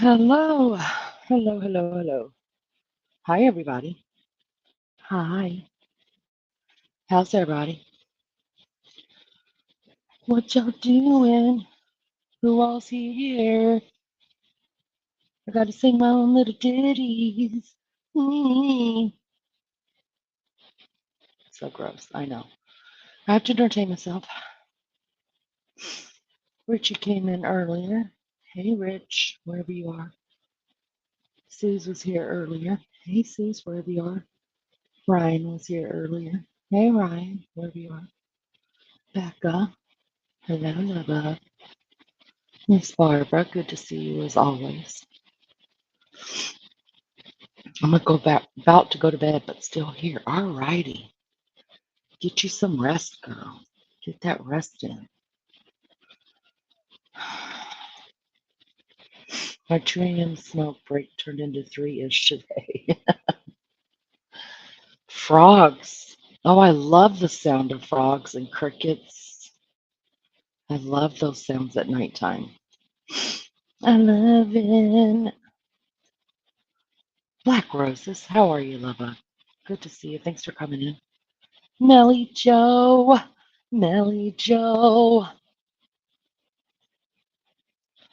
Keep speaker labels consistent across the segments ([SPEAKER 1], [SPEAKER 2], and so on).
[SPEAKER 1] Hello. Hello, hello, hello. Hi, everybody. Hi. How's everybody? What y'all doing? Who all's here? I gotta sing my own little ditties. Mm. So gross. I know. I have to entertain myself. Richie came in earlier. Hey, Rich, wherever you are. Suze was here earlier. Hey, Suze, wherever you are. Ryan was here earlier. Hey, Ryan, wherever you are. Becca. Hello, Nubba. Miss Barbara, good to see you as always. I'm gonna go back, about to go to bed, but still here. All righty. Get you some rest, girl. Get that rest in. My 2 a.m. smoke break turned into 3-ish today. Frogs. Oh, I love the sound of frogs and crickets. I love those sounds at nighttime. I love it. Black Roses, how are you, lover? Good to see you. Thanks for coming in. Melly Joe. Melly Joe.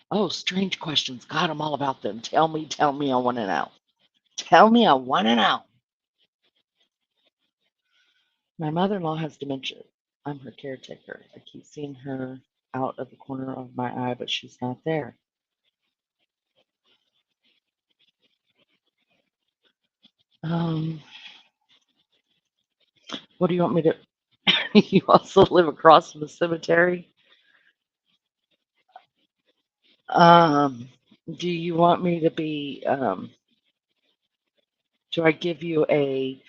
[SPEAKER 1] Oh, strange questions. God, I'm all about them. Tell me, tell me. I want to know. Tell me, I want to know. My mother in law has dementia. I'm her caretaker. I keep seeing her out of the corner of my eye, but she's not there. Um, what do you want me to? You also live across from the cemetery. Um, do you want me to be? Do I give you a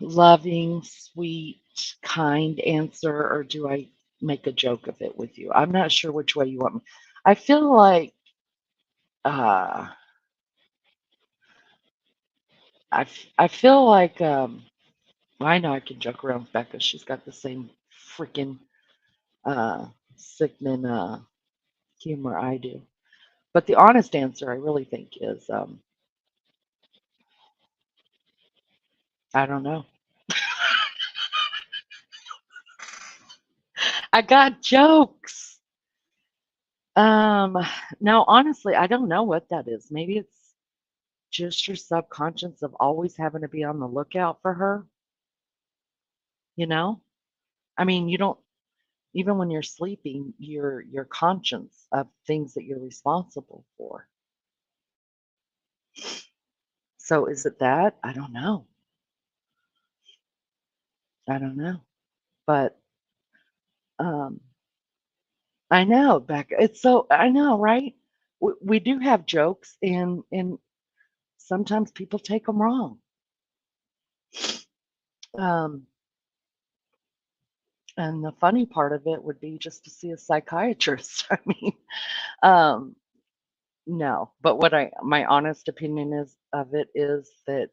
[SPEAKER 1] loving, sweet, kind answer, or do I make a joke of it with you? I'm not sure which way you want me. I feel like uh, I feel like well, I know I can joke around with Becca. She's got the same freaking uh, sickening humor I do. But the honest answer, I really think, is I don't know. I got jokes. Um, no, honestly, I don't know what that is. Maybe it's just your subconscious of always having to be on the lookout for her, you know? I mean, you don't even when you're sleeping, you're conscious of things that you're responsible for. So is it that? I don't know. I don't know. But um I know, Becca. It's so I know, right? We do have jokes and sometimes people take them wrong. Um and the funny part of it would be just to see a psychiatrist. I mean, um no, but what I my honest opinion is of it is that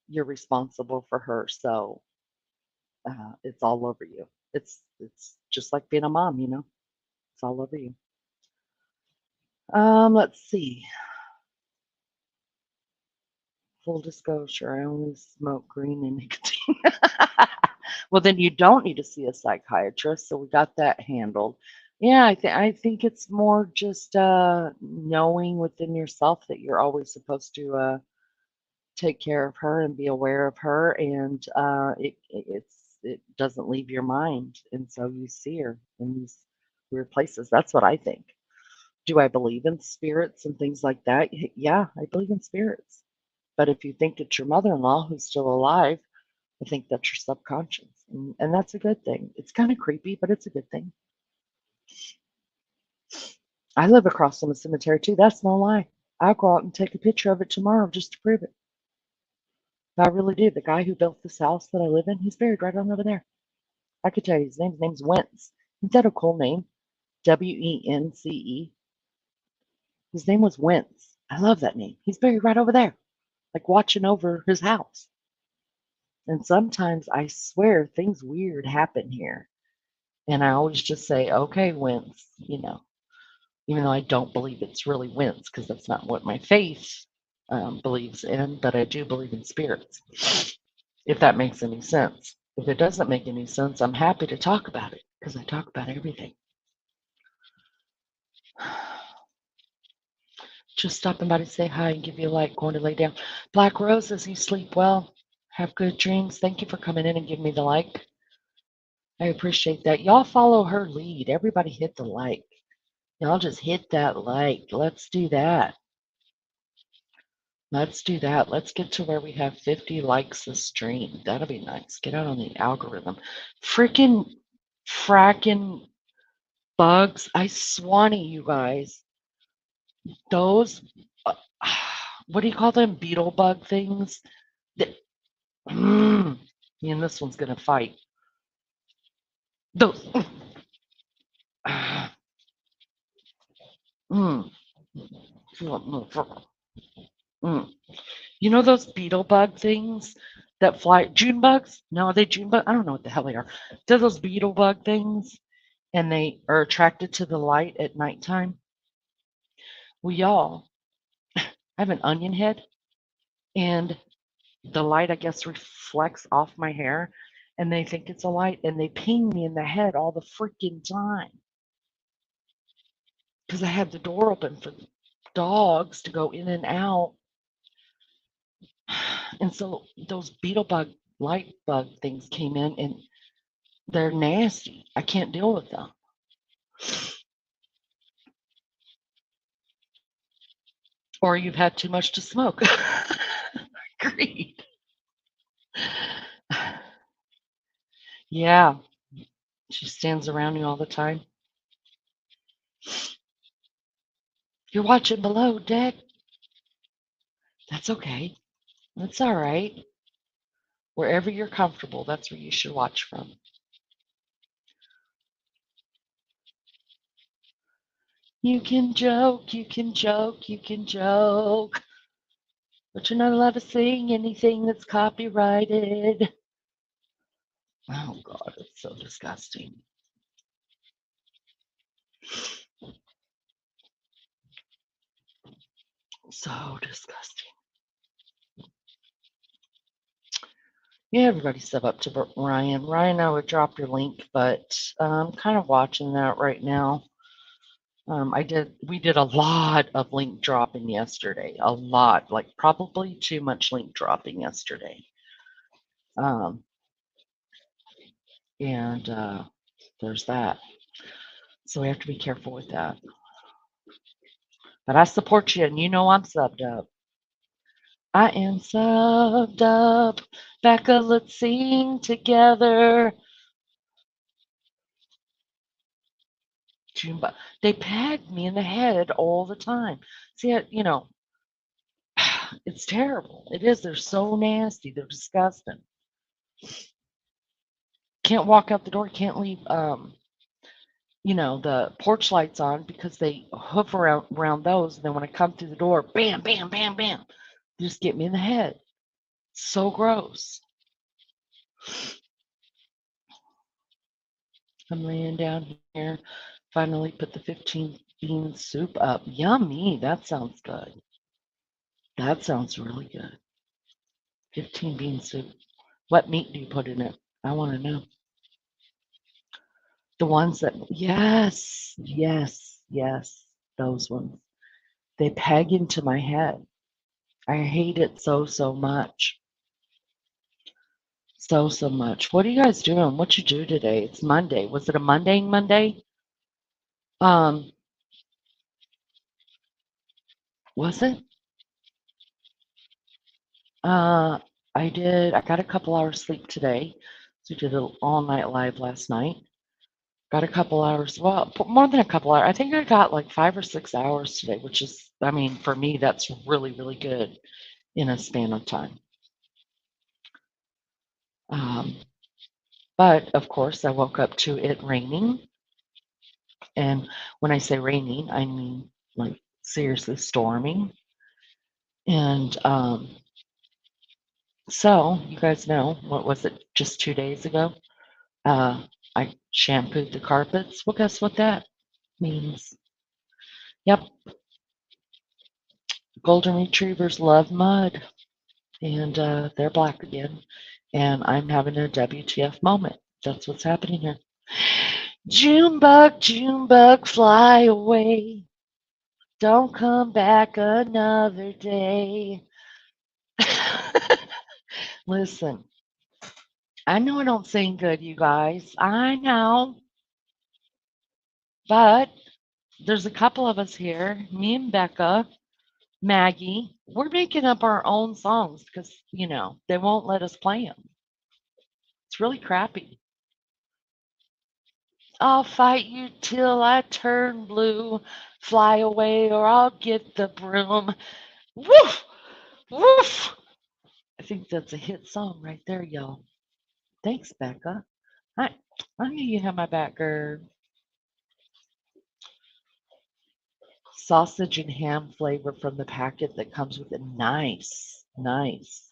[SPEAKER 1] you're responsible for her, so it's all over you. It's just like being a mom, you know. It's all over you. Let's see. Full disclosure, I only smoke green and nicotine. Well, then you don't need to see a psychiatrist, so we got that handled. Yeah, I think it's more just knowing within yourself that you're always supposed to take care of her and be aware of her, and it doesn't leave your mind, and so you see her in these weird places. That's what I think. Do I believe in spirits and things like that? Yeah, I believe in spirits. But if you think it's your mother-in-law who's still alive, I think that's your subconscious, and that's a good thing. It's kind of creepy, but it's a good thing. I live across from a cemetery too. That's no lie. I'll go out and take a picture of it tomorrow just to prove it. I really do. The guy who built this house that I live in, he's buried right on over there. I could tell you his name. His name's Wentz. Isn't that a cool name? Wence. His name was Wentz. I love that name. He's buried right over there, like watching over his house. And sometimes I swear things weird happen here. And I always just say, okay, Wentz, even though I don't believe it's really winds, because that's not what my faith believes in, but I do believe in spirits, if that makes any sense. If it doesn't make any sense, I'm happy to talk about it, because I talk about everything. Just stopping by to say hi and give you a like, going to lay down. Black Roses, you sleep well. Have good dreams. Thank you for coming in and giving me the like. I appreciate that. Y'all follow her lead. Everybody hit the like. Y'all just hit that like. Let's do that. Let's do that. Let's get to where we have 50 likes a stream. That'll be nice. Get out on the algorithm. Fracking bugs. I swanny, you guys. Those, what do you call them? Beetle bug things? Me and this one's going to fight. Those. Mm, mm. You know those beetle bug things that fly? June bugs? No, are they June bugs? I don't know what the hell they are. They're those beetle bug things, and they are attracted to the light at nighttime. Well, y'all, I have an onion head, and the light, I guess, reflects off my hair, and they think it's a light, and they ping me in the head all the freaking time because I had the door open for dogs to go in and out. And so those beetle bug, light bug things came in, and they're nasty. I can't deal with them. Or you've had too much to smoke. Agreed. Yeah, she stands around you all the time. You're watching below deck. That's okay. That's all right. Wherever you're comfortable, that's where you should watch from. You can joke, you can joke, you can joke, but you're not allowed to sing anything that's copyrighted. Oh, God, it's so disgusting. So disgusting. Yeah, everybody step up to Ryan. Ryan, I would drop your link, but I'm kind of watching that right now. We did a lot of link dropping yesterday. A lot, like probably too much link dropping yesterday. Um, and there's that. So we have to be careful with that. But I support you, and you know I'm subbed up. I am subbed up. Becca, let's sing together. They peg me in the head all the time. See, it's terrible. It is. They're so nasty. They're disgusting. Can't walk out the door. Can't leave, the porch lights on because they hoof around those. And then when I come through the door, bam, bam, bam, bam, they just get me in the head. So gross. I'm laying down here. Finally put the 15 bean soup up. Yummy. That sounds good. That sounds really good. 15 bean soup. What meat do you put in it? I want to know. The ones that, yes, yes, yes, those ones. They peg into my head. I hate it so, so much. So, so much. What are you guys doing? What you do today? It's Monday. Was it a Monday? Um, was it? Uh, I did. I got a couple hours sleep today. So we did an all night live last night. Got a couple hours, well, more than a couple hours. I think I got like 5 or 6 hours today, which is, I mean, for me, that's really, really good in a span of time. Um, but of course, I woke up to it raining. And when I say raining, I mean like seriously storming. And so you guys know, what was it, just 2 days ago? I shampooed the carpets. Well, guess what that means? Yep, golden retrievers love mud, and they're black again. And I'm having a WTF moment. That's what's happening here. June bug, fly away. Don't come back another day. Listen, I know I don't sing good, you guys. I know. But there's a couple of us here, me and Becca, Maggie. We're making up our own songs because, they won't let us play them. It's really crappy. I'll fight you till I turn blue. Fly away or I'll get the broom. Woof! Woof! I think that's a hit song right there, y'all. Thanks, Becca. I knew you had my back, girl. Sausage and ham flavor from the packet that comes with it. Nice. Nice.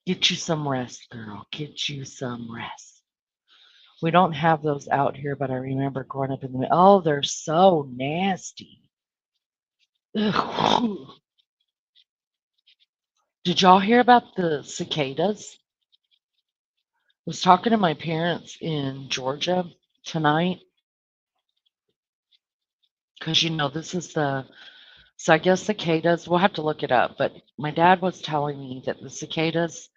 [SPEAKER 1] Get you some rest, girl. Get you some rest. We don't have those out here, but I remember growing up in the. Oh, they're so nasty. Ugh. Did y'all hear about the cicadas? I was talking to my parents in Georgia tonight because this is the. So I guess cicadas. We'll have to look it up, but my dad was telling me that the cicadas.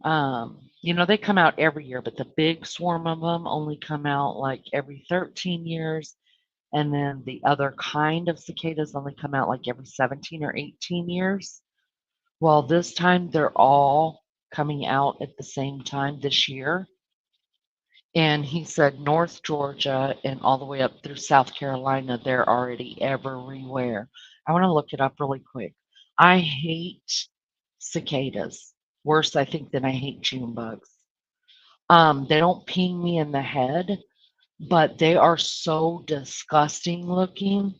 [SPEAKER 1] They come out every year, but the big swarm of them only come out like every 13 years. And then the other kind of cicadas only come out like every 17 or 18 years. Well, this time they're all coming out at the same time this year. And he said North Georgia and all the way up through South Carolina, they're already everywhere. I want to look it up really quick. I hate cicadas. Worse, I think, than I hate June bugs. They don't ping me in the head, but they are so disgusting looking,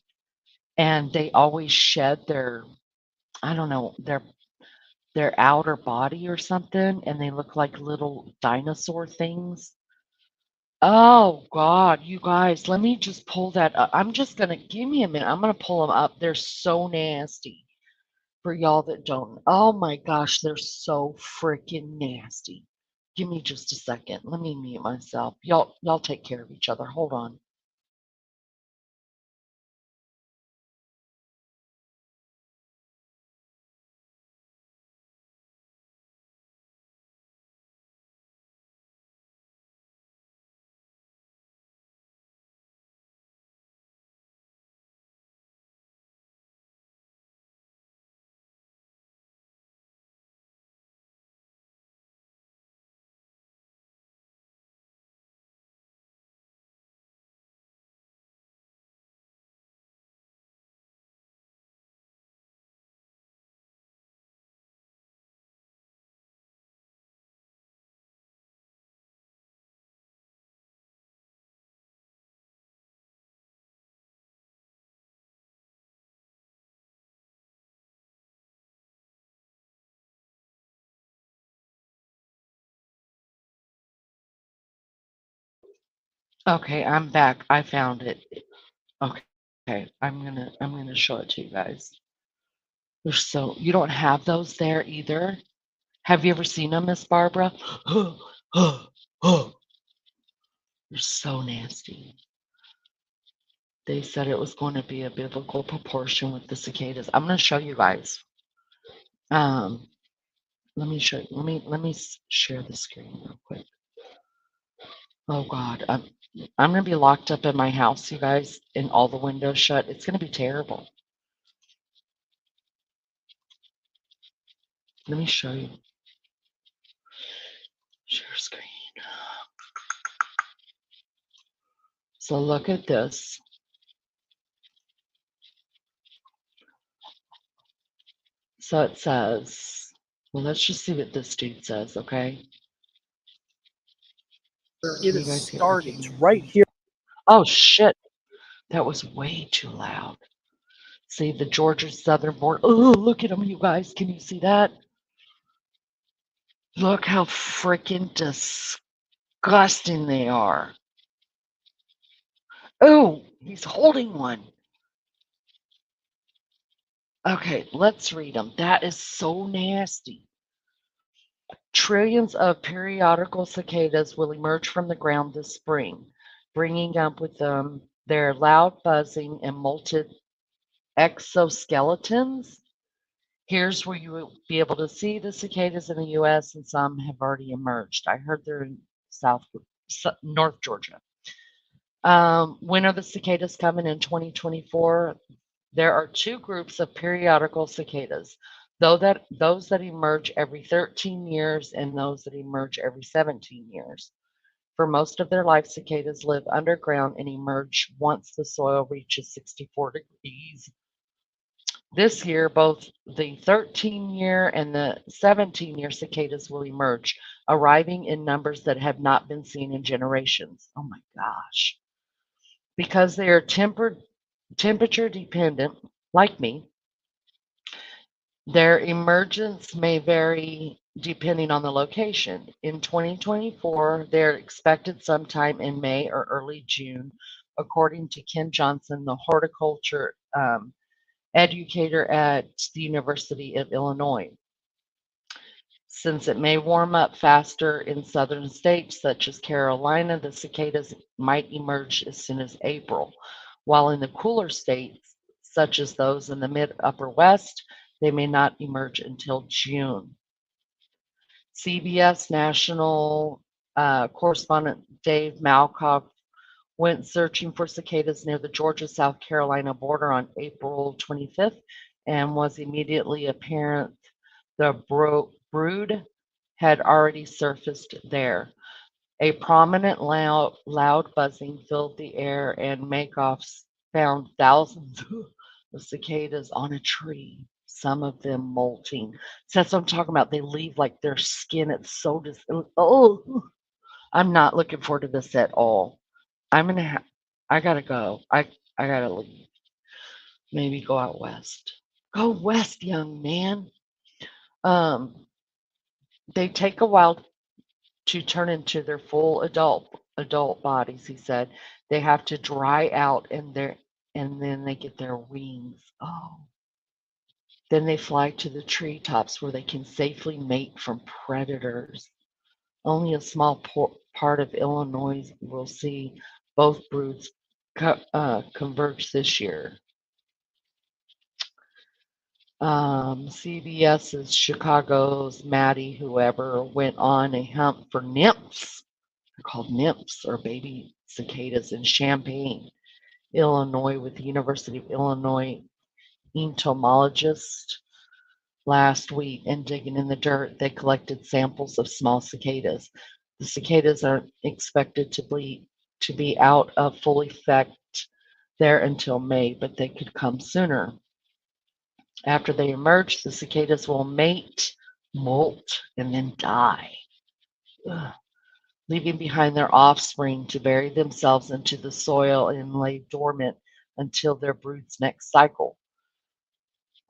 [SPEAKER 1] and they always shed their, I don't know, their outer body or something, and they look like little dinosaur things. Oh God, you guys, let me just pull that up. I'm just gonna give me a minute. I'm gonna pull them up. They're so nasty for y'all that don't. Oh my gosh, they're so freaking nasty. Give me just a second. Let me mute myself. Y'all take care of each other. Hold on. Okay, I'm back. I found it. Okay. Okay, I'm gonna show it to you guys. They're so you don't have those there either. Have you ever seen them, Miss Barbara? They're so nasty. They said it was going to be a biblical proportion with the cicadas. I'm going to show you guys. Um, let me show you. Let me share the screen real quick. Oh God, I'm going to be locked up in my house, you guys, and all the windows shut. It's going to be terrible. Let me show you. Share screen. So look at this. So it says, well, let's just see what this dude says, okay?
[SPEAKER 2] It is starting right here.
[SPEAKER 1] Oh shit, that was way too loud. See the Georgia southern border. Oh, look at them, you guys. Can you see that? Look how freaking disgusting disgusting they are. Oh, he's holding one. Okay, let's read them. That is so nasty. Trillions of periodical cicadas will emerge from the ground this spring, bringing up with them their loud buzzing and molted exoskeletons. Here's where you will be able to see the cicadas in the U.S., and some have already emerged. I heard they're in North Georgia. When are the cicadas coming in 2024? There are two groups of periodical cicadas, those that emerge every 13 years and those that emerge every 17 years. For most of their life, cicadas live underground and emerge once the soil reaches 64 degrees. This year, both the 13-year and the 17-year cicadas will emerge, arriving in numbers that have not been seen in generations. Oh my gosh. Because they are temperature dependent, like me, their emergence may vary depending on the location. In 2024, they're expected sometime in May or early June, according to Ken Johnson, the horticulture educator at the University of Illinois. Since it may warm up faster in southern states such as Carolina, the cicadas might emerge as soon as April, while in the cooler states, such as those in the mid-upper West, they may not emerge until June. CBS national correspondent Dave Malkoff went searching for cicadas near the Georgia-South Carolina border on April 25th and was immediately apparent the brood had already surfaced there. A prominent loud buzzing filled the air, and Makoffs found thousands of cicadas on a tree, some of them molting. So that's what I'm talking about. They leave like their skin. It's so oh, I'm not looking forward to this at all. I gotta go. I gotta leave. Maybe go out west. Go west, young man. Um, they take a while to turn into their full adult bodies, he said. They have to dry out and then they get their wings. Oh. Then they fly to the treetops where they can safely mate from predators. Only a small part of Illinois will see both broods converge this year. CBS's Chicago's Maddie, whoever, went on a hunt for nymphs. They're called nymphs or baby cicadas in Champaign, Illinois, with the University of Illinois entomologist last week. And digging in the dirt, they collected samples of small cicadas. The cicadas aren't expected to be out of full effect there until May, but they could come sooner. After they emerge, the cicadas will mate, molt, and then die, leaving behind their offspring to bury themselves into the soil and lay dormant until their brood's next cycle.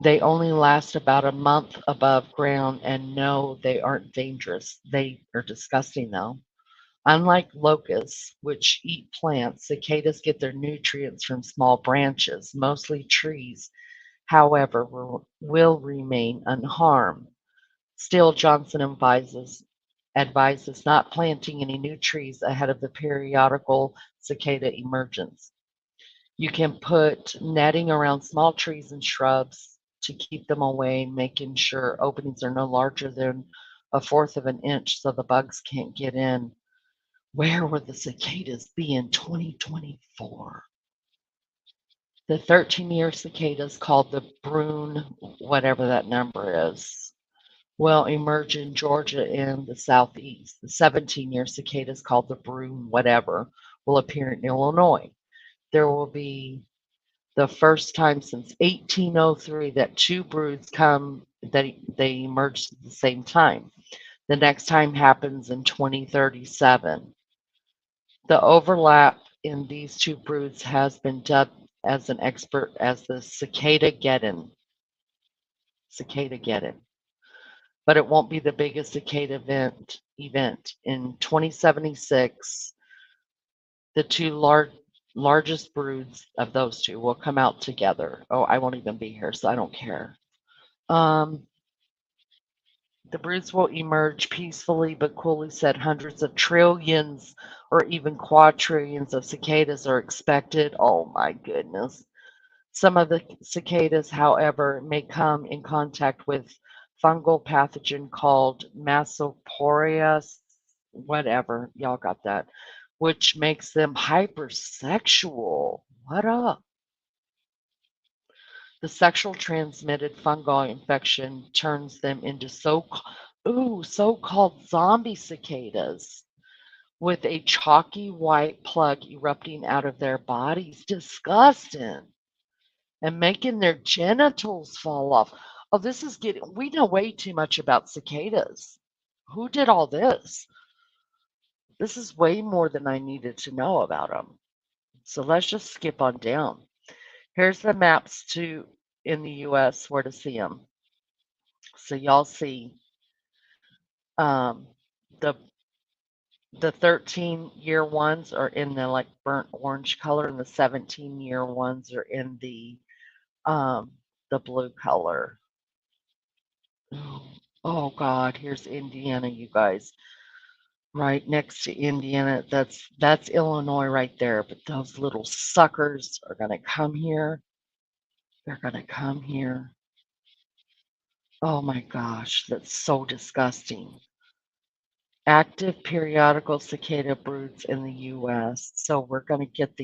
[SPEAKER 1] They only last about a month above ground, and no, they aren't dangerous. They are disgusting, though. Unlike locusts, which eat plants, cicadas get their nutrients from small branches, mostly trees, however, will remain unharmed. Still, Johnson advises not planting any new trees ahead of the periodical cicada emergence. You can put netting around small trees and shrubs to keep them away, making sure openings are no larger than a fourth of an inch so the bugs can't get in. Where will the cicadas be in 2024? The 13-year cicadas, called the Brune, whatever that number is, will emerge in Georgia in the southeast. The 17-year cicadas, called the Brune, whatever, will appear in Illinois. There will be the first time since 1803 that two broods that they emerge at the same time. The next time happens in 2037. The overlap in these two broods has been dubbed as an expert as the Cicada Geddon. Cicada Geddon. but it won't be the biggest cicada event. In 2076, the two largest broods of those two will come out together. Oh, I won't even be here, so I don't care. Um, the broods will emerge peacefully but coolly said hundreds of trillions or even quadrillions of cicadas are expected. Oh my goodness. Some of the cicadas, however, may come in contact with fungal pathogen called Massoporia, whatever, y'all got that, which makes them hypersexual. What up? The sexual transmitted fungal infection turns them into so-called zombie cicadas with a chalky white plug erupting out of their bodies. Disgusting. And making their genitals fall off. Oh, this is getting, we know way too much about cicadas. Who did all this? This is way more than I needed to know about them. So let's just skip on down. Here's the maps to in the US where to see them. So y'all see um, the the 13-year ones are in the like burnt orange color, and the 17-year ones are in the blue color. Oh God, here's Indiana, you guys. Right next to Indiana. That's Illinois right there. But those little suckers are gonna come here. They're gonna come here. Oh my gosh, that's so disgusting. Active periodical cicada broods in the US. So we're gonna get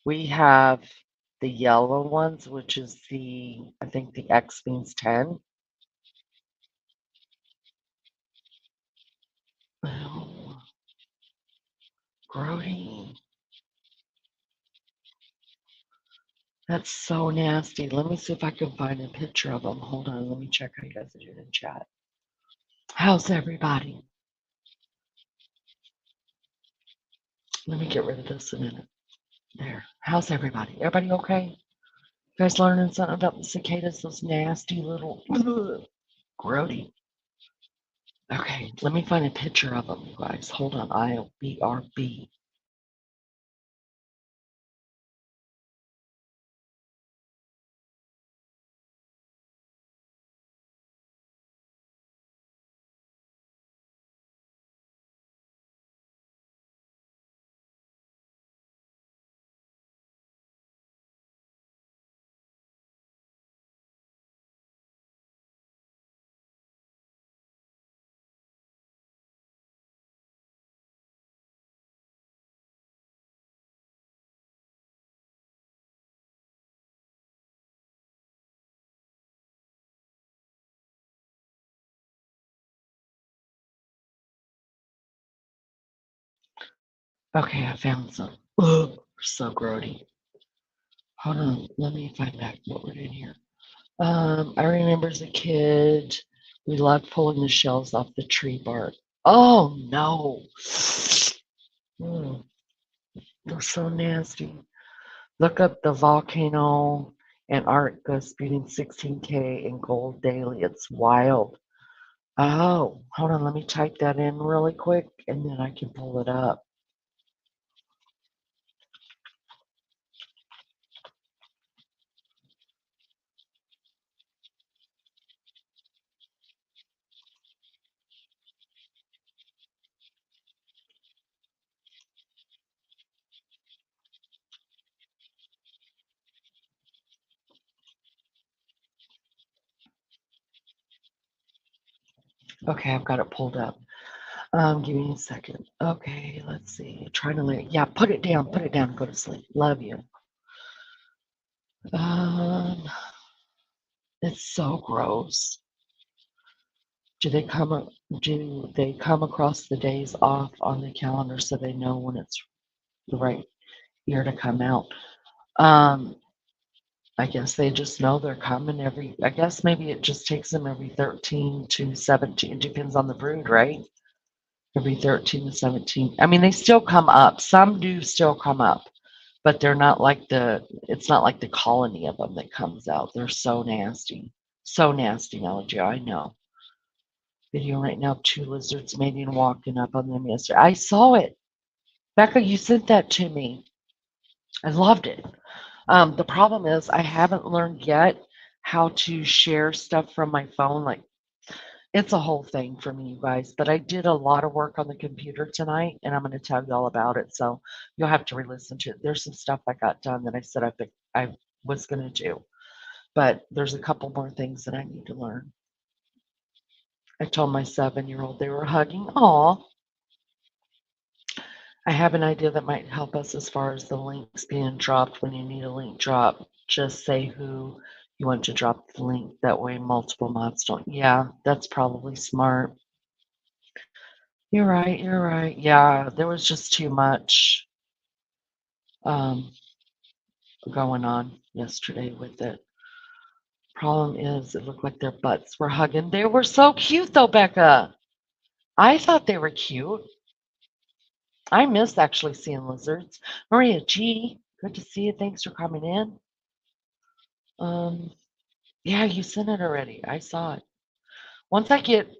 [SPEAKER 1] we have the yellow ones, which is I think the X means 10. Oh, grody. That's so nasty. Let me see if I can find a picture of them. Hold on. Let me check how you guys are doing in chat. How's everybody? Let me get rid of this a minute. There. How's everybody? Everybody okay? You guys learning something about the cicadas? Those nasty little grody. Okay, let me find a picture of them, you guys. Hold on. IOBRB. Okay, I found some. Ugh, so grody. Hold on. Let me find back what we're in here. I remember as a kid, we loved pulling the shells off the tree bark. Oh no. Mm, they're so nasty. Look up the volcano Antarctica spewing 16K in gold daily. It's wild. Oh, hold on. Let me type that in really quick and then I can pull it up. Okay, I've got it pulled up. Give me a second. Okay, let's see. Trying to yeah, put it down, go to sleep. Love you. Um, it's so gross. Do they come across the days off on the calendar so they know when it's the right year to come out? Um, I guess they just know they're coming I guess maybe it just takes them every 13 to 17. It depends on the brood, right? Every 13 to 17. I mean, they still come up. Some do still come up, but they're not like it's not like the colony of them that comes out. They're so nasty. So nasty, Melody, I know. Video right now of 2 lizards mating walking up on them yesterday. I saw it. Becca, you sent that to me. I loved it. The problem is I haven't learned yet how to share stuff from my phone. Like, it's a whole thing for me, you guys. But I did a lot of work on the computer tonight, and I'm going to tell you all about it. So you'll have to re-listen to it. There's some stuff I got done that I said I was going to do, but there's a couple more things that I need to learn. I told my 7-year-old they were hugging. Aw, I have an idea that might help us as far as the links being dropped. When you need a link drop, just say who you want to drop the link. That way multiple mods don't. Yeah, that's probably smart. You're right, you're right. Yeah, there was just too much um, going on yesterday with it. Problem is, it looked like their butts were hugging. They were so cute though, Becca. I thought they were cute. I miss actually seeing lizards. Maria G, good to see you. Thanks for coming in. Yeah, you sent it already. I saw it.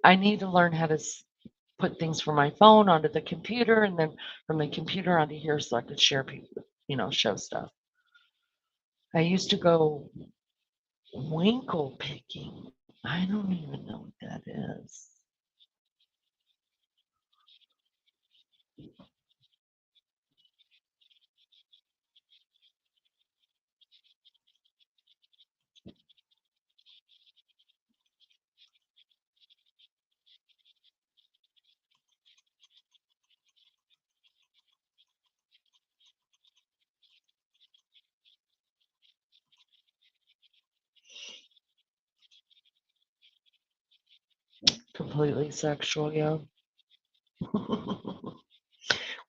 [SPEAKER 1] I need to learn how to put things from my phone onto the computer and then from the computer onto here so I could share people, show stuff. I used to go winkle picking. I don't even know what that is. Completely sexual, yeah.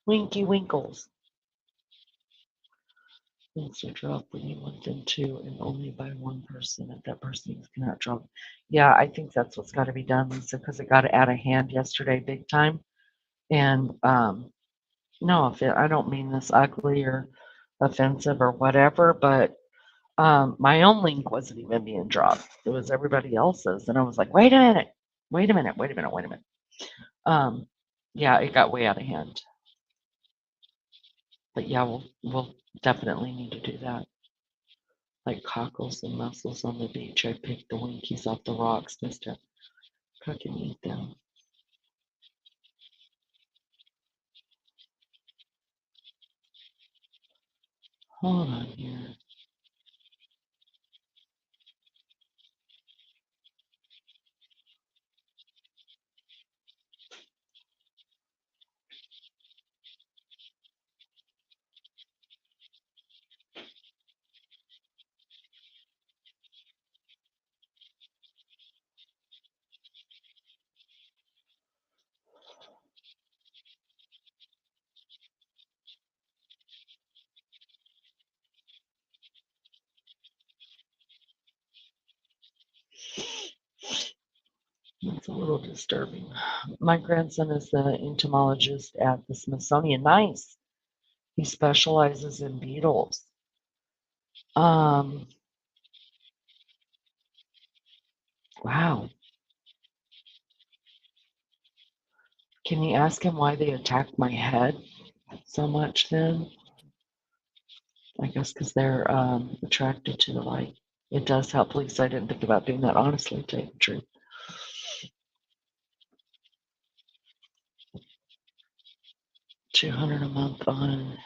[SPEAKER 1] Winky winkles. Things are dropped when you want them to, and only by one person. If that person cannot drop. Yeah, I think that's what's got to be done, Lisa, because it got out of hand yesterday, big time. And no, I don't mean this ugly or offensive or whatever, but my own link wasn't even being dropped. It was everybody else's, and I was like, wait a minute, wait a minute, wait a minute, wait a minute. Um, yeah, it got way out of hand. But yeah, we'll definitely need to do that. Like cockles and mussels on the beach. I picked the winkies off the rocks just to cook and eat them. Hold on here. It's a little disturbing. My grandson is the entomologist at the Smithsonian. Nice. He specializes in beetles. Um, wow. Can you ask him why they attacked my head so much then? I guess because they're attracted to the light. It does help, Lisa. I didn't think about doing that, honestly, to tell you the truth. $200 a month on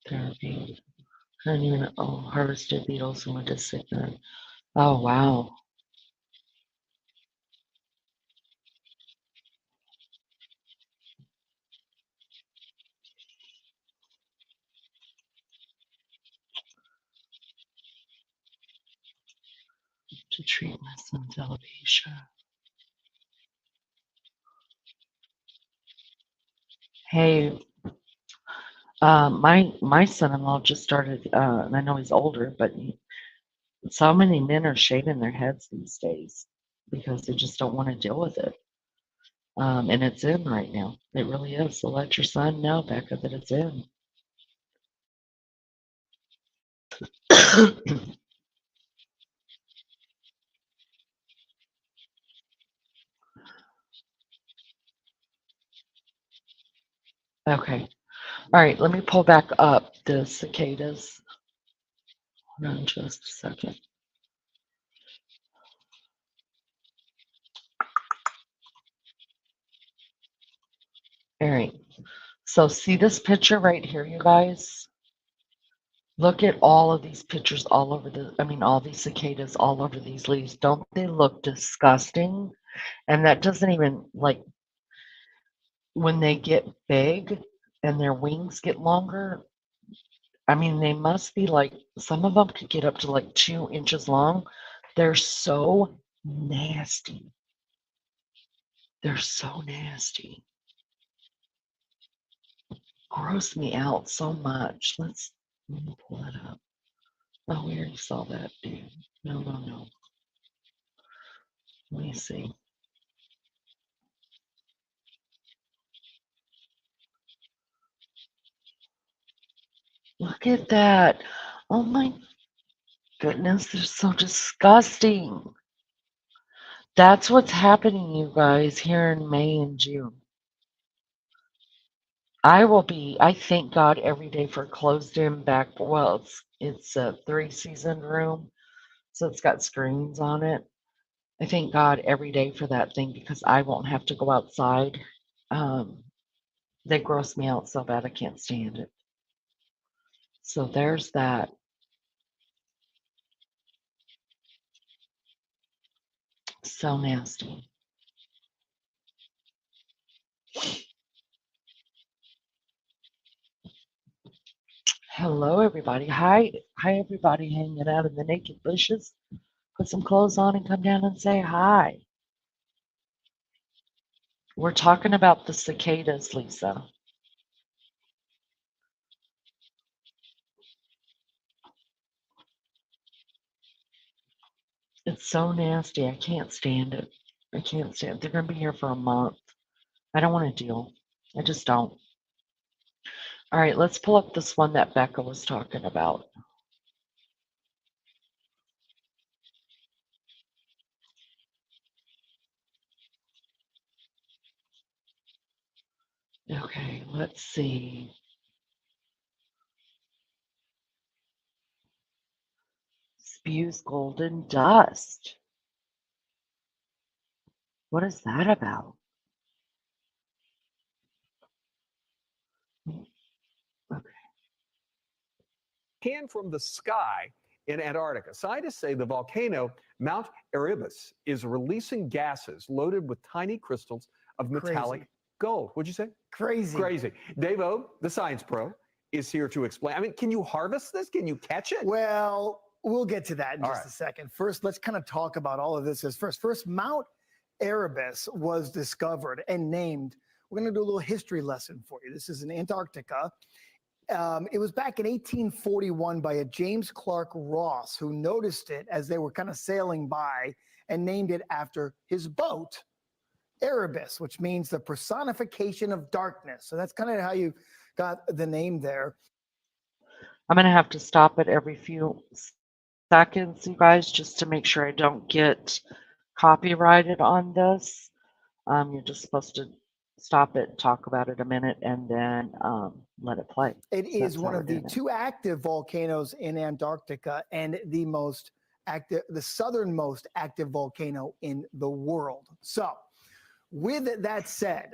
[SPEAKER 1] therapy. I don't even harvested beetles and went to sick none. Oh, wow. To treat my son's alopecia. Hey, my son-in-law just started, and I know he's older, but so many men are shaving their heads these days because they just don't want to deal with it. And it's in right now. It really is. So let your son know, Becca, that it's in. Okay. All right, let me pull back up the cicadas. Hold on just a second. All right. So see this picture right here, you guys? Look at all of these pictures all over all these cicadas all over these leaves. Don't they look disgusting? And that doesn't even like when they get big and their wings get longer. They must be like some of them could get up to like 2 inches long. They're so nasty. They're so nasty. Gross me out so much. Let me pull that up. Oh, we already saw that, dude. No, no, no. Let me see. Look at that. Oh my goodness, they're so disgusting. That's what's happening, you guys, here in May and June. I thank God every day for closed in back. Well, it's a 3-season room, so it's got screens on it. I thank God every day for that thing because I won't have to go outside. Um, they gross me out so bad I can't stand it. So there's that. So nasty. Hello, everybody. Hi, everybody hanging out in the naked bushes. Put some clothes on and come down and say hi. We're talking about the cicadas, Lisa. It's so nasty. I can't stand it. I can't stand it. They're going to be here for a month. I don't want to deal. I just don't. All right, let's pull up this one that Becca was talking about. Okay, let's see. Spews golden dust. What is that about? Okay.
[SPEAKER 3] Can from the sky in Antarctica. Scientists say the volcano Mount Erebus is releasing gases loaded with tiny crystals of metallic gold. What'd you say?
[SPEAKER 2] Crazy.
[SPEAKER 3] Crazy. Dave O, the science pro, is here to explain. Can you harvest this? Can you catch it?
[SPEAKER 2] Well, we'll get to that in just a second. First, let's kind of talk about all of this as first. First, Mount Erebus was discovered and named. We're going to do a little history lesson for you. This is in Antarctica. It was back in 1841 by a James Clark Ross who noticed it as they were kind of sailing by and named it after his boat, Erebus, which means the personification of darkness. So that's kind of how you got the name there.
[SPEAKER 1] I'm going to have to stop it every few seconds, you guys, just to make sure I don't get copyrighted on this. You're just supposed to stop it, talk about it a minute, and then let it play.
[SPEAKER 2] It is one of the two active volcanoes in Antarctica and the most active, the southernmost active volcano in the world. So, with that said,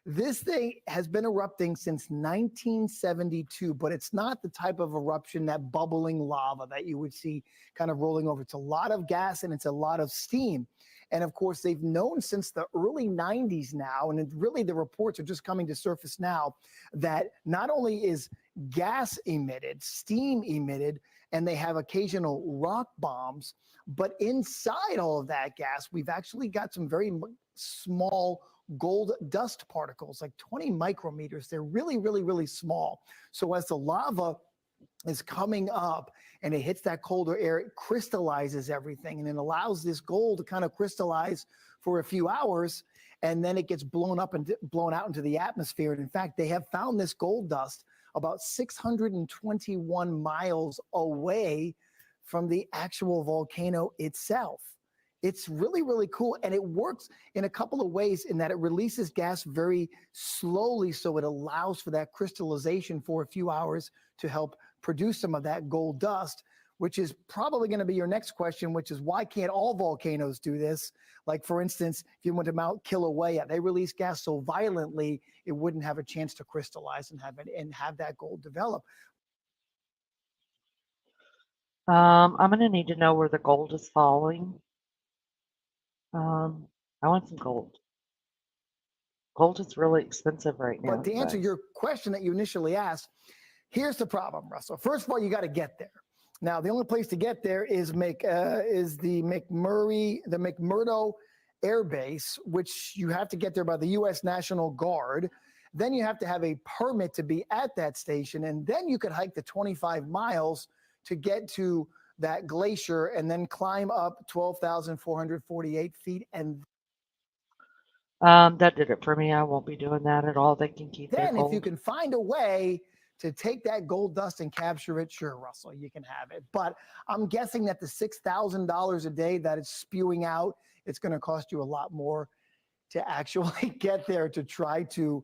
[SPEAKER 2] this thing has been erupting since 1972, but it's not the type of eruption, that bubbling lava that you would see kind of rolling over. It's a lot of gas and it's a lot of steam. And of course, they've known since the early 90s now, and really the reports are just coming to surface now, that not only is gas emitted, steam emitted, and they have occasional rock bombs, but inside all of that gas, we've actually got some very small gold dust particles, like 20 micrometers. They're really, really, really small. So as the lava is coming up and it hits that colder air, it crystallizes everything, and it allows this gold to kind of crystallize for a few hours, and then it gets blown up and blown out into the atmosphere. And in fact, they have found this gold dust about 621 miles away from the actual volcano itself. It's really, really cool. And it works in a couple of ways in that it releases gas very slowly. So it allows for that crystallization for a few hours to help produce some of that gold dust, which is probably going to be your next question, which is why can't all volcanoes do this? Like, for instance, if you went to Mount Kilauea, they release gas so violently, it wouldn't have a chance to crystallize and have that gold develop.
[SPEAKER 1] I'm going to need to know where the gold is falling. I want some gold. Gold is really expensive right now.
[SPEAKER 2] But to answer your question that you initially asked, here's the problem, Russell. First of all, you got to get there. Now, the only place to get there is the McMurdo Air Base, which you have to get there by the U.S. National Guard. Then you have to have a permit to be at that station, and then you could hike the 25 miles to get to that glacier and then climb up 12,448 feet. And
[SPEAKER 1] that did it for me. I won't be doing that at all. They can keep their
[SPEAKER 2] then
[SPEAKER 1] gold.
[SPEAKER 2] if you can find a way to take that gold dust and capture it, sure, Russell, you can have it. But I'm guessing that the $6,000 a day that it's spewing out, it's going to cost you a lot more to actually get there to try to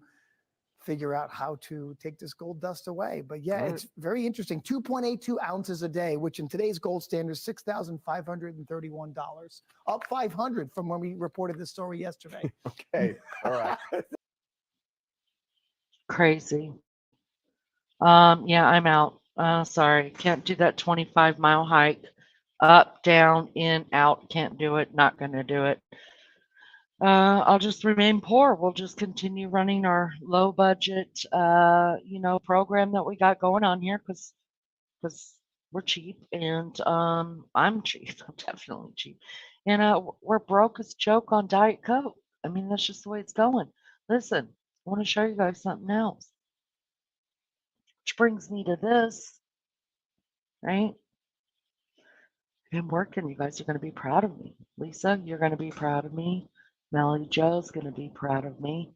[SPEAKER 2] figure out how to take this gold dust away. But yeah, it's very interesting. 2.82 ounces a day, which in today's gold standard is $6,531, up 500 from when we reported this story yesterday.
[SPEAKER 3] Okay, all right.
[SPEAKER 1] Crazy. Yeah, I'm out. Sorry, can't do that 25-mile hike. Up, down, in, out. Can't do it. Not going to do it. I'll just remain poor. We'll just continue running our low budget, program that we got going on here because we're cheap and I'm cheap. I'm definitely cheap. And we're broke as a joke on Diet Coke. I mean, that's just the way it's going. Listen, I want to show you guys something else. Which brings me to this, right? I'm working. You guys are going to be proud of me. Lisa, you're going to be proud of me. Melody Joe's going to be proud of me.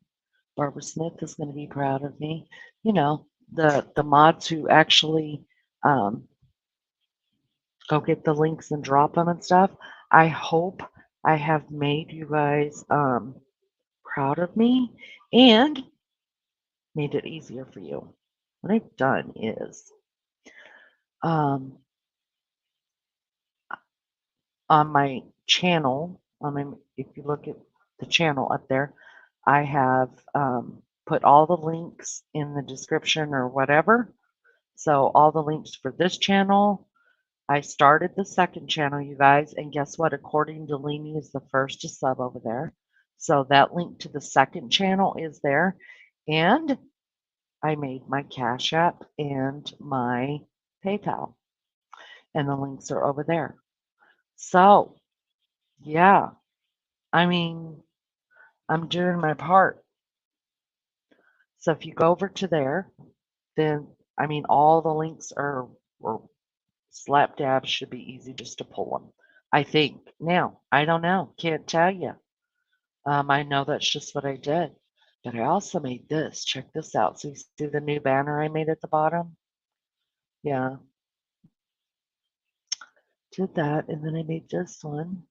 [SPEAKER 1] Barbara Smith is going to be proud of me. You know, the mods who actually go get the links and drop them and stuff. I hope I have made you guys proud of me and made it easier for you. What I've done is on my channel, if you look at the channel up there, I have put all the links in the description or whatever. So all the links for this channel. I started the second channel, you guys, and guess what? According to Leanie is the first to sub over there. So that link to the second channel is there. And I made my Cash App and my PayPal. And the links are over there. So, yeah, I mean, I'm doing my part. So if you go over to there, then, I mean, all the links are slap dab, should be easy just to pull them. I think. Now, I don't know. Can't tell you. I know that's just what I did. But I also made this. Check this out. So you see the new banner I made at the bottom? Yeah. Did that. And then I made this one.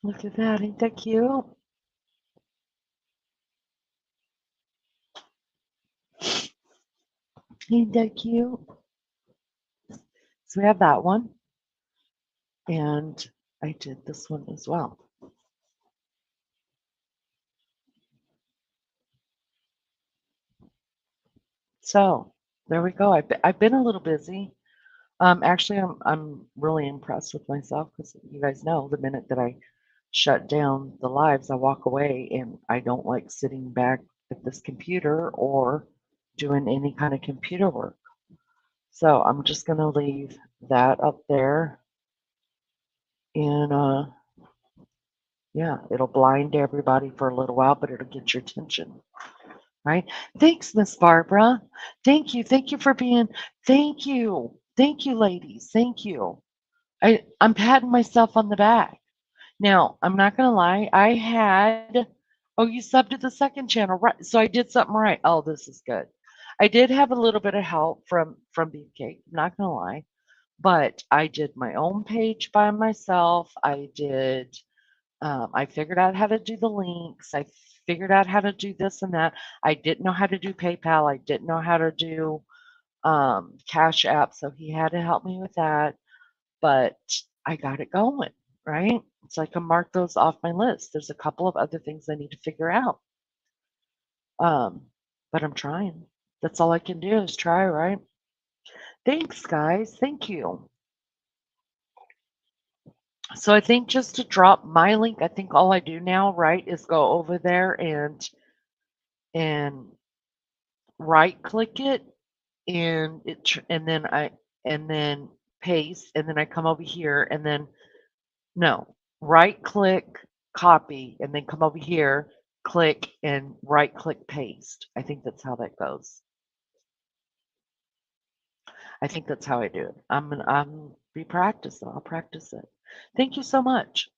[SPEAKER 1] Look at that. Ain't that cute? Ain't that cute? So we have that one. And I did this one as well. So there we go. I've been a little busy. Actually, I'm really impressed with myself because you guys know the minute that I shut down the lives, I walk away and I don't like sitting back at this computer or doing any kind of computer work. So I'm just going to leave that up there and yeah, it'll blind everybody for a little while, but it'll get your attention. Right? Thanks, Miss Barbara. Thank you. Thank you for being, thank you. Thank you, ladies. Thank you. I'm patting myself on the back. Now, I'm not going to lie. I had, oh, you subbed to the second channel, right? So I did something right. Oh, this is good. I did have a little bit of help from Beefcake, I'm not gonna lie, but I did my own page by myself. I figured out how to do the links. I figured out how to do this and that. I didn't know how to do PayPal. I didn't know how to do Cash App, so he had to help me with that. But I got it going, right? So I can mark those off my list. There's a couple of other things I need to figure out. Um, but I'm trying. That's all I can do is try, right? Thanks, guys. Thank you. So I think just to drop my link, I think all I do now, right, is go over there and right click it and then and then paste and then I come over here and then no, right click, copy, and then come over here, click and right click paste. I think that's how that goes. I think that's how I do it. I'm be practicing. I'll practice it. Thank you so much.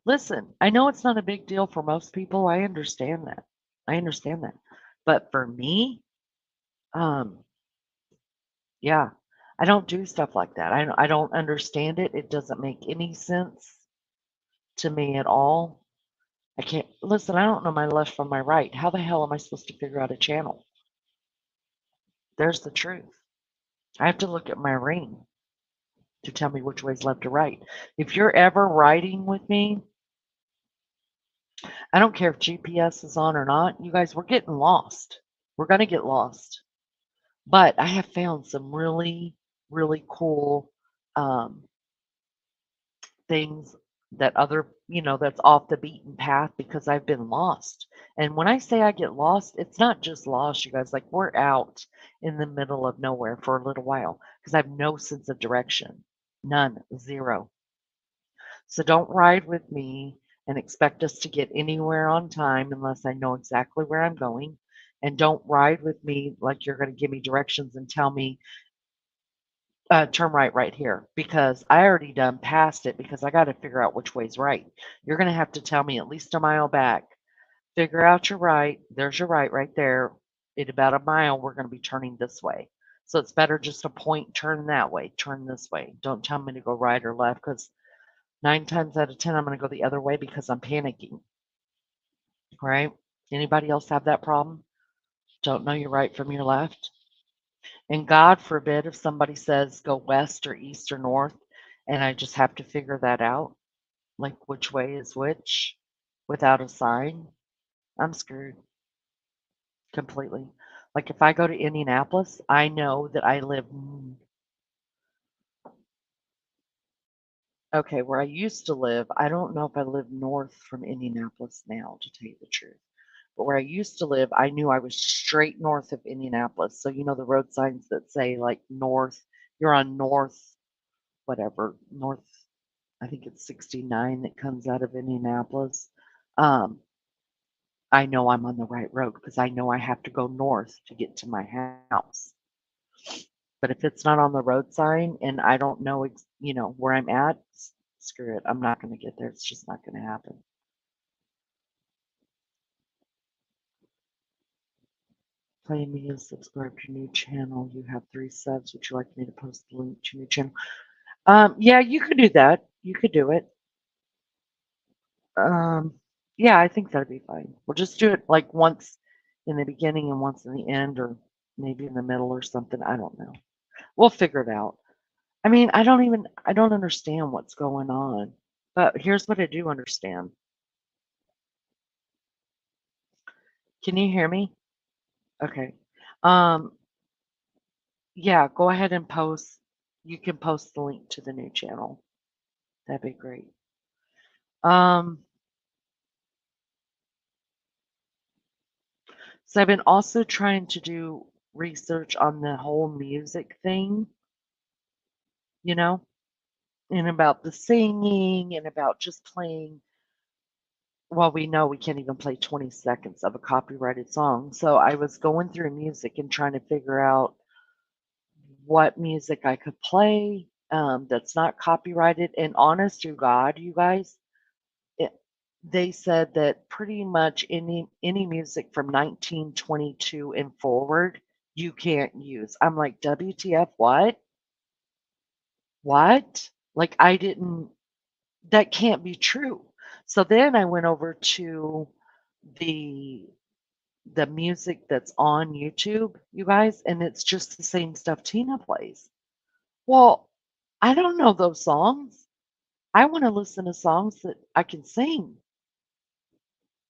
[SPEAKER 1] Listen, I know it's not a big deal for most people. I understand that. I understand that. But for me, um, yeah, I don't do stuff like that. I don't understand it. It doesn't make any sense to me at all. I can't listen. I don't know my left from my right. How the hell am I supposed to figure out a channel? There's the truth. I have to look at my ring to tell me which way's left or right. If you're ever riding with me, I don't care if GPS is on or not. You guys, we're getting lost. We're going to get lost. But I have found some really, really cool um, things that that's off the beaten path because I've been lost. And when I say I get lost, it's not just lost, you guys. Like we're out in the middle of nowhere for a little while because I have no sense of direction. None, zero. So don't ride with me and expect us to get anywhere on time unless I know exactly where I'm going. And don't ride with me like you're going to give me directions and tell me turn right here because I already done passed it because I got to figure out which way's right. You're going to have to tell me at least a mile back. Figure out your right. There's your right there. In about a mile, we're going to be turning this way. So it's better just to point, turn that way, turn this way. Don't tell me to go right or left because 9 times out of 10, I'm going to go the other way because I'm panicking. Right? Anybody else have that problem? Don't know your right from your left? And God forbid if somebody says go west or east or north, and I just have to figure that out, like which way is which without a sign, I'm screwed completely. Like if I go to Indianapolis, I know that I live, okay, where I used to live. I don't know if I live north from Indianapolis now, to tell you the truth. But where I used to live, I knew I was straight north of Indianapolis. So, the road signs that say like north, you're on north, whatever, north, I think it's 69 that comes out of Indianapolis. Um, I know I'm on the right road because I know I have to go north to get to my house. But if it's not on the road sign and I don't know, where I'm at, screw it. I'm not going to get there. It's just not going to happen. Play me to subscribe to new channel. You have 3 subs. Would you like me to post the link to your channel? Yeah, you could do that. You could do it. Um, yeah, I think that'd be fine. We'll just do it like once in the beginning and once in the end, or maybe in the middle or something. I don't know. We'll figure it out. I mean, I don't understand what's going on. But here's what I do understand. Can you hear me? Okay. Um, yeah, go ahead and post. You can post the link to the new channel. That'd be great. Um, so I've been also trying to do research on the whole music thing, you know, and about the singing and about just playing. Well, we know we can't even play 20 seconds of a copyrighted song. So I was going through music and trying to figure out what music I could play that's not copyrighted. And honest to God, you guys, it, they said that pretty much any music from 1922 and forward you can't use. I'm like, WTF, what? What? Like, I didn't, that can't be true. So then I went over to the the music that's on YouTube, you guys, and it's just the same stuff Tina plays. Well, I don't know those songs. I want to listen to songs that I can sing.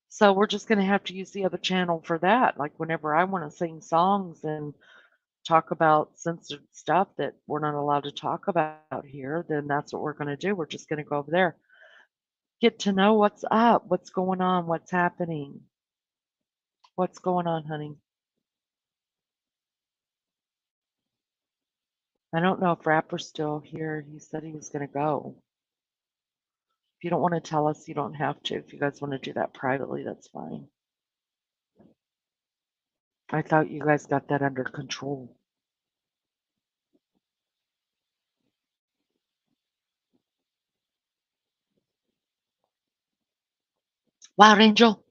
[SPEAKER 1] So we're just going to have to use the other channel for that. Like whenever I want to sing songs and talk about censored stuff that we're not allowed to talk about here, then that's what we're going to do. We're just going to go over there, get to know what's up, what's going on, what's happening. What's going on, honey? I don't know if Rapper's still here. He said he was going to go. If you don't want to tell us, you don't have to. If you guys want to do that privately, that's fine. I thought you guys got that under control. Wild Angel.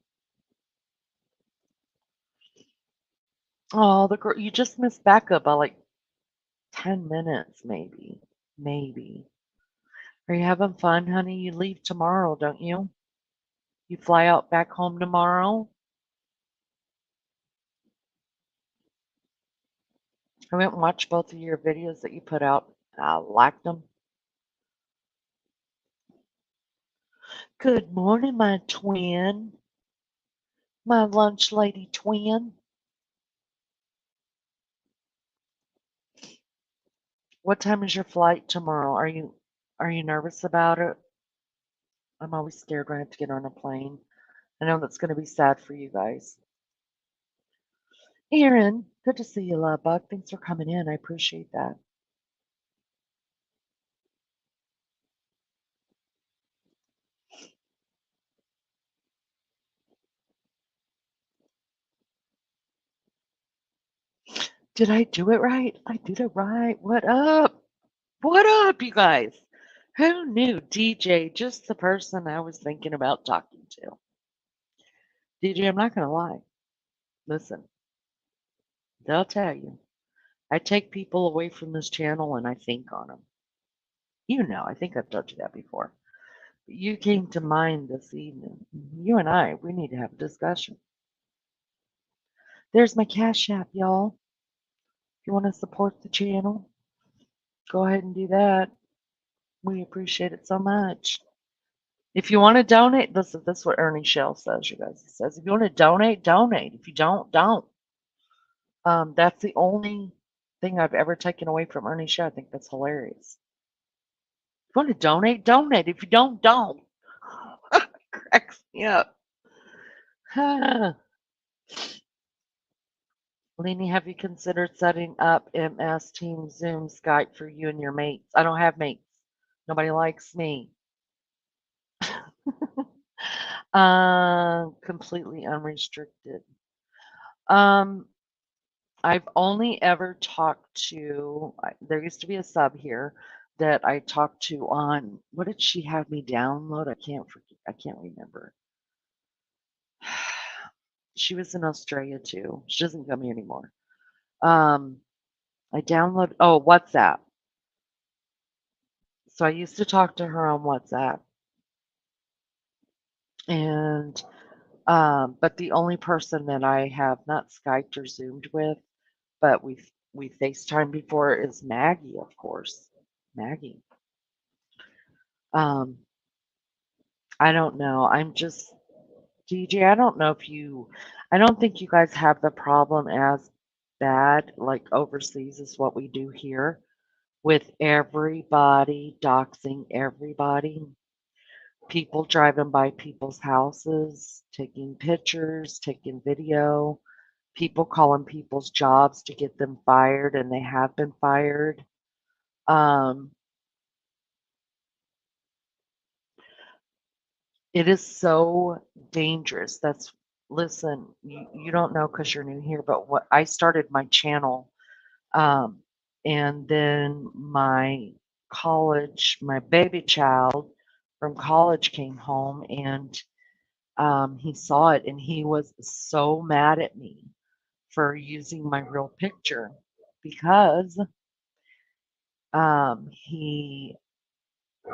[SPEAKER 1] Oh, the girl, you just missed Becca by like 10 minutes, maybe. Maybe. Are you having fun, honey? You leave tomorrow, don't you? You fly out back home tomorrow? I went and watched both of your videos that you put out. I liked them. Good morning, my twin. My lunch lady twin. What time is your flight tomorrow? Are you nervous about it? I'm always scared when I have to get on a plane. I know that's going to be sad for you guys. Aaron, good to see you, love bug. Thanks for coming in. I appreciate that. Did I do it right? I did it right. What up? What up, you guys? Who knew DJ, just the person I was thinking about talking to? DJ, I'm not going to lie. Listen, they'll tell you. I take people away from this channel and I think on them. You know, I think I've told you that before. But you came to mind this evening. You and I, we need to have a discussion. There's my Cash App, y'all. If you want to support the channel, go ahead and do that. We appreciate it so much. If you want to donate, listen, this is what Ernie Shell says, you guys. He says, if you want to donate, donate. If you don't. That's the only thing I've ever taken away from Ernie Shell. I think that's hilarious. If you want to donate, donate. If you don't. Cracks me up. Lenny, have you considered setting up MS Teams Zoom Skype for you and your mates? I don't have mates. Nobody likes me. Completely unrestricted. Um, I've only ever talked to, there used to be a sub here that I talked to on, what did she have me download? I can't remember. She was in Australia too. She doesn't come here anymore. I download, oh, WhatsApp. So I used to talk to her on WhatsApp. And, but the only person that I have not Skyped or Zoomed with, but we FaceTime before is Maggie, of course. Maggie. Um, I don't know. I'm just DJ. I don't think you guys have the problem as bad like overseas as what we do here with everybody doxing everybody. People driving by people's houses, taking pictures, taking video, people calling people's jobs to get them fired, and they have been fired. Um, it is so dangerous. Listen, you don't know because you're new here, but what I started my channel, um, and then my baby child from college came home and he saw it and he was so mad at me for using my real picture because um, he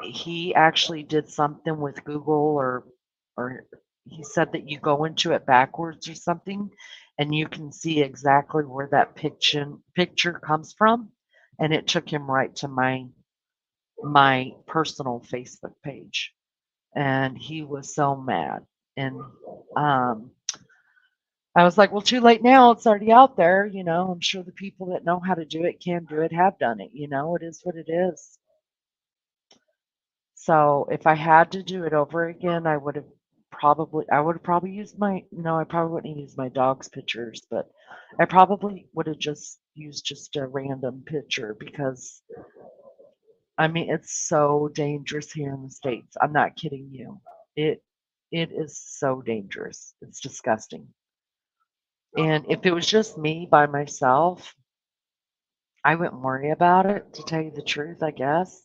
[SPEAKER 1] he actually did something with Google or he said that you go into it backwards or something and you can see exactly where that picture comes from, and it took him right to my personal Facebook page, and he was so mad. And um I was like, well, too late now. It's already out there. I'm sure the people that know how to do it can do it, have done it. It is what it is. So if I had to do it over again, I would have probably used no, I probably wouldn't use my dog's pictures, but I probably would have just used just a random picture because I mean, it's so dangerous here in the States. I'm not kidding you. It it is so dangerous. It's disgusting. And if it was just me by myself, I wouldn't worry about it, to tell you the truth, I guess.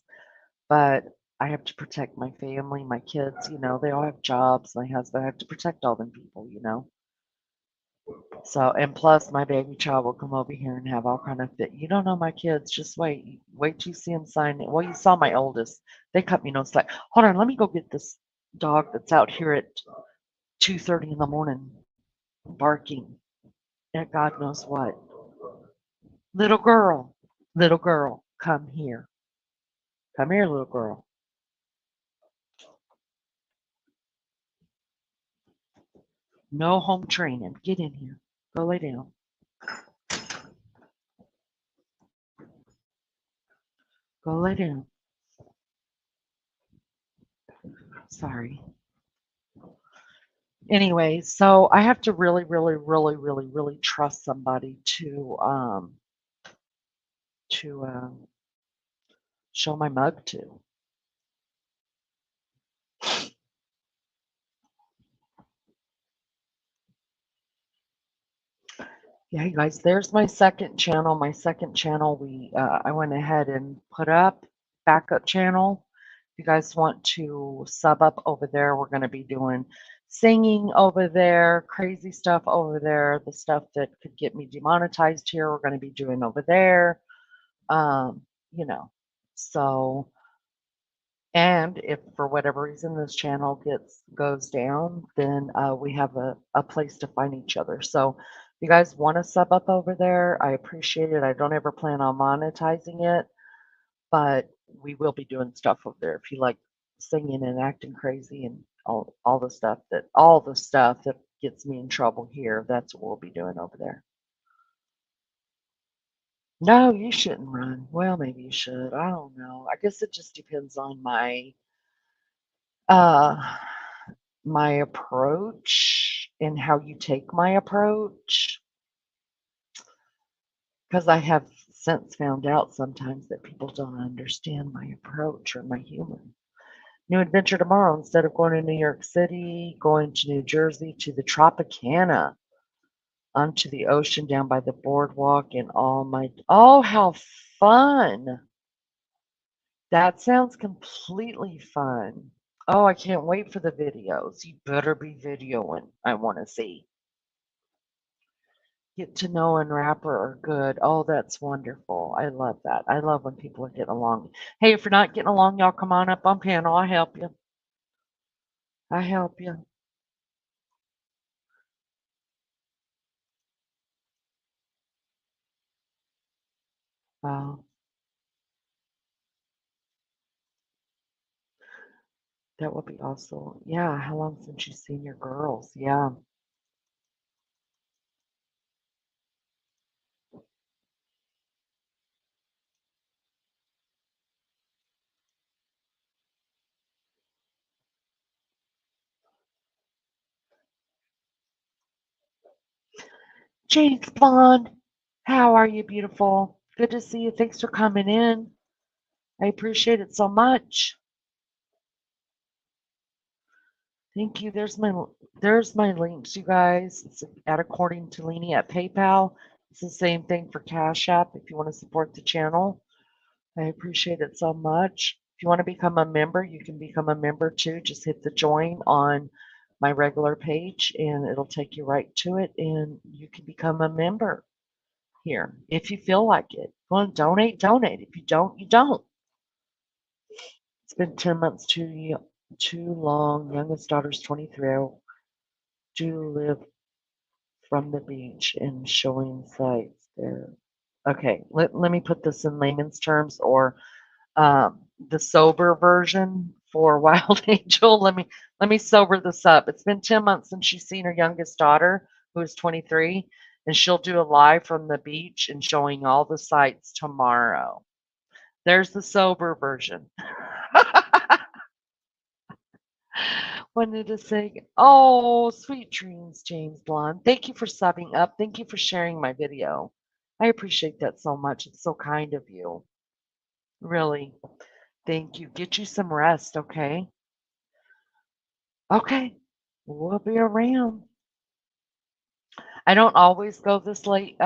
[SPEAKER 1] But I have to protect my family, my kids, they all have jobs, my husband, I have to protect all them people. So, and plus my baby child will come over here and have all kind of fit. You don't know my kids, just wait. Wait till you see them sign it. Well, you saw my oldest. They cut me no slack. Hold on, let me go get this dog that's out here at 2:30 in the morning barking at God knows what. Little girl, come here. Come here, little girl. No home training. Get in here. Go lay down. Go lay down. Sorry. Anyway, so I have to really, really, really, really, really trust somebody to show my mug to. Yeah, you guys, there's my second channel. My second channel, I went ahead and put up backup channel. If you guys want to sub up over there, we're going to be doing singing over there, crazy stuff over there, the stuff that could get me demonetized here, we're going to be doing over there. Um, you know, so, and if for whatever reason this channel goes down, then we have a place to find each other. So if you guys want to sub up over there, I appreciate it. I don't ever plan on monetizing it, but we will be doing stuff over there. If you like singing and acting crazy and all the stuff that gets me in trouble here, that's what we'll be doing over there. No, you shouldn't run. Well, maybe you should. I don't know. I guess it just depends on uh my approach and how you take my approach, because I have since found out sometimes that people don't understand my approach or my humor. New adventure tomorrow. Instead of going to New York City, going to New Jersey to the Tropicana, onto the ocean down by the boardwalk and oh, how fun. That sounds completely fun. Oh, I can't wait for the videos. You better be videoing. I want to see. Get to know and rapper are good. Oh, that's wonderful. I love that. I love when people are getting along. Hey, if you're not getting along, y'all come on up on panel. I'll help you. I help you. Wow, that would be awesome. Yeah, how long since you've seen your girls? Yeah. James Bond, how are you, beautiful? Good to see you. Thanks for coming in. I appreciate it so much. Thank you. There's my links, you guys. It's at according to Leanie at PayPal. It's the same thing for Cash App if you want to support the channel. I appreciate it so much. If you want to become a member, you can become a member too. Just hit the join on my regular page, and it'll take you right to it, and you can become a member here if you feel like it. Well, donate, donate. If you don't, you don't. It's been 10 months too long. Youngest daughter's 23. I do live from the beach and showing sites there. Okay, let me put this in layman's terms, or the sober version for Wild Angel. Let me sober this up. It's been 10 months since she's seen her youngest daughter, who is 23, and she'll do a live from the beach and showing all the sights tomorrow. There's the sober version. Wanted to say, oh, sweet dreams, James Blonde. Thank you for subbing up. Thank you for sharing my video. I appreciate that so much. It's so kind of you. Really. Thank you. Get you some rest, okay? Okay. We'll be around. I don't always go this late,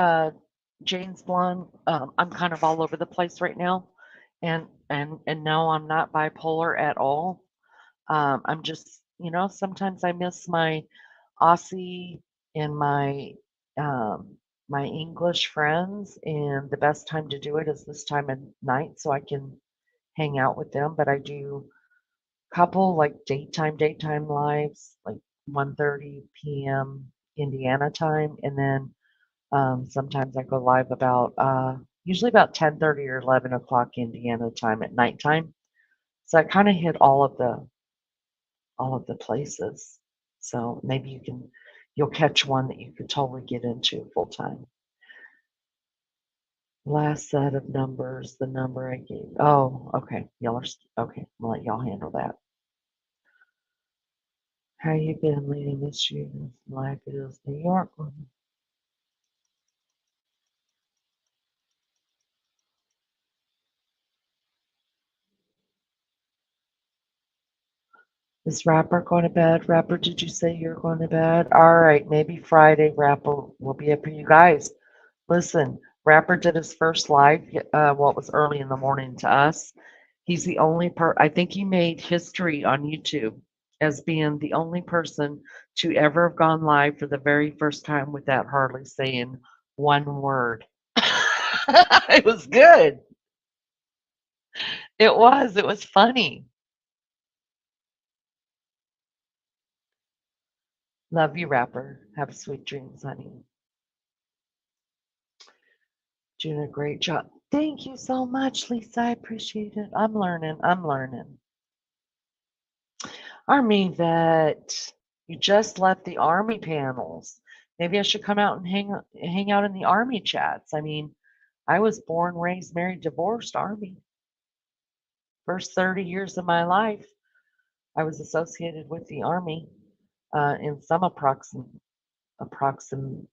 [SPEAKER 1] James Blonde. I'm kind of all over the place right now. And no, I'm not bipolar at all. I'm just, sometimes I miss my Aussie and my English friends, and the best time to do it is this time of night so I can hang out with them. But I do a couple like daytime lives, like 1:30 p.m. Indiana time, and then sometimes I go live about usually about 10:30 or 11 o'clock Indiana time at nighttime. So I kind of hit all of the places. So maybe you'll catch one that you could totally get into full time. Last set of numbers, the number I gave. Oh, okay. Y'all are okay. I'll let y'all handle that. How you been leading this year? Life is New York. Is Rapper going to bed? Rapper, did you say you're going to bed? All right, maybe Friday Rapper will be up for you guys. Listen, Rapper did his first live, well, it was early in the morning to us. He's the only I think he made history on YouTube as being the only person to ever have gone live for the very first time without hardly saying one word. It was good. It was. It was funny. Love you, Rapper. Have sweet dreams, honey. Doing a great job. Thank you so much, Lisa. I appreciate it. I'm learning. I'm learning. Army vet, you just left the Army panels. Maybe I should come out and hang out in the Army chats. I mean, I was born, raised, married, divorced Army. First 30 years of my life, I was associated with the Army in some approximate, approximate.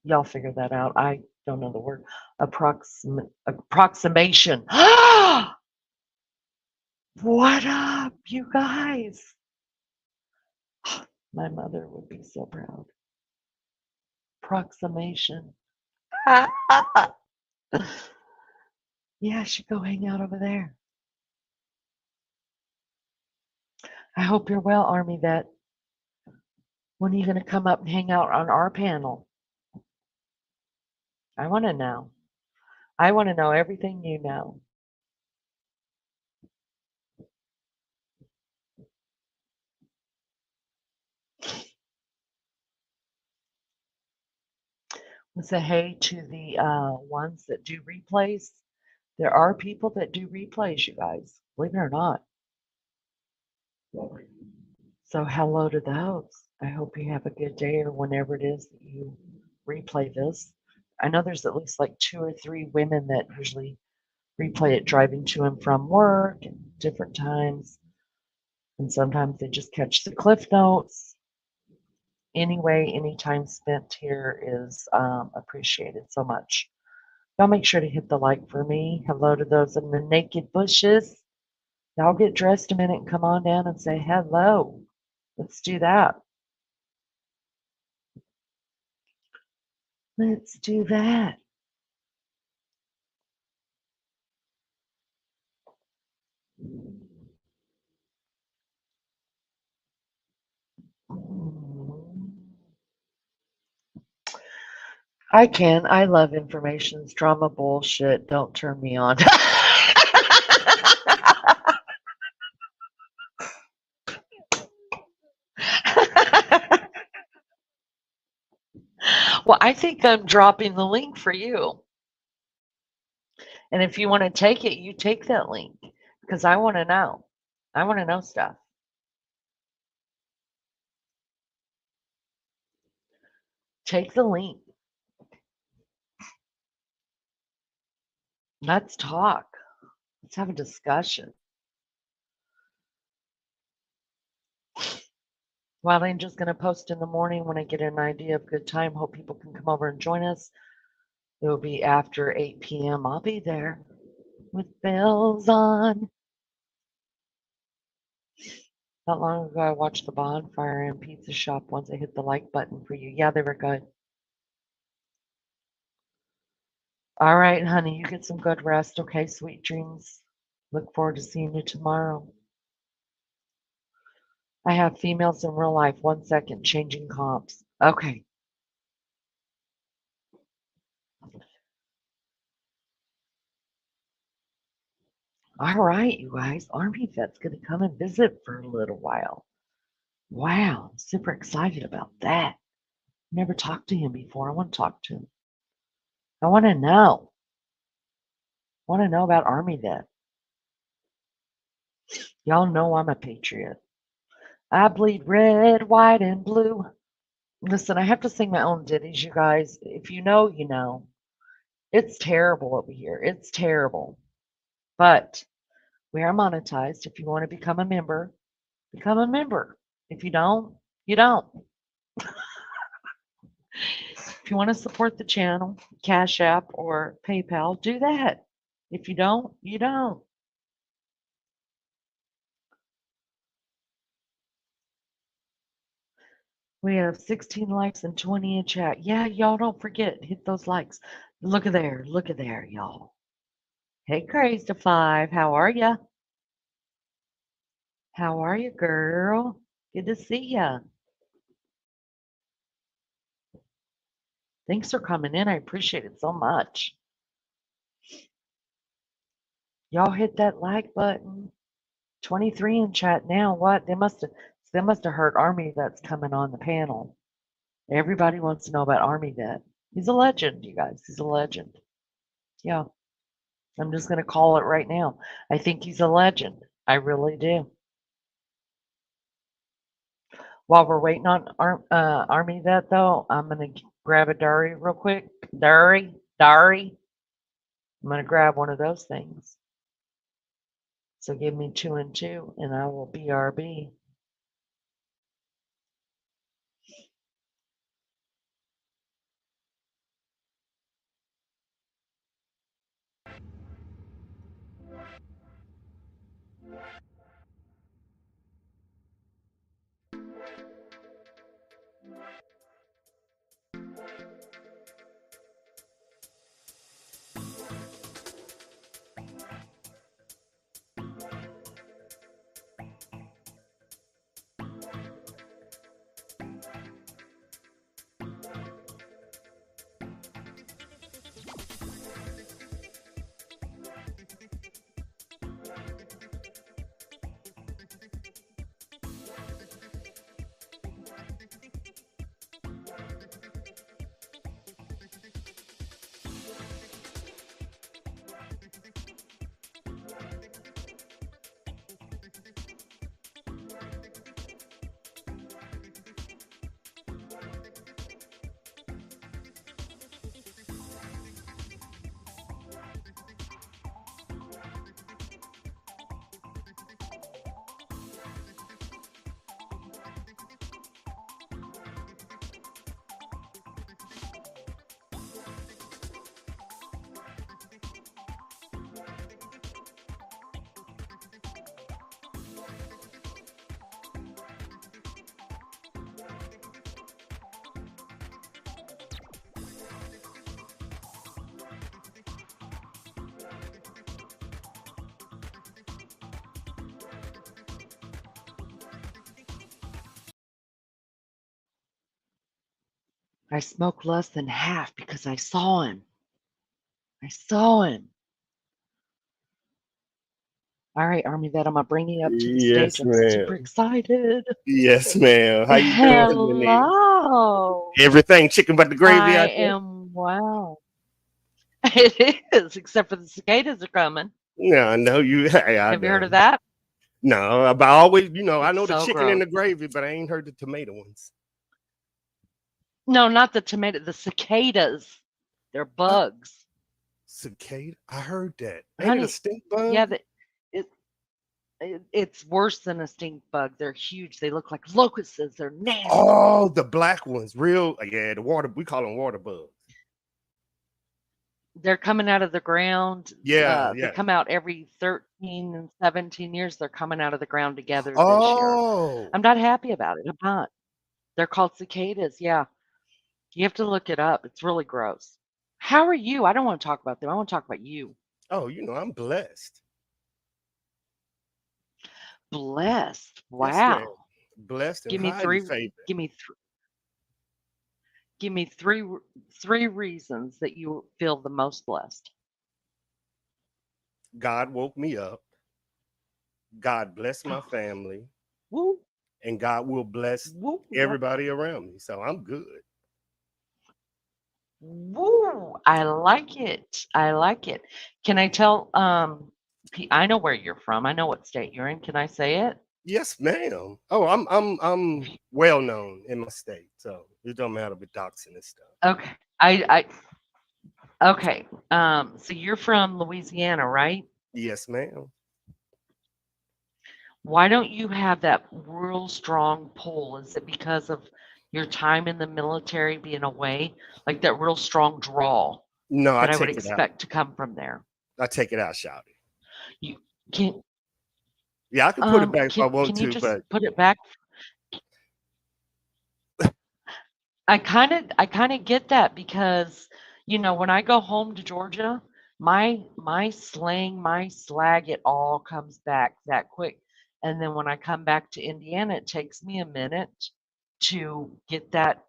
[SPEAKER 1] Y'all figure that out. I don't know the word. Approximation. What up, you guys? My mother would be so proud. Approximation. Yeah, I should go hang out over there. I hope you're well, Army vet. When are you going to come up and hang out on our panel? I want to know. I want to know everything you know. Let's say hey to the ones that do replays. There are people that do replays, you guys. Believe it or not. So hello to those. I hope you have a good day or whenever it is that you replay this. I know there's at least like 2 or 3 women that usually replay it driving to and from work at different times. And sometimes they just catch the cliff notes. Anyway, any time spent here is appreciated so much. Y'all make sure to hit the like for me. Hello to those in the naked bushes. Y'all get dressed a minute and come on down and say hello. Let's do that. Let's do that. I can. I love information. Drama bullshit. Don't turn me on. Well, I think I'm dropping the link for you. And if you want to take it, you take that link because I want to know. I want to know stuff. Take the link. Let's talk. Let's have a discussion. Wild Angel's going to post in the morning when I get an idea of good time. Hope people can come over and join us. It will be after 8 p.m. I'll be there with bells on. Not long ago, I watched the bonfire and pizza shop once I hit the like button for you. Yeah, they were good. All right, honey, you get some good rest. Okay, sweet dreams. Look forward to seeing you tomorrow. I have females in real life. 1 second, changing comps. Okay. All right, you guys. Army vet's going to come and visit for a little while. Wow, I'm super excited about that. Never talked to him before. I want to talk to him. I want to know. I want to know about Army vet. Y'all know I'm a patriot. I bleed red, white, and blue. Listen, I have to sing my own ditties, you guys. If you know, you know. It's terrible over here. It's terrible. But we are monetized. If you want to become a member, become a member. If you don't, you don't. If you want to support the channel, Cash App or PayPal, do that. If you don't, you don't. We have 16 likes and 20 in chat. Yeah, y'all don't forget, hit those likes. Look at there, y'all. Hey, Crazy to Five, how are ya? How are you, girl? Good to see ya. Thanks for coming in. I appreciate it so much. Y'all hit that like button. 23 in chat now. What? They must have heard Army that's coming on the panel. Everybody wants to know about Army Vet. He's a legend, you guys. He's a legend. Yeah. I'm just going to call it right now. I think he's a legend. I really do. While we're waiting on Army Vet, though, I'm going to grab a Dari real quick. Dari. I'm going to grab one of those things. So give me 2 and 2, and I will BRB. I smoke less than half because I saw him. I saw him. All right, Army Vet, I'm gonna bring you up to the stage.
[SPEAKER 4] Yes,
[SPEAKER 1] I'm super
[SPEAKER 4] ma'am.
[SPEAKER 1] excited.
[SPEAKER 4] Yes, ma'am. How you doing, Denise?
[SPEAKER 1] Hello.
[SPEAKER 4] Everything chicken but the gravy
[SPEAKER 1] I
[SPEAKER 4] out there?
[SPEAKER 1] am wow. It is, except for the cicadas are coming.
[SPEAKER 4] Yeah, I know you. Hey, I
[SPEAKER 1] Have you heard
[SPEAKER 4] know.
[SPEAKER 1] of that?
[SPEAKER 4] No, but I always, I
[SPEAKER 1] It's
[SPEAKER 4] know the
[SPEAKER 1] so
[SPEAKER 4] chicken and
[SPEAKER 1] gross.
[SPEAKER 4] the gravy, but I ain't heard the tomato ones.
[SPEAKER 1] No, not the tomato, the cicadas. They're
[SPEAKER 4] Oh,
[SPEAKER 1] bugs.
[SPEAKER 4] cicada. I heard that. Ain't it a
[SPEAKER 1] Honey,
[SPEAKER 4] stink
[SPEAKER 1] yeah,
[SPEAKER 4] bug?
[SPEAKER 1] it's worse than a stink bug. They're huge. They look like locusts. They're nasty.
[SPEAKER 4] Oh, the black ones. Real. Yeah, the water. We call them water bugs.
[SPEAKER 1] They're coming out of the ground.
[SPEAKER 4] Yeah,
[SPEAKER 1] They
[SPEAKER 4] yeah.
[SPEAKER 1] come out every 13 and 17 years. They're coming out of the ground together this year.
[SPEAKER 4] Oh,
[SPEAKER 1] I'm not happy about it. I'm not. They're called cicadas. Yeah. You have to look it up. It's really gross. How are you? I don't want to talk about them. I want to talk about you.
[SPEAKER 4] oh, I'm blessed.
[SPEAKER 1] Blessed.
[SPEAKER 4] Yes, ma'am.
[SPEAKER 1] Wow.
[SPEAKER 4] Blessed and
[SPEAKER 1] Give me
[SPEAKER 4] highly
[SPEAKER 1] three.
[SPEAKER 4] favored.
[SPEAKER 1] Give me give me three reasons that you feel the most blessed.
[SPEAKER 4] God woke me up. God bless my family,
[SPEAKER 1] Woo,
[SPEAKER 4] and God will bless
[SPEAKER 1] woo, yep.
[SPEAKER 4] everybody around me. So I'm good.
[SPEAKER 1] Woo. I like it. I like it. Can I tell I know where you're from. I know what state you're in. Can I say it?
[SPEAKER 4] Yes, ma'am. Oh, I'm well known in my state, so it don't matter with doxing and stuff.
[SPEAKER 1] Okay. I okay. So you're from Louisiana, right?
[SPEAKER 4] Yes, ma'am.
[SPEAKER 1] Why don't you have that real strong pull? Is it because of your time in the military being away? Like that real strong draw
[SPEAKER 4] No, I
[SPEAKER 1] that I would
[SPEAKER 4] take it out.
[SPEAKER 1] expect to come from there?
[SPEAKER 4] I take it out, shout it.
[SPEAKER 1] You can
[SPEAKER 4] Yeah, I can put it back if I want
[SPEAKER 1] can you
[SPEAKER 4] to,
[SPEAKER 1] just
[SPEAKER 4] but
[SPEAKER 1] put it back? I kind of get that because when I go home to Georgia, my slang, my slag, it all comes back that quick. And then when I come back to Indiana, it takes me a minute to get that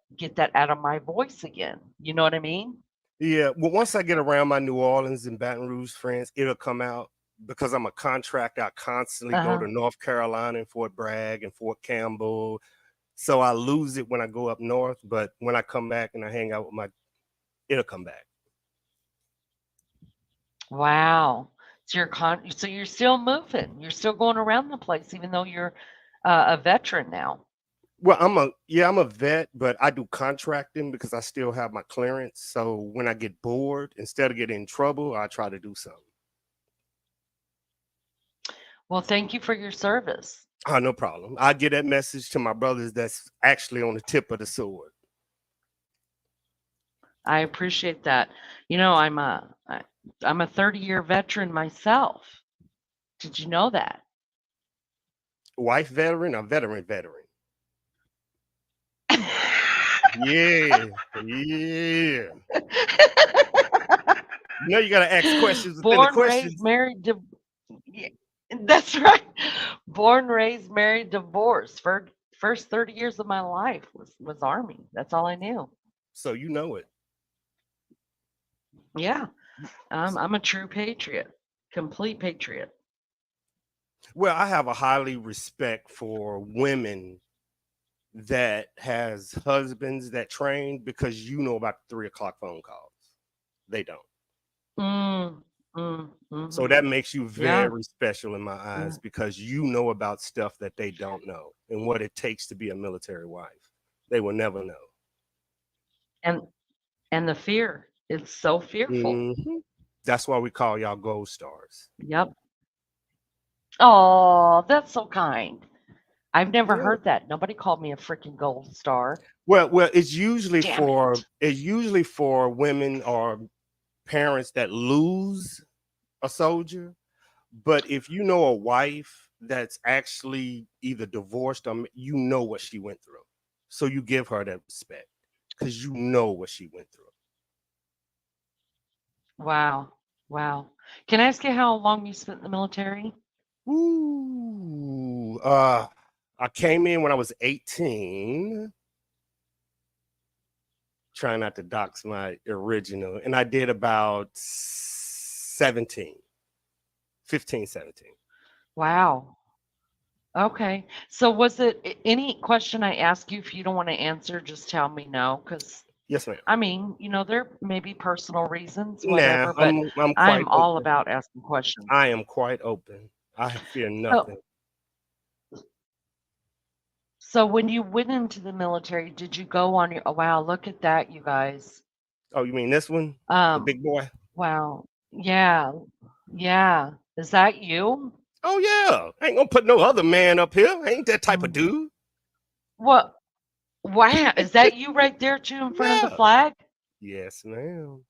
[SPEAKER 1] out of my voice again. You know what I mean?
[SPEAKER 4] yeah. Well, once I get around my New Orleans and Baton Rouge friends, it'll come out because I'm a contractor. I constantly go
[SPEAKER 1] Uh-huh.
[SPEAKER 4] to North Carolina and Fort Bragg and Fort Campbell. So I lose it when I go up north, but when I come back and I hang out with it'll come back.
[SPEAKER 1] Wow. So you're still moving. You're still going around the place even though you're a veteran now.
[SPEAKER 4] Well, I'm a vet, but I do contracting because I still have my clearance. So when I get bored, instead of getting in trouble, I try to do something.
[SPEAKER 1] Well, thank you for your service.
[SPEAKER 4] Oh, no problem. I get that message to my brothers that's actually on the tip of the sword.
[SPEAKER 1] I appreciate that. I'm a 30-year veteran myself. Did you know that?
[SPEAKER 4] Wife veteran or veteran veteran? Yeah, yeah. You gotta ask questions within the
[SPEAKER 1] Born, raised,
[SPEAKER 4] questions.
[SPEAKER 1] married, yeah, that's right. Born, raised, married, divorced. First 30 years of my life was Army. That's all I knew.
[SPEAKER 4] So you know it.
[SPEAKER 1] Yeah, I'm a true patriot, complete patriot.
[SPEAKER 4] Well, I have a highly respect for women that has husbands that train because you know about the 3 o'clock phone calls. They don't.
[SPEAKER 1] Mm,
[SPEAKER 4] So
[SPEAKER 1] mm-hmm.
[SPEAKER 4] that makes you
[SPEAKER 1] Yeah,
[SPEAKER 4] very special in my
[SPEAKER 1] yeah.
[SPEAKER 4] eyes because you know about stuff that they don't know and what it takes to be a military wife. They will never know.
[SPEAKER 1] And and the fear, it's so fearful.
[SPEAKER 4] Mhm. That's why we call y'all gold stars.
[SPEAKER 1] Yep. Oh, that's so kind. I've never
[SPEAKER 4] Yeah.
[SPEAKER 1] heard that. Nobody called me a freaking gold star.
[SPEAKER 4] Well, it's usually
[SPEAKER 1] Damn
[SPEAKER 4] for
[SPEAKER 1] it.
[SPEAKER 4] women or parents that lose a soldier. But if you know a wife that's actually either divorced or you know what she went through, so you give her that respect because you know what she went through.
[SPEAKER 1] Wow. Wow. Can I ask you how long you spent in the military?
[SPEAKER 4] Ooh, I came in when I was 18. trying not to dox my original. And I did about 17, 15, 17.
[SPEAKER 1] Wow. Okay. So was it any question I ask you, if you don't want to answer, just tell me no, because
[SPEAKER 4] Yes, ma'am.
[SPEAKER 1] I mean, there may be personal reasons,
[SPEAKER 4] Nah,
[SPEAKER 1] whatever, but
[SPEAKER 4] I'm
[SPEAKER 1] I'm
[SPEAKER 4] quite
[SPEAKER 1] all
[SPEAKER 4] open.
[SPEAKER 1] about asking questions.
[SPEAKER 4] I am quite open. I fear
[SPEAKER 1] So,
[SPEAKER 4] nothing.
[SPEAKER 1] so when you went into the military, did you go on your, oh, wow, look at that, you guys.
[SPEAKER 4] Oh, you mean this one? The
[SPEAKER 1] Um,
[SPEAKER 4] big boy?
[SPEAKER 1] wow. Yeah. Yeah. Is that you?
[SPEAKER 4] Oh yeah. I ain't gonna put no other man up here. I ain't that type of
[SPEAKER 1] Mm.
[SPEAKER 4] dude.
[SPEAKER 1] What? Wow. Is that you right there too in front of the
[SPEAKER 4] Yeah.
[SPEAKER 1] flag?
[SPEAKER 4] Yes, ma'am.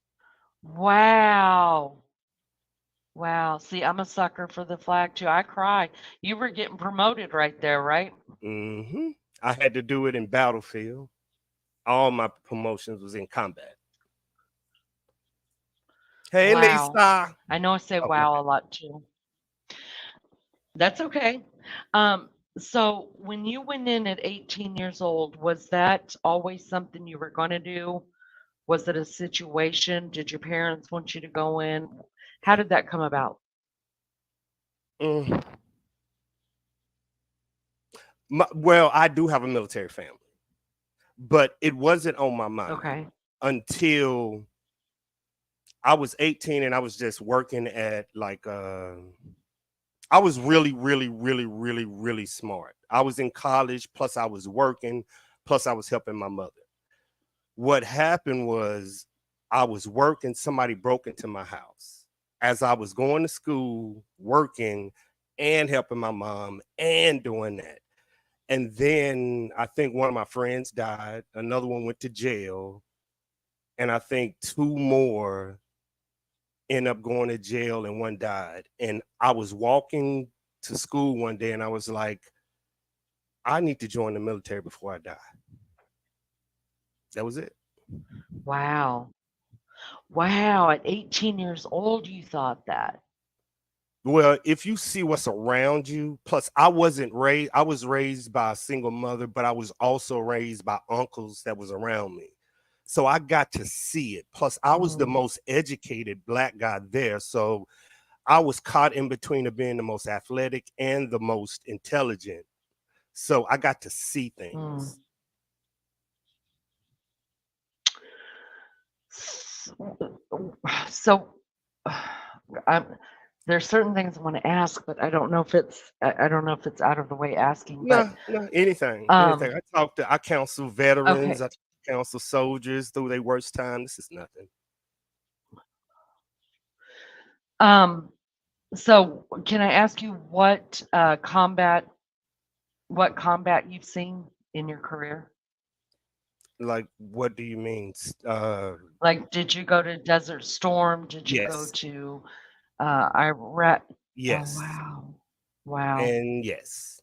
[SPEAKER 1] Wow. Wow. See, I'm a sucker for the flag too. I cry. You were getting promoted right there, right?
[SPEAKER 4] Mm-hmm. I had to do it in battlefield. All my promotions was in combat. Hey,
[SPEAKER 1] Wow.
[SPEAKER 4] Lisa.
[SPEAKER 1] I know I say
[SPEAKER 4] Oh, my
[SPEAKER 1] wow
[SPEAKER 4] bad.
[SPEAKER 1] a lot too. That's okay. Um, so when you went in at 18 years old, was that always something you were going to do? Was it a situation? Did your parents want you to go in? How did that come about?
[SPEAKER 4] Mm. Well, I do have a military family, but it wasn't on my mind
[SPEAKER 1] Okay.
[SPEAKER 4] until I was 18 and I was just working at like I was really, really, really, really, really smart. I was in college, plus I was working, plus I was helping my mother. What happened was I was working, somebody broke into my house as I was going to school, working, and helping my mom and doing that. And then I think one of my friends died, another one went to jail, and I think two more end up going to jail and one died. And I was walking to school one day and I was like, I need to join the military before I die. That was it.
[SPEAKER 1] Wow. Wow. At 18 years old, you thought that.
[SPEAKER 4] Well, if you see what's around you, plus I wasn't raised, I was raised by a single mother, but I was also raised by uncles that was around me. So I got to see it. Plus, I was the
[SPEAKER 1] Mm,
[SPEAKER 4] most educated black guy there. So I was caught in between of being the most athletic and the most intelligent. So I got to see
[SPEAKER 1] mm.
[SPEAKER 4] things.
[SPEAKER 1] So, I'm, there's certain things I want to ask, but I don't know if I don't know if it's out of the way asking, but
[SPEAKER 4] No, no, anything, anything.
[SPEAKER 1] um,
[SPEAKER 4] I counsel veterans,
[SPEAKER 1] okay.
[SPEAKER 4] I counsel soldiers through their worst time. This is nothing.
[SPEAKER 1] Um, so can I ask you what combat you've seen in your career?
[SPEAKER 4] Like, what do you mean?
[SPEAKER 1] Like, did you go to Desert Storm? Did you go
[SPEAKER 4] Yes,
[SPEAKER 1] to Iraq? Oh,
[SPEAKER 4] yes,
[SPEAKER 1] wow. Wow.
[SPEAKER 4] and yes.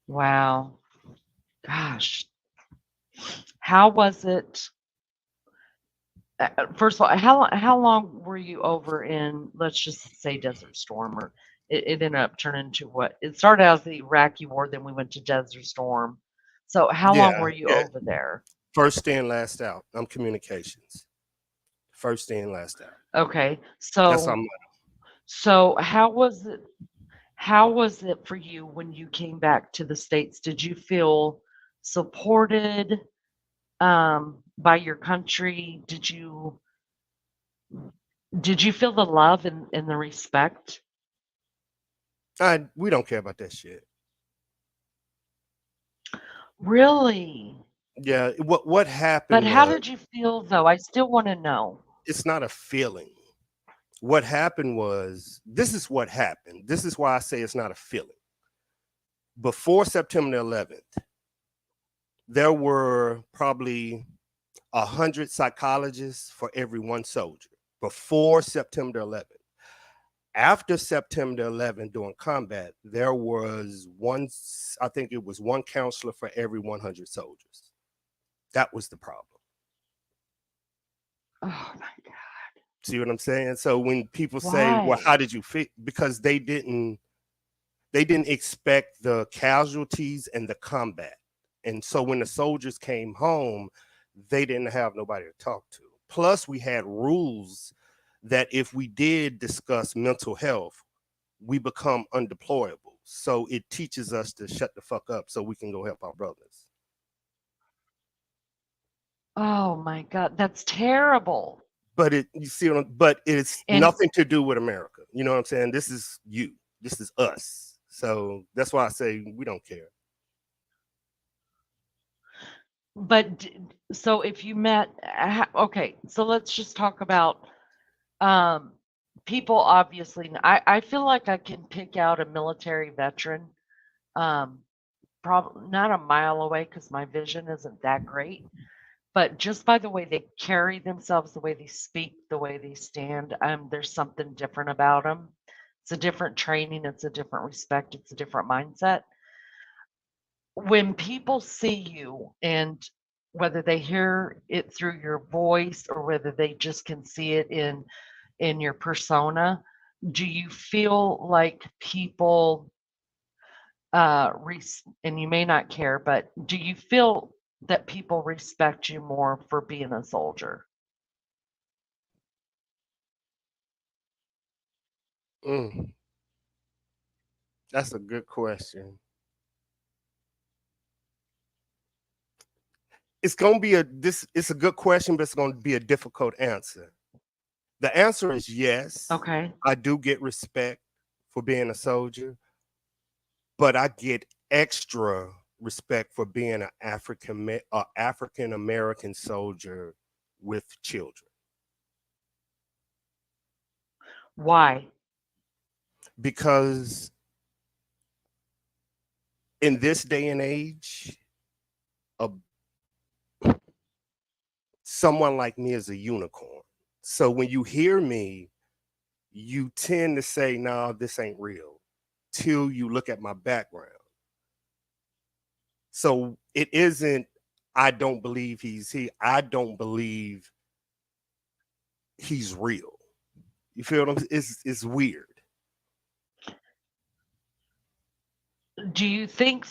[SPEAKER 1] Wow. Gosh. How was it? First of all, how long were you over in, let's just say Desert Storm, or it ended up turning into what? It started out as the Iraqi war, then we went to Desert Storm. So how long
[SPEAKER 4] Yeah,
[SPEAKER 1] were you
[SPEAKER 4] yeah.
[SPEAKER 1] over there?
[SPEAKER 4] First in, last out. I'm communications. First in, last out.
[SPEAKER 1] Okay.
[SPEAKER 4] That's how I'm.
[SPEAKER 1] So how was it for you when you came back to the States? Did you feel supported by your country? Did you feel the love and the respect?
[SPEAKER 4] We don't care about that shit.
[SPEAKER 1] Really?
[SPEAKER 4] Yeah, what
[SPEAKER 1] But
[SPEAKER 4] happened
[SPEAKER 1] how
[SPEAKER 4] was
[SPEAKER 1] did you feel though? I still want to know.
[SPEAKER 4] it's not a feeling. What happened was this is what happened. This is why I say it's not a feeling. Before September 11th, there were probably 100 psychologists for every one soldier before September 11th. After September 11th, during combat, there was one, I think it was one counselor for every 100 soldiers. That was the problem.
[SPEAKER 1] Oh my God.
[SPEAKER 4] See what I'm saying? So when people say, "Well,
[SPEAKER 1] Why?
[SPEAKER 4] how did you fit?" Because they didn't expect the casualties and the combat. And so when the soldiers came home, they didn't have nobody to talk to. Plus, we had rules that if we did discuss mental health, we become undeployable. So it teaches us to shut the fuck up so we can go help our brothers.
[SPEAKER 1] Oh my God, that's terrible.
[SPEAKER 4] But you see, but it's
[SPEAKER 1] And
[SPEAKER 4] nothing to do with America. You know what I'm saying? This is you. This is us. So that's why I say we don't care.
[SPEAKER 1] but so if you met, okay, so let's just talk about um, people. Obviously, I feel like I can pick out a military veteran, um, probably not a mile away because my vision isn't that great. But just by the way they carry themselves, the way they speak, the way they stand, there's something different about them. It's a different training, it's a different respect, it's a different mindset. When people see you, and whether they hear it through your voice or whether they just can see it in your persona, do you feel like people and you may not care, but do you feel that people respect you more for being a soldier?
[SPEAKER 4] Mm, that's a good question. It's gonna be a this. It's a good question, but it's gonna be a difficult answer. The answer is yes.
[SPEAKER 1] Okay.
[SPEAKER 4] I do get respect for being a soldier, but I get extra respect for being an African American soldier with children,
[SPEAKER 1] Why?
[SPEAKER 4] because in this day and age, a, someone like me is a unicorn. So when you hear me, you tend to say, "No, this ain't real," till you look at my background. So it isn't. I don't believe he's he. I don't believe he's real. You feel what I'm? It's weird.
[SPEAKER 1] Do you think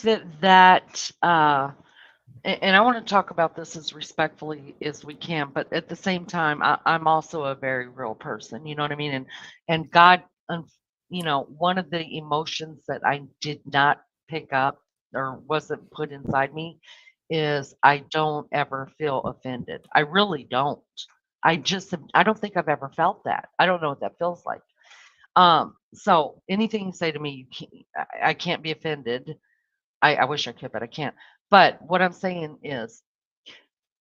[SPEAKER 1] and I want to talk about this as respectfully as we can, but at the same time, I'm also a very real person. You know what I mean? And God, one of the emotions that I did not pick up or wasn't put inside me is I don't ever feel offended. I really don't. I don't think I've ever felt that. I don't know what that feels like. So anything you say to me, I can't be offended. I wish I could, but I can't. But what I'm saying is,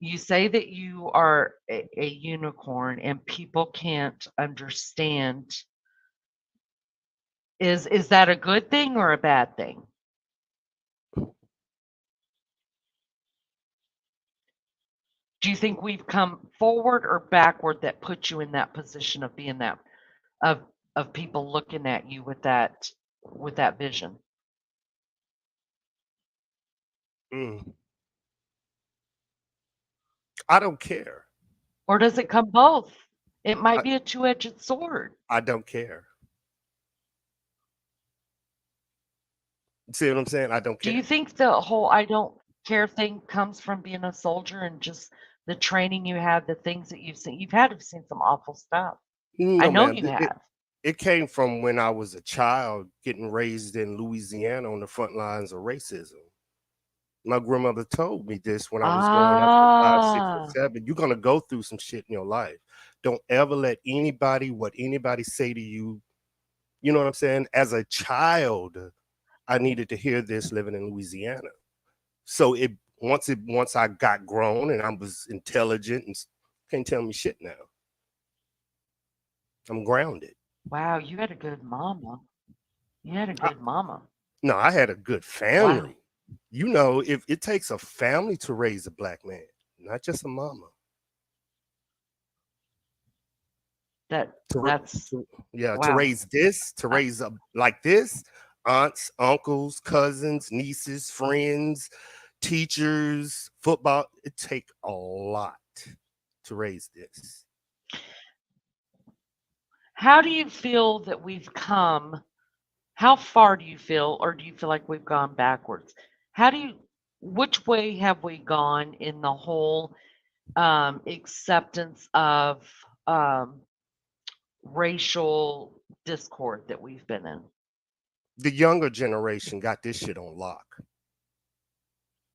[SPEAKER 1] you say that you are a unicorn and people can't understand. Is that a good thing or a bad thing? Do you think we've come forward or backward that put you in that position of being that of of people looking at you with that vision?
[SPEAKER 4] Mm. I don't care.
[SPEAKER 1] Or does it come both? It might
[SPEAKER 4] I,
[SPEAKER 1] be a two-edged sword.
[SPEAKER 4] I don't care. See what I'm saying? I don't
[SPEAKER 1] Do
[SPEAKER 4] care.
[SPEAKER 1] you think the whole "I don't care" thing comes from being a soldier and just the training you had, the things that you've seen? You've had to have seen some awful stuff. I
[SPEAKER 4] No,
[SPEAKER 1] know
[SPEAKER 4] man.
[SPEAKER 1] you have.
[SPEAKER 4] It came from when I was a child getting raised in Louisiana on the front lines of racism. My grandmother told me this when I was growing up at 5, 6, or
[SPEAKER 1] Ah,
[SPEAKER 4] 7. You're gonna go through some shit in your life. Don't ever let what anybody say to you. You know what I'm saying? As a child, I needed to hear this living in Louisiana. So once I got grown and I was intelligent and can't tell me shit now. I'm grounded.
[SPEAKER 1] wow, you had a good mama. You had a good mama.
[SPEAKER 4] No, I had a good
[SPEAKER 1] Wow.
[SPEAKER 4] family. You know, if it takes a family to raise a black man, not just a mama.
[SPEAKER 1] That
[SPEAKER 4] To, ra-
[SPEAKER 1] that's
[SPEAKER 4] yeah, to
[SPEAKER 1] wow.
[SPEAKER 4] raise this, to
[SPEAKER 1] I,
[SPEAKER 4] raise up like this, aunts, uncles, cousins, nieces, friends, teachers, football. It take a lot to raise this.
[SPEAKER 1] how do you feel that we've come? How far do you feel, or do you feel like we've gone backwards? How do you which way have we gone in the whole acceptance of racial discord that we've been in?
[SPEAKER 4] The younger generation got this shit on lock.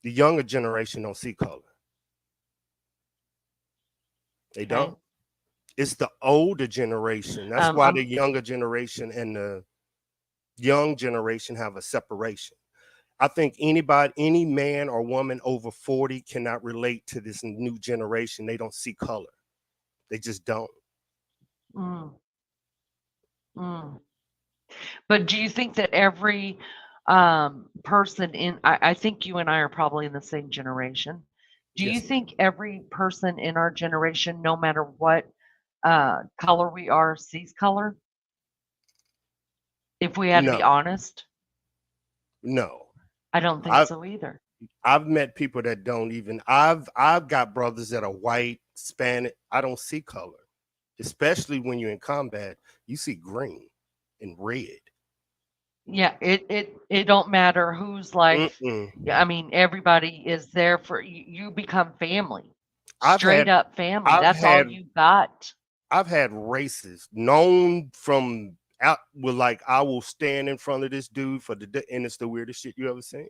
[SPEAKER 4] The younger generation don't see color. They
[SPEAKER 1] Okay.
[SPEAKER 4] don't. It's the older generation. That's why
[SPEAKER 1] I'm
[SPEAKER 4] the younger generation and the young generation have a separation. I think any man or woman over 40 cannot relate to this new generation. They don't see color. They just don't.
[SPEAKER 1] mm, mm. But do you think that every person in, I think you and I are probably in the same generation. Do you
[SPEAKER 4] Yes, ma'am.
[SPEAKER 1] think every person in our generation, no matter what color we are, sees color? If we had to be
[SPEAKER 4] No,
[SPEAKER 1] honest,
[SPEAKER 4] no.
[SPEAKER 1] I don't think
[SPEAKER 4] I've
[SPEAKER 1] so either.
[SPEAKER 4] I've met people that don't even. I've got brothers that are white, Hispanic. I don't see color, especially when you're in combat. You see green and red.
[SPEAKER 1] Yeah, it don't matter whose life.
[SPEAKER 4] Mm-mm.
[SPEAKER 1] Yeah, I mean, everybody is there for you. You become family,
[SPEAKER 4] I've
[SPEAKER 1] straight
[SPEAKER 4] had
[SPEAKER 1] up family.
[SPEAKER 4] I've
[SPEAKER 1] That's all
[SPEAKER 4] had
[SPEAKER 1] you got.
[SPEAKER 4] I've had races known from out with like I will stand in front of this dude for and it's the weirdest shit you ever seen.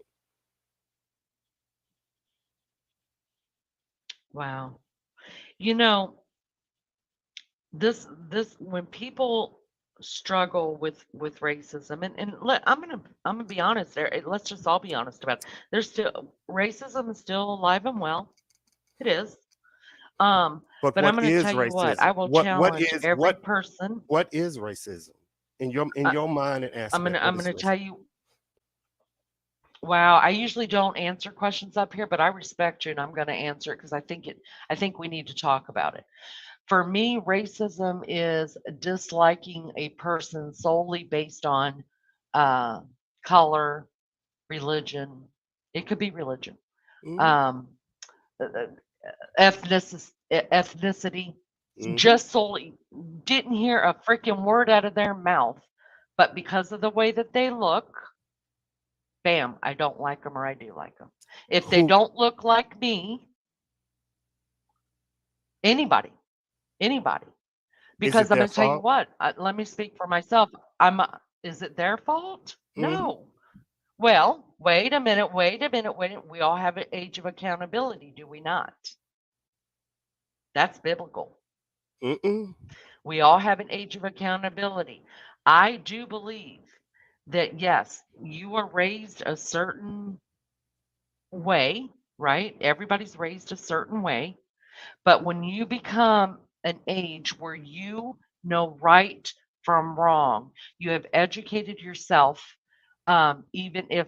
[SPEAKER 1] Wow. You know, this when people struggle with racism, I'm gonna be honest there. Let's just all be honest about it. There's still racism is still alive and well. It is.
[SPEAKER 4] But
[SPEAKER 1] But I'm
[SPEAKER 4] what
[SPEAKER 1] gonna
[SPEAKER 4] is
[SPEAKER 1] tell you what, I
[SPEAKER 4] racism?
[SPEAKER 1] will
[SPEAKER 4] What
[SPEAKER 1] challenge
[SPEAKER 4] is
[SPEAKER 1] every person.
[SPEAKER 4] what is racism in
[SPEAKER 1] I,
[SPEAKER 4] your mind and aspect?
[SPEAKER 1] I'm
[SPEAKER 4] What is
[SPEAKER 1] gonna
[SPEAKER 4] racism?
[SPEAKER 1] tell you. Wow, I usually don't answer questions up here, but I respect you and I'm gonna answer it because I think we need to talk about it. For me, racism is disliking a person solely based on uh, color, religion. It could be religion,
[SPEAKER 4] Mm-hmm.
[SPEAKER 1] um, uh, ethnicity.
[SPEAKER 4] Mm-hmm.
[SPEAKER 1] Just solely didn't hear a freaking word out of their mouth, but because of the way that they look, bam, I don't like them or I do like them. If they
[SPEAKER 4] Who
[SPEAKER 1] don't look like me, anybody, anybody.
[SPEAKER 4] is
[SPEAKER 1] Because
[SPEAKER 4] it
[SPEAKER 1] I'm
[SPEAKER 4] their
[SPEAKER 1] gonna tell you
[SPEAKER 4] fault?
[SPEAKER 1] what, let me speak for myself. Is it their fault?
[SPEAKER 4] Mm-hmm.
[SPEAKER 1] No. Well, wait a minute, wait a minute, wait a minute. We all have an age of accountability, do we not? That's biblical.
[SPEAKER 4] Mm-mm.
[SPEAKER 1] We all have an age of accountability. I do believe that, yes, you are raised a certain way, right? Everybody's raised a certain way. But when you become an age where you know right from wrong, you have educated yourself, even if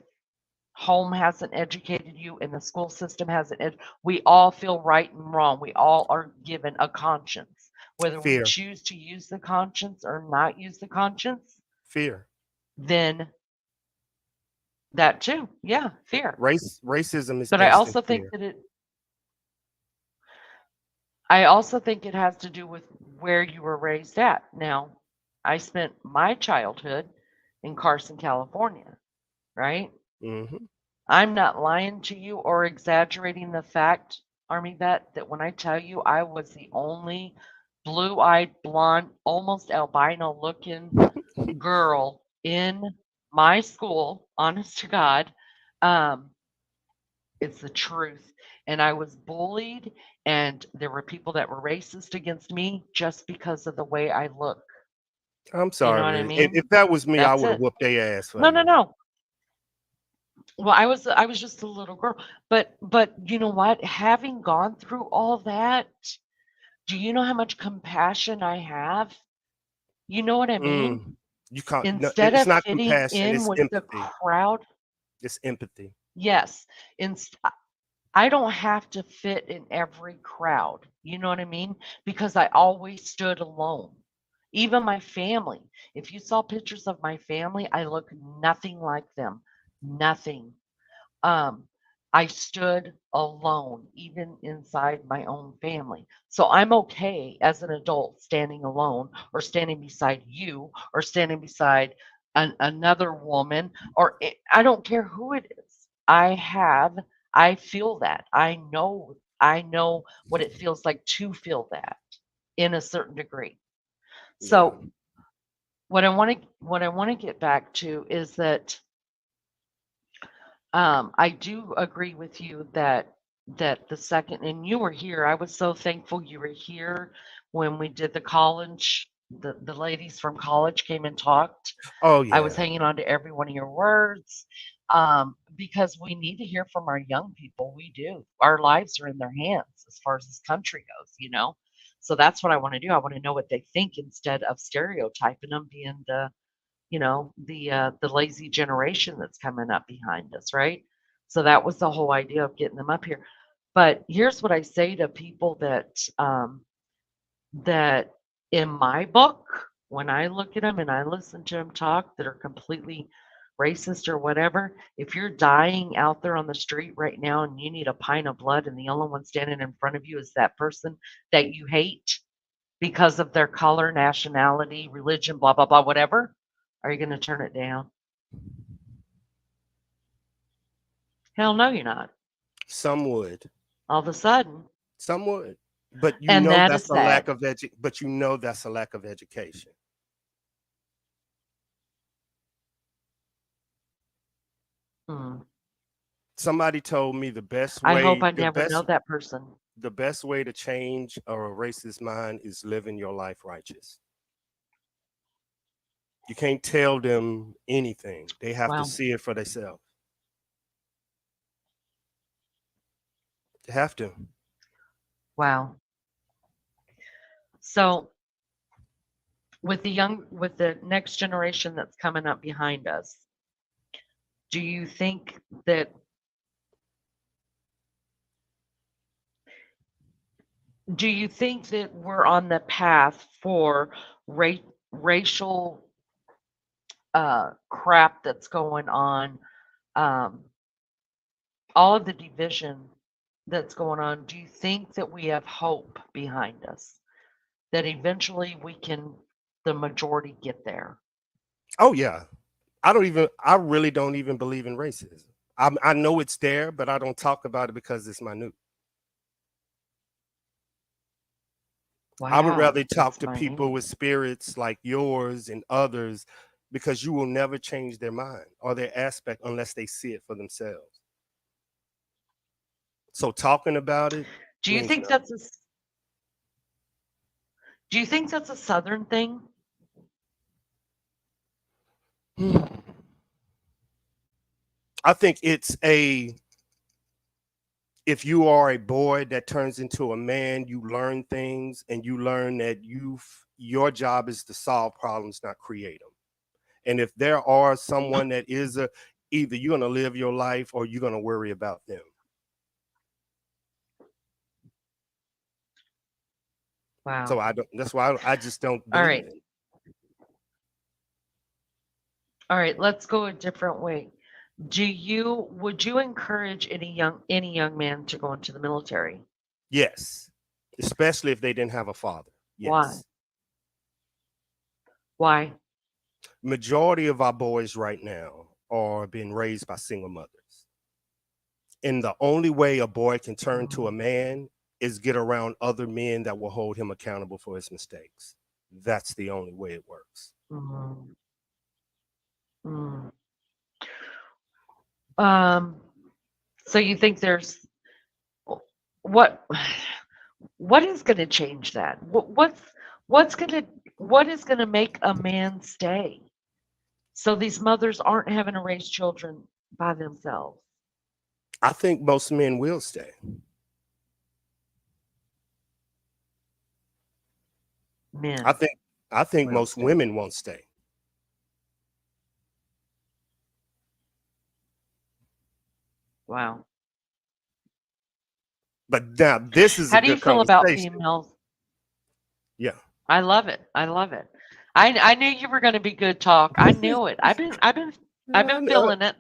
[SPEAKER 1] home hasn't educated you and the school system hasn't, we all feel right and wrong. We all are given a conscience. Whether we
[SPEAKER 4] Fear,
[SPEAKER 1] choose to use the conscience or not use the conscience,
[SPEAKER 4] fear.
[SPEAKER 1] then that too. Yeah, fear.
[SPEAKER 4] Racism is
[SPEAKER 1] But I
[SPEAKER 4] based in
[SPEAKER 1] also think
[SPEAKER 4] fear.
[SPEAKER 1] that I also think it has to do with where you were raised at. Now, I spent my childhood in Carson, California, right?
[SPEAKER 4] Mm-hmm.
[SPEAKER 1] I'm not lying to you or exaggerating the fact, Army vet, that when I tell you I was the only blue-eyed, blonde, almost albino looking girl in my school, honest to God, um, it's the truth. And I was bullied, and there were people that were racist against me just because of the way I look.
[SPEAKER 4] I'm
[SPEAKER 1] You know what I
[SPEAKER 4] sorry. If
[SPEAKER 1] mean?
[SPEAKER 4] that was me, I
[SPEAKER 1] That's
[SPEAKER 4] would have
[SPEAKER 1] it.
[SPEAKER 4] whooped their ass for
[SPEAKER 1] No, no,
[SPEAKER 4] you.
[SPEAKER 1] no. Well, I was just a little girl. But you know what? Having gone through all that, do you know how much compassion I have? You know what I mean?
[SPEAKER 4] Mm. You can't. No,
[SPEAKER 1] Instead
[SPEAKER 4] it's
[SPEAKER 1] of
[SPEAKER 4] not
[SPEAKER 1] fitting
[SPEAKER 4] compassion.
[SPEAKER 1] in
[SPEAKER 4] It's
[SPEAKER 1] with the
[SPEAKER 4] empathy.
[SPEAKER 1] crowd,
[SPEAKER 4] It's empathy.
[SPEAKER 1] yes. Inst I don't have to fit in every crowd. You know what I mean? Because I always stood alone. Even my family. If you saw pictures of my family, I look nothing like them. Nothing. Um, I stood alone, even inside my own family. So I'm okay as an adult standing alone or standing beside you or standing beside another woman or I don't care who it is. I have I feel that. I know what it feels like to feel that in a certain degree.
[SPEAKER 4] Yeah.
[SPEAKER 1] So what I want to get back to is that I do agree with you that the second, and you were here. I was so thankful you were here when we did the college. The ladies from college came and talked.
[SPEAKER 4] Oh
[SPEAKER 1] I was
[SPEAKER 4] yeah.
[SPEAKER 1] hanging on to every one of your words, because we need to hear from our young people. We do. Our lives are in their hands as far as this country goes. So that's what I want to do. I want to know what they think instead of stereotyping them being the lazy generation that's coming up behind us, right? So that was the whole idea of getting them up here. But here's what I say to people that in my book, when I look at them and I listen to them talk that are completely racist or whatever, if you're dying out there on the street right now and you need a pint of blood and the only one standing in front of you is that person that you hate because of their color, nationality, religion, blah, blah, blah, whatever, are you going to turn it down? Hell no, you're not.
[SPEAKER 4] Some would.
[SPEAKER 1] All of a sudden.
[SPEAKER 4] Some would. But you
[SPEAKER 1] And
[SPEAKER 4] know
[SPEAKER 1] that
[SPEAKER 4] that's
[SPEAKER 1] is
[SPEAKER 4] a lack
[SPEAKER 1] sad.
[SPEAKER 4] of but you know that's a lack of education.
[SPEAKER 1] Hmm.
[SPEAKER 4] Somebody told me
[SPEAKER 1] I hope I never know that person.
[SPEAKER 4] the best way to change a racist mind is living your life righteous. You can't tell them anything. They have to
[SPEAKER 1] Wow.
[SPEAKER 4] see it for themselves. They have to.
[SPEAKER 1] Wow. So with the next generation that's coming up behind us, do you think that we're on the path for ra- racial crap that's going on, um, all of the division that's going on? Do you think that we have hope behind us that eventually the majority get there?
[SPEAKER 4] Oh yeah. I really don't even believe in racism. I know it's there, but I don't talk about it because it's minute. I would
[SPEAKER 1] Wow,
[SPEAKER 4] rather talk
[SPEAKER 1] it's
[SPEAKER 4] to people
[SPEAKER 1] minute.
[SPEAKER 4] with spirits like yours and others because you will never change their mind or their aspect unless they see it for themselves. So talking about it
[SPEAKER 1] Do you
[SPEAKER 4] means
[SPEAKER 1] think
[SPEAKER 4] nothing.
[SPEAKER 1] that's a do you think that's a Southern thing?
[SPEAKER 4] I think it's if you are a boy that turns into a man, you learn things and you learn that your job is to solve problems, not create them. And if there are someone that is either you're going to live your life or you're going to worry about them. So
[SPEAKER 1] Wow.
[SPEAKER 4] I don't. That's why I just don't
[SPEAKER 1] All
[SPEAKER 4] believe
[SPEAKER 1] right.
[SPEAKER 4] in it.
[SPEAKER 1] All right, let's go a different way. Would you encourage any young man to go into the military?
[SPEAKER 4] Yes, especially if they didn't have a father.
[SPEAKER 1] Why?
[SPEAKER 4] Yes,
[SPEAKER 1] Why?
[SPEAKER 4] majority of our boys right now are being raised by single mothers, and the only way a boy can turn to a
[SPEAKER 1] Mm,
[SPEAKER 4] man is get around other men that will hold him accountable for his mistakes. That's the only way it works.
[SPEAKER 1] mm, mm. Um, so you think there's what what is going to change that? What's going to what is going to make a man stay? So these mothers aren't having to raise children by themselves.
[SPEAKER 4] I think most men will stay. I
[SPEAKER 1] Men
[SPEAKER 4] think I think
[SPEAKER 1] will
[SPEAKER 4] most
[SPEAKER 1] stay.
[SPEAKER 4] women won't stay.
[SPEAKER 1] Wow.
[SPEAKER 4] But now this is a
[SPEAKER 1] How do you
[SPEAKER 4] good
[SPEAKER 1] feel about
[SPEAKER 4] conversation.
[SPEAKER 1] females?
[SPEAKER 4] Yeah.
[SPEAKER 1] I love it. I love it. I knew you were going to be good talk. I knew it. I've been
[SPEAKER 4] No,
[SPEAKER 1] feeling it.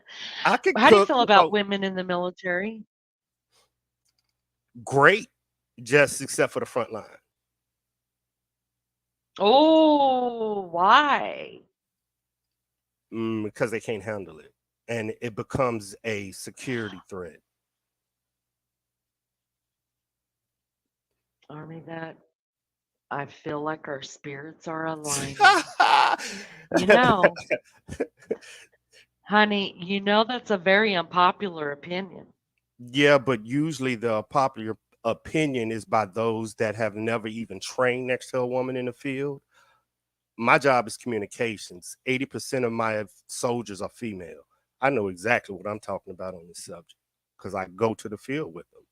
[SPEAKER 4] I could
[SPEAKER 1] How do you
[SPEAKER 4] cook,
[SPEAKER 1] feel about women in the military?
[SPEAKER 4] great, just except for the front line.
[SPEAKER 1] Oh, why?
[SPEAKER 4] Because they can't handle it. And it becomes a security threat.
[SPEAKER 1] Army vet, I feel like our spirits are aligning. You know, honey, you know that's a very unpopular opinion.
[SPEAKER 4] Yeah, but usually the popular opinion is by those that have never even trained next to a woman in the field. My job is communications. 80% of my soldiers are female. I know exactly what I'm talking about on this subject because I go to the field with them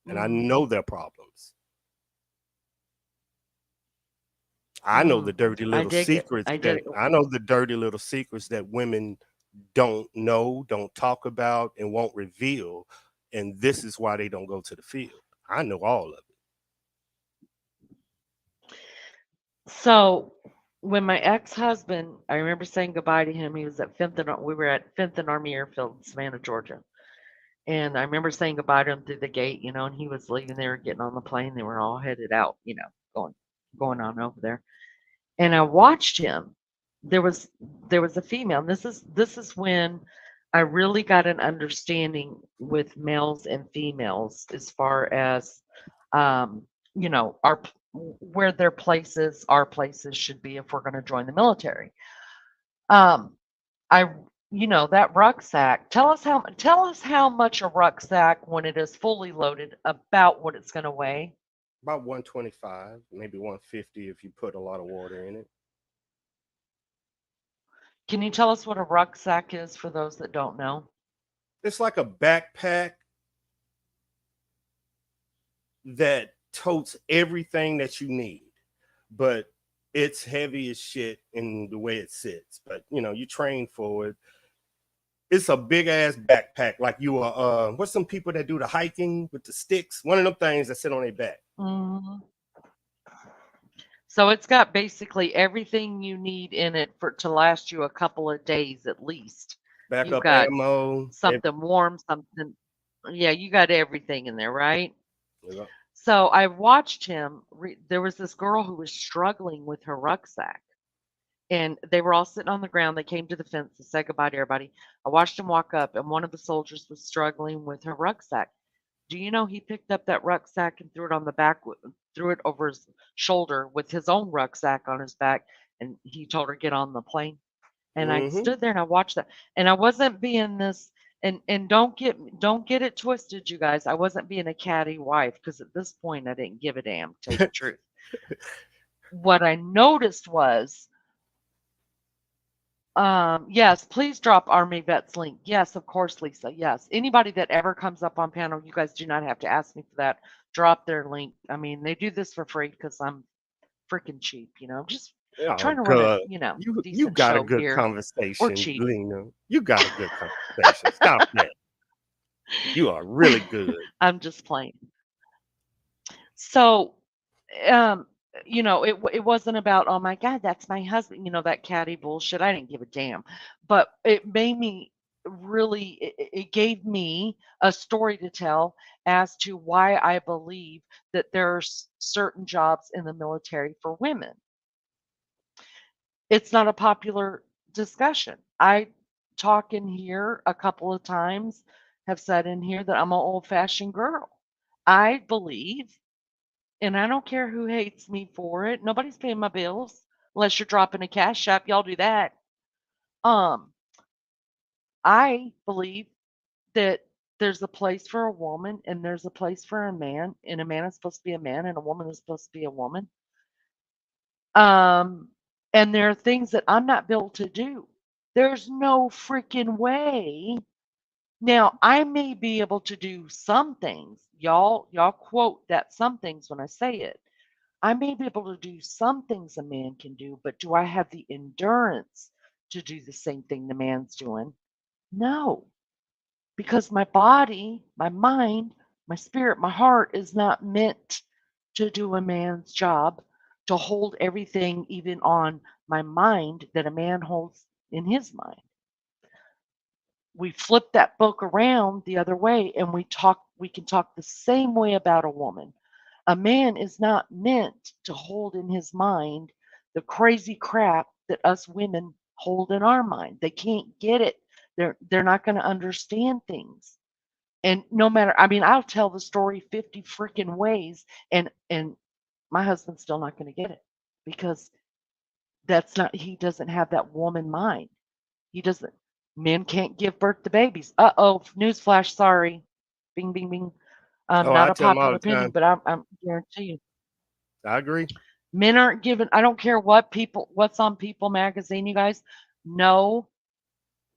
[SPEAKER 4] and I
[SPEAKER 1] Mm,
[SPEAKER 4] know their problems. I know the
[SPEAKER 1] mm,
[SPEAKER 4] dirty
[SPEAKER 1] I
[SPEAKER 4] little
[SPEAKER 1] dig it.
[SPEAKER 4] secrets
[SPEAKER 1] I
[SPEAKER 4] that
[SPEAKER 1] dig it.
[SPEAKER 4] women don't know, don't talk about, and won't reveal. And this is why they don't go to the field. I know all of it.
[SPEAKER 1] So when my ex-husband, I remember saying goodbye to him. He was at Fenton. We were at Fenton Army Airfield in Savannah, Georgia. And I remember saying goodbye to him through the gate, and he was leaving. They were getting on the plane. They were all headed out, going on over there. And I watched him. There was there was a female. And this is when I really got an understanding with males and females as far as our where their places, our places should be if we're going to join the military. Um, I that rucksack. Tell us how much a rucksack when it is fully loaded about what it's going to weigh.
[SPEAKER 4] About 125, maybe 150 if you put a lot of water in it.
[SPEAKER 1] Can you tell us what a rucksack is for those that don't know?
[SPEAKER 4] It's like a backpack that totes everything that you need, but it's heavy as shit in the way it sits. But you train for it. It's a big ass backpack, like you are. What's some people that do the hiking with the sticks? One of them things that sit on their back.
[SPEAKER 1] Mhm. So it's got basically everything you need in it for to last you a couple of days at least. You've
[SPEAKER 4] Backup
[SPEAKER 1] got
[SPEAKER 4] ammo.
[SPEAKER 1] something warm, something, yeah, you got everything in there, right?
[SPEAKER 4] Yeah.
[SPEAKER 1] So I watched him. There was this girl who was struggling with her rucksack, and they were all sitting on the ground. They came to the fence to say goodbye to everybody. I watched him walk up, and one of the soldiers was struggling with her rucksack. Do you know he picked up that rucksack and threw it on the back, threw it over his shoulder with his own rucksack on his back, and he told her, "Get on the plane." And I
[SPEAKER 4] Mm-hmm.
[SPEAKER 1] stood there and I watched that, and I wasn't being this, and don't get it twisted, you guys. I wasn't being a catty wife because at this point I didn't give a damn, to tell you the truth. What I noticed was, yes, please drop Army Vet's link. Yes, of course, Lisa. Yes. Anybody that ever comes up on panel, you guys do not have to ask me for that. Drop their link. I mean, they do this for free because I'm freaking cheap, Just
[SPEAKER 4] Oh,
[SPEAKER 1] trying to run a,
[SPEAKER 4] good. You
[SPEAKER 1] decent
[SPEAKER 4] got a
[SPEAKER 1] show
[SPEAKER 4] good
[SPEAKER 1] here. Or
[SPEAKER 4] conversation,
[SPEAKER 1] cheap.
[SPEAKER 4] Lena. You got a good conversation. Stop that. You are really good.
[SPEAKER 1] I'm just playing. So, um, it wasn't about, oh my God, that's my husband, that catty bullshit. I didn't give a damn. But it made me really, it gave me a story to tell as to why I believe that there are certain jobs in the military for women. It's not a popular discussion. I talk in here a couple of times, have said in here that I'm an old fashioned girl. I believe, and I don't care who hates me for it. Nobody's paying my bills unless you're dropping a cash app. Y'all do that. Um, I believe that there's a place for a woman and there's a place for a man, and a man is supposed to be a man and a woman is supposed to be a woman. Um, and there are things that I'm not built to do. There's no freaking way. Now, I may be able to do some things. Y'all quote that some things when I say it. I may be able to do some things a man can do, but do I have the endurance to do the same thing the man's doing? No, because my body, my mind, my spirit, my heart is not meant to do a man's job, to hold everything, even on my mind, that a man holds in his mind. We flip that book around the other way and we can talk the same way about a woman. A man is not meant to hold in his mind the crazy crap that us women hold in our mind. They can't get it. They're not going to understand things. And no matter, I mean, I'll tell the story 50 freaking ways, and my husband's still not going to get it because that's not, he doesn't have that woman mind. He doesn't, men can't give birth to babies. Uh-oh, newsflash, sorry. Bing, bing, bing.
[SPEAKER 4] Oh,
[SPEAKER 1] Not
[SPEAKER 4] I
[SPEAKER 1] a
[SPEAKER 4] tell them all
[SPEAKER 1] popular
[SPEAKER 4] the
[SPEAKER 1] opinion,
[SPEAKER 4] time.
[SPEAKER 1] but I'm guarantee you,
[SPEAKER 4] I agree.
[SPEAKER 1] men aren't given, I don't care what's on People magazine, you guys, no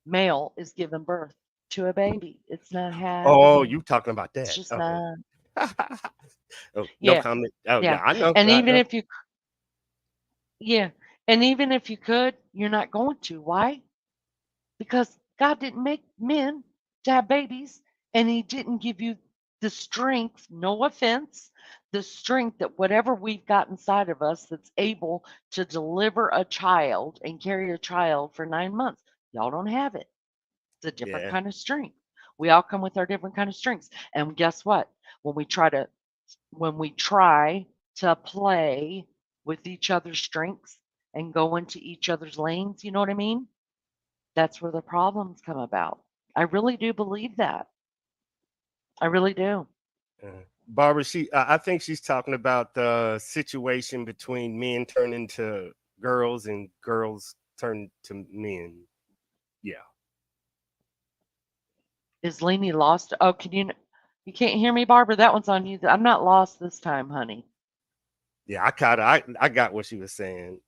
[SPEAKER 1] male is giving birth to a baby. It's not
[SPEAKER 4] Oh,
[SPEAKER 1] happening.
[SPEAKER 4] you talking about
[SPEAKER 1] It's
[SPEAKER 4] that?
[SPEAKER 1] just
[SPEAKER 4] Okay.
[SPEAKER 1] not.
[SPEAKER 4] Oh, no
[SPEAKER 1] Yeah,
[SPEAKER 4] comment. Oh,
[SPEAKER 1] yeah.
[SPEAKER 4] yeah, I know.
[SPEAKER 1] And
[SPEAKER 4] I
[SPEAKER 1] even
[SPEAKER 4] know.
[SPEAKER 1] if you, yeah, and even if you could, you're not going to. Why? Because God didn't make men to have babies, and He didn't give you the strength, no offense, the strength that whatever we've got inside of us that's able to deliver a child and carry a child for 9 months. Y'all don't have it. It's a different
[SPEAKER 4] Yeah.
[SPEAKER 1] kind of strength. We all come with our different kind of strengths. And guess what? When we try to play with each other's strengths and go into each other's lanes, you know what I mean? That's where the problems come about. I really do believe that. I really do.
[SPEAKER 4] Barbara, I think she's talking about the situation between men turning to girls and girls turn to men. Yeah.
[SPEAKER 1] Is Lainey lost? Oh, you can't hear me, Barbara? That one's on you. I'm not lost this time, honey.
[SPEAKER 4] Yeah, I got what she was saying.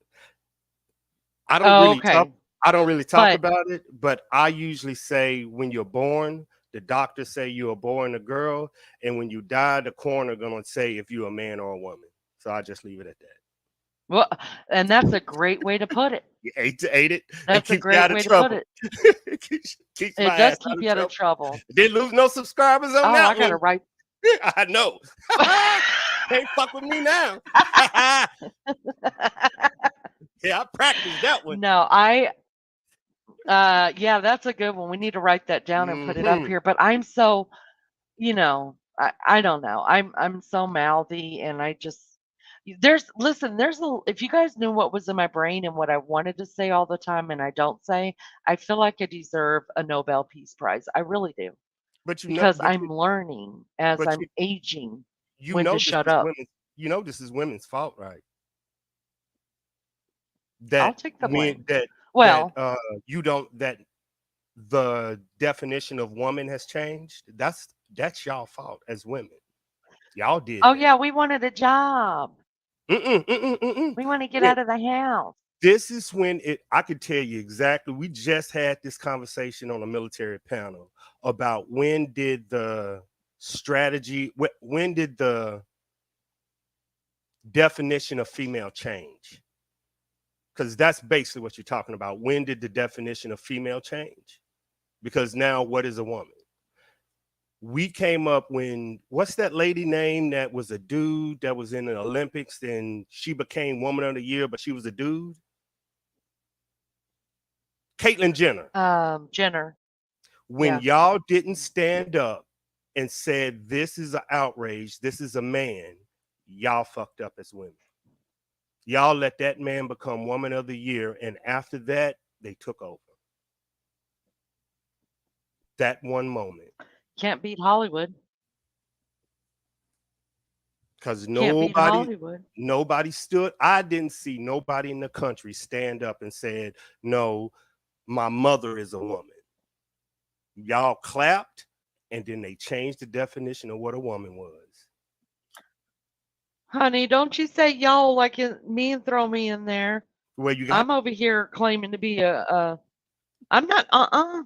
[SPEAKER 4] I don't
[SPEAKER 1] Oh,
[SPEAKER 4] really talk
[SPEAKER 1] okay.
[SPEAKER 4] I don't really talk
[SPEAKER 1] But
[SPEAKER 4] about it, but I usually say when you're born, the doctors say you were born a girl, and when you die, the coroner gonna say if you're a man or a woman. So I just leave it at that.
[SPEAKER 1] well, and that's a great way to put it.
[SPEAKER 4] You ate it, and
[SPEAKER 1] That's a
[SPEAKER 4] keeps you
[SPEAKER 1] great
[SPEAKER 4] out of
[SPEAKER 1] way to put
[SPEAKER 4] trouble.
[SPEAKER 1] it.
[SPEAKER 4] keeps
[SPEAKER 1] It
[SPEAKER 4] my ass
[SPEAKER 1] does
[SPEAKER 4] out
[SPEAKER 1] keep
[SPEAKER 4] of
[SPEAKER 1] you out of
[SPEAKER 4] trouble.
[SPEAKER 1] trouble.
[SPEAKER 4] Didn't lose no subscribers on
[SPEAKER 1] Oh, I
[SPEAKER 4] that
[SPEAKER 1] gotta
[SPEAKER 4] one.
[SPEAKER 1] write.
[SPEAKER 4] I know. Can't fuck with me now. Yeah, I practiced that one.
[SPEAKER 1] No, yeah, that's a good one. We need to write that down and put it up
[SPEAKER 4] Hmm.
[SPEAKER 1] here. But I'm so, I don't know. I'm so mouthy and I just if you guys knew what was in my brain and what I wanted to say all the time and I don't say, I feel like I deserve a Nobel Peace Prize. I really do.
[SPEAKER 4] But you know,
[SPEAKER 1] Because I'm learning as
[SPEAKER 4] but
[SPEAKER 1] I'm aging
[SPEAKER 4] you
[SPEAKER 1] when to
[SPEAKER 4] know this
[SPEAKER 1] shut
[SPEAKER 4] is
[SPEAKER 1] up.
[SPEAKER 4] women. You know this is women's fault, right?
[SPEAKER 1] I'll
[SPEAKER 4] That
[SPEAKER 1] take the
[SPEAKER 4] men
[SPEAKER 1] blame.
[SPEAKER 4] that
[SPEAKER 1] Well,
[SPEAKER 4] you don't that the definition of woman has changed. That's y'all fault as women. Y'all did
[SPEAKER 1] oh
[SPEAKER 4] that.
[SPEAKER 1] yeah, we wanted a job.
[SPEAKER 4] Mm-mm, mm-mm, mm-mm.
[SPEAKER 1] We want to get
[SPEAKER 4] When
[SPEAKER 1] out of the house.
[SPEAKER 4] this is when I could tell you exactly. We just had this conversation on a military panel about when did the strategy, when did the definition of female change? Because that's basically what you're talking about. When did the definition of female change? Because now, what is a woman? We came up when, what's that lady name that was a dude that was in the Olympics and she became woman of the year, but she was a dude? Caitlyn Jenner.
[SPEAKER 1] Jenner.
[SPEAKER 4] When
[SPEAKER 1] Yeah.
[SPEAKER 4] y'all didn't stand up and said, this is an outrage, this is a man, y'all fucked up as women. Y'all let that man become woman of the year. And after that, they took over. That one moment.
[SPEAKER 1] Can't beat Hollywood.
[SPEAKER 4] Because
[SPEAKER 1] Can't beat Hollywood.
[SPEAKER 4] nobody stood. I didn't see nobody in the country stand up and said, no, my mother is a woman. Y'all clapped, and then they changed the definition of what a woman was.
[SPEAKER 1] Honey, don't you say y'all like me and throw me in there.
[SPEAKER 4] Well, you got
[SPEAKER 1] I'm over here claiming to be I'm not,
[SPEAKER 4] code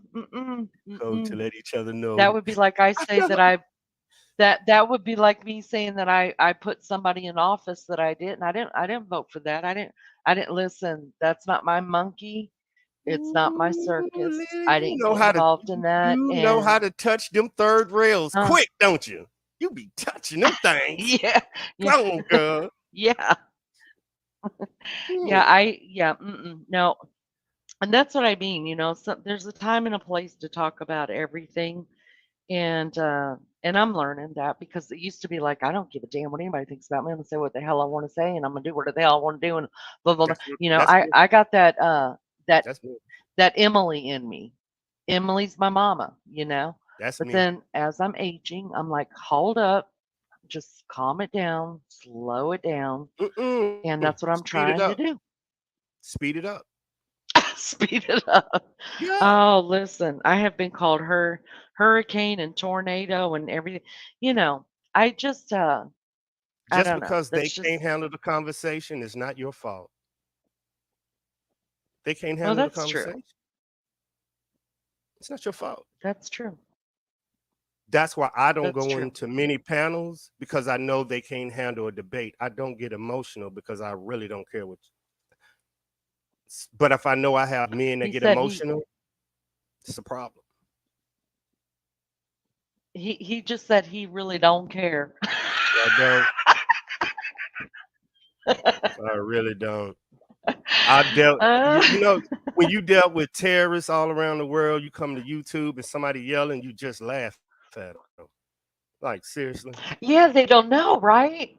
[SPEAKER 4] to
[SPEAKER 1] mm-mm.
[SPEAKER 4] let each other know.
[SPEAKER 1] That would be like I say that that would be like me saying that I put somebody in office that I didn't. I didn't vote for that. I didn't listen. That's not my monkey. It's not my
[SPEAKER 4] Ooh,
[SPEAKER 1] circus. I
[SPEAKER 4] you
[SPEAKER 1] didn't
[SPEAKER 4] know
[SPEAKER 1] get
[SPEAKER 4] how to
[SPEAKER 1] involved in that.
[SPEAKER 4] you know how
[SPEAKER 1] And
[SPEAKER 4] to touch them third rails
[SPEAKER 1] uh,
[SPEAKER 4] quick, don't you? You be touching them things.
[SPEAKER 1] yeah, yeah,
[SPEAKER 4] Come on, girl.
[SPEAKER 1] yeah,
[SPEAKER 4] Hmm.
[SPEAKER 1] yeah, no. And that's what I mean. So there's a time and a place to talk about everything. And I'm learning that because it used to be like, I don't give a damn what anybody thinks about me. I'm gonna say what the hell I want to say, and I'm gonna do what the hell I want to do, and blah blah blah.
[SPEAKER 4] That's
[SPEAKER 1] I got that
[SPEAKER 4] that's me.
[SPEAKER 1] that Emily in me. Emily's my mama.
[SPEAKER 4] That's
[SPEAKER 1] But
[SPEAKER 4] me.
[SPEAKER 1] then as I'm aging, I'm like, hold up. Just calm it down, slow it down, and
[SPEAKER 4] Mm-mm.
[SPEAKER 1] that's what I'm
[SPEAKER 4] Speed it
[SPEAKER 1] trying to
[SPEAKER 4] up.
[SPEAKER 1] do.
[SPEAKER 4] Speed it up.
[SPEAKER 1] Speed it up.
[SPEAKER 4] Yeah.
[SPEAKER 1] Oh, listen, I have been called hurricane and tornado and everything. You know, I just I
[SPEAKER 4] Just
[SPEAKER 1] don't know.
[SPEAKER 4] because they
[SPEAKER 1] That's just
[SPEAKER 4] can't handle the conversation is not your fault. They can't
[SPEAKER 1] well,
[SPEAKER 4] handle the
[SPEAKER 1] that's true.
[SPEAKER 4] conversation. It's not your fault.
[SPEAKER 1] That's true.
[SPEAKER 4] That's why I don't
[SPEAKER 1] That's
[SPEAKER 4] go
[SPEAKER 1] true.
[SPEAKER 4] into many panels because I know they can't handle a debate. I don't get emotional because I really don't care what. But if I know I have men that
[SPEAKER 1] He
[SPEAKER 4] get
[SPEAKER 1] said he
[SPEAKER 4] emotional, it's a problem.
[SPEAKER 1] he just said he really don't care.
[SPEAKER 4] I don't. I really don't. I dealt.
[SPEAKER 1] Uh,
[SPEAKER 4] You know, when you dealt with terrorists all around the world, you come to YouTube and somebody yelling, you just laugh at them. Like seriously.
[SPEAKER 1] yeah, they don't know, right?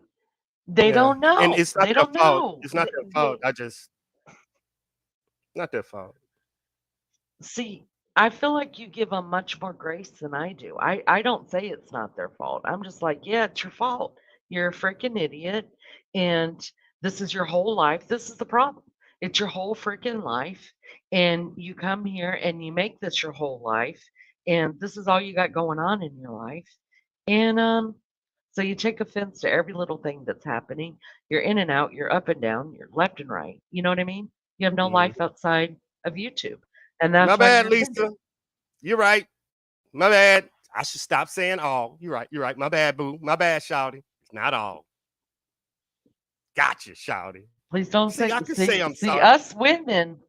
[SPEAKER 1] They
[SPEAKER 4] Yeah,
[SPEAKER 1] don't
[SPEAKER 4] and
[SPEAKER 1] know.
[SPEAKER 4] it's not
[SPEAKER 1] They
[SPEAKER 4] their
[SPEAKER 1] don't
[SPEAKER 4] fault.
[SPEAKER 1] know.
[SPEAKER 4] It's not their fault. I just not their fault.
[SPEAKER 1] See, I feel like you give them much more grace than I do. I don't say it's not their fault. I'm just like, yeah, it's your fault. You're a freaking idiot, and this is your whole life. This is the problem. It's your whole freaking life, and you come here and you make this your whole life, and this is all you got going on in your life, and so you take offense to every little thing that's happening. You're in and out. You're up and down. You're left and right. You know what I mean? You have no life
[SPEAKER 4] Mhm.
[SPEAKER 1] outside of YouTube. And
[SPEAKER 4] My
[SPEAKER 1] that's why
[SPEAKER 4] bad,
[SPEAKER 1] you're offended.
[SPEAKER 4] Lisa. You're right. My bad. I should stop saying all. You're right. You're right. My bad, boo. My bad, Shouty. It's not all. Gotcha, Shouty.
[SPEAKER 1] Please don't
[SPEAKER 4] See,
[SPEAKER 1] say
[SPEAKER 4] I can say
[SPEAKER 1] see
[SPEAKER 4] I'm
[SPEAKER 1] see
[SPEAKER 4] sorry.
[SPEAKER 1] us women.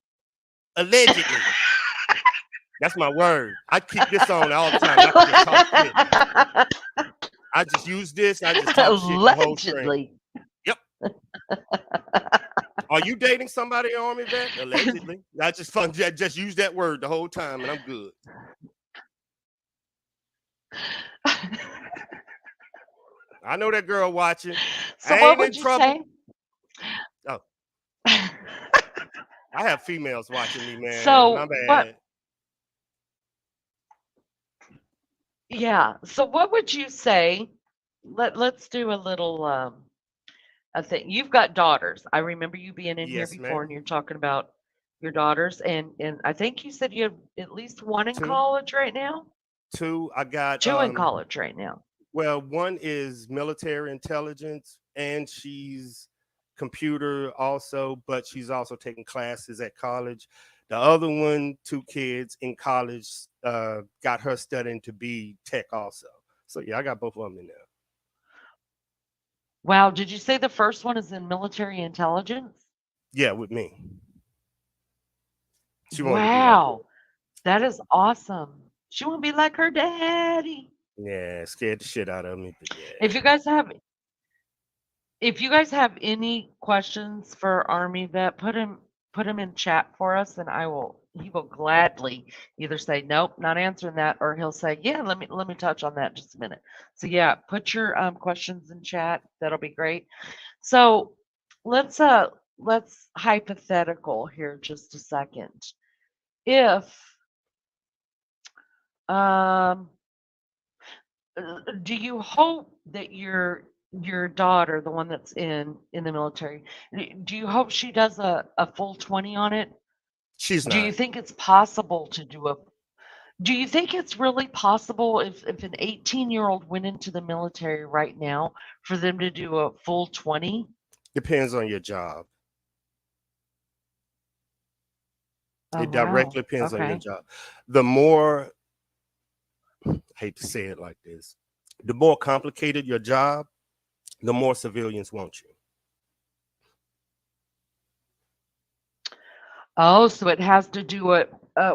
[SPEAKER 4] Allegedly. That's my word. I keep this on all the time. I can just talk shit. I just use this. I just talk shit the whole stream.
[SPEAKER 1] Allegedly.
[SPEAKER 4] Yep. Are you dating somebody, Army vet? Allegedly. I just fun just use that word the whole time and I'm good. I know that girl watching.
[SPEAKER 1] So
[SPEAKER 4] I
[SPEAKER 1] what
[SPEAKER 4] ain't in
[SPEAKER 1] would you
[SPEAKER 4] trouble.
[SPEAKER 1] say?
[SPEAKER 4] Oh, I have females watching me, man. My
[SPEAKER 1] So what
[SPEAKER 4] bad.
[SPEAKER 1] yeah. So what would you say? Let's do a little a thing. You've got daughters. I remember you being in here
[SPEAKER 4] Yes,
[SPEAKER 1] before
[SPEAKER 4] ma'am.
[SPEAKER 1] and you're talking about your daughters and I think you said you have at least one in
[SPEAKER 4] Two.
[SPEAKER 1] college right now?
[SPEAKER 4] Two. I got
[SPEAKER 1] Two in college right now.
[SPEAKER 4] well, one is military intelligence and she's computer also, but she's also taking classes at college. The other one, two kids in college, got her studying to be tech also. So yeah, I got both of them in there.
[SPEAKER 1] Wow, did you say the first one is in military intelligence?
[SPEAKER 4] Yeah, with me. She wanted to be like me.
[SPEAKER 1] Wow, that is awesome. She want to be like her daddy.
[SPEAKER 4] Yeah, scared the shit out of me, but yeah.
[SPEAKER 1] If you guys have if you guys have any questions for Army Vet, put him in chat for us and he will gladly either say nope, not answering that, or he'll say, yeah, let me touch on that just a minute. So yeah, put your questions in chat. That'll be great. So let's hypothetical here just a second. If um do you hope that your daughter, the one that's in the military, do you hope she does a full 20 on it?
[SPEAKER 4] She's
[SPEAKER 1] Do you
[SPEAKER 4] not.
[SPEAKER 1] think it's possible to do you think it's really possible if an 18-year-old went into the military right now for them to do a full 20?
[SPEAKER 4] Depends on your job.
[SPEAKER 1] Oh
[SPEAKER 4] It directly
[SPEAKER 1] wow.
[SPEAKER 4] depends on your
[SPEAKER 1] Okay.
[SPEAKER 4] job. The more, I hate to say it like this, the more complicated your job, the more civilians want you.
[SPEAKER 1] Oh, so it has to do with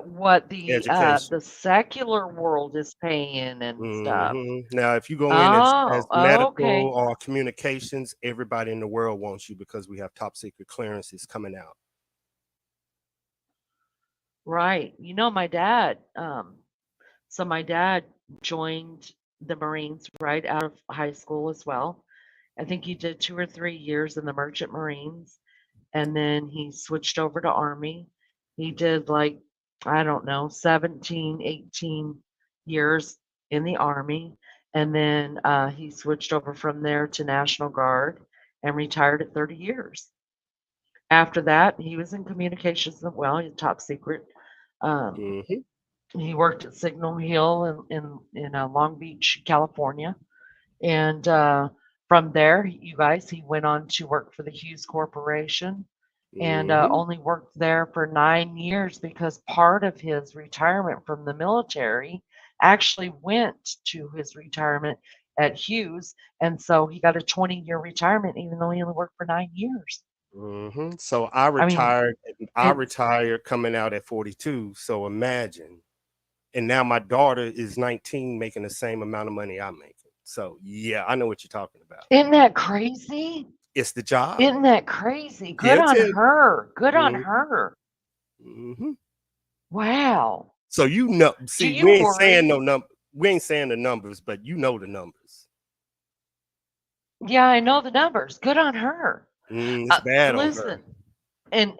[SPEAKER 1] what
[SPEAKER 4] Education.
[SPEAKER 1] the secular world is paying and stuff.
[SPEAKER 4] Now, if you go in as
[SPEAKER 1] Oh,
[SPEAKER 4] medical
[SPEAKER 1] okay.
[SPEAKER 4] or communications, everybody in the world wants you because we have top secret clearances coming out.
[SPEAKER 1] Right. You know, my dad, so my dad joined the Marines right out of high school as well. I think he did 2 or 3 years in the Merchant Marines, and then he switched over to Army. He did like, I don't know, 17, 18 years in the Army. And then he switched over from there to National Guard and retired at 30 years. After that, he was in communications as well. He's top secret. Um,
[SPEAKER 4] Hmm.
[SPEAKER 1] he worked at Signal Hill in Long Beach, California. And from there, you guys, he went on to work for the Hughes Corporation and
[SPEAKER 4] Hmm.
[SPEAKER 1] only worked there for 9 years because part of his retirement from the military actually went to his retirement at Hughes. And so he got a 20-year retirement, even though he only worked for 9 years.
[SPEAKER 4] So I
[SPEAKER 1] I mean,
[SPEAKER 4] retired. I
[SPEAKER 1] and
[SPEAKER 4] retired coming out at 42. So imagine. And now my daughter is 19, making the same amount of money I'm making. So yeah, I know what you're talking about.
[SPEAKER 1] isn't that crazy?
[SPEAKER 4] It's the job.
[SPEAKER 1] Isn't that crazy? Good
[SPEAKER 4] He'll
[SPEAKER 1] on
[SPEAKER 4] tell you.
[SPEAKER 1] her. Good on
[SPEAKER 4] Mhm,
[SPEAKER 1] her.
[SPEAKER 4] mhm.
[SPEAKER 1] Wow.
[SPEAKER 4] So you know,
[SPEAKER 1] Do
[SPEAKER 4] see,
[SPEAKER 1] you
[SPEAKER 4] we ain't saying no
[SPEAKER 1] worry?
[SPEAKER 4] number. We ain't saying the numbers, but you know the numbers.
[SPEAKER 1] Yeah, I know the numbers. Good on her.
[SPEAKER 4] It's bad on her.
[SPEAKER 1] Listen, and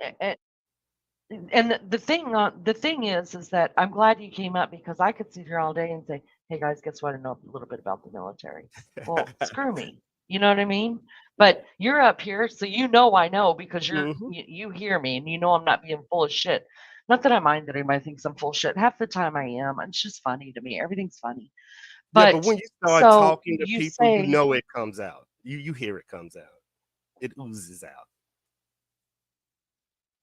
[SPEAKER 1] the thing is that I'm glad you came up because I could sit here all day and say, "Hey guys, guess what? I know a little bit about the military." Well, screw me. You know what I mean? But you're up here, so you know I know because
[SPEAKER 4] Mhm.
[SPEAKER 1] you hear me and you know I'm not being full of shit. Not that I mind that anybody thinks I'm full of shit. Half the time I am. It's just funny to me. Everything's funny.
[SPEAKER 4] Yeah, but
[SPEAKER 1] But
[SPEAKER 4] when you start
[SPEAKER 1] so
[SPEAKER 4] talking to
[SPEAKER 1] you
[SPEAKER 4] people, you
[SPEAKER 1] say
[SPEAKER 4] know it comes out. You hear it comes out. It oozes out.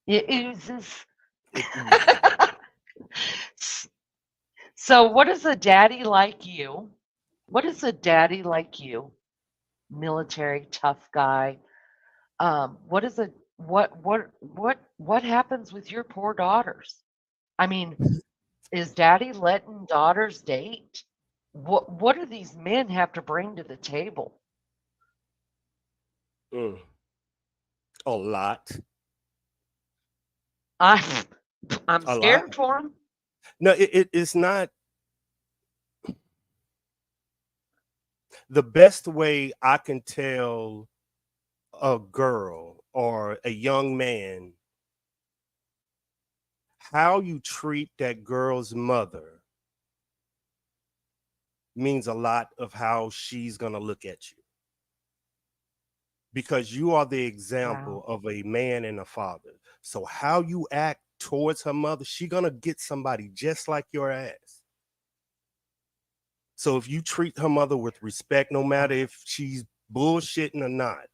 [SPEAKER 1] it oozes.
[SPEAKER 4] It oozes out.
[SPEAKER 1] So what is a daddy like you? What is a daddy like you? Military tough guy. What is a what happens with your poor daughters? I mean, is daddy letting daughters date? What do these men have to bring to the table?
[SPEAKER 4] Mm, a lot.
[SPEAKER 1] I I'm
[SPEAKER 4] A lot.
[SPEAKER 1] scared for them.
[SPEAKER 4] No, it's not the best way I can tell a girl or a young man how you treat that girl's mother means a lot of how she's going to look at you because you are the
[SPEAKER 1] Wow.
[SPEAKER 4] example of a man and a father. So how you act towards her mother, she going to get somebody just like your ass. So if you treat her mother with respect, no matter if she's bullshitting or not,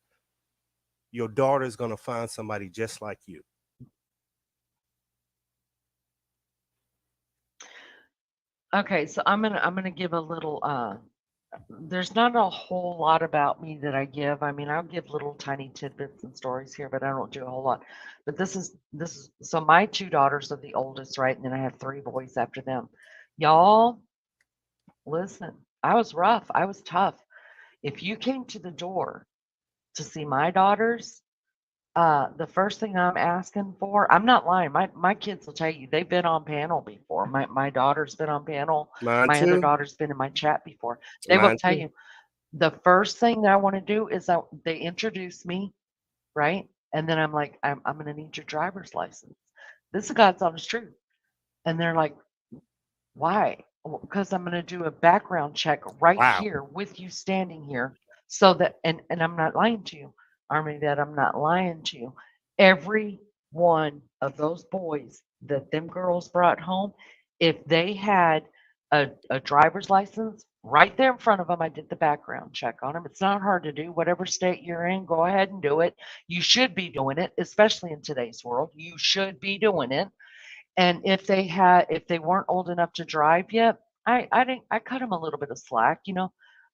[SPEAKER 4] your daughter is going to find somebody just like you.
[SPEAKER 1] Okay, so I'm gonna give a little there's not a whole lot about me that I give. I mean, I'll give little tiny tidbits and stories here, but I don't do a whole lot. But this is so my two daughters are the oldest, right? And then I have three boys after them. Y'all, listen, I was rough. I was tough. If you came to the door to see my daughters, the first thing I'm asking for, I'm not lying. My kids will tell you they've been on panel before. My daughter's been on panel.
[SPEAKER 4] Mine
[SPEAKER 1] My other
[SPEAKER 4] too.
[SPEAKER 1] daughter's been in my chat before. They will
[SPEAKER 4] Mine
[SPEAKER 1] tell
[SPEAKER 4] too.
[SPEAKER 1] you the first thing that I want to do is they introduce me, right? And then I'm like, I'm gonna need your driver's license. This is God's honest truth. And they're like, why? Because I'm gonna do a background check right
[SPEAKER 4] Wow.
[SPEAKER 1] here with you standing here, so that and I'm not lying to you, Army, that I'm not lying to you. Every one of those boys that them girls brought home, if they had a driver's license right there in front of them, I did the background check on them. It's not hard to do. Whatever state you're in, go ahead and do it. You should be doing it, especially in today's world. You should be doing it. And if they weren't old enough to drive yet, I cut them a little bit of slack,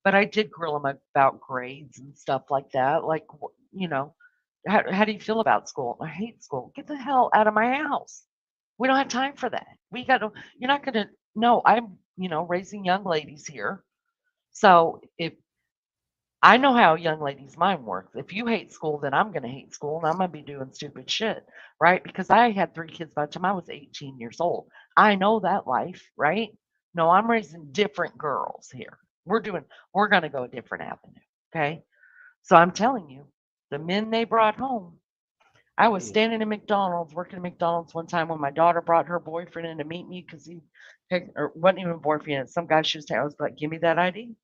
[SPEAKER 1] but I did grill them about grades and stuff like that. Like, how do you feel about school? I hate school. Get the hell out of my house. We don't have time for that. You're not going to, no, I'm, raising young ladies here. So if I know how a young lady's mind works. If you hate school, then I'm going to hate school and I'm going to be doing stupid shit, right? Because I had three kids by the time I was 18 years old. I know that life, right? No, I'm raising different girls here. We're going to go a different avenue. Okay. So I'm telling you, the men they brought home, I was
[SPEAKER 4] Mm.
[SPEAKER 1] standing in McDonald's, working at McDonald's one time when my daughter brought her boyfriend in to meet me because he picked, or wasn't even a boyfriend, some guy she was, I was like, give me that ID.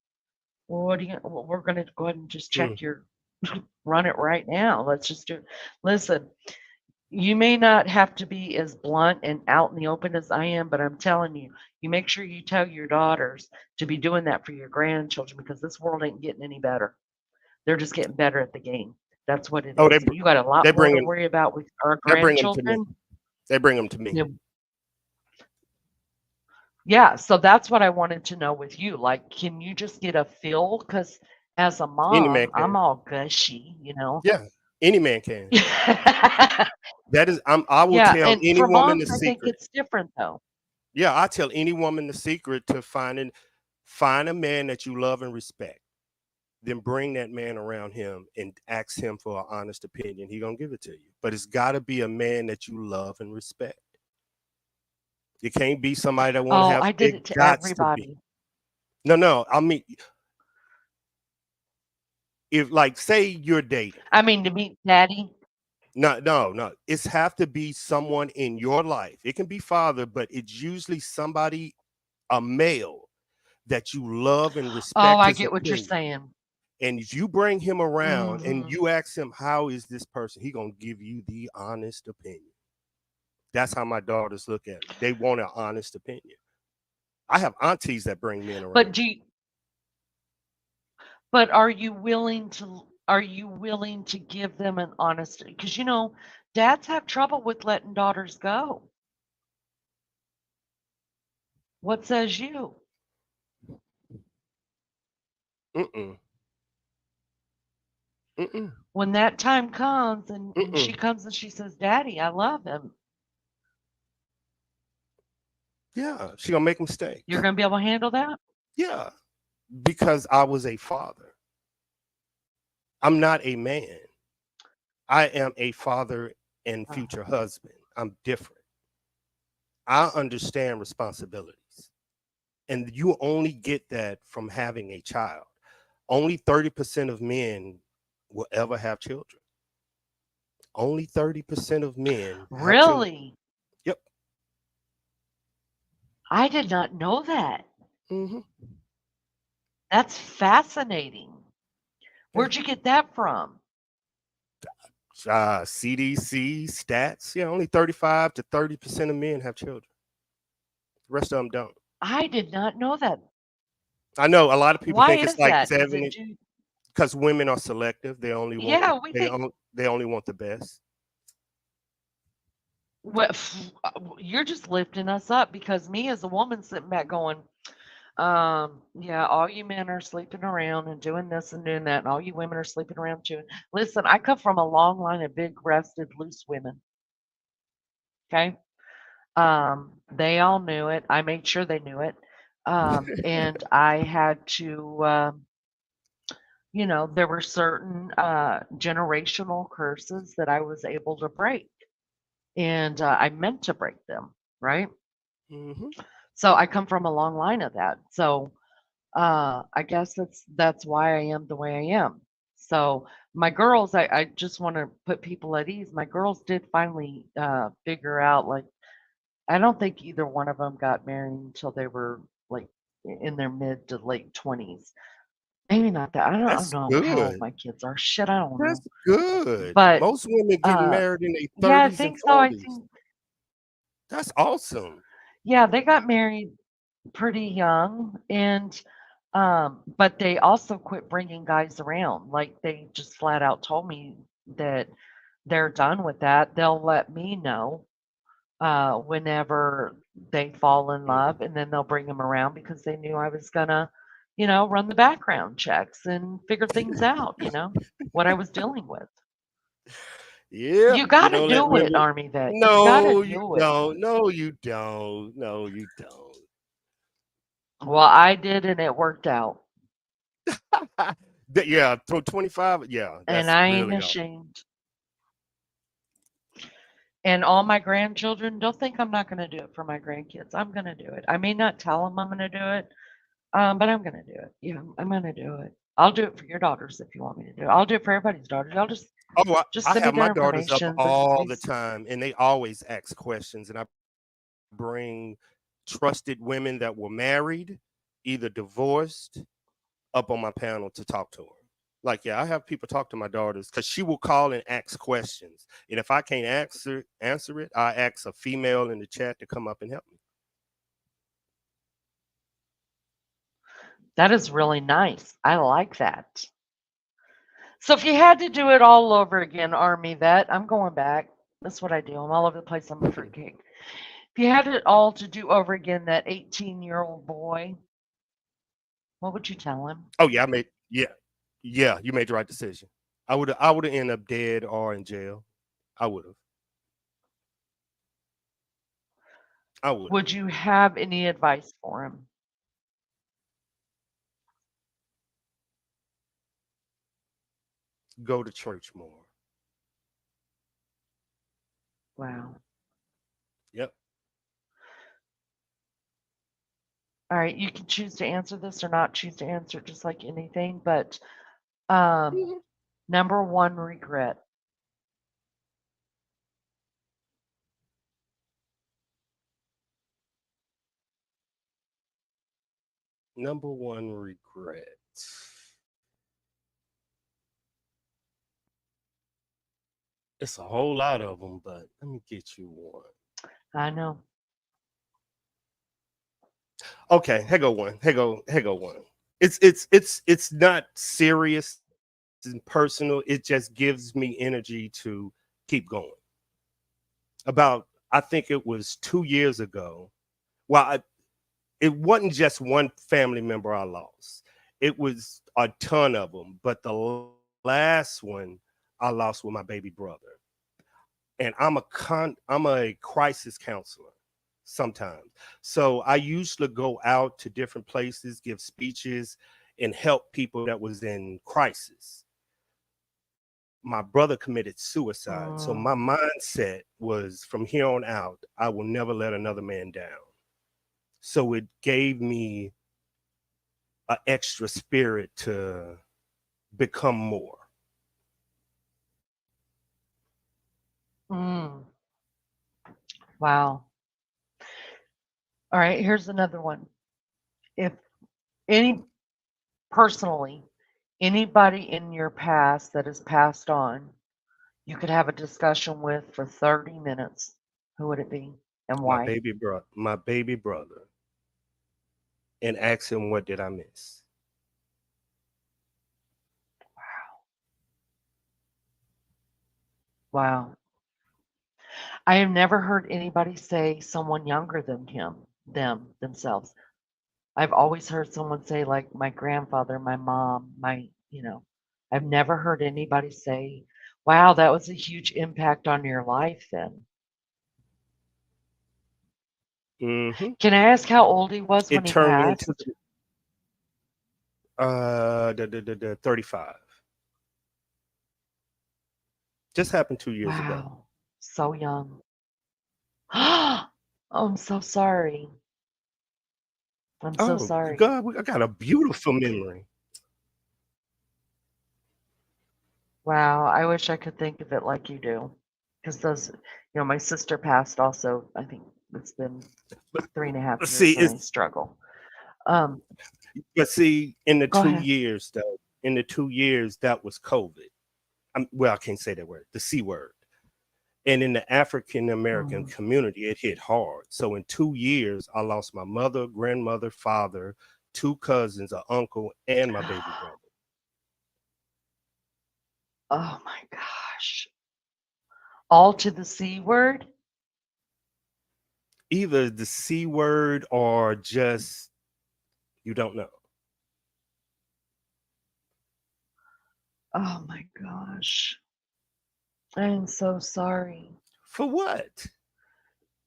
[SPEAKER 1] Well, what do you? Well, we're going to go ahead and just
[SPEAKER 4] Mm.
[SPEAKER 1] check your, run it right now. Let's just do it. Listen, you may not have to be as blunt and out in the open as I am, but I'm telling you, you make sure you tell your daughters to be doing that for your grandchildren because this world ain't getting any better. They're just getting better at the game. That's what it
[SPEAKER 4] Oh,
[SPEAKER 1] is. And you got a
[SPEAKER 4] they
[SPEAKER 1] lot more
[SPEAKER 4] bring
[SPEAKER 1] to
[SPEAKER 4] them.
[SPEAKER 1] worry about with our
[SPEAKER 4] They bring them to me.
[SPEAKER 1] grandchildren.
[SPEAKER 4] They bring them to me.
[SPEAKER 1] Yeah, yeah, so that's what I wanted to know with you. Like, can you just get a feel? Because as a
[SPEAKER 4] Any man
[SPEAKER 1] mom, I'm
[SPEAKER 4] can.
[SPEAKER 1] all gushy, you know.
[SPEAKER 4] Yeah, any man can. That is, I will
[SPEAKER 1] Yeah,
[SPEAKER 4] tell
[SPEAKER 1] and
[SPEAKER 4] any
[SPEAKER 1] for
[SPEAKER 4] woman the
[SPEAKER 1] moms, I think
[SPEAKER 4] secret.
[SPEAKER 1] it's different though.
[SPEAKER 4] Yeah, I tell any woman the secret to find a man that you love and respect. Then bring that man around him and ask him for an honest opinion. He gonna give it to you. But it's gotta be a man that you love and respect. It can't be somebody that want to
[SPEAKER 1] Oh,
[SPEAKER 4] have
[SPEAKER 1] I did
[SPEAKER 4] it
[SPEAKER 1] it to
[SPEAKER 4] gots to be.
[SPEAKER 1] everybody.
[SPEAKER 4] No. I mean, if like say you're dating.
[SPEAKER 1] I mean, to meet daddy.
[SPEAKER 4] No. It's have to be someone in your life. It can be father, but it's usually somebody, a male, that you love and
[SPEAKER 1] Oh,
[SPEAKER 4] respect
[SPEAKER 1] I
[SPEAKER 4] his
[SPEAKER 1] get what you're
[SPEAKER 4] opinion.
[SPEAKER 1] saying.
[SPEAKER 4] And if you bring him around and
[SPEAKER 1] Hmm.
[SPEAKER 4] you ask him, how is this person? He gonna give you the honest opinion. That's how my daughters look at me. They want an honest opinion. I have aunties that bring men
[SPEAKER 1] But
[SPEAKER 4] around.
[SPEAKER 1] do you, but are you willing to give them an honest? Because you know, dads have trouble with letting daughters go. What says you?
[SPEAKER 4] Mm-mm. Mm-mm.
[SPEAKER 1] When that time comes and she
[SPEAKER 4] Mm-mm.
[SPEAKER 1] comes and she says, "Daddy, I love him,"
[SPEAKER 4] Yeah, she gonna make
[SPEAKER 1] you're
[SPEAKER 4] mistakes.
[SPEAKER 1] gonna be able to handle that?
[SPEAKER 4] Yeah, because I was a father. I'm not a man. I am a father and
[SPEAKER 1] Oh.
[SPEAKER 4] future husband. I'm different. I understand responsibilities. And you only get that from having a child. Only 30% of men will ever have children. Only 30% of men have children.
[SPEAKER 1] Really?
[SPEAKER 4] Yep.
[SPEAKER 1] I did not know that.
[SPEAKER 4] Hmm.
[SPEAKER 1] That's fascinating.
[SPEAKER 4] Yeah.
[SPEAKER 1] Where'd you get that from?
[SPEAKER 4] CDC stats. Yeah, only 35 to 30% of men have children. The rest of them don't.
[SPEAKER 1] I did not know that.
[SPEAKER 4] I know a lot of people
[SPEAKER 1] Why
[SPEAKER 4] think it's
[SPEAKER 1] is
[SPEAKER 4] like
[SPEAKER 1] that? Is it
[SPEAKER 4] 70
[SPEAKER 1] due?
[SPEAKER 4] because women are selective. They only want
[SPEAKER 1] Yeah, we think.
[SPEAKER 4] they only want the best.
[SPEAKER 1] Well, you're just lifting us up because me as a woman sitting back going, yeah, all you men are sleeping around and doing this and doing that, and all you women are sleeping around too. Listen, I come from a long line of big-breasted, loose women. Okay, they all knew it. I made sure they knew it, and I had to. You know, there were certain generational curses that I was able to break, and I meant to break them, right?
[SPEAKER 4] Hmm.
[SPEAKER 1] So I come from a long line of that. So I guess that's why I am the way I am. So my girls, I just want to put people at ease. My girls did finally figure out, like, I don't think either one of them got married until they were like in their mid to late 20s. Maybe not that. I don't
[SPEAKER 4] That's
[SPEAKER 1] know how old
[SPEAKER 4] good.
[SPEAKER 1] my kids are. Shit, I don't know.
[SPEAKER 4] That's good.
[SPEAKER 1] But
[SPEAKER 4] Most women getting married in their
[SPEAKER 1] yeah, I
[SPEAKER 4] 30s and
[SPEAKER 1] think so. I
[SPEAKER 4] 40s.
[SPEAKER 1] think,
[SPEAKER 4] That's awesome.
[SPEAKER 1] yeah, they got married pretty young, and but they also quit bringing guys around. Like, they just flat out told me that they're done with that. They'll let me know whenever they fall in
[SPEAKER 4] Mhm.
[SPEAKER 1] love, and then they'll bring them around because they knew I was gonna, you know, run the background checks and figure things out, you know, what I was dealing with.
[SPEAKER 4] Yeah,
[SPEAKER 1] You
[SPEAKER 4] you
[SPEAKER 1] gotta
[SPEAKER 4] don't let
[SPEAKER 1] do it,
[SPEAKER 4] women.
[SPEAKER 1] Army Vet. You gotta
[SPEAKER 4] No, you
[SPEAKER 1] do it.
[SPEAKER 4] don't. No, you don't. No, you don't.
[SPEAKER 1] Well, I did, and it worked out,
[SPEAKER 4] Yeah, 25. Yeah,
[SPEAKER 1] and
[SPEAKER 4] that's
[SPEAKER 1] I ain't
[SPEAKER 4] really all.
[SPEAKER 1] ashamed. And all my grandchildren, don't think I'm not gonna do it for my grandkids. I'm gonna do it. I may not tell them I'm gonna do it, but I'm gonna do it. Yeah, I'm gonna do it. I'll do it for your daughters if you want me to do it. I'll do it for everybody's daughters. Y'all
[SPEAKER 4] Oh,
[SPEAKER 1] just
[SPEAKER 4] I
[SPEAKER 1] send me
[SPEAKER 4] have my
[SPEAKER 1] their
[SPEAKER 4] daughters up
[SPEAKER 1] information.
[SPEAKER 4] all the time, and they always ask questions, and I bring trusted women that were married, either divorced, up on my panel to talk to her. Like, yeah, I have people talk to my daughters because she will call and ask questions. And if I can't answer it, I ask a female in the chat to come up and help me.
[SPEAKER 1] That is really nice. I like that. So if you had to do it all over again, Army vet, I'm going back. That's what I do. I'm all over the place. I'm a fruitcake. If you had it all to do over again, that 18-year-old boy, what would you tell him?
[SPEAKER 4] Oh yeah, yeah, you made the right decision. I would have ended up dead or in jail. I would have. I would
[SPEAKER 1] Would you have any advice for him?
[SPEAKER 4] go to church more.
[SPEAKER 1] Wow.
[SPEAKER 4] Yep.
[SPEAKER 1] All right, you can choose to answer this or not choose to answer it, just like anything. But um, number one regret.
[SPEAKER 4] Number one regret. It's a whole lot of them, but let me get you one.
[SPEAKER 1] I know.
[SPEAKER 4] Okay, here go one. Here go one. It's not serious and personal. It just gives me energy to keep going. About I think it was 2 years ago. Well, it wasn't just one family member I lost. It was a ton of them, but the last one I lost with my baby brother. And I'm a crisis counselor sometimes. So I used to go out to different places, give speeches, and help people that was in crisis. My brother committed suicide. So my mindset was from here on out, I will never let another man down. So it gave me an extra spirit to become more.
[SPEAKER 1] Mm, wow. All right, here's another one. If any personally, anybody in your past that has passed on, you could have a discussion with for 30 minutes, who would it be and why?
[SPEAKER 4] My baby brother, and ask him what did I miss.
[SPEAKER 1] Wow. I have never heard anybody say someone younger than themselves. I've always heard someone say, like, my grandfather, my mom, I've never heard anybody say, wow, that was a huge impact on your life then.
[SPEAKER 4] Mm-hmm.
[SPEAKER 1] Can I ask how old he was when
[SPEAKER 4] It
[SPEAKER 1] he
[SPEAKER 4] turned me into
[SPEAKER 1] passed?
[SPEAKER 4] the 35. Just happened 2 years ago.
[SPEAKER 1] Wow, so young. Oh, I'm so sorry. I'm so
[SPEAKER 4] Oh
[SPEAKER 1] sorry.
[SPEAKER 4] God, I got a beautiful memory.
[SPEAKER 1] Wow, I wish I could think of it like you do. Because my sister passed also, I think it's been 3.5 years
[SPEAKER 4] See,
[SPEAKER 1] and I
[SPEAKER 4] it's
[SPEAKER 1] struggle. Um,
[SPEAKER 4] but see, in the
[SPEAKER 1] go
[SPEAKER 4] two
[SPEAKER 1] ahead.
[SPEAKER 4] years though, in the 2 years that was COVID. Well, I can't say that word, the C word. And in the African American
[SPEAKER 1] Mm.
[SPEAKER 4] community, it hit hard. So in 2 years, I lost my mother, grandmother, father, two cousins, an uncle, and my baby brother.
[SPEAKER 1] Oh my gosh. All to the C word?
[SPEAKER 4] Either the C word or just you don't know.
[SPEAKER 1] Oh my gosh. I am so sorry.
[SPEAKER 4] For what?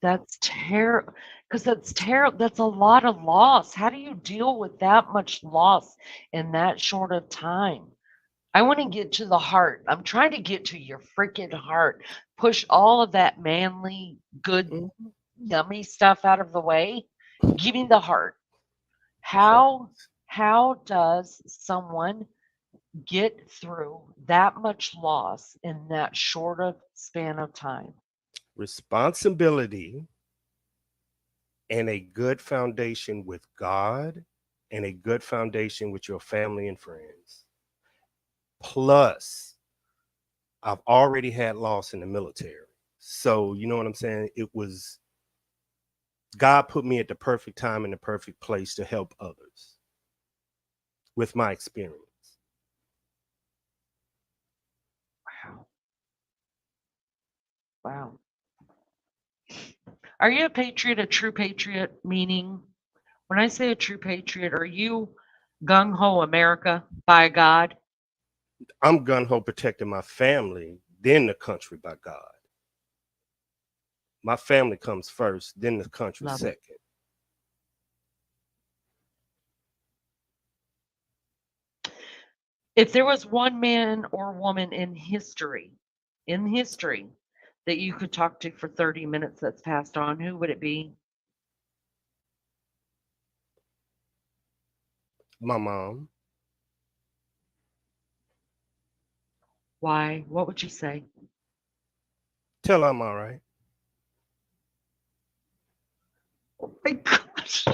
[SPEAKER 1] That's terrible. Because that's terrible. That's a lot of loss. How do you deal with that much loss in that short of time? I want to get to the heart. I'm trying to get to your freaking heart. Push all of that manly, good,
[SPEAKER 4] Mhm.
[SPEAKER 1] yummy stuff out of the way. Give me the heart.
[SPEAKER 4] The heart.
[SPEAKER 1] How does someone get through that much loss in that short of span of time?
[SPEAKER 4] Responsibility and a good foundation with God and a good foundation with your family and friends. Plus, I've already had loss in the military. So, you know what I'm saying? It was God put me at the perfect time in the perfect place to help others with my experience.
[SPEAKER 1] Wow. Wow. Are you a patriot, a true patriot? Meaning, when I say a true patriot, are you gung ho America by God?
[SPEAKER 4] I'm gun ho protecting my family, then the country by God. My family comes first, then the country
[SPEAKER 1] Love it.
[SPEAKER 4] second.
[SPEAKER 1] If there was one man or woman in history, that you could talk to for 30 minutes that's passed on, who would it be?
[SPEAKER 4] My mom,
[SPEAKER 1] Why? What would you say?
[SPEAKER 4] tell her I'm all right.
[SPEAKER 1] Oh my gosh.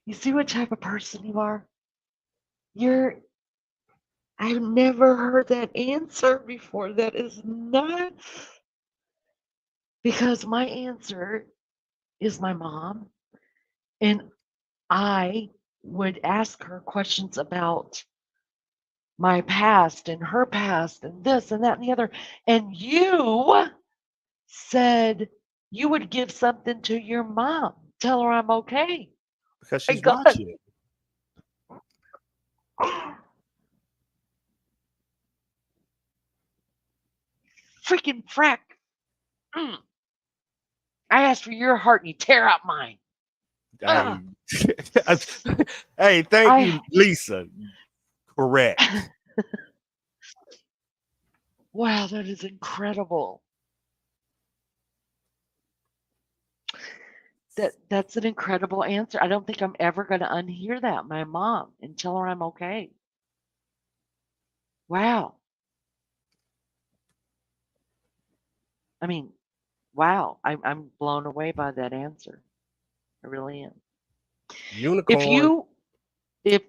[SPEAKER 1] You see what type of person you are? You're, I've never heard that answer before. That is nuts. Because my answer is my mom, and I would ask her questions about my past and her past and this and that and the other. And you said you would give something to your mom. Tell her I'm okay.
[SPEAKER 4] Because
[SPEAKER 1] My
[SPEAKER 4] she's
[SPEAKER 1] God.
[SPEAKER 4] watching.
[SPEAKER 1] Freaking frack. Mm. I asked for your heart and you tear up mine.
[SPEAKER 4] Hey, hey, thank
[SPEAKER 1] I
[SPEAKER 4] you, Lisa. Correct.
[SPEAKER 1] wow, that is incredible. That's an incredible answer. I don't think I'm ever going to unhear that, my mom, and tell her I'm okay. Wow. I mean, wow. I'm blown away by that answer. I really am. If
[SPEAKER 4] Unicorn.
[SPEAKER 1] you, if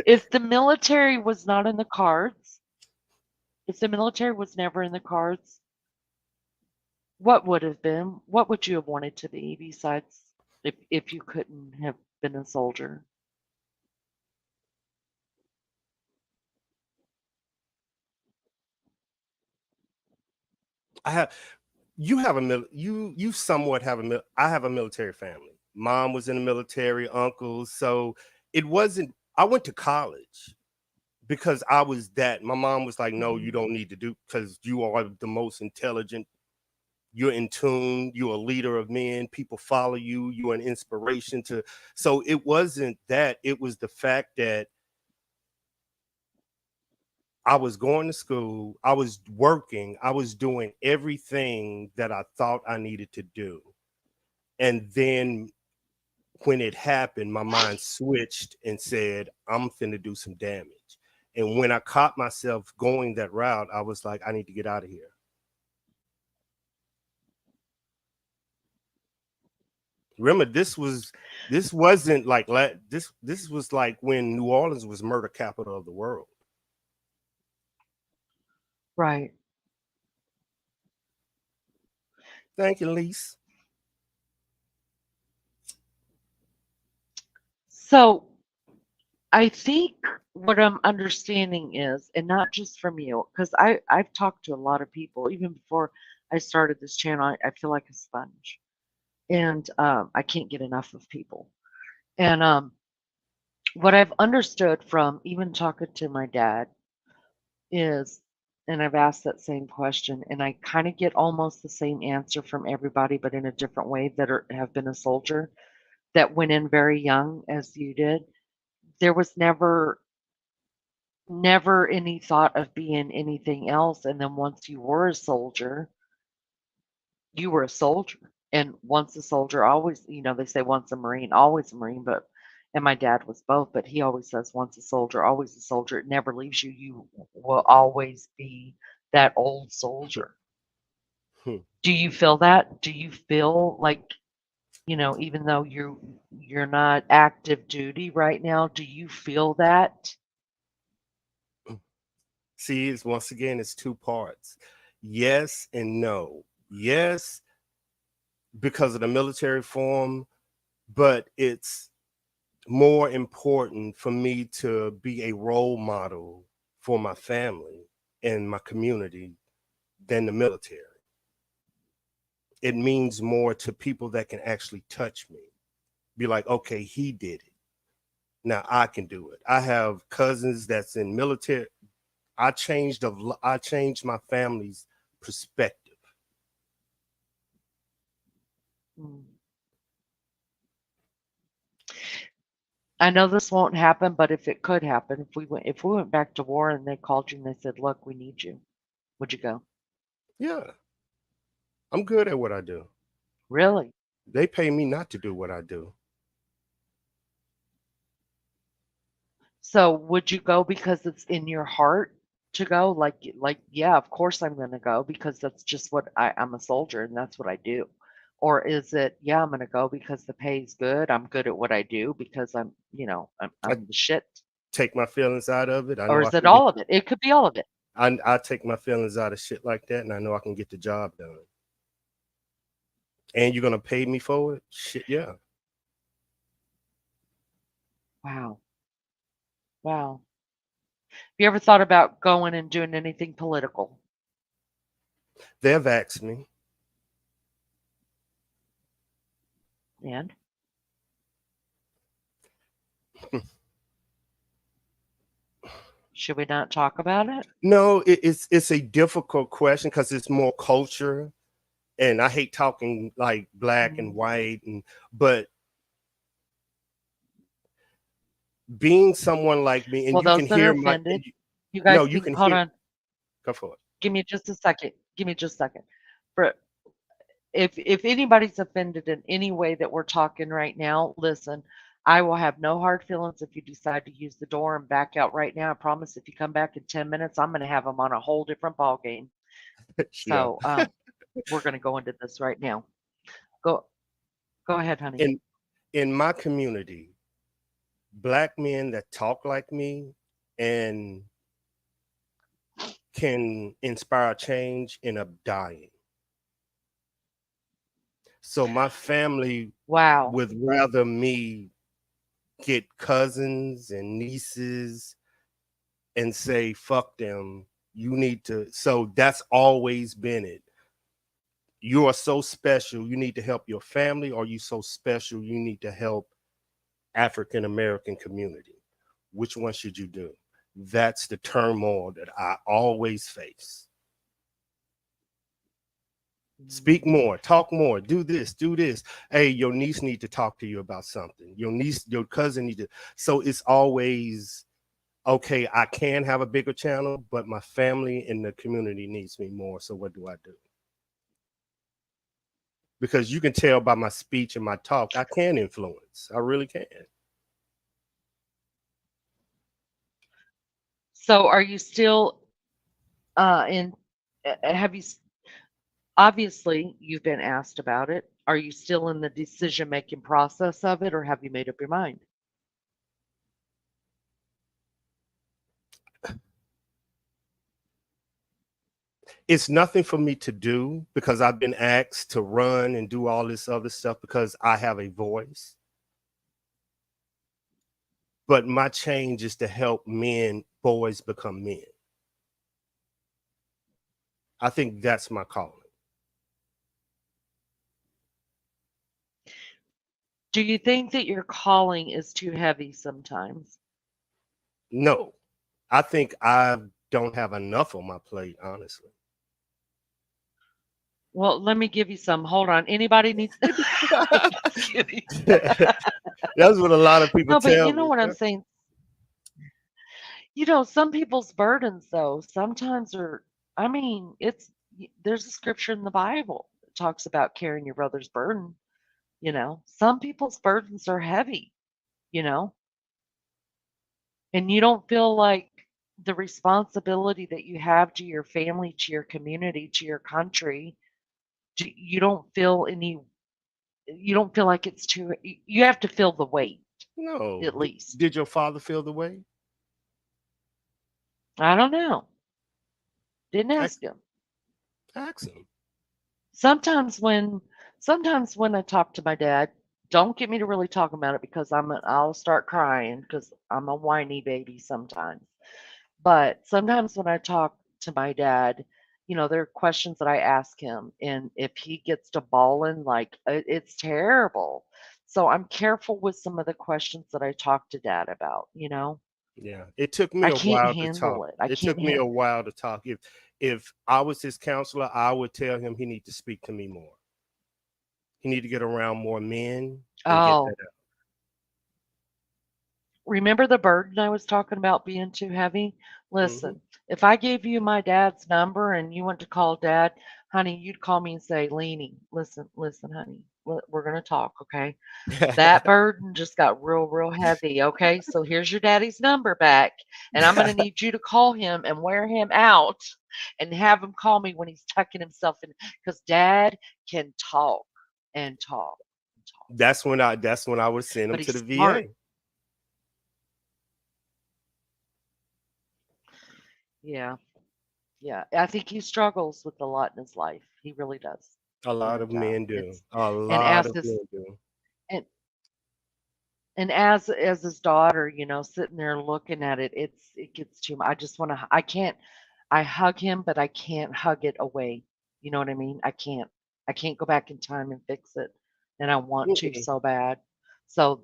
[SPEAKER 1] if the military was not in the cards, if the military was never in the cards, what would have been? What would you have wanted to be besides if you couldn't have been a soldier?
[SPEAKER 4] I have you have a you somewhat have I have a military family. Mom was in the military, uncles. So it wasn't I went to college because I was that. My mom was like, no, you
[SPEAKER 1] Mhm.
[SPEAKER 4] don't need to do because you are the most intelligent. You're in tune, you're a leader of men, people follow you, you're an inspiration to. So it wasn't that, it was the fact that I was going to school, I was working, I was doing everything that I thought I needed to do. And then when it happened, my mind switched and said, I'm finna do some damage. And when I caught myself going that route, I was like, I need to get out of here. Remember, this wasn't like this was like when New Orleans was murder capital of the world.
[SPEAKER 1] Right.
[SPEAKER 4] Thank you, Lise.
[SPEAKER 1] So I think what I'm understanding is, and not just from you, because I've talked to a lot of people even before I started this channel. I feel like a sponge, and I can't get enough of people. And what I've understood from even talking to my dad is, and I've asked that same question, and I kind of get almost the same answer from everybody, but in a different way that have been a soldier that went in very young, as you did. There was never any thought of being anything else. And then once you were a soldier, you were a soldier. And once a soldier, always, they say once a Marine, always a Marine. But And my dad was both, but he always says, once a soldier, always a soldier. It never leaves you. You will always be that old soldier.
[SPEAKER 4] Hmm.
[SPEAKER 1] Do you feel that? Do you feel like, even though you're not active duty right now, do you feel that?
[SPEAKER 4] See, it's once again, it's two parts. Yes and no. Yes, because of the military form, but it's more important for me to be a role model for my family and my community than the military. It means more to people that can actually touch me. Be like, okay, he did it. Now I can do it. I have cousins that's in military. I changed my family's perspective.
[SPEAKER 1] Mm. I know this won't happen, but if it could happen, if we went back to war and they called you and they said, "Look, we need you," would you go?
[SPEAKER 4] Yeah, I'm good at what I do.
[SPEAKER 1] Really?
[SPEAKER 4] They pay me not to do what I do.
[SPEAKER 1] So would you go because it's in your heart to go? Like, yeah, of course I'm gonna go because that's just what I'm a soldier and that's what I do. Or is it, yeah, I'm gonna go because the pay's good. I'm good at what I do because
[SPEAKER 4] I
[SPEAKER 1] I'm the shit.
[SPEAKER 4] take my feelings out of it. I
[SPEAKER 1] Or
[SPEAKER 4] know I
[SPEAKER 1] is it
[SPEAKER 4] can get.
[SPEAKER 1] all of it? It could be all of it.
[SPEAKER 4] I take my feelings out of shit like that, and I know I can get the job done. And you're gonna pay me for it? Shit, yeah.
[SPEAKER 1] Wow. Wow. Have you ever thought about going and doing anything political?
[SPEAKER 4] They've asked me.
[SPEAKER 1] And should we not talk about it?
[SPEAKER 4] No, it's a difficult question because it's more culture, and I hate talking like black and
[SPEAKER 1] Mm.
[SPEAKER 4] white, but being someone like me, and
[SPEAKER 1] Well,
[SPEAKER 4] you can
[SPEAKER 1] those that are
[SPEAKER 4] hear my.
[SPEAKER 1] offended, you
[SPEAKER 4] No,
[SPEAKER 1] guys
[SPEAKER 4] you
[SPEAKER 1] can
[SPEAKER 4] can
[SPEAKER 1] hold
[SPEAKER 4] hear.
[SPEAKER 1] on.
[SPEAKER 4] Go for it.
[SPEAKER 1] Give me just a second. Give me just a second. For if anybody's offended in any way that we're talking right now, listen, I will have no hard feelings if you decide to use the door and back out right now. I promise if you come back in 10 minutes, I'm going to have them on a whole different ball game.
[SPEAKER 4] Yeah.
[SPEAKER 1] So, we're going to go into this right now. Go go ahead, honey.
[SPEAKER 4] In my community, black men that talk like me and can inspire change end up dying. So my family
[SPEAKER 1] Wow.
[SPEAKER 4] would rather me get cousins and nieces and say, fuck them. You need to. So that's always been it. You are so special. You need to help your family, or you so special. You need to help African American community. Which one should you do? That's the turmoil that I always face. Speak more, talk more, do this, do this. Hey, your niece need to talk to you about something. Your niece, your cousin need to. So it's always okay. I can have a bigger channel, but my family and the community needs me more. So what do I do? Because you can tell by my speech and my talk, I can influence. I really can.
[SPEAKER 1] So, are you still in have you obviously you've been asked about it. Are you still in the decision making process of it or have you made up your mind?
[SPEAKER 4] It's nothing for me to do because I've been asked to run and do all this other stuff because I have a voice. But my change is to help men, boys become men. I think that's my calling.
[SPEAKER 1] Do you think that your calling is too heavy sometimes?
[SPEAKER 4] No, I think I don't have enough on my plate, honestly.
[SPEAKER 1] Well, let me give you some. Hold on. Anybody needs Just kidding.
[SPEAKER 4] That's what a lot of people
[SPEAKER 1] No, but
[SPEAKER 4] tell
[SPEAKER 1] you know
[SPEAKER 4] me.
[SPEAKER 1] what I'm saying? Some people's burdens though, sometimes are I mean, there's a scripture in the Bible that talks about carrying your brother's burden. Some people's burdens are heavy. you know? And you don't feel like the responsibility that you have to your family, to your community, to your country, you don't feel any, you don't feel like it's too, you have to feel the weight
[SPEAKER 4] No.
[SPEAKER 1] at least.
[SPEAKER 4] Did your father feel the way?
[SPEAKER 1] I don't know. Didn't
[SPEAKER 4] Ask,
[SPEAKER 1] ask him.
[SPEAKER 4] ask him.
[SPEAKER 1] Sometimes when sometimes when I talk to my dad, don't get me to really talk about it because I'll start crying because I'm a whiny baby sometimes. But sometimes when I talk to my dad, there are questions that I ask him, and if he gets to bawling, like it's terrible. So I'm careful with some of the questions that I talk to dad about.
[SPEAKER 4] Yeah, it took me
[SPEAKER 1] I
[SPEAKER 4] a
[SPEAKER 1] can't
[SPEAKER 4] while to talk.
[SPEAKER 1] handle it. I
[SPEAKER 4] It
[SPEAKER 1] can't
[SPEAKER 4] took me a
[SPEAKER 1] handle.
[SPEAKER 4] while to talk. If I was his counselor, I would tell him he need to speak to me more. He need to get around more men and get that
[SPEAKER 1] Oh,
[SPEAKER 4] out.
[SPEAKER 1] remember the burden I was talking about being too heavy?
[SPEAKER 4] Hmm.
[SPEAKER 1] Listen, if I gave you my dad's number and you went to call dad, honey, you'd call me and say, Leanie, listen, honey, we're going to talk, okay? That burden just got real, real heavy, okay? So here's your daddy's number back, and I'm going to need you to call him and wear him out and have him call me when he's tucking himself in, because dad can talk and talk and talk,
[SPEAKER 4] That's when I would send him
[SPEAKER 1] but
[SPEAKER 4] to
[SPEAKER 1] he's
[SPEAKER 4] the
[SPEAKER 1] smart.
[SPEAKER 4] VA.
[SPEAKER 1] Yeah. Yeah, I think he struggles with a lot in his life. He really does.
[SPEAKER 4] A lot of
[SPEAKER 1] And
[SPEAKER 4] men do.
[SPEAKER 1] it's
[SPEAKER 4] A
[SPEAKER 1] and
[SPEAKER 4] lot
[SPEAKER 1] as
[SPEAKER 4] of
[SPEAKER 1] his
[SPEAKER 4] men do.
[SPEAKER 1] and and as his daughter, sitting there looking at it, it gets too much. I just want to. I can't. I hug him, but I can't hug it away. You know what I mean? I can't. I can't go back in time and fix it, and I want to
[SPEAKER 4] Mm-mm.
[SPEAKER 1] so bad. So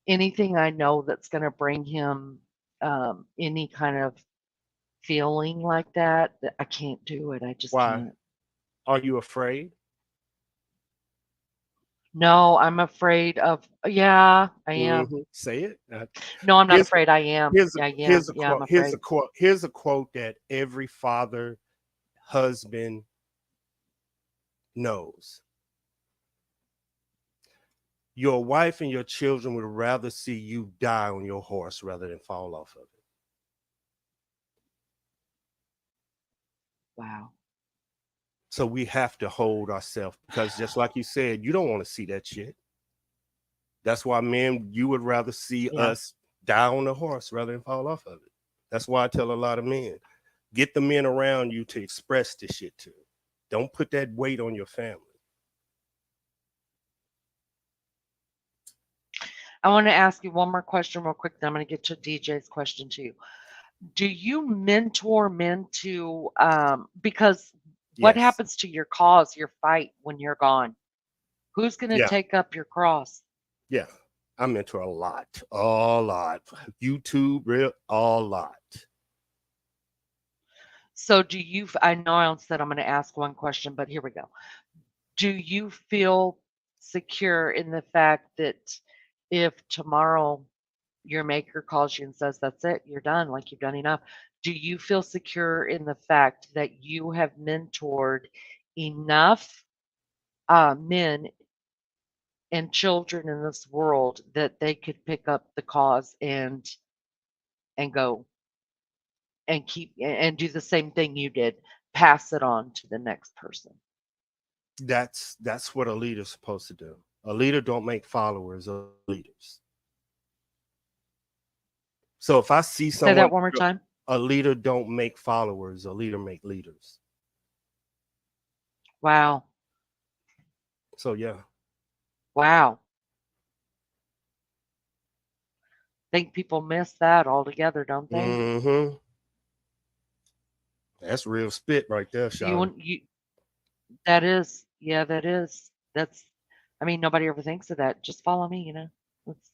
[SPEAKER 1] anything I know that's going to bring him any kind of feeling like that I can't do it. I just
[SPEAKER 4] Why?
[SPEAKER 1] can't.
[SPEAKER 4] Are you afraid?
[SPEAKER 1] No, I'm afraid of yeah, I am.
[SPEAKER 4] Say it.
[SPEAKER 1] No, I'm not
[SPEAKER 4] Here's
[SPEAKER 1] afraid. I am.
[SPEAKER 4] here's a
[SPEAKER 1] Yeah, I
[SPEAKER 4] here's
[SPEAKER 1] am.
[SPEAKER 4] a
[SPEAKER 1] Yeah, I'm
[SPEAKER 4] quote. Here's a
[SPEAKER 1] afraid.
[SPEAKER 4] quote. Here's a quote that every father, husband knows. Your wife and your children would rather see you die on your horse rather than fall off of it.
[SPEAKER 1] Wow.
[SPEAKER 4] So we have to hold ourselves because just like you said, you don't want to see that shit. That's why men, you would rather see
[SPEAKER 1] Yeah.
[SPEAKER 4] us die on the horse rather than fall off of it. That's why I tell a lot of men, get the men around you to express this shit to. Don't put that weight on your family.
[SPEAKER 1] I want to ask you one more question real quick, then I'm going to get to DJ's question too. Do you mentor men to because what
[SPEAKER 4] Yes.
[SPEAKER 1] happens to your cause, your fight when you're gone? Who's going to
[SPEAKER 4] Yeah.
[SPEAKER 1] take up your cross?
[SPEAKER 4] Yeah. I mentor a lot. YouTube, real, a lot.
[SPEAKER 1] So do you I know I said I'm going to ask one question, but here we go. Do you feel secure in the fact that if tomorrow your maker calls you and says, "That's it, you're done, like you've done enough," do you feel secure in the fact that you have mentored enough men and children in this world that they could pick up the cause and go and keep and do the same thing you did, pass it on to the next person?
[SPEAKER 4] That's what a leader's supposed to do. A leader don't make followers of leaders. So if I see
[SPEAKER 1] Say
[SPEAKER 4] someone,
[SPEAKER 1] that one more time.
[SPEAKER 4] a leader don't make followers, a leader make leaders.
[SPEAKER 1] Wow.
[SPEAKER 4] So yeah.
[SPEAKER 1] Wow. Think people miss that altogether, don't they?
[SPEAKER 4] Mm-hmm. That's real spit right there,
[SPEAKER 1] You
[SPEAKER 4] Sean.
[SPEAKER 1] wouldn't you that is yeah, that is. That's I mean, nobody ever thinks of that. Just follow me. It's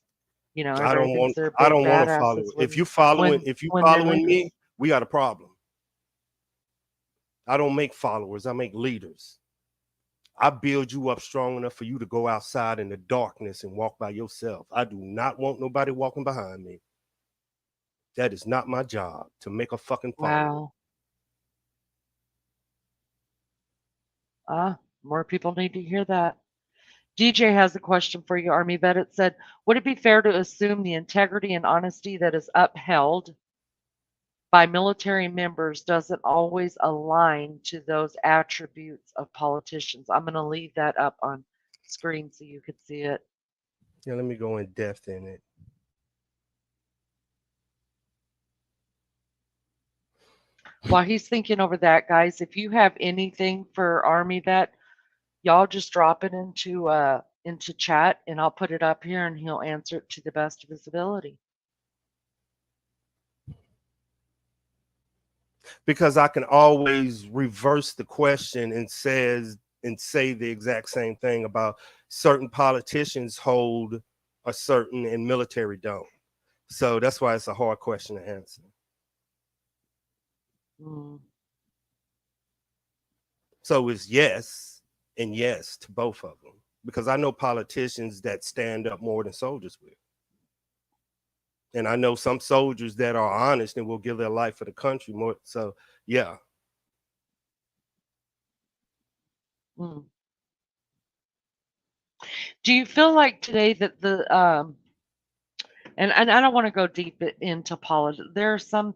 [SPEAKER 4] I
[SPEAKER 1] everybody
[SPEAKER 4] don't
[SPEAKER 1] thinks
[SPEAKER 4] want
[SPEAKER 1] they're
[SPEAKER 4] I
[SPEAKER 1] big
[SPEAKER 4] don't want to follow.
[SPEAKER 1] badasses
[SPEAKER 4] If
[SPEAKER 1] when
[SPEAKER 4] you following,
[SPEAKER 1] when
[SPEAKER 4] if you
[SPEAKER 1] when they're
[SPEAKER 4] following me,
[SPEAKER 1] leaders.
[SPEAKER 4] we got a problem. I don't make followers, I make leaders. I build you up strong enough for you to go outside in the darkness and walk by yourself. I do not want nobody walking behind me. That is not my job to make a fucking follower.
[SPEAKER 1] Wow. More people need to hear that. DJ has a question for you, Army vet. It said, would it be fair to assume the integrity and honesty that is upheld by military members doesn't always align to those attributes of politicians? I'm going to leave that up on screen so you could see it.
[SPEAKER 4] Yeah, let me go in depth in it.
[SPEAKER 1] While he's thinking over that, guys, if you have anything for Army vet, y'all just drop it into chat and I'll put it up here and he'll answer it to the best of his ability.
[SPEAKER 4] Because I can always reverse the question and say the exact same thing about certain politicians hold a certain and military don't. So that's why it's a hard question to answer. So it's yes and yes to both of them, because I know politicians that stand up more than soldiers will. And I know some soldiers that are honest and will give their life for the country more. So, yeah.
[SPEAKER 1] Do you feel like today that and I don't want to go deep into politics. There are some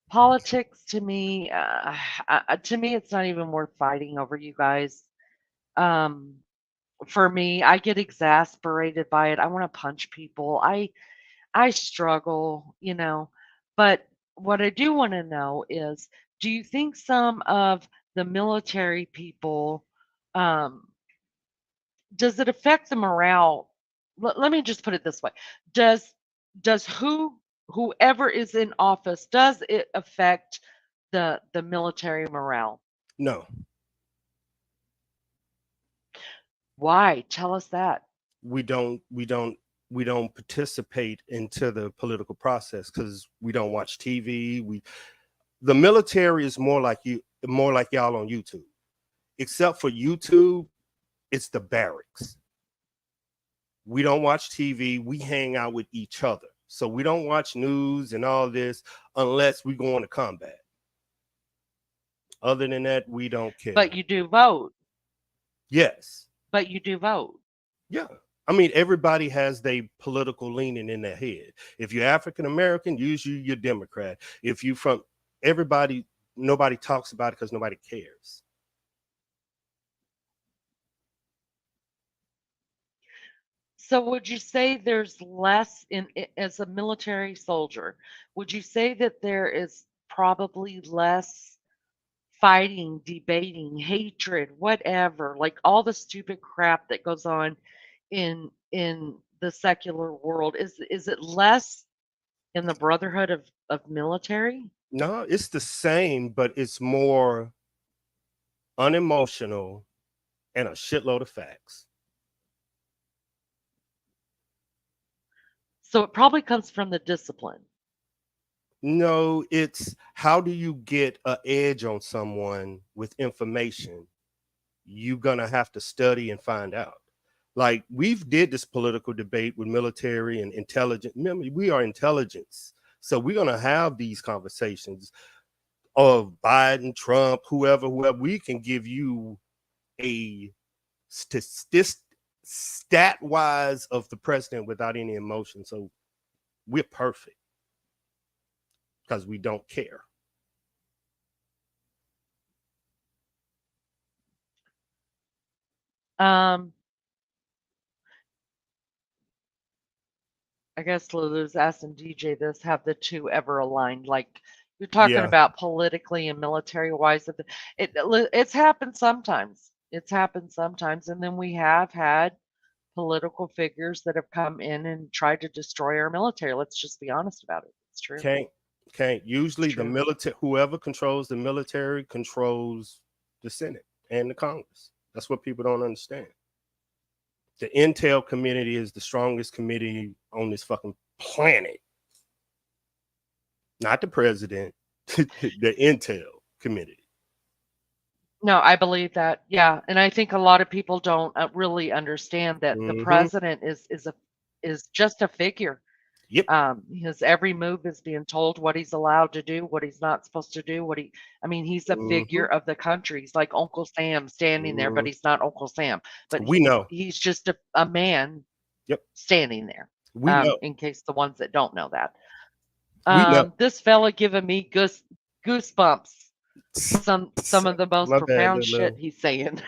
[SPEAKER 1] politics to me, it's not even worth fighting over, you guys. For me, I get exasperated by it. I want to punch people. I struggle, but what I do want to know is, do you think some of the military people, does it affect the morale? Let me just put it this way. Does whoever is in office, does it affect the military morale?
[SPEAKER 4] No.
[SPEAKER 1] Why? Tell us that.
[SPEAKER 4] We don't participate into the political process because we don't watch TV. The military is more like y'all on YouTube. Except for YouTube, it's the barracks. We don't watch TV. We hang out with each other. So we don't watch news and all this unless we go into combat. Other than that, we don't care.
[SPEAKER 1] But you do vote.
[SPEAKER 4] Yes.
[SPEAKER 1] But you do vote.
[SPEAKER 4] Yeah. I mean, everybody has their political leaning in their head. If you're African American, usually you're Democrat. If you from everybody, nobody talks about it because nobody cares.
[SPEAKER 1] So would you say there's less as a military soldier, would you say that there is probably less fighting, debating, hatred, whatever, like all the stupid crap that goes on in the secular world? Is it less in the brotherhood of military?
[SPEAKER 4] No, it's the same, but it's more unemotional and a shitload of facts.
[SPEAKER 1] So it probably comes from the discipline.
[SPEAKER 4] No, it's how do you get an edge on someone with information? You're gonna have to study and find out. Like we've did this political debate with military and intelligence. Remember, we are intelligence, so we're gonna have these conversations of Biden, Trump, whoever. We can give you a stat wise of the president without any emotion. So we're perfect because we don't care.
[SPEAKER 1] I guess Lulu's asking DJ this: have the two ever aligned? Like you're talking about politically and military wise. It's happened sometimes. It's happened sometimes, and then we have had political figures that have come in and tried to destroy our military. Let's just be honest about it. It's true.
[SPEAKER 4] Can't. Usually the military, whoever controls the military controls the Senate and the Congress. That's what people don't understand. The intel committee is the strongest committee on this fucking planet. Not the president, the intel committee.
[SPEAKER 1] No, I believe that. Yeah, and I think a lot of people don't really understand that the president is just a figure.
[SPEAKER 4] Yep.
[SPEAKER 1] His every move is being told what he's allowed to do, what he's not supposed to do, I mean, he's a
[SPEAKER 4] Hmm.
[SPEAKER 1] figure of the country. He's like Uncle Sam standing there, but
[SPEAKER 4] Hmm.
[SPEAKER 1] he's not Uncle Sam. But
[SPEAKER 4] We know.
[SPEAKER 1] he's just a man
[SPEAKER 4] Yep.
[SPEAKER 1] standing there.
[SPEAKER 4] We know.
[SPEAKER 1] In case the ones that don't know that.
[SPEAKER 4] We know.
[SPEAKER 1] This fella giving me goosebumps. Some of the most
[SPEAKER 4] My bad,
[SPEAKER 1] profound shit
[SPEAKER 4] Lulu.
[SPEAKER 1] he's saying.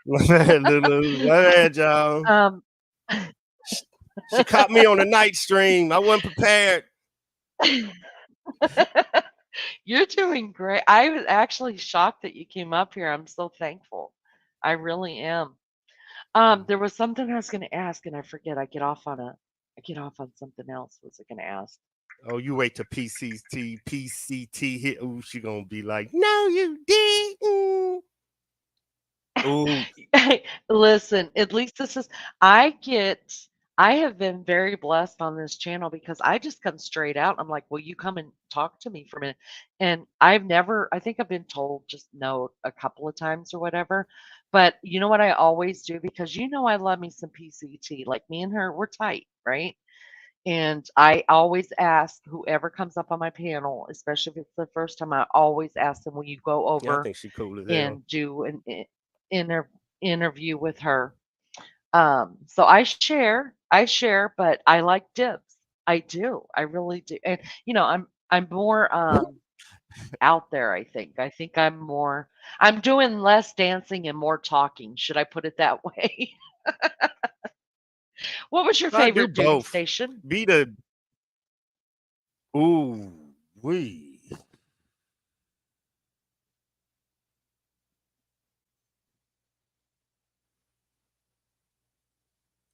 [SPEAKER 4] My bad, Lulu. My bad, y'all.
[SPEAKER 1] Um,
[SPEAKER 4] She caught me on the night stream. I wasn't prepared.
[SPEAKER 1] You're doing great. I was actually shocked that you came up here. I'm so thankful. I really am. There was something I was going to ask, and I forget. I get off on something else. What was I going to ask?
[SPEAKER 4] Oh, you wait till PCT hit. Ooh, she gonna be like, no, you didn't. Ooh,
[SPEAKER 1] Hey, listen, at least this is I get I have been very blessed on this channel because I just come straight out. I'm like, "Will you come and talk to me for a minute?" And I think I've been told just no a couple of times or whatever. But you know what I always do because I love me some PCT. Like me and her, we're tight, right? And I always ask whoever comes up on my panel, especially if it's the first time, I always ask them, "Will you go
[SPEAKER 4] yeah, I
[SPEAKER 1] over
[SPEAKER 4] think she cool as hell.
[SPEAKER 1] and do an inter interview with her?" So I share, but I like dibs. I do. I really do. And I'm more out there, I think. I think I'm doing less dancing and more talking. Should I put it that way? What was your
[SPEAKER 4] I do
[SPEAKER 1] favorite duty
[SPEAKER 4] both.
[SPEAKER 1] station?
[SPEAKER 4] Be the ooh wee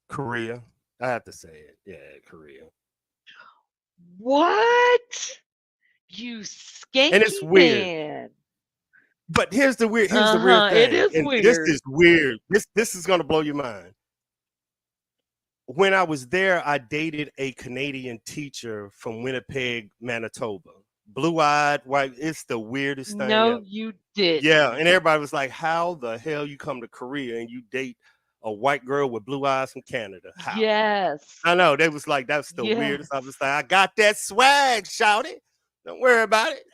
[SPEAKER 4] Korea. I have to say it. Yeah, Korea.
[SPEAKER 1] What? You
[SPEAKER 4] And it's
[SPEAKER 1] skanky
[SPEAKER 4] weird.
[SPEAKER 1] man.
[SPEAKER 4] But here's the weird
[SPEAKER 1] Uh-huh. It
[SPEAKER 4] thing.
[SPEAKER 1] is
[SPEAKER 4] And this
[SPEAKER 1] weird.
[SPEAKER 4] is weird. This is gonna blow your mind. When I was there, I dated a Canadian teacher from Winnipeg, Manitoba. Blue-eyed, white. It's the weirdest thing
[SPEAKER 1] No,
[SPEAKER 4] ever.
[SPEAKER 1] you
[SPEAKER 4] Yeah,
[SPEAKER 1] didn't.
[SPEAKER 4] and everybody was like, "How the hell you come to Korea and you date a white girl with blue eyes from Canada? How?"
[SPEAKER 1] Yes.
[SPEAKER 4] I know they was like, "That's the
[SPEAKER 1] Yes.
[SPEAKER 4] weirdest." I was like, "I got that swag, shout it. Don't worry about it."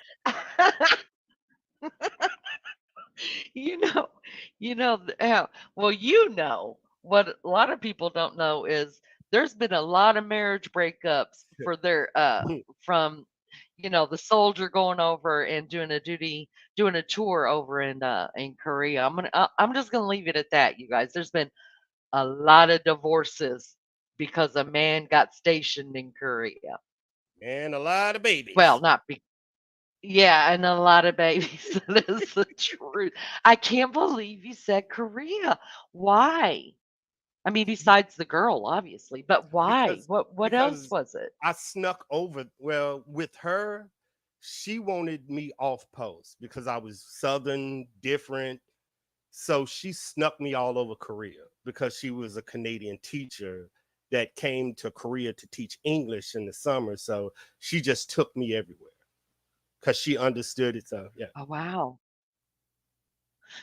[SPEAKER 1] You know, well, what a lot of people don't know is there's been a lot of marriage breakups for their from the soldier going over and doing a tour over in Korea. I'm just gonna leave it at that, you guys. There's been a lot of divorces because a man got stationed in Korea.
[SPEAKER 4] And a lot of
[SPEAKER 1] Well,
[SPEAKER 4] babies.
[SPEAKER 1] not yeah, and a lot of babies. That is the truth. I can't believe you said Korea. Why? I mean, besides the girl, obviously, but why?
[SPEAKER 4] because
[SPEAKER 1] What else
[SPEAKER 4] because
[SPEAKER 1] was it?
[SPEAKER 4] I snuck over. Well, with her, she wanted me off post because I was southern, different. So she snuck me all over Korea because she was a Canadian teacher that came to Korea to teach English in the summer. So she just took me everywhere because she understood it. So yeah.
[SPEAKER 1] Oh, wow.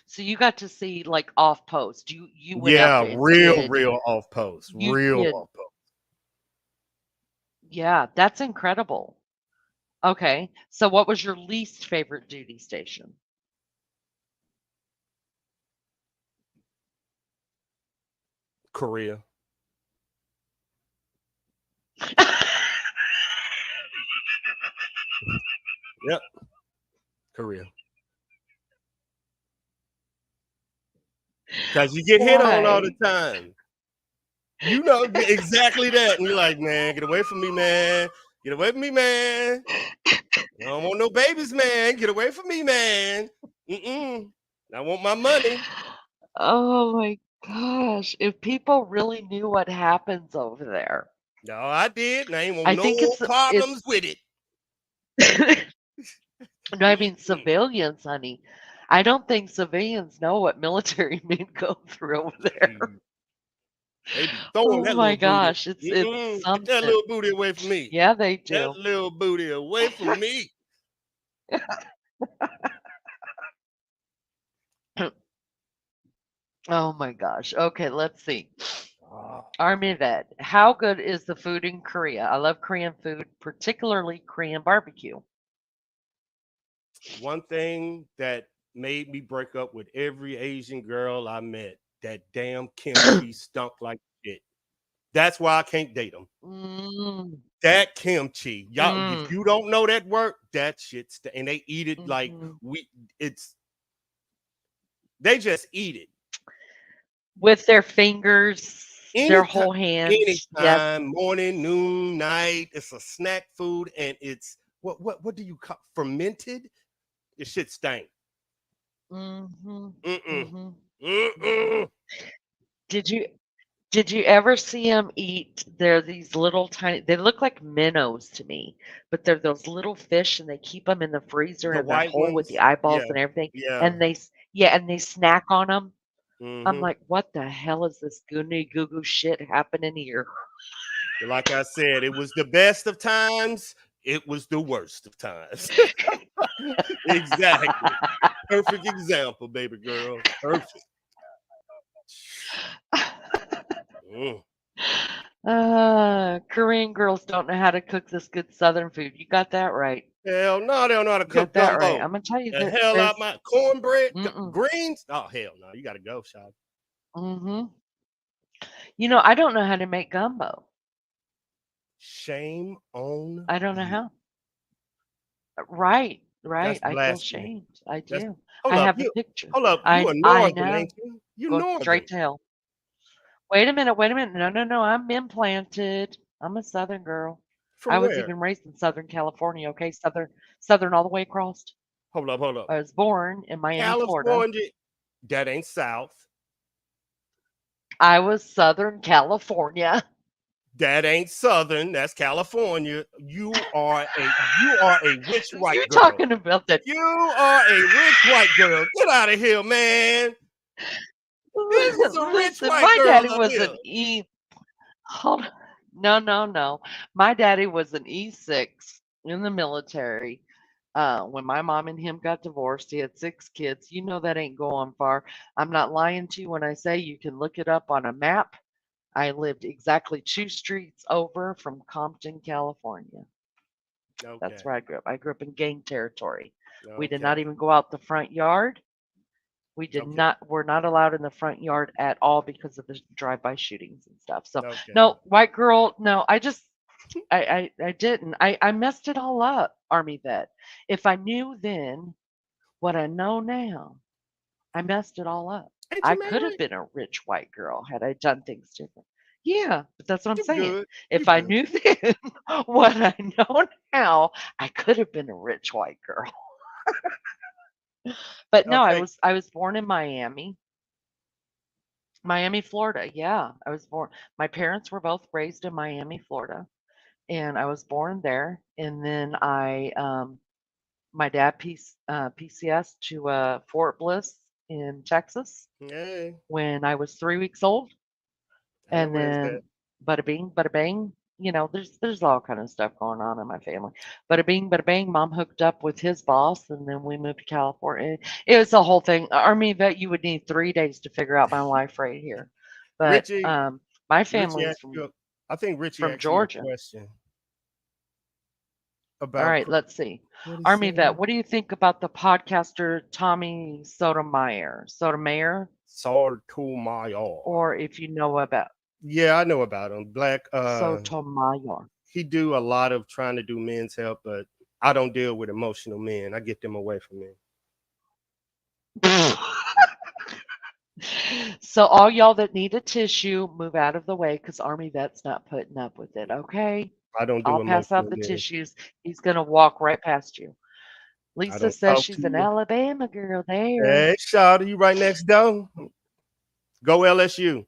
[SPEAKER 1] So you got to see like off post. You went up
[SPEAKER 4] Yeah,
[SPEAKER 1] and
[SPEAKER 4] real,
[SPEAKER 1] did
[SPEAKER 4] real off post.
[SPEAKER 1] you
[SPEAKER 4] Real
[SPEAKER 1] did
[SPEAKER 4] off post.
[SPEAKER 1] yeah, that's incredible. Okay. So what was your least favorite duty station?
[SPEAKER 4] Korea. Yep. Korea. Because you get hit on all the
[SPEAKER 1] Why?
[SPEAKER 4] time. You know exactly that. And you're like, man, get away from me, man. Get away from me, man. I don't want no babies, man. Get away from me, man. Mm-mm. I want my money.
[SPEAKER 1] Oh my gosh. If people really knew what happens over there.
[SPEAKER 4] No, I did. And I ain't want
[SPEAKER 1] I think
[SPEAKER 4] no
[SPEAKER 1] it's
[SPEAKER 4] problems with it.
[SPEAKER 1] no, I mean
[SPEAKER 4] Mm-mm.
[SPEAKER 1] civilians, honey. I don't think civilians know what military men go through over there.
[SPEAKER 4] They be throwing
[SPEAKER 1] Oh
[SPEAKER 4] that
[SPEAKER 1] my
[SPEAKER 4] little booty.
[SPEAKER 1] gosh, it's
[SPEAKER 4] Mm-mm. Get that
[SPEAKER 1] something.
[SPEAKER 4] little booty away from me.
[SPEAKER 1] Yeah, they
[SPEAKER 4] That
[SPEAKER 1] do.
[SPEAKER 4] little booty away from me.
[SPEAKER 1] Oh my gosh. Okay, let's see. Army vet, how good is the food in Korea? I love Korean food, particularly Korean barbecue.
[SPEAKER 4] One thing that made me break up with every Asian girl I met, that damn kimchi stunk like shit. That's why I can't date them.
[SPEAKER 1] Mm,
[SPEAKER 4] That kimchi, y'all, if
[SPEAKER 1] mm,
[SPEAKER 4] you don't know that word, that shit's and they eat it like
[SPEAKER 1] mhm.
[SPEAKER 4] it's they just eat it
[SPEAKER 1] With their fingers, their
[SPEAKER 4] anytime,
[SPEAKER 1] whole hands. Yes.
[SPEAKER 4] anytime, morning, noon, night. It's a snack food, and it's what do you call fermented? This shit stank.
[SPEAKER 1] Mm-hmm.
[SPEAKER 4] Mm-mm.
[SPEAKER 1] Mm-hmm. Mm-hmm.
[SPEAKER 4] Mm-mm.
[SPEAKER 1] Did you Did you ever see them eat? They're these little tiny, they look like minnows to me, but they're those little fish and they keep them in the freezer
[SPEAKER 4] The
[SPEAKER 1] in their
[SPEAKER 4] white
[SPEAKER 1] hole with
[SPEAKER 4] ones,
[SPEAKER 1] the eyeballs
[SPEAKER 4] yeah,
[SPEAKER 1] and everything.
[SPEAKER 4] yeah.
[SPEAKER 1] And yeah, and they snack on them. I'm
[SPEAKER 4] Mm-hmm.
[SPEAKER 1] like, what the hell is this goony goo goo shit happening here?
[SPEAKER 4] Like I said, it was the best of times. It was the worst of times. Exactly. Perfect example, baby girl. Perfect. Mm.
[SPEAKER 1] Korean girls don't know how to cook this good Southern food. You got that right.
[SPEAKER 4] Hell no, they don't know how to
[SPEAKER 1] You got
[SPEAKER 4] cook
[SPEAKER 1] that right.
[SPEAKER 4] gumbo.
[SPEAKER 1] I'm gonna tell you
[SPEAKER 4] The
[SPEAKER 1] that
[SPEAKER 4] hell out
[SPEAKER 1] there's,
[SPEAKER 4] my cornbread,
[SPEAKER 1] mm-mm,
[SPEAKER 4] greens. Oh hell no, you gotta go, shot.
[SPEAKER 1] mm-hmm. I don't know how to make gumbo.
[SPEAKER 4] Shame on
[SPEAKER 1] I don't know
[SPEAKER 4] you.
[SPEAKER 1] how. Right, right.
[SPEAKER 4] That's
[SPEAKER 1] I feel
[SPEAKER 4] blasphemy.
[SPEAKER 1] shamed. I
[SPEAKER 4] That's
[SPEAKER 1] do.
[SPEAKER 4] hold
[SPEAKER 1] I
[SPEAKER 4] up.
[SPEAKER 1] have the
[SPEAKER 4] You
[SPEAKER 1] picture.
[SPEAKER 4] hold up. You a
[SPEAKER 1] I
[SPEAKER 4] northern,
[SPEAKER 1] know.
[SPEAKER 4] ain't you? You
[SPEAKER 1] Going straight
[SPEAKER 4] northern.
[SPEAKER 1] to hell. Wait a minute, wait a minute. No, no, no. I'm implanted. I'm a Southern girl. I
[SPEAKER 4] From
[SPEAKER 1] was
[SPEAKER 4] where?
[SPEAKER 1] even raised in Southern California, okay? Southern all the way across.
[SPEAKER 4] Hold up, hold up.
[SPEAKER 1] I was born in Miami, Florida.
[SPEAKER 4] California. That ain't South.
[SPEAKER 1] I was Southern California.
[SPEAKER 4] That ain't Southern. That's California. You are a rich
[SPEAKER 1] You
[SPEAKER 4] white girl.
[SPEAKER 1] talking about that?
[SPEAKER 4] You are a rich white girl. Get out of here, man. This is a rich
[SPEAKER 1] Listen,
[SPEAKER 4] white
[SPEAKER 1] my
[SPEAKER 4] girl
[SPEAKER 1] daddy
[SPEAKER 4] up
[SPEAKER 1] was
[SPEAKER 4] here.
[SPEAKER 1] an E. Hold on. No, no, no. My daddy was an E6 in the military. When my mom and him got divorced, he had 6 kids. You know that ain't going far. I'm not lying to you when I say you can look it up on a map. I lived exactly 2 streets over from Compton, California. That's
[SPEAKER 4] Okay.
[SPEAKER 1] where I grew up. I grew up in gang territory. We did not
[SPEAKER 4] Okay.
[SPEAKER 1] even go out the front yard. We did
[SPEAKER 4] Okay.
[SPEAKER 1] not, we're not allowed in the front yard at all because of the drive-by shootings and stuff. So
[SPEAKER 4] Okay.
[SPEAKER 1] no, white girl, no, I didn't. I messed it all up, Army vet. If I knew then what I know now, I messed it all up.
[SPEAKER 4] Ain't
[SPEAKER 1] I
[SPEAKER 4] you
[SPEAKER 1] could have
[SPEAKER 4] married?
[SPEAKER 1] been a rich white girl had I done things different. Yeah, but that's what I'm
[SPEAKER 4] You
[SPEAKER 1] saying.
[SPEAKER 4] good. You
[SPEAKER 1] If I
[SPEAKER 4] good.
[SPEAKER 1] knew then what I know now, I could have been a rich white girl. But no,
[SPEAKER 4] Okay.
[SPEAKER 1] I was born in Miami. Miami, Florida. Yeah, I was born. My parents were both raised in Miami, Florida, and I was born there. And then my dad PCS to Fort Bliss in Texas
[SPEAKER 4] Hey.
[SPEAKER 1] when I was 3 weeks old,
[SPEAKER 4] I know
[SPEAKER 1] and
[SPEAKER 4] where's that.
[SPEAKER 1] then bada bing, bada bang. There's all kind of stuff going on in my family. Bada bing, bada bang. Mom hooked up with his boss, and then we moved to California. It was a whole thing. I mean, that you would need 3 days to figure out my life right here. But
[SPEAKER 4] Richie.
[SPEAKER 1] my
[SPEAKER 4] Richie
[SPEAKER 1] family's
[SPEAKER 4] asked you. I think Richie
[SPEAKER 1] from
[SPEAKER 4] asked you a
[SPEAKER 1] Georgia.
[SPEAKER 4] question
[SPEAKER 1] All
[SPEAKER 4] about
[SPEAKER 1] right, let's see.
[SPEAKER 4] what he
[SPEAKER 1] Army vet,
[SPEAKER 4] said.
[SPEAKER 1] what do you think about the podcaster Tommy Sotomayor? Sotomayor,
[SPEAKER 4] Sotomayor.
[SPEAKER 1] or if you know about
[SPEAKER 4] Yeah, I know about him. Black.
[SPEAKER 1] Sotomayor.
[SPEAKER 4] He do a lot of trying to do men's health, but I don't deal with emotional men. I get them away from me.
[SPEAKER 1] So all y'all that need a tissue, move out of the way because Army vet's not putting up with it. Okay,
[SPEAKER 4] I don't do
[SPEAKER 1] I'll pass out
[SPEAKER 4] emotional
[SPEAKER 1] the
[SPEAKER 4] men.
[SPEAKER 1] tissues. He's gonna walk right past you.
[SPEAKER 4] I
[SPEAKER 1] Lisa
[SPEAKER 4] don't
[SPEAKER 1] says
[SPEAKER 4] talk to
[SPEAKER 1] she's an
[SPEAKER 4] you.
[SPEAKER 1] Alabama girl there.
[SPEAKER 4] Hey, Shawty, you right next door. Go LSU.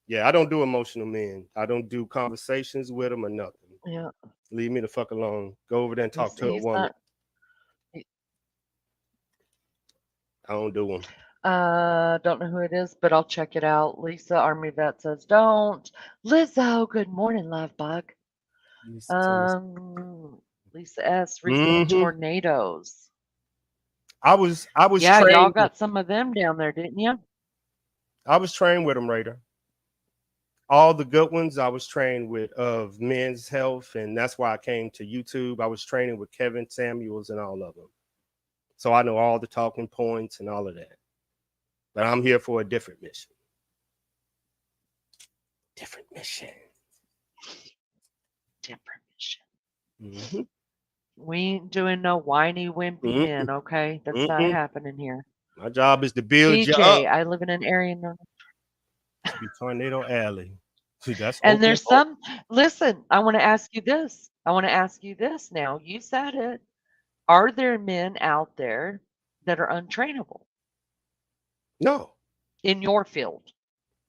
[SPEAKER 4] Yeah, I don't do emotional men. I don't do conversations with them or nothing.
[SPEAKER 1] Yeah,
[SPEAKER 4] Leave me the fuck alone. Go over there and talk to a
[SPEAKER 1] he's
[SPEAKER 4] woman.
[SPEAKER 1] not. he-
[SPEAKER 4] I don't do them.
[SPEAKER 1] Don't know who it is, but I'll check it out. Lisa Army vet says don't. Lizzo, good morning, love bug. Lisa S. Recent
[SPEAKER 4] Mm-hmm.
[SPEAKER 1] tornadoes.
[SPEAKER 4] I was
[SPEAKER 1] Yeah, y'all
[SPEAKER 4] trained
[SPEAKER 1] got some of them down there, didn't you?
[SPEAKER 4] I was trained with them, Raider. all the good ones I was trained with of Men's Health, and that's why I came to YouTube. I was training with Kevin Samuels and all of them. So I know all the talking points and all of that. But I'm here for a different mission. Different mission.
[SPEAKER 1] Different mission.
[SPEAKER 4] Mm-hmm.
[SPEAKER 1] We ain't doing no whiny, wimpy men, okay? That's not happening here.
[SPEAKER 4] My job is to build you
[SPEAKER 1] TJ,
[SPEAKER 4] up.
[SPEAKER 1] I live in an area known.
[SPEAKER 4] To be Tornado Alley. See, that's
[SPEAKER 1] And there's
[SPEAKER 4] Oklahoma.
[SPEAKER 1] listen, I want to ask you this. I want to ask you this now. You said it. Are there men out there that are untrainable
[SPEAKER 4] No.
[SPEAKER 1] in your field?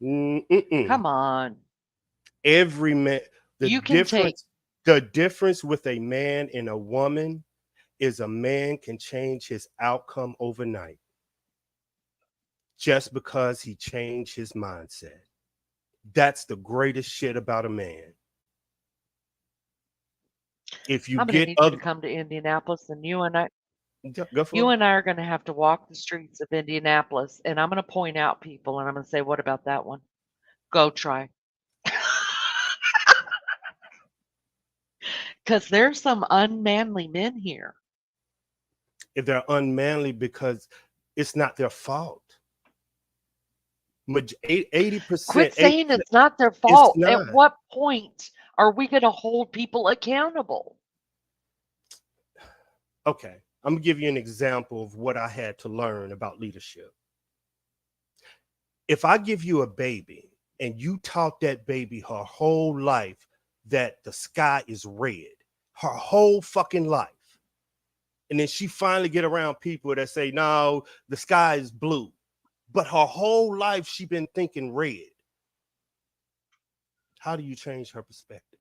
[SPEAKER 1] Come on.
[SPEAKER 4] Every man,
[SPEAKER 1] You can take
[SPEAKER 4] the difference with a man and a woman is a man can change his outcome overnight just because he changed his mindset. That's the greatest shit about a man. If you
[SPEAKER 1] I'm gonna
[SPEAKER 4] get
[SPEAKER 1] need you to come to Indianapolis, and you and I
[SPEAKER 4] go for
[SPEAKER 1] you
[SPEAKER 4] it.
[SPEAKER 1] and I are gonna have to walk the streets of Indianapolis, and I'm gonna point out people, and I'm gonna say, "What about that one? Go try." Because there's some unmanly men here.
[SPEAKER 4] If they're unmanly because it's not their fault. 80%.
[SPEAKER 1] Quit saying it's not their
[SPEAKER 4] It's
[SPEAKER 1] fault. At
[SPEAKER 4] not.
[SPEAKER 1] what point are we going to hold people accountable?
[SPEAKER 4] Okay, I'm gonna give you an example of what I had to learn about leadership. If I give you a baby and you taught that baby her whole life that the sky is red, her whole fucking life, and then she finally get around people that say, no, the sky is blue, but her whole life she been thinking red. How do you change her perspective?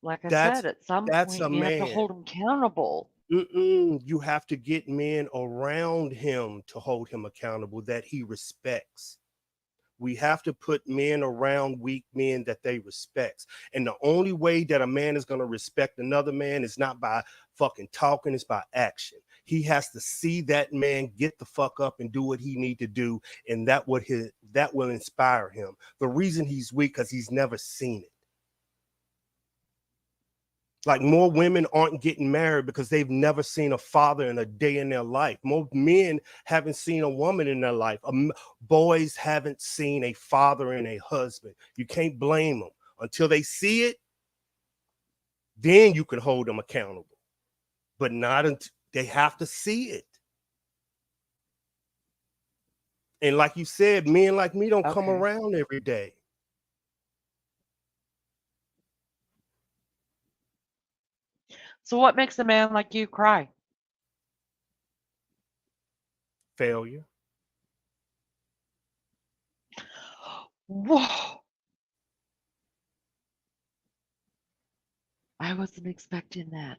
[SPEAKER 1] Like I
[SPEAKER 4] That's
[SPEAKER 1] said, at some
[SPEAKER 4] that's a
[SPEAKER 1] point you have to
[SPEAKER 4] man.
[SPEAKER 1] hold them accountable.
[SPEAKER 4] You have to get men around him to hold him accountable that he respects. We have to put men around weak men that they respect. And the only way that a man is going to respect another man is not by fucking talking, it's by action. He has to see that man get the fuck up and do what he need to do, and that will inspire him. The reason he's weak because he's never seen it. Like more women aren't getting married because they've never seen a father in a day in their life. More men haven't seen a woman in their life. Boys haven't seen a father and a husband. You can't blame them. Until they see it, then you can hold them accountable. But not until they have to see it. And like you said, men like me don't come around every day.
[SPEAKER 1] So what makes a man like you cry?
[SPEAKER 4] Failure.
[SPEAKER 1] Whoa. I wasn't expecting that.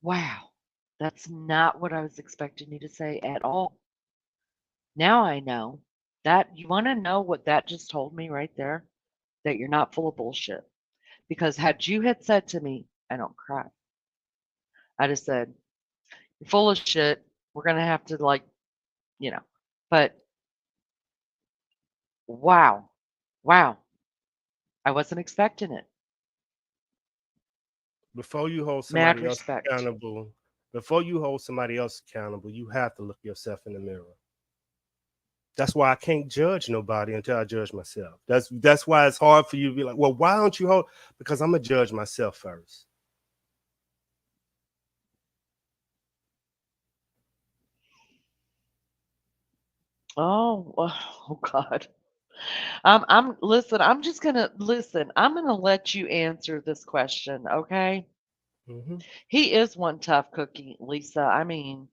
[SPEAKER 1] Wow. That's not what I was expecting you to say at all. Now I know that. You want to know what that just told me right there? That you're not full of bullshit. Because had you had said to me, I don't cry, I just said, you're full of shit. We're going to have to, like, but wow. Wow. I wasn't expecting it.
[SPEAKER 4] Before you hold
[SPEAKER 1] Mad
[SPEAKER 4] somebody else
[SPEAKER 1] respect.
[SPEAKER 4] accountable, you have to look yourself in the mirror. That's why I can't judge nobody until I judge myself. That's why it's hard for you to be like, well, why don't you hold? Because I'm gonna judge myself first.
[SPEAKER 1] Oh God. Listen, I'm just gonna listen. I'm gonna let you answer this question, okay?
[SPEAKER 4] Mm-hmm.
[SPEAKER 1] He is one tough cookie, Lisa. I mean,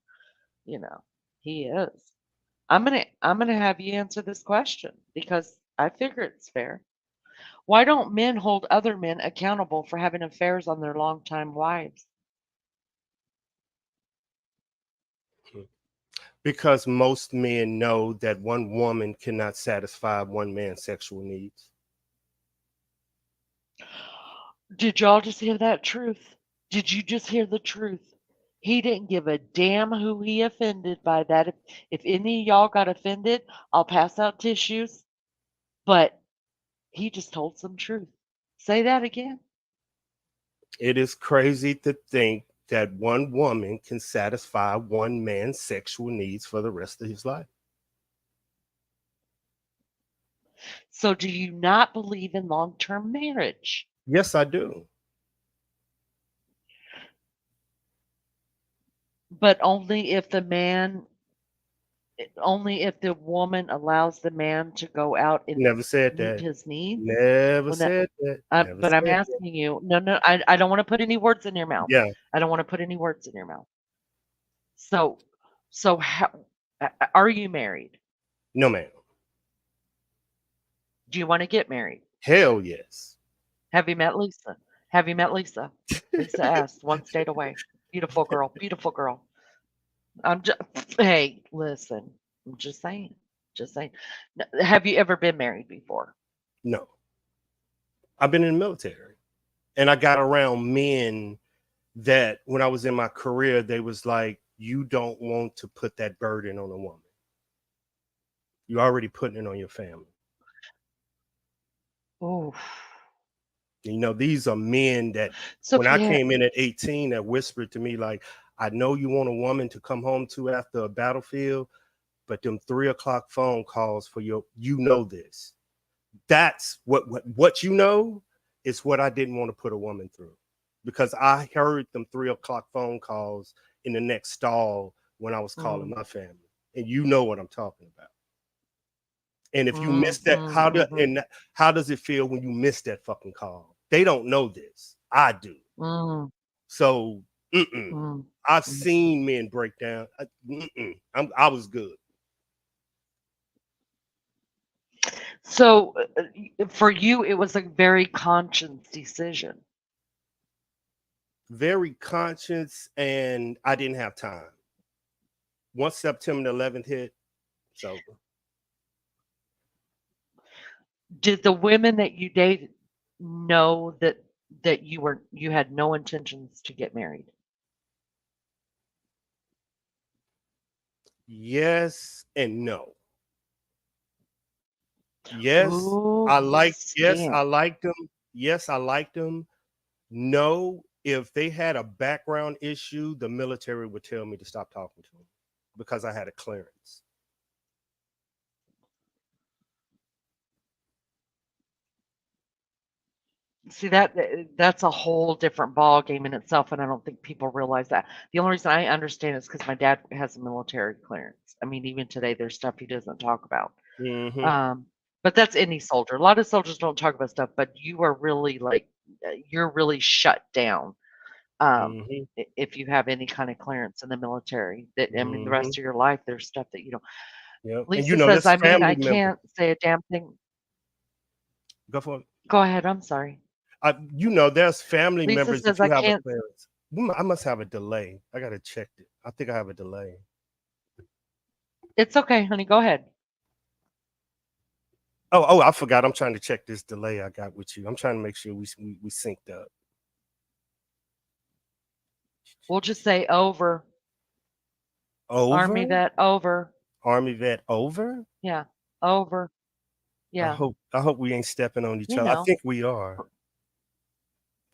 [SPEAKER 1] you know, he is. I'm gonna have you answer this question because I figure it's fair. Why don't men hold other men accountable for having affairs on their longtime wives?
[SPEAKER 4] Because most men know that one woman cannot satisfy one man's sexual needs.
[SPEAKER 1] Did y'all just hear that truth? Did you just hear the truth? He didn't give a damn who he offended by that. If any of y'all got offended, I'll pass out tissues. But he just told some truth. Say that again.
[SPEAKER 4] It is crazy to think that one woman can satisfy one man's sexual needs for the rest of his life.
[SPEAKER 1] So do you not believe in long-term marriage?
[SPEAKER 4] Yes, I do.
[SPEAKER 1] But only if the woman allows the man to go out and
[SPEAKER 4] Never said
[SPEAKER 1] meet
[SPEAKER 4] that.
[SPEAKER 1] his needs.
[SPEAKER 4] Never
[SPEAKER 1] Well, no,
[SPEAKER 4] said that. Never
[SPEAKER 1] but I'm
[SPEAKER 4] said that.
[SPEAKER 1] asking you. No, I don't want to put any words in your mouth.
[SPEAKER 4] Yeah.
[SPEAKER 1] I don't want to put any words in your mouth. So, how are you married?
[SPEAKER 4] No, ma'am.
[SPEAKER 1] Do you want to get married?
[SPEAKER 4] Hell yes.
[SPEAKER 1] Have you met Lisa? Have you met Lisa? Lisa asked, one state away. Beautiful girl, beautiful girl. I'm just, hey, listen, I'm just saying, just saying. Have you ever been married before?
[SPEAKER 4] No. I've been in the military, and I got around men that when I was in my career, they was like, you don't want to put that burden on a woman. You're already putting it on your family.
[SPEAKER 1] Oh,
[SPEAKER 4] You know, these are men that
[SPEAKER 1] so
[SPEAKER 4] when
[SPEAKER 1] if
[SPEAKER 4] I
[SPEAKER 1] you had,
[SPEAKER 4] came in at 18 that whispered to me like, I know you want a woman to come home to after a battlefield, but them 3 o'clock phone calls for you know this. That's what you know is what I didn't want to put a woman through, because I heard them 3 o'clock phone calls in the next stall when I was calling my family, and you know what I'm talking about. And if you miss that, how does it feel when you miss that fucking call? They don't know this. I do. So I've seen men break down. I was good.
[SPEAKER 1] So for you, it was a very conscious decision.
[SPEAKER 4] Very conscious, and I didn't have time. Once September 11th hit, it's over.
[SPEAKER 1] Did the women that you dated know that you had no intentions to get married?
[SPEAKER 4] Yes and no. Yes,
[SPEAKER 1] Ooh,
[SPEAKER 4] I liked. Yes,
[SPEAKER 1] scam.
[SPEAKER 4] I liked them. Yes, I liked them. No, if they had a background issue, the military would tell me to stop talking to them because I had a clearance.
[SPEAKER 1] See that's a whole different ball game in itself, and I don't think people realize that. The only reason I understand is because my dad has a military clearance. I mean, even today, there's stuff he doesn't talk about. But that's any soldier. A lot of soldiers don't talk about stuff, but you are really like you're really shut down if you have any kind of clearance in the military. That I mean, the rest of your life, there's stuff that you don't.
[SPEAKER 4] Yeah, and
[SPEAKER 1] Lisa
[SPEAKER 4] you know,
[SPEAKER 1] says,
[SPEAKER 4] there's
[SPEAKER 1] I mean, I
[SPEAKER 4] family members.
[SPEAKER 1] can't say a damn thing.
[SPEAKER 4] Go for it.
[SPEAKER 1] Go ahead. I'm sorry.
[SPEAKER 4] You know, there's family
[SPEAKER 1] Lisa
[SPEAKER 4] members
[SPEAKER 1] says,
[SPEAKER 4] if you
[SPEAKER 1] I
[SPEAKER 4] have a
[SPEAKER 1] can't.
[SPEAKER 4] clearance. I must have a delay. I gotta check it. I think I have a delay.
[SPEAKER 1] It's okay, honey. Go ahead.
[SPEAKER 4] Oh, I forgot. I'm trying to check this delay I got with you. I'm trying to make sure we synced up.
[SPEAKER 1] We'll just say over.
[SPEAKER 4] Over?
[SPEAKER 1] Army vet, over.
[SPEAKER 4] Army vet over?
[SPEAKER 1] Yeah, over. Yeah.
[SPEAKER 4] I hope we ain't stepping on each
[SPEAKER 1] You
[SPEAKER 4] other. I
[SPEAKER 1] know.
[SPEAKER 4] think we are.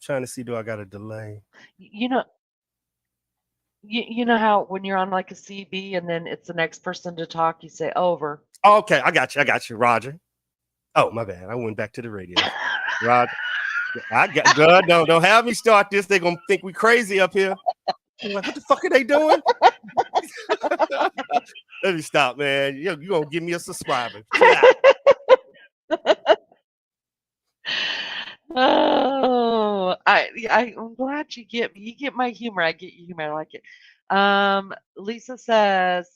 [SPEAKER 4] Trying to see, do I got a delay?
[SPEAKER 1] You know, you know how when you're on like a CB and then it's the next person to talk, you say over.
[SPEAKER 4] Oh, okay, I got you, Roger. Oh, my bad. I went back to the radio. Roger. I got good. Don't have me start this. They're gonna think we crazy up here. I'm like, what the fuck are they doing? Let me stop, man. You gonna give me a subscriber.
[SPEAKER 1] Oh, I'm glad you get me. You get my humor. I get your humor. I like it. Lisa says,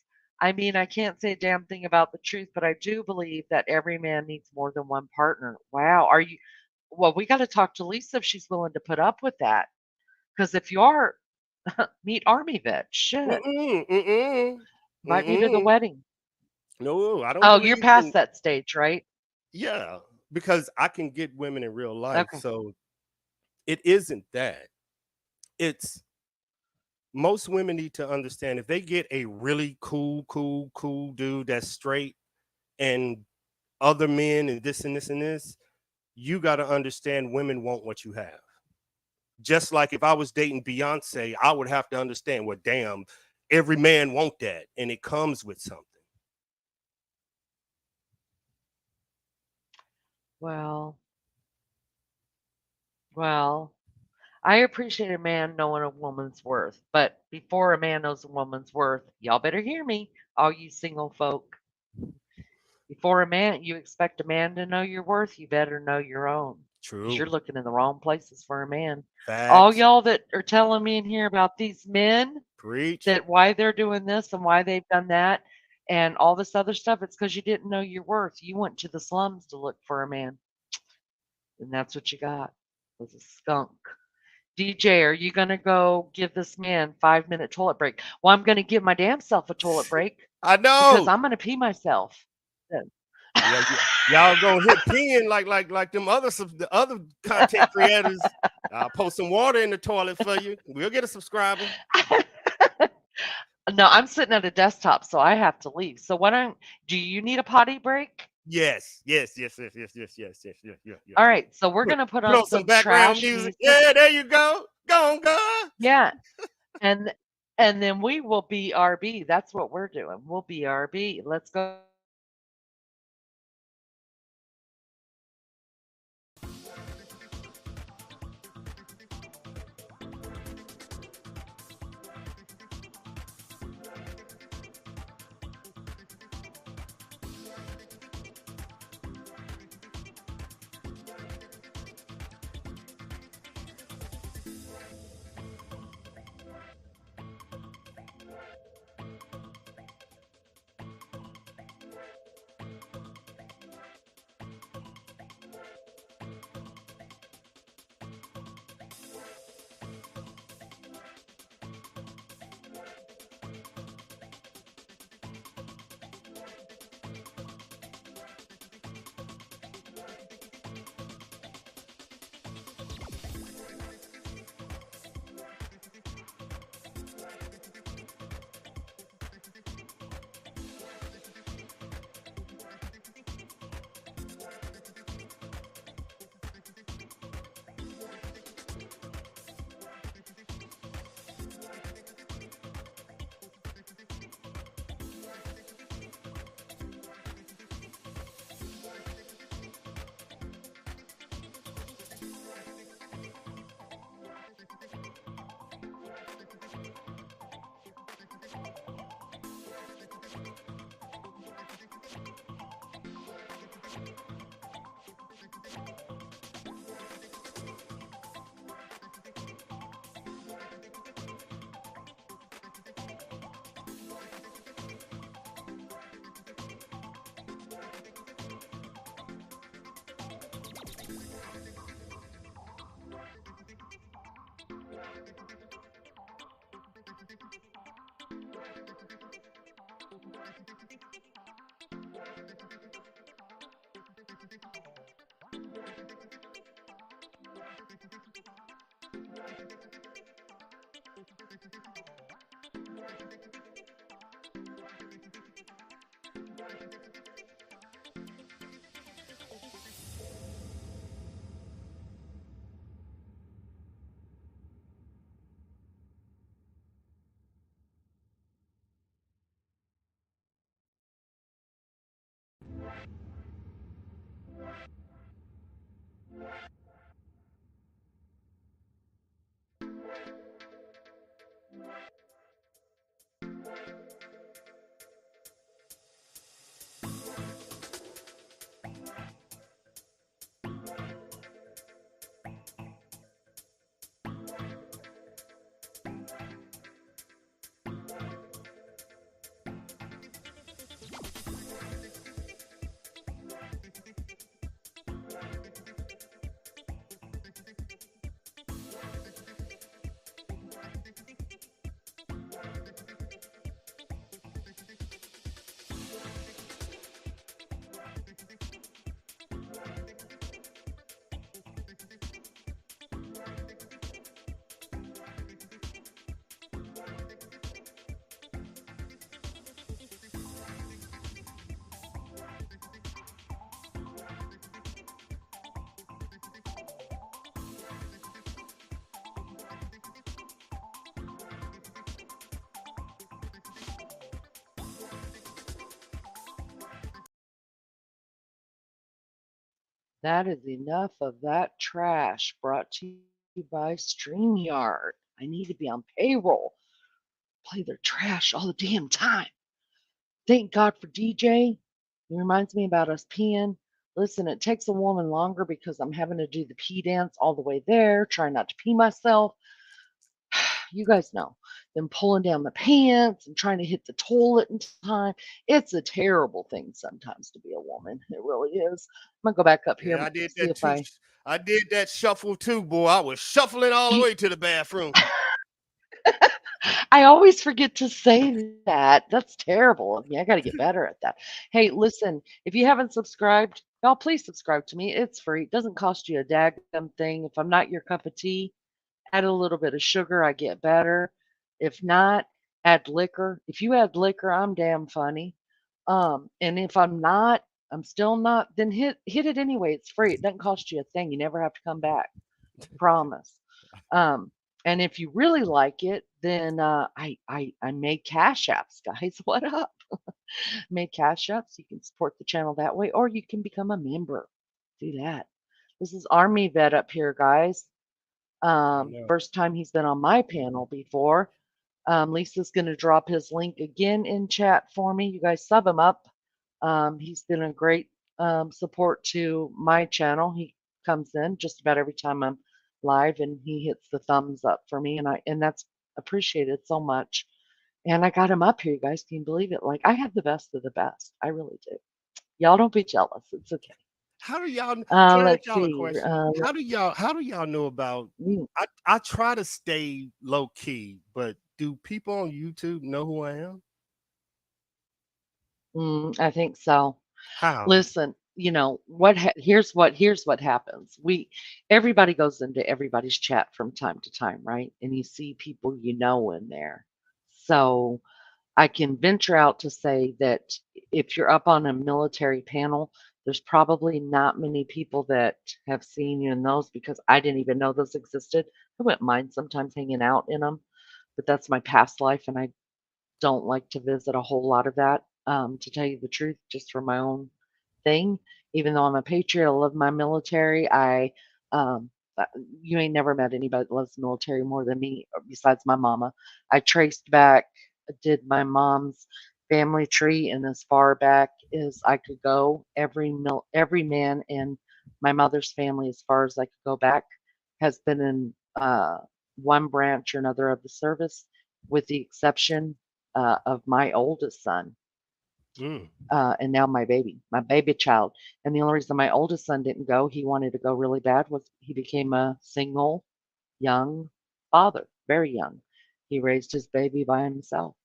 [SPEAKER 1] I mean, I can't say a damn thing about the truth, but I do believe that every man needs more than one partner. Wow. Are you? Well, we got to talk to Lisa if she's willing to put up with that. Because if you are, meet Army vet. Shit. Invite me to the wedding.
[SPEAKER 4] No, I don't
[SPEAKER 1] Oh, you're
[SPEAKER 4] believe
[SPEAKER 1] past
[SPEAKER 4] in.
[SPEAKER 1] that stage, right?
[SPEAKER 4] Yeah, because I can get women in real life.
[SPEAKER 1] Okay.
[SPEAKER 4] So it isn't that. It's most women need to understand if they get a really cool dude that's straight and other men and this and this and this, you got to understand women want what you have. Just like if I was dating Beyonce, I would have to understand, well, damn, every man want that, and it comes with something.
[SPEAKER 1] Well, well, I appreciate a man knowing a woman's worth, but before a man knows a woman's worth, y'all better hear me, all you single folk. Before you expect a man to know your worth, you better know your own. Because you're
[SPEAKER 4] True.
[SPEAKER 1] looking in the wrong places for a man. All
[SPEAKER 4] Facts.
[SPEAKER 1] y'all that are telling me in here about these men,
[SPEAKER 4] Preach.
[SPEAKER 1] that why they're doing this and why they've done that and all this other stuff, it's because you didn't know your worth. You went to the slums to look for a man, and that's what you got, was a skunk. DJ, are you gonna go give this man 5 minute toilet break? Well, I'm gonna give my damn self a toilet break
[SPEAKER 4] I
[SPEAKER 1] because
[SPEAKER 4] know.
[SPEAKER 1] I'm gonna pee myself. Then.
[SPEAKER 4] Yeah, y'all gonna hit peeing like them the other content creators. I'll post some water in the toilet for you. We'll get a subscriber.
[SPEAKER 1] No, I'm sitting at a desktop, so I have to leave. So why don't do you need a potty break?
[SPEAKER 4] Yes.
[SPEAKER 1] All right, so we're
[SPEAKER 4] Put,
[SPEAKER 1] gonna put
[SPEAKER 4] put
[SPEAKER 1] on
[SPEAKER 4] on some
[SPEAKER 1] some
[SPEAKER 4] background
[SPEAKER 1] trash
[SPEAKER 4] music.
[SPEAKER 1] music.
[SPEAKER 4] Yeah, there you go. Go on, go.
[SPEAKER 1] Yeah, and and then we will be RB. That's what we're doing. We'll be RB. Let's go. That is enough of that trash brought to you by StreamYard. I need to be on payroll. Play their trash all the damn time. Thank God for DJ. He reminds me about us peeing. Listen, it takes a woman longer because I'm having to do the pee dance all the way there, trying not to pee myself. You guys know. Then pulling down the pants and trying to hit the toilet in time. It's a terrible thing sometimes to be a woman. It really is. I'm gonna go back up
[SPEAKER 4] Yeah,
[SPEAKER 1] here,
[SPEAKER 4] I did
[SPEAKER 1] see
[SPEAKER 4] that
[SPEAKER 1] if
[SPEAKER 4] too. I did that shuffle too, boy. I was shuffling all the
[SPEAKER 1] you,
[SPEAKER 4] way to the bathroom.
[SPEAKER 1] I always forget to say that. That's terrible of me. I got to get better at that. Hey, listen, if you haven't subscribed, y'all please subscribe to me. It's free. It doesn't cost you a daggum thing. If I'm not your cup of tea, add a little bit of sugar, I get better. If not, add liquor. If you add liquor, I'm damn funny. And if I'm not, I'm still not, then hit it anyway. It's free. It doesn't cost you a thing. You never have to come back. Promise. Um, and if you really like it, then I made cash apps, guys. What up? Made cash apps. You can support the channel that way, or you can become a member. Do that. This is Army Vet up here, guys.
[SPEAKER 4] I know.
[SPEAKER 1] First time he's been on my panel before. Lisa's going to drop his link again in chat for me. You guys sub him up. He's been a great support to my channel. He comes in just about every time I'm live, and he hits the thumbs up for me, and that's appreciated so much. And I got him up here, you guys. Can you believe it? Like I have the best of the best. I really do. Y'all don't be jealous. It's okay.
[SPEAKER 4] How do y'all? Can I ask
[SPEAKER 1] Let's
[SPEAKER 4] y'all a
[SPEAKER 1] see.
[SPEAKER 4] question? How do y'all know about?
[SPEAKER 1] Mm,
[SPEAKER 4] I try to stay low key, but do people on YouTube know who I am?
[SPEAKER 1] I think so.
[SPEAKER 4] How?
[SPEAKER 1] Listen, here's what happens. Everybody goes into everybody's chat from time to time, right? And you see people you know in there. So I can venture out to say that if you're up on a military panel, there's probably not many people that have seen you in those because I didn't even know those existed. I wouldn't mind sometimes hanging out in them, but that's my past life, and I don't like to visit a whole lot of that, to tell you the truth, just for my own thing. Even though I'm a patriot, I love my military. Um, uh, you ain't never met anybody that loves the military more than me, besides my mama. I traced back, did my mom's family tree, and as far back as I could go, every man in my mother's family, as far as I could go back, has been in one branch or another of the service, with the exception of my oldest son,
[SPEAKER 4] Mm.
[SPEAKER 1] and now my baby child. And the only reason my oldest son didn't go, he wanted to go really bad, was he became a single young father, very young. He raised his baby by himself.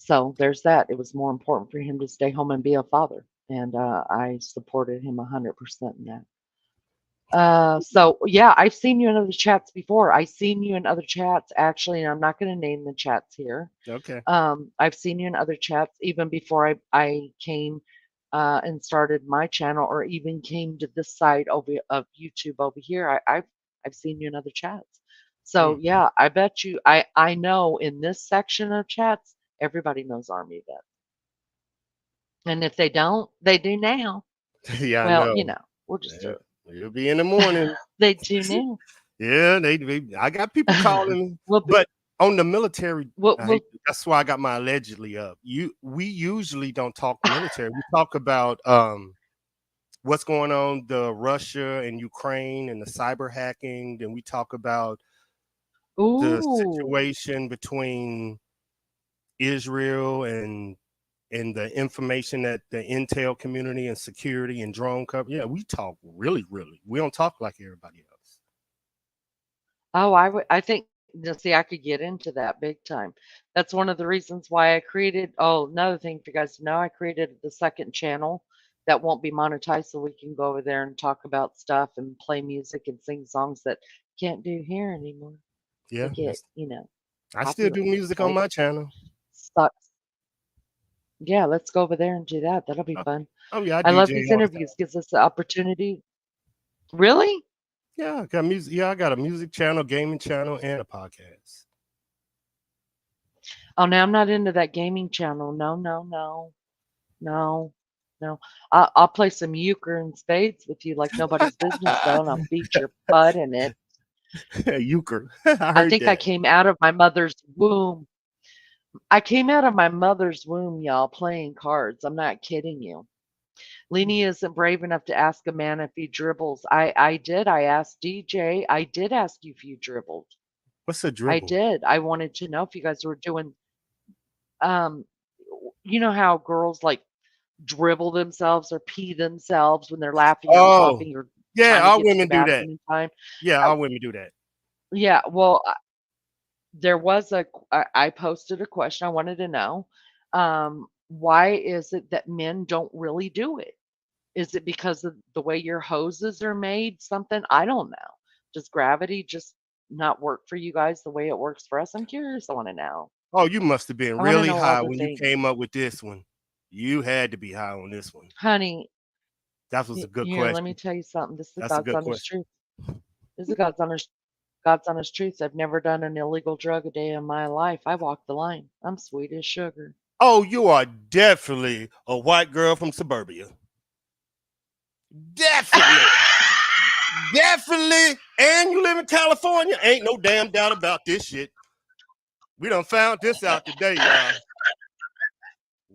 [SPEAKER 1] So there's that. It was more important for him to stay home and be a father. And I supported him 100% in that. So yeah, I've seen you in other chats before. I've seen you in other chats actually, and I'm not going to name the chats here.
[SPEAKER 4] Okay.
[SPEAKER 1] I've seen you in other chats even before I came and started my channel, or even came to this side of YouTube over here. I've seen you in other chats. So
[SPEAKER 4] Mm.
[SPEAKER 1] yeah, I bet you I know in this section of chats everybody knows Army Vet, and if they don't, they do now.
[SPEAKER 4] Yeah, I
[SPEAKER 1] Well,
[SPEAKER 4] know.
[SPEAKER 1] we'll just
[SPEAKER 4] Yeah,
[SPEAKER 1] do
[SPEAKER 4] it'll be in the morning.
[SPEAKER 1] it. They do now.
[SPEAKER 4] Yeah, I got people calling me,
[SPEAKER 1] We'll be,
[SPEAKER 4] but on the military,
[SPEAKER 1] we'll, we'll
[SPEAKER 4] that's why I got my allegedly up. We usually don't talk military. We talk about what's going on, the Russia and Ukraine and the cyber hacking. Then we talk about the
[SPEAKER 1] ooh.
[SPEAKER 4] situation between Israel and the information that the intel community and security and drone cover. Yeah, we talk really, really. We don't talk like everybody else.
[SPEAKER 1] Oh, I think, now see, I could get into that big time. That's one of the reasons why I created, oh, another thing for you guys to know, I created the second channel that won't be monetized, so we can go over there and talk about stuff and play music and sing songs that can't do here anymore. They
[SPEAKER 4] Yeah,
[SPEAKER 1] get,
[SPEAKER 4] I still do
[SPEAKER 1] copyrighted,
[SPEAKER 4] music on
[SPEAKER 1] right?
[SPEAKER 4] my channel.
[SPEAKER 1] Sucks. Yeah, let's go over there and do that. That'll be
[SPEAKER 4] Oh,
[SPEAKER 1] fun.
[SPEAKER 4] oh yeah, I
[SPEAKER 1] I love
[SPEAKER 4] DJ
[SPEAKER 1] these
[SPEAKER 4] all the time.
[SPEAKER 1] interviews. Gives us the opportunity. Really?
[SPEAKER 4] Yeah, I got music. Yeah, I got a music channel, gaming channel, and a podcast.
[SPEAKER 1] Oh, now I'm not into that gaming channel. No, no, no, no. No, I'll play some euchre and spades with you like nobody's business, though, and I'll beat your butt in it.
[SPEAKER 4] Euchre. I
[SPEAKER 1] I
[SPEAKER 4] heard
[SPEAKER 1] think I
[SPEAKER 4] that.
[SPEAKER 1] came out of my mother's womb. I came out of my mother's womb, y'all, playing cards. I'm not kidding you. Leanie isn't brave enough to ask a man if he dribbles. I did. I asked DJ. I did ask you if you dribbled.
[SPEAKER 4] What's a
[SPEAKER 1] I
[SPEAKER 4] dribble?
[SPEAKER 1] did. I wanted to know if you guys were doing, um, you know how girls like dribble themselves or pee themselves when they're laughing or
[SPEAKER 4] Oh,
[SPEAKER 1] coughing or
[SPEAKER 4] yeah,
[SPEAKER 1] trying to
[SPEAKER 4] all
[SPEAKER 1] get to the
[SPEAKER 4] women do that.
[SPEAKER 1] bathroom in time.
[SPEAKER 4] Yeah,
[SPEAKER 1] Uh,
[SPEAKER 4] all women do that.
[SPEAKER 1] yeah, well, there was I posted a question. I wanted to know, why is it that men don't really do it? Is it because of the way your hoses are made? Something? I don't know. Does gravity just not work for you guys the way it works for us? I'm curious. I want to know.
[SPEAKER 4] Oh, you must have been
[SPEAKER 1] I want to
[SPEAKER 4] really
[SPEAKER 1] know all
[SPEAKER 4] high
[SPEAKER 1] the
[SPEAKER 4] when you
[SPEAKER 1] things.
[SPEAKER 4] came up with this one. You had to be high on this one.
[SPEAKER 1] Honey,
[SPEAKER 4] That was a good
[SPEAKER 1] here, let me
[SPEAKER 4] question.
[SPEAKER 1] tell you something. This is
[SPEAKER 4] That's a
[SPEAKER 1] God's
[SPEAKER 4] good
[SPEAKER 1] honest
[SPEAKER 4] question.
[SPEAKER 1] truth. This is God's honest truth. I've never done an illegal drug a day in my life. I walk the line. I'm sweet as sugar.
[SPEAKER 4] Oh, you are definitely a white girl from suburbia. Definitely. Definitely. And you live in California. Ain't no damn doubt about this shit. We done found this out today, y'all.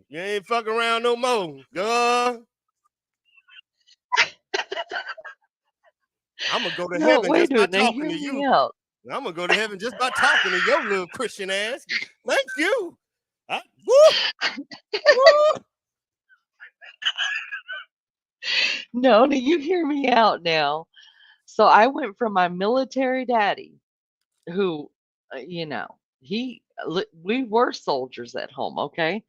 [SPEAKER 4] You ain't fucking around no more. Girl, I'm gonna go to
[SPEAKER 1] No,
[SPEAKER 4] heaven
[SPEAKER 1] wait
[SPEAKER 4] just
[SPEAKER 1] a
[SPEAKER 4] by
[SPEAKER 1] minute. Now
[SPEAKER 4] talking
[SPEAKER 1] hear
[SPEAKER 4] to
[SPEAKER 1] me
[SPEAKER 4] you.
[SPEAKER 1] out.
[SPEAKER 4] I'm gonna go to heaven just by talking to your little Christian ass. Thank you. Woo, woo.
[SPEAKER 1] No, now you hear me out now. So I went from my military daddy, who, we were soldiers at home, okay?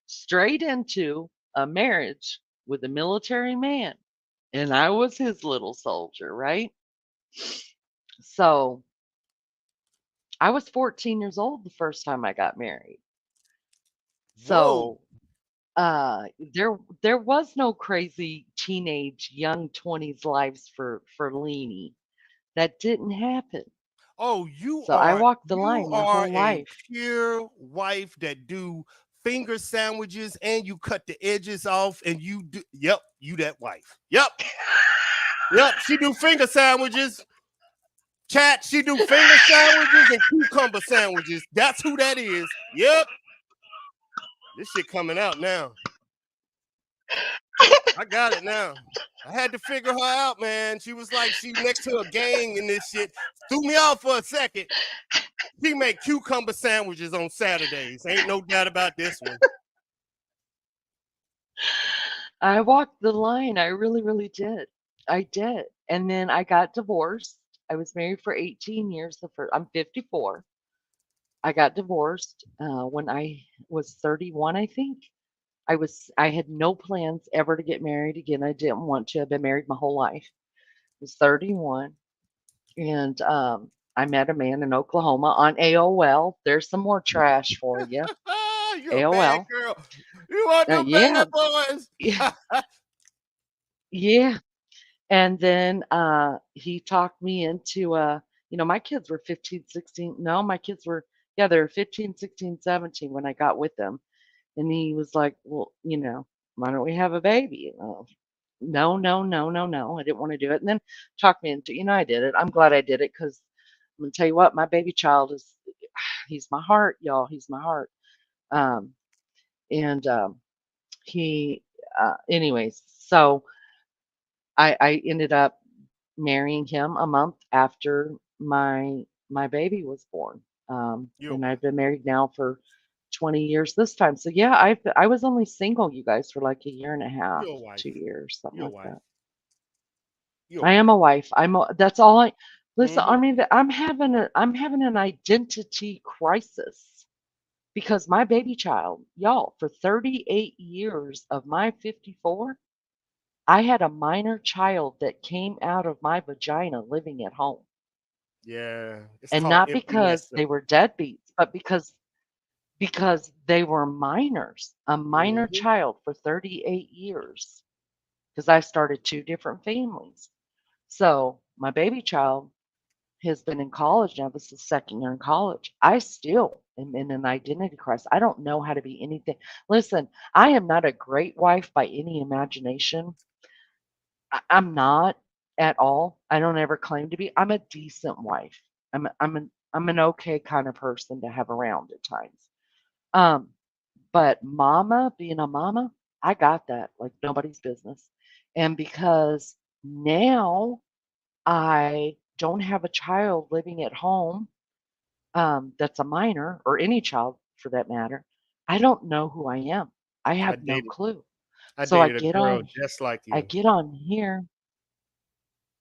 [SPEAKER 1] Straight into a marriage with a military man. And I was his little soldier, right? So I was 14 years old the first time I got married.
[SPEAKER 4] Whoa.
[SPEAKER 1] So uh there was no crazy teenage young 20s lives for Leanie. That didn't happen.
[SPEAKER 4] Oh,
[SPEAKER 1] So I walked the line
[SPEAKER 4] you
[SPEAKER 1] my
[SPEAKER 4] are
[SPEAKER 1] whole
[SPEAKER 4] a
[SPEAKER 1] life.
[SPEAKER 4] pure wife that do finger sandwiches and you cut the edges off and you do. Yep, you that wife. Yep, yep. She do finger sandwiches. Chat. She do finger sandwiches and cucumber sandwiches. That's who that is. Yep. This shit coming out now. I got it now. I had to figure her out, man. She was like, she next to a gang in this shit. Threw me off for a second. She make cucumber sandwiches on Saturdays. Ain't no doubt about this one.
[SPEAKER 1] I walked the line. I really, really did. I did. And then I got divorced. I was married for 18 years. I'm 54. I got divorced when I was 31, I think. I had no plans ever to get married again. I didn't want to. I've been married my whole life. I was 31, and I met a man in Oklahoma on AOL. There's some more trash for you.
[SPEAKER 4] You're a bad
[SPEAKER 1] AOL.
[SPEAKER 4] girl. You want them
[SPEAKER 1] Yeah,
[SPEAKER 4] bad boys.
[SPEAKER 1] yeah, yeah. And then he talked me into, my kids were 15, 16. No, my kids were, yeah, they were 15, 16, 17 when I got with them. And he was like, well, why don't we have a baby? No, no, no, no, no. I didn't want to do it. And then talked me into, I did it. I'm glad I did it because I'm going to tell you what, my baby child he's my heart, y'all. He's my heart. Um, and he, anyways, so I ended up marrying him a month after my baby was born.
[SPEAKER 4] You're a
[SPEAKER 1] And
[SPEAKER 4] wife.
[SPEAKER 1] I've been married now for 20 years this time. So yeah, I was only single, you guys, for like a year and a half,
[SPEAKER 4] You're a wife.
[SPEAKER 1] 2 years, something
[SPEAKER 4] You're a
[SPEAKER 1] like
[SPEAKER 4] wife.
[SPEAKER 1] that.
[SPEAKER 4] You're a
[SPEAKER 1] I am
[SPEAKER 4] wife.
[SPEAKER 1] a wife. That's all I listen.
[SPEAKER 4] Mm-hmm.
[SPEAKER 1] I mean, I'm having an identity crisis because my baby child, y'all, for 38 years of my 54, I had a minor child that came out of my vagina living at home.
[SPEAKER 4] Yeah. It's
[SPEAKER 1] And
[SPEAKER 4] called
[SPEAKER 1] not
[SPEAKER 4] empty
[SPEAKER 1] because
[SPEAKER 4] nester.
[SPEAKER 1] they were deadbeats, but because they were minors, a minor
[SPEAKER 4] Mm-hmm.
[SPEAKER 1] child for 38 years, because I started two different families. So my baby child, has been in college now. This is second year in college. I still am in an identity crisis. I don't know how to be anything. Listen, I am not a great wife by any imagination. I'm not at all. I don't ever claim to be. I'm a decent wife. I'm an okay kind of person to have around at times. Um, but mama, being a mama, I got that like nobody's business. And because now I don't have a child living at home, that's a minor or any child for that matter, I don't know who I am. I
[SPEAKER 4] I
[SPEAKER 1] have no
[SPEAKER 4] dated
[SPEAKER 1] clue.
[SPEAKER 4] I
[SPEAKER 1] So I
[SPEAKER 4] dated a
[SPEAKER 1] get
[SPEAKER 4] girl
[SPEAKER 1] on
[SPEAKER 4] just like
[SPEAKER 1] I
[SPEAKER 4] you.
[SPEAKER 1] get on here.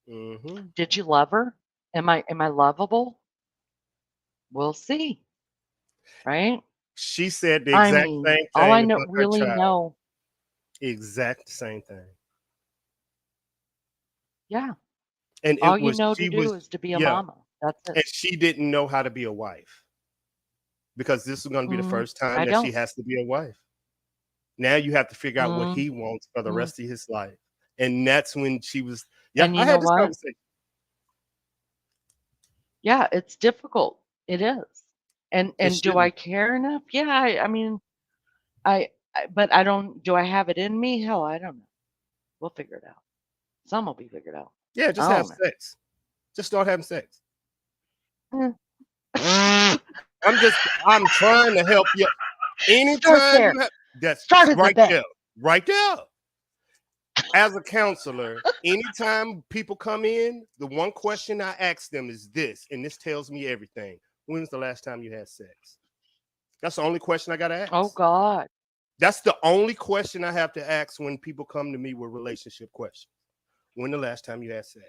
[SPEAKER 4] Hmm.
[SPEAKER 1] Did you love her? Am I lovable? We'll see, right?
[SPEAKER 4] She said the
[SPEAKER 1] I
[SPEAKER 4] exact
[SPEAKER 1] mean,
[SPEAKER 4] same
[SPEAKER 1] all I
[SPEAKER 4] thing
[SPEAKER 1] know
[SPEAKER 4] about her
[SPEAKER 1] really
[SPEAKER 4] child.
[SPEAKER 1] know,
[SPEAKER 4] Exact same thing.
[SPEAKER 1] yeah,
[SPEAKER 4] And
[SPEAKER 1] all
[SPEAKER 4] it
[SPEAKER 1] you
[SPEAKER 4] was
[SPEAKER 1] know to
[SPEAKER 4] she
[SPEAKER 1] do
[SPEAKER 4] was
[SPEAKER 1] is to be a
[SPEAKER 4] yeah,
[SPEAKER 1] mama. That's it.
[SPEAKER 4] and she didn't know how to be a wife because this is going to be the
[SPEAKER 1] Mm,
[SPEAKER 4] first time
[SPEAKER 1] I
[SPEAKER 4] that she
[SPEAKER 1] don't.
[SPEAKER 4] has to be a wife. Now you have to figure out what
[SPEAKER 1] Mm,
[SPEAKER 4] he wants for the
[SPEAKER 1] mm.
[SPEAKER 4] rest of his life. And that's when she was, yeah,
[SPEAKER 1] And you
[SPEAKER 4] I
[SPEAKER 1] know
[SPEAKER 4] had this
[SPEAKER 1] what?
[SPEAKER 4] conversation.
[SPEAKER 1] Yeah, it's difficult. It is.
[SPEAKER 4] It
[SPEAKER 1] And do I
[SPEAKER 4] shouldn't.
[SPEAKER 1] care enough? Yeah, I mean, but I don't. Do I have it in me? Hell, I don't know. We'll figure it out. Some will be figured out.
[SPEAKER 4] Yeah,
[SPEAKER 1] I
[SPEAKER 4] just have
[SPEAKER 1] don't know.
[SPEAKER 4] sex. Just start having sex.
[SPEAKER 1] Eh.
[SPEAKER 4] I'm trying to help you.
[SPEAKER 1] Start
[SPEAKER 4] Anytime
[SPEAKER 1] there.
[SPEAKER 4] you have that's
[SPEAKER 1] Start at the
[SPEAKER 4] right
[SPEAKER 1] bed.
[SPEAKER 4] there. Right there. As a counselor, anytime people come in, the one question I ask them is this, and this tells me everything. When's the last time you had sex? That's the only question I got to
[SPEAKER 1] Oh
[SPEAKER 4] ask.
[SPEAKER 1] God.
[SPEAKER 4] That's the only question I have to ask when people come to me with relationship questions. When the last time you had sex?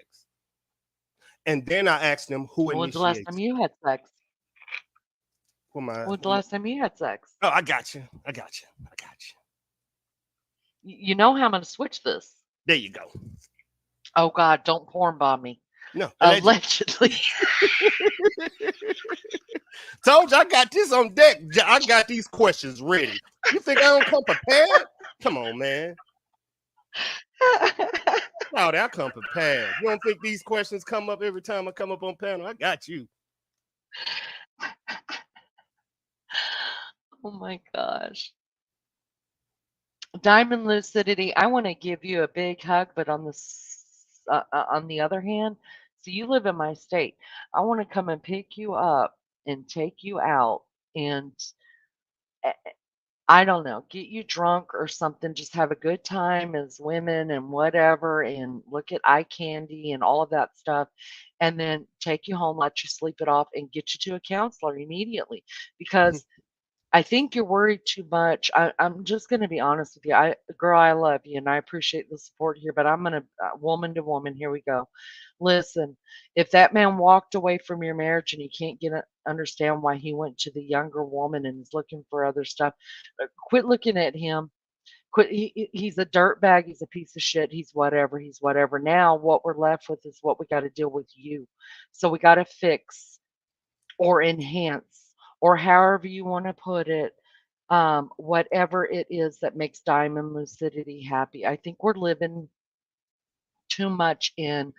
[SPEAKER 4] And then I ask them who
[SPEAKER 1] When's the last time
[SPEAKER 4] initiates.
[SPEAKER 1] you had sex? When's the
[SPEAKER 4] Who am I-
[SPEAKER 1] last time you had sex?
[SPEAKER 4] Oh, I got you. I got you. I got you.
[SPEAKER 1] You know how I'm going to switch this.
[SPEAKER 4] There you go.
[SPEAKER 1] Oh God, don't porn bomb me.
[SPEAKER 4] No, allegedly.
[SPEAKER 1] Allegedly.
[SPEAKER 4] Told you I got this on deck. I got these questions ready. You think I don't come prepared? Come on, man. Oh, I come prepared. You don't think these questions come up every time I come up on panel? I got you.
[SPEAKER 1] Oh my gosh. Diamond lucidity. I want to give you a big hug, but on the other hand, so you live in my state. I want to come and pick you up and take you out and eh, I don't know, get you drunk or something. Just have a good time as women and whatever, and look at eye candy and all of that stuff, and then take you home, let you sleep it off, and get you to a counselor immediately because I think you're worried too much. I'm just going to be honest with you. Girl, I love you and I appreciate the support here, but I'm going to, woman to woman, here we go. Listen, if that man walked away from your marriage and you can't understand why he went to the younger woman and is looking for other stuff, quit looking at him. Quit. He's a dirtbag. He's a piece of shit. He's whatever. He's whatever. Now, what we're left with is what we got to deal with you. So we got to fix or enhance or however you want to put it, whatever it is that makes diamond lucidity happy. I think we're living too much in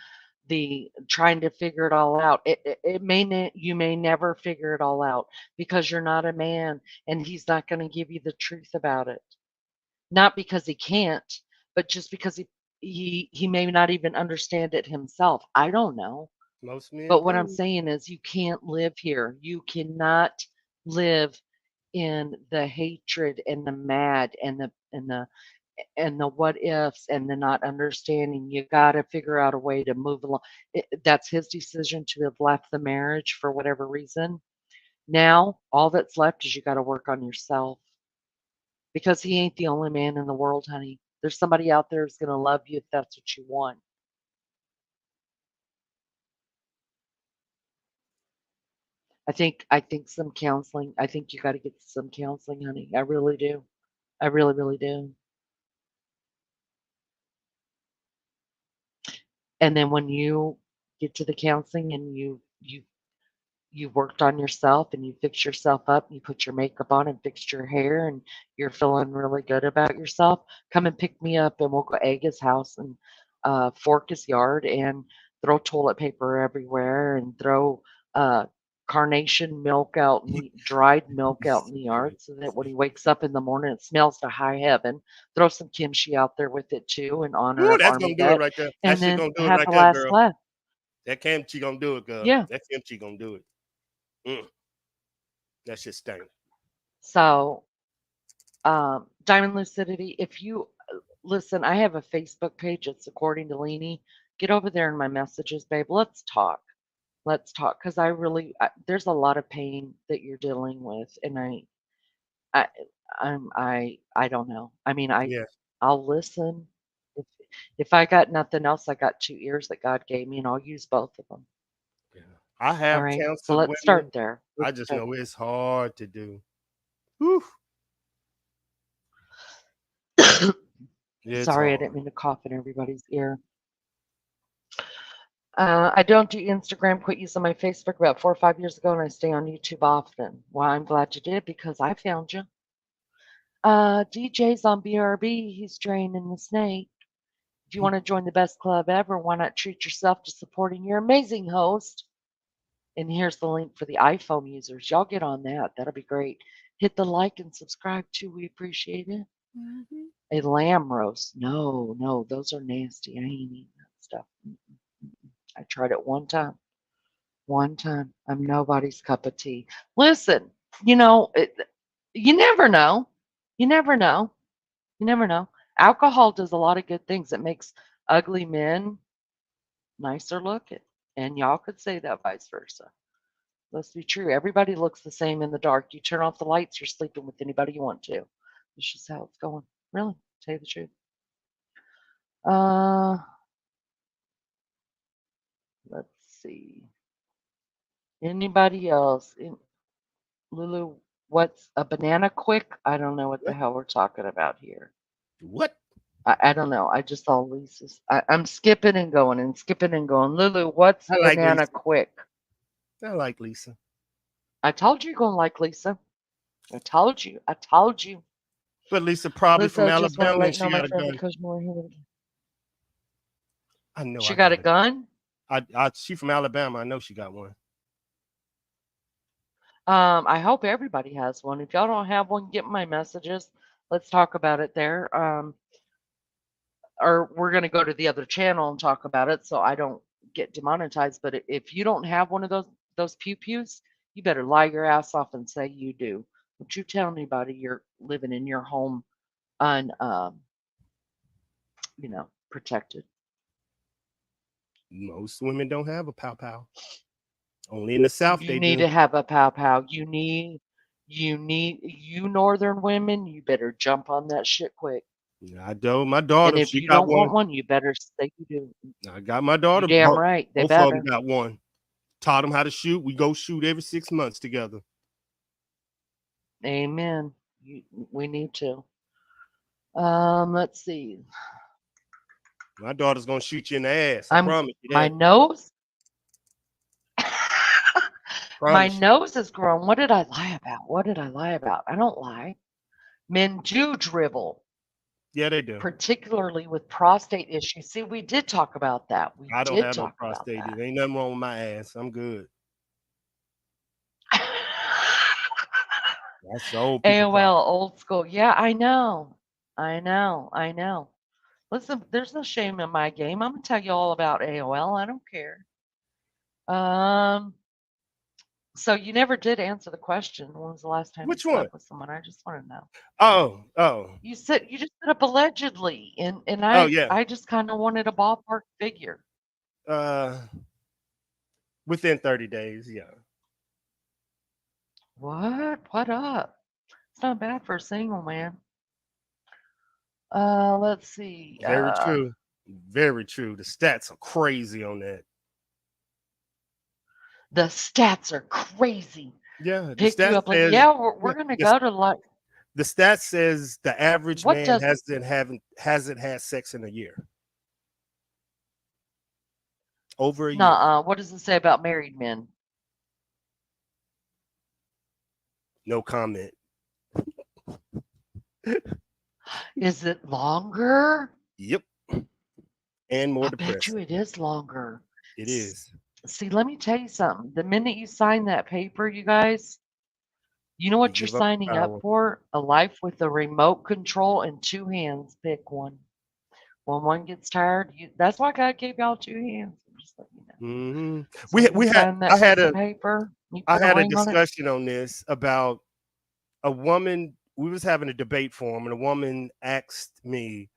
[SPEAKER 1] the trying to figure it all out. You may never figure it all out because you're not a man and he's not going to give you the truth about it. Not because he can't, but just because he may not even understand it himself. I don't know.
[SPEAKER 4] Most men
[SPEAKER 1] But what I'm
[SPEAKER 4] do.
[SPEAKER 1] saying is you can't live here. You cannot live in the hatred and the mad and the what ifs and the not understanding. You got to figure out a way to move along. That's his decision to have left the marriage for whatever reason. Now, all that's left is you got to work on yourself because he ain't the only man in the world, honey. There's somebody out there who's going to love you if that's what you want. I think some counseling. I think you got to get some counseling, honey. I really do. I really, really do. And then when you get to the counseling and you worked on yourself and you fixed yourself up, you put your makeup on and fixed your hair and you're feeling really good about yourself, come and pick me up and we'll go egg his house and fork his yard and throw toilet paper everywhere and throw carnation milk out, dried milk out in the yard, so that when he wakes up in the morning, it smells to high heaven. Throw some kimchi out there with it too, in honor
[SPEAKER 4] Ooh,
[SPEAKER 1] of
[SPEAKER 4] that's
[SPEAKER 1] Army
[SPEAKER 4] gonna do it
[SPEAKER 1] Vet,
[SPEAKER 4] right there. That
[SPEAKER 1] and
[SPEAKER 4] shit
[SPEAKER 1] then
[SPEAKER 4] gonna do it
[SPEAKER 1] have
[SPEAKER 4] right
[SPEAKER 1] the
[SPEAKER 4] there,
[SPEAKER 1] last
[SPEAKER 4] girl.
[SPEAKER 1] left.
[SPEAKER 4] That kimchi gonna do it, girl.
[SPEAKER 1] Yeah.
[SPEAKER 4] That kimchi gonna do it. That shit stank.
[SPEAKER 1] So, Diamond Lucidity, if you listen, I have a Facebook page. It's According to Leanie. Get over there in my messages, babe. Let's talk. Let's talk, because there's a lot of pain that you're dealing with, and I, I don't know. I mean,
[SPEAKER 4] Yeah.
[SPEAKER 1] I'll listen. If if I got nothing else, I got 2 ears that God gave me, and I'll use both of them.
[SPEAKER 4] Yeah. I
[SPEAKER 1] All
[SPEAKER 4] have
[SPEAKER 1] right. So
[SPEAKER 4] counseled
[SPEAKER 1] let's start
[SPEAKER 4] women.
[SPEAKER 1] there.
[SPEAKER 4] I just know it's hard to do. Whew. It's
[SPEAKER 1] Sorry, I
[SPEAKER 4] hard.
[SPEAKER 1] didn't mean to cough in everybody's ear. I don't do Instagram. Quit using my Facebook about 4 or 5 years ago, and I stay on YouTube often. Well, I'm glad you did, because I found you. DJ's on BRB. He's draining the snake. If you want to join the best club ever, why not treat yourself to supporting your amazing host? And here's the link for the iPhone users. Y'all get on that. That'll be great. Hit the like and subscribe too. We appreciate it. A lamb roast. No, those are nasty. I ain't eating that stuff. I tried it one time. One time. I'm nobody's cup of tea. Listen, you know, you never know. You never know. You never know. Alcohol does a lot of good things. It makes ugly men nicer looking. And y'all could say that vice versa. Let's be true. Everybody looks the same in the dark. You turn off the lights, you're sleeping with anybody you want to. It's just how it's going. Really, tell you the truth. Uh, let's see. Anybody else? Lulu, what's a banana quick? I don't know what the
[SPEAKER 4] What?
[SPEAKER 1] hell we're talking about here.
[SPEAKER 4] What?
[SPEAKER 1] I don't know. I just saw Lisa's. I'm skipping and going and skipping and going. Lulu, what's
[SPEAKER 4] I like
[SPEAKER 1] banana
[SPEAKER 4] Lisa.
[SPEAKER 1] quick?
[SPEAKER 4] I like Lisa.
[SPEAKER 1] I told you you're going to like Lisa. I told you. I told you.
[SPEAKER 4] But Lisa probably from
[SPEAKER 1] Lisa, just want to
[SPEAKER 4] Alabama
[SPEAKER 1] let
[SPEAKER 4] and
[SPEAKER 1] you
[SPEAKER 4] she
[SPEAKER 1] know my
[SPEAKER 4] got a
[SPEAKER 1] friend
[SPEAKER 4] gun.
[SPEAKER 1] because more here.
[SPEAKER 4] I know
[SPEAKER 1] She
[SPEAKER 4] I
[SPEAKER 1] got a
[SPEAKER 4] got
[SPEAKER 1] gun?
[SPEAKER 4] she from Alabama. I know she got one.
[SPEAKER 1] I hope everybody has one. If y'all don't have one, get my messages. Let's talk about it there. Or we're going to go to the other channel and talk about it so I don't get demonetized. But if you don't have one of those pew pews, you better lie your ass off and say you do. Don't you tell anybody you're living in your home protected.
[SPEAKER 4] Most women don't have a pow pow. Only in the South
[SPEAKER 1] You
[SPEAKER 4] they
[SPEAKER 1] need
[SPEAKER 4] do.
[SPEAKER 1] to have a pow pow. You northern women, you better jump on that shit quick.
[SPEAKER 4] I do. My
[SPEAKER 1] And
[SPEAKER 4] daughter,
[SPEAKER 1] if
[SPEAKER 4] she
[SPEAKER 1] you
[SPEAKER 4] got
[SPEAKER 1] don't want
[SPEAKER 4] one.
[SPEAKER 1] one, you better say you do.
[SPEAKER 4] I got my
[SPEAKER 1] You
[SPEAKER 4] daughter.
[SPEAKER 1] damn right. They
[SPEAKER 4] Both of them
[SPEAKER 1] better.
[SPEAKER 4] got one. Taught them how to shoot. We go shoot every 6 months together.
[SPEAKER 1] Amen. We need to. Let's see.
[SPEAKER 4] My daughter's gonna shoot you in the ass. I promise you
[SPEAKER 1] My
[SPEAKER 4] that.
[SPEAKER 1] nose. My
[SPEAKER 4] Promise you.
[SPEAKER 1] nose is grown. What did I lie about? What did I lie about? I don't lie. Men do dribble,
[SPEAKER 4] Yeah, they do.
[SPEAKER 1] particularly with prostate issues. See, we did talk about that. We
[SPEAKER 4] I don't
[SPEAKER 1] did
[SPEAKER 4] have no
[SPEAKER 1] talk about
[SPEAKER 4] prostate.
[SPEAKER 1] that.
[SPEAKER 4] There ain't nothing wrong with my ass. I'm good. That's the old people problem.
[SPEAKER 1] AOL, old school. Yeah, I know. I know. I know. Listen, there's no shame in my game. I'm gonna tell you all about AOL. I don't care. Um, so you never did answer the question. When was the last time you
[SPEAKER 4] Which one?
[SPEAKER 1] slept with someone? I just want to know.
[SPEAKER 4] Oh.
[SPEAKER 1] You just said up allegedly, and
[SPEAKER 4] Oh yeah.
[SPEAKER 1] I just kind of wanted a ballpark figure.
[SPEAKER 4] Uh within 30 days, yeah.
[SPEAKER 1] What? What up? It's not bad for a single man. Let's see.
[SPEAKER 4] Very true. Very true. The stats are crazy on that.
[SPEAKER 1] The stats are crazy.
[SPEAKER 4] Yeah, the
[SPEAKER 1] Pick you
[SPEAKER 4] stats
[SPEAKER 1] up like,
[SPEAKER 4] says
[SPEAKER 1] yeah, we're gonna go to like.
[SPEAKER 4] the stat says the average
[SPEAKER 1] What
[SPEAKER 4] man
[SPEAKER 1] does
[SPEAKER 4] hasn't had sex in a year. Over a year.
[SPEAKER 1] Nuh-uh. What does it say about married men?
[SPEAKER 4] No comment.
[SPEAKER 1] Is it longer?
[SPEAKER 4] Yep. And more
[SPEAKER 1] I bet
[SPEAKER 4] depressing.
[SPEAKER 1] you it is longer.
[SPEAKER 4] It
[SPEAKER 1] S-
[SPEAKER 4] is.
[SPEAKER 1] See, let me tell you something. The minute you sign that paper, you guys, you know
[SPEAKER 4] You
[SPEAKER 1] what you're
[SPEAKER 4] give up
[SPEAKER 1] signing up
[SPEAKER 4] power.
[SPEAKER 1] for? A life with a remote control and two hands. Pick one. When one gets tired, that's why God gave y'all two hands. I'm just letting you know.
[SPEAKER 4] Hmm
[SPEAKER 1] So you
[SPEAKER 4] we had
[SPEAKER 1] sign that piece of paper, you
[SPEAKER 4] I
[SPEAKER 1] put a
[SPEAKER 4] had a
[SPEAKER 1] ring on it.
[SPEAKER 4] discussion on this about a woman. We was having a debate forum, and a woman asked me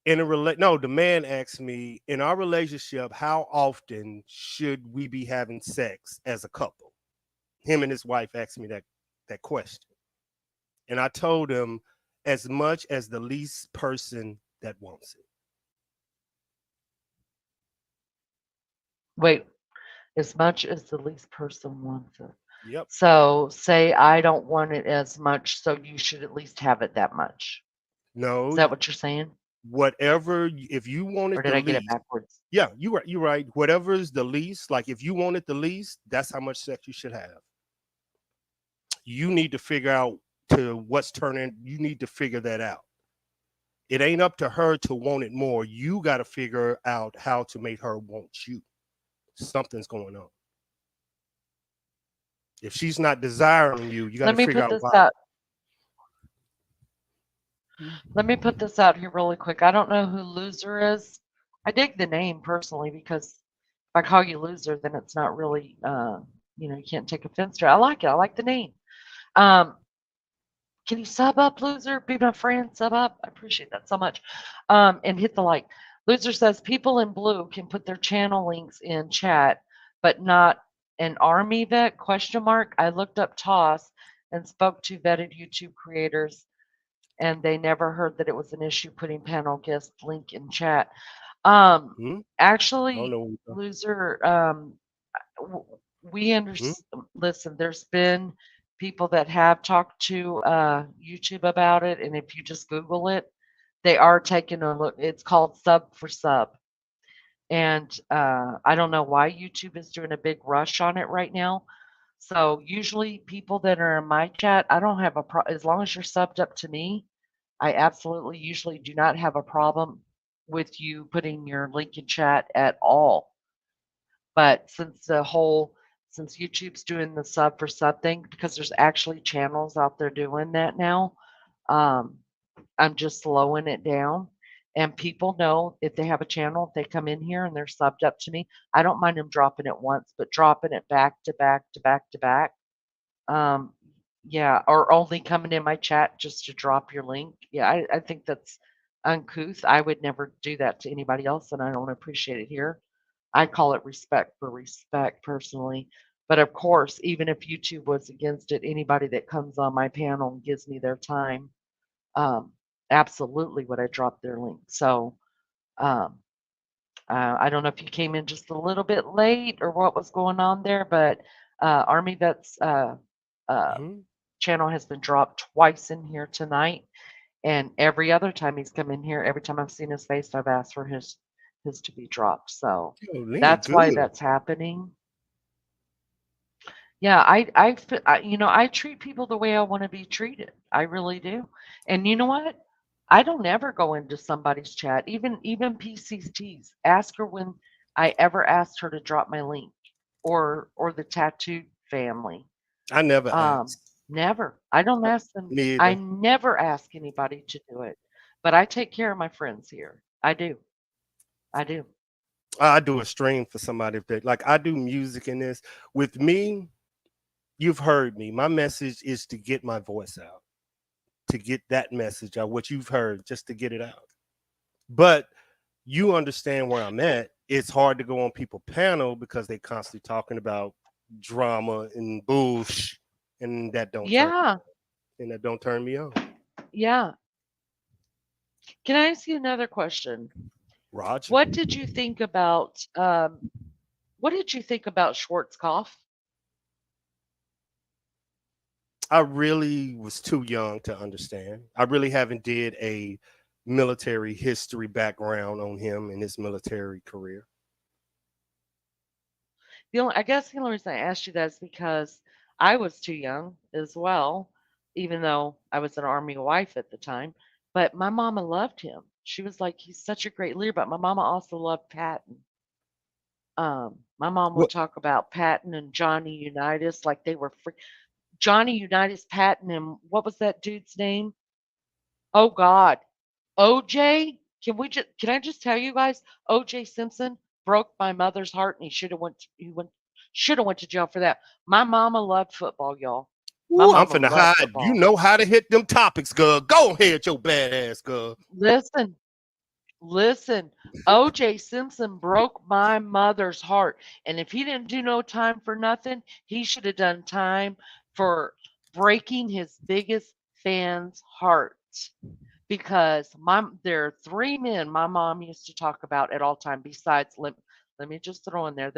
[SPEAKER 4] in a no, the man asked me in our relationship, how often should we be having sex as a couple? Him and his wife asked me that question, and I told him as much as the least person that wants it.
[SPEAKER 1] Wait, as much as the least person wants it.
[SPEAKER 4] Yep.
[SPEAKER 1] So say I don't want it as much, so you should at least have it that much. Is
[SPEAKER 4] No,
[SPEAKER 1] that what you're saying?
[SPEAKER 4] whatever. If you want
[SPEAKER 1] Or
[SPEAKER 4] it
[SPEAKER 1] did
[SPEAKER 4] the
[SPEAKER 1] I get it
[SPEAKER 4] least,
[SPEAKER 1] backwards?
[SPEAKER 4] yeah, you right. You're right. Whatever is the least, like if you want it the least, that's how much sex you should have. You need to figure out to what's turning. You need to figure that out. It ain't up to her to want it more. You got to figure out how to make her want you. Something's going on. If she's not desiring you, you got
[SPEAKER 1] Let
[SPEAKER 4] to
[SPEAKER 1] me
[SPEAKER 4] figure
[SPEAKER 1] put
[SPEAKER 4] out
[SPEAKER 1] this
[SPEAKER 4] why.
[SPEAKER 1] out. Let me put this out here really quick. I don't know who Loser is. I dig the name personally because if I call you Loser, then it's not really, you can't take offense to it. I like it. I like the name. Um, can you sub up, Loser? Be my friend, sub up. I appreciate that so much. And hit the like. Loser says people in blue can put their channel links in chat, but not an army vet? Question mark. I looked up Toss and spoke to vetted YouTube creators, and they never heard that it was an issue putting panel guest link in chat. Um,
[SPEAKER 4] Hmm? I don't
[SPEAKER 1] actually,
[SPEAKER 4] know what we're
[SPEAKER 1] Loser, w- we
[SPEAKER 4] hmm?
[SPEAKER 1] understand. Listen, there's been people that have talked to YouTube about it, and if you just Google it, they are taking a look. It's called sub for sub, and I don't know why YouTube is doing a big rush on it right now. So usually, people that are in my chat, I don't have a problem as long as you're subbed up to me. I absolutely usually do not have a problem with you putting your link in chat at all. But since YouTube's doing the sub for sub thing, because there's actually channels out there doing that now, um, I'm just slowing it down. And people know if they have a channel, if they come in here and they're subbed up to me, I don't mind them dropping it once, but dropping it back to back to back to back. Um, yeah, or only coming in my chat just to drop your link. Yeah, I think that's uncouth. I would never do that to anybody else, and I don't appreciate it here. I call it respect for respect personally. But of course, even if YouTube was against it, anybody that comes on my panel and gives me their time, um, absolutely would I drop their link. So um, I don't know if you came in just a little bit late or what was going on there, but Army Vets uh,
[SPEAKER 4] Hmm?
[SPEAKER 1] channel has been dropped twice in here tonight, and every other time he's come in here, every time I've seen his face, I've asked for his to be dropped. So
[SPEAKER 4] Yo, Lena,
[SPEAKER 1] that's why
[SPEAKER 4] good.
[SPEAKER 1] that's happening. Yeah, I treat people the way I want to be treated. I really do. And you know what? I don't ever go into somebody's chat, even PCT's. Ask her when I ever asked her to drop my link, or the tattooed family.
[SPEAKER 4] I never
[SPEAKER 1] Um,
[SPEAKER 4] asked.
[SPEAKER 1] never. I don't ask them.
[SPEAKER 4] Me
[SPEAKER 1] I
[SPEAKER 4] either.
[SPEAKER 1] never ask anybody to do it, but I take care of my friends here. I do. I do.
[SPEAKER 4] I do a stream for somebody if they like. I do music in this. With me, you've heard me. My message is to get my voice out, to get that message out, what you've heard, just to get it out. But you understand where I'm at. It's hard to go on people panel because they constantly talking about drama and bullshit, and
[SPEAKER 1] Yeah.
[SPEAKER 4] that don't turn me on.
[SPEAKER 1] Yeah. Can I ask you another question?
[SPEAKER 4] Roger.
[SPEAKER 1] What did you think about what did you think about Schwarzkopf?
[SPEAKER 4] I really was too young to understand. I really haven't did a military history background on him and his military career.
[SPEAKER 1] I guess the only reason I asked you that is because I was too young as well, even though I was an army wife at the time. But my mama loved him. She was like, he's such a great leader. But my mama also loved Patton. My mom would
[SPEAKER 4] What?
[SPEAKER 1] talk about Patton and Johnny Unitas like they were free. Johnny Unitas, Patton, and what was that dude's name? Oh God, OJ. Can I just tell you guys? OJ Simpson broke my mother's heart, and should have went to jail for that. My mama loved football, y'all. My
[SPEAKER 4] Ooh, I'm
[SPEAKER 1] mama
[SPEAKER 4] finna
[SPEAKER 1] loved
[SPEAKER 4] hide. You
[SPEAKER 1] football.
[SPEAKER 4] know how to hit them topics, girl. Go ahead, your badass girl.
[SPEAKER 1] Listen, listen. OJ Simpson broke my mother's heart, and if he didn't do no time for nothing, he should have done time for breaking his biggest fan's heart. Because there are three men my mom used to talk about at all time. Besides, let me just throw in there.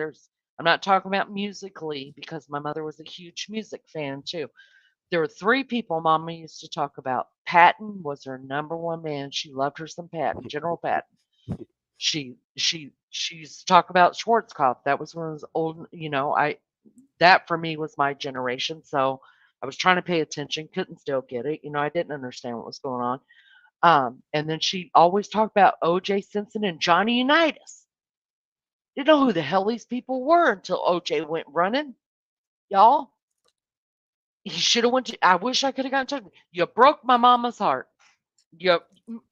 [SPEAKER 1] I'm not talking about musically because my mother was a huge music fan too. There were three people Mama used to talk about. Patton was her number one man. She loved her some Patton, General Patton. She used to talk about Schwarzkopf. That was one of those old, that for me was my generation. So I was trying to pay attention, couldn't still get it. I didn't understand what was going on. And then she always talked about O.J. Simpson and Johnny Unitas. Didn't know who the hell these people were until O.J. went running. Y'all, he should have went to. I wish I could have gotten to. You broke my mama's heart. You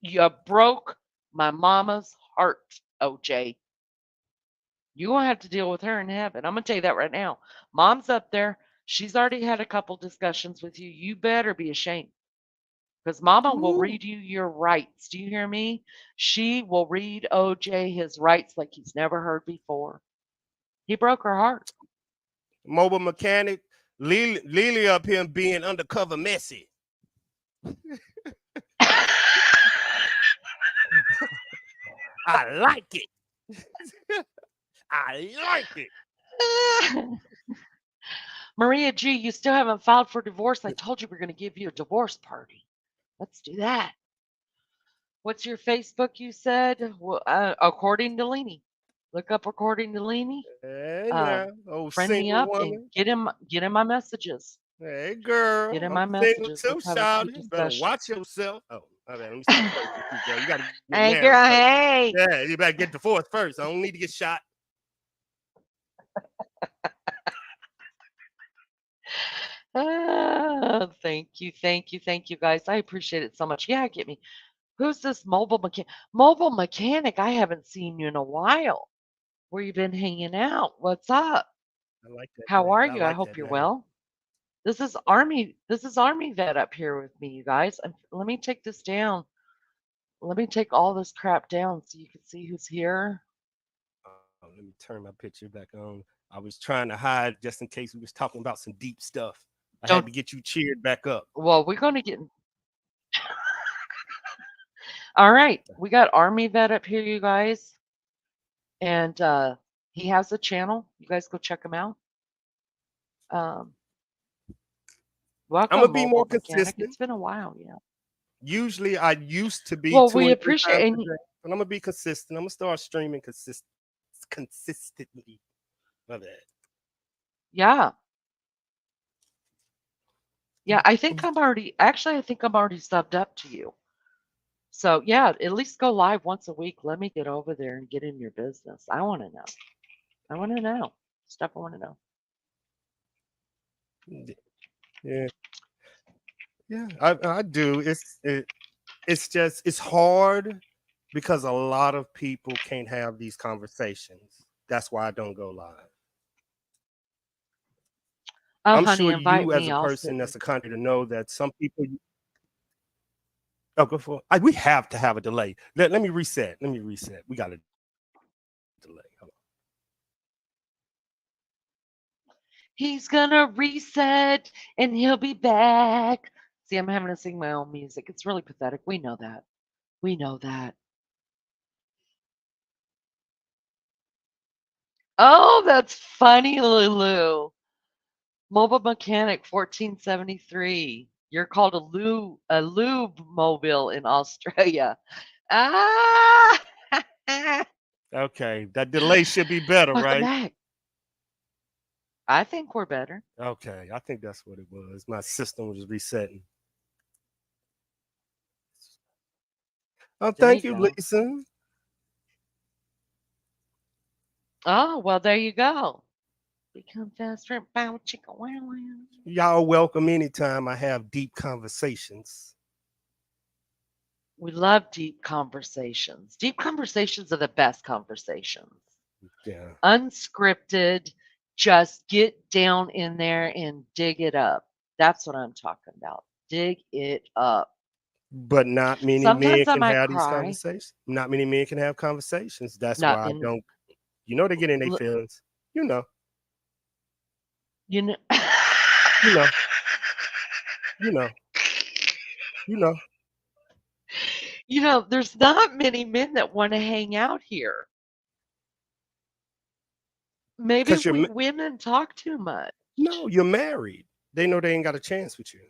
[SPEAKER 1] you broke my mama's heart, O.J. You gonna have to deal with her in heaven. I'm gonna tell you that right now. Mom's up there. She's already had a couple discussions with you. You better be ashamed. Because Mama will
[SPEAKER 4] Ooh.
[SPEAKER 1] read you your rights. Do you hear me? She will read OJ his rights like he's never heard before. He broke her heart.
[SPEAKER 4] Mobile mechanic, Lily up here being undercover messy. I like it. I like it.
[SPEAKER 1] Maria G, you still haven't filed for divorce. I told you we're going to give you a divorce party. Let's do that. What's your Facebook? You said according to Leanie. Look up according to Leanie.
[SPEAKER 4] Hey
[SPEAKER 1] Uh,
[SPEAKER 4] now, oh
[SPEAKER 1] friend me
[SPEAKER 4] single
[SPEAKER 1] up and
[SPEAKER 4] woman.
[SPEAKER 1] get in my messages.
[SPEAKER 4] Hey girl,
[SPEAKER 1] Get in
[SPEAKER 4] I'm
[SPEAKER 1] my
[SPEAKER 4] single
[SPEAKER 1] messages.
[SPEAKER 4] too,
[SPEAKER 1] Let's have a cute
[SPEAKER 4] shawty. Better
[SPEAKER 1] discussion.
[SPEAKER 4] watch yourself. Oh, okay, let me stop cursing too, girl. You gotta get
[SPEAKER 1] Hey,
[SPEAKER 4] married
[SPEAKER 1] girl,
[SPEAKER 4] first.
[SPEAKER 1] hey.
[SPEAKER 4] Yeah, you better get divorced first. I don't need to get shot.
[SPEAKER 1] Thank you, guys. I appreciate it so much. Yeah, get me. Who's this mobile mechanic? Mobile mechanic. I haven't seen you in a while. Where you been hanging out? What's up?
[SPEAKER 4] I like that
[SPEAKER 1] How
[SPEAKER 4] name.
[SPEAKER 1] are
[SPEAKER 4] I
[SPEAKER 1] you? I
[SPEAKER 4] like
[SPEAKER 1] hope
[SPEAKER 4] that
[SPEAKER 1] you're
[SPEAKER 4] name.
[SPEAKER 1] well. This is Army. This is Army vet up here with me, you guys. Let me take this down. Let me take all this crap down so you can see who's here.
[SPEAKER 4] Oh, let me turn my picture back on. I was trying to hide just in case we was talking about some deep stuff. I had
[SPEAKER 1] Don't.
[SPEAKER 4] to get you cheered back up.
[SPEAKER 1] Well, we're going to get. All right, we got Army vet up here, you guys, and he has a channel. You guys go check him out. Um,
[SPEAKER 4] I'm
[SPEAKER 1] Welcome,
[SPEAKER 4] gonna be
[SPEAKER 1] mobile
[SPEAKER 4] more
[SPEAKER 1] mechanic.
[SPEAKER 4] consistent.
[SPEAKER 1] It's been a while, yeah.
[SPEAKER 4] Usually I used to be
[SPEAKER 1] Well,
[SPEAKER 4] two
[SPEAKER 1] we
[SPEAKER 4] and three
[SPEAKER 1] appreciate
[SPEAKER 4] times
[SPEAKER 1] and
[SPEAKER 4] a day, but I'm gonna be consistent. I'm gonna start streaming consistently. My bad.
[SPEAKER 1] yeah, yeah. I think
[SPEAKER 4] Mm.
[SPEAKER 1] I think I'm already subbed up to you. So yeah, at least go live once a week. Let me get over there and get in your business. I want to know. I want to know stuff. I want to know.
[SPEAKER 4] Yeah, yeah, I do. It's just it's hard because a lot of people can't have these conversations. That's why I don't go live.
[SPEAKER 1] Oh,
[SPEAKER 4] I'm
[SPEAKER 1] honey,
[SPEAKER 4] sure
[SPEAKER 1] invite
[SPEAKER 4] you, as
[SPEAKER 1] me.
[SPEAKER 4] a
[SPEAKER 1] I'll
[SPEAKER 4] person
[SPEAKER 1] sit
[SPEAKER 4] that's
[SPEAKER 1] with
[SPEAKER 4] a
[SPEAKER 1] you.
[SPEAKER 4] country, to know that some people. Oh, go for it. We have to have a delay. Let me reset. Let me reset. We got a delay. Hold
[SPEAKER 1] He's gonna reset and he'll be back. See, I'm having to sing my own music. It's really pathetic. We know that. We know that. Oh, that's funny, Lulu. Mobile mechanic 1473. You're called a lube mobile in Australia. Ah!
[SPEAKER 4] on. Okay, that delay should be better,
[SPEAKER 1] Welcome
[SPEAKER 4] right?
[SPEAKER 1] back. I think we're better.
[SPEAKER 4] Okay, I think that's what it was. My system was resetting. Oh,
[SPEAKER 1] There
[SPEAKER 4] thank
[SPEAKER 1] you
[SPEAKER 4] you,
[SPEAKER 1] go.
[SPEAKER 4] Lisa.
[SPEAKER 1] Oh, well, there you go. Become fast friend. Bow, chicka, wow, wow.
[SPEAKER 4] Y'all welcome anytime I have deep conversations.
[SPEAKER 1] We love deep conversations. Deep conversations are the best conversations.
[SPEAKER 4] Yeah.
[SPEAKER 1] Unscripted, just get down in there and dig it up. That's what I'm talking about. Dig it up.
[SPEAKER 4] But not many men
[SPEAKER 1] Sometimes I
[SPEAKER 4] can
[SPEAKER 1] might
[SPEAKER 4] have these
[SPEAKER 1] cry.
[SPEAKER 4] conversations. Not many men can have conversations. That's
[SPEAKER 1] Not
[SPEAKER 4] why I
[SPEAKER 1] in,
[SPEAKER 4] don't, they get in their
[SPEAKER 1] l-
[SPEAKER 4] feelings. You know,
[SPEAKER 1] you know,
[SPEAKER 4] you know, you know, you know.
[SPEAKER 1] there's not many men that want to hang out here. Maybe
[SPEAKER 4] Because
[SPEAKER 1] we women talk too much.
[SPEAKER 4] no, you're married. They know they ain't got a chance with you.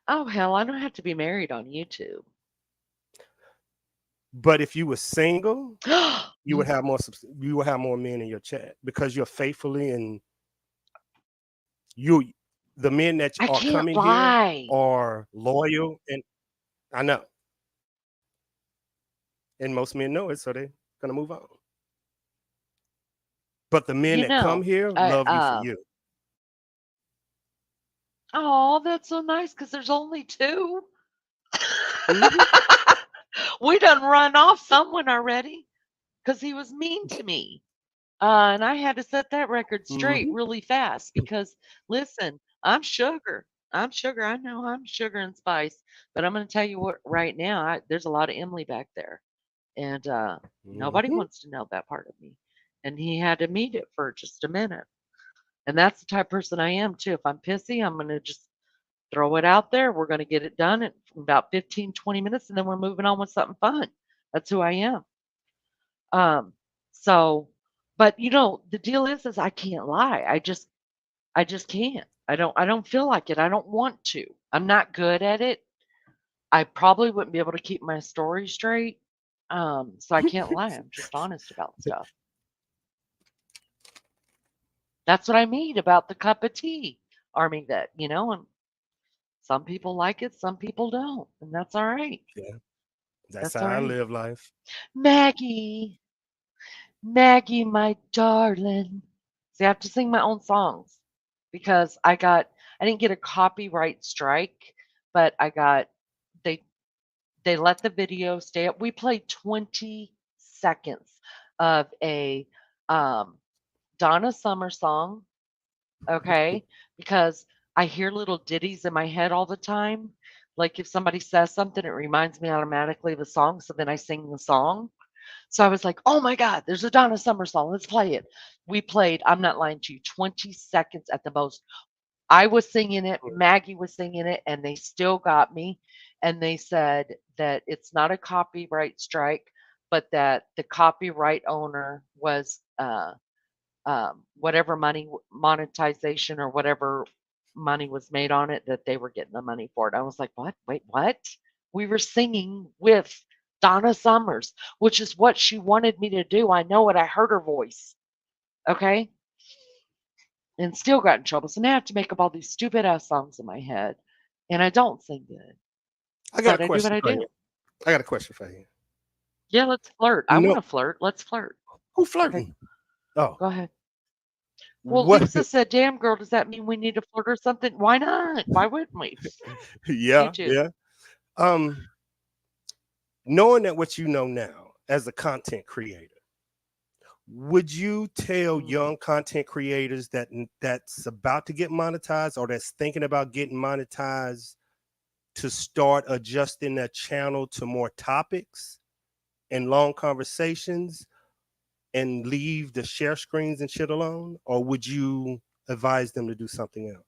[SPEAKER 1] Oh, hell, I don't have to be married on YouTube.
[SPEAKER 4] But if you were single, you would
[SPEAKER 1] Mm,
[SPEAKER 4] have more. You would have more men in your chat because you're faithfully and you. The men that
[SPEAKER 1] I
[SPEAKER 4] are
[SPEAKER 1] can't
[SPEAKER 4] coming here
[SPEAKER 1] lie.
[SPEAKER 4] are loyal, and I know, and most men know it, so they're gonna move on. But the men
[SPEAKER 1] You
[SPEAKER 4] that come
[SPEAKER 1] know,
[SPEAKER 4] here
[SPEAKER 1] I
[SPEAKER 4] love you for you.
[SPEAKER 1] oh, that's so nice because there's only two.
[SPEAKER 4] Hmm.
[SPEAKER 1] We done run off someone already because he was mean to me. And I had to set that record straight
[SPEAKER 4] Hmm.
[SPEAKER 1] really fast because, listen, I'm sugar. I'm sugar. I know I'm sugar and spice. But I'm going to tell you what, right now, there's a lot of Emily back there. And nobody
[SPEAKER 4] Hmm.
[SPEAKER 1] wants to know that part of me. And he had to meet it for just a minute. And that's the type of person I am, too. If I'm pissy, I'm going to just throw it out there. We're going to get it done in about 15, 20 minutes, and then we're moving on with something fun. That's who I am. Um, so, but the deal is I can't lie. I just can't. I don't feel like it. I don't want to. I'm not good at it. I probably wouldn't be able to keep my story straight. So I can't lie. I'm just honest about stuff. That's what I mean about the cup of tea. Army and some people like it, some people don't, and that's all right.
[SPEAKER 4] Yeah, that's
[SPEAKER 1] That's
[SPEAKER 4] how
[SPEAKER 1] all
[SPEAKER 4] I
[SPEAKER 1] right.
[SPEAKER 4] live life.
[SPEAKER 1] Maggie, Maggie, my darling. See, I have to sing my own songs because I didn't get a copyright strike, but they they let the video stay up. We played 20 seconds of a um, Donna Summer song, okay? Because I hear little ditties in my head all the time. Like if somebody says something, it reminds me automatically of a song, so then I sing the song. So I was like, "Oh my god, there's a Donna Summer song. Let's play it." We played, I'm not lying to you, 20 seconds at the most. I was singing it, Maggie was singing it, and they still got me. And they said that it's not a copyright strike, but that the copyright owner was whatever money monetization or whatever money was made on it, that they were getting the money for it. I was like, what? Wait, what? We were singing with Donna Summers, which is what she wanted me to do. I know it. I heard her voice. Okay. And still got in trouble. So now I have to make up all these stupid ass songs in my head. And I don't sing good,
[SPEAKER 4] I got a
[SPEAKER 1] but I do what
[SPEAKER 4] question
[SPEAKER 1] I
[SPEAKER 4] for you.
[SPEAKER 1] do.
[SPEAKER 4] I got a question for you.
[SPEAKER 1] Yeah, let's flirt. I
[SPEAKER 4] You
[SPEAKER 1] want
[SPEAKER 4] know
[SPEAKER 1] to flirt. Let's flirt.
[SPEAKER 4] who
[SPEAKER 1] Okay,
[SPEAKER 4] flirting? Oh,
[SPEAKER 1] go ahead. Well,
[SPEAKER 4] what?
[SPEAKER 1] Lisa said, "Damn, girl, does that mean we need to flirt or something?" Why not? Why wouldn't we? You
[SPEAKER 4] Yeah,
[SPEAKER 1] too.
[SPEAKER 4] yeah. Um, Knowing that what you know now as a content creator, would you tell
[SPEAKER 1] Mm,
[SPEAKER 4] young content creators that's about to get monetized or that's thinking about getting monetized to start adjusting their channel to more topics and long conversations and leave the share screens and shit alone? Or would you advise them to do something else?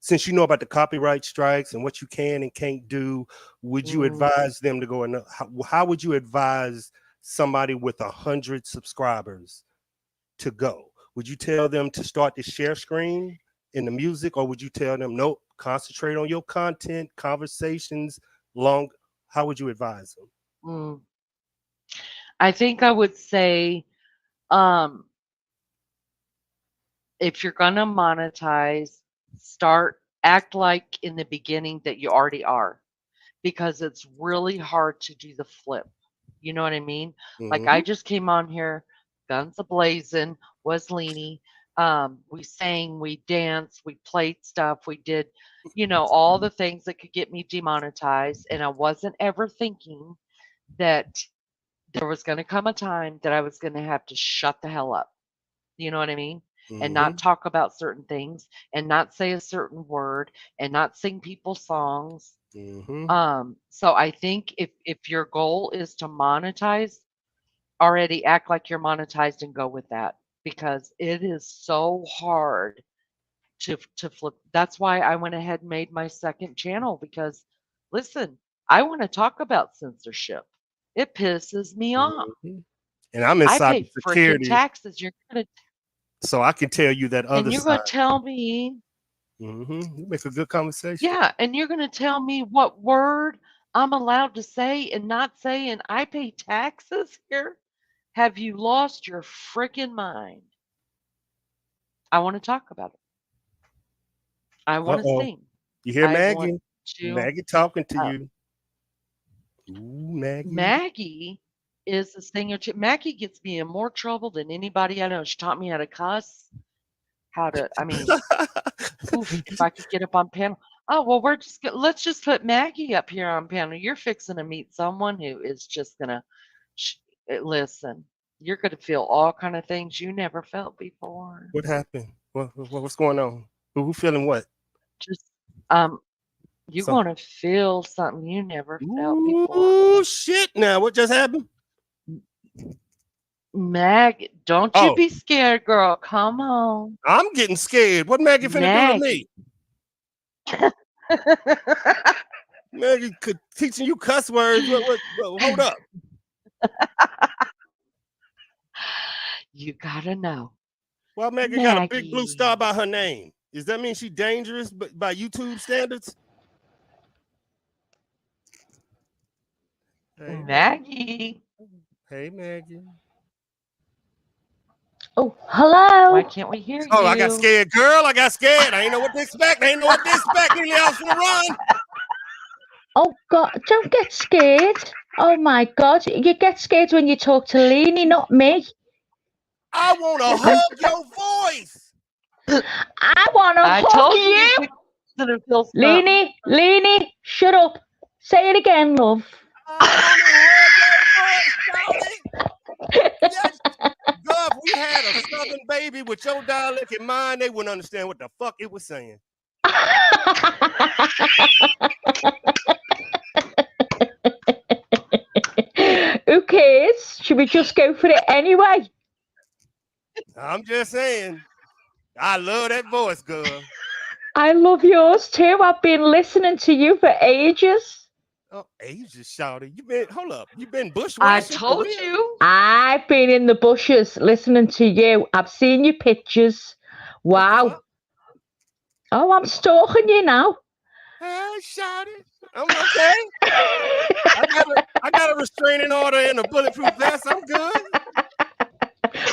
[SPEAKER 4] Since you know about the copyright strikes and what you can and can't do, would you
[SPEAKER 1] mm,
[SPEAKER 4] advise them to go and how would you advise somebody with 100 subscribers to go? Would you tell them to start the share screen in the music, or would you tell them nope, concentrate on your content, conversations, long? How would you advise them?
[SPEAKER 1] mm. I think I would say, um, if you're gonna monetize, act like in the beginning that you already are. because it's really hard to do the flip. You know what I mean? Like I
[SPEAKER 4] Mhm.
[SPEAKER 1] just came on here, guns a-blazing, was leany. We sang, we danced, we played stuff, we did, all the things that could get me demonetized. And I wasn't ever thinking that there was going to come a time that I was going to have to shut the hell up. You know what I mean? And not
[SPEAKER 4] Mhm.
[SPEAKER 1] talk about certain things and not say a certain word and not sing people's songs.
[SPEAKER 4] Mhm.
[SPEAKER 1] So I think if your goal is to monetize, already act like you're monetized and go with that because it is so hard to flip. That's why I went ahead and made my second channel because listen, I want to talk about censorship. It pisses me off.
[SPEAKER 4] Mhm. And I'm in
[SPEAKER 1] I pay freaking
[SPEAKER 4] cybersecurity,
[SPEAKER 1] taxes.
[SPEAKER 4] so I can tell you that
[SPEAKER 1] And
[SPEAKER 4] other
[SPEAKER 1] you're
[SPEAKER 4] side.
[SPEAKER 1] gonna tell me,
[SPEAKER 4] You make a good conversation.
[SPEAKER 1] yeah, and you're gonna tell me what word I'm allowed to say and not say, and I pay taxes here? Have you lost your freaking mind? I want to talk about it. I want to
[SPEAKER 4] Uh-oh.
[SPEAKER 1] sing.
[SPEAKER 4] You hear
[SPEAKER 1] I want
[SPEAKER 4] Maggie?
[SPEAKER 1] to.
[SPEAKER 4] Maggie talking to
[SPEAKER 1] Uh,
[SPEAKER 4] you. Ooh, Maggie.
[SPEAKER 1] Maggie is a singer too. Maggie gets me in more trouble than anybody I know. She taught me how to cuss, how to. I mean, oof, if I could get up on panel. Oh, well, let's just put Maggie up here on panel. You're fixing to meet someone who is just gonna listen. You're gonna feel all kind of things you never felt before.
[SPEAKER 4] What happened? What's going on? Who feeling what?
[SPEAKER 1] Just um, you're
[SPEAKER 4] Something.
[SPEAKER 1] gonna feel something you never felt before.
[SPEAKER 4] Ooh, shit. Now, what just happened?
[SPEAKER 1] Mag, don't you
[SPEAKER 4] Oh,
[SPEAKER 1] be scared, girl. Come on,
[SPEAKER 4] I'm getting scared. What Maggie finna do to me?
[SPEAKER 1] Maggie.
[SPEAKER 4] Maggie could teaching you cuss words. Hold up.
[SPEAKER 1] You gotta know,
[SPEAKER 4] Why Maggie got a big blue star
[SPEAKER 1] Maggie.
[SPEAKER 4] by her name? Does that mean she dangerous by YouTube standards? Hey, Maggie.
[SPEAKER 1] Maggie.
[SPEAKER 4] Hey, Maggie.
[SPEAKER 5] Oh,
[SPEAKER 1] Why
[SPEAKER 5] hello.
[SPEAKER 1] can't we hear
[SPEAKER 4] Oh, I got
[SPEAKER 1] you?
[SPEAKER 4] scared, girl. I got scared. I ain't know what to expect. I ain't know what to expect. Nearly I was gonna run.
[SPEAKER 5] Oh, God, don't get scared. Oh, my God. You get scared when you talk to Leanie, not me.
[SPEAKER 4] I want to
[SPEAKER 5] And
[SPEAKER 4] hug your voice.
[SPEAKER 5] I want to
[SPEAKER 1] I
[SPEAKER 5] hug
[SPEAKER 1] told you
[SPEAKER 5] you.
[SPEAKER 1] you're fixing to feel something.
[SPEAKER 5] Leanie, shut up. Say it again, love.
[SPEAKER 4] I want to hug your voice, Shawty. Yes. God, if we had a southern baby with your dialect in mind, they wouldn't understand what the fuck it was saying.
[SPEAKER 5] Who cares? Should we just go for it anyway?
[SPEAKER 4] I'm just saying. I love that voice, girl.
[SPEAKER 5] I love yours too. I've been listening to you for ages.
[SPEAKER 4] Oh, Asia, Shawty. Hold up. You been
[SPEAKER 1] I
[SPEAKER 4] bushwashing for
[SPEAKER 1] told
[SPEAKER 4] real?
[SPEAKER 1] you.
[SPEAKER 5] I've been in the bushes listening to you. I've seen your pictures.
[SPEAKER 4] What the
[SPEAKER 5] Wow.
[SPEAKER 4] fuck?
[SPEAKER 5] Oh, I'm stalking you now.
[SPEAKER 4] Hey, Shawty. I'm okay. I got a restraining order and a bulletproof vest. I'm good.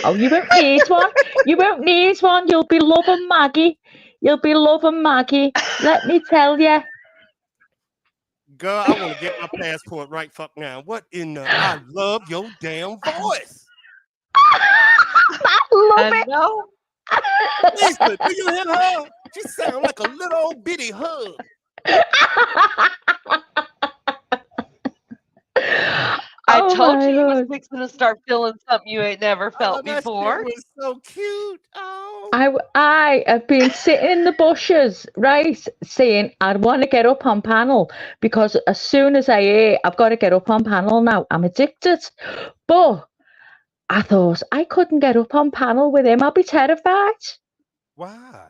[SPEAKER 5] Oh, you won't need one. You won't need one. You'll be loving Maggie. You'll be loving Maggie. Let me tell you.
[SPEAKER 4] Girl, I want to get my passport right fuck now. What in the I love your damn voice.
[SPEAKER 5] I love
[SPEAKER 1] I know.
[SPEAKER 4] Lisa, do you hear her? She sound like a little old bitty hug.
[SPEAKER 1] I
[SPEAKER 5] Oh
[SPEAKER 1] told
[SPEAKER 5] my
[SPEAKER 1] you was
[SPEAKER 5] Lord.
[SPEAKER 1] fixing to start feeling something you ain't never
[SPEAKER 4] Oh,
[SPEAKER 1] felt
[SPEAKER 4] that shit
[SPEAKER 1] before.
[SPEAKER 4] was so cute. Oh.
[SPEAKER 5] I have been sitting in the bushes, right, saying I'd want to get up on panel because as soon as I hear I've got to get up on panel now, I'm addicted. But I thought I couldn't get up on panel with him. I'd be terrified
[SPEAKER 4] Why?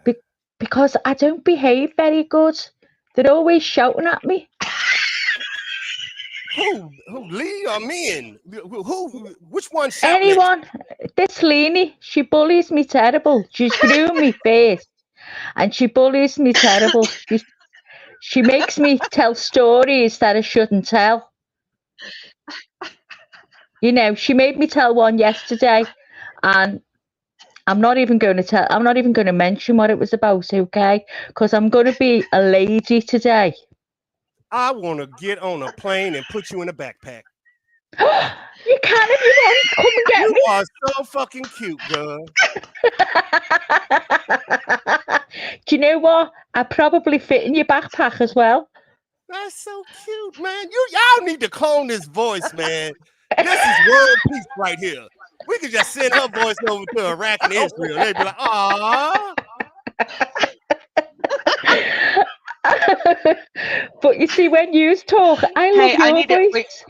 [SPEAKER 5] because I don't behave very good. They're always shouting at me.
[SPEAKER 4] Who Lee or men? Which one shouting at
[SPEAKER 5] Anyone, this Leanie, she bullies me terrible. She's grew me face and she bullies me terrible. She makes me tell stories that I shouldn't tell. You know, she made me tell one yesterday, and I'm not even going to tell. I'm not even going to mention what it was about, okay? Because I'm going to be a lady today.
[SPEAKER 4] I want to get on a plane and put you in a backpack.
[SPEAKER 5] You can if you want. Come and get
[SPEAKER 4] You
[SPEAKER 5] me.
[SPEAKER 4] are so fucking cute, girl.
[SPEAKER 5] Do you know what? I probably fit in your backpack as well.
[SPEAKER 4] That's so cute, man. Y'all need to clone this voice, man. This is world peace right here. We could just send her voice over to Iraq and Israel. They'd be like, "Aw."
[SPEAKER 5] But you see, when you talk, I love
[SPEAKER 1] Hey, I
[SPEAKER 5] your
[SPEAKER 1] need to
[SPEAKER 5] voice.
[SPEAKER 1] wait.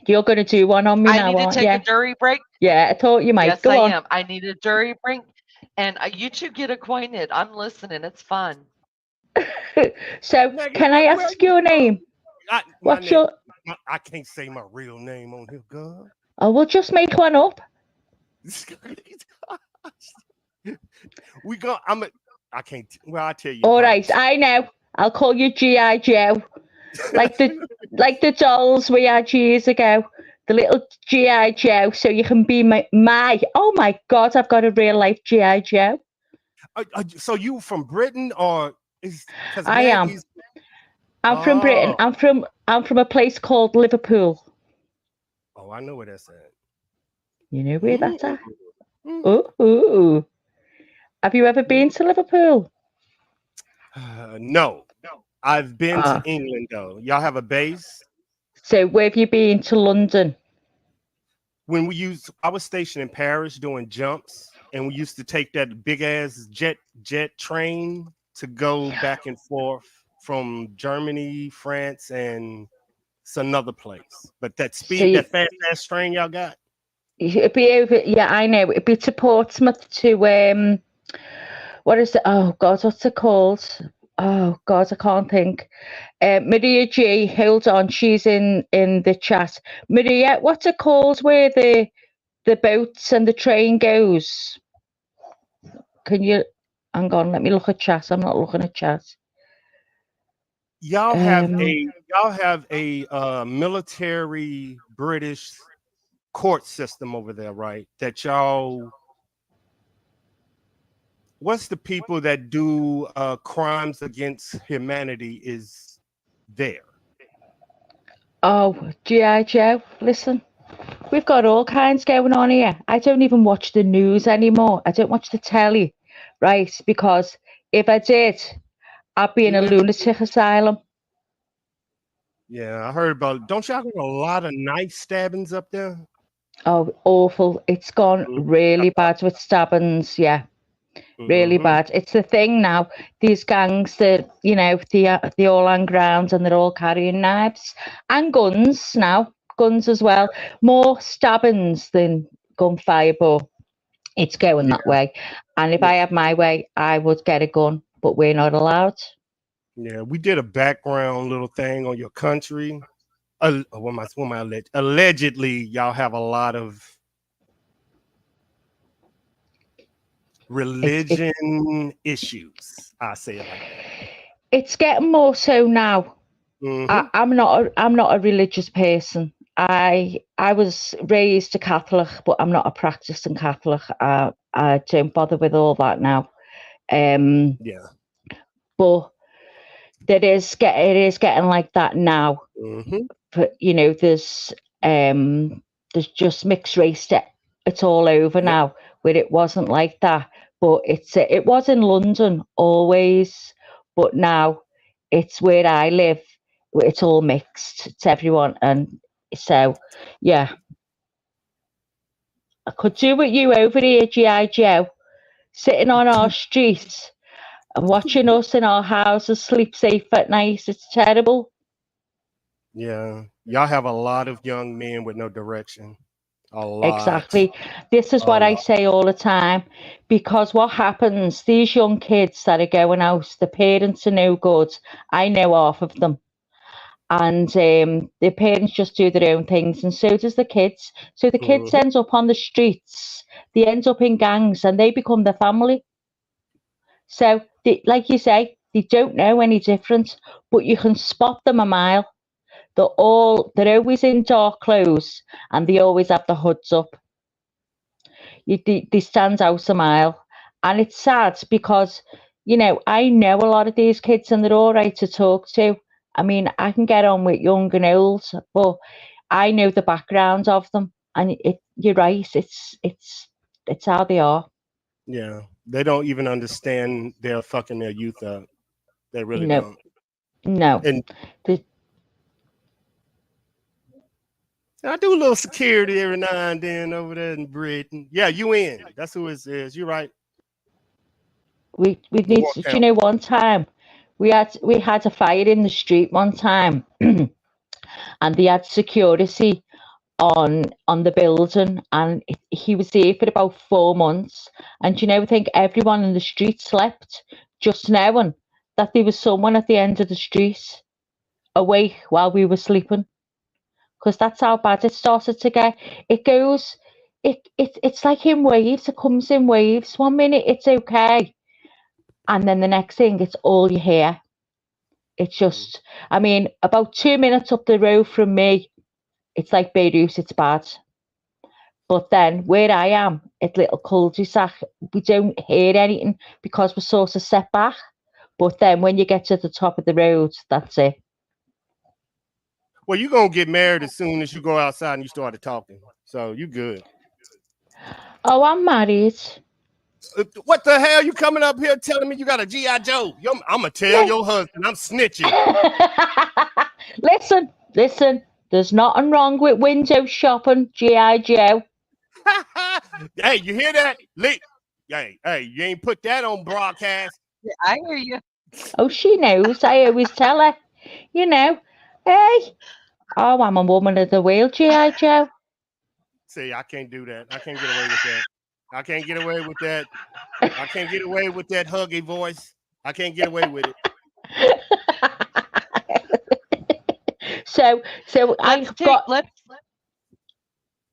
[SPEAKER 5] You're going to do one on me
[SPEAKER 1] I
[SPEAKER 5] now,
[SPEAKER 1] need to
[SPEAKER 5] aren't
[SPEAKER 1] take
[SPEAKER 5] you?
[SPEAKER 1] a jury break.
[SPEAKER 5] Yeah, I thought you might.
[SPEAKER 1] Yes,
[SPEAKER 5] Go
[SPEAKER 1] I
[SPEAKER 5] on.
[SPEAKER 1] am. I need a jury break, and you two get acquainted. I'm listening. It's fun.
[SPEAKER 5] So,
[SPEAKER 4] Maggie,
[SPEAKER 5] can I
[SPEAKER 4] where
[SPEAKER 5] ask
[SPEAKER 4] you
[SPEAKER 5] your
[SPEAKER 4] from?
[SPEAKER 5] name?
[SPEAKER 4] My
[SPEAKER 5] What's
[SPEAKER 4] name.
[SPEAKER 5] your?
[SPEAKER 4] I can't say my real name on here, girl.
[SPEAKER 5] Oh, we'll just make one up.
[SPEAKER 4] We go. I can't. Well, I'll tell you.
[SPEAKER 5] All
[SPEAKER 4] probably.
[SPEAKER 5] right, I know. I'll call you G.I. Joe, like the dolls we had years ago. The little G.I. Joe, so you can be my. Oh my God, I've got a real life G.I. Joe.
[SPEAKER 4] So you from Britain or is because
[SPEAKER 5] I am.
[SPEAKER 4] Maggie's?
[SPEAKER 5] I'm from Britain. I'm from a place called Liverpool.
[SPEAKER 4] Oh, I know where that's at.
[SPEAKER 5] You know where that's at?
[SPEAKER 4] Mm.
[SPEAKER 5] Ooh. Have you ever been to Liverpool?
[SPEAKER 4] No, I've been to England though. Y'all have a base?
[SPEAKER 5] So where have you been to London?
[SPEAKER 4] When I was stationed in Paris doing jumps, and we used to take that big ass jet train to go back and forth from Germany, France, and it's another place. But that that fast ass train y'all got?
[SPEAKER 5] It'd be over. Yeah, I know. It'd be to Portsmouth to what is it? Oh God, what's it called? Oh God, I can't think. Maria G, hold on, she's in the chat. Maria, what's it called where the boats and the train goes? Can you hang on? Let me look at chat. I'm not looking at chat.
[SPEAKER 4] Y'all have a military British court system over there, right? That y'all. What's the people that do crimes against humanity is there?
[SPEAKER 5] Oh, G.I. Joe, listen. We've got all kinds going on here. I don't even watch the news anymore. I don't watch the telly, right? Because if I did, I'd be in a lunatic asylum.
[SPEAKER 4] Yeah, I heard about it. Don't y'all get a lot of knife stabbings up there?
[SPEAKER 5] Oh, awful. It's gone really bad with stabbings. Yeah, really bad. It's the thing now. These gangs, they all hang around and they're all carrying knives and guns now. Guns as well. More stabbings than gunfire, but it's going that way. And if I had my way, I would get a gun, but we're not allowed.
[SPEAKER 4] Yeah, we did a background little thing on your country. Allegedly, y'all have a lot of religion issues. I say it like that.
[SPEAKER 5] It's getting more so now. I'm not a religious person. I was raised a Catholic, but I'm not a practicing Catholic. I don't bother with all that now.
[SPEAKER 4] Yeah.
[SPEAKER 5] But it is getting like that now. But there's just mixed race. It's all over now, where it wasn't like that. But it was in London always, but now it's where I live. It's all mixed. It's everyone, and so yeah, I could do with you over here, G.I. Joe, sitting on our streets and watching us in our houses sleep safe at night. It's terrible.
[SPEAKER 4] Yeah, y'all have a lot of young men with no direction. A lot.
[SPEAKER 5] Exactly. This is what I say all the time, because what happens, these young kids that are going out, the parents are no good. I know half of them. And the parents just do their own things, and so does the kids. So the kids end up on the streets, they end up in gangs, and they become the family. So, like you say, they don't know any different, but you can spot them a mile. They're always in dark clothes, and they always have the hoods up. They stand out a mile, and it's sad because I know a lot of these kids, and they're all right to talk to, I mean, I can get on with young and old, but I know the background of them, and you're right. It's how they are.
[SPEAKER 4] Yeah, they don't even understand they're fucking their youth up. They really
[SPEAKER 5] No,
[SPEAKER 4] don't.
[SPEAKER 5] no.
[SPEAKER 4] And
[SPEAKER 5] The-
[SPEAKER 4] I do a little security every now and then over there in Britain. Yeah, you in. That's who it is. You're right.
[SPEAKER 5] we
[SPEAKER 4] The
[SPEAKER 5] need
[SPEAKER 4] war
[SPEAKER 5] to, do you
[SPEAKER 4] count.
[SPEAKER 5] know, one time we had a fire in the street one time, and they had security on the building, and he was there for about 4 months. And you know, I think everyone in the street slept, just knowing that there was someone at the end of the street awake while we were sleeping, because that's how bad it started to get. It goes, it's like in waves. It comes in waves. 1 minute it's okay, and then the next thing it's all you hear. It's just, I mean, about 2 minutes up the road from me, it's like Beirut. It's bad. But then where I am, at Little Cul-de-sac, we don't hear anything because we're sort of set back. But then when you get to the top of the road, that's it.
[SPEAKER 4] Well, you're gonna get married as soon as you go outside and you started talking. So you good.
[SPEAKER 5] Oh, I'm married.
[SPEAKER 4] What the hell you coming up here telling me you got a G.I. Joe? I'm gonna tell your husband I'm snitching.
[SPEAKER 5] Listen, there's nothing wrong with window shopping, G.I. Joe.
[SPEAKER 4] Hey, you hear that? Hey, you ain't put that on broadcast.
[SPEAKER 1] Yeah, I hear you.
[SPEAKER 5] Oh, she knows. I always tell her, you know, hey, oh, I'm a woman of the wheel, G.I. Joe.
[SPEAKER 4] See, I can't do that. I can't get away with that. I can't get away with that. I can't get away with that huggy voice. I can't get away with it.
[SPEAKER 5] So I've got.
[SPEAKER 1] Let's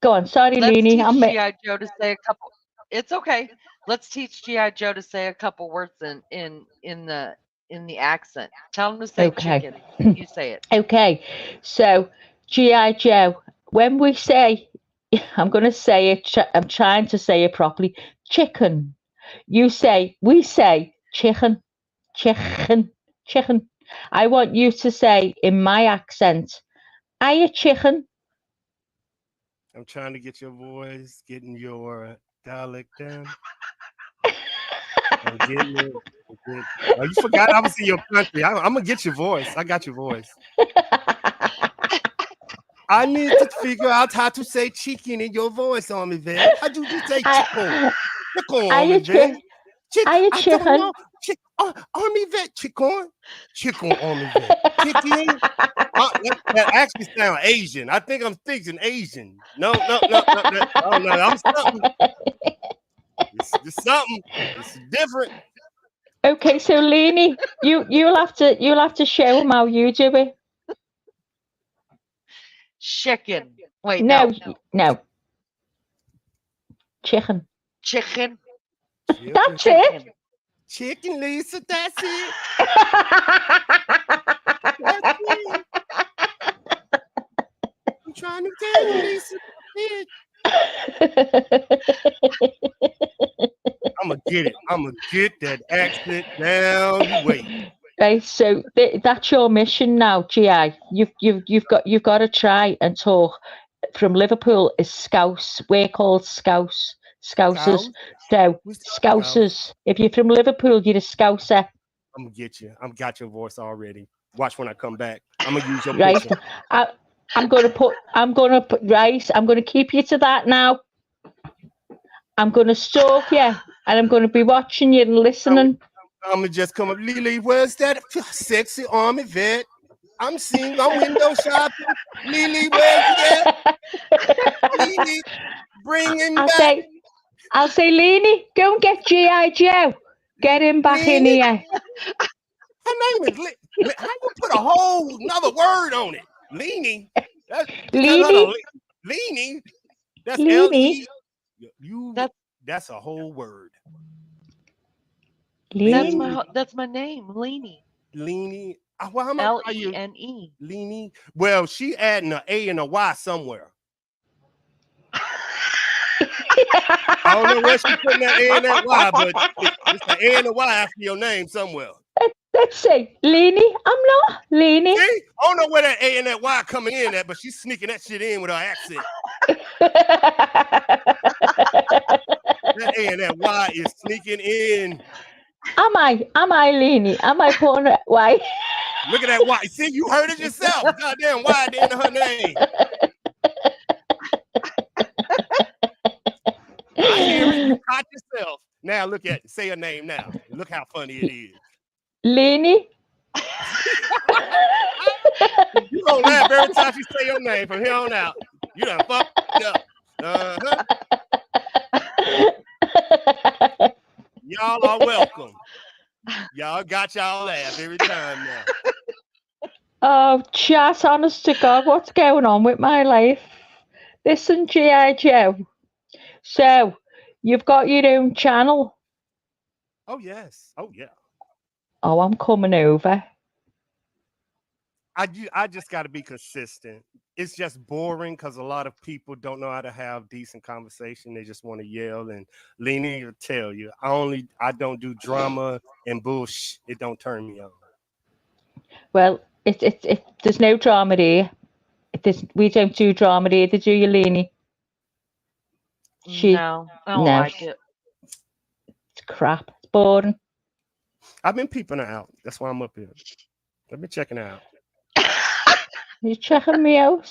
[SPEAKER 5] Go on, sorry,
[SPEAKER 1] teach
[SPEAKER 5] Leanie.
[SPEAKER 1] G.I. Joe to say a couple. It's okay. Let's teach G.I. Joe to say a couple words in the accent. Tell him to say
[SPEAKER 5] Okay.
[SPEAKER 1] chicken. You say it.
[SPEAKER 5] Okay, so G.I. Joe, when we say, I'm going to say it, I'm trying to say it properly, chicken. We say chicken, chicken, chicken. I want you to say in my accent, are you chicken?
[SPEAKER 4] I'm trying to get your voice, getting your dialect down. I'm getting it. Oh, you forgot I was in your country. I'm gonna get your voice. I got your voice. I need to figure out how to say chicken in your voice, Army Vet. How do you say chicken? Chicken, Army Vet. I don't know. Army Vet, chicken. Chicken, Army Vet. Chicken. That actually sounds Asian. I think I'm thinking Asian. No. Oh no, I'm something. It's something. It's different.
[SPEAKER 5] Okay, so Leanie, you'll have to show him how you do it.
[SPEAKER 1] Chicken. Wait,
[SPEAKER 5] No,
[SPEAKER 1] no.
[SPEAKER 5] no. Chicken.
[SPEAKER 1] Chicken.
[SPEAKER 5] That's it.
[SPEAKER 4] Chicken, Lisa. That's it. That's it. I'm trying to tell you, Lisa. I'm gonna get it. I'm gonna get that accent down. You wait.
[SPEAKER 5] Right, so that's your mission now, GI. You've got to try and talk. From Liverpool is Scouse. We're called Scouse. Scousers. So Scousers. If you're from Liverpool, you're a Scouser.
[SPEAKER 4] I'm gonna get you. I've got your voice already. Watch when I come back. I'm gonna use your
[SPEAKER 5] right.
[SPEAKER 4] picture.
[SPEAKER 5] I'm gonna put right. I'm gonna keep you to that now. I'm gonna stalk you, and I'm gonna be watching you and listening.
[SPEAKER 4] I'm gonna just come up, Lily. Where's that sexy Army Vet? I'm seeing. I'm window shopping. Lily, where's that? Lily, bring him back.
[SPEAKER 5] I'll say, Leanie, go and get G.I. Joe. Get him back in here.
[SPEAKER 4] Her name is how you put a whole another word on it? Leanie.
[SPEAKER 5] Leanie.
[SPEAKER 4] Leanie. That's
[SPEAKER 5] Leanie.
[SPEAKER 4] L-E. That's a whole word.
[SPEAKER 5] Leanie.
[SPEAKER 1] That's my name, Leanie.
[SPEAKER 4] Leanie. Well, how much are you?
[SPEAKER 1] L-E-N-E.
[SPEAKER 4] Leanie. Well, she adding an A and a Y somewhere. I don't know where she's putting that A and that Y, but it's an A and a Y after your name somewhere.
[SPEAKER 5] Let's see. Leany. I'm not leany.
[SPEAKER 4] See? I don't know where that A and that Y coming in at, but she's sneaking that shit in with her accent. That A and that Y is sneaking in.
[SPEAKER 5] Am I leany? Am I putting it? Why?
[SPEAKER 4] Look at that Y. See, you heard it yourself. Goddamn Y at the end of her name. I hear it. You caught yourself. Now look at it. Say her name now. Look how funny it is.
[SPEAKER 5] Leany.
[SPEAKER 4] You gonna laugh every time she say your name from here on out. You done fucked up. Uh-huh. Y'all are welcome. Y'all got y'all laugh every time now.
[SPEAKER 5] Oh, chat, honest to God, what's going on with my life? Listen, G.I. Joe. So, you've got your own channel.
[SPEAKER 4] Oh, yes. Oh, yeah.
[SPEAKER 5] Oh, I'm coming over.
[SPEAKER 4] I just got to be consistent. It's just boring because a lot of people don't know how to have decent conversation. They just want to yell, and Leanie will tell you, I don't do drama and bullshit. It don't turn me on.
[SPEAKER 5] Well, there's no drama here. We don't do drama here, do you, Leanie?
[SPEAKER 1] No, I don't like it.
[SPEAKER 5] It's crap. It's boring.
[SPEAKER 4] I've been peeping her out. That's why I'm up here. I've been checking her out.
[SPEAKER 5] You checking me out?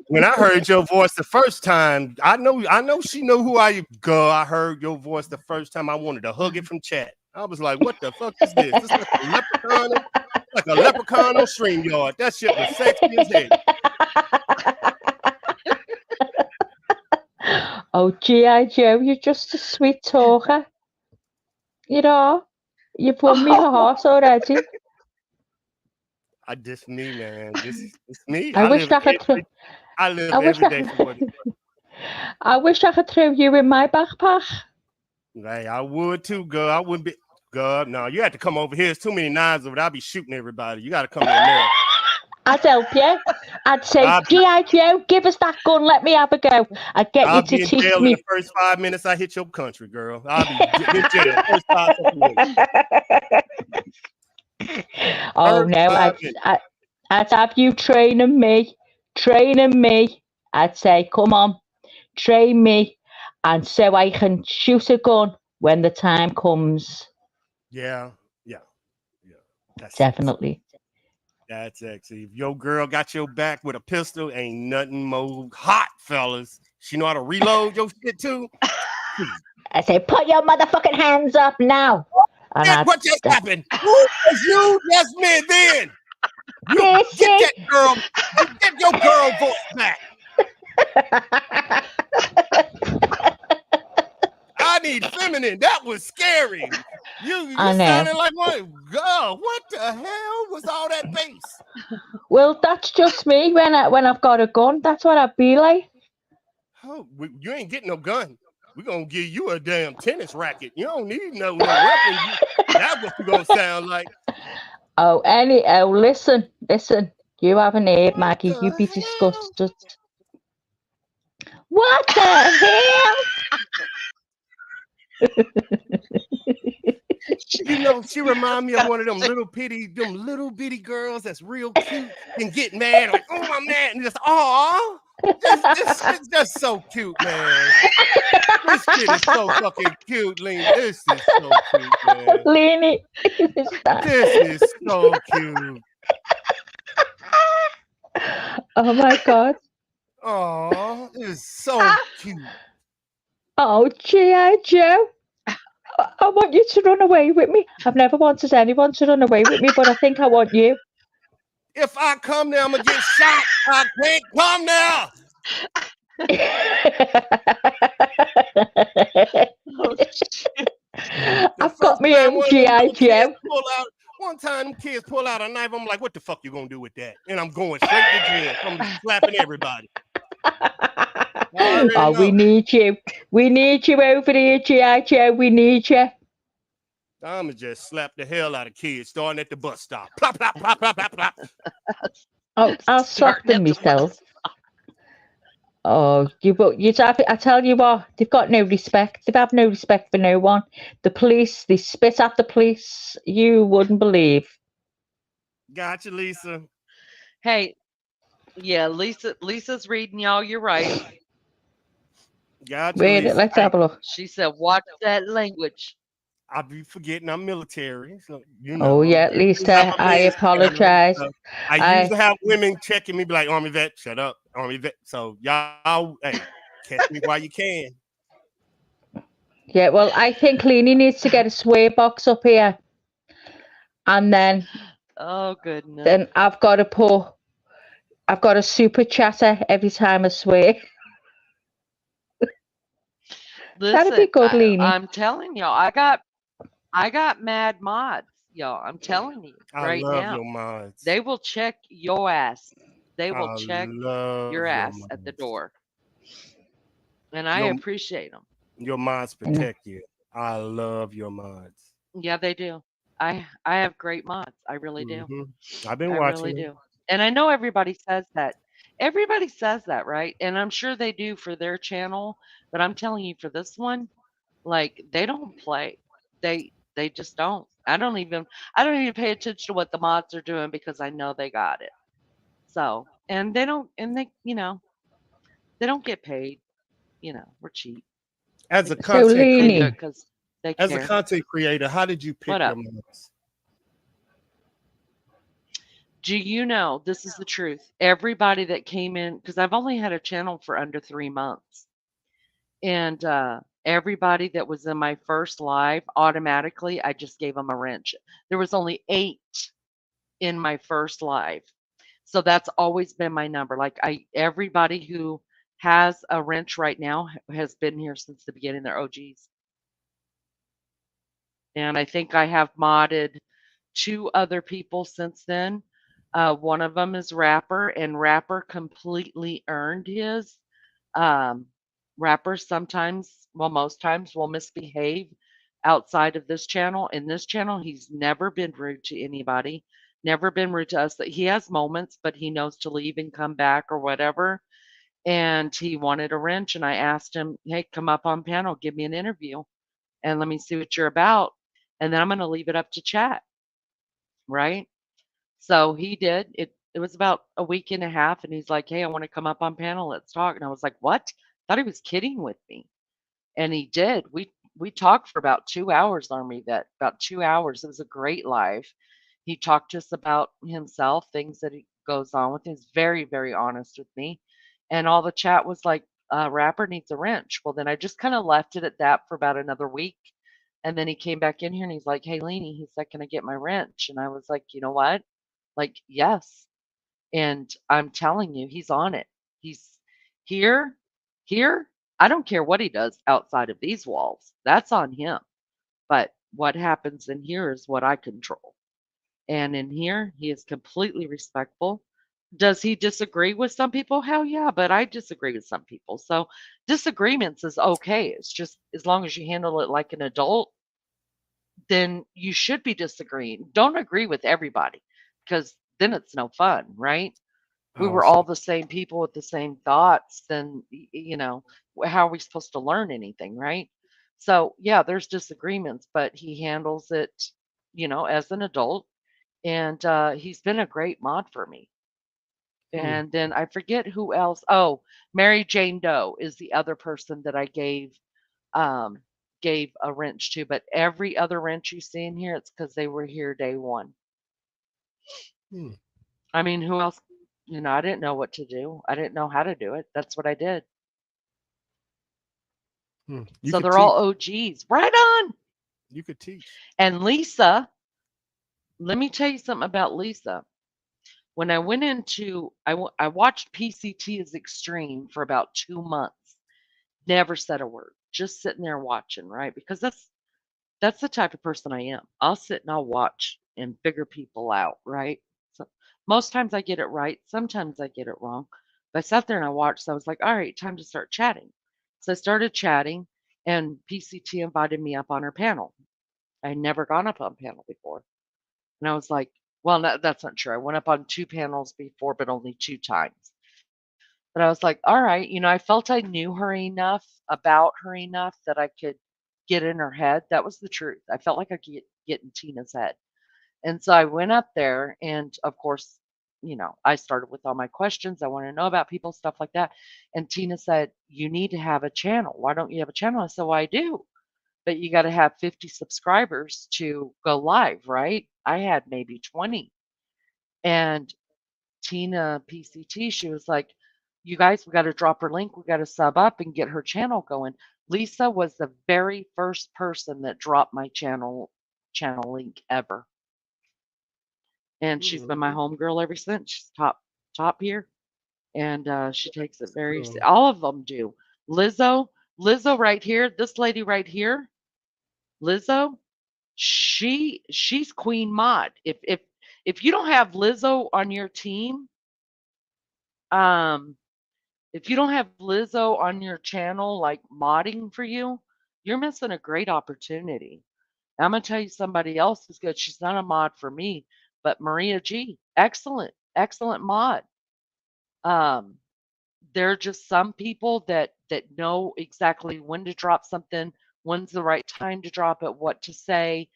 [SPEAKER 4] When I heard your voice the first time, I know she know who I go. I heard your voice the first time. I wanted to hug it from chat. I was like, what the fuck is this? This is like a leprechaun on StreamYard. That shit was sexy as hell.
[SPEAKER 5] Oh, G.I. Joe, you're just a sweet talker. You know, you've won me heart already.
[SPEAKER 4] This me, man. This is me.
[SPEAKER 5] I wish I could
[SPEAKER 4] every day for what
[SPEAKER 5] I wish I could throw you in my backpack.
[SPEAKER 4] Hey, I would too, girl. I wouldn't be. God, no, you have to come over here. There's too many knives over there. I'll be shooting everybody. You got to come in there.
[SPEAKER 5] I'd help you. I'd say, G.I. Joe, give us that gun. Let me have a go. I'd get you to teach
[SPEAKER 4] jail
[SPEAKER 5] me.
[SPEAKER 4] In the first 5 minutes I hit your country, girl. I'll be in jail. First 5 minutes.
[SPEAKER 5] Oh, no. I'd have you training me. I'd say, come on, train me. And so I can shoot a gun when the time comes.
[SPEAKER 4] Yeah. That's
[SPEAKER 5] definitely.
[SPEAKER 4] Sexy. That's sexy. If your girl got your back with a pistol, ain't nothing more hot, fellas. She know how to reload your shit too.
[SPEAKER 5] I say, put your motherfucking hands up now. And
[SPEAKER 4] what just happened? Who was you just me then? You get that girl. Get your girl voice back. I need feminine. That was scary. You sounded like my girl. What the hell was all that bass?
[SPEAKER 5] Well, that's just me when I've got a gun. That's what I'd be like.
[SPEAKER 4] Oh, you ain't getting no gun. We're gonna give you a damn tennis racket. You don't need no weapon. That's what you gonna sound like.
[SPEAKER 5] Oh, listen. You haven't heard, Maggie. You'd be disgusted. What the hell?
[SPEAKER 4] She remind me of one of them little bitty girls that's real cute and get mad like, oh, I'm mad, and just it's just so cute, man. This kid is so fucking cute, Leanie. This is so cute, man.
[SPEAKER 5] Leanie,
[SPEAKER 4] this is so cute.
[SPEAKER 5] Oh my God.
[SPEAKER 4] Oh, it is so cute.
[SPEAKER 5] Oh, G.I. Joe. I want you to run away with me. I've never wanted anyone to run away with me, but I think I want you.
[SPEAKER 4] If I come there, I'm going to get shot. I can't come now.
[SPEAKER 5] I've got my own G.I. Joe.
[SPEAKER 4] One time, them kids pull out a knife. I'm like, what the fuck you going to do with that? And I'm going straight to jail. I'm slapping everybody.
[SPEAKER 5] Oh, we need you. We need you over here, G.I. Joe. We need you.
[SPEAKER 4] I'm going to just slap the hell out of kids starting at the bus stop. Plop, plop, plop, plop, plop, plop.
[SPEAKER 5] Oh, I'll slap them myself. Oh, I tell you what, they've got no respect. They have no respect for no one. The police, they spit at the police. You wouldn't believe.
[SPEAKER 4] Gotcha, Lisa.
[SPEAKER 1] Hey, yeah, Lisa's reading y'all. You're right.
[SPEAKER 4] Gotcha,
[SPEAKER 5] Wait,
[SPEAKER 4] Lisa.
[SPEAKER 5] let's have a look.
[SPEAKER 1] She said, "Watch that language."
[SPEAKER 4] I be forgetting I'm military. So,
[SPEAKER 5] Oh yeah,
[SPEAKER 4] I'm
[SPEAKER 5] Lisa,
[SPEAKER 4] a
[SPEAKER 5] I
[SPEAKER 4] man.
[SPEAKER 5] apologize.
[SPEAKER 4] So I used
[SPEAKER 5] I
[SPEAKER 4] to have women checking me, be like, Army vet, shut up, Army vet. So y'all, hey, catch me while you can.
[SPEAKER 5] Yeah, well, I think Leanie needs to get a swear box up here, and then
[SPEAKER 1] Oh goodness.
[SPEAKER 5] then I've got a super chatter every time I swear. That'd be
[SPEAKER 1] Listen,
[SPEAKER 5] good, Leanie.
[SPEAKER 1] I'm telling y'all, I got mad mods, y'all. I'm telling you
[SPEAKER 4] I
[SPEAKER 1] right
[SPEAKER 4] love your
[SPEAKER 1] now.
[SPEAKER 4] mods.
[SPEAKER 1] They will check your ass. They will
[SPEAKER 4] I
[SPEAKER 1] check your
[SPEAKER 4] love your
[SPEAKER 1] ass at the
[SPEAKER 4] mods.
[SPEAKER 1] door, and I
[SPEAKER 4] Your
[SPEAKER 1] appreciate them.
[SPEAKER 4] your mods
[SPEAKER 5] And
[SPEAKER 4] protect you. I love your mods.
[SPEAKER 1] Yeah, they do. I have great mods. I really do.
[SPEAKER 4] hmm I've been
[SPEAKER 1] I really
[SPEAKER 4] watching them.
[SPEAKER 1] do. And I know everybody says that. Everybody says that, right? And I'm sure they do for their channel, but I'm telling you for this one, like they don't play. They just don't. I don't even pay attention to what the mods are doing because I know they got it. So, and they don't and they don't get paid, we're cheap.
[SPEAKER 4] As
[SPEAKER 1] They
[SPEAKER 4] a
[SPEAKER 1] just
[SPEAKER 5] so,
[SPEAKER 4] content
[SPEAKER 1] they do
[SPEAKER 4] creator,
[SPEAKER 1] it
[SPEAKER 5] Leanie,
[SPEAKER 1] cuz they
[SPEAKER 4] as a
[SPEAKER 1] care.
[SPEAKER 4] content creator, how did you
[SPEAKER 1] What
[SPEAKER 4] pick your
[SPEAKER 1] up?
[SPEAKER 4] mods?
[SPEAKER 1] Do you know this is the truth? Everybody that came in cuz I've only had a channel for under 3 months. And everybody that was in my first live, automatically, I just gave them a wrench. There was only 8 in my first live. So that's always been my number. Like everybody who has a wrench right now has been here since the beginning. They're OGs. And I think I have modded 2 other people since then. One of them is Rapper, and Rapper completely earned his. Um, Rappers sometimes, well, most times will misbehave outside of this channel. In this channel, he's never been rude to anybody, never been rude to us. That he has moments, but he knows to leave and come back or whatever. And he wanted a wrench, and I asked him, "Hey, come up on panel, give me an interview, and let me see what you're about, and then I'm going to leave it up to chat." Right? So he did. It was about a week and a half, and he's like, "Hey, I want to come up on panel. Let's talk." And I was like, "What?" Thought he was kidding with me, and he did. We talked for about 2 hours, Army. That about 2 hours. It was a great live. He talked to us about himself, things that he goes on with. He's very, very honest with me, and all the chat was like, "Rapper needs a wrench." Well, then I just kind of left it at that for about another week, and then he came back in here and he's like, "Hey, Leanie," he's like, "Can I get my wrench?" And I was like, "You know what? Like, yes." And I'm telling you, he's on it. He's here, here. I don't care what he does outside of these walls. That's on him. But what happens in here is what I control. And in here, he is completely respectful. Does he disagree with some people? Hell yeah, but I disagree with some people. So disagreements is okay. It's just as long as you handle it like an adult, then you should be disagreeing. Don't agree with everybody because then it's no fun, right? We were
[SPEAKER 4] Awesome.
[SPEAKER 1] all the same people with the same thoughts, then how are we supposed to learn anything, right? So yeah, there's disagreements, but he handles it, as an adult, and he's been a great mod for me.
[SPEAKER 4] Hmm.
[SPEAKER 1] And then I forget who else. Oh, Mary Jane Doe is the other person that I um gave a wrench to, but every other wrench you see in here, it's because they were here day one.
[SPEAKER 4] Hmm.
[SPEAKER 1] I mean, who else? I didn't know what to do. I didn't know how to do it. That's what I did.
[SPEAKER 4] You
[SPEAKER 1] So
[SPEAKER 4] could
[SPEAKER 1] they're all
[SPEAKER 4] teach.
[SPEAKER 1] OGs. Right on.
[SPEAKER 4] You could teach.
[SPEAKER 1] And Lisa, let me tell you something about Lisa. When I went into, I watched PCT as Extreme for about 2 months. Never said a word. Just sitting there watching, right? Because that's the type of person I am. I'll sit and I'll watch and figure people out, right? So most times I get it right. Sometimes I get it wrong. But I sat there and I watched. So I was like, all right, time to start chatting. So I started chatting, and PCT invited me up on her panel. I had never gone up on panel before. And I was like, well, no, that's not true. I went up on 2 panels before, but only 2 times. But I was like, all right, I felt I knew her enough about her enough that I could get in her head. That was the truth. I felt like I could get in Tina's head. And so I went up there, and of course, I started with all my questions. I want to know about people, stuff like that. And Tina said, "You need to have a channel. Why don't you have a channel?" I said, "Well, I do, but you got to have 50 subscribers to go live, right?" I had maybe 20. And Tina PCT, she was like, "You guys, we got to drop her link. We got to sub up and get her channel going." Lisa was the very first person that dropped my channel link ever. And she's been my homegirl ever since. She's top here, and she takes it very.
[SPEAKER 4] Cool.
[SPEAKER 1] All of them do. Lizzo right here. This lady right here, Lizzo. She's Queen Mod. If you don't have Lizzo on your team, um, if you don't have Lizzo on your channel, like modding for you, you're missing a great opportunity. I'm gonna tell you somebody else who's good. She's not a mod for me, but Maria G, excellent mod. Um, there are just some people that know exactly when to drop something, when's the right time to drop it, what to say,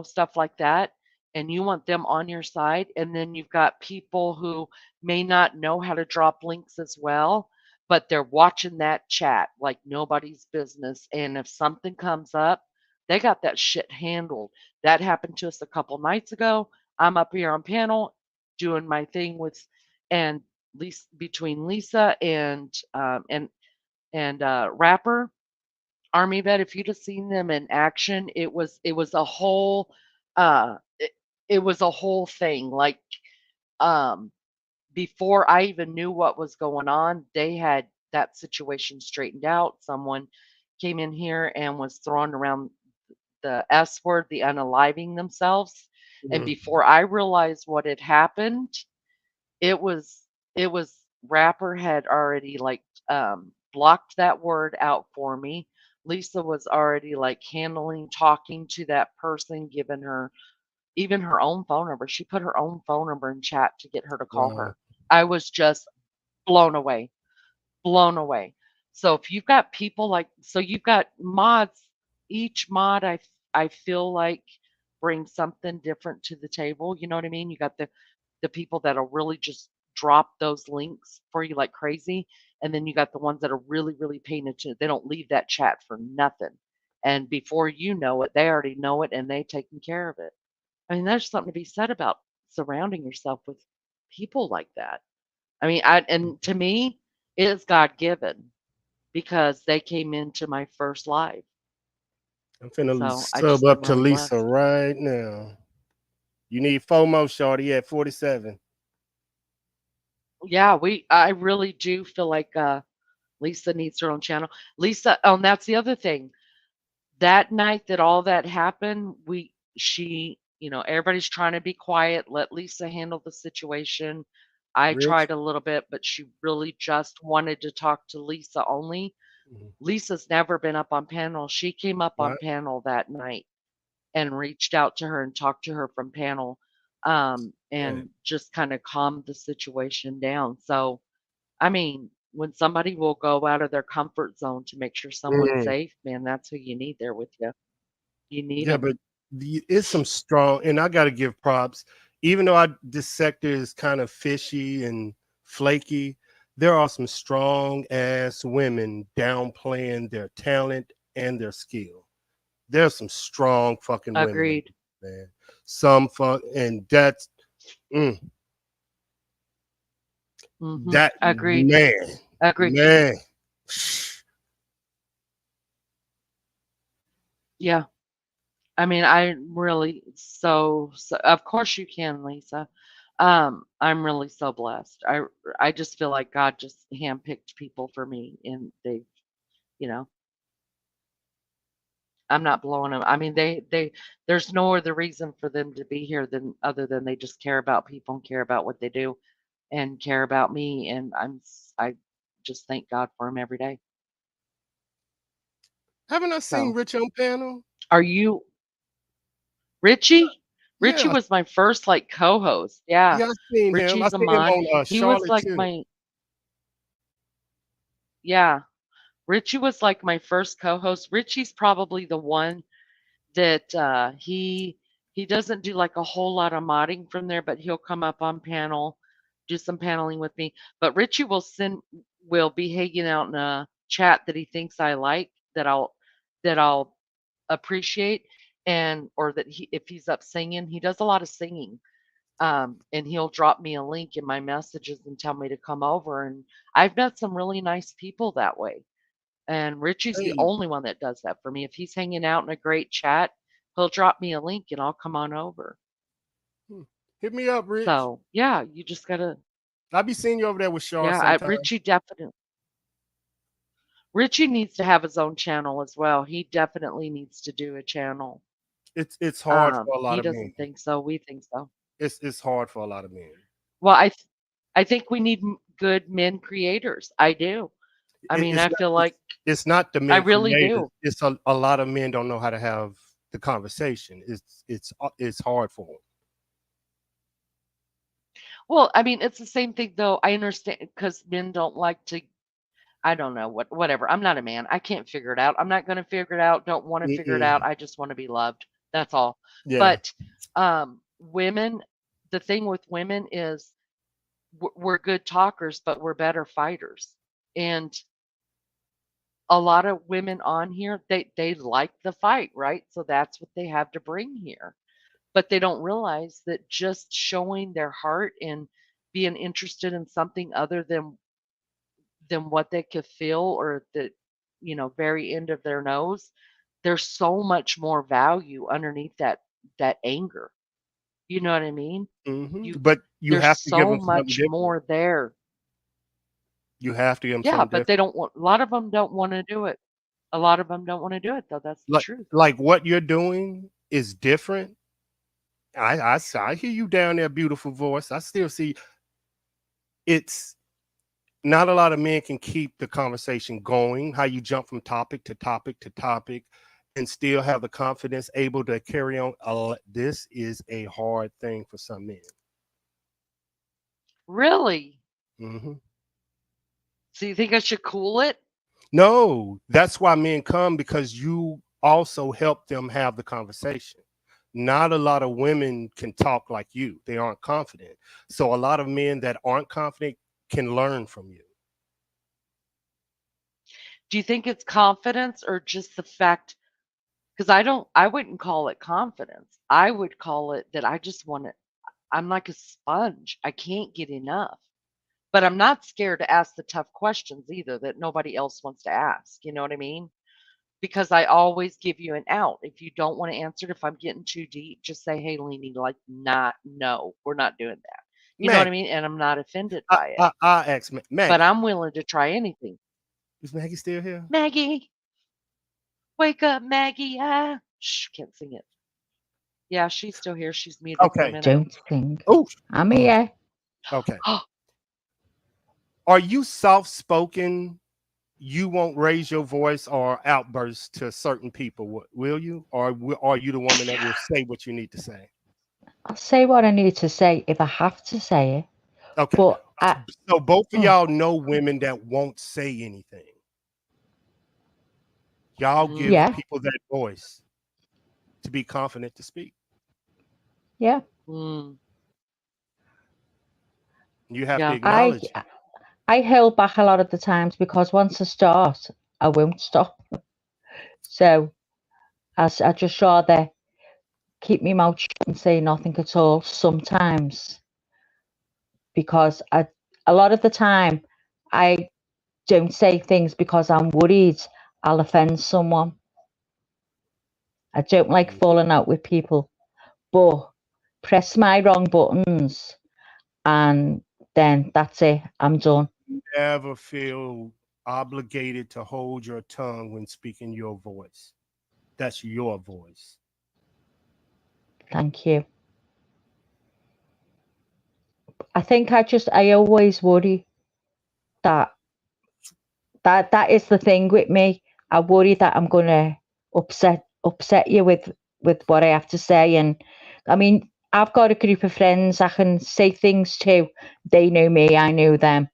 [SPEAKER 1] stuff like that. And you want them on your side. And then you've got people who may not know how to drop links as well, but they're watching that chat like nobody's business. And if something comes up, they got that shit handled. That happened to us a couple nights ago. I'm up here on panel doing my thing with, and Lisa, between Lisa and rapper Army Vet. If you'd have seen them in action, it was a whole it was a whole thing. Like um before I even knew what was going on, they had that situation straightened out. Someone came in here and was throwing around the S word, the unaliving themselves. And before I realized what had happened, it was it was rapper had already like blocked that word out for me. Lisa was already like handling talking to that person, giving her even her own phone number. She put her own phone number in chat to get her to call
[SPEAKER 4] Wow.
[SPEAKER 1] her. I was just blown away, blown away. So if you've got people like, so you've got mods, each mod I feel like brings something different to the table. You know what I mean? You got the people that'll really just drop those links for you like crazy, and then you got the ones that are really paying attention. They don't leave that chat for nothing, and before you know it, they already know it and they taking care of it. I mean, there's something to be said about surrounding yourself with people like that. I mean, and to me, it is God given because they came into my first live.
[SPEAKER 4] I'm finna
[SPEAKER 1] So I
[SPEAKER 4] sub
[SPEAKER 1] just am
[SPEAKER 4] up to
[SPEAKER 1] really
[SPEAKER 4] Lisa
[SPEAKER 1] blessed.
[SPEAKER 4] right now. You need FOMO, shorty, at 47.
[SPEAKER 1] Yeah, I really do feel like Lisa needs her own channel. Lisa, oh, and that's the other thing. That night that all that happened, everybody's trying to be quiet, let Lisa handle the situation. I
[SPEAKER 4] Rich?
[SPEAKER 1] tried a little bit, but she really just wanted to talk to Lisa only.
[SPEAKER 4] Mhm.
[SPEAKER 1] Lisa's never been up on panel. She came up on
[SPEAKER 4] Right?
[SPEAKER 1] panel that night and reached out to her and talked to her from panel,
[SPEAKER 4] Yeah.
[SPEAKER 1] and just kind of calmed the situation down. So, I mean, when somebody will go out of their comfort zone to make sure someone's
[SPEAKER 4] Mm.
[SPEAKER 1] safe, man, that's who you need there with you. You need
[SPEAKER 4] Yeah,
[SPEAKER 1] them.
[SPEAKER 4] but it's some strong, and I got to give props. Even though this sector is kind of fishy and flaky, there are some strong ass women downplaying their talent and their skill. There's some strong fucking women, in
[SPEAKER 1] Agreed.
[SPEAKER 4] there, man. Some fuck, and that's mm, that
[SPEAKER 1] Agreed.
[SPEAKER 4] man,
[SPEAKER 1] Agreed.
[SPEAKER 4] man.
[SPEAKER 1] Yeah. I mean, I really so of course you can, Lisa. I'm really so blessed. I just feel like God just handpicked people for me, and you know, I'm not blowing them. I mean, there's no other reason for them to be here than other than they just care about people and care about what they do and care about me, and I just thank God for them every day.
[SPEAKER 4] Haven't I seen
[SPEAKER 1] So,
[SPEAKER 4] Rich on panel?
[SPEAKER 1] are you Richie? Richie
[SPEAKER 4] Yeah,
[SPEAKER 1] was my first like co-host. Yeah.
[SPEAKER 4] yeah, I seen him. I
[SPEAKER 1] Richie's a
[SPEAKER 4] seen him
[SPEAKER 1] mod.
[SPEAKER 4] on
[SPEAKER 1] He was
[SPEAKER 4] Charlotte
[SPEAKER 1] like
[SPEAKER 4] too.
[SPEAKER 1] my Yeah. Richie was like my first co-host. Richie's probably the one that he doesn't do like a whole lot of modding from there, but he'll come up on panel, do some paneling with me. But Richie will be hanging out in a chat that he thinks I like, that I'll appreciate, and or that if he's up singing, he does a lot of singing. And he'll drop me a link in my messages and tell me to come over. And I've met some really nice people that way. And Richie's the
[SPEAKER 4] Hey,
[SPEAKER 1] only one that does that for me. If he's hanging out in a great chat, he'll drop me a link and I'll come on over.
[SPEAKER 4] hmm, hit me up, Rich.
[SPEAKER 1] So yeah, you just gotta,
[SPEAKER 4] I'll be seeing you over there with Shar
[SPEAKER 1] yeah,
[SPEAKER 4] sometime.
[SPEAKER 1] Richie needs to have his own channel as well. He definitely needs to do a channel.
[SPEAKER 4] It's hard for a lot
[SPEAKER 1] He
[SPEAKER 4] of men.
[SPEAKER 1] doesn't think so. We think so.
[SPEAKER 4] It's hard for a lot of men.
[SPEAKER 1] Well, I think we need good men creators. I do. I mean,
[SPEAKER 4] It's
[SPEAKER 1] I
[SPEAKER 4] not
[SPEAKER 1] feel like
[SPEAKER 4] it's not the
[SPEAKER 1] I
[SPEAKER 4] men
[SPEAKER 1] really
[SPEAKER 4] creators.
[SPEAKER 1] do.
[SPEAKER 4] It's a lot of men don't know how to have the conversation. It's hard for them.
[SPEAKER 1] Well, I mean, it's the same thing though. I understand because men don't like to, I don't know, whatever. I'm not a man. I can't figure it out. I'm not going to figure it out. Don't want to figure it out.
[SPEAKER 4] Mm-mm.
[SPEAKER 1] I just want to be loved. That's all.
[SPEAKER 4] Yeah.
[SPEAKER 1] But women, the thing with women is we're good talkers, but we're better fighters. And a lot of women on here, they like the fight, right? So that's what they have to bring here. But they don't realize that just showing their heart and being interested in something other than what they could feel or the very end of their nose, there's so much more value underneath that anger. You know what I mean?
[SPEAKER 4] But you
[SPEAKER 1] There's
[SPEAKER 4] have to give
[SPEAKER 1] so
[SPEAKER 4] them something
[SPEAKER 1] much
[SPEAKER 4] different.
[SPEAKER 1] more there.
[SPEAKER 4] You have to give them
[SPEAKER 1] Yeah,
[SPEAKER 4] something
[SPEAKER 1] but
[SPEAKER 4] different.
[SPEAKER 1] they don't want, a lot of them don't want to do it. A lot of them don't want to do it though. That's the
[SPEAKER 4] Like
[SPEAKER 1] truth.
[SPEAKER 4] like what you're doing is different. I hear you down there, beautiful voice. I still see it's not a lot of men can keep the conversation going. How you jump from topic to topic to topic and still have the confidence able to carry on. This is a hard thing for some men.
[SPEAKER 1] Really?
[SPEAKER 4] Hmm.
[SPEAKER 1] So you think I should cool it?
[SPEAKER 4] No, that's why men come, because you also help them have the conversation. Not a lot of women can talk like you. They aren't confident. So a lot of men that aren't confident can learn from you.
[SPEAKER 1] Do you think it's confidence or just the fact? Because I wouldn't call it confidence. I would call it that I just want to, I'm like a sponge. I can't get enough. But I'm not scared to ask the tough questions either that nobody else wants to ask. You know what I mean? Because I always give you an out. If you don't want to answer it, if I'm getting too deep, just say, hey, Leanie, like, not, no, we're not doing that. You know what I
[SPEAKER 4] Maggie,
[SPEAKER 1] mean? And I'm not offended by it.
[SPEAKER 4] I ask
[SPEAKER 1] But
[SPEAKER 4] Maggie.
[SPEAKER 1] I'm willing to try anything.
[SPEAKER 4] Is Maggie still here?
[SPEAKER 1] Maggie, wake up, Maggie. Ah, shh, can't sing it. Yeah, she's still here. She's muted for a
[SPEAKER 4] Okay.
[SPEAKER 1] minute.
[SPEAKER 5] Don't think.
[SPEAKER 4] Oh,
[SPEAKER 5] I'm here.
[SPEAKER 4] okay. Are you soft spoken? You won't raise your voice or outburst to certain people, will you? Or are you the woman that will say what you need to say?
[SPEAKER 5] I'll say what I need to say if I have to say it.
[SPEAKER 4] Okay.
[SPEAKER 5] But
[SPEAKER 4] So both of
[SPEAKER 5] Mm.
[SPEAKER 4] y'all know women that won't say anything. Y'all give
[SPEAKER 5] Yeah.
[SPEAKER 4] people that voice to be confident to speak.
[SPEAKER 5] Yeah.
[SPEAKER 1] Mm,
[SPEAKER 4] You have to
[SPEAKER 1] yeah.
[SPEAKER 4] acknowledge it.
[SPEAKER 5] I hold back a lot of the times because once I start, I won't stop. So I just rather keep my mouth shut and say nothing at all sometimes, because a lot of the time I don't say things because I'm worried I'll offend someone. I don't like falling out with people, but press my wrong buttons and then that's it. I'm done.
[SPEAKER 4] Never feel obligated to hold your tongue when speaking your voice. That's your voice.
[SPEAKER 5] Thank you. I think I always worry that is the thing with me. I worry that I'm gonna upset you with what I have to say. And I mean, I've got a group of friends I can say things to. They know me, I know them,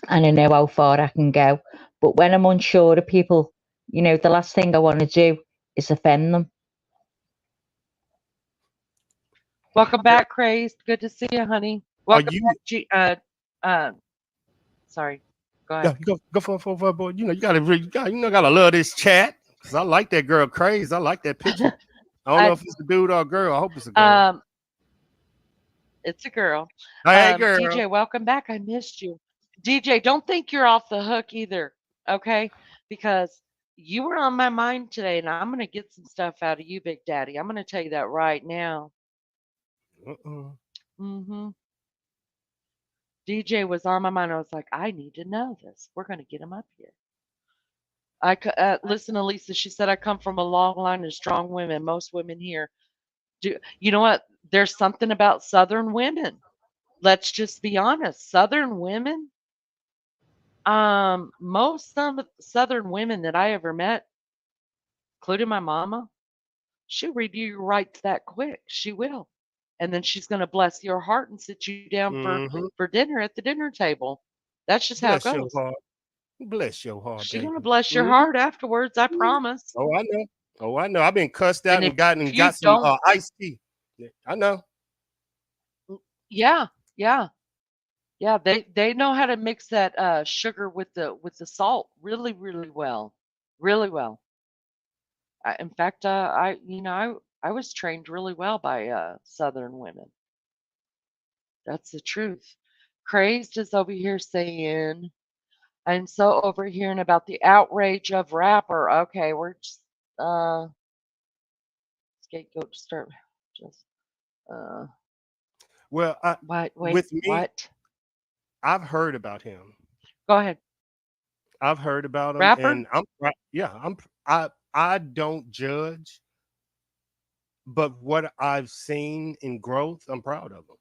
[SPEAKER 5] and I know how far I can go. But when I'm unsure of people, you know, the last thing I want to do is offend them.
[SPEAKER 1] Welcome back, Craze. Good to see you, honey.
[SPEAKER 4] Are
[SPEAKER 1] Welcome
[SPEAKER 4] you?
[SPEAKER 1] back, sorry. Go
[SPEAKER 4] Yeah,
[SPEAKER 1] ahead.
[SPEAKER 4] you go for boy. You know, gotta love this chat. Cause I like that girl crazy. I like that picture. I don't know
[SPEAKER 1] I,
[SPEAKER 4] if it's a dude or a girl. I hope it's a girl.
[SPEAKER 1] um, it's a girl.
[SPEAKER 4] Hey, girl.
[SPEAKER 1] DJ, welcome back. I missed you. DJ, don't think you're off the hook either, okay? Because you were on my mind today, and I'm gonna get some stuff out of you, Big Daddy. I'm gonna tell you that right now. Mm-hmm. DJ was on my mind. I was like, I need to know this. We're gonna get him up here. Listen to Lisa. She said I come from a long line of strong women. Most women here do. You know what? There's something about Southern women. Let's just be honest. Southern women. Most some Southern women that I ever met, including my mama, she'll read you your rights that quick. She will, and then she's gonna bless your heart and sit you down
[SPEAKER 4] Mm-hmm.
[SPEAKER 1] for dinner at the dinner table. That's just how it
[SPEAKER 4] Bless your
[SPEAKER 1] goes.
[SPEAKER 4] heart. Bless your heart,
[SPEAKER 1] She
[SPEAKER 4] baby.
[SPEAKER 1] gonna bless your
[SPEAKER 4] Mhm.
[SPEAKER 1] heart afterwards. I promise.
[SPEAKER 4] Oh, I know. Oh, I know. I've been cussed out
[SPEAKER 1] And
[SPEAKER 4] and
[SPEAKER 1] if you
[SPEAKER 4] got some
[SPEAKER 1] don't,
[SPEAKER 4] iced tea. Yeah, I know.
[SPEAKER 1] yeah, yeah. Yeah, they know how to mix that sugar with the salt really really well, really well. In fact, I was trained really well by Southern women. That's the truth. Crazed is over here saying, "I'm so overhearing about the outrage of rapper." Okay, we're just scapegoat to start. Just uh,
[SPEAKER 4] Well,
[SPEAKER 1] what? Wait,
[SPEAKER 4] with me,
[SPEAKER 1] what?
[SPEAKER 4] I've heard about him.
[SPEAKER 1] Go ahead,
[SPEAKER 4] I've heard about him,
[SPEAKER 1] rapper.
[SPEAKER 4] and I don't judge, but what I've seen in growth, I'm proud of him.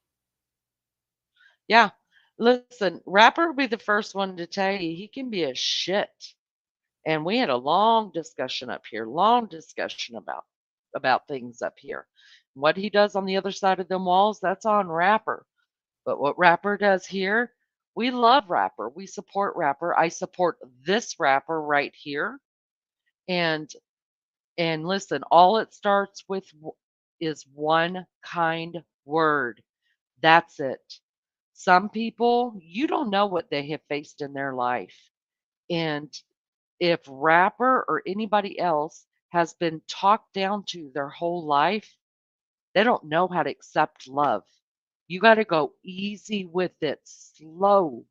[SPEAKER 1] Yeah. Listen, Rapper will be the first one to tell you he can be a shit. And we had a long discussion up here, long discussion about things up here. What he does on the other side of them walls, that's on Rapper. But what Rapper does here, we love Rapper. We support Rapper. I support this Rapper right here. And listen, all it starts with is one kind word. That's it. Some people, you don't know what they have faced in their life. And if Rapper or anybody else has been talked down to their whole life, they don't know how to accept love. You got to go easy with it, slow,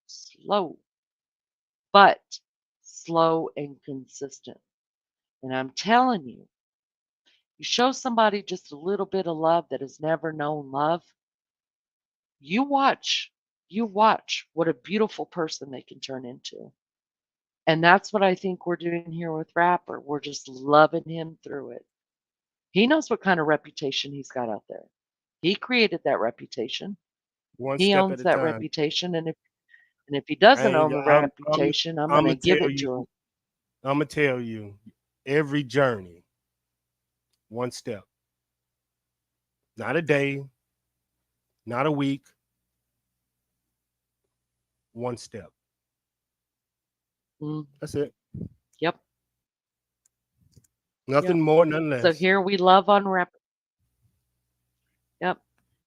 [SPEAKER 1] slow, but slow and consistent. And I'm telling you, you show somebody just a little bit of love that has never known love, you watch, you watch what a beautiful person they can turn into. And that's what I think we're doing here with Rapper. We're just loving him through it. He knows what kind of reputation he's got out there. He created that reputation.
[SPEAKER 4] One
[SPEAKER 1] He
[SPEAKER 4] step at
[SPEAKER 1] owns
[SPEAKER 4] a
[SPEAKER 1] that
[SPEAKER 4] time.
[SPEAKER 1] reputation. And if he doesn't own the reputation, I'm
[SPEAKER 4] I'm
[SPEAKER 1] gonna
[SPEAKER 4] gonna
[SPEAKER 1] give
[SPEAKER 4] tell
[SPEAKER 1] it
[SPEAKER 4] you.
[SPEAKER 1] to him.
[SPEAKER 4] I'm gonna tell you. Every journey, one step. Not a day, not a week. One step.
[SPEAKER 1] Mm,
[SPEAKER 4] That's it.
[SPEAKER 1] yep,
[SPEAKER 4] Nothing
[SPEAKER 1] yep.
[SPEAKER 4] more, nothing
[SPEAKER 1] So
[SPEAKER 4] less.
[SPEAKER 1] here we love on Rapper. Yep.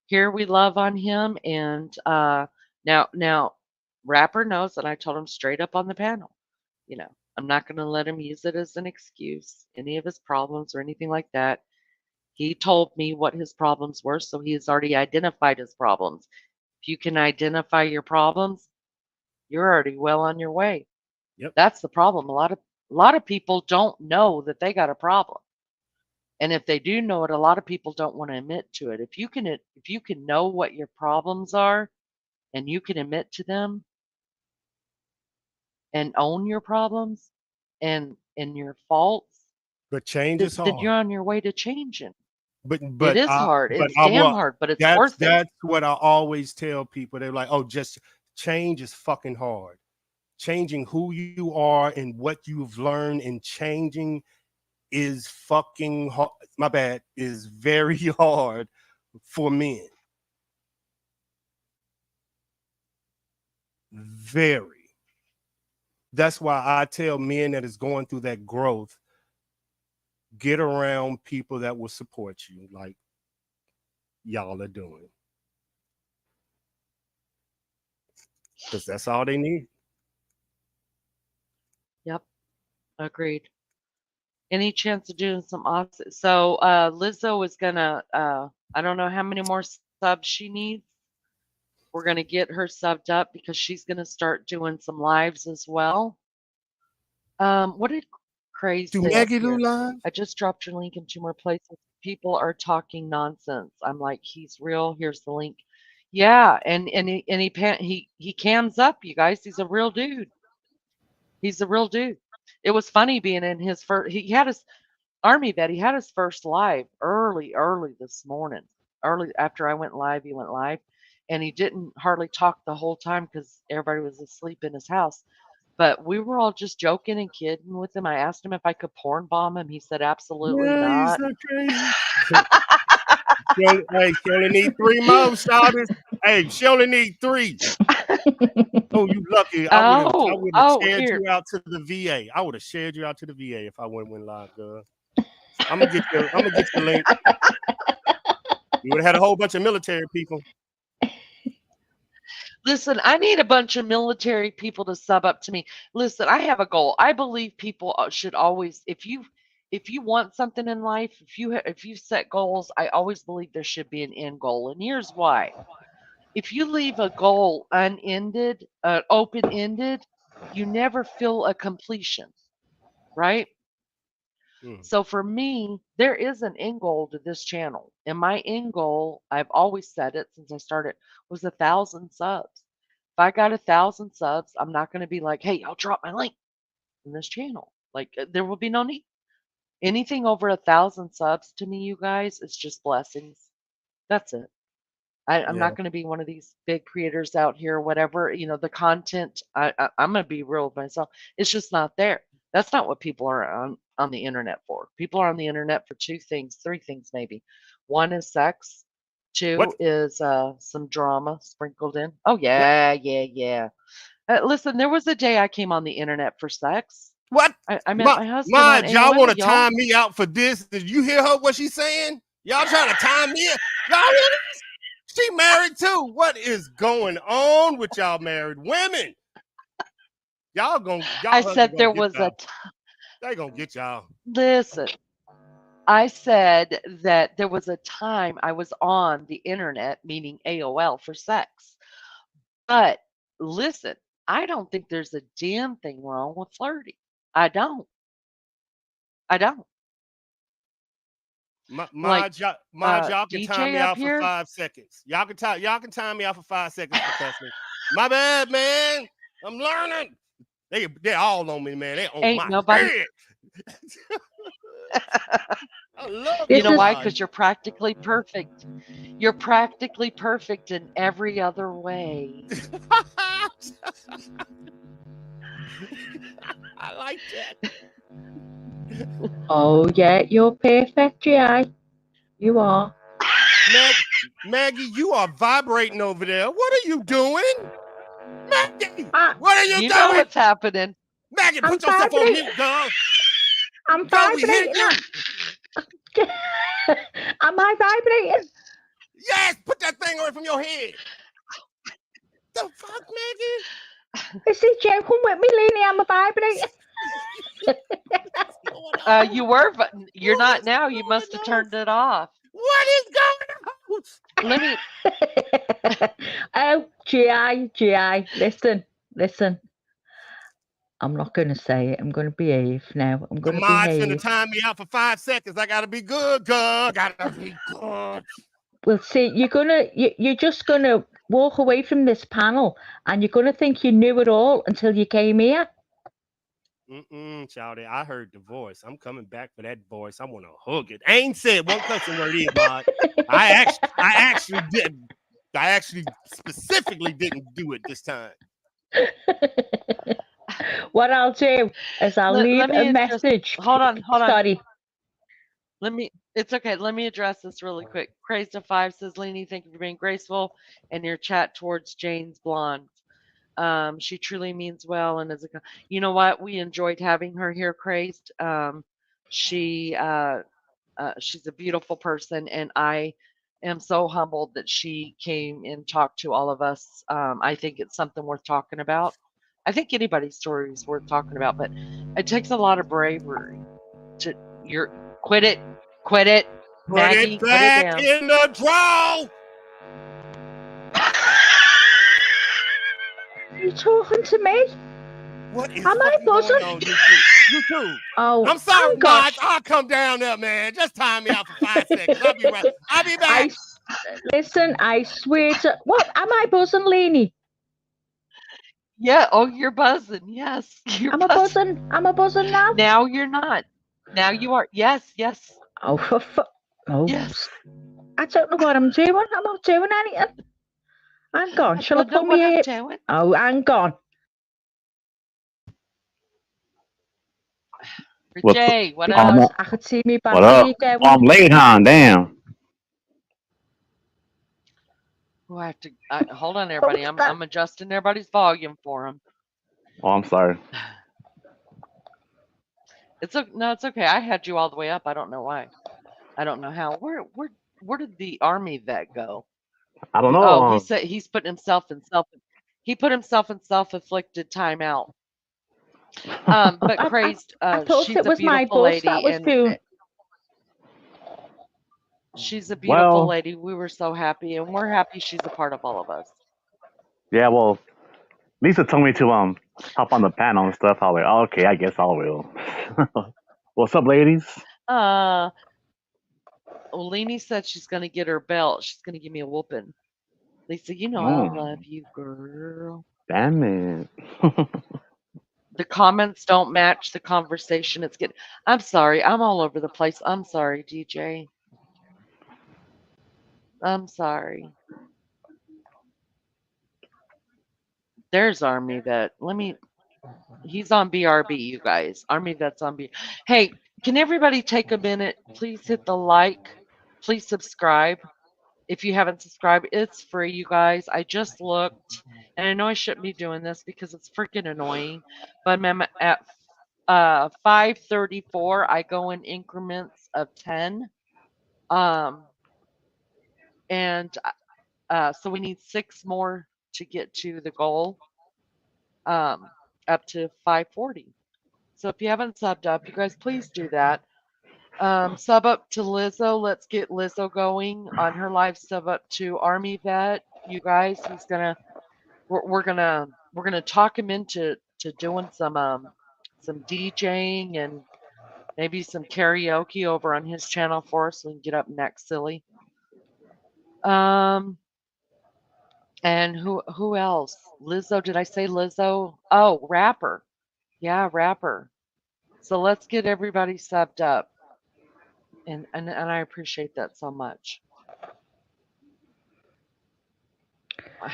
[SPEAKER 1] Here we love on him. And now Rapper knows that I told him straight up on the panel. You know, I'm not going to let him use it as an excuse, any of his problems or anything like that. He told me what his problems were, so he has already identified his problems. If you can identify your problems, you're already well on your way.
[SPEAKER 4] Yep.
[SPEAKER 1] That's the problem. A lot of people don't know that they got a problem. And if they do know it, a lot of people don't want to admit to it. If you can know what your problems are and you can admit to them and own your problems and your faults,
[SPEAKER 4] But change is
[SPEAKER 1] then you're
[SPEAKER 4] hard.
[SPEAKER 1] on your way to changing.
[SPEAKER 4] But
[SPEAKER 1] It
[SPEAKER 4] but
[SPEAKER 1] is
[SPEAKER 4] I
[SPEAKER 1] hard.
[SPEAKER 4] but
[SPEAKER 1] It's
[SPEAKER 4] I
[SPEAKER 1] damn
[SPEAKER 4] will.
[SPEAKER 1] hard, but it's
[SPEAKER 4] That's
[SPEAKER 1] worth it.
[SPEAKER 4] that's what I always tell people. They're like, oh, just change is fucking hard. Changing who you are and what you've learned and changing is fucking hard. My bad, is very hard for men. Very. That's why I tell men that is going through that growth, get around people that will support you, like y'all are doing, because that's all they need.
[SPEAKER 1] Yep, agreed. Any chance of doing some opposite? So Lizzo is gonna. I don't know how many more subs she needs. We're gonna get her subbed up because she's gonna start doing some lives as well. What did Craze
[SPEAKER 4] Do
[SPEAKER 1] say up
[SPEAKER 4] Maggie do
[SPEAKER 1] here?
[SPEAKER 4] live?
[SPEAKER 1] I just dropped your link in 2 more places. People are talking nonsense. I'm like, he's real. Here's the link. Yeah, and he cams up, you guys. He's a real dude. He's a real dude. It was funny being in his first. He had his army vet. He had his first live early this morning. Early after I went live, he went live, and he didn't hardly talk the whole time because everybody was asleep in his house. But we were all just joking and kidding with him. I asked him if I could porn bomb him. He said absolutely
[SPEAKER 4] Yeah, he's
[SPEAKER 1] not.
[SPEAKER 4] so crazy. Hey, she only need 3 more, shawty. Hey, she only need 3. Oh, you lucky. I would have shared
[SPEAKER 1] Here.
[SPEAKER 4] you out to the VA. I would have shared you out to the VA if I went live, girl. I'm gonna get your link. You would have had a whole bunch of military people.
[SPEAKER 1] Listen, I need a bunch of military people to sub up to me. Listen, I have a goal. I believe people should always, if you want something in life, if you set goals, I always believe there should be an end goal. And here's why. If you leave a goal unended, open-ended, you never feel a completion, right? So for me, there is an end goal to this channel. And my end goal, I've always said it since I started, was 1,000 subs. If I got 1,000 subs, I'm not going to be like, hey, I'll drop my link in this channel. Like there will be no need. Anything over 1,000 subs to me, you guys, is just blessings. That's it. I'm
[SPEAKER 4] Yeah.
[SPEAKER 1] not going to be one of these big creators out here, whatever, the content. I'm going to be real with myself. It's just not there. That's not what people are on the internet for. People are on the internet for 2 things, 3 things maybe. One is sex. 2
[SPEAKER 4] What?
[SPEAKER 1] is some drama sprinkled in. Oh
[SPEAKER 4] What?
[SPEAKER 1] yeah. Listen, there was a day I came on the internet for sex.
[SPEAKER 4] What?
[SPEAKER 1] I met my husband on
[SPEAKER 4] Y'all want
[SPEAKER 1] AOL,
[SPEAKER 4] to
[SPEAKER 1] y'all.
[SPEAKER 4] time me out for this? Did you hear her what she's saying? Y'all trying to time me? Y'all hear this? She married too. What is going on with y'all married women?
[SPEAKER 1] I said there was a
[SPEAKER 4] They gonna get y'all.
[SPEAKER 1] listen. I said that there was a time I was on the internet, meaning AOL, for sex. But listen, I don't think there's a damn thing wrong with flirting. I don't. I don't. Like
[SPEAKER 4] Y'all can time
[SPEAKER 1] DJ
[SPEAKER 4] me
[SPEAKER 1] up
[SPEAKER 4] out for
[SPEAKER 1] here.
[SPEAKER 4] 5 seconds. Y'all can time me out for 5 seconds for cussing. My bad, man. I'm learning. They're all on me, man. They on
[SPEAKER 1] Ain't
[SPEAKER 4] my
[SPEAKER 1] nobody.
[SPEAKER 4] head. I love
[SPEAKER 1] You know why?
[SPEAKER 5] is
[SPEAKER 1] Because you're practically perfect. You're practically perfect in every other way.
[SPEAKER 4] I like that.
[SPEAKER 5] oh yeah, you're perfect, GI. You are.
[SPEAKER 4] Maggie, you are vibrating over there. What are you doing? Maggie,
[SPEAKER 5] I,
[SPEAKER 4] what are you
[SPEAKER 1] You know
[SPEAKER 4] doing?
[SPEAKER 1] what's happening.
[SPEAKER 4] Maggie,
[SPEAKER 5] I'm
[SPEAKER 4] put yourself on
[SPEAKER 5] vibrating.
[SPEAKER 4] mute, girl.
[SPEAKER 5] I'm
[SPEAKER 4] Girl, we hear
[SPEAKER 5] vibrating.
[SPEAKER 4] you.
[SPEAKER 5] Am I vibrating?
[SPEAKER 4] Yes, put that thing away from your head. The fuck, Maggie?
[SPEAKER 5] Is he joking with me, Leanie? Am I vibrating?
[SPEAKER 4] What's going on?
[SPEAKER 1] You were, but you're
[SPEAKER 4] What
[SPEAKER 1] not
[SPEAKER 4] is
[SPEAKER 1] now. You
[SPEAKER 4] going
[SPEAKER 1] must have
[SPEAKER 4] on?
[SPEAKER 1] turned it off.
[SPEAKER 4] What is going on?
[SPEAKER 1] Let me.
[SPEAKER 5] oh, GI, listen. I'm not going to say it. I'm going to behave now. I'm going
[SPEAKER 4] The
[SPEAKER 5] to
[SPEAKER 4] mod's finna
[SPEAKER 5] behave.
[SPEAKER 4] time me out for 5 seconds. I gotta be good, girl. Gotta be good.
[SPEAKER 5] Well, see, you're just gonna walk away from this panel, and you're gonna think you knew it all until you came here.
[SPEAKER 4] Chowdy, I heard the voice. I'm coming back for that voice. I want to hug it. I ain't said one cussing word either, Mod. I actually did. I actually specifically didn't do it this time.
[SPEAKER 5] What I'll do is I'll leave
[SPEAKER 1] Let me
[SPEAKER 5] a message.
[SPEAKER 1] Hold on.
[SPEAKER 5] Sorry.
[SPEAKER 1] It's okay. Let me address this really quick. Crazed to 5 says, Leanie, thank you for being graceful and your chat towards Jane's blonde. She truly means well, and you know what? We enjoyed having her here, Crazed. She she's a beautiful person, and I am so humbled that she came and talked to all of us. I think it's something worth talking about. I think anybody's story is worth talking about, but it takes a lot of bravery to you're quit it, quit it,
[SPEAKER 4] Put it
[SPEAKER 1] Maggie, put it
[SPEAKER 4] back
[SPEAKER 1] down.
[SPEAKER 4] in the draw.
[SPEAKER 5] Are you talking to me?
[SPEAKER 4] What is
[SPEAKER 5] Am I
[SPEAKER 4] fucking going
[SPEAKER 5] buzzing?
[SPEAKER 4] on, YouTube? YouTube.
[SPEAKER 5] Oh,
[SPEAKER 4] I'm sorry,
[SPEAKER 5] hang on.
[SPEAKER 4] mods. I'll come down there, man. Just time me out for 5 seconds. I'll be right. I'll be back.
[SPEAKER 5] Listen, I swear to what? Am I buzzing, Leanie?
[SPEAKER 1] Yeah, oh, you're buzzing. Yes, you're
[SPEAKER 5] Am I
[SPEAKER 1] buzzing.
[SPEAKER 5] buzzing? Am I buzzing now?
[SPEAKER 1] Now you're not. Now you are. Yes, yes,
[SPEAKER 5] Oh, for oh,
[SPEAKER 1] yes.
[SPEAKER 5] I don't know what I'm doing. I'm not doing anything. Hang on.
[SPEAKER 1] I
[SPEAKER 5] Shall I
[SPEAKER 1] don't know
[SPEAKER 5] put
[SPEAKER 1] what
[SPEAKER 5] me
[SPEAKER 1] I'm
[SPEAKER 5] here?
[SPEAKER 1] doing.
[SPEAKER 5] Oh, hang on.
[SPEAKER 6] What's
[SPEAKER 1] Jay, what
[SPEAKER 6] I'm
[SPEAKER 1] up?
[SPEAKER 5] Because
[SPEAKER 6] on,
[SPEAKER 5] I could see me
[SPEAKER 6] what up?
[SPEAKER 5] battery going.
[SPEAKER 6] I'm late, huh? Damn.
[SPEAKER 1] Oh, I have to hold on,
[SPEAKER 5] What
[SPEAKER 1] everybody.
[SPEAKER 5] was that?
[SPEAKER 1] I'm adjusting everybody's volume for them.
[SPEAKER 6] Oh, I'm sorry.
[SPEAKER 1] No, it's okay. I had you all the way up. I don't know why. I don't know how. Where did the army vet go?
[SPEAKER 6] I don't know.
[SPEAKER 1] Oh, he said he's putting himself in self. He put himself in self-inflicted timeout. But
[SPEAKER 5] I
[SPEAKER 1] crazed.
[SPEAKER 5] thought
[SPEAKER 1] She's
[SPEAKER 5] it
[SPEAKER 1] a
[SPEAKER 5] was my
[SPEAKER 1] beautiful
[SPEAKER 5] bus that
[SPEAKER 1] lady,
[SPEAKER 5] was
[SPEAKER 1] and
[SPEAKER 5] doing.
[SPEAKER 1] she's a beautiful
[SPEAKER 6] Well,
[SPEAKER 1] lady. We were so happy, and we're happy she's a part of all of us.
[SPEAKER 6] yeah. Well, Lisa told me to hop on the panel and stuff. I was like, oh, okay, I guess I will. What's up, ladies?
[SPEAKER 1] Uh, Leanie said she's gonna get her belt. She's gonna give me a whooping. Lisa, you know I
[SPEAKER 6] Oh,
[SPEAKER 1] love you, girl.
[SPEAKER 6] damn it.
[SPEAKER 1] The comments don't match the conversation. It's good. I'm sorry. I'm all over the place. I'm sorry, DJ. I'm sorry. There's Army Vet. He's on BRB, you guys. Army Vet's on B. Hey, can everybody take a minute? Please hit the like. Please subscribe. If you haven't subscribed, it's free, you guys. I just looked, and I know I shouldn't be doing this because it's freaking annoying, but I'm at 534. I go in increments of 10. Um, and so we need 6 more to get to the goal, um, up to 540. So if you haven't subbed up, you guys please do that. Sub up to Lizzo. Let's get Lizzo going on her live. Sub up to Army Vet. You guys, we're gonna talk him into doing some DJing and maybe some karaoke over on his channel for us. So we can get up next, silly. Um, and who else? Lizzo. Did I say Lizzo? Oh, rapper. Yeah, rapper. So let's get everybody subbed up. And I appreciate that so much.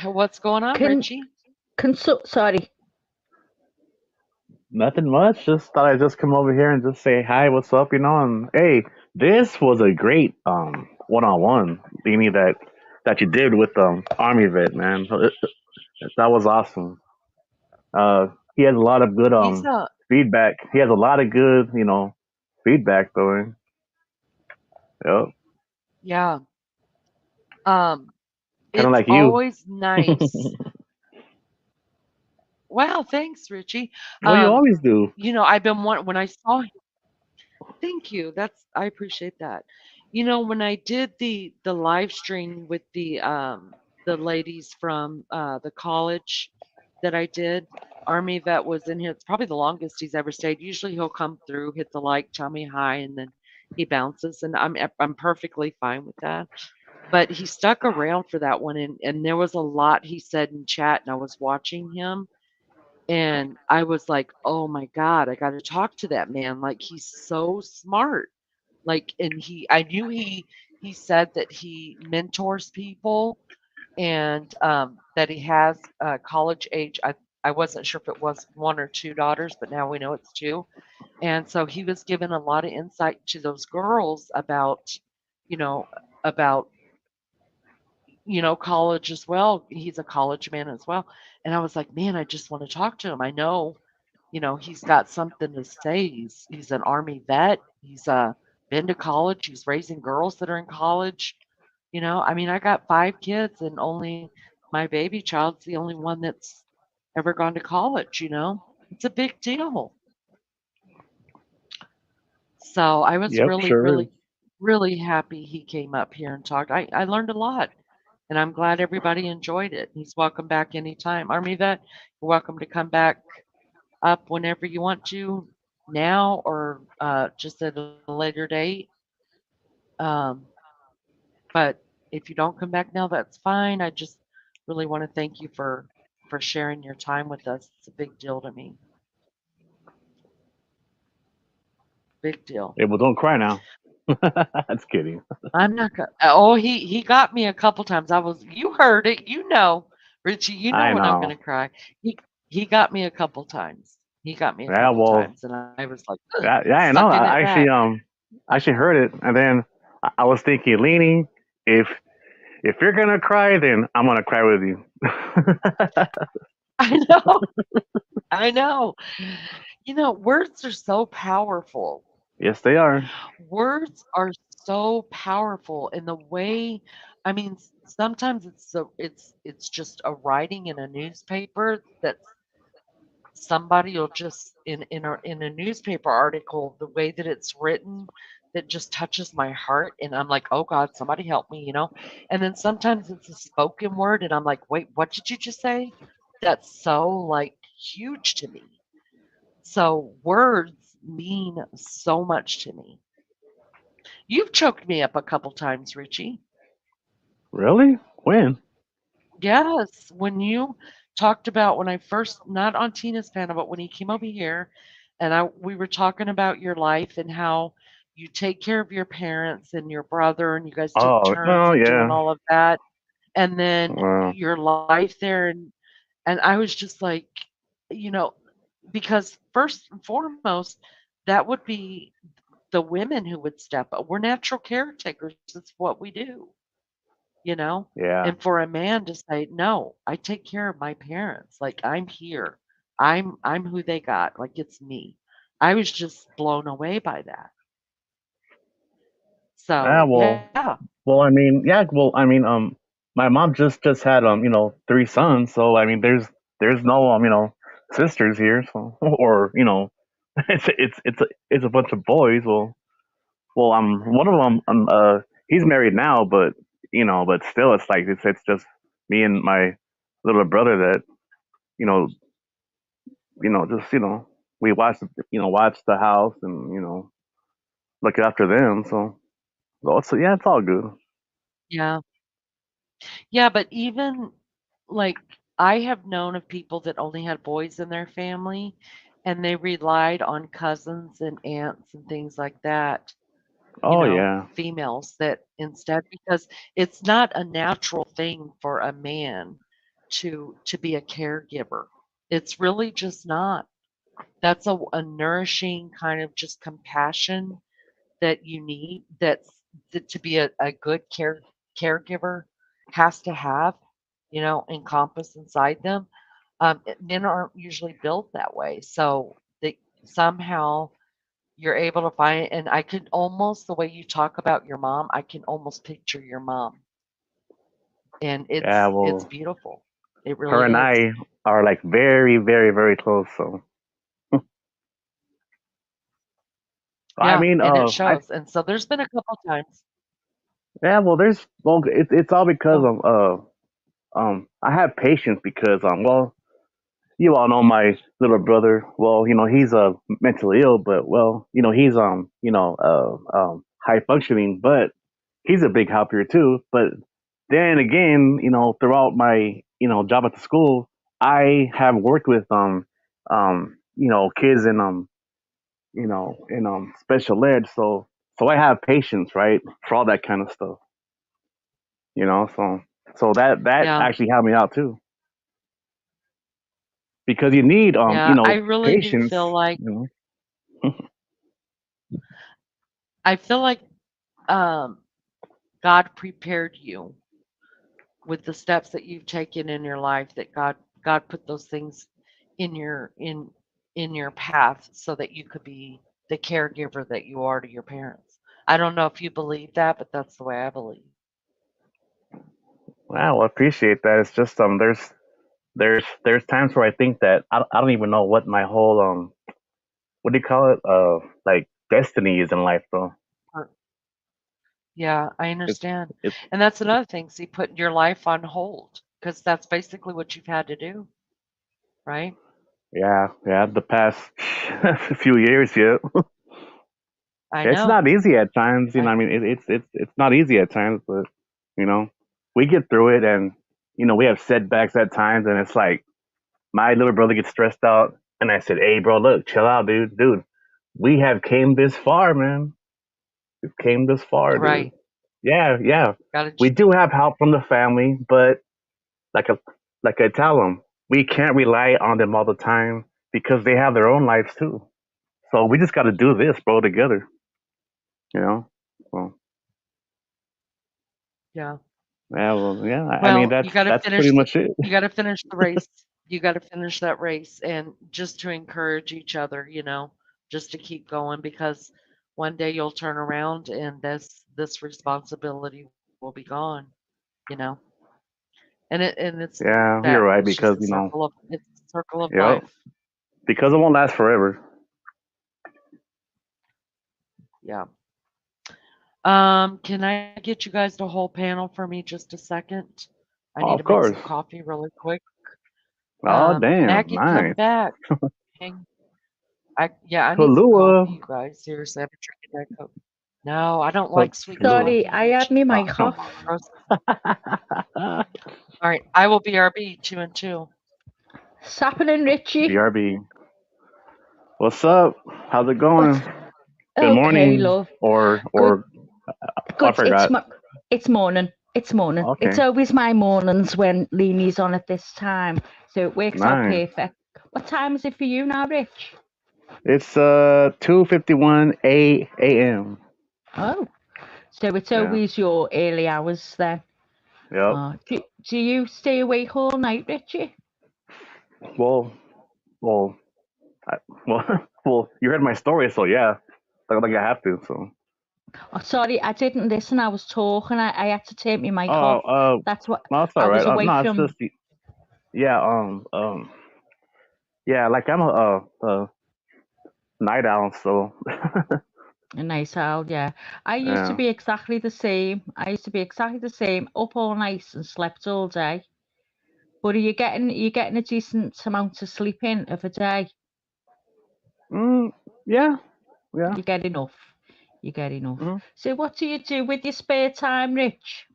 [SPEAKER 1] What's going on,
[SPEAKER 5] Can
[SPEAKER 1] Richie?
[SPEAKER 5] sorry.
[SPEAKER 6] Nothing much. Just thought I'd just come over here and just say hi, what's up, And hey, this was a great one-on-one, Leanie, that you did with Army Vet, man. That was awesome. He has a lot of good
[SPEAKER 1] He's a
[SPEAKER 6] feedback. He has a lot of good, feedback going. Yep.
[SPEAKER 1] yeah.
[SPEAKER 6] Kind of
[SPEAKER 1] It's
[SPEAKER 6] like you.
[SPEAKER 1] always nice. Wow, thanks, Richie.
[SPEAKER 6] Well, you always do.
[SPEAKER 1] I've been when I saw him. Thank you. I appreciate that. When I did the live stream with the ladies from the college that I did, Army Vet was in here. It's probably the longest he's ever stayed. Usually he'll come through, hit the like, tell me hi, and then he bounces, and I'm perfectly fine with that. But he stuck around for that one, and there was a lot he said in chat, and I was watching him, and I was like, "Oh my god, I gotta talk to that man, like, he's so smart." Like, and I knew he said that he mentors people and, that he has, college age I wasn't sure if it was 1 or 2 daughters, but now we know it's 2, and so he was given a lot of insight to those girls about, you know, about college as well. He's a college man as well. And I was like, man, I just want to talk to him. I know, he's got something to say. He's an Army vet. He's been to college. He's raising girls that are in college. I mean, I got 5 kids, and only my baby child's the only one that's ever gone to college. It's a big deal. So I was
[SPEAKER 6] Yep,
[SPEAKER 1] really,
[SPEAKER 6] sure is.
[SPEAKER 1] really, really happy he came up here and talked. I learned a lot, and I'm glad everybody enjoyed it. He's welcome back anytime. Army vet, you're welcome to come back up whenever you want to, now or just at a later date. Um, but if you don't come back now, that's fine. I just really want to thank you for sharing your time with us. It's a big deal to me. Big deal.
[SPEAKER 6] Hey, well, don't cry now. That's kidding.
[SPEAKER 1] I'm not gonna. Oh, he got me a couple times. You heard it. Richie. You know
[SPEAKER 6] I
[SPEAKER 1] when I'm gonna
[SPEAKER 6] know.
[SPEAKER 1] cry. He he got me a couple times. He got me a
[SPEAKER 6] Yeah,
[SPEAKER 1] couple
[SPEAKER 6] well,
[SPEAKER 1] times, and I was like, "Ugh,"
[SPEAKER 6] yeah, I know.
[SPEAKER 1] sucking it
[SPEAKER 6] I
[SPEAKER 1] back.
[SPEAKER 6] actually heard it, and then I was thinking, Leanie, if you're gonna cry, then I'm gonna cry with you.
[SPEAKER 1] I know. I know. Words are so powerful.
[SPEAKER 6] Yes, they are.
[SPEAKER 1] Words are so powerful in the way. I mean, sometimes it's just a writing in a newspaper that somebody will just in a newspaper article, the way that it's written, that just touches my heart, and I'm like, oh God, somebody help me. And then sometimes it's a spoken word, and I'm like, wait, what did you just say? That's so like huge to me. So words mean so much to me. You've choked me up a couple times, Richie.
[SPEAKER 6] Really? When?
[SPEAKER 1] Yes, when you talked about when I first, not on Tina's panel, but when he came over here, and we were talking about your life and how you take care of your parents and your brother, and you guys took
[SPEAKER 6] Oh,
[SPEAKER 1] turns
[SPEAKER 6] oh
[SPEAKER 1] in doing
[SPEAKER 6] yeah.
[SPEAKER 1] all of that, and then
[SPEAKER 6] Well,
[SPEAKER 1] your life there, and I was just like, you know, because first and foremost, that would be the women who would step up. We're natural caretakers. It's what we do, you know?
[SPEAKER 6] yeah.
[SPEAKER 1] And for a man to say, "No, I take care of my parents. Like I'm here. I'm who they got. Like it's me." I was just blown away by that.
[SPEAKER 6] Yeah.
[SPEAKER 1] So,
[SPEAKER 6] Well,
[SPEAKER 1] yeah.
[SPEAKER 6] I mean, yeah. Well, I mean, my mom just had 3 sons. So I mean, there's no sisters here. So or it's a bunch of boys. Well, one of them, he's married now, but but still, it's like it's just me and my little brother that you know, just we watch the house and look after them. So yeah, it's all good.
[SPEAKER 1] Yeah. Yeah, but even like I have known of people that only had boys in their family and they relied on cousins and aunts and things like that,
[SPEAKER 6] Oh yeah,
[SPEAKER 1] females that instead because it's not a natural thing for a man to be a caregiver. It's really just not. That's a nourishing kind of just compassion that you need that to be a good caregiver has to have, encompass inside them. Men aren't usually built that way. So they somehow you're able to find and I can almost the way you talk about your mom, I can almost picture your mom. And
[SPEAKER 6] yeah.
[SPEAKER 1] it's
[SPEAKER 6] Well,
[SPEAKER 1] beautiful. It
[SPEAKER 6] her
[SPEAKER 1] really
[SPEAKER 6] and
[SPEAKER 1] is.
[SPEAKER 6] I are like very, very, very close. So I
[SPEAKER 1] Yeah,
[SPEAKER 6] mean,
[SPEAKER 1] and it
[SPEAKER 6] I
[SPEAKER 1] shows. And so there's been a couple times.
[SPEAKER 6] yeah. Well, it's all because
[SPEAKER 1] Oh,
[SPEAKER 6] of I have patience because well, you all know my little brother. Well, he's mentally ill, but well, he's high functioning, but he's a big helper too. But then again, throughout my job at the school, I have worked with kids in special ed, so I have patience, right, for all that kind of stuff, so that
[SPEAKER 1] yeah.
[SPEAKER 6] actually helped me out too because you need
[SPEAKER 1] Yeah, I really do
[SPEAKER 6] patience,
[SPEAKER 1] feel like
[SPEAKER 6] you know.
[SPEAKER 1] I feel like um God prepared you with the steps that you've taken in your life, that God put those things in your path so that you could be the caregiver that you are to your parents. I don't know if you believe that, but that's the way I believe.
[SPEAKER 6] Wow, I appreciate that. It's just there's times where I think that I don't even know what my whole what do you call it, like destiny is in life, though.
[SPEAKER 1] Or- Yeah, I
[SPEAKER 6] It's
[SPEAKER 1] understand.
[SPEAKER 6] it's
[SPEAKER 1] And that's another thing. See, putting your life on hold because that's basically what you've had to do, right?
[SPEAKER 6] yeah, the past few years, yeah.
[SPEAKER 1] I
[SPEAKER 6] It's
[SPEAKER 1] know.
[SPEAKER 6] not easy at times, you know.
[SPEAKER 1] I
[SPEAKER 6] I mean,
[SPEAKER 1] know.
[SPEAKER 6] it's not easy at times, but you know, we get through it, and we have setbacks at times, and it's like my little brother gets stressed out, and I said, "Hey, bro, look, chill out, dude. We have came this far, man. We've came this far, dude.
[SPEAKER 1] Right.
[SPEAKER 6] Yeah.
[SPEAKER 1] Got
[SPEAKER 6] We
[SPEAKER 1] to.
[SPEAKER 6] do have help from the family, but like a like I tell them, we can't rely on them all the time because they have their own lives too. So we just got to do this, bro, together, you know." Well,
[SPEAKER 1] Yeah.
[SPEAKER 6] yeah, well, yeah. I mean,
[SPEAKER 1] Well, you
[SPEAKER 6] that's
[SPEAKER 1] gotta
[SPEAKER 6] that's
[SPEAKER 1] finish
[SPEAKER 6] pretty much it.
[SPEAKER 1] you gotta finish the race. You gotta finish that race and just to encourage each other, just to keep going because one day you'll turn around and this responsibility will be gone, you know. And it's
[SPEAKER 6] Yeah, you're
[SPEAKER 1] that
[SPEAKER 6] right
[SPEAKER 1] it's just
[SPEAKER 6] because
[SPEAKER 1] a circle of
[SPEAKER 6] yep,
[SPEAKER 1] life.
[SPEAKER 6] because it won't last forever.
[SPEAKER 1] Yeah. Can I get you guys to hold panel for me just a second? I
[SPEAKER 6] Oh,
[SPEAKER 1] need
[SPEAKER 6] of
[SPEAKER 1] to make
[SPEAKER 6] course.
[SPEAKER 1] some coffee really quick.
[SPEAKER 6] Oh, damn,
[SPEAKER 1] Maggie, come
[SPEAKER 6] nice.
[SPEAKER 1] back. Hang I need some
[SPEAKER 6] Kahlua.
[SPEAKER 1] coffee, you guys. Seriously, I've been drinking that Coke. No, I don't
[SPEAKER 6] Ka-
[SPEAKER 1] like sweet
[SPEAKER 6] Kahlua.
[SPEAKER 5] Sorry,
[SPEAKER 1] coffee,
[SPEAKER 5] I had
[SPEAKER 1] Richie.
[SPEAKER 5] me
[SPEAKER 6] Oh,
[SPEAKER 5] mic
[SPEAKER 6] come
[SPEAKER 5] off.
[SPEAKER 1] Gross.
[SPEAKER 6] on.
[SPEAKER 1] All right, I will BRB 2 and 2.
[SPEAKER 5] What's happening, Richie?
[SPEAKER 6] BRB. What's up? How's it
[SPEAKER 5] What's
[SPEAKER 6] going? Good
[SPEAKER 5] okay,
[SPEAKER 6] morning,
[SPEAKER 5] love?
[SPEAKER 6] or
[SPEAKER 5] Good,
[SPEAKER 6] I
[SPEAKER 5] good.
[SPEAKER 6] forgot.
[SPEAKER 5] It's morning. It's morning. It's
[SPEAKER 6] Okay,
[SPEAKER 5] always my mornings when Leanie's on at this time, so it works out
[SPEAKER 6] nice.
[SPEAKER 5] perfect. What time is it for you now, Rich?
[SPEAKER 6] It's 2:51 a.m.
[SPEAKER 5] Oh, so it's
[SPEAKER 6] Yeah.
[SPEAKER 5] always your early hours then.
[SPEAKER 6] Yep.
[SPEAKER 5] Do you stay awake all night, Richie?
[SPEAKER 6] Well, well, I, well, well. You heard my story, so yeah. Like I have to. So.
[SPEAKER 5] Oh, sorry, I didn't listen. I was talking. I had to take my mic
[SPEAKER 6] Oh,
[SPEAKER 5] off. That's what
[SPEAKER 6] no, it's
[SPEAKER 5] I
[SPEAKER 6] all right.
[SPEAKER 5] was away
[SPEAKER 6] No, it's
[SPEAKER 5] from.
[SPEAKER 6] just yeah. Yeah. Like I'm a night owl, so
[SPEAKER 5] A nice owl, yeah. I used to
[SPEAKER 6] yeah.
[SPEAKER 5] be exactly the same. Up all night and slept all day. But are you getting a decent amount of sleep in of a day?
[SPEAKER 6] Mm, yeah, yeah.
[SPEAKER 5] You get enough. You get enough.
[SPEAKER 6] Mm.
[SPEAKER 5] So what do you do with your spare time, Rich?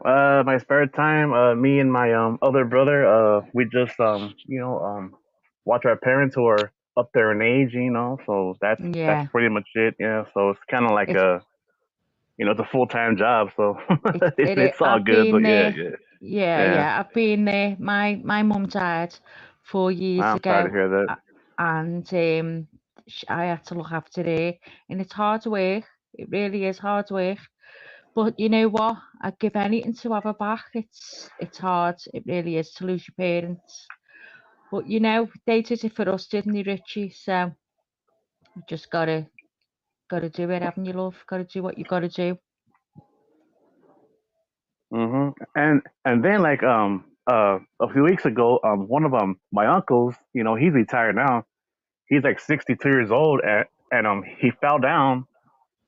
[SPEAKER 6] My spare time, me and my other brother, we just watch our parents who are up there in age, so that's
[SPEAKER 5] Yeah,
[SPEAKER 6] pretty much it. Yeah, so it's kind of like
[SPEAKER 5] it's
[SPEAKER 6] it's a full-time job, so
[SPEAKER 5] it.
[SPEAKER 6] it's all
[SPEAKER 5] I've
[SPEAKER 6] good.
[SPEAKER 5] been
[SPEAKER 6] But yeah,
[SPEAKER 5] there.
[SPEAKER 6] yeah,
[SPEAKER 5] Yeah,
[SPEAKER 6] yeah.
[SPEAKER 5] yeah. I've been there. My mum died 4 years
[SPEAKER 6] I'm sorry to
[SPEAKER 5] ago,
[SPEAKER 6] hear that.
[SPEAKER 5] and I had to look after her, and it's hard work. It really is hard work. But you know what? I'd give anything to have her back. It's hard. It really is to lose your parents. But they did it for us, didn't they, Richie? So you just gotta do it, haven't you, love? Gotta do what you gotta do.
[SPEAKER 6] And then like a few weeks ago, one of my uncles, he's retired now. He's like 62 years old, and he fell down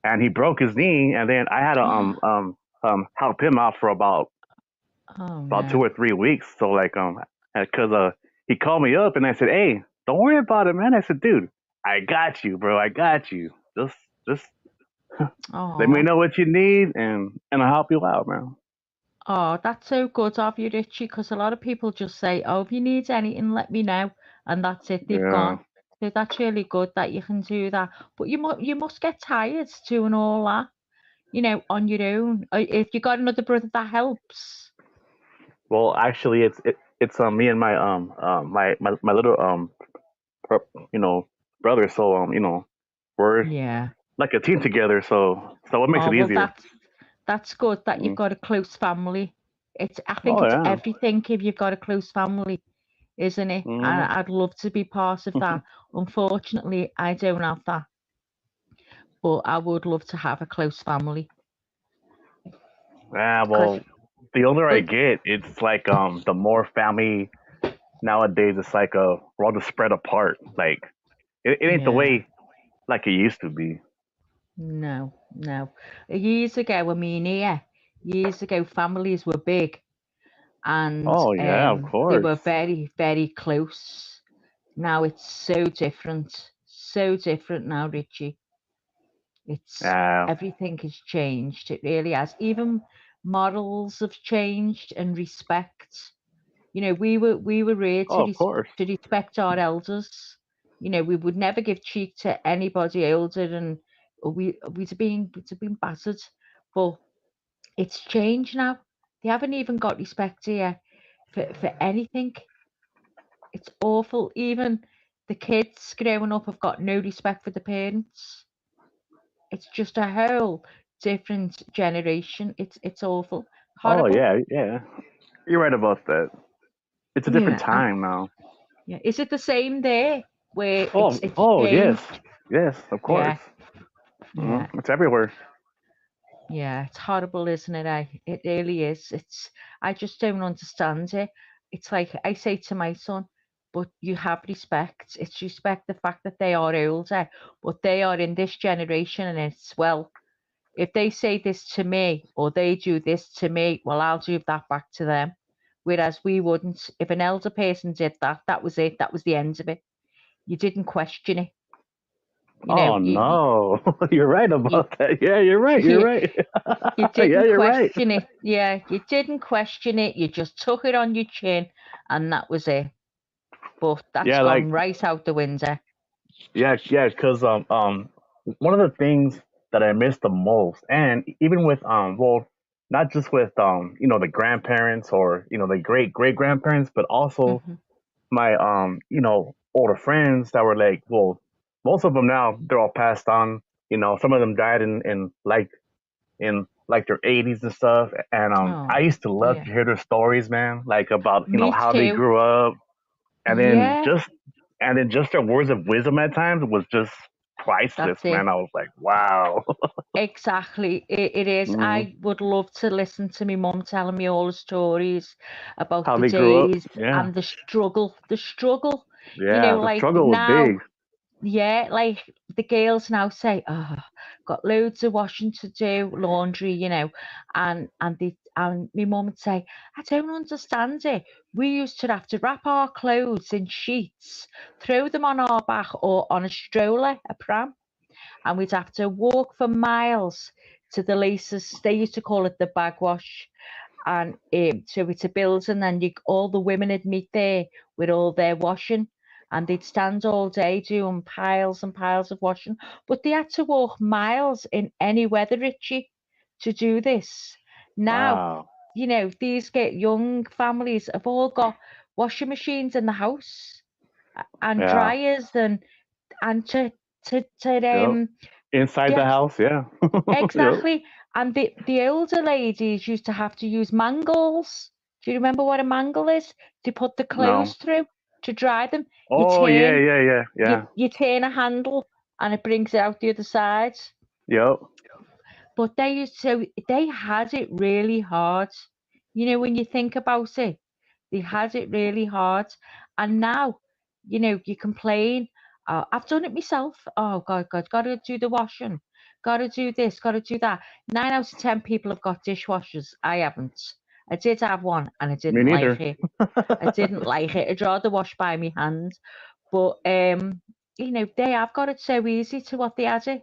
[SPEAKER 6] and he broke his knee, and then I had to help him out for
[SPEAKER 5] Oh
[SPEAKER 6] about two
[SPEAKER 5] no.
[SPEAKER 6] or 3 weeks. So like because he called me up and I said, "Hey, don't worry about it, man." I said, "Dude, I got you, bro. I got you. Just let me
[SPEAKER 5] Oh.
[SPEAKER 6] know what you need, and I'll help you out, man."
[SPEAKER 5] Oh, that's so good of you, Richie, because a lot of people just say, "Oh, if you need anything, let me know," and that's it, they've
[SPEAKER 6] Yeah.
[SPEAKER 5] gone. So that's really good that you can do that. But you must get tired doing all that, on your own. If you got another brother, that helps.
[SPEAKER 6] Well, actually, it's me and my my little pro- you know brother. So we're
[SPEAKER 5] Yeah.
[SPEAKER 6] like a team together. So it makes
[SPEAKER 5] Oh
[SPEAKER 6] it
[SPEAKER 5] well,
[SPEAKER 6] easier.
[SPEAKER 5] that's good that you've
[SPEAKER 6] Mm.
[SPEAKER 5] got a close family. I think
[SPEAKER 6] Oh
[SPEAKER 5] it's
[SPEAKER 6] yeah.
[SPEAKER 5] everything if you've got a close family, isn't it? And
[SPEAKER 6] Hmm.
[SPEAKER 5] I'd love to be part of that. Unfortunately, I don't have that, but I would love to have a close family.
[SPEAKER 6] Yeah.
[SPEAKER 5] Because,
[SPEAKER 6] Well, the older I
[SPEAKER 5] well,
[SPEAKER 6] get, it's like the more family nowadays. It's like we're all just spread apart. Like it ain't the
[SPEAKER 5] yeah,
[SPEAKER 6] way like it used to be.
[SPEAKER 5] no, no. Years ago, I mean, here, years ago, families were big and
[SPEAKER 6] Oh yeah, of
[SPEAKER 5] they
[SPEAKER 6] course.
[SPEAKER 5] were very, very close. Now it's so different now, Richie. It's
[SPEAKER 6] Yeah.
[SPEAKER 5] everything has changed. It really has. Even morals have changed and respect. You know, we were reared
[SPEAKER 6] Oh, of course.
[SPEAKER 5] to respect our elders. You know, we would never give cheek to anybody older, and we'd have been battered. But it's changed now. They haven't even got respect here for anything. It's awful. Even the kids growing up have got no respect for the parents. It's just a whole different generation. It's awful,
[SPEAKER 6] Oh
[SPEAKER 5] horrible.
[SPEAKER 6] yeah, yeah. You're right about that. It's a different
[SPEAKER 5] Yeah,
[SPEAKER 6] time now.
[SPEAKER 5] yeah. Is it the same there where
[SPEAKER 6] Oh,
[SPEAKER 5] it's
[SPEAKER 6] oh yes,
[SPEAKER 5] changed?
[SPEAKER 6] yes, of course.
[SPEAKER 5] Yeah, yeah,
[SPEAKER 6] It's everywhere.
[SPEAKER 5] yeah. It's horrible, isn't it? It really is. I just don't understand it. It's like I say to my son, but you have respect. It's respect the fact that they are older, but they are in this generation, and it's well. If they say this to me or they do this to me, well, I'll do that back to them. Whereas we wouldn't. If an elder person did that, that was it. That was the end of it. You didn't question it. You
[SPEAKER 6] Oh
[SPEAKER 5] know, you
[SPEAKER 6] no, you're right
[SPEAKER 5] you
[SPEAKER 6] about that. Yeah, you're right. You're
[SPEAKER 5] you,
[SPEAKER 6] right.
[SPEAKER 5] you
[SPEAKER 6] Yeah,
[SPEAKER 5] didn't
[SPEAKER 6] you're right.
[SPEAKER 5] question it. Yeah, you didn't question it. You just took it on your chin, and that was it. But that's
[SPEAKER 6] Yeah, like
[SPEAKER 5] gone right out the window.
[SPEAKER 6] yeah, yeah. Because one of the things that I miss the most, and even with well, not just with the grandparents or the great grandparents, but also
[SPEAKER 5] Hmm.
[SPEAKER 6] my older friends that were like, well, most of them now they're all passed on. Some of them died in their 80s and stuff. And I
[SPEAKER 5] Oh,
[SPEAKER 6] used to love
[SPEAKER 5] yeah.
[SPEAKER 6] to hear their stories, man, like about
[SPEAKER 5] Me
[SPEAKER 6] how they
[SPEAKER 5] too.
[SPEAKER 6] grew up, and then
[SPEAKER 5] Yeah,
[SPEAKER 6] just their words of wisdom at times was just priceless,
[SPEAKER 5] that's it.
[SPEAKER 6] man. I was like, wow.
[SPEAKER 5] Exactly, it is.
[SPEAKER 6] Hmm.
[SPEAKER 5] I would love to listen to my mum telling me all the stories about
[SPEAKER 6] How
[SPEAKER 5] the
[SPEAKER 6] they grew up.
[SPEAKER 5] days
[SPEAKER 6] Yeah,
[SPEAKER 5] and the struggle. The struggle,
[SPEAKER 6] yeah. The
[SPEAKER 5] like
[SPEAKER 6] struggle was
[SPEAKER 5] now,
[SPEAKER 6] big.
[SPEAKER 5] yeah, like the girls now say, "Oh, got loads of washing to do, laundry," and my mum would say, "I don't understand it. We used to have to wrap our clothes in sheets, throw them on our back or on a stroller, a pram." And we'd have to walk for miles to the laces. They used to call it the bag wash. And so it's a building, and all the women would meet there with all their washing, and they'd stand all day doing piles and piles of washing. But they had to walk miles in any weather, Richie, to do this. Now,
[SPEAKER 6] Wow.
[SPEAKER 5] these get young families have all got washing machines in the house and
[SPEAKER 6] Yeah.
[SPEAKER 5] dryers and to
[SPEAKER 6] Yep. Inside the
[SPEAKER 5] get
[SPEAKER 6] house. Yeah. Yep.
[SPEAKER 5] exactly. And the older ladies used to have to use mangles. Do you remember what a mangle is? To put the clothes
[SPEAKER 6] No.
[SPEAKER 5] through to dry them. You
[SPEAKER 6] Oh yeah,
[SPEAKER 5] turn
[SPEAKER 6] yeah, yeah,
[SPEAKER 5] you
[SPEAKER 6] yeah.
[SPEAKER 5] you turn a handle and it brings it out the other side.
[SPEAKER 6] Yep.
[SPEAKER 5] But they had it really hard. When you think about it, they had it really hard. And now, you complain, I've done it myself. Oh God, gotta do the washing, gotta do this, gotta do that. 9 out of 10 people have got dishwashers. I haven't. I did have one and I
[SPEAKER 6] Me
[SPEAKER 5] didn't like
[SPEAKER 6] neither.
[SPEAKER 5] it. I didn't like it. I'd rather wash by my hand. But they have got it so easy to what they had it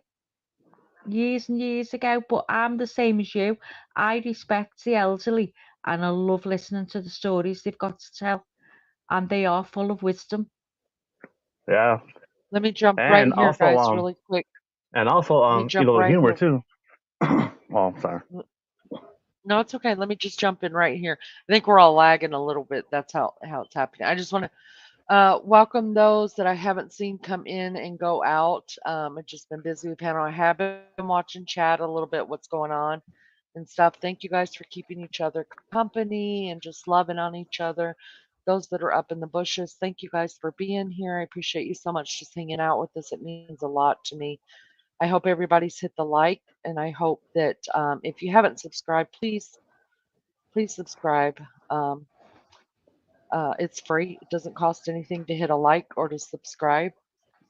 [SPEAKER 5] years and years ago, but I'm the same as you. I respect the elderly and I love listening to the stories they've got to tell, and they are full of wisdom.
[SPEAKER 6] Yeah.
[SPEAKER 1] Let me jump right
[SPEAKER 6] And
[SPEAKER 1] here,
[SPEAKER 6] also
[SPEAKER 1] guys, really quick. Let me jump
[SPEAKER 6] the
[SPEAKER 1] right
[SPEAKER 6] humor
[SPEAKER 1] here.
[SPEAKER 6] too. Oh, sorry.
[SPEAKER 1] No, it's okay. Let me just jump in right here. I think we're all lagging a little bit. That's how it's happening. I just want to welcome those that I haven't seen come in and go out. I've just been busy with panel. I have been watching chat a little bit, what's going on. and stuff. Thank you guys for keeping each other company and just loving on each other. Those that are up in the bushes, thank you guys for being here. I appreciate you so much just hanging out with us. It means a lot to me. I hope everybody's hit the like, and I hope that if you haven't subscribed, please subscribe. It's free. It doesn't cost anything to hit a like or to subscribe.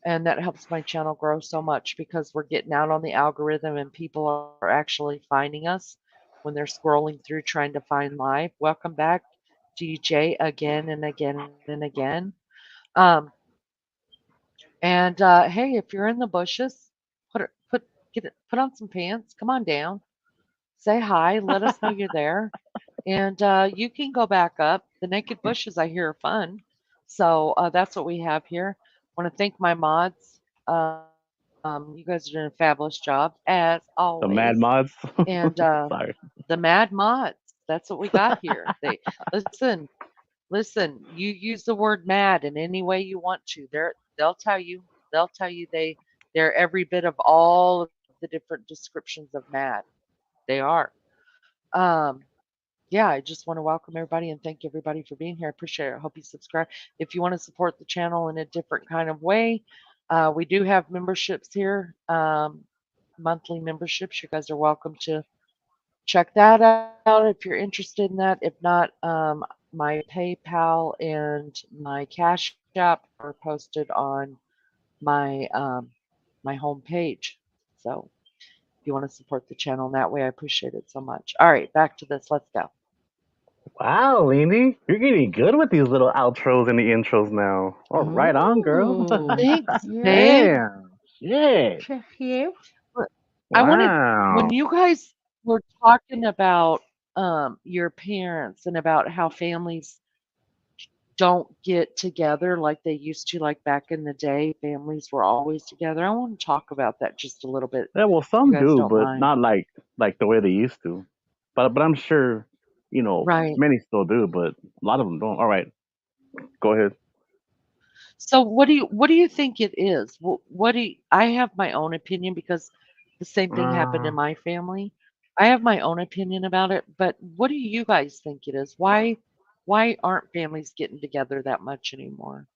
[SPEAKER 1] And that helps my channel grow so much because we're getting out on the algorithm and people are actually finding us when they're scrolling through trying to find live. Welcome back, DJ, again and again and again. Um, and hey, if you're in the bushes, put on some pants. Come on down. Say hi. Let us know you're there. And you can go back up. The naked bushes, I hear, are fun. So that's what we have here. I want to thank my mods. You guys are doing a fabulous job, as
[SPEAKER 6] The
[SPEAKER 1] always.
[SPEAKER 6] mad mods.
[SPEAKER 1] And
[SPEAKER 6] Sorry.
[SPEAKER 1] the mad mods, that's what we got here. They listen. You use the word mad in any way you want to. They'll tell you. They'll tell you they're every bit of all of the different descriptions of mad. They are. Um, yeah, I just want to welcome everybody and thank everybody for being here. I appreciate it. I hope you subscribe. If you want to support the channel in a different kind of way, we do have memberships here, monthly memberships. You guys are welcome to check that out if you're interested in that. If not, my PayPal and my Cash App are posted on my my homepage. So if you want to support the channel in that way, I appreciate it so much. All right, back to this. Let's go.
[SPEAKER 6] Wow, Leany, you're getting good with these little outros and the intros now. All right, on, girl.
[SPEAKER 5] Ooh,
[SPEAKER 1] Thanks,
[SPEAKER 5] yeah.
[SPEAKER 1] babe.
[SPEAKER 6] Damn. Shit.
[SPEAKER 5] Check you.
[SPEAKER 1] But I wanted when
[SPEAKER 6] Wow.
[SPEAKER 1] you guys were talking about your parents and about how families don't get together like they used to, like back in the day, families were always together. I want to talk about that just a little bit,
[SPEAKER 6] Yeah, well,
[SPEAKER 1] if you
[SPEAKER 6] some
[SPEAKER 1] guys
[SPEAKER 6] do,
[SPEAKER 1] don't
[SPEAKER 6] but
[SPEAKER 1] mind.
[SPEAKER 6] not like the way they used to. But I'm sure,
[SPEAKER 1] Right.
[SPEAKER 6] many still do, but a lot of them don't. All right, go ahead.
[SPEAKER 1] So what do you think it is? What do you, I have my own opinion because the same thing happened in
[SPEAKER 6] Uh,
[SPEAKER 1] my family. I have my own opinion about it, but what do you guys think it is? Why aren't families getting together that much anymore?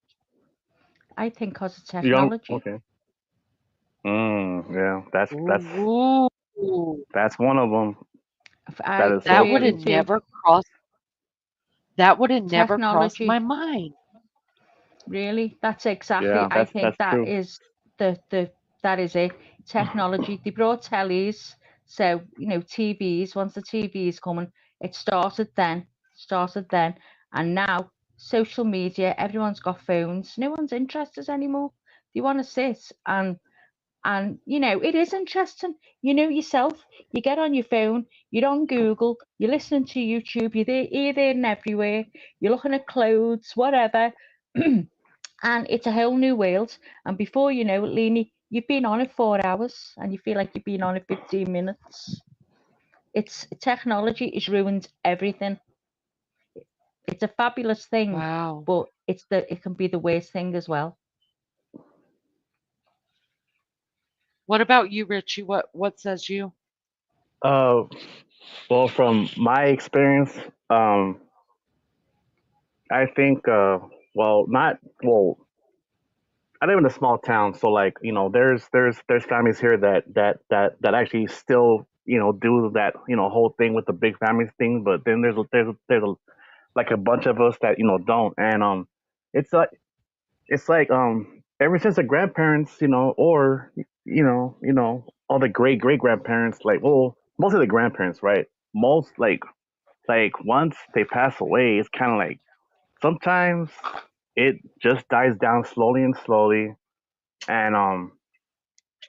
[SPEAKER 5] I think because of
[SPEAKER 6] young.
[SPEAKER 5] technology.
[SPEAKER 6] Okay. Yeah,
[SPEAKER 1] Ooh,
[SPEAKER 6] that's one of them. That
[SPEAKER 5] I
[SPEAKER 6] is so
[SPEAKER 1] that would
[SPEAKER 5] really
[SPEAKER 1] have
[SPEAKER 6] true.
[SPEAKER 5] do.
[SPEAKER 1] never crossed that would have never crossed my
[SPEAKER 5] Technology,
[SPEAKER 1] mind.
[SPEAKER 5] really. That's exactly.
[SPEAKER 6] Yeah,
[SPEAKER 5] I think
[SPEAKER 6] that's
[SPEAKER 5] that
[SPEAKER 6] true.
[SPEAKER 5] is the that is it. Technology. They brought tellies, so TVs. Once the TVs coming, it started then. Started then, and now social media. Everyone's got phones. No one's interested anymore. They want to sit and it is interesting. You know yourself. You get on your phone. You're on Google. You're listening to YouTube. You're there, here, there, and everywhere. You're looking at clothes, whatever. And it's a whole new world. And before you know it, Leanie, you've been on it 4 hours and you feel like you've been on it 15 minutes. It's technology has ruined everything. It's a fabulous thing,
[SPEAKER 1] Wow.
[SPEAKER 5] but it can be the worst thing as well.
[SPEAKER 1] What about you, Richie? What says you?
[SPEAKER 6] Uh, well, from my experience, um, I think, well, not well. I live in a small town, so like there's families here that actually still do that whole thing with the big families thing, but then there's like a bunch of us that don't, and it's like ever since the grandparents or all the great grandparents, like, well, mostly the grandparents, right? Most like once they pass away, it's kind of like sometimes it just dies down slowly and slowly, and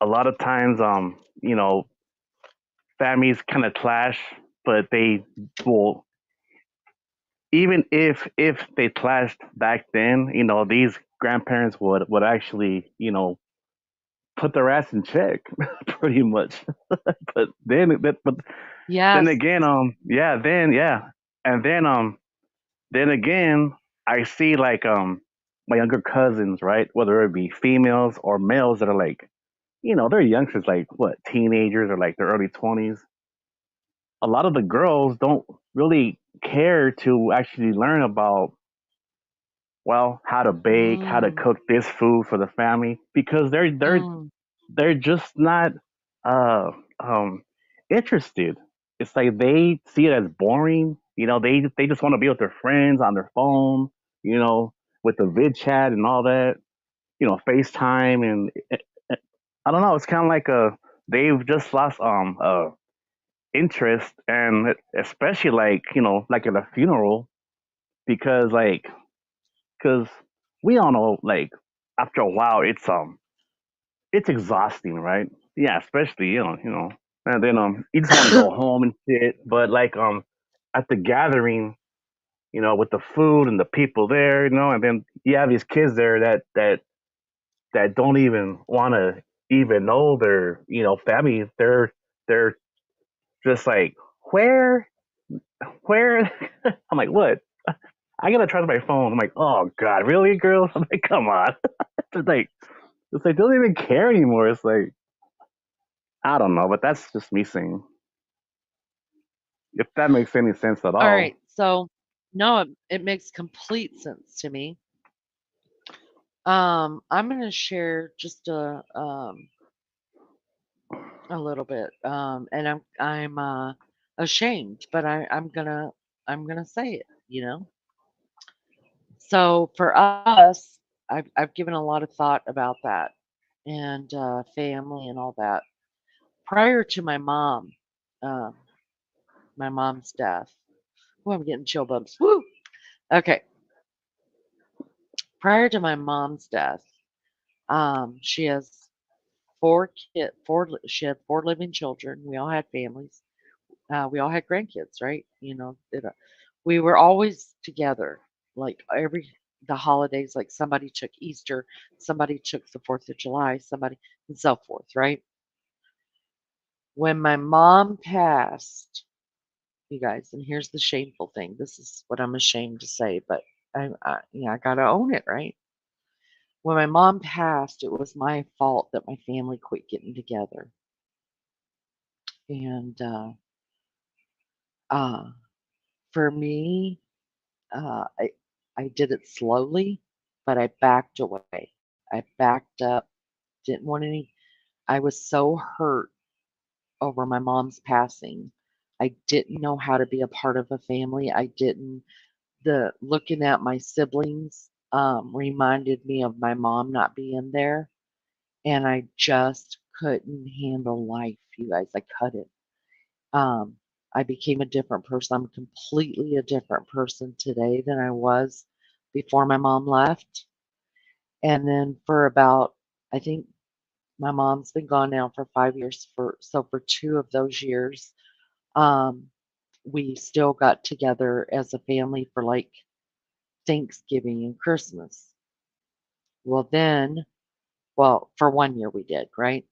[SPEAKER 6] a lot of times families kind of clash, but they will, even if they clashed back then, these grandparents would actually put their ass in check pretty much. But then
[SPEAKER 1] Yes.
[SPEAKER 6] again, yeah, and then again, I see like my younger cousins, right, whether it be females or males, that are like they're youngsters, like what, teenagers or like their early 20s, a lot of the girls don't really care to actually learn about, well, how to bake, how to
[SPEAKER 1] Mm,
[SPEAKER 6] cook this food for the family, because
[SPEAKER 1] mm,
[SPEAKER 6] they're just not uh um interested. It's like they see it as boring. They just want to be with their friends on their phone, with the vid chat and all that, FaceTime, and I don't know. It's kind of like they've just lost interest, and especially like like at a funeral, because because we all know, like, after a while it's exhausting, right? Yeah, especially and then you just want to go home and shit. But like at the gathering, with the food and the people there, and then you have these kids there that don't even want to even know their family. They're just like, where I'm like, what? I gotta try my phone. I'm like, oh god, really, girls? I'm like, come on. it's like they don't even care anymore. It's like, I don't know, but that's just me saying. If that makes any sense at
[SPEAKER 1] all
[SPEAKER 6] all.
[SPEAKER 1] right. So, no, it makes complete sense to me. I'm going to share just a little bit. And I'm ashamed, but I'm gonna say it. So for us, I've given a lot of thought about that and family and all that. Prior to uh, my mom's death. Oh, I'm getting chill bumps. Woo! Okay. Prior to my mom's death, she has four kid, four. She had four living children. We all had families. We all had grandkids, right? We were always together. Like the holidays, like somebody took Easter, somebody took the 4th of July, somebody and so forth, right? When my mom passed, you guys, and here's the shameful thing. This is what I'm ashamed to say, but I gotta own it, right? When my mom passed, it was my fault that my family quit getting together, and uh, for me, I did it slowly, but I backed away. I backed up. Didn't want any. I was so hurt over my mom's passing. I didn't know how to be a part of a family. I didn't. The looking at my siblings reminded me of my mom not being there, and I just couldn't handle life, you guys. I couldn't. Um, I became a different person. I'm completely a different person today than I was before my mom left. And then for about, I think my mom's been gone now for 5 years. For 2 of those years, um, we still got together as a family for like Thanksgiving and Christmas. Well, for 1 year we did, right?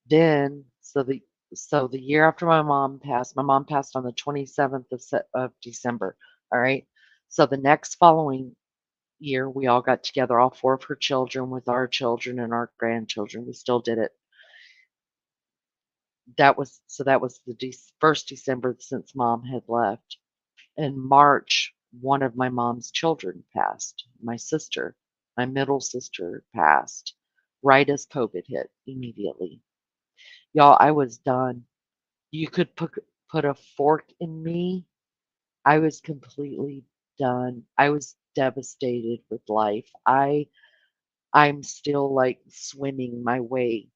[SPEAKER 1] Then, so the year after my mom passed on the 27th of December. All right. So the next following year, we all got together, all four of her children with our children and our grandchildren. We still did it. That was the first December since mom had left. In March, one of my mom's children passed. My sister, my middle sister, passed right as COVID hit immediately. Y'all, I was done. You could put a fork in me. I was completely done. I was devastated with life. I'm still like swimming my way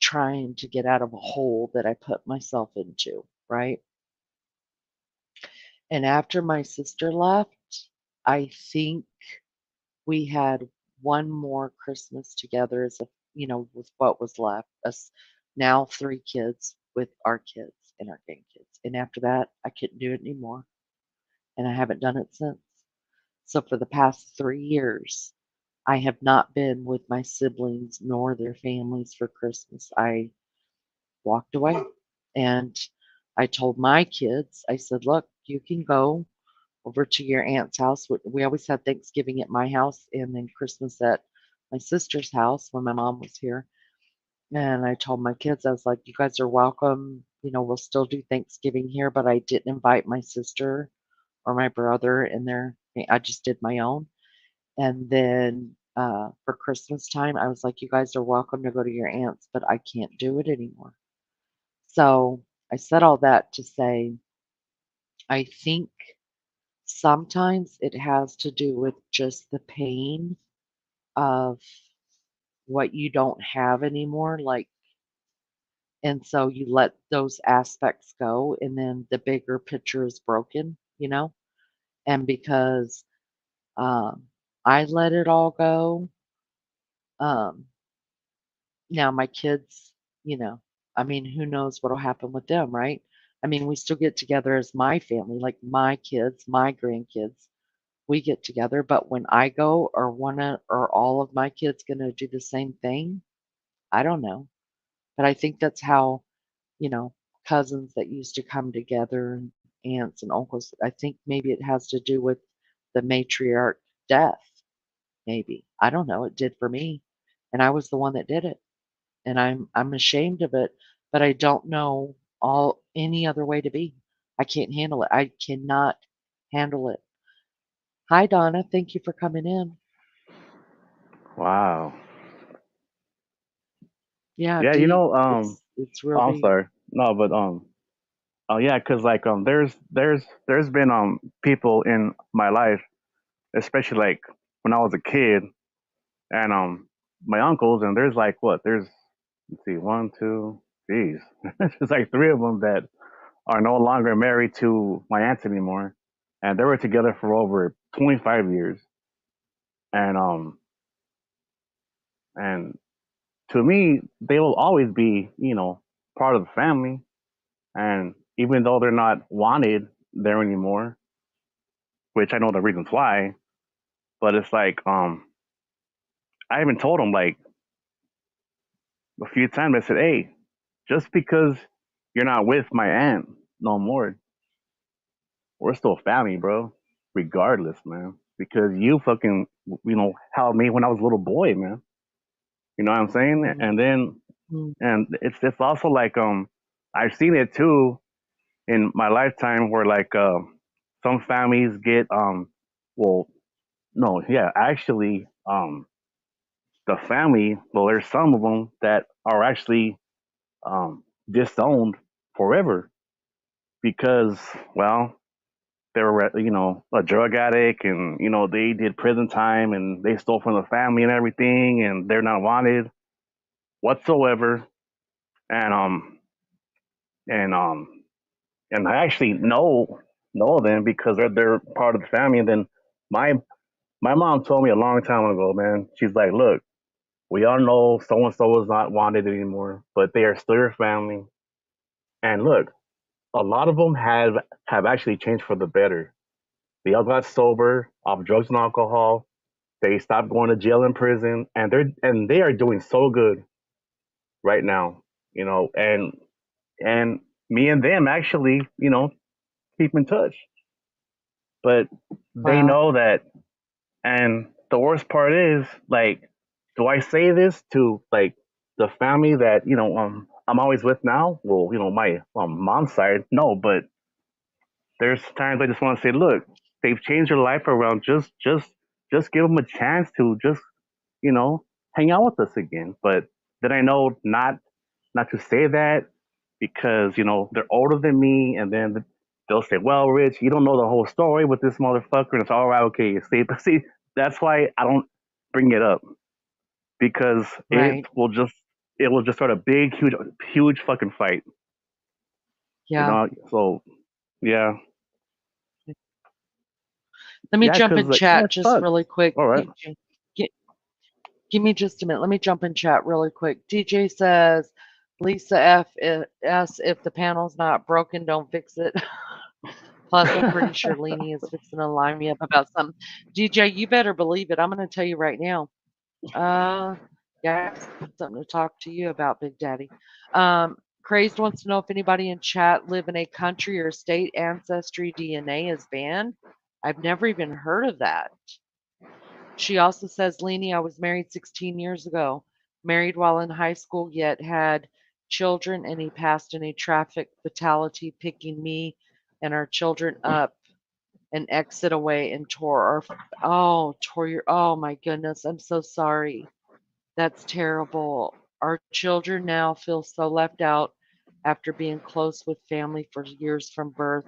[SPEAKER 1] trying to get out of a hole that I put myself into, right? And after my sister left, I think we had one more Christmas together with what was left. Us now three kids with our kids and our grandkids. And after that, I couldn't do it anymore. And I haven't done it since. So for the past 3 years, I have not been with my siblings nor their families for Christmas. I walked away and I told my kids, I said, look, you can go over to your aunt's house. We always had Thanksgiving at my house and then Christmas at my sister's house when my mom was here. And I told my kids, I was like, you guys are welcome We'll still do Thanksgiving here, but I didn't invite my sister or my brother in there. I just did my own. And then for Christmas time, I was like, you guys are welcome to go to your aunt's, but I can't do it anymore. So I said all that to say, I think sometimes it has to do with just the pain of what you don't have anymore. And so you let those aspects go, and then the bigger picture is broken. And because um, I let it all go, um, now my kids, I mean, who knows what'll happen with them, right? I mean, we still get together as my family, like my kids, my grandkids, we get together. But when I go, or or all of my kids gonna do the same thing, I don't know. But I think that's how, you know, cousins that used to come together and aunts and uncles. I think maybe it has to do with the matriarch death. Maybe. I don't know. It did for me. And I was the one that did it. And I'm ashamed of it, but I don't know any other way to be. I can't handle it. I cannot handle it. Hi Donna, thank you for coming in.
[SPEAKER 6] Wow.
[SPEAKER 1] Yeah,
[SPEAKER 6] Yeah,
[SPEAKER 1] deep. It's real
[SPEAKER 6] oh, I'm
[SPEAKER 1] deep.
[SPEAKER 6] sorry. No, but oh yeah, cause like there's been people in my life, especially like when I was a kid, and my uncles, and there's like what there's let's see one two, geez, there's like three of them that are no longer married to my aunts anymore, and they were together for over 25 years, and and to me they will always be part of the family, and even though they're not wanted there anymore, which I know the reasons why, but it's like I even told them like a few times. I said, hey, just because you're not with my aunt no more, we're still family, bro. Regardless, man. Because you fucking held me when I was a little boy, man. You know what I'm saying?
[SPEAKER 1] Mm,
[SPEAKER 6] And then
[SPEAKER 1] mm,
[SPEAKER 6] and it's also like I've seen it too in my lifetime where like some families get well no yeah actually the family, well, there's some of them that are actually um, disowned forever because, well, they were, a drug addict, and they did prison time and they stole from the family and everything, and they're not wanted whatsoever. And and um and I actually know them because they're part of the family. And then my my mom told me a long time ago, man. She's like, look, we all know so and so is not wanted anymore, but they are still your family. And look, a lot of them have actually changed for the better. They all got sober off drugs and alcohol. They stopped going to jail and prison, and they are doing so good right now. And me and them actually, keep in touch. But they
[SPEAKER 1] wow.
[SPEAKER 6] know that. And the worst part is, like, do I say this to like the family that I'm always with now? Well, my mom's side, no, but there's times I just want to say, look, they've changed your life around. Just give them a chance to just you know hang out with us again. But then I know not to say that because they're older than me, and then they'll say, well, Rich, you don't know the whole story with this motherfucker. And it's all right, okay. See, that's why I don't bring it up because
[SPEAKER 1] Right.
[SPEAKER 6] it will just start a big, huge fucking fight.
[SPEAKER 1] Yeah.
[SPEAKER 6] So yeah,
[SPEAKER 1] Let me
[SPEAKER 6] yeah,
[SPEAKER 1] jump
[SPEAKER 6] because
[SPEAKER 1] in
[SPEAKER 6] like yeah,
[SPEAKER 1] chat
[SPEAKER 6] it
[SPEAKER 1] just
[SPEAKER 6] sucks.
[SPEAKER 1] really quick.
[SPEAKER 6] All right.
[SPEAKER 1] DJ. Gi- Give me just a minute. Let me jump in chat really quick. DJ says, Lisa S, if the panel's not broken, don't fix it. Plus, I'm pretty sure Leanie is fixing to line me up about something. DJ, you better believe it. I'm going to tell you right now. Yeah, I have something to talk to you about, Big Daddy. Crazed wants to know if anybody in chat live in a country or state ancestry DNA is banned. I've never even heard of that. She also says, Leanie, I was married 16 years ago, married while in high school, yet had children, and he passed in a traffic fatality, picking me and our children up and exit away and oh my goodness, I'm so sorry. That's terrible. Our children now feel so left out after being close with family for years from birth.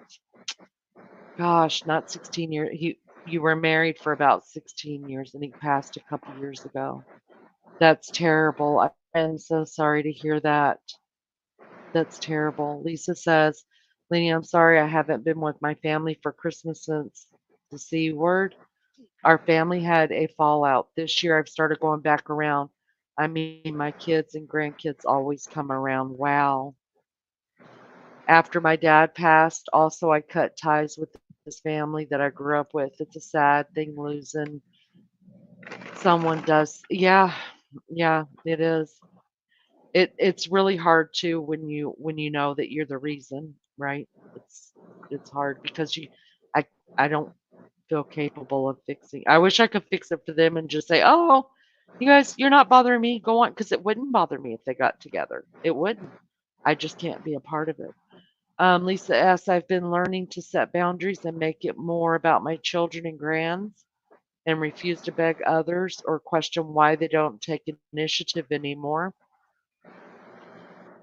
[SPEAKER 1] Gosh, not 16 years. You were married for about 16 years and he passed a couple years ago. That's terrible. I am so sorry to hear that. That's terrible. Lisa says, Lenny, I'm sorry I haven't been with my family for Christmas since the C word. Our family had a fallout. This year I've started going back around. I mean, my kids and grandkids always come around. Wow. After my dad passed, also I cut ties with this family that I grew up with. It's a sad thing losing someone does. Yeah, yeah, it is. It's really hard too when you know that you're the reason, right? It's hard because I I don't feel capable of fixing. I wish I could fix it for them and just say, "Oh, you guys, you're not bothering me. Go on," because it wouldn't bother me if they got together. It wouldn't. I just can't be a part of it. Lisa S. I've been learning to set boundaries and make it more about my children and grands and refuse to beg others or question why they don't take initiative anymore.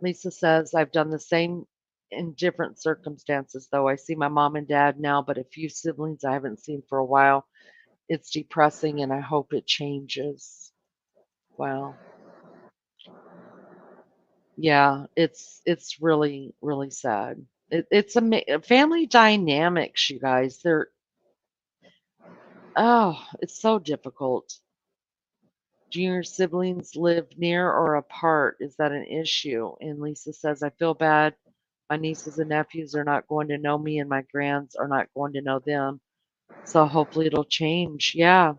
[SPEAKER 1] Lisa says, I've done the same in different circumstances, though. I see my mom and dad now, but a few siblings I haven't seen for a while. It's depressing and I hope it changes. Wow. Yeah, it's really, really sad. It's family dynamics, you guys. It's so difficult. Do your siblings live near or apart? Is that an issue? And Lisa says, I feel bad. My nieces and nephews are not going to know me, and my grands are not going to know them. So hopefully it'll change. Yeah.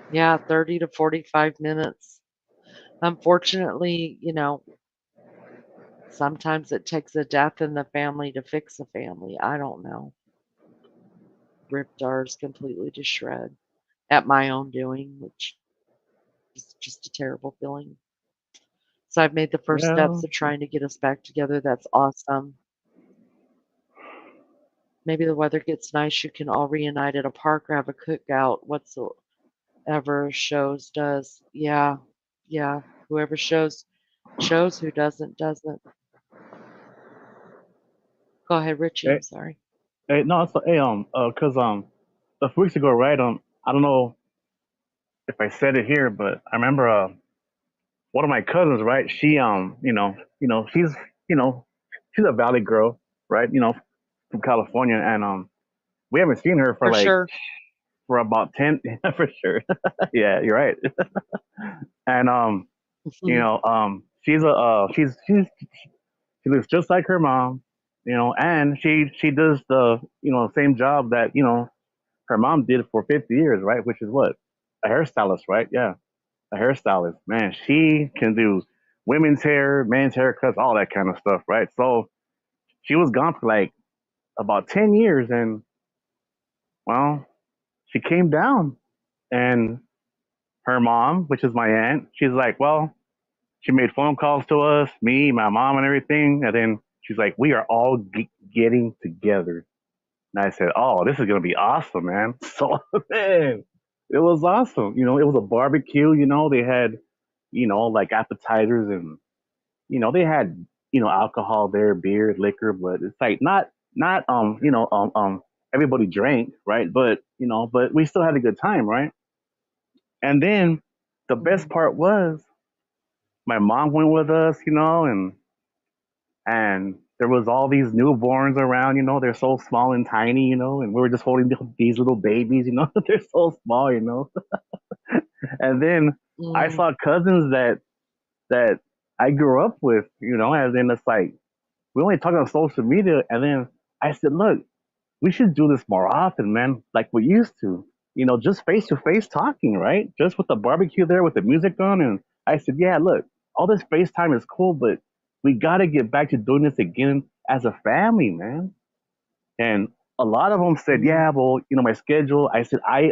[SPEAKER 1] Yeah. 30 to 45 minutes. Unfortunately, sometimes it takes a death in the family to fix a family. I don't know. Ripped ours completely to shred at my own doing, which is just a terrible feeling. So I've made the first
[SPEAKER 6] Yeah.
[SPEAKER 1] steps of trying to get us back together. That's awesome. Maybe the weather gets nice. You can all reunite at a park or have a cookout, whatsoever shows does. Yeah, yeah. Whoever shows, who doesn't, doesn't. Go ahead, Richie.
[SPEAKER 6] Hey,
[SPEAKER 1] I'm sorry.
[SPEAKER 6] hey, no, so hey, cause a few weeks ago, right? I don't know if I said it here, but I remember one of my cousins, right? She you know, she's a Valley girl, right? From California, and we haven't seen her for
[SPEAKER 1] For
[SPEAKER 6] like
[SPEAKER 1] sure.
[SPEAKER 6] for about 10, for sure. Yeah, you're right. And she looks just like her mom, and she does the same job that her mom did for 50 years, right? Which is what, a hairstylist, right? Yeah, a hairstylist. Man, she can do women's hair, men's haircuts, all that kind of stuff, right? So she was gone for like about 10 years, and well, she came down, and her mom, which is my aunt, she's like, well, she made phone calls to us, me, my mom, and everything, and then she's like, we are all getting together. And I said, oh, this is gonna be awesome, man. So man, it was awesome. It was a barbecue. They had like appetizers, and they had alcohol there, beer, liquor, but it's like not everybody drank, right? But we still had a good time, right? And then the best
[SPEAKER 1] Mhm.
[SPEAKER 6] part was my mom went with us, and there was all these newborns around. They're so small and tiny, and we were just holding these little babies. They're so small, and then I
[SPEAKER 1] Mm,
[SPEAKER 6] saw cousins that I grew up with, and then it's like we only talk on social media, and then I said, look, we should do this more often, man, like we used to. Just face to face talking, right? Just with the barbecue there with the music on. And I said, yeah, look, all this FaceTime is cool, but we got to get back to doing this again as a family, man. And a lot of them said,
[SPEAKER 1] mm,
[SPEAKER 6] yeah, well, my schedule. I said, I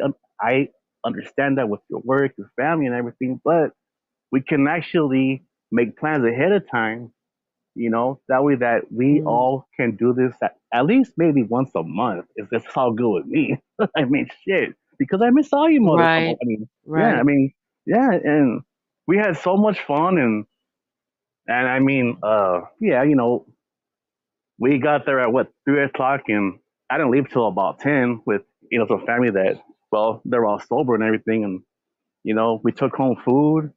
[SPEAKER 6] understand that with your work, your family, and everything, but we can actually make plans ahead of time, that way that we
[SPEAKER 1] Mm,
[SPEAKER 6] all can do this at least maybe once a month. Is this all good with me? I mean, shit, because I miss all you mother. I
[SPEAKER 1] right,
[SPEAKER 6] mean, yeah, I
[SPEAKER 1] right.
[SPEAKER 6] mean, yeah, and we had so much fun, and I mean, yeah, we got there at what 3 o'clock, and I didn't leave till about 10 with some family that, well, they're all sober and everything, and we took home food,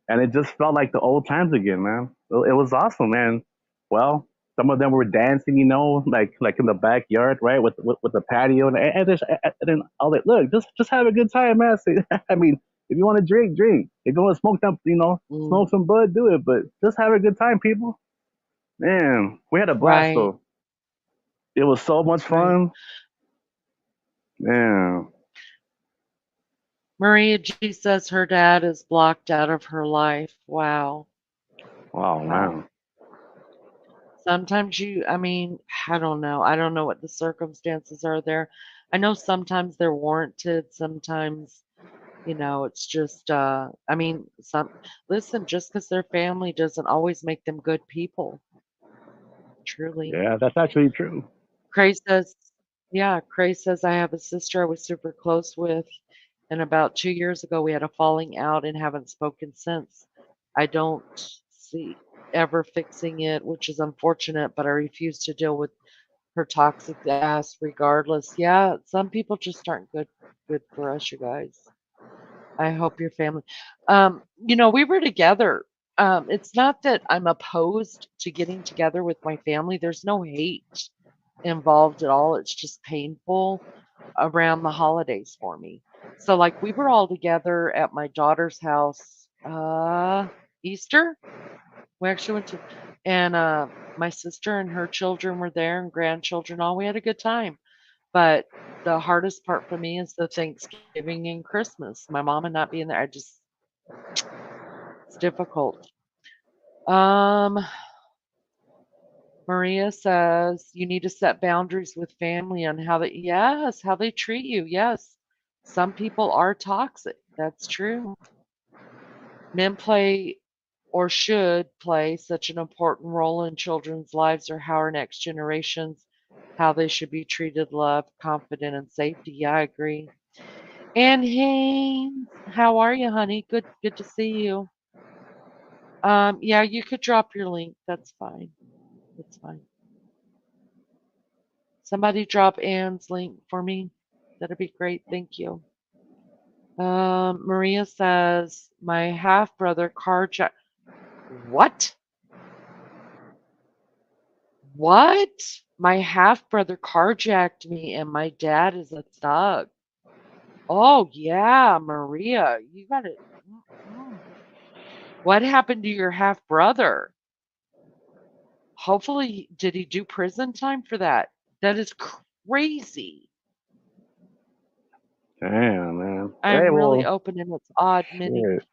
[SPEAKER 6] and it just felt like the old times again, man. It was awesome, man. Well, some of them were dancing, like in the backyard, right, with the patio, and then I was like, look, just have a good time, man. So, I mean, if you want to drink, drink. If you want to smoke some,
[SPEAKER 1] Mm,
[SPEAKER 6] smoke some bud, do it. But just have a good time, people. Man, we had a blast
[SPEAKER 1] right,
[SPEAKER 6] though. It was so much
[SPEAKER 1] right.
[SPEAKER 6] fun. Man,
[SPEAKER 1] Maria G says her dad is blocked out of her life. Wow.
[SPEAKER 6] wow,
[SPEAKER 1] Wow.
[SPEAKER 6] man.
[SPEAKER 1] Sometimes I mean, I don't know. I don't know what the circumstances are there. I know sometimes they're warranted. Sometimes, it's just, I mean, listen, just because they're family doesn't always make them good people, truly.
[SPEAKER 6] Yeah, that's actually true.
[SPEAKER 1] Cray says, yeah, Cray says, I have a sister I was super close with, and about 2 years ago we had a falling out and haven't spoken since. I don't see ever fixing it, which is unfortunate, but I refuse to deal with her toxic ass regardless. Yeah, some people just aren't good for us, you guys. I hope your family. We were together. It's not that I'm opposed to getting together with my family. There's no hate involved at all. It's just painful around the holidays for me. So like we were all together at my daughter's house Easter. We actually went to and my sister and her children were there and grandchildren all. We had a good time. But the hardest part for me is the Thanksgiving and Christmas. My mom and not being there, it's difficult. Um Maria says you need to set boundaries with family on how they treat you. Yes. Some people are toxic. That's true. Men play or should play such an important role in children's lives or how our next generations, how they should be treated, loved, confident, and safety. Yeah, I agree. And Haynes, how are you, honey? Good to see you. Yeah, you could drop your link. That's fine. That's fine. Somebody drop Anne's link for me. That'd be great. Thank you. Maria says my half brother carjacked. What? What? My half brother carjacked me, and my dad is a thug. Oh yeah, Maria, you got it. What happened to your half brother? Hopefully, did he do prison time for that? That is crazy.
[SPEAKER 6] Damn, man. Hey,
[SPEAKER 1] I'm really
[SPEAKER 6] well,
[SPEAKER 1] open and it's odd. Many.
[SPEAKER 6] shit.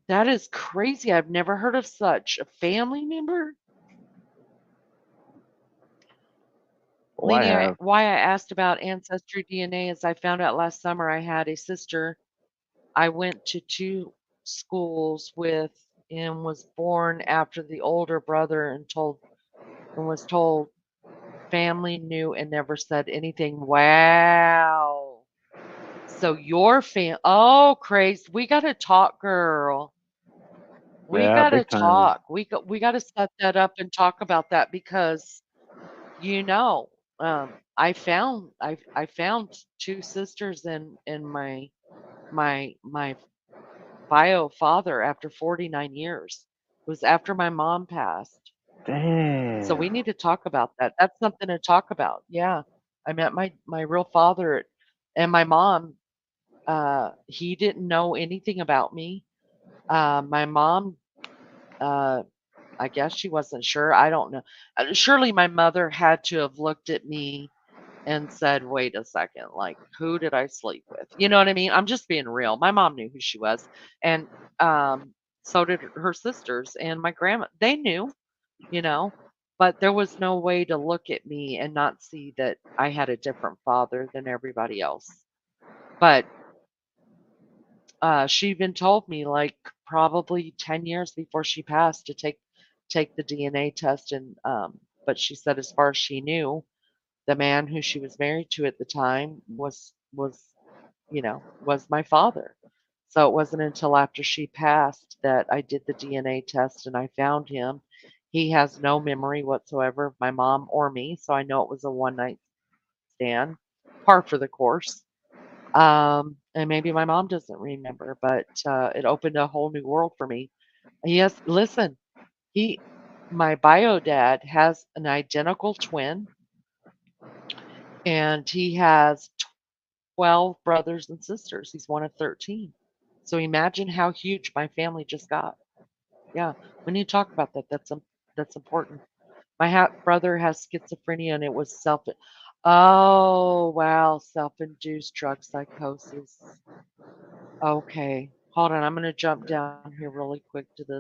[SPEAKER 1] That is crazy. I've never heard of such a family member.
[SPEAKER 6] Oh, I
[SPEAKER 1] Leanie,
[SPEAKER 6] have.
[SPEAKER 1] why I asked about ancestry DNA is I found out last summer I had a sister I went to two schools with and was born after the older brother and was told family knew and never said anything. Wow. So your oh, Craze, we gotta talk, girl. We
[SPEAKER 6] Yeah,
[SPEAKER 1] gotta
[SPEAKER 6] big time.
[SPEAKER 1] talk. We gotta set that up and talk about that because you know, I found two sisters in my bio father after 49 years. It was after my mom passed. So we
[SPEAKER 6] Damn.
[SPEAKER 1] need to talk about that. That's something to talk about. Yeah. I met my real father and my mom. He didn't know anything about me. My mom, uh, I guess she wasn't sure. I don't know. Surely my mother had to have looked at me and said, "Wait a second, like who did I sleep with?" You know what I mean? I'm just being real. My mom knew who she was, and so did her sisters and my grandma. They knew, you know, but there was no way to look at me and not see that I had a different father than everybody else. But she even told me, like, probably 10 years before she passed to take the DNA test. And but she said as far as she knew, the man who she was married to at the time was my father. So it wasn't until after she passed that I did the DNA test and I found him. He has no memory whatsoever of my mom or me, so I know it was a one night stand, par for the course. And maybe my mom doesn't remember, but it opened a whole new world for me. Yes, listen, he, my bio dad has an identical twin, and he has 12 brothers and sisters. He's one of 13. So imagine how huge my family just got. Yeah, we need to talk about that. That's important. My brother has schizophrenia, and it was self. Oh wow, self-induced drug psychosis. Okay, hold on. I'm going to jump down here really quick to this.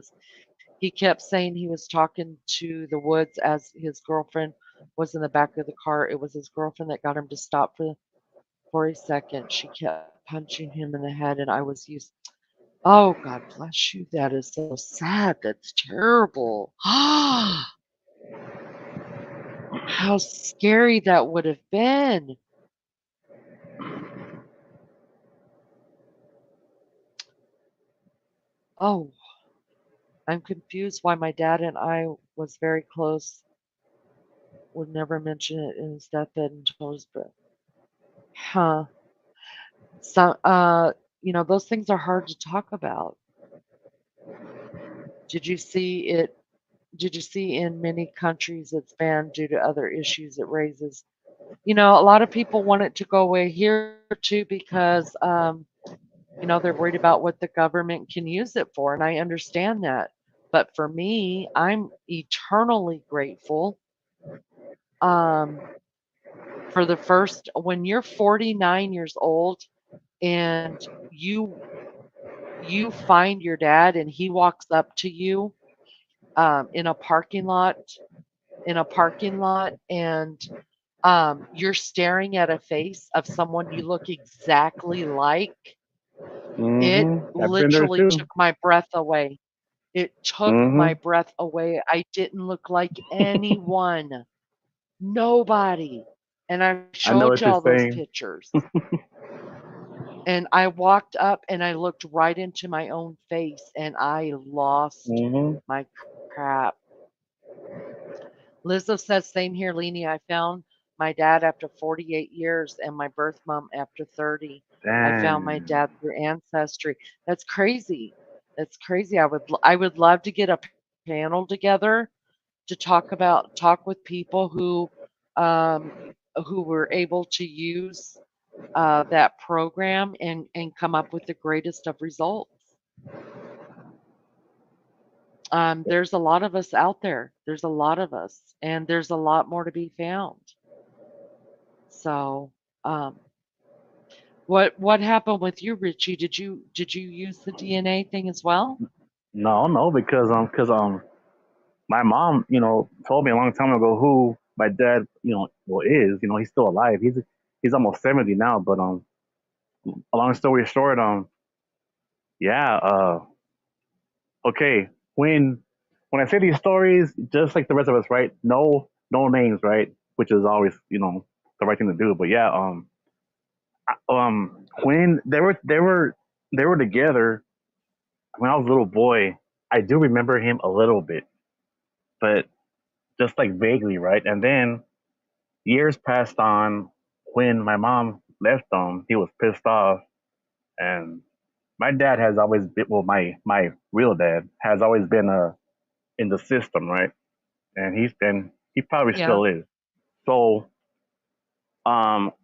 [SPEAKER 1] He kept saying he was talking to the woods as his girlfriend was in the back of the car. It was his girlfriend that got him to stop for a second. She kept punching him in the head, and I was used. Oh, God bless you. That is so sad. That's terrible. How scary that would have been. Oh, I'm confused why my dad and I was very close. Would never mention it in his deathbed until his breath. Huh. So, those things are hard to talk about. Did you see it? Did you see in many countries it's banned due to other issues it raises? A lot of people want it to go away here too because, they're worried about what the government can use it for, and I understand that. But for me, I'm eternally grateful um, for the first when you're 49 years old and you you find your dad and he walks up to you in a parking lot and you're staring at a face of someone you look exactly like. It
[SPEAKER 6] I've been there
[SPEAKER 1] literally
[SPEAKER 6] too.
[SPEAKER 1] took my breath away. It took my
[SPEAKER 6] hmm
[SPEAKER 1] breath away. I didn't look like anyone, nobody. And I
[SPEAKER 6] I know
[SPEAKER 1] showed
[SPEAKER 6] what you're
[SPEAKER 1] y'all those
[SPEAKER 6] saying.
[SPEAKER 1] pictures. And I walked up and I looked right into my own face and I lost
[SPEAKER 6] hmm
[SPEAKER 1] my crap. Lizzo says, same here, Leanie. I found my dad after 48 years and my birth mom after 30. I found my
[SPEAKER 6] Damn.
[SPEAKER 1] dad through ancestry. That's crazy. That's crazy. I would love to get a panel together to talk with people um, who were able to use that program and come up with the greatest of results. There's a lot of us out there. There's a lot of us, and there's a lot more to be found. So, um, what happened with you, Richie? Did you use the DNA thing as well?
[SPEAKER 6] No, no, because my mom, told me a long time ago who my dad, well, is. He's still alive. He's almost 70 now. But a long story short, yeah, okay. When I say these stories, just like the rest of us, right? No names, right? Which is always, the right thing to do. But yeah, when they were together when I was a little boy, I do remember him a little bit, but just like vaguely, right? And then years passed on. When my mom left him, he was pissed off, and my dad has always been, well, my real dad has always been in the system, right? And he probably
[SPEAKER 1] Yeah.
[SPEAKER 6] still is. So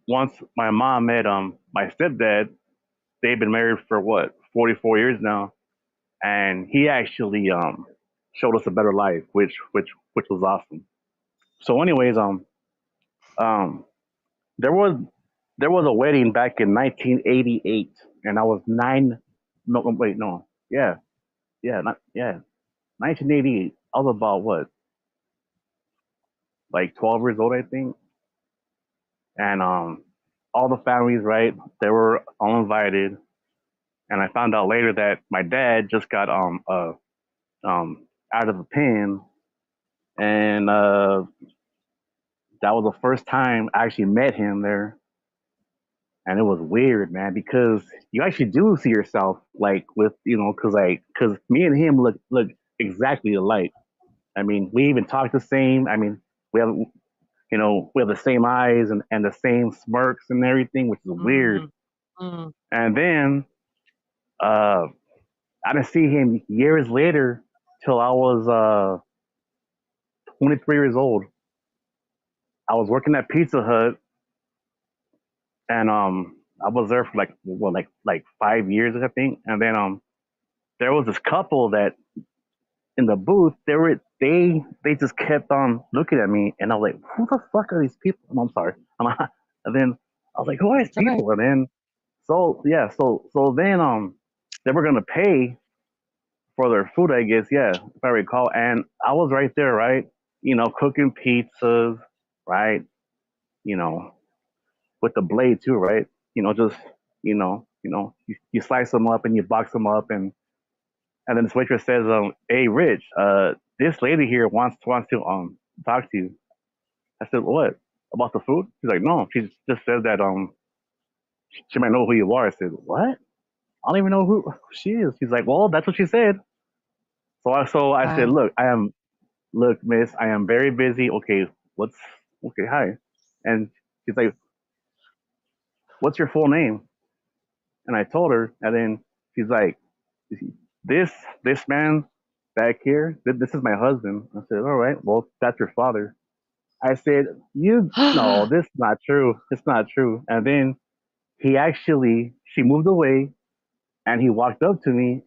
[SPEAKER 6] once my mom met my stepdad, they've been married for what 44 years now, and he actually showed us a better life, which was awesome. So, anyways, um, there was there was a wedding back in 1988, and I was nine. No, wait, no, yeah, 1988. I was about what, like 12 years old, I think, and all the families, right? They were all invited, And I found out later that my dad just got out of the pen, and that was the first time I actually met him there, and it was weird, man, because you actually do see yourself like with because me and him look exactly alike. I mean, we even talk the same. I mean, we have we have the same eyes and the same smirks and everything, which is weird.
[SPEAKER 1] Mm.
[SPEAKER 6] And then uh, I didn't see him years later till I was 23 years old. I was working at Pizza Hut, and I was there for like 5 years, I think. And then there was this couple that in the booth they just kept on looking at me, and I was like, who the fuck are these people? I'm sorry. And then I was like, who are these
[SPEAKER 1] It's okay.
[SPEAKER 6] people? And then so then they were gonna pay for their food, I guess, yeah, if I recall. And I was right there, right? Cooking pizzas, right? You know, with the blade too, right? Just you slice them up and you box them up, and then this waitress says, "Hey, Rich, this lady here wants to talk to you." I said, "What? About the food?" She's like, "No, she just said that she might know who you are." I said, "What? I don't even know who she is." She's like, "Well, that's what she said." So I said,
[SPEAKER 1] Wow.
[SPEAKER 6] Look, miss, I am very busy. Okay, okay, hi." And she's like, "What's your full name?" And I told her, and then she's like, "This this man back here, this is my husband." I said, "All right, well, that's your father." I said, "You no, this is not true. It's not true." And then she moved away, and he walked up to me,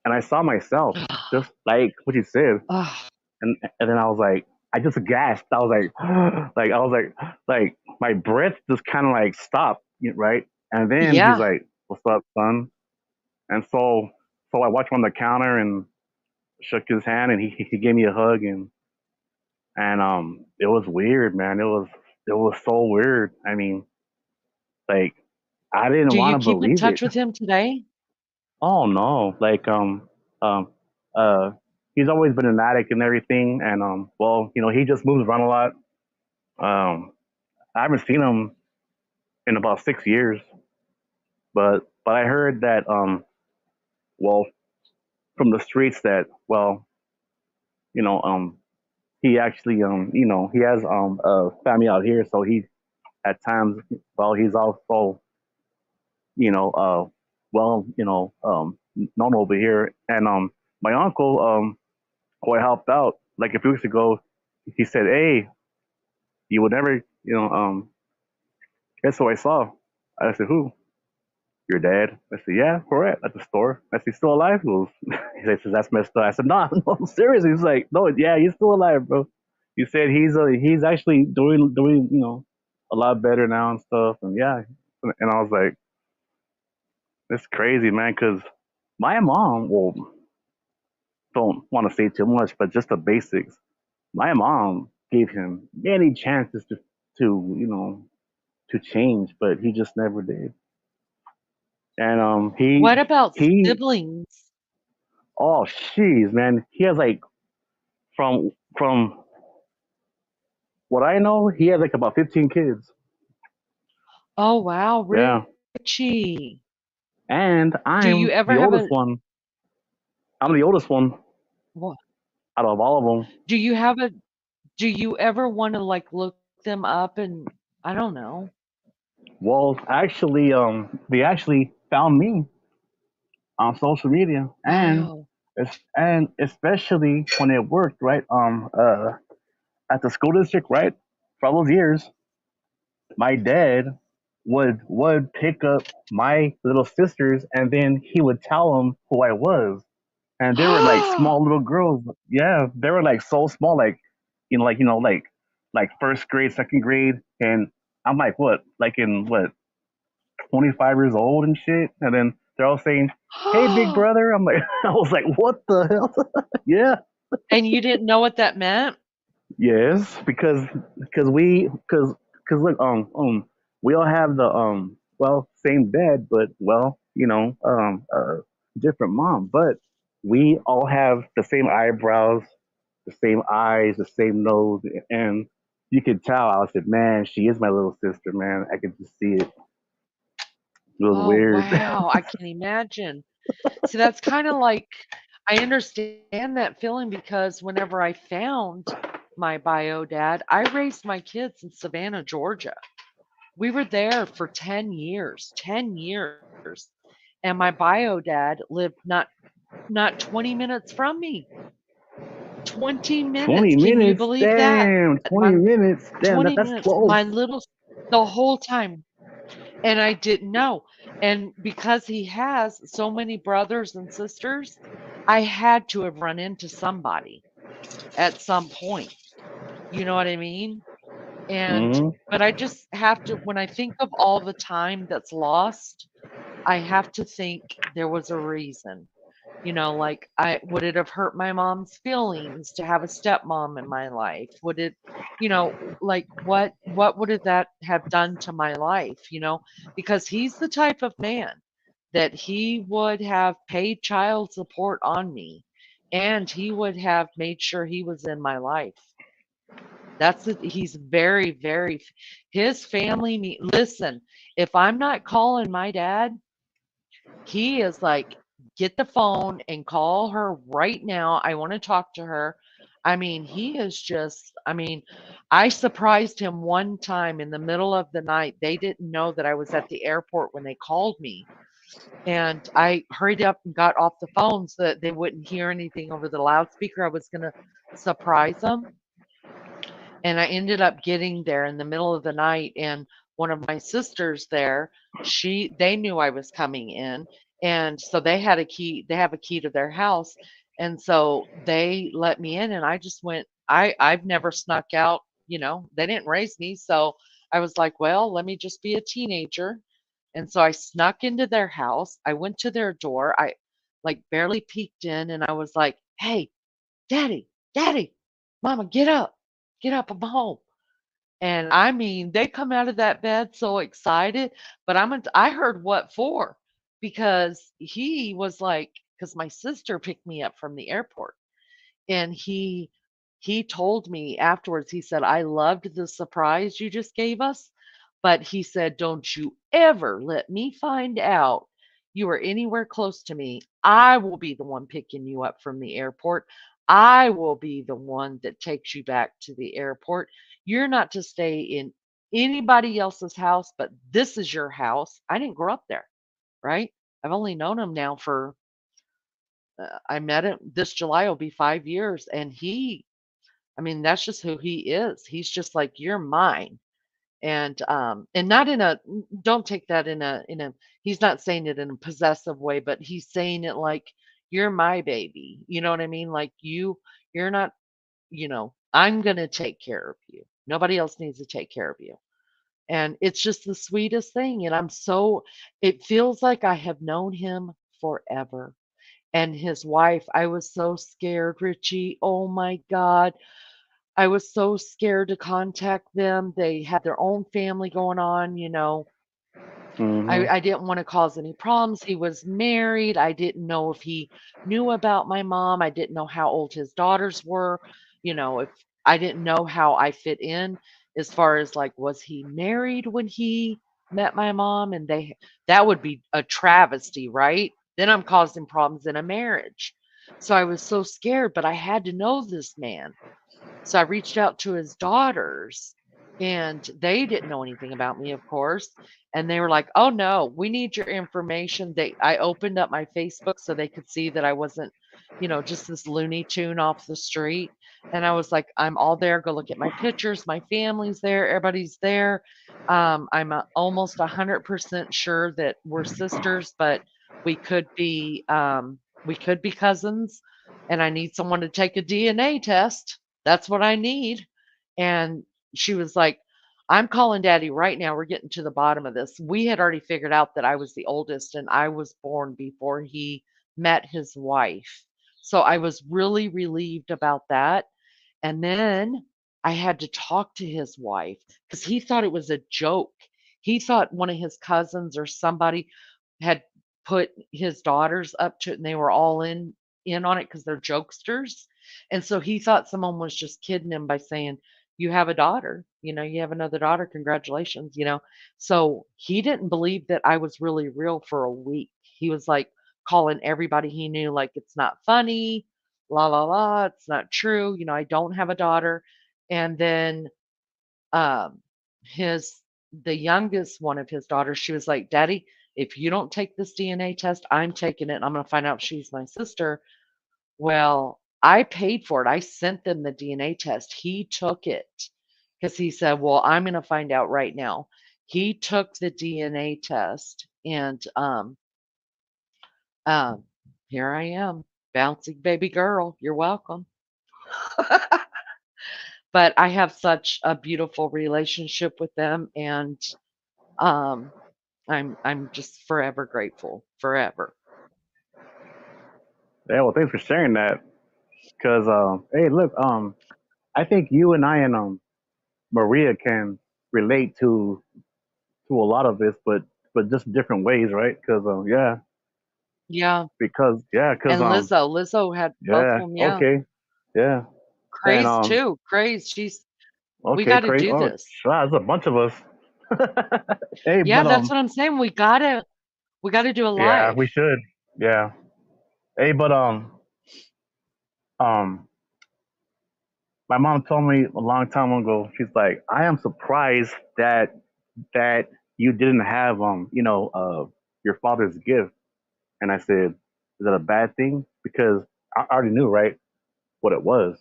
[SPEAKER 6] and I saw myself just like what you said,
[SPEAKER 1] Ah,
[SPEAKER 6] and then I was like, I just gasped. I was like, like my breath just kind of like stopped, right? And then he's
[SPEAKER 1] yeah.
[SPEAKER 6] like, "What's up, son?" And so I watched him on the counter and shook his hand, and he gave me a hug, and it was weird, man. It was so weird. I mean, like I didn't
[SPEAKER 1] Do
[SPEAKER 6] want
[SPEAKER 1] you
[SPEAKER 6] to
[SPEAKER 1] keep in
[SPEAKER 6] believe it.
[SPEAKER 1] touch with him today?
[SPEAKER 6] Oh no, like um uh he's always been an addict and everything, and well, he just moves around a lot. I haven't seen him in about 6 years, but I heard that well, from the streets that, well, you know um he actually he has a family out here, so he at times, well, he's also you know uh well, known over here. And my uncle, who I helped out like a few weeks ago, he said, "Hey, you would never, guess who I saw?" I said, "Who?" "Your dad." I said, "Yeah, where at the store?" I said, "He's still alive?" He says, "That's messed up." I said, "No, no, I'm serious." He's like, "No, yeah, he's still alive, bro." He said he's actually doing a lot better now and stuff. And yeah, and I was like, it's crazy, man, because my mom, well, don't want to say too much, but just the basics. My mom gave him many chances to change, but he just never did. And
[SPEAKER 1] What about
[SPEAKER 6] he
[SPEAKER 1] siblings?
[SPEAKER 6] oh jeez, man, he has like, from what I know, he has like about 15 kids.
[SPEAKER 1] Oh, wow,
[SPEAKER 6] Yeah,
[SPEAKER 1] Richie.
[SPEAKER 6] and
[SPEAKER 1] Do you
[SPEAKER 6] I'm
[SPEAKER 1] ever
[SPEAKER 6] the
[SPEAKER 1] have
[SPEAKER 6] oldest
[SPEAKER 1] a
[SPEAKER 6] one. I'm the oldest one
[SPEAKER 1] what?
[SPEAKER 6] out of all of them.
[SPEAKER 1] Do you have a do you ever want to like look them up and I don't know.
[SPEAKER 6] Well, actually, they actually found me on social media,
[SPEAKER 1] Wow.
[SPEAKER 6] and especially when it worked, right? At the school district, right? For all those years, my dad would pick up my little sisters, and then he would tell them who I was, and they were like small little girls. Yeah, they were like so small, like like first grade, second grade, and I'm like, what, like in what, 25 years old and shit. And then they're all saying, "Hey, big brother." I'm like, I was like, what the hell? Yeah,
[SPEAKER 1] And you didn't know what that meant?
[SPEAKER 6] yes, because look, we all have the well, same dad, but well, different mom, but we all have the same eyebrows, the same eyes, the same nose, and you could tell. I said, man, she is my little sister, man. I could just see it. It was
[SPEAKER 1] Oh,
[SPEAKER 6] weird.
[SPEAKER 1] wow. I can imagine. See, that's kind of like I understand that feeling because whenever I found my bio dad, I raised my kids in Savannah, Georgia. We were there for 10 years, 10 years. And my bio dad lived not 20 minutes from me. 20 minutes.
[SPEAKER 6] 20
[SPEAKER 1] Can you
[SPEAKER 6] minutes,
[SPEAKER 1] believe that?
[SPEAKER 6] damn, 20
[SPEAKER 1] My
[SPEAKER 6] minutes, damn,
[SPEAKER 1] 20
[SPEAKER 6] that's
[SPEAKER 1] minutes.
[SPEAKER 6] close.
[SPEAKER 1] My little the whole time. And I didn't know. And because he has so many brothers and sisters, I had to have run into somebody at some point. You know what I mean? And
[SPEAKER 6] Hmm.
[SPEAKER 1] but I just have to when I think of all the time that's lost, I have to think there was a reason. Like I would it have hurt my mom's feelings to have a stepmom in my life? Would it, like what would it that have done to my life, Because he's the type of man that he would have paid child support on me and he would have made sure he was in my life. He's very, very, his family, listen, if I'm not calling my dad, he is like, get the phone and call her right now. I want to talk to her. I mean, he is just, I mean, I surprised him one time in the middle of the night. They didn't know that I was at the airport when they called me. And I hurried up and got off the phone so that they wouldn't hear anything over the loudspeaker. I was going to surprise them. And I ended up getting there in the middle of the night, and one of my sisters there, they knew I was coming in, and so they have a key to their house, and so they let me in, and I just went I've never snuck out, they didn't raise me, so I was like, "Well, let me just be a teenager." And so I snuck into their house. I went to their door. I like barely peeked in, and I was like, "Hey, Daddy, Daddy, Mama, get up. Get up, I'm home." And I mean, they come out of that bed so excited, but I heard what for because he was like, because my sister picked me up from the airport and he told me afterwards, he said, "I loved the surprise you just gave us, but he said, don't you ever let me find out you are anywhere close to me. I will be the one picking you up from the airport. I will be the one that takes you back to the airport. You're not to stay in anybody else's house, but this is your house." I didn't grow up there, right? I've only known him now for I met him this July will be 5 years, and I mean, that's just who he is. He's just like, "You're mine." And not in a don't take that in a he's not saying it in a possessive way, but he's saying it like, "You're my baby." You know what I mean? Like you're not, I'm gonna take care of you. Nobody else needs to take care of you. And it's just the sweetest thing. And it feels like I have known him forever. And his wife, I was so scared, Richie. Oh my God. I was so scared to contact them. They had their own family going on.
[SPEAKER 6] Hmm.
[SPEAKER 1] I didn't want to cause any problems. He was married. I didn't know if he knew about my mom. I didn't know how old his daughters were. If I didn't know how I fit in as far as like, was he married when he met my mom? And that would be a travesty, right? Then I'm causing problems in a marriage. So I was so scared, but I had to know this man. So I reached out to his daughters and they didn't know anything about me, of course. And they were like, "Oh no, we need your information." I opened up my Facebook so they could see that I wasn't, just this Looney Tune off the street. And I was like, "I'm all there. Go look at my pictures. My family's there. Everybody's there." I'm almost 100% sure that we're sisters, but we could be, we could be cousins. And I need someone to take a DNA test. That's what I need. And she was like, "I'm calling daddy right now. We're getting to the bottom of this." We had already figured out that I was the oldest and I was born before he met his wife. So I was really relieved about that. And then I had to talk to his wife because he thought it was a joke. He thought one of his cousins or somebody had put his daughters up to it, and they were all in on it because they're jokesters. And so he thought someone was just kidding him by saying, "You have a daughter, you have another daughter, congratulations." So he didn't believe that I was really real for a week. He was like calling everybody he knew, like, "It's not funny, la la la, it's not true, I don't have a daughter." And then um his the youngest one of his daughters, she was like, "Daddy, if you don't take this DNA test, I'm taking it and I'm going to find out if she's my sister." Well, I paid for it. I sent them the DNA test. He took it because he said, "Well, I'm going to find out right now." He took the DNA test, and um here I am, bouncing baby girl. You're welcome. But I have such a beautiful relationship with them, and um I'm just forever grateful, forever.
[SPEAKER 6] Yeah, well, thanks for sharing that. Cause hey, look, I think you and I and Maria can relate to a lot of this, but just different ways, right? Cause yeah,
[SPEAKER 1] Yeah,
[SPEAKER 6] because
[SPEAKER 1] and Lizzo had both of
[SPEAKER 6] yeah,
[SPEAKER 1] them. Yeah.
[SPEAKER 6] okay, yeah, and
[SPEAKER 1] Craze too, Craze, we
[SPEAKER 6] okay,
[SPEAKER 1] gotta
[SPEAKER 6] crazy.
[SPEAKER 1] do
[SPEAKER 6] Oh,
[SPEAKER 1] this.
[SPEAKER 6] wow, there's a bunch of us. Hey,
[SPEAKER 1] Yeah,
[SPEAKER 6] but
[SPEAKER 1] that's what I'm saying, we gotta do a
[SPEAKER 6] yeah,
[SPEAKER 1] live.
[SPEAKER 6] we should. Yeah. Hey, but um, my mom told me a long time ago. She's like, I am surprised that you didn't have your father's gift. And I said, is that a bad thing? Because I already knew, right, what it was.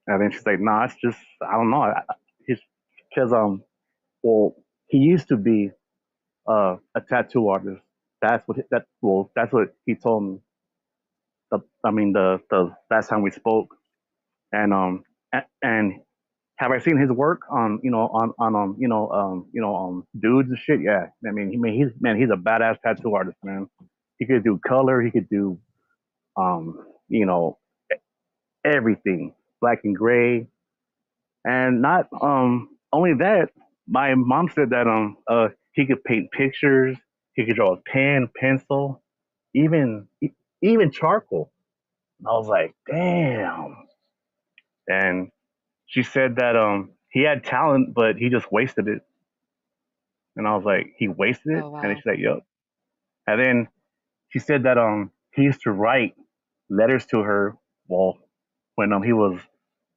[SPEAKER 6] And then she's like, no, it's just I don't know. He's because well, he used to be a tattoo artist. That's what he told me. I mean, the last time we spoke, and and have I seen his work on dudes and shit? Yeah, I mean, he's a badass tattoo artist, man. He could do color, he could do you know everything, black and gray, and not only that. My mom said that he could paint pictures, he could draw a pen, pencil, even even charcoal. And I was like, damn. And she said that he had talent, but he just wasted it. And I was like, he wasted it?
[SPEAKER 1] Oh,
[SPEAKER 6] And then
[SPEAKER 1] wow.
[SPEAKER 6] she's like, yup. And then she said that he used to write letters to her, well, when he was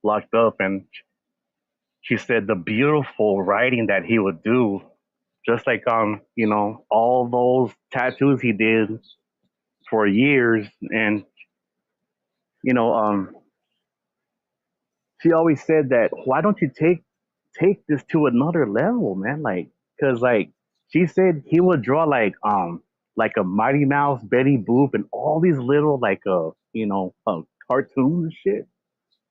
[SPEAKER 6] locked up, and she said the beautiful writing that he would do, just like all those tattoos he did for years. And you know she always said that, why don't you take this to another level, man? Like, cause like she said he would draw like a Mighty Mouse, Betty Boop, and all these little like cartoons and shit.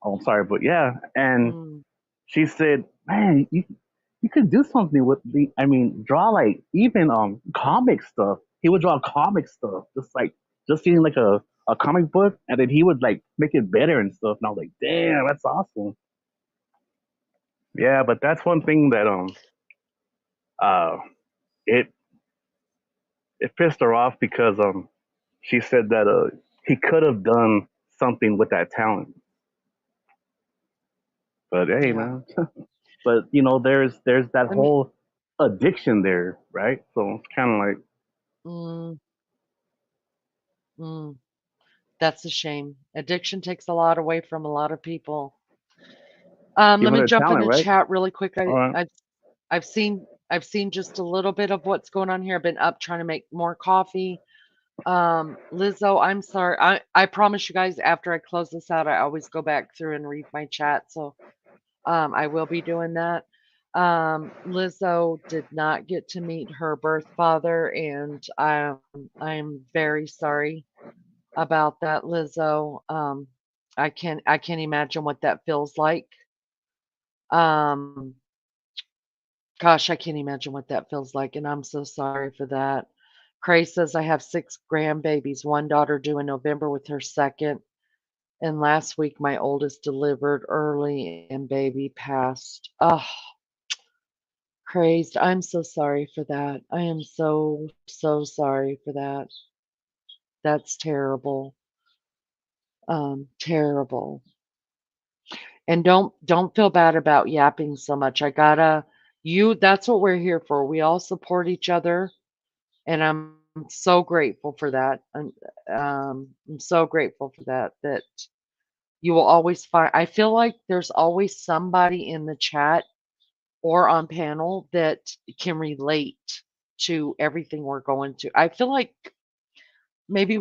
[SPEAKER 6] Oh, I'm sorry, but yeah. And
[SPEAKER 1] Mm,
[SPEAKER 6] she said, man, you could do something with I mean, draw like even comic stuff. He would draw comic stuff, just seeing like a comic book, and then he would like make it better and stuff. And I was like, damn, that's awesome. Yeah, but that's one thing that uh it it pissed her off because she said that he could have done something with that talent. But hey,
[SPEAKER 1] yeah.
[SPEAKER 6] man. But there's that
[SPEAKER 1] Let me
[SPEAKER 6] whole addiction there, right? So it's kind of like
[SPEAKER 1] mm, mm, that's a shame. Addiction takes a lot away from a lot of people. Let
[SPEAKER 6] even
[SPEAKER 1] me
[SPEAKER 6] the
[SPEAKER 1] jump in
[SPEAKER 6] talent,
[SPEAKER 1] the
[SPEAKER 6] right?
[SPEAKER 1] chat really quick.
[SPEAKER 6] All right.
[SPEAKER 1] I've seen just a little bit of what's going on here. I've been up trying to make more coffee. Lizzo, I'm sorry. I promise you guys, after I close this out, I always go back through and read my chat. So I will be doing that. Lizzo did not get to meet her birth father, and I'm very sorry about that, Lizzo. I can't imagine what that feels like. Um, Gosh, I can't imagine what that feels like, and I'm so sorry for that. Cray says I have 6 grandbabies, one daughter due in November with her second, and last week my oldest delivered early and baby passed. Oh, crazed. I'm so sorry for that. I am so, so sorry for that. That's terrible. Terrible. And don't feel bad about yapping so much. I gotta you that's what we're here for. We all support each other, and I'm so grateful for that. I'm so grateful for that that you will always find I feel like there's always somebody in the chat or on panel that can relate to everything we're going to. I feel like maybe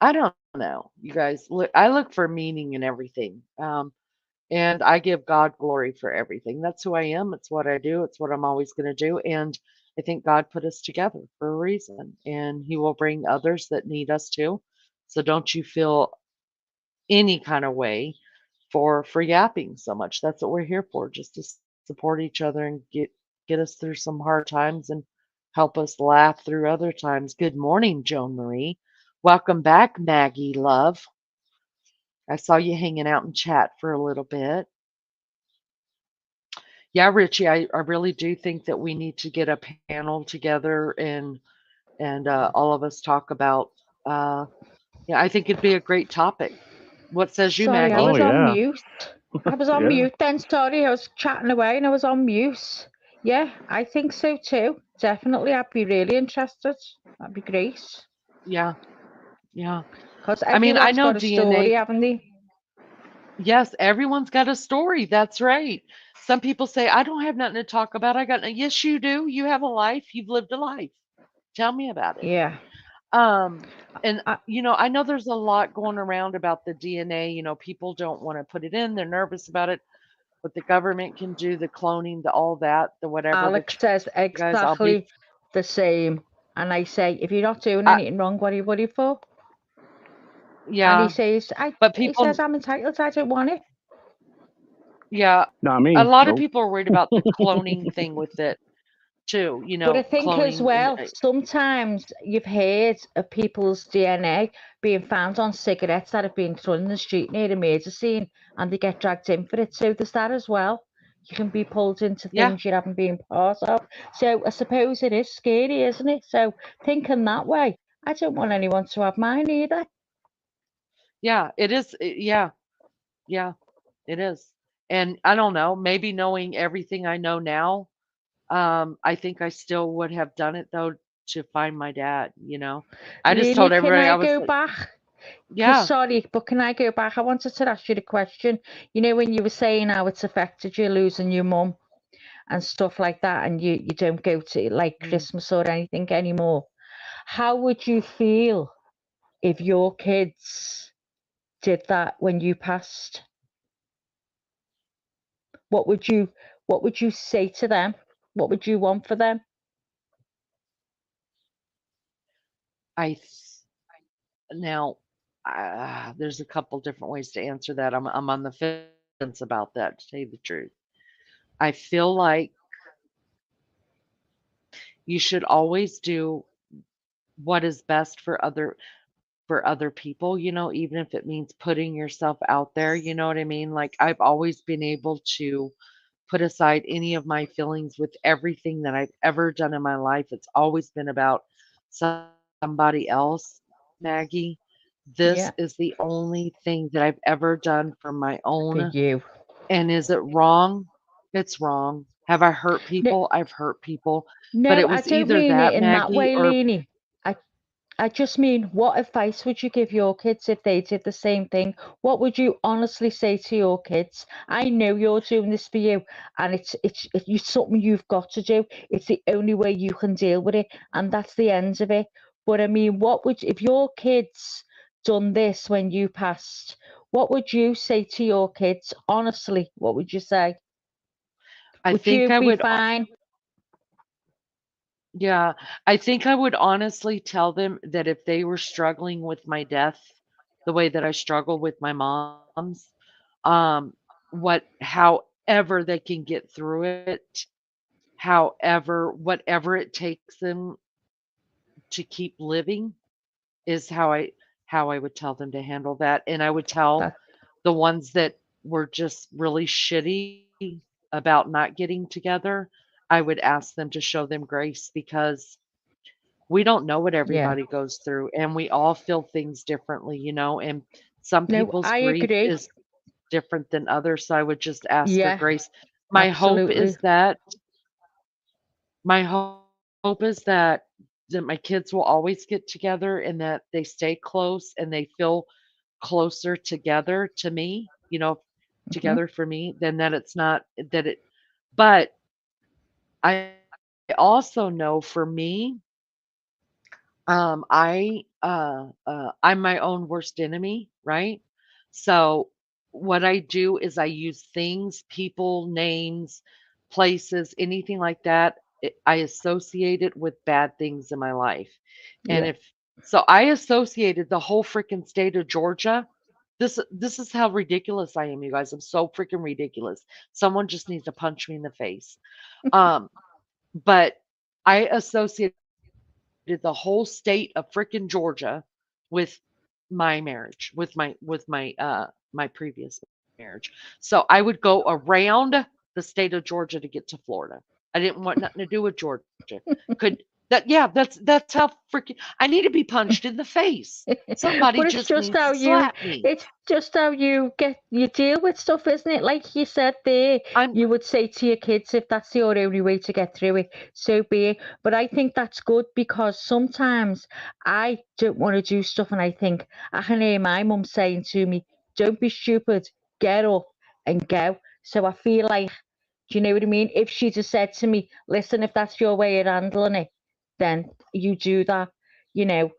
[SPEAKER 1] I don't know, you guys. I look for meaning in everything. And I give God glory for everything. That's who I am. It's what I do. It's what I'm always going to do. And I think God put us together for a reason, and He will bring others that need us too. So don't you feel any kind of way for yapping so much. That's what we're here for, just to support each other and get us through some hard times and help us laugh through other times. Good morning, Joan Marie. Welcome back, Maggie Love. I saw you hanging out in chat for a little bit. Yeah, Richie, I really do think that we need to get a panel together and all of us talk about yeah, I think it'd be a great topic. What says you,
[SPEAKER 5] Sorry, I
[SPEAKER 6] Oh
[SPEAKER 1] Maggie?
[SPEAKER 5] was on
[SPEAKER 6] yeah,
[SPEAKER 5] mute. I was on
[SPEAKER 6] yeah.
[SPEAKER 5] mute then. Sorry, I was chatting away and I was on mute. Yeah, I think so too. Definitely, I'd be really interested. That'd be great.
[SPEAKER 1] Yeah, yeah.
[SPEAKER 5] Because
[SPEAKER 1] I mean, I
[SPEAKER 5] everyone's
[SPEAKER 1] know
[SPEAKER 5] got a story,
[SPEAKER 1] DNA.
[SPEAKER 5] haven't they?
[SPEAKER 1] Yes, everyone's got a story. That's right. Some people say, I don't have nothing to talk about. I got, yes, you do. You have a life. You've lived a life. Tell me about it.
[SPEAKER 5] Yeah.
[SPEAKER 1] Um, and
[SPEAKER 5] I,
[SPEAKER 1] I know there's a lot going around about the DNA. People don't want to put it in. They're nervous about it. What the government can do, the cloning, the all that, the whatever. But
[SPEAKER 5] Alex says
[SPEAKER 1] you guys, I'll be,
[SPEAKER 5] exactly the same. And I say, if you're not doing
[SPEAKER 1] I,
[SPEAKER 5] anything wrong, what are you worried for? And
[SPEAKER 1] yeah. But
[SPEAKER 5] he says,
[SPEAKER 1] people,
[SPEAKER 5] I'm entitled, I don't want it.
[SPEAKER 1] yeah,
[SPEAKER 6] Not
[SPEAKER 1] a
[SPEAKER 6] me.
[SPEAKER 1] lot of
[SPEAKER 6] Nope.
[SPEAKER 1] people are worried about the cloning thing with it too.
[SPEAKER 5] But I think as
[SPEAKER 1] Cloning and
[SPEAKER 5] well, sometimes you've heard of people's DNA being found on cigarettes that have been thrown in the street near a murder scene and they get dragged in for it. So there's that as well. You can be pulled into
[SPEAKER 1] yeah,
[SPEAKER 5] things you haven't been part of. So I suppose it is scary, isn't it? So thinking that way, I don't want anyone to have mine either.
[SPEAKER 1] yeah, it is. Yeah, yeah, it is. And I don't know, maybe knowing everything I know now, I think I still would have done it though to find my dad. I just
[SPEAKER 5] Lena,
[SPEAKER 1] told
[SPEAKER 5] can
[SPEAKER 1] everybody
[SPEAKER 5] I
[SPEAKER 1] I was
[SPEAKER 5] go
[SPEAKER 1] like,
[SPEAKER 5] back? Because
[SPEAKER 1] yeah,
[SPEAKER 5] sorry, but can I go back? I wanted to ask you the question. You know, when you were saying how it's affected you losing your mum and stuff like that, and you don't go to like
[SPEAKER 1] mm,
[SPEAKER 5] Christmas or anything anymore. How would you feel if your kids did that when you passed? What would you say to them? What would you want for them?
[SPEAKER 1] I now there's a couple different ways to answer that. I'm on the fence about that, to tell you the truth. I feel like you should always do what is best for other people, even if it means putting yourself out there, you know what I mean? Like I've always been able to put aside any of my feelings with everything that I've ever done in my life. It's always been about somebody else, Maggie. This
[SPEAKER 5] Yeah,
[SPEAKER 1] is the only thing that I've ever done for my
[SPEAKER 5] for
[SPEAKER 1] own.
[SPEAKER 5] you.
[SPEAKER 1] And is it wrong? It's wrong. Have I hurt
[SPEAKER 5] No,
[SPEAKER 1] people? I've hurt people. But
[SPEAKER 5] no,
[SPEAKER 1] it
[SPEAKER 5] I
[SPEAKER 1] was
[SPEAKER 5] don't
[SPEAKER 1] either
[SPEAKER 5] mean it
[SPEAKER 1] that,
[SPEAKER 5] in that
[SPEAKER 1] Maggie,
[SPEAKER 5] way,
[SPEAKER 1] or
[SPEAKER 5] Leanie. I I just mean, what advice would you give your kids if they did the same thing? What would you honestly say to your kids? I know you're doing this for you, and it's something you've got to do. It's the only way you can deal with it, and that's the end of it. But I mean, what would if your kids done this when you passed? What would you say to your kids? Honestly, what would you say?
[SPEAKER 1] I
[SPEAKER 5] Would
[SPEAKER 1] think
[SPEAKER 5] you
[SPEAKER 1] I
[SPEAKER 5] be
[SPEAKER 1] would
[SPEAKER 5] fine?
[SPEAKER 1] Yeah, I think I would honestly tell them that if they were struggling with my death the way that I struggle with my mom's, however they can get through it, whatever it takes them to keep living is how I would tell them to handle that. And I would tell
[SPEAKER 5] That
[SPEAKER 1] the ones that were just really shitty about not getting together, I would ask them to show them grace because we don't know what
[SPEAKER 5] Yeah.
[SPEAKER 1] everybody goes through, and we all feel things differently, you know, and some
[SPEAKER 5] No,
[SPEAKER 1] people's
[SPEAKER 5] I
[SPEAKER 1] grief
[SPEAKER 5] agree.
[SPEAKER 1] is different than others. So I would just ask for
[SPEAKER 5] Yeah,
[SPEAKER 1] grace. My hope
[SPEAKER 5] absolutely.
[SPEAKER 1] is that my hope is that my kids will always get together and that they stay close and they feel closer together to me, you know,
[SPEAKER 5] Hmm.
[SPEAKER 1] together for me, than that it's not that it. But I also know for me, I'm my own worst enemy, right? So what I do is I use things, people, names, places, anything like that. I associate it with bad things in my life. And
[SPEAKER 5] Yeah.
[SPEAKER 1] I associated the whole freaking state of Georgia. This is how ridiculous I am, you guys. I'm so freaking ridiculous. Someone just needs to punch me in the face. Um, but I associated the whole state of freaking Georgia with my marriage, with my previous marriage. So I would go around the state of Georgia to get to Florida. I didn't want nothing to do with Georgia. Could that yeah, that's how freaking I need to be punched in the face. Somebody
[SPEAKER 5] But it's
[SPEAKER 1] just
[SPEAKER 5] just
[SPEAKER 1] needs to
[SPEAKER 5] how
[SPEAKER 1] slap me.
[SPEAKER 5] it's just how you deal with stuff, isn't it? Like you said there,
[SPEAKER 1] I'm
[SPEAKER 5] you would say to your kids, if that's your only way to get through it, so be it. But I think that's good because sometimes I don't want to do stuff and I think I can hear my mum saying to me, "Don't be stupid, get up and go." So I feel like, do you know what I mean? If she just said to me, "Listen, if that's your way of handling it, then you do that," you know.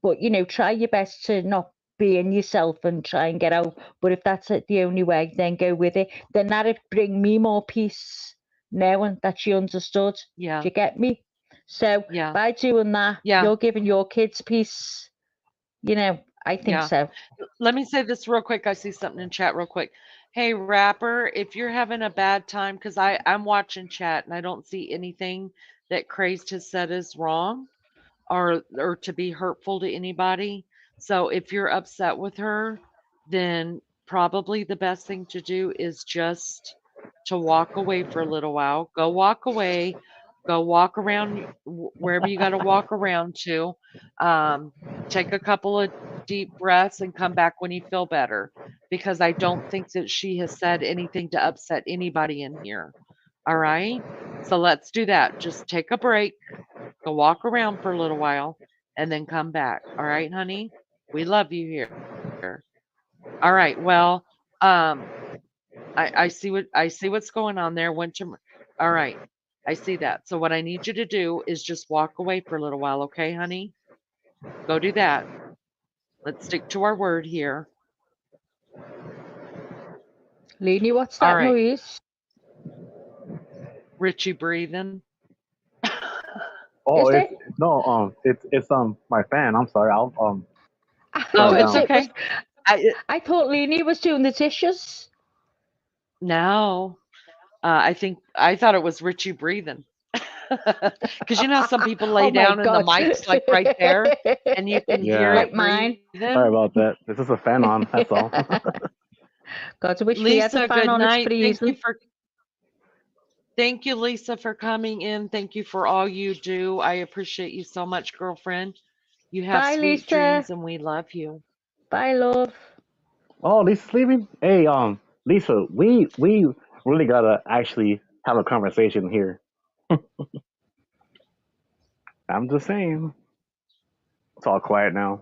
[SPEAKER 5] But try your best to not be in yourself and try and get out. But if that's the only way, then go with it. Then that'd bring me more peace, knowing that she understood.
[SPEAKER 1] yeah,
[SPEAKER 5] Do you get me? So
[SPEAKER 1] yeah,
[SPEAKER 5] by doing that,
[SPEAKER 1] yeah,
[SPEAKER 5] you're giving your kids peace. I think
[SPEAKER 1] yeah.
[SPEAKER 5] so.
[SPEAKER 1] Let me say this real quick. I see something in chat real quick. Hey, rapper, if you're having a bad time, because I'm watching chat and I don't see anything that Crazed has said is wrong or to be hurtful to anybody. So if you're upset with her, then probably the best thing to do is just to walk away for a little while. Go walk away. Go walk around wherever you got to walk around to. Um, take a couple of deep breaths and come back when you feel better. Because I don't think that she has said anything to upset anybody in here. All right. So let's do that. Just take a break, go walk around for a little while, and then come back. All right, honey? We love you here. All right. Well, um, I see what's going on there. All right. I see that. So what I need you to do is just walk away for a little while, okay, honey? Go do that. Let's stick to our word here.
[SPEAKER 5] Leanie, what's
[SPEAKER 1] All
[SPEAKER 5] that
[SPEAKER 1] right.
[SPEAKER 5] noise?
[SPEAKER 1] Richie breathing.
[SPEAKER 6] Oh,
[SPEAKER 5] Is
[SPEAKER 6] it's
[SPEAKER 5] it?
[SPEAKER 6] no, it's my fan. I'm sorry. I'll
[SPEAKER 5] I
[SPEAKER 1] Oh,
[SPEAKER 6] turn it
[SPEAKER 1] it's
[SPEAKER 5] thought
[SPEAKER 6] down.
[SPEAKER 5] it was.
[SPEAKER 1] okay. I
[SPEAKER 5] I thought Leanie was doing the dishes.
[SPEAKER 1] no. I thought it was Richie breathing. Because you know how some people lay
[SPEAKER 5] Oh my
[SPEAKER 1] down and the
[SPEAKER 5] god!
[SPEAKER 1] mic's like right there and you can hear
[SPEAKER 6] Yeah,
[SPEAKER 5] Like
[SPEAKER 1] it
[SPEAKER 5] mine.
[SPEAKER 1] breathing.
[SPEAKER 6] sorry about that. It's just a fan on. That's all.
[SPEAKER 5] God, I wish we had a
[SPEAKER 1] Lisa,
[SPEAKER 5] fan
[SPEAKER 1] good
[SPEAKER 5] on. It's
[SPEAKER 1] night.
[SPEAKER 5] freezing.
[SPEAKER 1] Thank you, Lisa, for coming in. Thank you for all you do. I appreciate you so much, girlfriend. You have
[SPEAKER 5] Bye,
[SPEAKER 1] sweet
[SPEAKER 5] Lisa.
[SPEAKER 1] dreams and we love you.
[SPEAKER 5] Bye, love.
[SPEAKER 6] Oh, Lisa's leaving. Hey, Lisa, we really gotta actually have a conversation here. I'm just saying. It's all quiet now.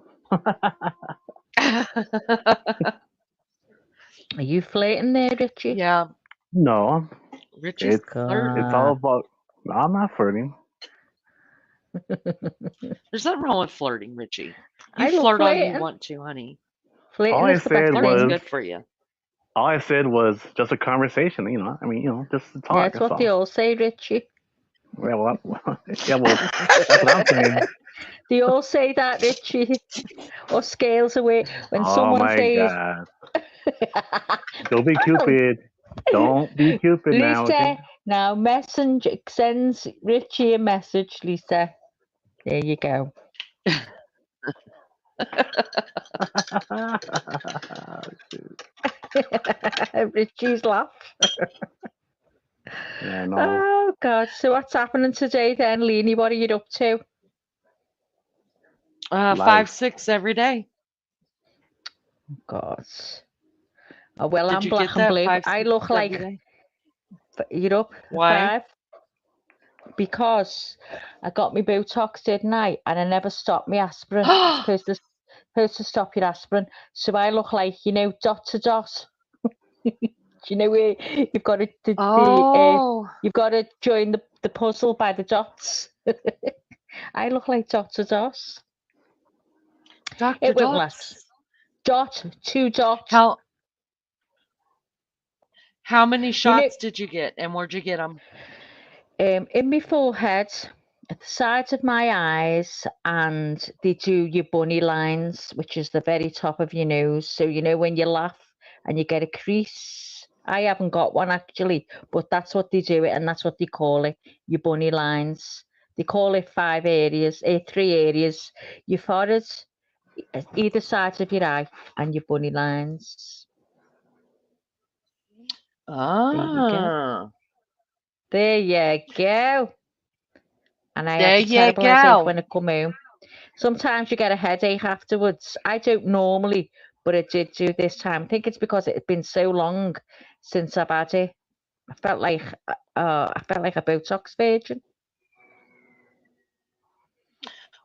[SPEAKER 5] Are you flirting there, Richie?
[SPEAKER 1] Yeah,
[SPEAKER 6] No,
[SPEAKER 1] Richie's
[SPEAKER 6] it's
[SPEAKER 1] flirting.
[SPEAKER 6] it's all
[SPEAKER 5] God.
[SPEAKER 6] about. No, I'm not flirting.
[SPEAKER 1] There's nothing wrong with flirting, Richie. You
[SPEAKER 5] I love
[SPEAKER 1] flirt all you
[SPEAKER 5] flirting.
[SPEAKER 1] want to, honey.
[SPEAKER 6] All
[SPEAKER 5] Flirting
[SPEAKER 6] I
[SPEAKER 5] is the best
[SPEAKER 6] said
[SPEAKER 1] Flirting's
[SPEAKER 5] thing.
[SPEAKER 6] was
[SPEAKER 1] good for you.
[SPEAKER 6] all I said was just a conversation. I mean, just to
[SPEAKER 5] Yeah,
[SPEAKER 6] talk.
[SPEAKER 5] that's
[SPEAKER 6] That's
[SPEAKER 5] what they
[SPEAKER 6] all.
[SPEAKER 5] all say, Richie.
[SPEAKER 6] Yeah, well, yeah, well, that's what I'm saying.
[SPEAKER 5] They all say that, Richie. Or scales away. When
[SPEAKER 6] Oh
[SPEAKER 5] someone
[SPEAKER 6] my
[SPEAKER 5] says,
[SPEAKER 6] God! Don't be
[SPEAKER 5] oh,
[SPEAKER 6] Cupid. Don't be Cupid now, okay?
[SPEAKER 5] Lisa, now messenger sends Richie a message, Lisa. There you go. Richie's laugh.
[SPEAKER 6] Yeah, no.
[SPEAKER 5] Oh God. So what's happening today then, Leanie? What are you up to?
[SPEAKER 1] 5,
[SPEAKER 6] Life.
[SPEAKER 1] 6 every day.
[SPEAKER 5] God. Oh, well,
[SPEAKER 1] Did
[SPEAKER 5] I'm
[SPEAKER 1] you
[SPEAKER 5] black
[SPEAKER 1] get
[SPEAKER 5] and
[SPEAKER 1] that?
[SPEAKER 5] blue.
[SPEAKER 1] 5,
[SPEAKER 5] I
[SPEAKER 1] 6
[SPEAKER 5] look
[SPEAKER 1] every
[SPEAKER 5] like
[SPEAKER 1] day?
[SPEAKER 5] you're up
[SPEAKER 1] Why?
[SPEAKER 5] 5 because I got my Botox, didn't I? And I never stopped my aspirin. It's supposed to stop your aspirin. So I look like, dot to dot. You know where you've got to
[SPEAKER 1] Oh,
[SPEAKER 5] you've got to join the puzzle by the dots. I look like dot to dot.
[SPEAKER 1] Dr.
[SPEAKER 5] It won't last.
[SPEAKER 1] Dots.
[SPEAKER 5] 2 dots.
[SPEAKER 1] How many
[SPEAKER 5] You know,
[SPEAKER 1] shots did you get, and where'd you get them?
[SPEAKER 5] in my forehead, at the sides of my eyes, and they do your bunny lines, which is the very top of your nose. So when you laugh and you get a crease. I haven't got one actually, but that's what they do it, and that's what they call it, your bunny lines. They call it 3 areas: your forehead, either sides of your eye, and your bunny lines. There you go.
[SPEAKER 1] Ah,
[SPEAKER 5] There you go. And I
[SPEAKER 1] there
[SPEAKER 5] had a
[SPEAKER 1] you
[SPEAKER 5] terrible headache
[SPEAKER 1] go.
[SPEAKER 5] when I come home. Sometimes you get a headache afterwards. I don't normally, but I did do this time. I think it's because it had been so long since I've had it. I felt like a Botox virgin.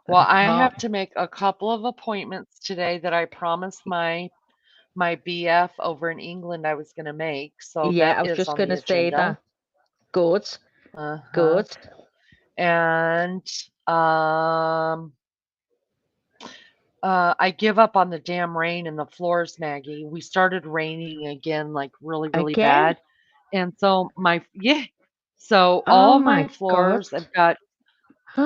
[SPEAKER 1] Well,
[SPEAKER 5] I
[SPEAKER 1] I
[SPEAKER 5] can't.
[SPEAKER 1] have to make a couple of appointments today that I promised my BF over in England I was going to make, so
[SPEAKER 5] Yeah, I
[SPEAKER 1] that
[SPEAKER 5] was
[SPEAKER 1] is
[SPEAKER 5] just
[SPEAKER 1] on the
[SPEAKER 5] gonna say
[SPEAKER 1] agenda.
[SPEAKER 5] that. Good,
[SPEAKER 1] Uh-huh.
[SPEAKER 5] good.
[SPEAKER 1] And um I give up on the damn rain in the floors, Maggie. We started raining again, like really, really
[SPEAKER 5] Again?
[SPEAKER 1] bad. And so so all
[SPEAKER 5] Oh
[SPEAKER 1] of my
[SPEAKER 5] my God.
[SPEAKER 1] floors have got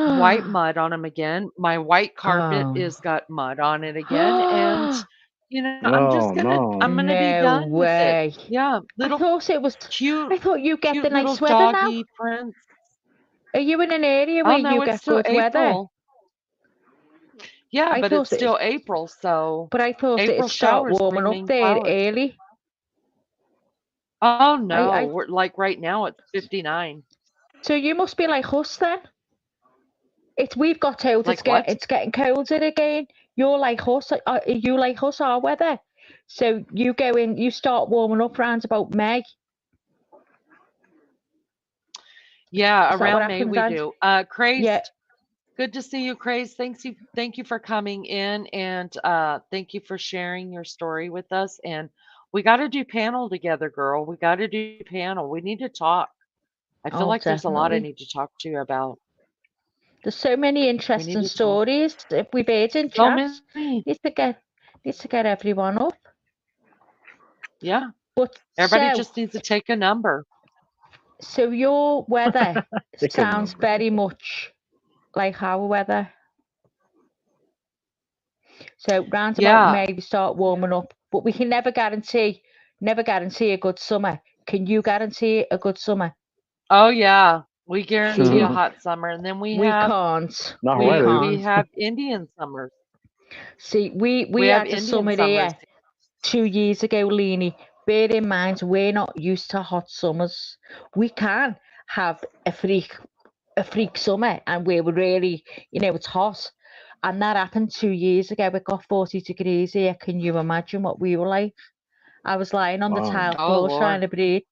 [SPEAKER 1] white mud on them again. My white carpet
[SPEAKER 5] Oh.
[SPEAKER 1] is got mud on it again. And,
[SPEAKER 6] Oh no.
[SPEAKER 1] I'm gonna be
[SPEAKER 5] No
[SPEAKER 1] done with it.
[SPEAKER 5] way.
[SPEAKER 1] Yeah,
[SPEAKER 5] I
[SPEAKER 1] little
[SPEAKER 5] thought it was.
[SPEAKER 1] cute,
[SPEAKER 5] I thought you get the
[SPEAKER 1] cute little
[SPEAKER 5] nice weather now.
[SPEAKER 1] doggy prints.
[SPEAKER 5] Are you in an area
[SPEAKER 1] Oh
[SPEAKER 5] where
[SPEAKER 1] no,
[SPEAKER 5] you
[SPEAKER 1] it's
[SPEAKER 5] get
[SPEAKER 1] still
[SPEAKER 5] good weather?
[SPEAKER 1] April. Yeah,
[SPEAKER 5] I
[SPEAKER 1] but it's
[SPEAKER 5] thought it,
[SPEAKER 1] still April, so
[SPEAKER 5] but I thought it'd
[SPEAKER 1] April
[SPEAKER 5] start
[SPEAKER 1] showers
[SPEAKER 5] warming
[SPEAKER 1] bring
[SPEAKER 5] up
[SPEAKER 1] me
[SPEAKER 5] there
[SPEAKER 1] flowers.
[SPEAKER 5] early.
[SPEAKER 1] Oh no,
[SPEAKER 5] I
[SPEAKER 1] we're like right now it's 59.
[SPEAKER 5] So you must be like us then. We've got told
[SPEAKER 1] Like what?
[SPEAKER 5] it's getting colder again. You're like us. Are you like us? Our weather. So you start warming up round about May.
[SPEAKER 1] Yeah,
[SPEAKER 5] Is that what
[SPEAKER 1] around May
[SPEAKER 5] happens,
[SPEAKER 1] we
[SPEAKER 5] Ange?
[SPEAKER 1] do.
[SPEAKER 5] Yeah.
[SPEAKER 1] Crazed, good to see you, Crazed. Thank you for coming in, and thank you for sharing your story with us. And we got to do panel together, girl. We got to do panel. We need to talk. I feel
[SPEAKER 5] Oh,
[SPEAKER 1] like there's a lot I
[SPEAKER 5] definitely.
[SPEAKER 1] need to talk to you about.
[SPEAKER 5] There's so many
[SPEAKER 1] We need
[SPEAKER 5] interesting
[SPEAKER 1] to talk.
[SPEAKER 5] stories. If we've heard in
[SPEAKER 1] So
[SPEAKER 5] chat,
[SPEAKER 1] many.
[SPEAKER 5] needs to get everyone up.
[SPEAKER 1] Yeah.
[SPEAKER 5] But
[SPEAKER 1] Everybody just needs to take a number.
[SPEAKER 5] so your weather
[SPEAKER 6] Take a
[SPEAKER 5] sounds
[SPEAKER 6] number.
[SPEAKER 5] very much like our weather. So round about
[SPEAKER 1] Yeah.
[SPEAKER 5] May we start warming up, but we can never guarantee a good summer. Can you guarantee a good summer?
[SPEAKER 1] Oh yeah. We guarantee a
[SPEAKER 5] See,
[SPEAKER 1] hot summer, and then
[SPEAKER 5] we can't.
[SPEAKER 6] Not
[SPEAKER 5] We
[SPEAKER 6] really.
[SPEAKER 1] we
[SPEAKER 5] can't.
[SPEAKER 1] have Indian summers.
[SPEAKER 5] See,
[SPEAKER 1] We
[SPEAKER 5] we
[SPEAKER 1] have
[SPEAKER 5] had a
[SPEAKER 1] Indian
[SPEAKER 5] summer
[SPEAKER 1] summers.
[SPEAKER 5] here 2 years ago, Leanie. Bear in mind, we're not used to hot summers. We can have a freak summer, and we're really, it's hot. And that happened 2 years ago. It got 40 degrees here. Can you imagine what we were like? I was lying on the
[SPEAKER 6] Wow.
[SPEAKER 5] tile
[SPEAKER 1] Oh
[SPEAKER 5] floor trying
[SPEAKER 1] Lord.
[SPEAKER 5] to breathe.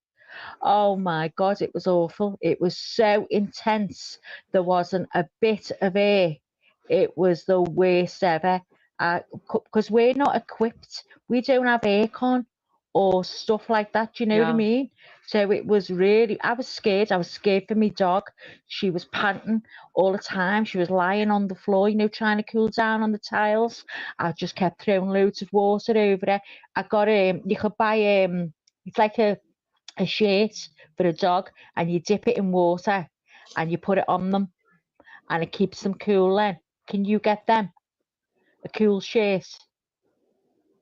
[SPEAKER 5] Oh my God, it was awful. It was so intense. There wasn't a bit of air. It was the worst ever. Because we're not equipped. We don't have aircon or stuff like that. Do you know what I
[SPEAKER 1] Yeah.
[SPEAKER 5] mean? So it was really, I was scared. I was scared for my dog. She was panting all the time. She was lying on the floor, trying to cool down on the tiles. I just kept throwing loads of water over her. I got you could buy it's like a shirt for a dog, and you dip it in water and you put it on them and it keeps them cool then. Can you get them? A cool shirt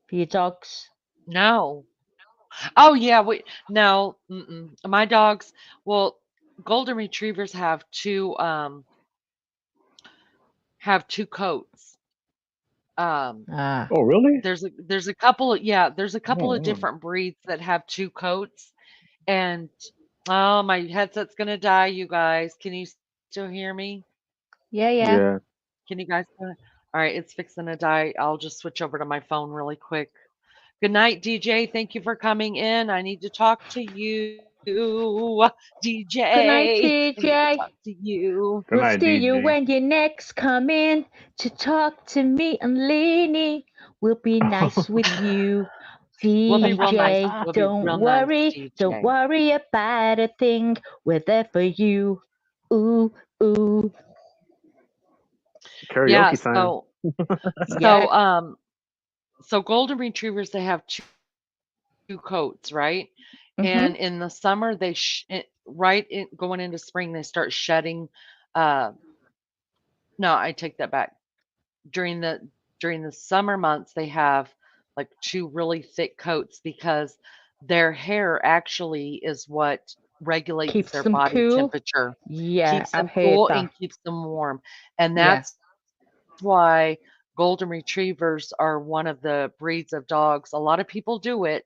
[SPEAKER 5] for your dogs?
[SPEAKER 1] No. Oh yeah. No. Mm-mm. My dogs. Well, golden retrievers have two coats. Um,
[SPEAKER 5] Ah.
[SPEAKER 6] Oh, really?
[SPEAKER 1] there's a couple of there's a couple
[SPEAKER 6] Oh,
[SPEAKER 1] of
[SPEAKER 6] wow.
[SPEAKER 1] different breeds that have two coats, and oh, my headset's gonna die, you guys. Can you still hear me?
[SPEAKER 5] Yeah, yeah.
[SPEAKER 6] Yeah.
[SPEAKER 1] Can you guys? All right, it's fixing to die. I'll just switch over to my phone really quick. Good night, DJ. Thank you for coming in. I need to talk to you, DJ.
[SPEAKER 5] Good night,
[SPEAKER 1] I need to
[SPEAKER 5] TJ.
[SPEAKER 1] talk to you.
[SPEAKER 6] Good
[SPEAKER 5] We'll
[SPEAKER 6] night,
[SPEAKER 5] see you
[SPEAKER 6] DJ.
[SPEAKER 5] when you next come in to talk to me and Lainey. We'll be nice with you.
[SPEAKER 1] We'll be real nice.
[SPEAKER 5] DJ,
[SPEAKER 1] We'll be
[SPEAKER 5] don't
[SPEAKER 1] real nice,
[SPEAKER 5] worry, don't
[SPEAKER 1] DJ.
[SPEAKER 5] worry about a thing. We're there for you. Ooh, ooh.
[SPEAKER 1] Yeah,
[SPEAKER 6] Karaoke time.
[SPEAKER 5] Yeah.
[SPEAKER 1] So golden retrievers, they have two coats, right? And
[SPEAKER 5] Mm-hmm.
[SPEAKER 1] in the summer, going into spring, they start shedding. Uh, no, I take that back. During the summer months, they have like two really thick coats because their hair actually is what regulates
[SPEAKER 5] Keeps
[SPEAKER 1] their
[SPEAKER 5] them
[SPEAKER 1] body
[SPEAKER 5] cool.
[SPEAKER 1] temperature,
[SPEAKER 5] Yeah,
[SPEAKER 1] keeps
[SPEAKER 5] I've
[SPEAKER 1] them
[SPEAKER 5] heard
[SPEAKER 1] cool
[SPEAKER 5] that.
[SPEAKER 1] and keeps them warm. And
[SPEAKER 5] Yeah.
[SPEAKER 1] that's why golden retrievers are one of the breeds of dogs. A lot of people do it,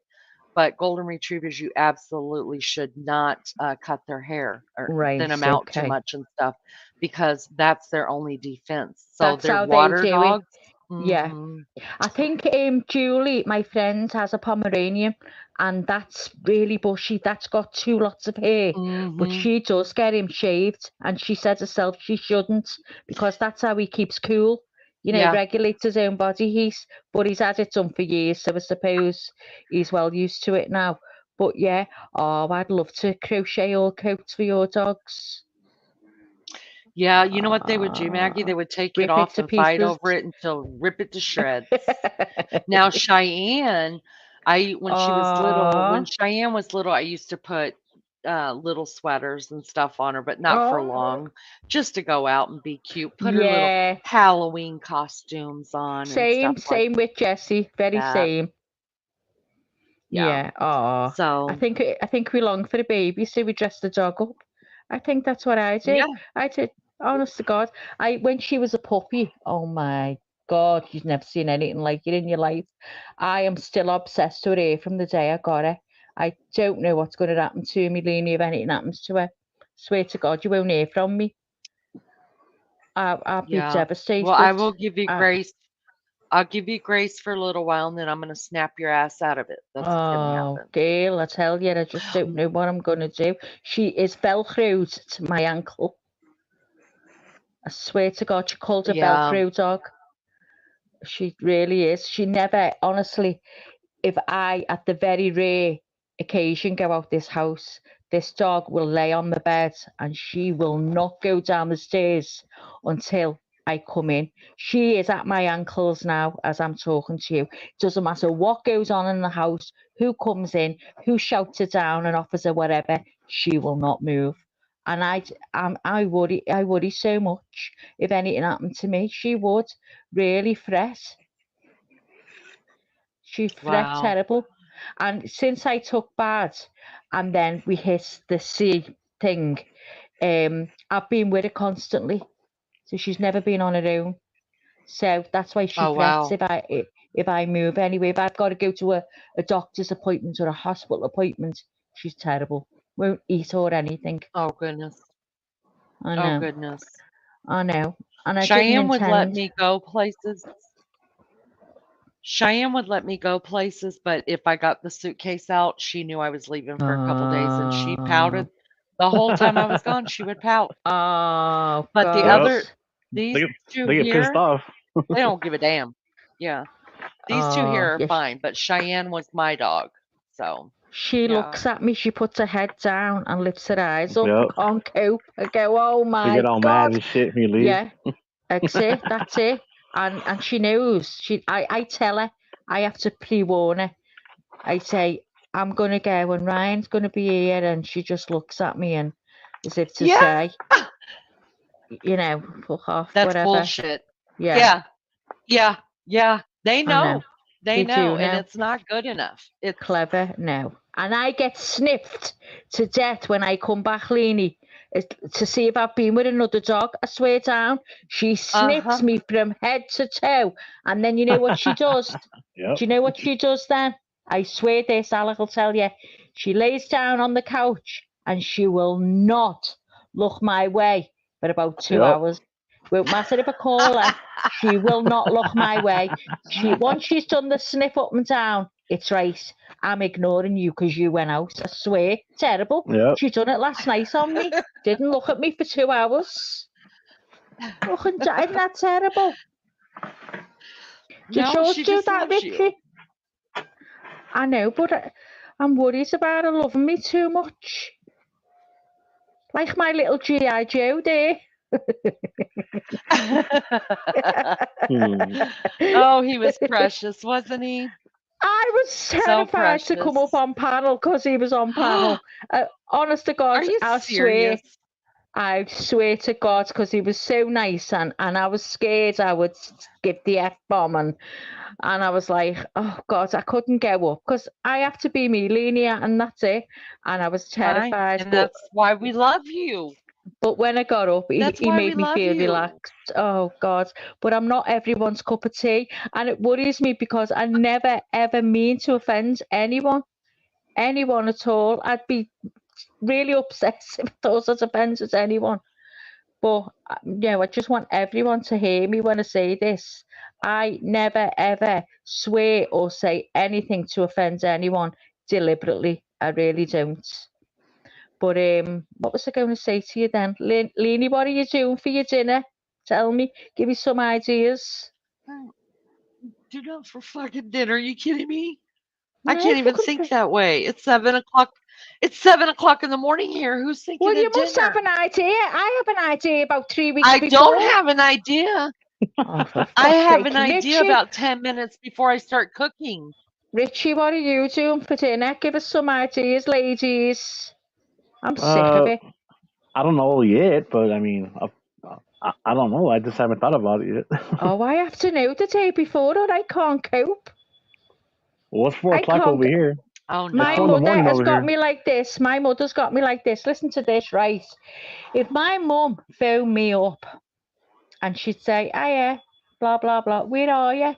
[SPEAKER 1] but golden retrievers, you absolutely should not cut their hair or thin
[SPEAKER 5] Right,
[SPEAKER 1] them out too
[SPEAKER 5] okay.
[SPEAKER 1] much and stuff because that's their only defense. So
[SPEAKER 5] That's
[SPEAKER 1] they're
[SPEAKER 5] how they
[SPEAKER 1] water
[SPEAKER 5] do it.
[SPEAKER 1] dogs.
[SPEAKER 5] Yeah. I think Julie, my friend, has a Pomeranian, and that's really bushy. That's got two lots of hair, but
[SPEAKER 1] Mm-hmm.
[SPEAKER 5] she does get him shaved, and she says herself she shouldn't because that's how he keeps cool. You know,
[SPEAKER 1] Yeah.
[SPEAKER 5] regulates his own body heat. But he's had it done for years, so I suppose he's well used to it now. But yeah, oh, I'd love to crochet all coats for your dogs.
[SPEAKER 1] Yeah, you know what they would do, Maggie? They would take it
[SPEAKER 5] Rip it
[SPEAKER 1] off
[SPEAKER 5] to
[SPEAKER 1] and fight
[SPEAKER 5] pieces.
[SPEAKER 1] over it until rip it to shreds. Now, Cheyenne, when
[SPEAKER 5] Aw.
[SPEAKER 1] Cheyenne was little, I used to put little sweaters and stuff on her, but not for
[SPEAKER 5] Oh,
[SPEAKER 1] long, just to go out and be cute. Put her little
[SPEAKER 5] yeah.
[SPEAKER 1] Halloween costumes on and stuff like
[SPEAKER 5] Same with Jessie. Very
[SPEAKER 1] that.
[SPEAKER 5] same.
[SPEAKER 1] Yeah.
[SPEAKER 5] Yeah. Oh,
[SPEAKER 1] So,
[SPEAKER 5] I think we long for a baby, so we dress the dog up. I think that's what I
[SPEAKER 1] yeah.
[SPEAKER 5] did. I did. Honest to God, when she was a puppy. Oh my God, you've never seen anything like it in your life. I am still obsessed with her from the day I got her. I don't know what's going to happen to me, Leanie, if anything happens to her. Swear to God, you won't hear from me. I'll be
[SPEAKER 1] Yeah.
[SPEAKER 5] devastated.
[SPEAKER 1] Well, I will give you
[SPEAKER 5] Uh,
[SPEAKER 1] grace. I'll give you grace for a little while and then I'm going to snap your ass out of it. That's what's going to
[SPEAKER 5] Oh,
[SPEAKER 1] happen.
[SPEAKER 5] girl, I tell you, I just don't know what I'm going to do. She is velcroed to my ankle. I swear to God, she called a
[SPEAKER 1] Yeah.
[SPEAKER 5] velcro dog. She really is. She never, honestly, if I, at the very rare occasion, go out this house, this dog will lay on the bed and she will not go down the stairs until I come in. She is at my ankles now as I'm talking to you. Doesn't matter what goes on in the house, who comes in, who shouts her down and offers her whatever, she will not move. And I worry so much if anything happened to me. She would really fret. She fret
[SPEAKER 1] Wow.
[SPEAKER 5] terrible. And since I took bad and then we hit the sea thing, I've been with her constantly. So she's never been on her own. So that's why she
[SPEAKER 1] Oh,
[SPEAKER 5] frets
[SPEAKER 1] wow.
[SPEAKER 5] if I move anyway. If I've got to go to a doctor's appointment or a hospital appointment, she's terrible. Won't eat or anything.
[SPEAKER 1] Oh, goodness.
[SPEAKER 5] I
[SPEAKER 1] Oh,
[SPEAKER 5] know.
[SPEAKER 1] goodness.
[SPEAKER 5] I know. And I didn't
[SPEAKER 1] Cheyenne would let
[SPEAKER 5] intend.
[SPEAKER 1] me go places. Cheyenne would let me go places, but if I got the suitcase out, she knew I was leaving for a couple days and she
[SPEAKER 5] Oh,
[SPEAKER 1] pouted the whole time I was gone. She would pout.
[SPEAKER 5] oh
[SPEAKER 1] But
[SPEAKER 6] Yep.
[SPEAKER 5] God.
[SPEAKER 1] these
[SPEAKER 6] They get,
[SPEAKER 1] two
[SPEAKER 6] they get pissed
[SPEAKER 1] here,
[SPEAKER 6] off.
[SPEAKER 1] they don't give a damn. Yeah. These two here
[SPEAKER 5] Oh,
[SPEAKER 1] are
[SPEAKER 5] yes.
[SPEAKER 1] fine, but Cheyenne was my dog. So,
[SPEAKER 5] She
[SPEAKER 1] yeah.
[SPEAKER 5] looks at me, she puts her head down and lifts her eyes up.
[SPEAKER 6] Yep.
[SPEAKER 5] I can't cope. I go, oh
[SPEAKER 6] They
[SPEAKER 5] my
[SPEAKER 6] get all mad
[SPEAKER 5] God.
[SPEAKER 6] and shit when you leave.
[SPEAKER 5] Yeah, that's it. That's it. And she knows. I tell her, I have to pre-warn her. I say, I'm going to go and Ryan's going to be here. And she just looks at me and as if to
[SPEAKER 1] Yeah.
[SPEAKER 5] say, you know, fuck off,
[SPEAKER 1] That's
[SPEAKER 5] whatever.
[SPEAKER 1] bullshit.
[SPEAKER 5] Yeah,
[SPEAKER 1] Yeah. Yeah. Yeah. They
[SPEAKER 5] I know.
[SPEAKER 1] know. They
[SPEAKER 5] They do
[SPEAKER 1] know. And
[SPEAKER 5] know.
[SPEAKER 1] it's not good enough. It's
[SPEAKER 5] Clever, no. And I get sniffed to death when I come back, Leanie, to see if I've been with another dog. I swear down. She sniffs me from head to toe. And then you know what she does?
[SPEAKER 6] Yep.
[SPEAKER 5] Do you know what she does then? I swear this, Alec will tell you. She lays down on the couch and she will not look my way for about 2
[SPEAKER 6] Yep.
[SPEAKER 5] hours. Won't matter if I call her. She will not look my way. Once she's done the sniff up and down, it's right. I'm ignoring you because you went out. I swear, terrible.
[SPEAKER 6] Yep.
[SPEAKER 5] She done it last night on me. Didn't look at me for 2 hours. Isn't that terrible? Did
[SPEAKER 1] No,
[SPEAKER 5] yours
[SPEAKER 1] she
[SPEAKER 5] do
[SPEAKER 1] just
[SPEAKER 5] that,
[SPEAKER 1] loves you.
[SPEAKER 5] Richie? I know, but I'm worried about her loving me too much. Like my little G.I. Joe there.
[SPEAKER 1] Oh, he was precious, wasn't he?
[SPEAKER 5] I was terrified to come up
[SPEAKER 1] precious.
[SPEAKER 5] on panel because he was on panel. Honest to God,
[SPEAKER 1] Are you
[SPEAKER 5] I
[SPEAKER 1] serious?
[SPEAKER 5] swear to God, because he was so nice, and I was scared I would give the F-bomb, and I was like, oh God, I couldn't go up because I have to be me, Linear, and that's it. And I was
[SPEAKER 1] Fine.
[SPEAKER 5] terrified.
[SPEAKER 1] And that's why we love you.
[SPEAKER 5] But when I got up,
[SPEAKER 1] That's
[SPEAKER 5] he
[SPEAKER 1] why we
[SPEAKER 5] made me
[SPEAKER 1] love
[SPEAKER 5] feel
[SPEAKER 1] you.
[SPEAKER 5] relaxed. Oh God! But I'm not everyone's cup of tea, and it worries me because I never ever mean to offend anyone at all. I'd be really upset if I thought I'd offended anyone. But I just want everyone to hear me when I say this. I never ever swear or say anything to offend anyone deliberately. I really don't. But what was I going to say to you then? Leanie, what are you doing for your dinner? Tell me. Give me some ideas.
[SPEAKER 1] Dinner for fucking dinner. Are you kidding me?
[SPEAKER 5] No,
[SPEAKER 1] I can't even think that way. It's 7 o'clock. It's 7 o'clock in the morning here. Who's thinking
[SPEAKER 5] Well, you
[SPEAKER 1] of
[SPEAKER 5] must have
[SPEAKER 1] dinner?
[SPEAKER 5] an idea. I have an idea about 3 weeks
[SPEAKER 1] I
[SPEAKER 5] before.
[SPEAKER 1] don't have an idea.
[SPEAKER 5] Oh, for
[SPEAKER 1] I
[SPEAKER 5] fuck's
[SPEAKER 1] have
[SPEAKER 5] sake,
[SPEAKER 1] an idea
[SPEAKER 5] Richie.
[SPEAKER 1] about 10 minutes before I start cooking.
[SPEAKER 5] Richie, what are you doing for dinner? Give us some ideas, ladies. I'm sick of it.
[SPEAKER 6] I don't know yet, but I mean, I don't know. I just haven't thought about it yet.
[SPEAKER 5] Oh, I have to know the day before or I can't cope.
[SPEAKER 6] Well, it's 4
[SPEAKER 5] I
[SPEAKER 6] o'clock
[SPEAKER 5] can't
[SPEAKER 6] over here.
[SPEAKER 1] Oh,
[SPEAKER 5] My
[SPEAKER 6] It's 4 in the
[SPEAKER 5] mother
[SPEAKER 6] morning
[SPEAKER 5] has
[SPEAKER 6] over
[SPEAKER 5] got
[SPEAKER 6] here.
[SPEAKER 5] me like this. My mother's got me like this. Listen to this, right? If my mum phoned me up and she'd say, hiya, blah, blah, blah, where are you?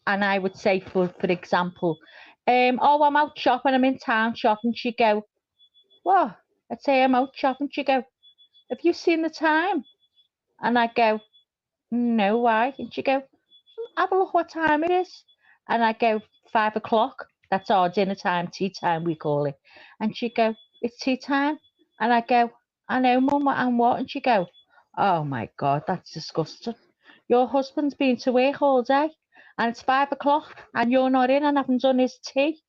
[SPEAKER 5] And I would say, for example, oh, I'm out shopping, I'm in town shopping. She'd go, what? I'd say, I'm out shopping. She'd go, have you seen the time? And I'd go, no, why? And she'd go, have a look what time it is. And I'd go, 5 o'clock. That's our dinner time, tea time, we call it. And she'd go, it's tea time. And I'd go, I know, Mum, and what? And she'd go, oh my God, that's disgusting. Your husband's been to work all day and it's 5 o'clock and you're not in and haven't done his tea.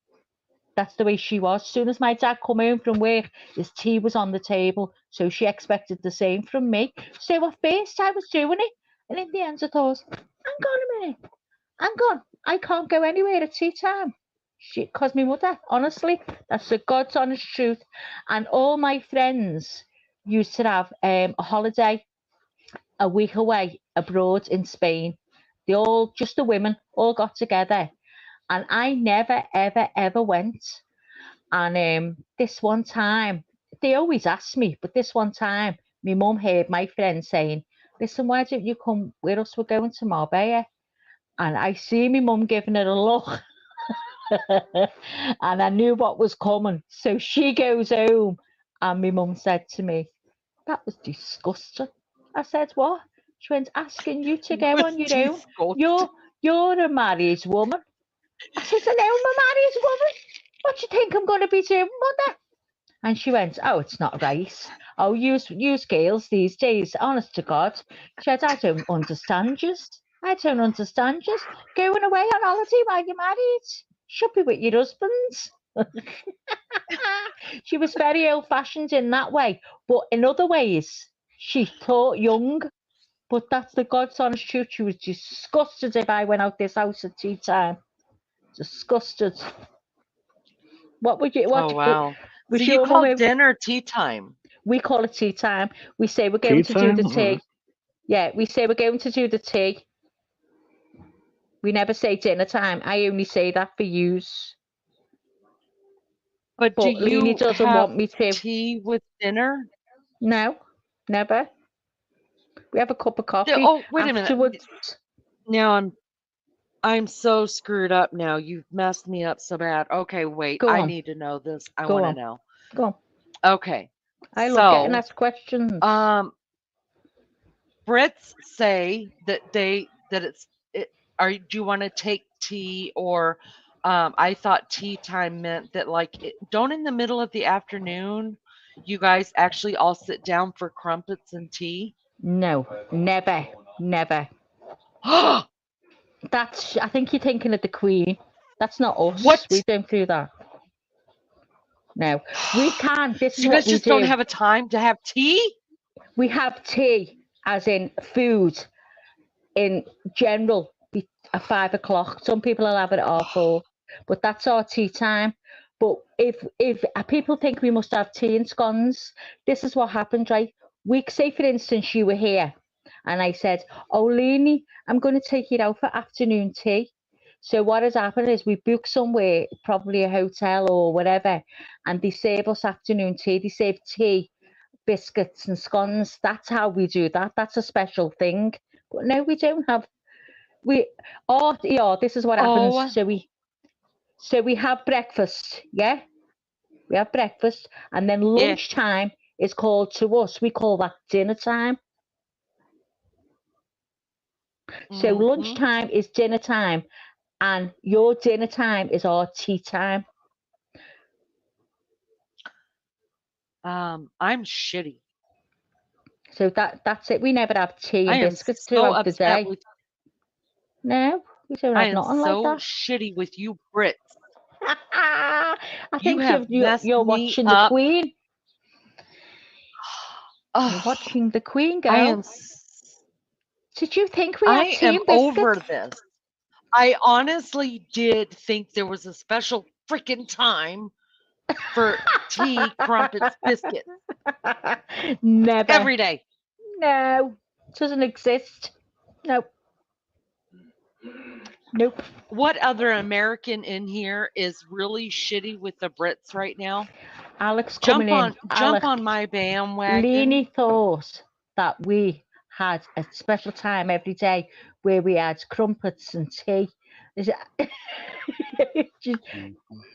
[SPEAKER 5] That's the way she was. As soon as my dad come home from work, his tea was on the table. So she expected the same from me. So at first I was doing it. And in the end I thought, hang on a minute. Hang on. I can't go anywhere at tea time. Because my mother, honestly, that's the God's honest truth. And all my friends used to have a holiday a week away abroad in Spain. They all, just the women, all got together. And I never, ever, ever went. And this one time, they always ask me, but this one time, my mum heard my friend saying, listen, why don't you come with us? We're going to Marbella. And I see my mum giving it a look. And I knew what was coming. So she goes home. And my mum said to me, that was disgusting. I said, what? She went, asking you to go on your own. You're a married woman. I said, I know I'm a married woman. What do you think I'm going to be doing, mother? And she went, oh, it's not right. Oh, use girls these days, honest to God. She said, I don't understand you. I don't understand you. Going away on holiday while you're married. Should be with your husbands. She was very old-fashioned in that way. But in other ways, she thought young. But that's the God's honest truth. She was disgusted if I went out this house at tea time. Disgusted. What would you? What?
[SPEAKER 1] Oh, wow.
[SPEAKER 5] Was
[SPEAKER 1] So you
[SPEAKER 5] your
[SPEAKER 1] call
[SPEAKER 5] mum?
[SPEAKER 1] dinner tea time?
[SPEAKER 5] We call it tea time. We say we're going to do the tea. Yeah, we say we're going to do the tea. We never say dinner time. I only say that for use.
[SPEAKER 1] But do
[SPEAKER 5] Leanie
[SPEAKER 1] you
[SPEAKER 5] doesn't
[SPEAKER 1] have
[SPEAKER 5] want me to.
[SPEAKER 1] tea with dinner?
[SPEAKER 5] No, never. We have a cup of coffee
[SPEAKER 1] Oh, wait a minute.
[SPEAKER 5] afterwards.
[SPEAKER 1] Now I'm so screwed up now. You've messed me up so bad. Okay, wait.
[SPEAKER 5] Go
[SPEAKER 1] I
[SPEAKER 5] on.
[SPEAKER 1] need to know this. I
[SPEAKER 5] Go
[SPEAKER 1] want to
[SPEAKER 5] on.
[SPEAKER 1] know.
[SPEAKER 5] Go on.
[SPEAKER 1] Okay.
[SPEAKER 5] I love getting asked questions.
[SPEAKER 1] Brits say that do you want to take tea, or I thought tea time meant that don't in the middle of the afternoon you guys actually all sit down for crumpets and tea?
[SPEAKER 5] No, never. That's, I think you're thinking of the Queen. That's not us.
[SPEAKER 1] What?
[SPEAKER 5] We don't do that. No, we can't. This
[SPEAKER 1] So
[SPEAKER 5] is
[SPEAKER 1] you
[SPEAKER 5] what
[SPEAKER 1] guys
[SPEAKER 5] we
[SPEAKER 1] just
[SPEAKER 5] do.
[SPEAKER 1] don't have a time to have tea?
[SPEAKER 5] We have tea, as in food, in general, at 5 o'clock. Some people will have it at 4:30, but that's our tea time. But if people think we must have tea and scones, this is what happens, right? We say, for instance, you were here, and I said, "Oh, Leanie, I'm going to take you out for afternoon tea." So what has happened is we book somewhere, probably a hotel or whatever, and they serve us afternoon tea. They serve tea, biscuits and scones. That's how we do that. That's a special thing. But no, we don't have. This is what happens.
[SPEAKER 1] Oh,
[SPEAKER 5] So we have breakfast. Yeah, we have breakfast, and then
[SPEAKER 1] yeah.
[SPEAKER 5] lunchtime is called, to us, we call that dinner time. So
[SPEAKER 1] Mhm.
[SPEAKER 5] lunchtime is dinner time, and your dinner time is our tea time.
[SPEAKER 1] I'm shitty.
[SPEAKER 5] So that's it. We never have tea
[SPEAKER 1] I
[SPEAKER 5] and
[SPEAKER 1] am
[SPEAKER 5] biscuits
[SPEAKER 1] so
[SPEAKER 5] throughout the
[SPEAKER 1] upset
[SPEAKER 5] day.
[SPEAKER 1] with
[SPEAKER 5] No, we don't
[SPEAKER 1] I
[SPEAKER 5] have
[SPEAKER 1] am
[SPEAKER 5] nothing like
[SPEAKER 1] so
[SPEAKER 5] that.
[SPEAKER 1] shitty with you Brits.
[SPEAKER 5] I
[SPEAKER 1] You
[SPEAKER 5] think
[SPEAKER 1] have messed
[SPEAKER 5] you're
[SPEAKER 1] me
[SPEAKER 5] watching the
[SPEAKER 1] up.
[SPEAKER 5] Queen. You're
[SPEAKER 1] Oh,
[SPEAKER 5] watching the Queen,
[SPEAKER 1] I
[SPEAKER 5] girl.
[SPEAKER 1] am
[SPEAKER 5] Did you think we had
[SPEAKER 1] I
[SPEAKER 5] tea
[SPEAKER 1] am
[SPEAKER 5] and
[SPEAKER 1] over
[SPEAKER 5] biscuits?
[SPEAKER 1] this. I honestly did think there was a special freaking time for tea, crumpets, biscuits
[SPEAKER 5] Never.
[SPEAKER 1] every day.
[SPEAKER 5] No, it doesn't exist. Nope. Nope.
[SPEAKER 1] What other American in here is really shitty with the Brits right now?
[SPEAKER 5] Alex coming in.
[SPEAKER 1] Jump
[SPEAKER 5] Alex,
[SPEAKER 1] on my bandwagon.
[SPEAKER 5] Leanie thought that we had a special time every day where we had crumpets and tea.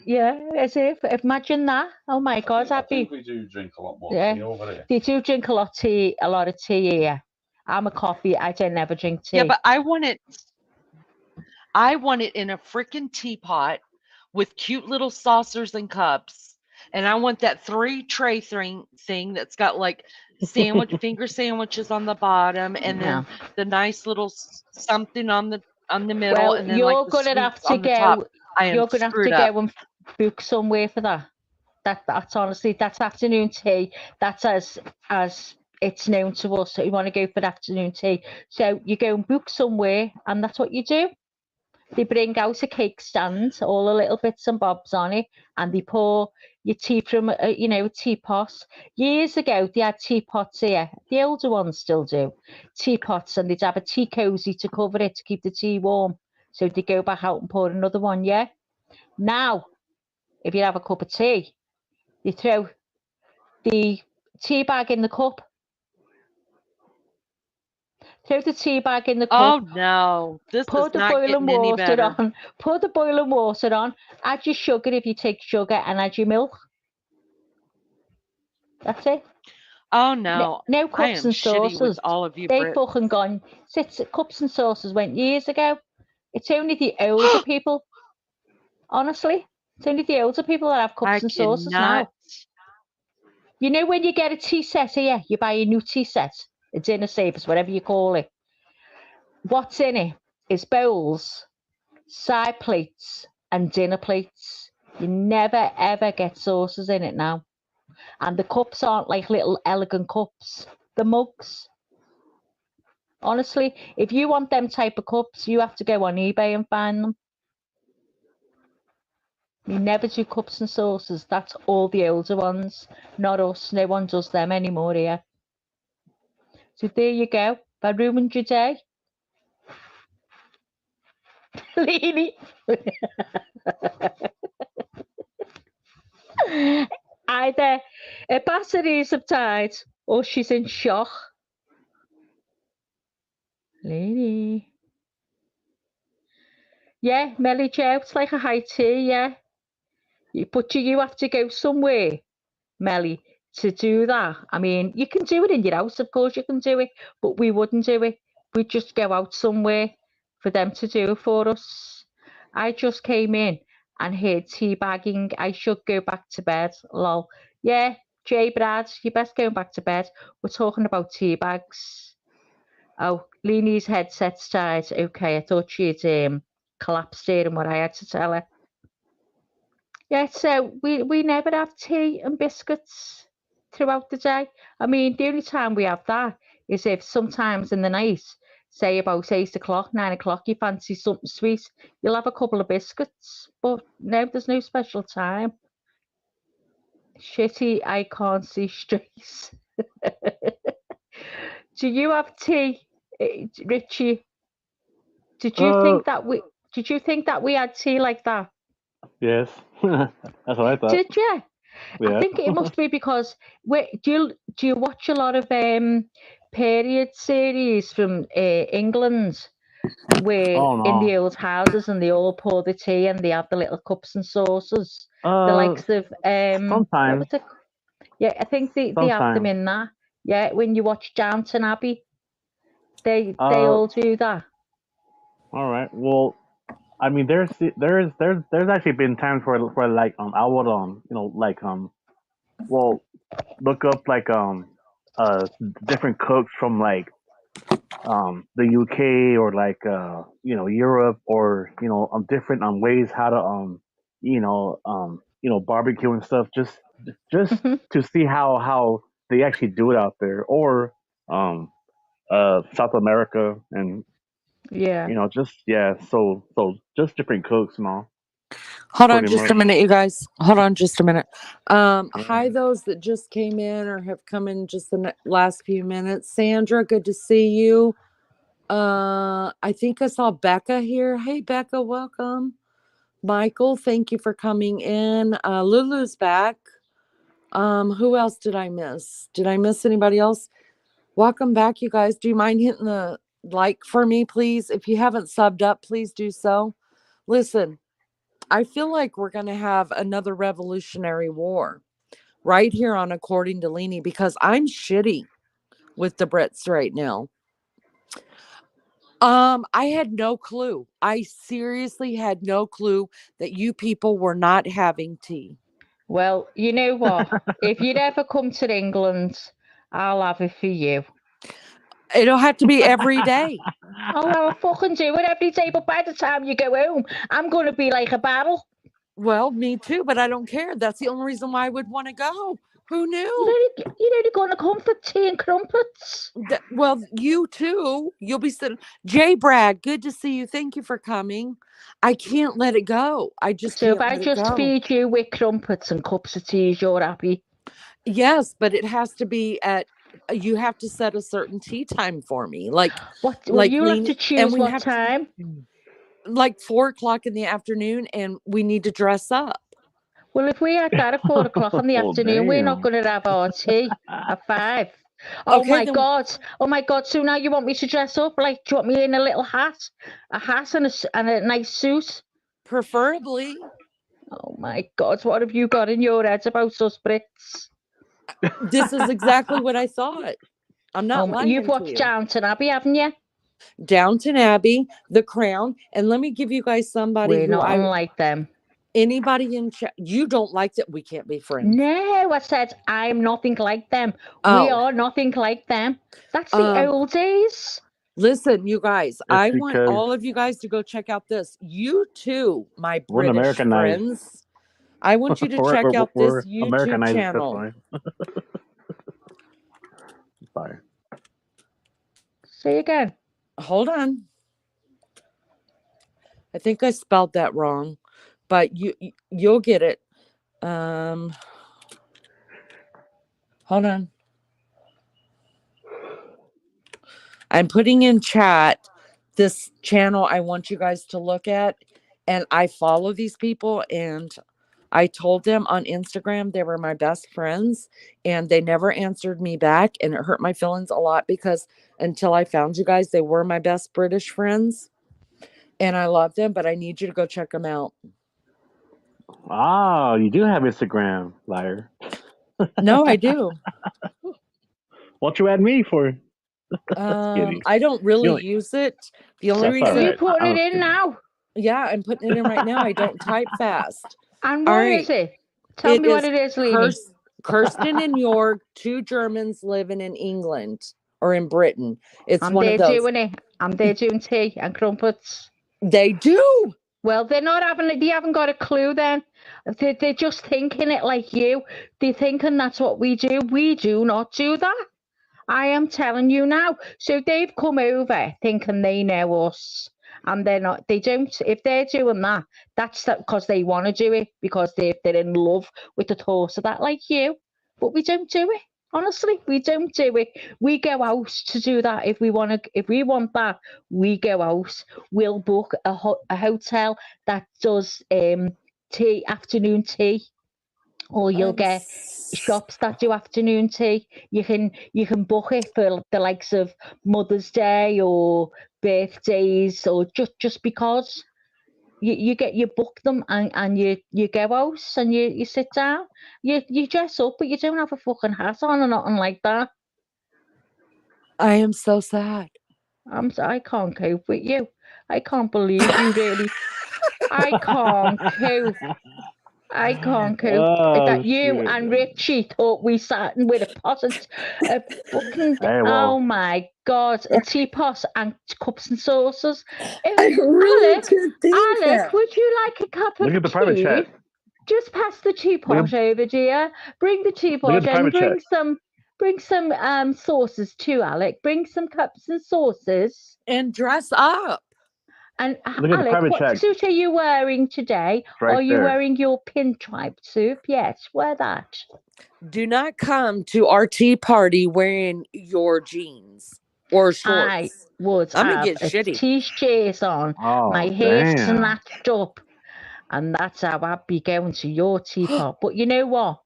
[SPEAKER 5] Yeah, as if, imagine that. Oh my God,
[SPEAKER 7] I
[SPEAKER 5] I'd be.
[SPEAKER 7] think we do drink a lot more
[SPEAKER 5] Yeah,
[SPEAKER 7] tea over here.
[SPEAKER 5] they do drink a lot of tea here. I'm a coffee. I don't never drink tea.
[SPEAKER 1] Yeah, but I want it in a freaking teapot with cute little saucers and cups. And I want that 3-tray thing that's got like finger sandwiches on the bottom, and then the nice little something on the middle,
[SPEAKER 5] Well,
[SPEAKER 1] and then like
[SPEAKER 5] you're
[SPEAKER 1] the
[SPEAKER 5] gonna have
[SPEAKER 1] sweets
[SPEAKER 5] to
[SPEAKER 1] on the top.
[SPEAKER 5] go.
[SPEAKER 1] I am
[SPEAKER 5] You're gonna have to
[SPEAKER 1] screwed up.
[SPEAKER 5] go and book somewhere for that. That's honestly, that's afternoon tea. That's as it's known to us. So you want to go for afternoon tea. So you go and book somewhere, and that's what you do. They bring out a cake stand, all the little bits and bobs on it, and they pour your tea from a teapot. Years ago, they had teapots here. The older ones still do teapots, and they'd have a tea cozy to cover it to keep the tea warm. So they go back out and pour another one. Yeah. Now, if you have a cup of tea, you throw the tea bag in the cup. Throw the tea bag in the
[SPEAKER 1] Oh
[SPEAKER 5] cup.
[SPEAKER 1] no, this
[SPEAKER 5] Pour
[SPEAKER 1] is
[SPEAKER 5] the
[SPEAKER 1] not
[SPEAKER 5] boiling
[SPEAKER 1] getting any
[SPEAKER 5] water
[SPEAKER 1] better.
[SPEAKER 5] on. Pour the boiling water on. Add your sugar if you take sugar, and add your milk. That's it.
[SPEAKER 1] Oh no,
[SPEAKER 5] No
[SPEAKER 1] I
[SPEAKER 5] cups
[SPEAKER 1] am
[SPEAKER 5] and
[SPEAKER 1] shitty with
[SPEAKER 5] saucers.
[SPEAKER 1] all of you
[SPEAKER 5] They
[SPEAKER 1] Brits.
[SPEAKER 5] fucking gone. Cups and saucers went years ago. It's only the older people. Honestly, it's only the older people that have cups
[SPEAKER 1] I
[SPEAKER 5] and saucers now.
[SPEAKER 1] cannot.
[SPEAKER 5] You know, when you get a tea set here, you buy a new tea set, a dinner service, whatever you call it. What's in it is bowls, side plates, and dinner plates. You never ever get saucers in it now. And the cups aren't like little elegant cups, the mugs. Honestly, if you want them type of cups, you have to go on eBay and find them. We never do cups and saucers. That's all the older ones, not us. No one does them anymore here. So there you go. If I ruined your day. Leanie. Either her batteries have died or she's in shock. Leanie. Yeah, Melly Joe, it's like a high tea, yeah. But you have to go somewhere, Melly, to do that. I mean, you can do it in your house, of course you can do it, but we wouldn't do it. We'd just go out somewhere for them to do it for us. I just came in and heard teabagging. I should go back to bed. Lol. Yeah, Jay, Brad, you're best going back to bed. We're talking about tea bags. Oh, Leanie's headset's tied. Okay, I thought she'd collapsed here and what I had to tell her. Yeah, so we never have tea and biscuits throughout the day. I mean, the only time we have that is if sometimes in the night, say about 8 o'clock, 9 o'clock, you fancy something sweet, you'll have a couple of biscuits. But no, there's no special time. Shitty, I can't see straight. Do you have tea, Richie? Did you
[SPEAKER 6] Uh,
[SPEAKER 5] think that we had tea like that?
[SPEAKER 6] yes. That's what I thought.
[SPEAKER 5] Did you? I
[SPEAKER 6] Yeah.
[SPEAKER 5] think it must be because do you watch a lot of period series from England where
[SPEAKER 6] Oh
[SPEAKER 5] in
[SPEAKER 6] no.
[SPEAKER 5] the old houses and they all pour the tea and they have the little cups and saucers, the likes of what
[SPEAKER 6] Sometimes.
[SPEAKER 5] was it? Yeah, I think they have them
[SPEAKER 6] Sometimes.
[SPEAKER 5] in that. Yeah, when you watch Downton Abbey, they
[SPEAKER 6] Uh,
[SPEAKER 5] all do that.
[SPEAKER 6] all right. Well, I mean, there's actually been times where like I would like well look up like different cooks from like the UK or like Europe or different ways how to barbecue and stuff just to see how they actually do it out there or um South America and
[SPEAKER 5] Yeah.
[SPEAKER 6] just yeah so just different cooks and all
[SPEAKER 1] Hold on
[SPEAKER 6] pretty
[SPEAKER 1] just
[SPEAKER 6] much.
[SPEAKER 1] a minute, you guys. Hold on just a minute. Hi,
[SPEAKER 6] Alright.
[SPEAKER 1] those that just came in or have come in just the last few minutes. Sandra, good to see you. I think I saw Becca here. Hey, Becca, welcome. Michael, thank you for coming in. Lulu's back. Who else did I miss? Did I miss anybody else? Welcome back, you guys. Do you mind hitting the like for me, please? If you haven't subbed up, please do so. Listen, I feel like we're going to have another revolutionary war right here on According to Leanie because I'm shitty with the Brits right now. I had no clue. I seriously had no clue that you people were not having tea.
[SPEAKER 5] Well, you know what? If you'd ever come to England, I'll have it for you.
[SPEAKER 1] It'll have to be every day.
[SPEAKER 5] Oh, I'll fucking do it every day, but by the time you go home, I'm going to be like a barrel.
[SPEAKER 1] Well, me too, but I don't care. That's the only reason why I would want to go. Who knew?
[SPEAKER 5] You're only going to come for tea and crumpets.
[SPEAKER 1] Well, you too. You'll be sitting. Jay Brad, good to see you. Thank you for coming. I can't let it go. I just
[SPEAKER 5] So
[SPEAKER 1] can't
[SPEAKER 5] if I
[SPEAKER 1] let it
[SPEAKER 5] just
[SPEAKER 1] go.
[SPEAKER 5] feed you with crumpets and cups of tea, you're happy?
[SPEAKER 1] Yes, but it has to be at. You have to set a certain tea time for me, like
[SPEAKER 5] What? Well,
[SPEAKER 1] like
[SPEAKER 5] you have
[SPEAKER 1] lean,
[SPEAKER 5] to
[SPEAKER 1] and
[SPEAKER 5] choose
[SPEAKER 1] we
[SPEAKER 5] what
[SPEAKER 1] have
[SPEAKER 5] time.
[SPEAKER 1] like 4 o'clock in the afternoon, and we need to dress up.
[SPEAKER 5] Well, if we had that at 4 o'clock in the
[SPEAKER 6] Oh
[SPEAKER 5] afternoon, we're not
[SPEAKER 6] damn.
[SPEAKER 5] going to have our tea at 5. Oh
[SPEAKER 1] Okay,
[SPEAKER 5] my
[SPEAKER 1] then
[SPEAKER 5] god! Oh my god! So now you want me to dress up? Like, do you want me in a little hat, and a nice suit?
[SPEAKER 1] preferably.
[SPEAKER 5] Oh my god! What have you got in your head about us Brits?
[SPEAKER 1] This is exactly what I thought. I'm not lying
[SPEAKER 5] You've
[SPEAKER 1] to
[SPEAKER 5] watched
[SPEAKER 1] you.
[SPEAKER 5] Downton Abbey, haven't you?
[SPEAKER 1] Downton Abbey, The Crown, and let me give you guys somebody
[SPEAKER 5] We're
[SPEAKER 1] who
[SPEAKER 5] not unlike them.
[SPEAKER 1] anybody in chat. You don't like that? We can't be friends.
[SPEAKER 5] No, I said I'm nothing like them. We
[SPEAKER 1] Oh,
[SPEAKER 5] are nothing like them. That's the old days.
[SPEAKER 1] listen, you guys.
[SPEAKER 6] It's
[SPEAKER 1] I want
[SPEAKER 6] because
[SPEAKER 1] all of you guys to go check out this. You too, my
[SPEAKER 6] we're an
[SPEAKER 1] British
[SPEAKER 6] Americanized.
[SPEAKER 1] friends. I want you to
[SPEAKER 6] we're,
[SPEAKER 1] check
[SPEAKER 6] we're,
[SPEAKER 1] out
[SPEAKER 6] we're
[SPEAKER 1] this YouTube
[SPEAKER 6] Americanized. That's
[SPEAKER 1] channel.
[SPEAKER 6] why. Sorry.
[SPEAKER 5] Say again.
[SPEAKER 1] Hold on. I think I spelled that wrong, but you'll get it. Hold on. I'm putting in chat this channel I want you guys to look at, and I follow these people, and I told them on Instagram they were my best friends, and they never answered me back, and it hurt my feelings a lot because until I found you guys, they were my best British friends, and I love them, but I need you to go check them out.
[SPEAKER 6] Oh, you do have Instagram, liar.
[SPEAKER 1] No, I do.
[SPEAKER 6] What you add me for? Just kidding.
[SPEAKER 1] I don't really
[SPEAKER 6] only-
[SPEAKER 1] use it. The only
[SPEAKER 6] That's all
[SPEAKER 5] Are you
[SPEAKER 6] right.
[SPEAKER 5] putting it
[SPEAKER 6] was
[SPEAKER 5] in
[SPEAKER 6] kidding.
[SPEAKER 5] now?
[SPEAKER 1] yeah, I'm putting it in right now. I don't type fast.
[SPEAKER 5] And
[SPEAKER 1] All
[SPEAKER 5] what
[SPEAKER 1] right.
[SPEAKER 5] is it? Tell me what it is, Leni.
[SPEAKER 1] Kirsten and York, two Germans living in England or in Britain. It's
[SPEAKER 5] I'm
[SPEAKER 1] one
[SPEAKER 5] there
[SPEAKER 1] of those.
[SPEAKER 5] doing it. I'm there doing tea and crumpets.
[SPEAKER 1] They do.
[SPEAKER 5] Well, they haven't got a clue then. They're just thinking it like you. They're thinking that's what we do. We do not do that. I am telling you now. So they've come over thinking they know us. And they're not, they don't, if they're doing that, that's because they want to do it, because they're in love with the thought of that, like you. But we don't do it. Honestly, we don't do it. We go out to do that. If we want that, we go out. We'll book a hotel that does tea, afternoon tea, or you'll get shops that do afternoon tea. You can book it for the likes of Mother's Day or birthdays, or just because you book them, and you go out and you sit down, you dress up, but you don't have a fucking hat on or nothing like that.
[SPEAKER 1] I am so sad.
[SPEAKER 5] I can't cope with you. I can't believe you really. I can't cope. I can't cope
[SPEAKER 6] Oh,
[SPEAKER 5] that you
[SPEAKER 6] shit,
[SPEAKER 5] and
[SPEAKER 6] man.
[SPEAKER 5] Richie thought we sat with a pot of a fucking,
[SPEAKER 6] Hey, well,
[SPEAKER 5] oh my god, a teapot and cups and saucers.
[SPEAKER 1] I really
[SPEAKER 5] Alec,
[SPEAKER 1] did think that.
[SPEAKER 5] would you like a cup
[SPEAKER 6] look
[SPEAKER 5] of
[SPEAKER 6] at the private
[SPEAKER 5] tea?
[SPEAKER 6] chat.
[SPEAKER 5] Just pass the teapot over, dear. Bring the
[SPEAKER 6] Look at
[SPEAKER 5] teapot
[SPEAKER 6] the
[SPEAKER 5] and
[SPEAKER 6] private chat.
[SPEAKER 5] bring some sauces too, Alec. Bring some cups and sauces.
[SPEAKER 1] And dress up.
[SPEAKER 5] And
[SPEAKER 6] Look at the
[SPEAKER 5] Alec,
[SPEAKER 6] private
[SPEAKER 5] what
[SPEAKER 6] chat.
[SPEAKER 5] suit are you wearing today?
[SPEAKER 6] Right
[SPEAKER 5] Are you
[SPEAKER 6] there.
[SPEAKER 5] wearing your pinstripe suit? Yes, wear that.
[SPEAKER 1] Do not come to our tea party wearing your jeans or shorts.
[SPEAKER 5] I would
[SPEAKER 1] I'm gonna
[SPEAKER 5] have
[SPEAKER 1] get
[SPEAKER 5] a
[SPEAKER 1] shitty.
[SPEAKER 5] t-shirt on, my
[SPEAKER 6] Oh,
[SPEAKER 5] hair
[SPEAKER 6] damn.
[SPEAKER 5] snatched up, and that's how I'd be going to your teapot. But you know what?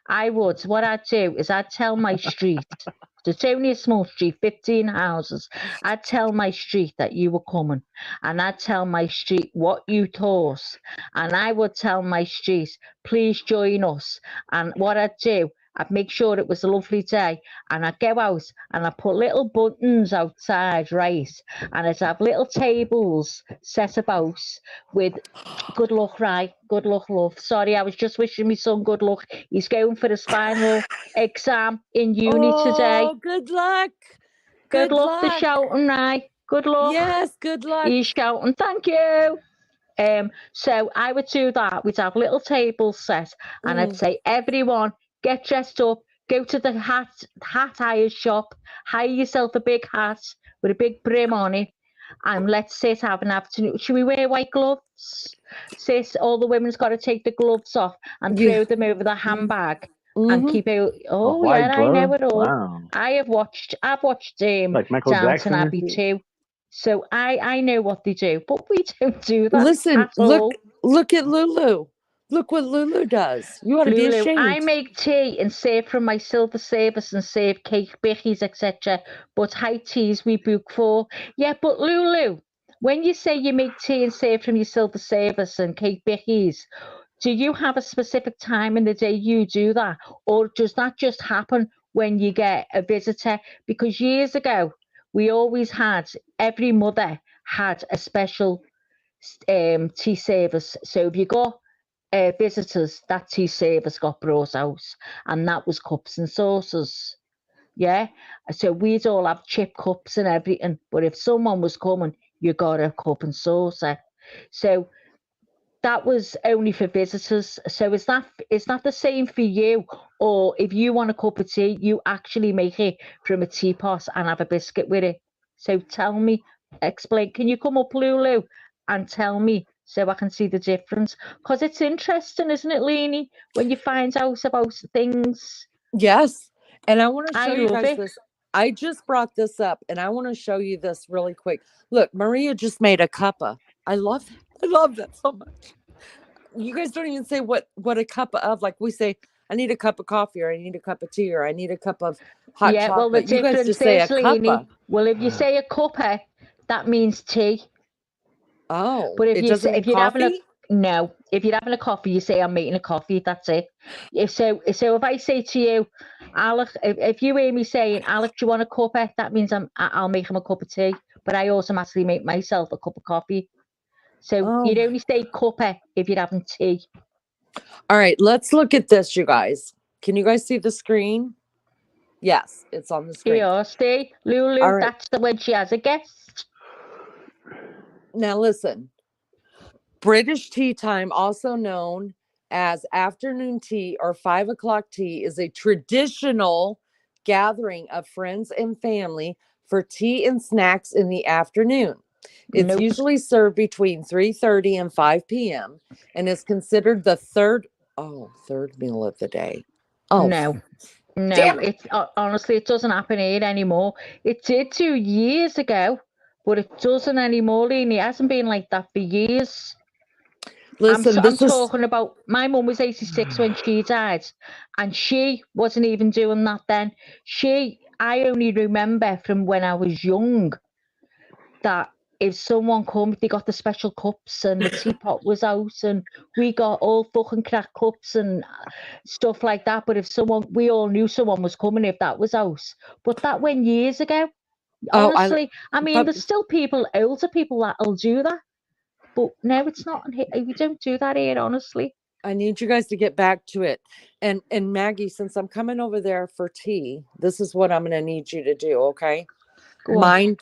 [SPEAKER 5] What I'd do is I'd tell my street, it's only a small street, 15 houses. I'd tell my street that you were coming, and I'd tell my street what you thought, and I would tell my street, please join us. And what I'd do, I'd make sure it was a lovely day, and I'd go out and I'd put little buttons outside, right? And I'd have little tables set about with good luck, right? Good luck, love. Sorry, I was just wishing my son good luck. He's going for his final exam in uni today.
[SPEAKER 1] Oh, good luck.
[SPEAKER 5] Good luck, the shouting, right? Good luck.
[SPEAKER 1] Yes, good luck.
[SPEAKER 5] He's shouting, thank you. So I would do that. We'd have little tables set, and I'd say, everyone, get dressed up, go to the hat hire shop, hire yourself a big hat with a big brim on it, and let's sit, have an afternoon. Should we wear white gloves? Sis, all the women's got to take the gloves off and throw them over the handbag and keep out. Oh
[SPEAKER 6] white
[SPEAKER 5] yeah, I know
[SPEAKER 6] glove?
[SPEAKER 5] it all.
[SPEAKER 6] Wow.
[SPEAKER 5] I've watched
[SPEAKER 6] Like Michael
[SPEAKER 5] Downton
[SPEAKER 6] Jackson and
[SPEAKER 5] Abbey
[SPEAKER 6] shit?
[SPEAKER 5] too. So I know what they do, but we don't do that.
[SPEAKER 1] Listen,
[SPEAKER 5] at all.
[SPEAKER 1] look at Lulu. Look what Lulu does. You ought to be
[SPEAKER 5] Lulu,
[SPEAKER 1] ashamed.
[SPEAKER 5] I make tea and serve from my silver service and serve cake bickies, etc. But high teas we book for. Yeah, but Lulu, when you say you make tea and serve from your silver service and cake bickies, do you have a specific time in the day you do that? Or does that just happen when you get a visitor? Because years ago, we always had, every mother had a special tea service. So if you got visitors, that tea service got brought out, and that was cups and saucers. Yeah, so we'd all have chip cups and everything. But if someone was coming, you got a cup and saucer. So that was only for visitors. So is that the same for you? Or if you want a cup of tea, you actually make it from a teapot and have a biscuit with it? So tell me, explain. Can you come up, Lulu, and tell me so I can see the difference? Because it's interesting, isn't it, Leni, when you find out about things?
[SPEAKER 1] Yes. And I want to show
[SPEAKER 5] I
[SPEAKER 1] you
[SPEAKER 5] love
[SPEAKER 1] guys
[SPEAKER 5] it.
[SPEAKER 1] this. I just brought this up, and I want to show you this really quick. Look, Maria just made a cuppa. I love that. I love that so much. You guys don't even say what a cup of, like we say, I need a cup of coffee, or I need a cup of tea, or I need a cup of hot chocolate.
[SPEAKER 5] Well, the
[SPEAKER 1] You guys
[SPEAKER 5] difference
[SPEAKER 1] just say a
[SPEAKER 5] is, Leni,
[SPEAKER 1] cuppa.
[SPEAKER 5] well, if you say a cuppa, that means tea.
[SPEAKER 1] Oh,
[SPEAKER 5] But if
[SPEAKER 1] it
[SPEAKER 5] you
[SPEAKER 1] doesn't
[SPEAKER 5] say,
[SPEAKER 1] mean
[SPEAKER 5] if you're having
[SPEAKER 1] coffee?
[SPEAKER 5] No. If you're having a coffee, you say, I'm making a coffee. That's it. If I say to you, Alec, if you hear me saying, Alec, do you want a cuppa? That means I'll make him a cup of tea. But I automatically make myself a cup of coffee. So
[SPEAKER 1] Oh.
[SPEAKER 5] you'd only say cuppa if you're having tea.
[SPEAKER 1] All right, let's look at this, you guys. Can you guys see the screen? Yes, it's on the screen.
[SPEAKER 5] Here, stay. Lulu,
[SPEAKER 1] All right.
[SPEAKER 5] that's the when she has a guest.
[SPEAKER 1] Now listen. British tea time, also known as afternoon tea or 5 o'clock tea, is a traditional gathering of friends and family for tea and snacks in the afternoon. It's usually served between 3:30 and 5 p.m. and is considered the third meal of the day. Oh,
[SPEAKER 5] No,
[SPEAKER 1] damn it.
[SPEAKER 5] it's honestly, it doesn't happen here anymore. It did 2 years ago, but it doesn't anymore, Leanie. It hasn't been like that for years.
[SPEAKER 1] Listen,
[SPEAKER 5] I'm talking about my mum was 86 when she died, and she wasn't even doing that then. I only remember from when I was young that if someone come, they got the special cups and the teapot was out, and we got all fucking crack cups and stuff like that. But if we all knew someone was coming if that was out. But that went years ago. Honestly, there's still older people that'll do that. But no, it's not. We don't do that here, honestly.
[SPEAKER 1] I need you guys to get back to it. And Maggie, since I'm coming over there for tea, this is what I'm going to need you to do, okay? Mind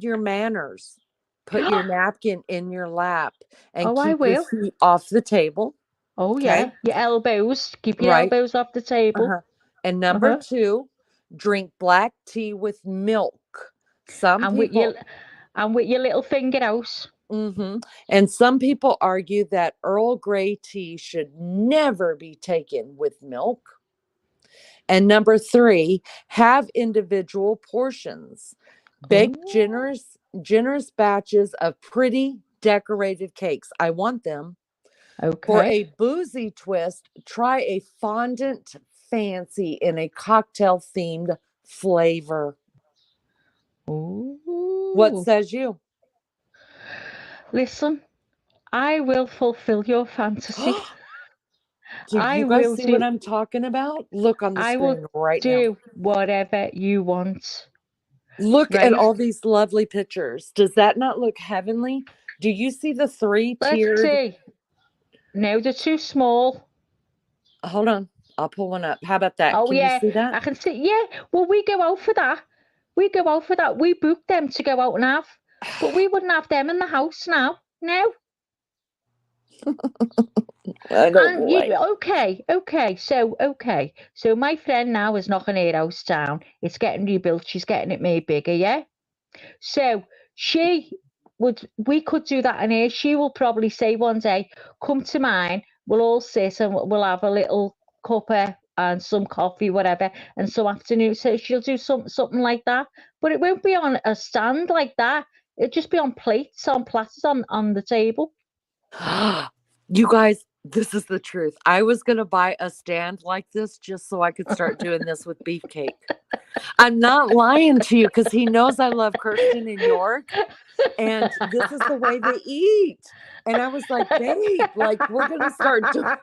[SPEAKER 1] your manners. Put your napkin in your lap and keep your feet off the table.
[SPEAKER 5] Oh, okay? Yeah. Your elbows. Keep your elbows off the table.
[SPEAKER 1] And number 2, drink black tea with milk.
[SPEAKER 5] With your little finger out.
[SPEAKER 1] And some people argue that Earl Grey tea should never be taken with milk. And number 3, have individual portions. Bake generous batches of pretty decorated cakes. I want them.
[SPEAKER 5] Okay.
[SPEAKER 1] For a boozy twist, try a fondant fancy in a cocktail themed flavor.
[SPEAKER 5] Ooh.
[SPEAKER 1] What says you?
[SPEAKER 5] Listen, I will fulfill your fantasy.
[SPEAKER 1] Do you guys see what I'm talking about? Look on the screen right now.
[SPEAKER 5] I will do whatever you want.
[SPEAKER 1] Look at all these lovely pictures. Does that not look heavenly? Do you see the 3 tiered?
[SPEAKER 5] Let's see. No, they're too small.
[SPEAKER 1] Hold on. I'll pull one up. How about that?
[SPEAKER 5] Oh,
[SPEAKER 1] can you see that?
[SPEAKER 5] I can see. Yeah. Well, we go out for that. We book them to go out and have. But we wouldn't have them in the house now. No. Okay. So my friend now is knocking her house down. It's getting rebuilt. She's getting it made bigger, yeah? So we could do that in here. She will probably say one day, come to mine, we'll all sit and we'll have a little cuppa and some coffee, whatever, and some afternoon. So she'll do something like that. But it won't be on a stand like that. It'll just be on platters on the table.
[SPEAKER 1] You guys, this is the truth. I was going to buy a stand like this just so I could start doing this with beefcake. I'm not lying to you because he knows I love Kirsten in York. And this is the way they eat. And I was like, babe, like we're going to start doing.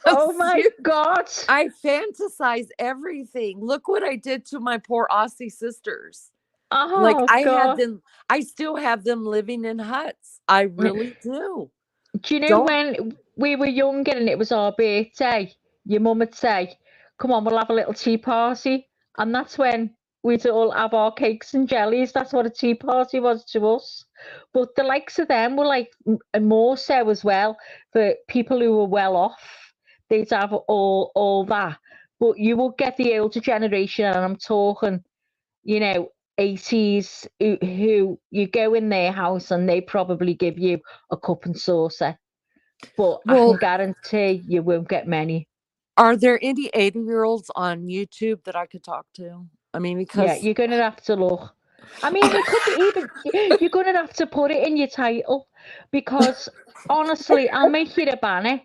[SPEAKER 5] Oh my God.
[SPEAKER 1] I fantasize everything. Look what I did to my poor Aussie sisters.
[SPEAKER 5] Oh,
[SPEAKER 1] like I still have them living in huts. I really do.
[SPEAKER 5] Do you know when we were younger and it was our birthday, your mum would say, come on, we'll have a little tea party. And that's when we'd all have our cakes and jellies. That's what a tea party was to us. But the likes of them were like, and more so as well, for people who were well off, they'd have all that. But you would get the older generation, and I'm talking, 80s, who you go in their house and they probably give you a cup and saucer. But I can guarantee you won't get many.
[SPEAKER 1] Are there any 80-year-olds on YouTube that I could talk to? I mean, because
[SPEAKER 5] you're going to have to look. I mean, it could be you're going to have to put it in your title, because honestly, I'll make you a banner.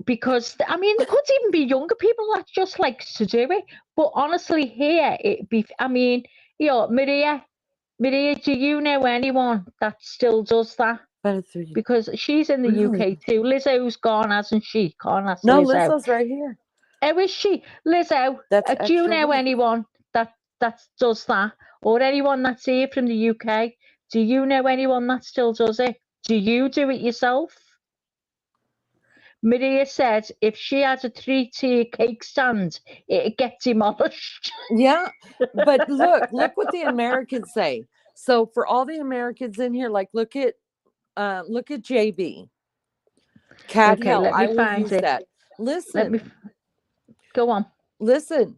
[SPEAKER 5] Because I mean, there could even be younger people that just likes to do it. But honestly, here Maria, Maria, do you know anyone that still does that? Because she's in the
[SPEAKER 1] Really?
[SPEAKER 5] UK too. Lizzo's gone, hasn't she? Gone, that's
[SPEAKER 1] No,
[SPEAKER 5] Lizzo.
[SPEAKER 1] Lizzo's right here.
[SPEAKER 5] Oh, is she? Lizzo,
[SPEAKER 1] That's
[SPEAKER 5] do you
[SPEAKER 1] extra
[SPEAKER 5] know
[SPEAKER 1] week.
[SPEAKER 5] anyone that does that? Or anyone that's here from the UK? Do you know anyone that still does it? Do you do it yourself? Maria said if she has a 3-tier cake stand, it'd get demolished.
[SPEAKER 1] Yeah, but look what the Americans say. So for all the Americans in here, like look at JB. Cat
[SPEAKER 5] Okay,
[SPEAKER 1] hell,
[SPEAKER 5] let me
[SPEAKER 1] I will
[SPEAKER 5] find
[SPEAKER 1] use
[SPEAKER 5] it.
[SPEAKER 1] that.
[SPEAKER 5] Let me
[SPEAKER 1] Listen,
[SPEAKER 5] go on.
[SPEAKER 1] listen.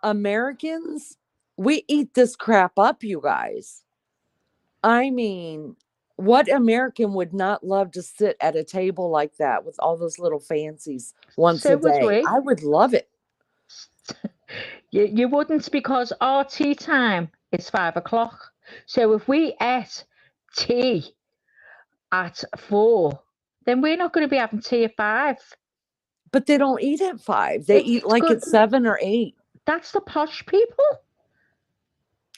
[SPEAKER 1] Americans, we eat this crap up, you guys. I mean, what American would not love to sit at a table like that with all those little fancies once
[SPEAKER 5] So
[SPEAKER 1] a
[SPEAKER 5] would
[SPEAKER 1] day?
[SPEAKER 5] we.
[SPEAKER 1] I would love it.
[SPEAKER 5] You wouldn't, because our tea time is 5 o'clock. So if we ate tea at 4, then we're not going to be having tea at 5.
[SPEAKER 1] But they don't eat at 5. They eat like
[SPEAKER 5] good.
[SPEAKER 1] at 7 or 8.
[SPEAKER 5] That's the posh people.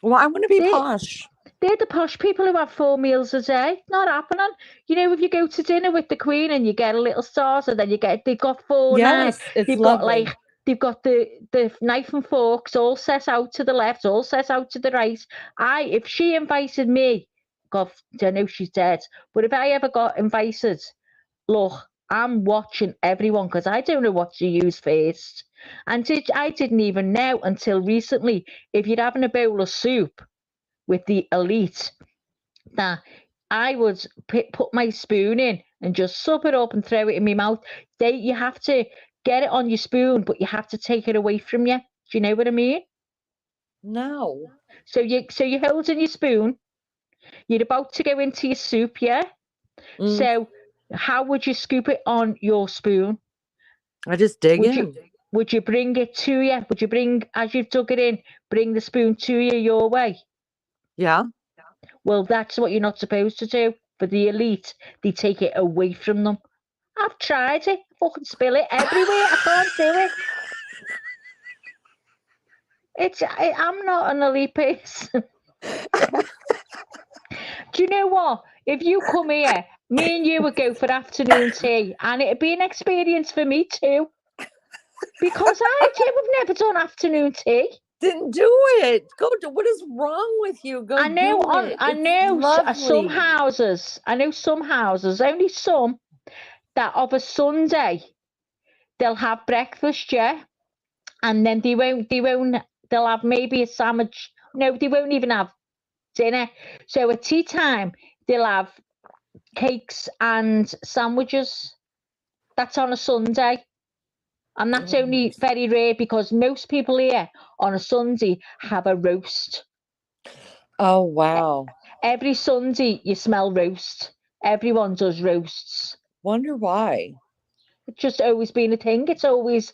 [SPEAKER 1] Well, I want to be
[SPEAKER 5] They-
[SPEAKER 1] posh.
[SPEAKER 5] They're the posh people who have 4 meals a day. Not happening. You know, if you go to dinner with the Queen and you get a little sauce, and then they've got 4
[SPEAKER 1] Yes,
[SPEAKER 5] knives.
[SPEAKER 1] it's
[SPEAKER 5] They've
[SPEAKER 1] lovely.
[SPEAKER 5] got they've got the knife and forks all set out to the left, all set out to the right. If she invited me, God, I know she's dead, but if I ever got invited, look, I'm watching everyone, because I don't know what to use first. And I didn't even know until recently, if you're having a bowl of soup with the elite, that I would put my spoon in and just sup it up and throw it in my mouth. You have to get it on your spoon, but you have to take it away from you. Do you know what I mean?
[SPEAKER 1] No.
[SPEAKER 5] So you're holding your spoon. You're about to go into your soup, yeah? So how would you scoop it on your spoon?
[SPEAKER 1] I just dig in.
[SPEAKER 5] Would you bring it to you? Would you bring, as you've dug it in, bring the spoon to you your way?
[SPEAKER 1] Yeah.
[SPEAKER 5] Well, that's what you're not supposed to do. For the elite, they take it away from them. I've tried it. I fucking spill it everywhere. I can't do it. I'm not an elite person. Do you know what? If you come here, me and you would go for afternoon tea, and it'd be an experience for me too. Because I've never done afternoon tea.
[SPEAKER 1] Then do it. What is wrong with you? Go
[SPEAKER 5] I know.
[SPEAKER 1] do it.
[SPEAKER 5] I know
[SPEAKER 1] lovely.
[SPEAKER 5] some houses. I know some houses. Only some that of a Sunday they'll have breakfast, yeah, and then they won't. They'll have maybe a sandwich. No, they won't even have dinner. So at tea time they'll have cakes and sandwiches. That's on a Sunday. And that's only very rare, because most people here on a Sunday have a roast.
[SPEAKER 1] Oh, wow.
[SPEAKER 5] Every Sunday you smell roast. Everyone does roasts.
[SPEAKER 1] Wonder why.
[SPEAKER 5] It's just always been a thing. It's always,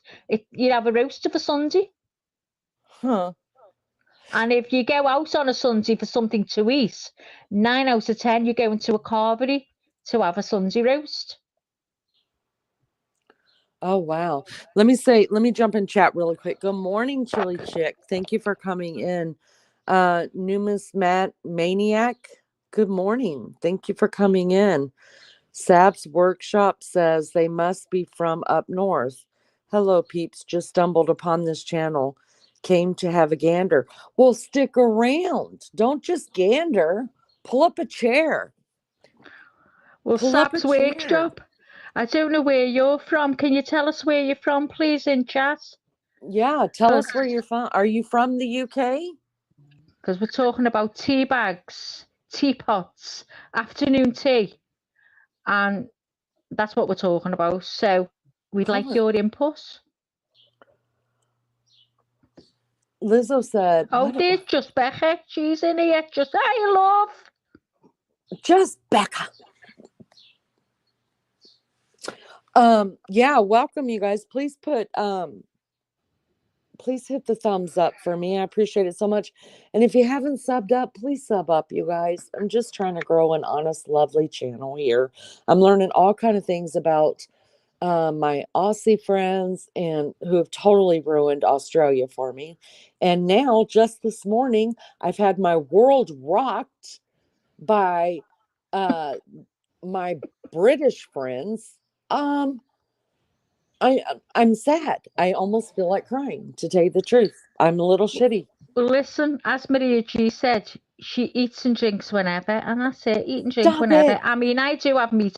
[SPEAKER 5] you have a roast of a Sunday.
[SPEAKER 1] Huh.
[SPEAKER 5] And if you go out on a Sunday for something to eat, 9 out of 10 you go into a carvery to have a Sunday roast.
[SPEAKER 1] Oh, wow. Let me jump in chat really quick. Good morning, Chili Chick. Thank you for coming in. Maniac. Good morning. Thank you for coming in. Sab's Workshop says they must be from up north. Hello, peeps. Just stumbled upon this channel. Came to have a gander. Well, stick around. Don't just gander. Pull up a chair.
[SPEAKER 5] Well, Sab's Workshop, I don't know where you're from. Can you tell us where you're from, please, in chat?
[SPEAKER 1] Yeah, tell us where you're from. Are you from the UK?
[SPEAKER 5] Because we're talking about tea bags, teapots, afternoon tea, and that's what we're talking about. So we'd like your input.
[SPEAKER 1] Lizzo said,
[SPEAKER 5] "Oh, there's just Becca. She's in here. Just, hi, love.
[SPEAKER 1] Just Becca." Yeah, welcome, you guys. Please please hit the thumbs up for me. I appreciate it so much. And if you haven't subbed up, please sub up, you guys. I'm just trying to grow an honest, lovely channel here. I'm learning all kind of things about my Aussie friends and who have totally ruined Australia for me. And now, just this morning, I've had my world rocked by my British friends. I'm sad. I almost feel like crying, to tell you the truth. I'm a little shitty.
[SPEAKER 5] Well, listen, as Maria G said, she eats and drinks whenever, and that's it. Eat and drink
[SPEAKER 1] Stop
[SPEAKER 5] whenever.
[SPEAKER 1] it.
[SPEAKER 5] I mean, I have me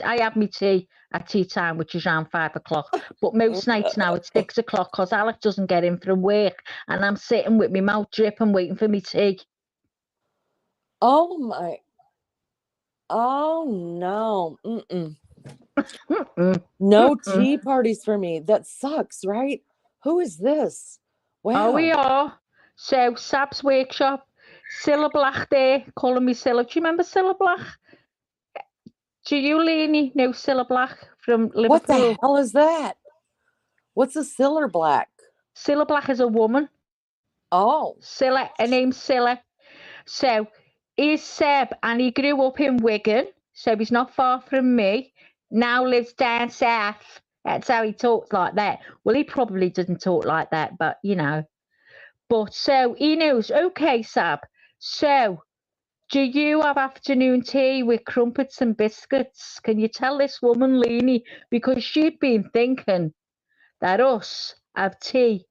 [SPEAKER 5] tea at tea time, which is around 5 o'clock. But most nights now it's 6 o'clock because Alec doesn't get in from work, and I'm sitting with my mouth dripping, waiting for me tea.
[SPEAKER 1] Oh my. Oh no. Mm-mm. No tea parties for me. That sucks, right? Who is this?
[SPEAKER 5] Oh, we
[SPEAKER 1] Wow.
[SPEAKER 5] are. So, Sab's workshop, Cilla Black there, calling me Cilla. Do you remember Cilla Black? Do you, Lenny, know Cilla Black from
[SPEAKER 1] What the
[SPEAKER 5] Liverpool?
[SPEAKER 1] hell is that? What's a Siller Black?
[SPEAKER 5] Cilla Black is a woman.
[SPEAKER 1] Oh.
[SPEAKER 5] Cilla, her name's Cilla. So, he's Seb, and he grew up in Wigan, so he's not far from me. Now lives down south. That's how he talks like that. Well, he probably doesn't talk like that, but you know. But so he knows. Okay, Sab. So, do you have afternoon tea with crumpets and biscuits? Can you tell this woman, Leanie, because she'd been thinking that us have tea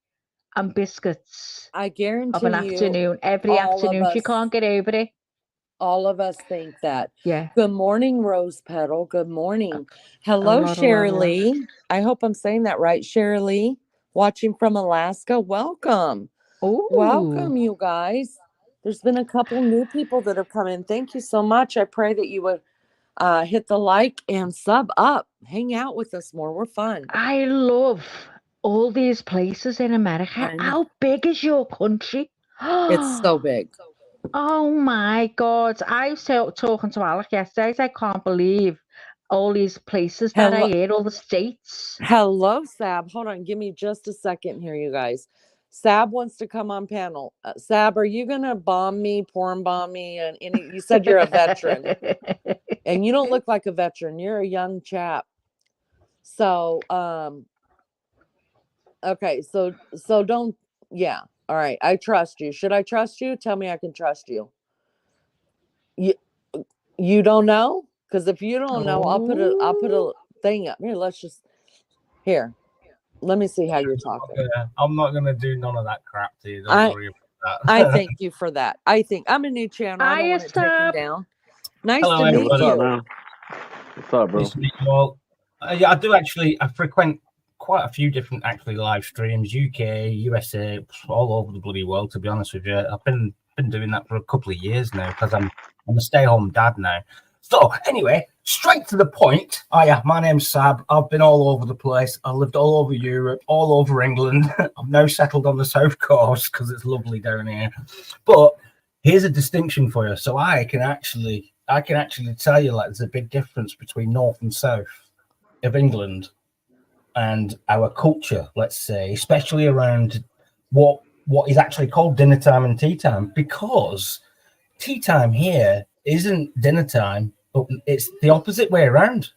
[SPEAKER 5] and biscuits
[SPEAKER 1] I
[SPEAKER 5] of
[SPEAKER 1] guarantee
[SPEAKER 5] an
[SPEAKER 1] you,
[SPEAKER 5] afternoon every
[SPEAKER 1] all of
[SPEAKER 5] afternoon. She
[SPEAKER 1] us,
[SPEAKER 5] can't get over it.
[SPEAKER 1] all of us think that.
[SPEAKER 5] Yeah.
[SPEAKER 1] Good morning, Rose Petal. Good morning.
[SPEAKER 5] A
[SPEAKER 1] Hello,
[SPEAKER 5] lot, a lot, a lot.
[SPEAKER 1] Shirley. I hope I'm saying that right, Shirley. Watching from Alaska. Welcome.
[SPEAKER 5] Oh,
[SPEAKER 1] Welcome, you guys. There's been a couple new people that have come in. Thank you so much. I pray that you would hit the like and sub up. Hang out with us more. We're fun.
[SPEAKER 5] I love all these places in America.
[SPEAKER 1] I know.
[SPEAKER 5] How big is your country?
[SPEAKER 1] It's so big.
[SPEAKER 5] Oh my God. I was talking to Alec yesterday. I can't believe all these places that I hear, all the states.
[SPEAKER 1] Hello, Sab. Hold on. Give me just a second here, you guys. Sab wants to come on panel. Sab, are you going to bomb me, porn bomb me? And you said you're a veteran. And you don't look like a veteran. You're a young chap. So, okay. So don't, yeah. All right. I trust you. Should I trust you? Tell me I can trust you. You don't know? Because if you don't know, I'll put a thing up here. Here. Let me see how you're talking.
[SPEAKER 7] I'm not gonna do none of that crap to you. Don't worry about that.
[SPEAKER 1] I thank you for that. I think I'm a new channel. I don't want it taken down. Nice
[SPEAKER 7] Hello,
[SPEAKER 1] to meet
[SPEAKER 7] everybody.
[SPEAKER 1] you.
[SPEAKER 6] What's up, man? What's up, bro?
[SPEAKER 7] Nice to meet you all. Yeah, I do actually. I frequent quite a few different live streams, UK, USA, all over the bloody world. To be honest with you, I've been doing that for a couple of years now because I'm a stay-home dad now. So anyway, straight to the point. Oh yeah, my name's Sab. I've been all over the place. I lived all over Europe, all over England. I've now settled on the South Coast because it's lovely down here. But here's a distinction for you. So I can actually tell you there's a big difference between North and South of England and our culture, let's say, especially around what is actually called dinner time and tea time, because tea time here isn't dinner time, but it's the opposite way around.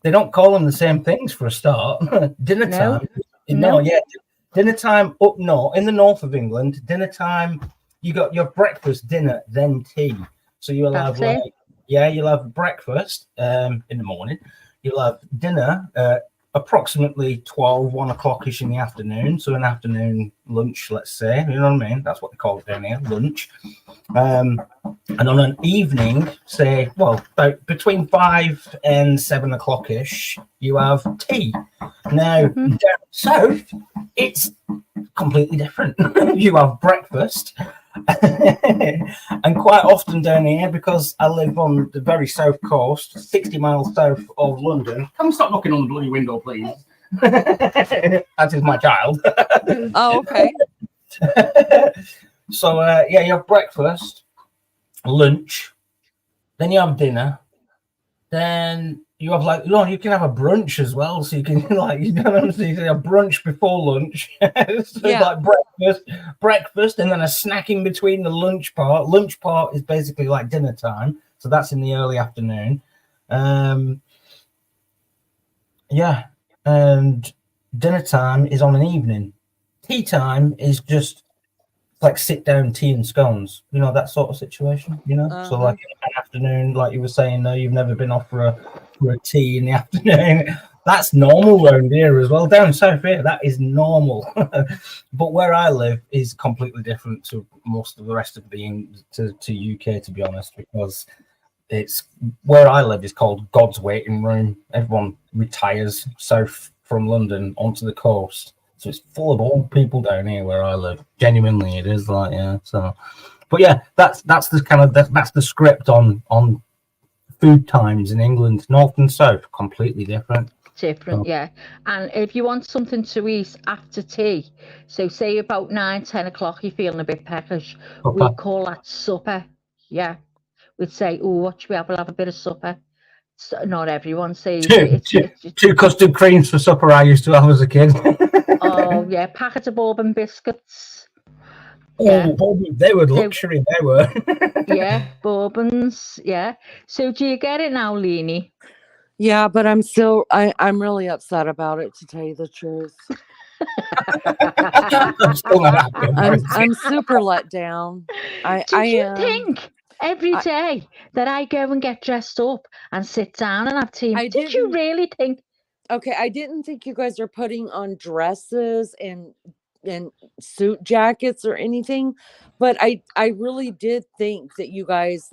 [SPEAKER 7] They don't call them the same things for a start. Dinner time. Dinner time up north, in the north of England, dinner time, you got your breakfast, dinner, then tea. So you'll have you'll have breakfast in the morning, you'll have dinner approximately 1 o'clock-ish in the afternoon, so an afternoon lunch, let's say, you know what I mean? That's what they call it down here, lunch. And on an evening, say, well, about between 5 and 7 o'clock-ish, you have tea. Now, down south, it's completely different. You have breakfast. And quite often down here, because I live on the very south coast, 60 miles south of London. Can we stop knocking on the bloody window, please? That is my child.
[SPEAKER 1] Oh, okay.
[SPEAKER 7] So you have breakfast, lunch, then you have dinner, then you have you can have a brunch as well. So you can you know what I'm saying? You have brunch before lunch. So it's breakfast, and then a snack in between the lunch part. Lunch part is basically like dinner time. So that's in the early afternoon. Yeah, and dinner time is on an evening. Tea time is just like sit down tea and scones, that sort of situation, So like an afternoon, like you were saying, no, you've never been off for a tea in the afternoon. That's normal around here as well. Down south here, that is normal. But where I live is completely different to most of the rest of the to UK, to be honest, because it's where I live is called God's waiting room. Everyone retires south from London onto the coast. So it's full of old people down here where I live. Genuinely, it is like, yeah. So, but yeah, that's the kind of that's the script on food times in England, north and south, completely different.
[SPEAKER 5] Different, yeah. And if you want something to eat after tea, so say about 9-10 o'clock, you're feeling a bit peckish, we call that supper. Yeah, we'd say, oh, what should we have? We'll have a bit of supper. So not everyone says
[SPEAKER 7] two custard creams for supper. I used to have as a kid.
[SPEAKER 5] Oh yeah, packet of bourbon biscuits.
[SPEAKER 7] Yeah. Oh, they were luxury. They were.
[SPEAKER 5] Yeah, bourbons. Yeah. So do you get it now, Leanie?
[SPEAKER 1] Yeah, but I'm really upset about it, to tell you the truth. I'm super let down.
[SPEAKER 5] Did you think every day that I go and get dressed up and sit down and have tea? Did you really think?
[SPEAKER 1] Okay, I didn't think you guys are putting on dresses and suit jackets or anything, but I really did think that you guys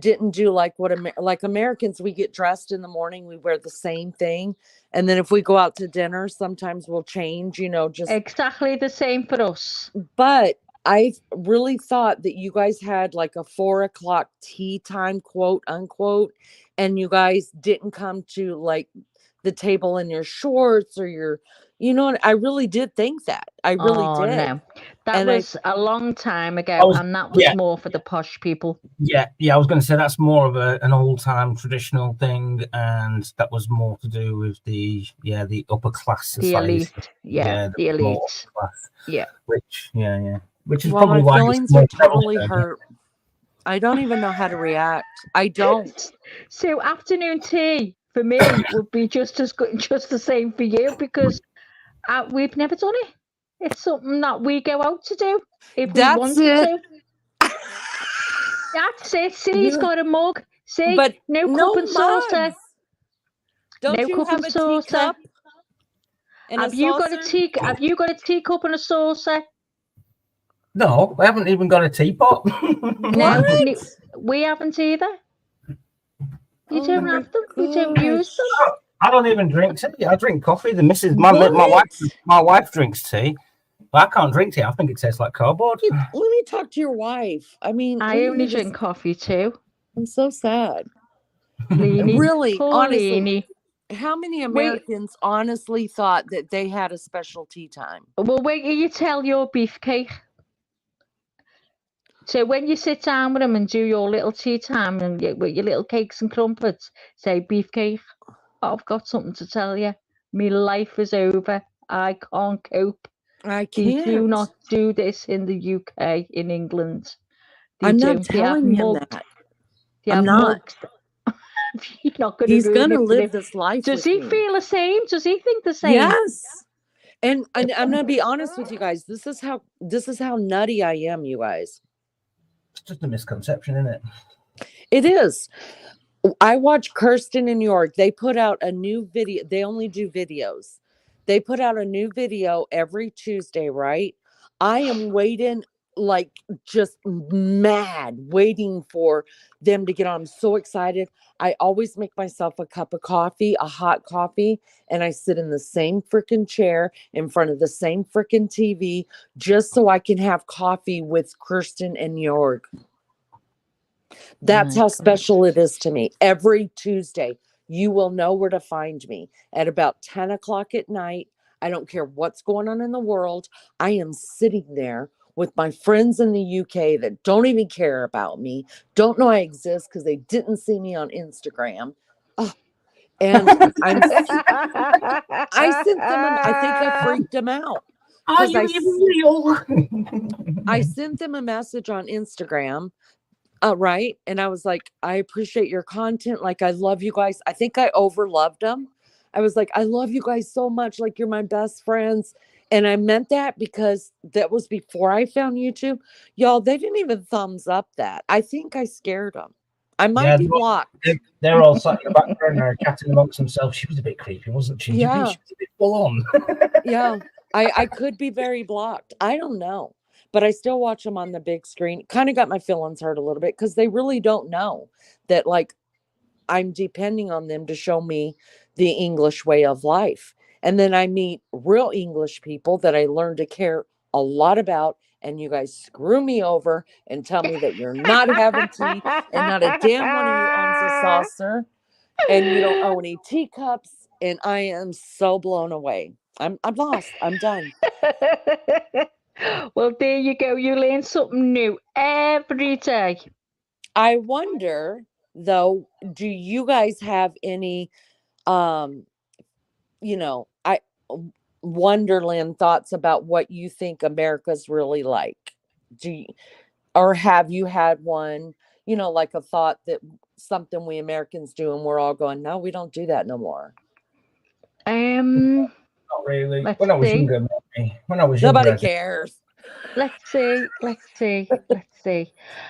[SPEAKER 1] didn't do like like Americans. We get dressed in the morning, we wear the same thing, and then if we go out to dinner, sometimes we'll change, just
[SPEAKER 5] exactly the same for us.
[SPEAKER 1] But I really thought that you guys had like a 4 o'clock tea time, quote unquote, and you guys didn't come to like the table in your shorts or your, I really did think that. I really did.
[SPEAKER 5] No. That was a long time ago, and that was more for the posh people.
[SPEAKER 7] Yeah, I was going to say that's more of an old-time traditional thing, and that was more to do with the upper class society.
[SPEAKER 5] The elite, the elite. Yeah.
[SPEAKER 7] Which is probably why
[SPEAKER 1] my feelings are totally hurt. I don't even know how to react. I don't.
[SPEAKER 5] So afternoon tea for me would be just as good, just the same for you, because we've never done it. It's something that we go out to do if we wanted to. That's it. See, he's got a mug. See, but no cup and saucer.
[SPEAKER 1] Don't you have a teacup?
[SPEAKER 5] Have you got a teacup and a saucer?
[SPEAKER 7] No, we haven't even got a teapot.
[SPEAKER 5] No, we haven't either. You don't have them. You don't use them.
[SPEAKER 7] I don't even drink tea. I drink coffee. The missus, my wife drinks tea. But I can't drink tea. I think it tastes like cardboard.
[SPEAKER 1] Let me talk to your wife. I mean,
[SPEAKER 5] I only drink coffee too.
[SPEAKER 1] I'm so sad.
[SPEAKER 5] Leanie,
[SPEAKER 1] really, honestly.
[SPEAKER 5] Leanie.
[SPEAKER 1] How many Americans honestly thought that they had a special tea time?
[SPEAKER 5] Well, wait till you tell your beefcake. So when you sit down with them and do your little tea time and with your little cakes and crumpets, say, beefcake, I've got something to tell you. My life is over. I can't cope.
[SPEAKER 1] I can't.
[SPEAKER 5] They do not do this in the UK, in England.
[SPEAKER 1] I'm not telling him that.
[SPEAKER 5] I'm not. You're not going
[SPEAKER 1] He's going to live this life.
[SPEAKER 5] Does he feel the same? Does he think the same?
[SPEAKER 1] Yes. And I'm going to be honest with you guys. This is how nutty I am, you guys.
[SPEAKER 7] It's just a misconception, isn't it?
[SPEAKER 1] It is. I watch Kirsten in New York. They put out a new video. They only do videos. They put out a new video every Tuesday, right? I am waiting, like just mad, waiting for them to get on. I'm so excited. I always make myself a cup of coffee, a hot coffee, and I sit in the same freaking chair in front of the same freaking TV just so I can have coffee with Kirsten and Jorg. That's how special it is to me. Every Tuesday, you will know where to find me at about 10 o'clock at night. I don't care what's going on in the world. I am sitting there with my friends in the UK that don't even care about me, don't know I exist because they didn't see me on Instagram. Oh, and I sent them, I think I freaked them out.
[SPEAKER 7] Are you even real?
[SPEAKER 1] I sent them a message on Instagram. Right. And I was like, I appreciate your content. Like, I love you guys. I think I overloved them. I was like, I love you guys so much. Like, you're my best friends. And I meant that because that was before I found YouTube. Y'all, they didn't even thumbs up that. I think I scared them. I might be blocked.
[SPEAKER 7] They're all sat in the background there chatting amongst themselves. She was a bit creepy, wasn't she?
[SPEAKER 1] Yeah.
[SPEAKER 7] She was a bit full on.
[SPEAKER 1] Yeah. I could be very blocked. I don't know. But I still watch them on the big screen. Kind of got my feelings hurt a little bit because they really don't know that, like, I'm depending on them to show me the English way of life. And then I meet real English people that I learn to care a lot about. And you guys screw me over and tell me that you're not having tea and not a damn one of you owns a saucer and you don't own any teacups. And I am so blown away. I'm lost. I'm done.
[SPEAKER 5] Well, there you go. You learn something new every day.
[SPEAKER 1] I wonder, though, do you guys have any wonderland thoughts about what you think America's really like? Or have you had one, like a thought that something we Americans do and we're all going, no, we don't do that no more?
[SPEAKER 7] Not really.
[SPEAKER 5] Let's
[SPEAKER 7] When I was
[SPEAKER 5] see.
[SPEAKER 7] younger, maybe. When I was younger,
[SPEAKER 1] Nobody cares.
[SPEAKER 5] Let's see.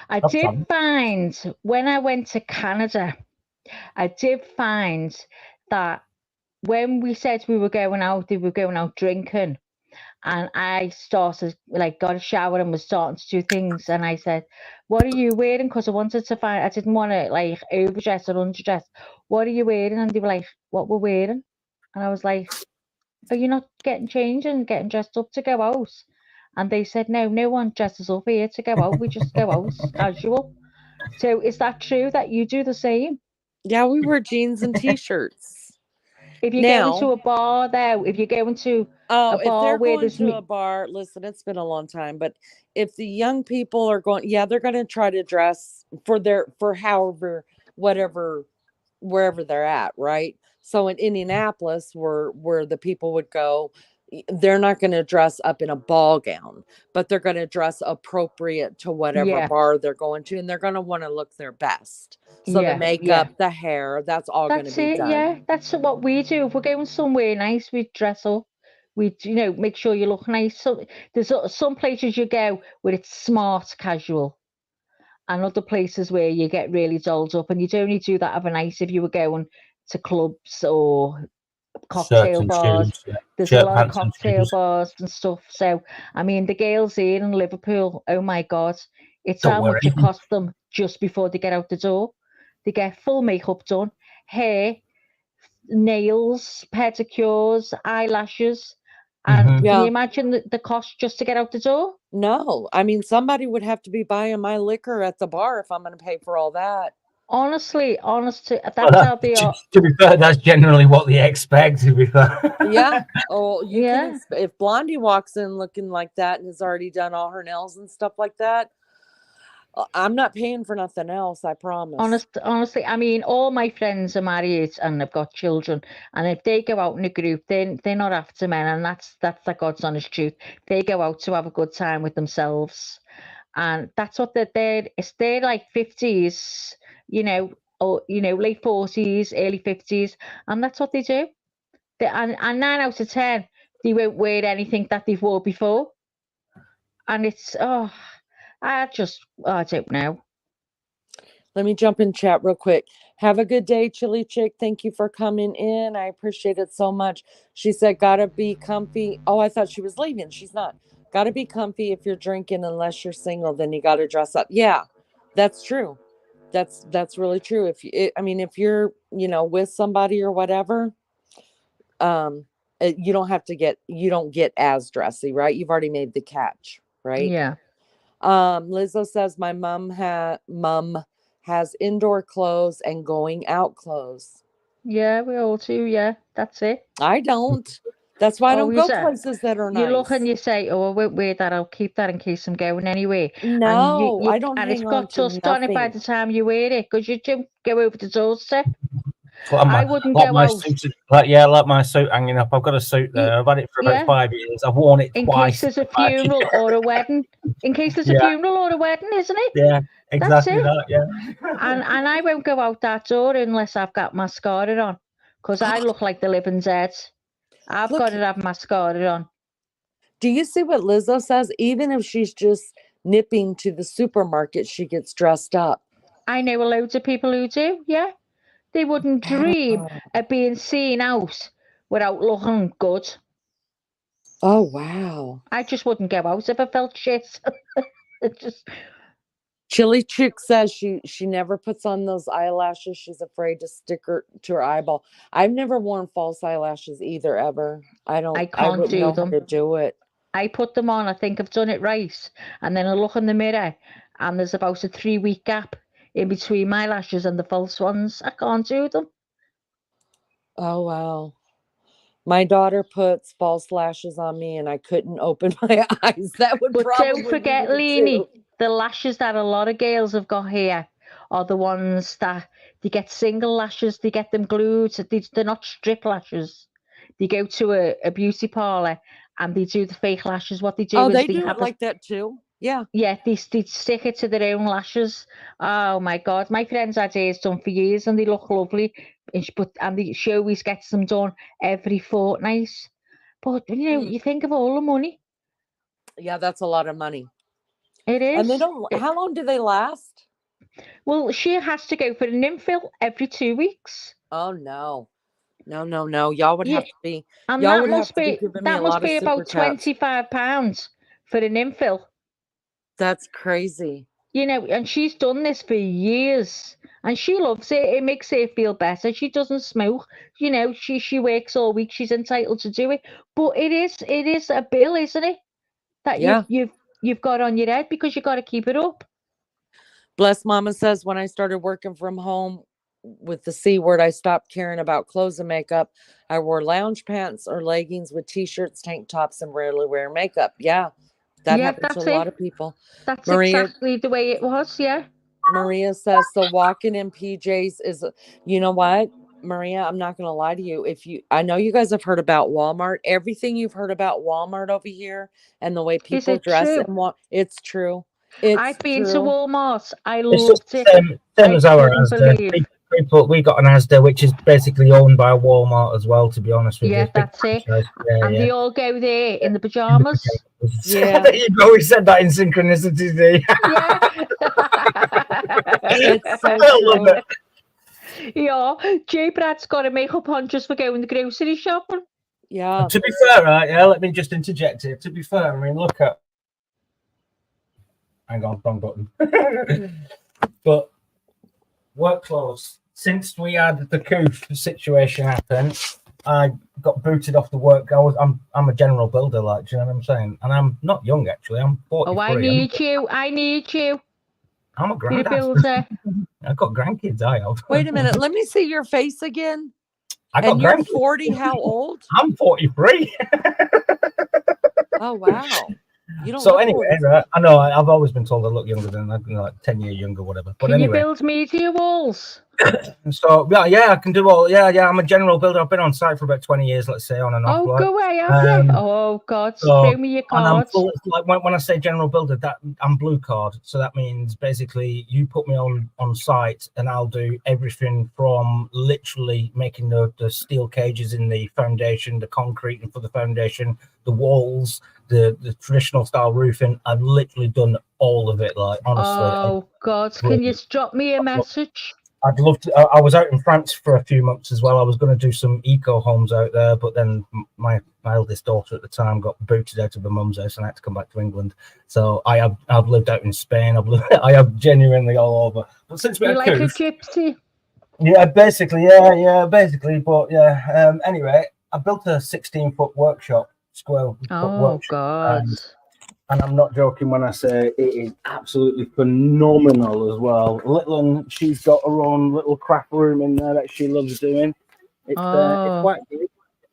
[SPEAKER 5] I did find when I went to Canada, I did find that when we said we were going out, they were going out drinking. And I started, like, got a shower and was starting to do things. And I said, what are you wearing? Because I wanted to find, I didn't want to, like, overdress or underdress. What are you wearing? And they were like, what we're wearing? And I was like, are you not getting changed and getting dressed up to go out? And they said, no one dresses up here to go out. We just go out casual. So is that true that you do the same?
[SPEAKER 1] Yeah, we wear jeans and t-shirts.
[SPEAKER 5] If you go into a bar, though, if you go into a bar
[SPEAKER 1] if they're
[SPEAKER 5] where
[SPEAKER 1] going
[SPEAKER 5] there's
[SPEAKER 1] to a bar, listen, it's been a long time, but if the young people are going, they're going to try to dress for however, whatever, wherever they're at, right? So in Indianapolis, where the people would go, they're not going to dress up in a ball gown, but they're going to dress appropriate to whatever bar they're going to, and they're going to want to look their best. So the makeup, the hair, that's all going to be done.
[SPEAKER 5] Yeah, that's what we do. If we're going somewhere nice, we dress up. We, make sure you look nice. So there's some places you go where it's smart casual, and other places where you get really dolled up, and you'd only do that of a night if you were going to clubs or cocktail bars. There's a lot of cocktail bars and stuff. So, I mean, the girls here in Liverpool, oh my God, it's how much it costs them just before they get out the door. They get full makeup done, hair, nails, pedicures, eyelashes. And can you imagine the cost just to get out the door?
[SPEAKER 1] No, I mean, somebody would have to be buying my liquor at the bar if I'm going to pay for all that.
[SPEAKER 5] Honestly, that's how they are.
[SPEAKER 7] To be fair, that's generally what they expect, to be fair.
[SPEAKER 1] Yeah. Oh, you can if Blondie walks in looking like that and has already done all her nails and stuff like that, I'm not paying for nothing else, I promise.
[SPEAKER 5] Honestly, I mean, all my friends are married and they've got children, and if they go out in a group, they're not after men, and that's the God's honest truth. They go out to have a good time with themselves, and that's what they're like 50s, or late 40s, early 50s, and that's what they do. And 9 out of 10, they won't wear anything that they've worn before, and it's I don't know.
[SPEAKER 1] Let me jump in chat real quick. Have a good day, Chili Chick. Thank you for coming in. I appreciate it so much. She said, gotta be comfy. Oh, I thought she was leaving. She's not. Gotta be comfy if you're drinking, unless you're single, then you gotta dress up. Yeah, that's true. That's really true. If you're, with somebody or whatever, you don't get as dressy, right? You've already made the catch, right?
[SPEAKER 5] Yeah.
[SPEAKER 1] Lizzo says my mom has indoor clothes and going out clothes.
[SPEAKER 5] Yeah, we all do. Yeah, that's it.
[SPEAKER 1] I don't. That's why I don't go places that are nice.
[SPEAKER 5] You look and you say, "Oh, I won't wear that. I'll keep that in case I'm going anyway."
[SPEAKER 1] No, I don't.
[SPEAKER 5] And it's got dust on it by the time you wear it, because you don't go over the doorstep.
[SPEAKER 7] I wouldn't go out. Like my suit hanging up. I've got a suit there. I've had it for about 5 years. I've worn it twice.
[SPEAKER 5] In case there's a funeral or a wedding. In case there's a funeral or a wedding, isn't it?
[SPEAKER 7] Yeah, exactly that. Yeah.
[SPEAKER 5] And I won't go out that door unless I've got mascara on, because I look like the living dead. I've
[SPEAKER 1] Look-
[SPEAKER 5] got to have mascara on.
[SPEAKER 1] Do you see what Lizzo says? Even if she's just nipping to the supermarket, she gets dressed up.
[SPEAKER 5] I know loads of people who do, yeah. They wouldn't dream
[SPEAKER 1] Oh.
[SPEAKER 5] of being seen out without looking good.
[SPEAKER 1] Oh, wow.
[SPEAKER 5] I just wouldn't go out if I felt shit. It just
[SPEAKER 1] Chili Chick says she never puts on those eyelashes. She's afraid to stick her to her eyeball. I've never worn false eyelashes either, ever. I
[SPEAKER 5] can't
[SPEAKER 1] wouldn't
[SPEAKER 5] do
[SPEAKER 1] know
[SPEAKER 5] them.
[SPEAKER 1] how to do it.
[SPEAKER 5] I put them on, I think I've done it right. And then I look in the mirror and there's about a 3-week gap in between my lashes and the false ones. I can't do them.
[SPEAKER 1] Oh, wow. My daughter puts false lashes on me and I couldn't open my eyes. That would
[SPEAKER 5] But
[SPEAKER 1] probably
[SPEAKER 5] don't forget,
[SPEAKER 1] be it too.
[SPEAKER 5] Leanie, the lashes that a lot of girls have got here are the ones that they get single lashes, they get them glued. They're not strip lashes. They go to a beauty parlour and they do the fake lashes. What they do
[SPEAKER 1] Oh,
[SPEAKER 5] is
[SPEAKER 1] they
[SPEAKER 5] they
[SPEAKER 1] do
[SPEAKER 5] have
[SPEAKER 1] it like that too. Yeah.
[SPEAKER 5] yeah, they stick it to their own lashes. Oh my God, my friend's had hers done for years and they look lovely. And she always gets them done every fortnight. But you think of all the money.
[SPEAKER 1] Yeah, that's a lot of money.
[SPEAKER 5] It is.
[SPEAKER 1] And they don't, how long do they last?
[SPEAKER 5] Well, she has to go for an infill every 2 weeks.
[SPEAKER 1] Oh, no. No. Y'all would
[SPEAKER 5] Yeah,
[SPEAKER 1] have to be,
[SPEAKER 5] and
[SPEAKER 1] y'all
[SPEAKER 5] that
[SPEAKER 1] would have
[SPEAKER 5] must
[SPEAKER 1] to be
[SPEAKER 5] be
[SPEAKER 1] giving me a lot of super
[SPEAKER 5] about
[SPEAKER 1] chats.
[SPEAKER 5] £25 for an infill.
[SPEAKER 1] That's crazy.
[SPEAKER 5] And she's done this for years and she loves it. It makes her feel better. She doesn't smoke. She works all week. She's entitled to do it. But it is a bill, isn't it? That
[SPEAKER 1] Yeah.
[SPEAKER 5] you've got on your head because you got to keep it up.
[SPEAKER 1] Bless Mama says when I started working from home with the C word, I stopped caring about clothes and makeup. I wore lounge pants or leggings with t-shirts, tank tops, and rarely wear makeup. Yeah. That happened to a lot of people.
[SPEAKER 5] That's
[SPEAKER 1] Maria,
[SPEAKER 5] exactly the way it was, yeah.
[SPEAKER 1] Maria says, so walking in PJs is, you know what, Maria, I'm not going to lie to you. I know you guys have heard about Walmart, everything you've heard about Walmart over here and the way people dress
[SPEAKER 5] true?
[SPEAKER 1] and it's true.
[SPEAKER 5] I've been to
[SPEAKER 1] true.
[SPEAKER 5] Walmart. I
[SPEAKER 7] It's
[SPEAKER 5] loved
[SPEAKER 7] just
[SPEAKER 5] it.
[SPEAKER 7] same as our
[SPEAKER 5] couldn't
[SPEAKER 7] Asda.
[SPEAKER 5] believe.
[SPEAKER 7] We got an Asda, which is basically owned by Walmart as well, to be honest with you.
[SPEAKER 5] Yeah, that's it. And they all go there in the pajamas.
[SPEAKER 1] Yeah.
[SPEAKER 7] There you go. We said that in synchronicity today.
[SPEAKER 5] Yeah.
[SPEAKER 1] It's so
[SPEAKER 7] I love
[SPEAKER 1] true.
[SPEAKER 7] it.
[SPEAKER 5] Yeah, J Brad's got a makeup on just for going to grocery shopping.
[SPEAKER 1] Yeah.
[SPEAKER 7] To be fair, right, yeah, let me just interject here. To be fair, I mean, look at. Hang on, wrong button. But work clothes. Since we had the coup situation happen, I got booted off the work. I'm a general builder, like, do you know what I'm saying? And I'm not young actually. I'm 43.
[SPEAKER 5] Oh, I need you.
[SPEAKER 7] I'm a
[SPEAKER 5] You're a
[SPEAKER 7] granddad.
[SPEAKER 5] builder.
[SPEAKER 7] I've got grandkids. I have.
[SPEAKER 1] Wait a minute. Let me see your face again.
[SPEAKER 7] I got
[SPEAKER 1] And you're
[SPEAKER 7] grandkids.
[SPEAKER 1] 40. How old?
[SPEAKER 7] I'm 43.
[SPEAKER 1] Oh, wow. You don't
[SPEAKER 7] So
[SPEAKER 1] look
[SPEAKER 7] anyway,
[SPEAKER 1] 40.
[SPEAKER 7] right, I know I've always been told I look younger than like 10 years younger, whatever. But
[SPEAKER 5] Can you
[SPEAKER 7] anyway,
[SPEAKER 5] build media walls?
[SPEAKER 7] so yeah, I can do all. Yeah, I'm a general builder. I've been on site for about 20 years, let's say, on and off.
[SPEAKER 5] Oh,
[SPEAKER 7] like.
[SPEAKER 5] go away, have you? Oh, God,
[SPEAKER 7] So,
[SPEAKER 5] throw me your
[SPEAKER 7] and I'm
[SPEAKER 5] cards.
[SPEAKER 7] full, like when I say general builder, that I'm blue card. So that means basically you put me on site and I'll do everything from literally making the steel cages in the foundation, the concrete and for the foundation, the walls, the traditional style roofing. I've literally done all of it. Like, honestly.
[SPEAKER 5] Oh, God, can you drop me a message?
[SPEAKER 7] I'd love to. I was out in France for a few months as well. I was going to do some eco homes out there, but then my eldest daughter at the time got booted out of her mum's house and I had to come back to England. So I've lived out in Spain. I have genuinely all over. But since we
[SPEAKER 5] You're
[SPEAKER 7] had
[SPEAKER 5] like a
[SPEAKER 7] coups,
[SPEAKER 5] gypsy.
[SPEAKER 7] yeah, basically. But yeah, anyway, I built a 16-foot workshop, square foot
[SPEAKER 5] Oh,
[SPEAKER 7] workshop.
[SPEAKER 5] God.
[SPEAKER 7] And I'm not joking when I say it is absolutely phenomenal as well. Littlin, she's got her own little craft room in there that she loves doing. It's quite big.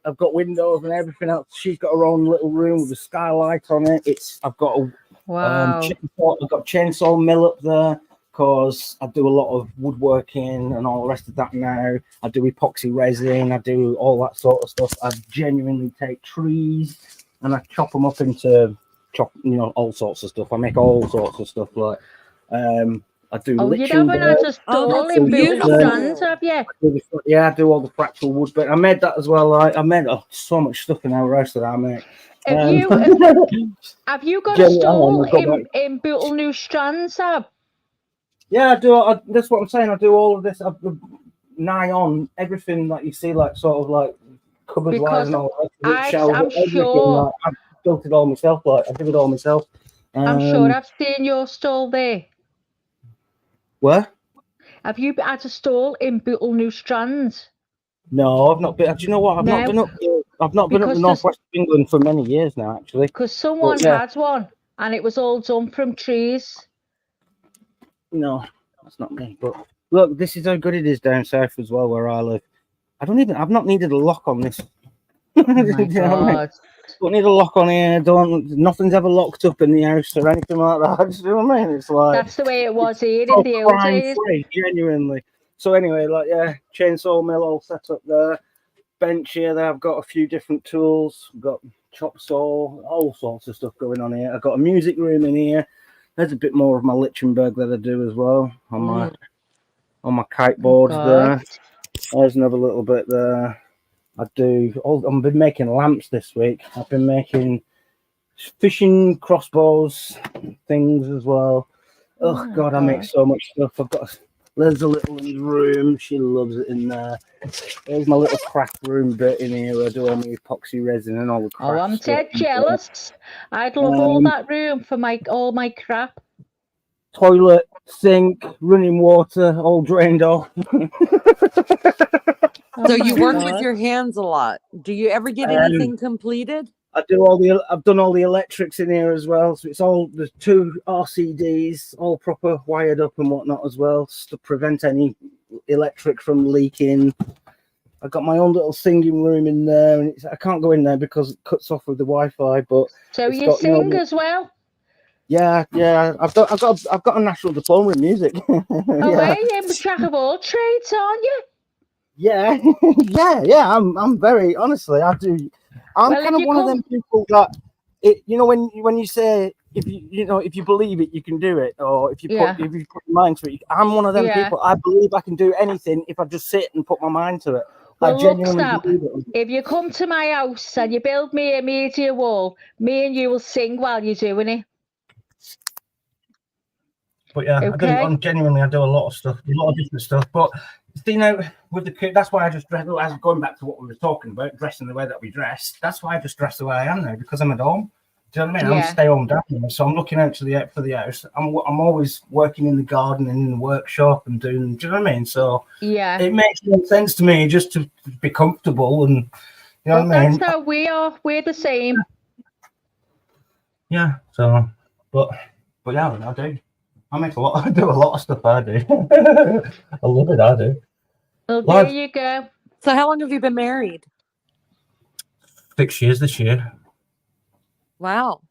[SPEAKER 7] I've got windows and everything else. She's got her own little room with a skylight on it. I've got a chainsaw mill up there because I do a lot of woodworking and all the rest of that now. I do epoxy resin. I do all that sort of stuff. I genuinely take trees and I chop them up into all sorts of stuff. I make all sorts of stuff like
[SPEAKER 8] I do
[SPEAKER 5] Oh, you
[SPEAKER 8] lichen
[SPEAKER 5] haven't had
[SPEAKER 8] work.
[SPEAKER 5] a stall
[SPEAKER 1] that's
[SPEAKER 5] in Bootle
[SPEAKER 1] beautiful.
[SPEAKER 5] Strands, have you?
[SPEAKER 8] Yeah, I do all the fractal wood, but I made that as well. I made so much stuff in our house that I make.
[SPEAKER 5] Have you got a
[SPEAKER 8] Jenny,
[SPEAKER 5] stall
[SPEAKER 8] go back.
[SPEAKER 5] in Bootle New Strands, Sab?
[SPEAKER 8] Yeah, I do. That's what I'm saying. I do all of this. Nigh on everything that you see, like sort of like cupboard wise and all that.
[SPEAKER 5] I'm sure.
[SPEAKER 8] Like, I've built it all myself. Like I did it all myself.
[SPEAKER 5] I'm sure I've seen your stall there.
[SPEAKER 8] Where?
[SPEAKER 5] Have you had a stall in Bootle New Strands?
[SPEAKER 8] No, I've not been. Do you know what? I've not been up. I've not been up the northwest of England for many years now, actually.
[SPEAKER 5] Because someone had one, and it was all done from trees.
[SPEAKER 8] No, that's not me. But look, this is how good it is down south as well, where I live. I've not needed a lock on this.
[SPEAKER 5] Oh my God.
[SPEAKER 8] Don't need a lock on here. Nothing's ever locked up in the house or anything like that. Do you know what I mean? It's like
[SPEAKER 5] that's the way it was here in the old days.
[SPEAKER 8] Free, genuinely. So anyway, like chainsaw mill all set up there. Bench here. There, I've got a few different tools. I've got chop saw, all sorts of stuff going on here. I've got a music room in here. There's a bit more of my Lichtenberg that I do as well on my kite boards there. There's another little bit there. I've been making lamps this week. I've been making fishing crossbows things as well. Oh God, I make so much stuff. I've got Liz a little in the room. She loves it in there. There's my little craft room bit in here where I do all my epoxy resin and all the craft
[SPEAKER 5] I'm
[SPEAKER 8] stuff.
[SPEAKER 5] dead jealous. I'd love all that room for all my crap.
[SPEAKER 8] Toilet, sink, running water, all drained off.
[SPEAKER 1] So you work with your hands a lot. Do you ever get anything completed?
[SPEAKER 8] I've done all the electrics in here as well. So it's all the 2 RCDs, all proper wired up and whatnot as well, to prevent any electric from leaking. I've got my own little singing room in there, and I can't go in there because it cuts off with the Wi-Fi. But
[SPEAKER 5] so you sing as well?
[SPEAKER 8] Yeah. I've got a national diploma in music.
[SPEAKER 5] You're a jack of all trades, aren't you?
[SPEAKER 8] Yeah. I'm very honestly, I do. I'm kind of one of them people that when you say if you believe it, you can do it, or if you put your mind to it. I'm one of them people. I believe I can do anything if I just sit and put my mind to it.
[SPEAKER 5] Well, look, Stab, if you come to my house and you build me a media wall, me and you will sing while you're doing it.
[SPEAKER 7] But yeah, okay. I do a lot of stuff, a lot of different stuff. But you know, with the that's why I just dress. As going back to what we were talking about, dressing the way that we dress. That's why I just dress the way I am now, because I'm at home. Do you know what I mean? I'm a stay-home dad, so I'm looking out for the house. I'm always working in the garden and in the workshop and doing. Do you know what I mean? So it makes no sense to me just to be comfortable and you know what I mean.
[SPEAKER 5] That's how we are. We're the same.
[SPEAKER 7] Yeah. So, but yeah, I do. I do a lot of stuff. I do. I love it. I do.
[SPEAKER 5] Well, there you go.
[SPEAKER 1] So, how long have you been married?
[SPEAKER 7] 6 years this year.
[SPEAKER 1] Wow.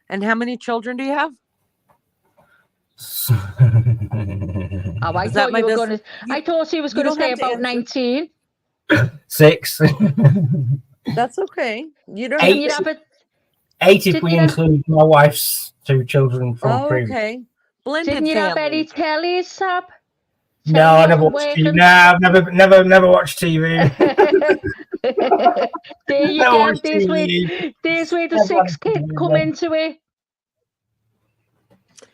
[SPEAKER 1] And how many children do you have?
[SPEAKER 5] I thought he was going to say about 19.
[SPEAKER 7] 6.
[SPEAKER 1] That's okay. You don't
[SPEAKER 7] 8. 8 if we include my wife's 2 children from previous.
[SPEAKER 1] Okay. Blended
[SPEAKER 5] Didn't you
[SPEAKER 1] family.
[SPEAKER 5] have any tellies, Sab?
[SPEAKER 8] No, I never watched TV. No, I've never watched TV.
[SPEAKER 5] There you go. There's where the 6 kids come into it.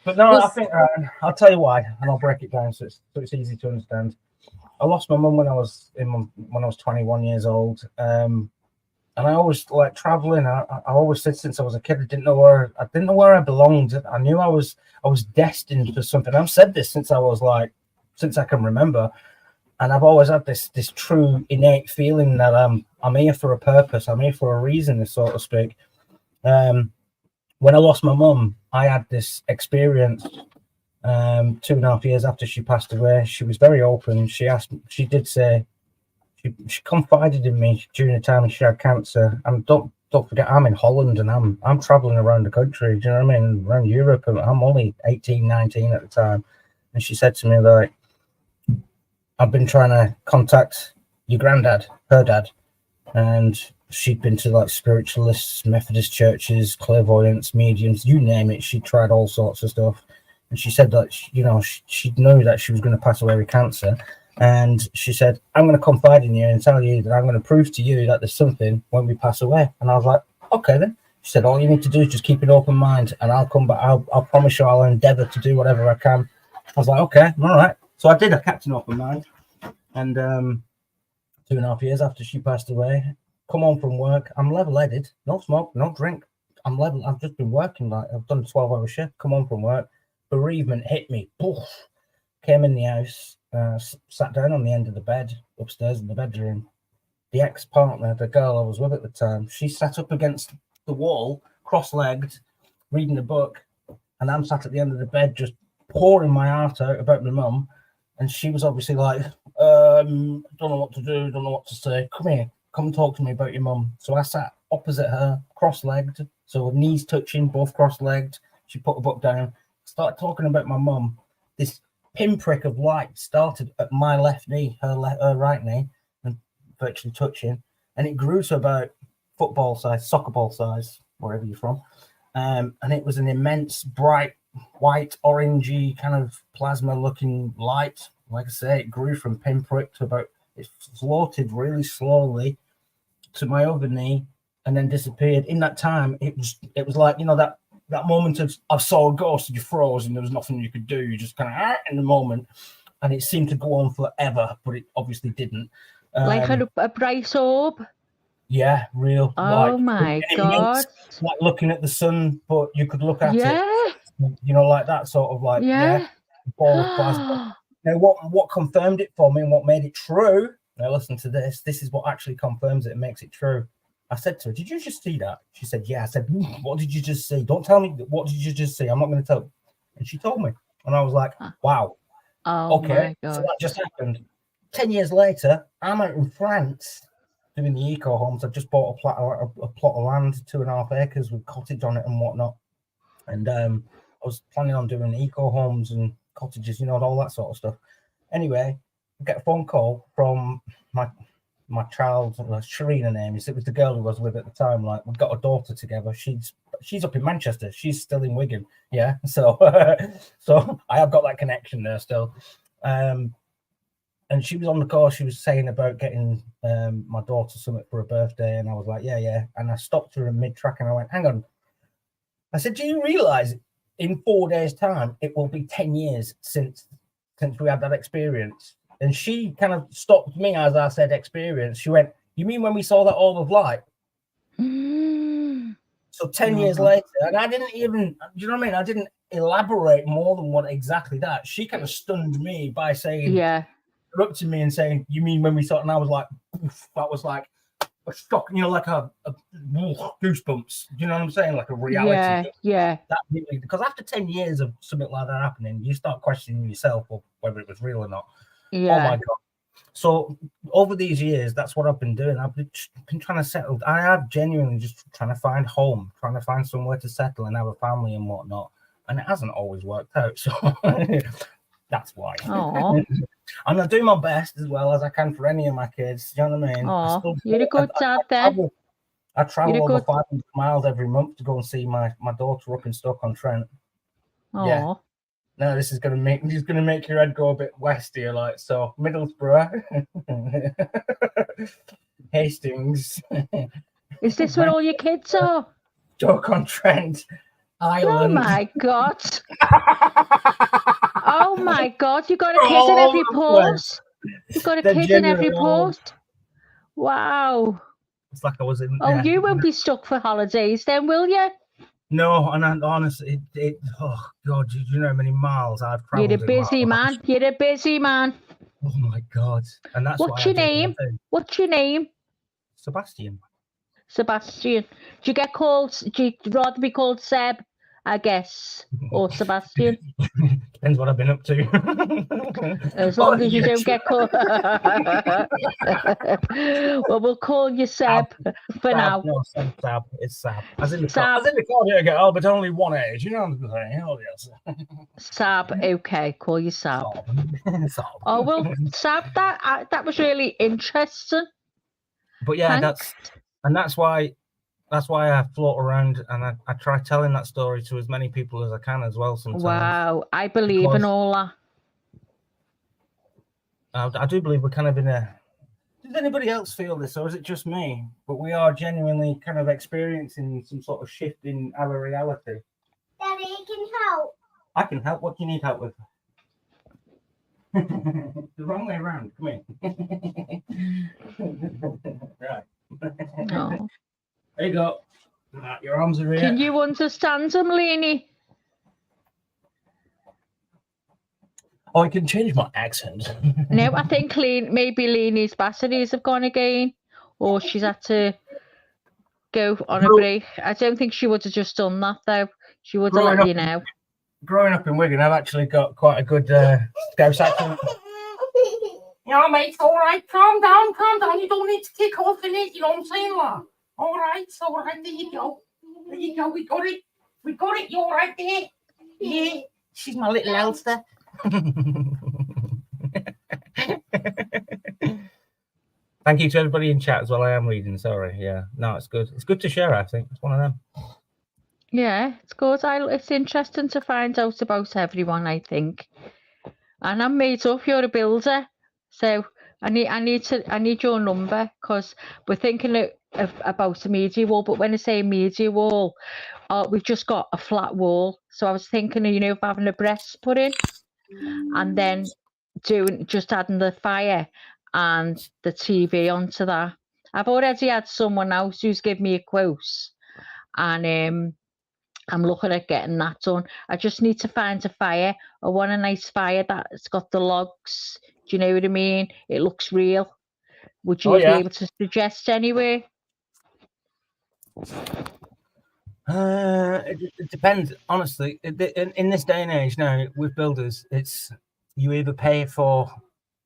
[SPEAKER 7] But no, I think I'll tell you why, and I'll break it down so it's easy to understand. I lost my mum when I was 21 years old, and I always like traveling. I always said since I was a kid, I didn't know where I belonged. I knew I was destined for something. I've said this since I can remember, and I've always had this true innate feeling that I'm here for a purpose. I'm here for a reason, so to speak. When I lost my mum, I had this experience 2.5 years after she passed away. She was very open. She confided in me during the time she had cancer. And don't forget, I'm in Holland and I'm traveling around the country. Do you know what I mean? Around Europe, and I'm only 18, 19 at the time. And she said to me, like, I've been trying to contact your granddad, her dad, and she'd been to like spiritualists, Methodist churches, clairvoyants, mediums, you name it. She tried all sorts of stuff. and she said that she knew that she was going to pass away with cancer, and she said, I'm going to confide in you and tell you that I'm going to prove to you that there's something when we pass away. And I was like, okay then. She said, all you need to do is just keep an open mind, and I'll come back. I'll promise you I'll endeavour to do whatever I can. I was like, okay, all right. So I did. I kept an open mind, and 2.5 years after she passed away, come home from work. I'm level-headed, no smoke, no drink. I'm level. I've just been working, like I've done a 12-hour shift. Come home from work, bereavement hit me. Poof. Came in the house, sat down on the end of the bed upstairs in the bedroom. The ex-partner, the girl I was with at the time, she sat up against the wall, cross-legged, reading a book, and I'm sat at the end of the bed just pouring my heart out about my mum, and she was obviously like, don't know what to do, don't know what to say. Come here, come and talk to me about your mum. So I sat opposite her, cross-legged, so knees touching, both cross-legged. She put a book down, started talking about my mum. This pinprick of light started at my left knee, her right knee, and virtually touching, and it grew to about football size, soccer ball size, wherever you're from, and it was an immense, bright, white, orangey kind of plasma-looking light. Like I say, it grew from pinprick to about, it floated really slowly to my other knee, and then disappeared. In that time, it was like, that moment of I saw a ghost and you froze and there was nothing you could do. You just kind of in the moment, and it seemed to go on forever, but it obviously didn't.
[SPEAKER 5] Like a bright orb.
[SPEAKER 7] Yeah, real.
[SPEAKER 5] Oh my God!
[SPEAKER 7] Like looking at the sun, but you could look at
[SPEAKER 5] it.
[SPEAKER 7] Like that sort of like ball of plasma. Now, what confirmed it for me and what made it true? Now, listen to this. This is what actually confirms it and makes it true. I said to her, "Did you just see that?" She said, "Yeah." I said, "What did you just see? Don't tell me. What did you just see? I'm not going to tell you." And she told me, and I was like, "Wow, okay." So that just happened. 10 years later, I'm out in France doing the eco homes. I've just bought a plot of land, 2.5 acres with cottage on it and whatnot. And I was planning on doing eco homes and cottages, all that sort of stuff. Anyway, I get a phone call from my child, Shireen, her name is. It was the girl who I was with at the time. Like, we've got a daughter together. She's up in Manchester. She's still in Wigan. Yeah. So so I have got that connection there still. And she was on the call. She was saying about getting my daughter something for her birthday, and I was like, yeah. And I stopped her in mid-track, and I went, hang on. I said, do you realise in 4 days' time it will be 10 years since we had that experience? And she kind of stopped me as I said experience. She went, you mean when we saw that orb of light? So 10 years later, and I didn't even, do you know what I mean? I didn't elaborate more than what exactly that. She kind of stunned me by saying, interrupting me and saying, you mean when we saw it? And I was like, oof, that was like a shock, like a goosebumps. Do you know what I'm saying? Like a reality.
[SPEAKER 5] Yeah.
[SPEAKER 7] That really, because after 10 years of something like that happening, you start questioning yourself or whether it was real or not.
[SPEAKER 5] Yeah.
[SPEAKER 7] Oh my God. So over these years, that's what I've been doing. I've been trying to settle. I have genuinely just trying to find home, trying to find somewhere to settle and have a family and whatnot. And it hasn't always worked out. So that's why. And I do my best as well as I can for any of my kids. Do you know what I mean?
[SPEAKER 5] You're a good dad then.
[SPEAKER 7] I travel over 500 miles every month to go and see my daughter up in Stoke-on-Trent. Yeah. No, this is gonna make your head go a bit west here, like so. Middlesbrough, Hastings.
[SPEAKER 5] Is this where all your kids are?
[SPEAKER 7] Stoke-on-Trent, Ireland.
[SPEAKER 5] Oh my God! Oh my God! You got a kid in every post. You got a kid in every post. Wow.
[SPEAKER 7] It's like I was in.
[SPEAKER 5] Oh, you won't be stuck for holidays then, will you?
[SPEAKER 7] No, and honestly, oh God, do you know how many miles I've traveled?
[SPEAKER 5] You're a busy man. You're a busy man.
[SPEAKER 7] Oh my God! And that's
[SPEAKER 5] what's your name? What's your name?
[SPEAKER 7] Sebastian.
[SPEAKER 5] Sebastian. Do you rather be called Seb, I guess, or Sebastian?
[SPEAKER 7] Depends what I've been up to.
[SPEAKER 5] As long as you don't get called. Well, we'll call you Seb for now.
[SPEAKER 7] No, Sab. It's Sab. As in the cardiac girl, but only one age. You know what I'm saying? Oh, yes.
[SPEAKER 5] Sab, okay. Call you Sab.
[SPEAKER 7] Sab.
[SPEAKER 5] Oh, well, Sab, that was really interesting.
[SPEAKER 7] But yeah,
[SPEAKER 5] Thanks.
[SPEAKER 7] that's why that's why I float around and I try telling that story to as many people as I can as well sometimes.
[SPEAKER 5] Wow, I believe in all that.
[SPEAKER 7] I do believe we're kind of in a... Does anybody else feel this, or is it just me? But we are genuinely kind of experiencing some sort of shift in our reality.
[SPEAKER 9] Daddy, you can help.
[SPEAKER 7] I can help. What do you need help with? The wrong way around. Come here. Right.
[SPEAKER 5] No.
[SPEAKER 7] There you go. Your arms are here.
[SPEAKER 5] Can you understand them, Lenny?
[SPEAKER 7] Oh, I can change my accent.
[SPEAKER 5] No, I think maybe Leanie's batteries have gone again, or she's had to go on a break. I don't think she would have just done that, though. She would have let you know.
[SPEAKER 7] Growing up in Wigan, I've actually got quite a good Scouse accent.
[SPEAKER 10] Yeah, mate, all right, calm down. You don't need to kick off in it, you know what I'm saying, lad? All right, there you go. We got it. You're all right there. Yeah, she's my little Elster.
[SPEAKER 7] Thank you to everybody in chat as well. I am reading, sorry. Yeah, no, it's good. It's good to share, I think. It's one of them.
[SPEAKER 5] Yeah, it's good. It's interesting to find out about everyone, I think. And I'm made up. You're a builder, so I need your number, because we're thinking about a media wall. But when I say media wall, we've just got a flat wall. So I was thinking, of having a breast put in, and then just adding the fire and the TV onto that. I've already had someone else who's given me a quote, and I'm looking at getting that done. I just need to find a fire. I want a nice fire that's got the logs. Do you know what I mean? It looks real. Would you be able to suggest anywhere?
[SPEAKER 7] It depends, honestly. In this day and age now, with builders, it's you either pay for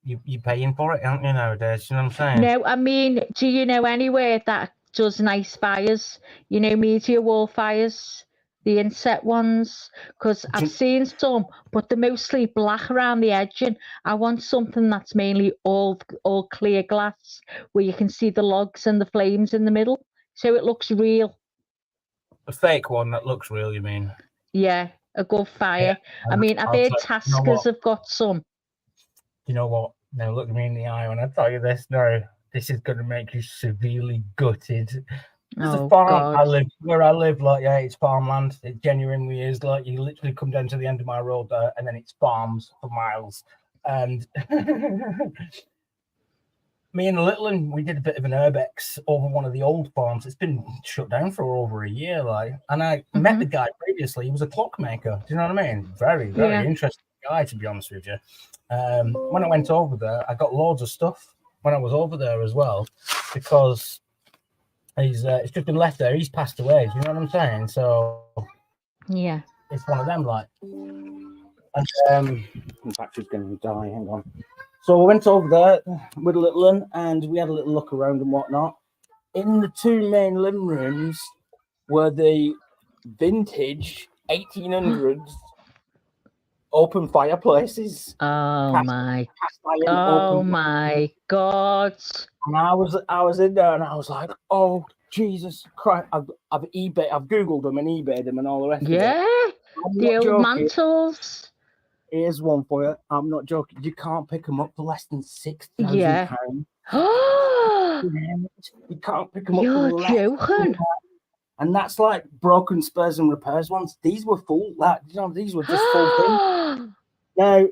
[SPEAKER 7] you paying for it, aren't you, nowadays? You know what I'm saying?
[SPEAKER 5] No, I mean, do you know anywhere that does nice fires? Media wall fires, the inset ones? Because I've seen some, but they're mostly black around the edging. I want something that's mainly all clear glass, where you can see the logs and the flames in the middle, so it looks real.
[SPEAKER 7] A fake one that looks real, you mean?
[SPEAKER 5] Yeah, a good fire. Yeah, I mean, I've heard Taskers have got some.
[SPEAKER 7] You know what? Now look me in the eye when I tell you this. No, this is going to make you severely gutted. There's a farm where I live, it's farmland. It genuinely is. Like, you literally come down to the end of my road there, and then it's farms for miles. And me and the little one, we did a bit of an urbex over one of the old farms. It's been shut down for over a year, and I met the guy previously. He was a clockmaker. Do you know what I mean? Very, very interesting guy, to be honest with you. When I went over there, I got loads of stuff when I was over there as well, because it's just been left there. He's passed away. You know what I'm saying? So
[SPEAKER 5] yeah,
[SPEAKER 7] it's one of them. And in fact, he's going to die. Hang on. So I went over there with a little one, and we had a little look around and whatnot. In the two main living rooms were the vintage 1800s open fireplaces.
[SPEAKER 5] Oh my God!
[SPEAKER 7] And I was in there, and I was like, "Oh Jesus Christ!" I've Googled them and eBayed them and all the rest.
[SPEAKER 5] Yeah,
[SPEAKER 7] of it.
[SPEAKER 5] the old mantles.
[SPEAKER 7] Here's one for you. I'm not joking. You can't pick them up for less than £6,000.
[SPEAKER 5] Yeah.
[SPEAKER 7] You can't pick them up.
[SPEAKER 5] You're joking.
[SPEAKER 7] And that's like broken spares and repairs ones. These were full. These were just full things. Now,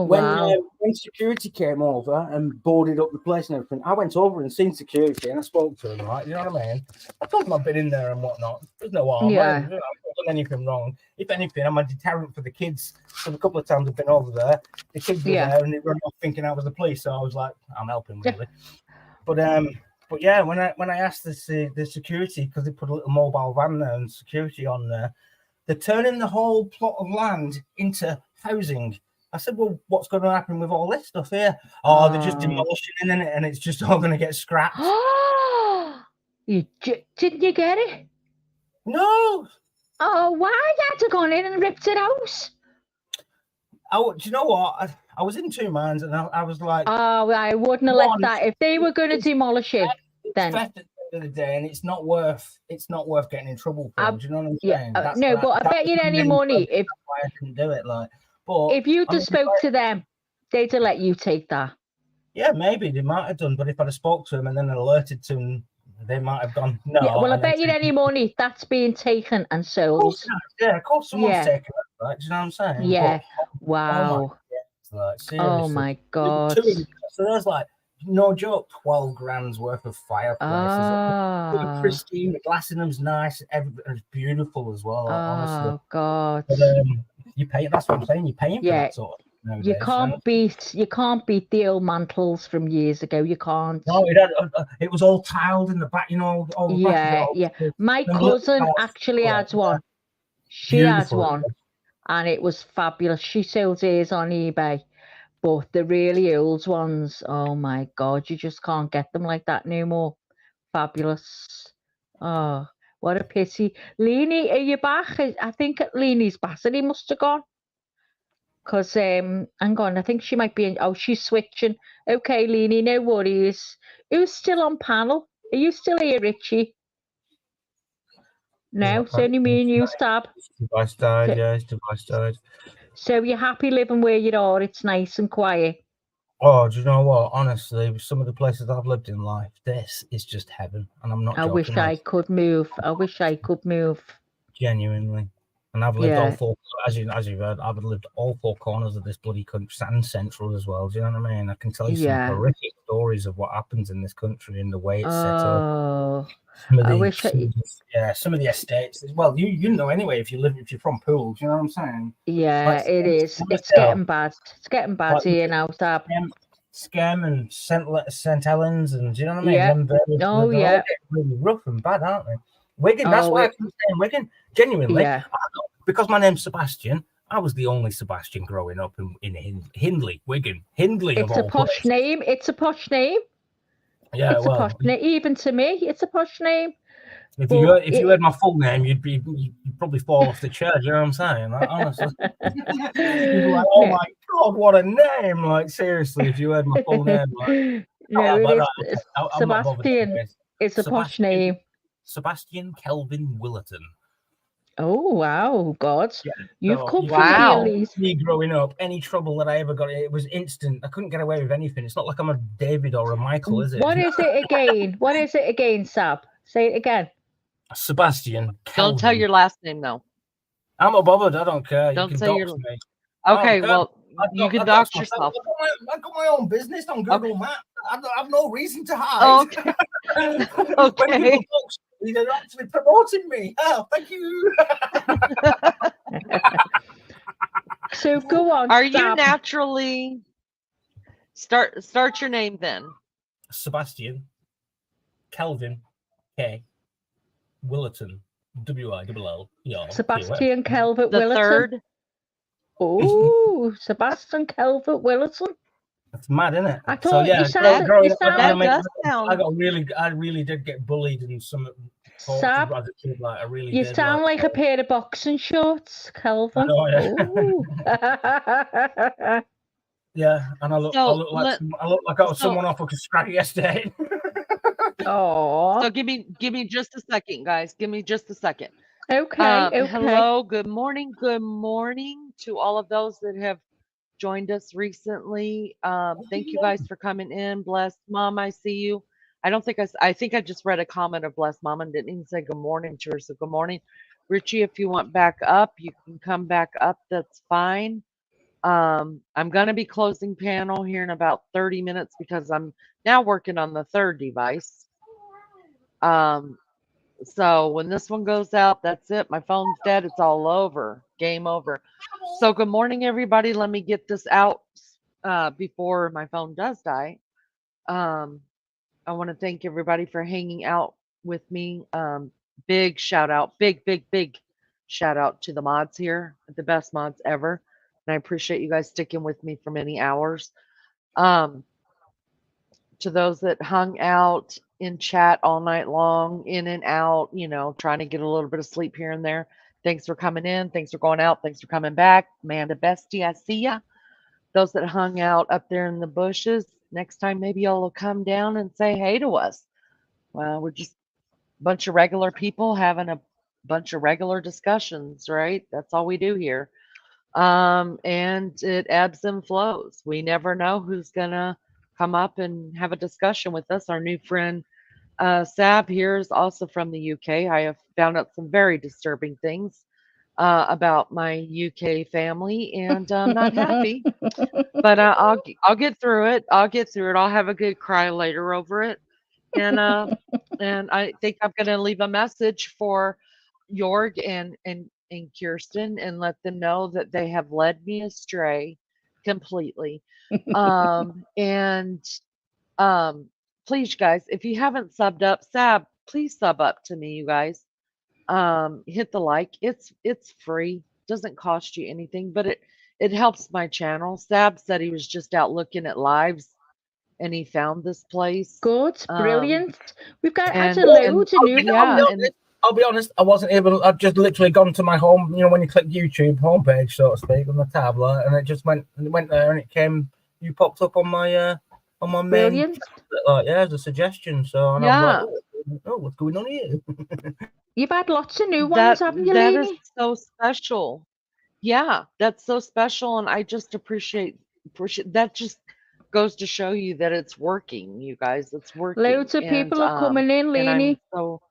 [SPEAKER 7] when security came over and boarded up the place and everything, I went over and seen security and I spoke to them. Right, you know what I mean? I told them I've been in there and whatnot. There's no harm.
[SPEAKER 5] Yeah.
[SPEAKER 7] I've not done anything wrong. If anything, I'm a deterrent for the kids. So a couple of times I've been over there, the kids were there and they run off thinking I was the police. So I was like, I'm helping really. But yeah, when I asked the security, because they put a little mobile van there and security on there, they're turning the whole plot of land into housing. I said, well, what's going to happen with all this stuff here? Oh, they're just demolishing it and it's just all going to get scrapped.
[SPEAKER 5] Didn't you get it?
[SPEAKER 7] No.
[SPEAKER 5] Oh, why had you gone in and ripped it out?
[SPEAKER 7] Do you know what? I was in two minds and I was like...
[SPEAKER 5] Oh, I wouldn't have left that. If they were going to demolish it, then...
[SPEAKER 7] the other day, and it's not worth getting in trouble for. Do you know what I'm saying?
[SPEAKER 5] No, but I bet you any money if
[SPEAKER 7] why I couldn't do it. Like, but
[SPEAKER 5] if you just spoke to them, they'd have let you take that.
[SPEAKER 7] Yeah, maybe they might have done, but if I'd have spoke to them and then alerted to them, they might have gone no.
[SPEAKER 5] Yeah, well, I bet you any money that's being taken and sold.
[SPEAKER 7] Of course someone's taken it, right? Do you know what I'm saying?
[SPEAKER 5] Yeah.
[SPEAKER 7] But,
[SPEAKER 5] wow.
[SPEAKER 7] Oh
[SPEAKER 5] my God.
[SPEAKER 7] So there's like, no joke, 12 grand's worth of fireplaces. Pristine, the glass in them's nice, everything's beautiful as well. Honestly.
[SPEAKER 5] Oh God.
[SPEAKER 7] But, you pay. That's what I'm saying. You're paying for that sort of. Nowadays,
[SPEAKER 5] you can't beat the old mantles from years ago. You can't.
[SPEAKER 7] No, it was all tiled in the back, all the back.
[SPEAKER 5] Yeah. My cousin actually had one. She had one, and it was fabulous. She sold hers on eBay, but the really old ones, oh my God, you just can't get them like that no more. Fabulous. Oh, what a pity. Leanie, are you back? I think Leanie's battery must have gone. Because, hang on, I think she might be in. Oh, she's switching. Okay, Leanie, no worries. Who's still on panel? Are you still here, Richie? No, it's only me and you, Stab.
[SPEAKER 7] Device died, his device died.
[SPEAKER 5] So you're happy living where you are? It's nice and quiet.
[SPEAKER 7] Oh, do you know what? Honestly, some of the places I've lived in life, this is just heaven. And I'm not joking.
[SPEAKER 5] I wish I could move. I wish I could move.
[SPEAKER 7] Genuinely. And I've lived all four, as you've heard, I've lived all four corners of this bloody country, and central as well. Do you know what I mean? I can tell you some horrific stories of what happens in this country and the way it's set up. Some of the estates. Well, you know anyway if you're from Poole. Do you know what I'm saying?
[SPEAKER 5] Yeah, like, it is. It's getting bad. It's getting bad like, here now, Stab.
[SPEAKER 7] Scam and St. Helens, and do you know what I mean?
[SPEAKER 5] Yeah.
[SPEAKER 7] They're all really rough and bad, aren't they? Wigan, that's why I keep saying Wigan. Genuinely, because my name's Sebastian, I was the only Sebastian growing up in Hindley, Wigan. Hindley.
[SPEAKER 5] It's a posh name. It's a posh name.
[SPEAKER 7] Yeah,
[SPEAKER 5] it's a posh name. Even to me, it's a posh name.
[SPEAKER 7] If you heard my full name, you'd probably fall off the chair. Do you know what I'm saying? Like, honestly, you'd be like, "Oh my God, what a name!" Like seriously, if you heard my full name, like,
[SPEAKER 5] no, Sebastian. It's a posh name.
[SPEAKER 7] Sebastian Kelvin Willerton.
[SPEAKER 5] Oh wow, God!
[SPEAKER 7] Yeah,
[SPEAKER 5] You've come from
[SPEAKER 7] me growing up. Any trouble that I ever got, it was instant. I couldn't get away with anything. It's not like I'm a David or a Michael, is it?
[SPEAKER 5] What is it again? What is it again, Sab? Say it again.
[SPEAKER 7] Sebastian Kelvin.
[SPEAKER 1] Don't tell your last name though.
[SPEAKER 7] I'm not bothered. I don't care.
[SPEAKER 1] Don't
[SPEAKER 7] you can
[SPEAKER 1] say
[SPEAKER 7] your.
[SPEAKER 1] Me. Okay, well, you can dox yourself.
[SPEAKER 7] I got my own business on Google Maps. I have no reason to hide.
[SPEAKER 1] Okay. Okay.
[SPEAKER 7] They're actually promoting me. Oh, thank you.
[SPEAKER 5] So go on.
[SPEAKER 1] Are you naturally start your name then?
[SPEAKER 7] Sebastian Kelvin K Willerton WILL.
[SPEAKER 5] Sebastian Kelvin
[SPEAKER 1] the
[SPEAKER 5] Willerton.
[SPEAKER 1] Third.
[SPEAKER 5] Oh, Sebastian Kelvin Willerton.
[SPEAKER 7] That's mad, isn't it?
[SPEAKER 5] I thought you sound.
[SPEAKER 7] I really did get bullied in some.
[SPEAKER 5] Sab,
[SPEAKER 7] like, I really
[SPEAKER 5] you sound like a pair of boxing shorts, Kelvin.
[SPEAKER 7] Yeah, and I look like I got someone off of a scratch yesterday.
[SPEAKER 5] Oh.
[SPEAKER 1] So give me just a second, guys. Give me just a second.
[SPEAKER 5] Okay.
[SPEAKER 1] Hello. Good morning. Good morning to all of those that have joined us recently. Thank you guys for coming in. Blessed Mom, I see you. I think I just read a comment of Blessed Mom and didn't even say good morning to her. So good morning. Richie, if you want back up, you can come back up. That's fine. I'm going to be closing panel here in about 30 minutes because I'm now working on the third device. So when this one goes out, that's it. My phone's dead. It's all over. Game over. So good morning, everybody. Let me get this out before my phone does die. I want to thank everybody for hanging out with me. Big shout out, big shout out to the mods here, the best mods ever. And I appreciate you guys sticking with me for many hours. To those that hung out in chat all night long, in and out, trying to get a little bit of sleep here and there. Thanks for coming in. Thanks for going out. Thanks for coming back. Amanda Bestie, I see ya. Those that hung out up there in the bushes, next time maybe y'all will come down and say hey to us. Well, we're just bunch of regular people having a bunch of regular discussions, right? That's all we do here. And it ebbs and flows. We never know who's gonna come up and have a discussion with us. Our new friend Sab here is also from the UK. I have found out some very disturbing things about my UK family, and I'm not happy. But I'll get through it. I'll get through it. I'll have a good cry later over it. And I think I'm gonna leave a message for Jorg and Kirsten and let them know that they have led me astray completely. And please, guys, if you haven't subbed up, Sab, please sub up to me, you guys. Hit the like. It's free. Doesn't cost you anything, but it helps my channel. Sab said he was just out looking at lives and he found this place.
[SPEAKER 5] Good, brilliant. We've got
[SPEAKER 1] and-
[SPEAKER 5] had loads of new
[SPEAKER 1] yeah,
[SPEAKER 5] ones.
[SPEAKER 7] I'll be honest, I wasn't able. I've just literally gone to my home. You know, when you click YouTube homepage, so to speak, on the tablet, and it went there, and it came. You popped up on my main.
[SPEAKER 5] Brilliant.
[SPEAKER 7] Like, yeah, as a suggestion. So and I was like, oh, what's going on here?
[SPEAKER 5] You've had lots of new ones, haven't you,
[SPEAKER 1] that
[SPEAKER 5] Lainey?
[SPEAKER 1] is so special. Yeah, that's so special, and I just appreciate that. Just goes to show you that it's working, you guys. It's working.
[SPEAKER 5] Loads of people are coming in,
[SPEAKER 1] and I'm
[SPEAKER 5] Lainey.
[SPEAKER 1] so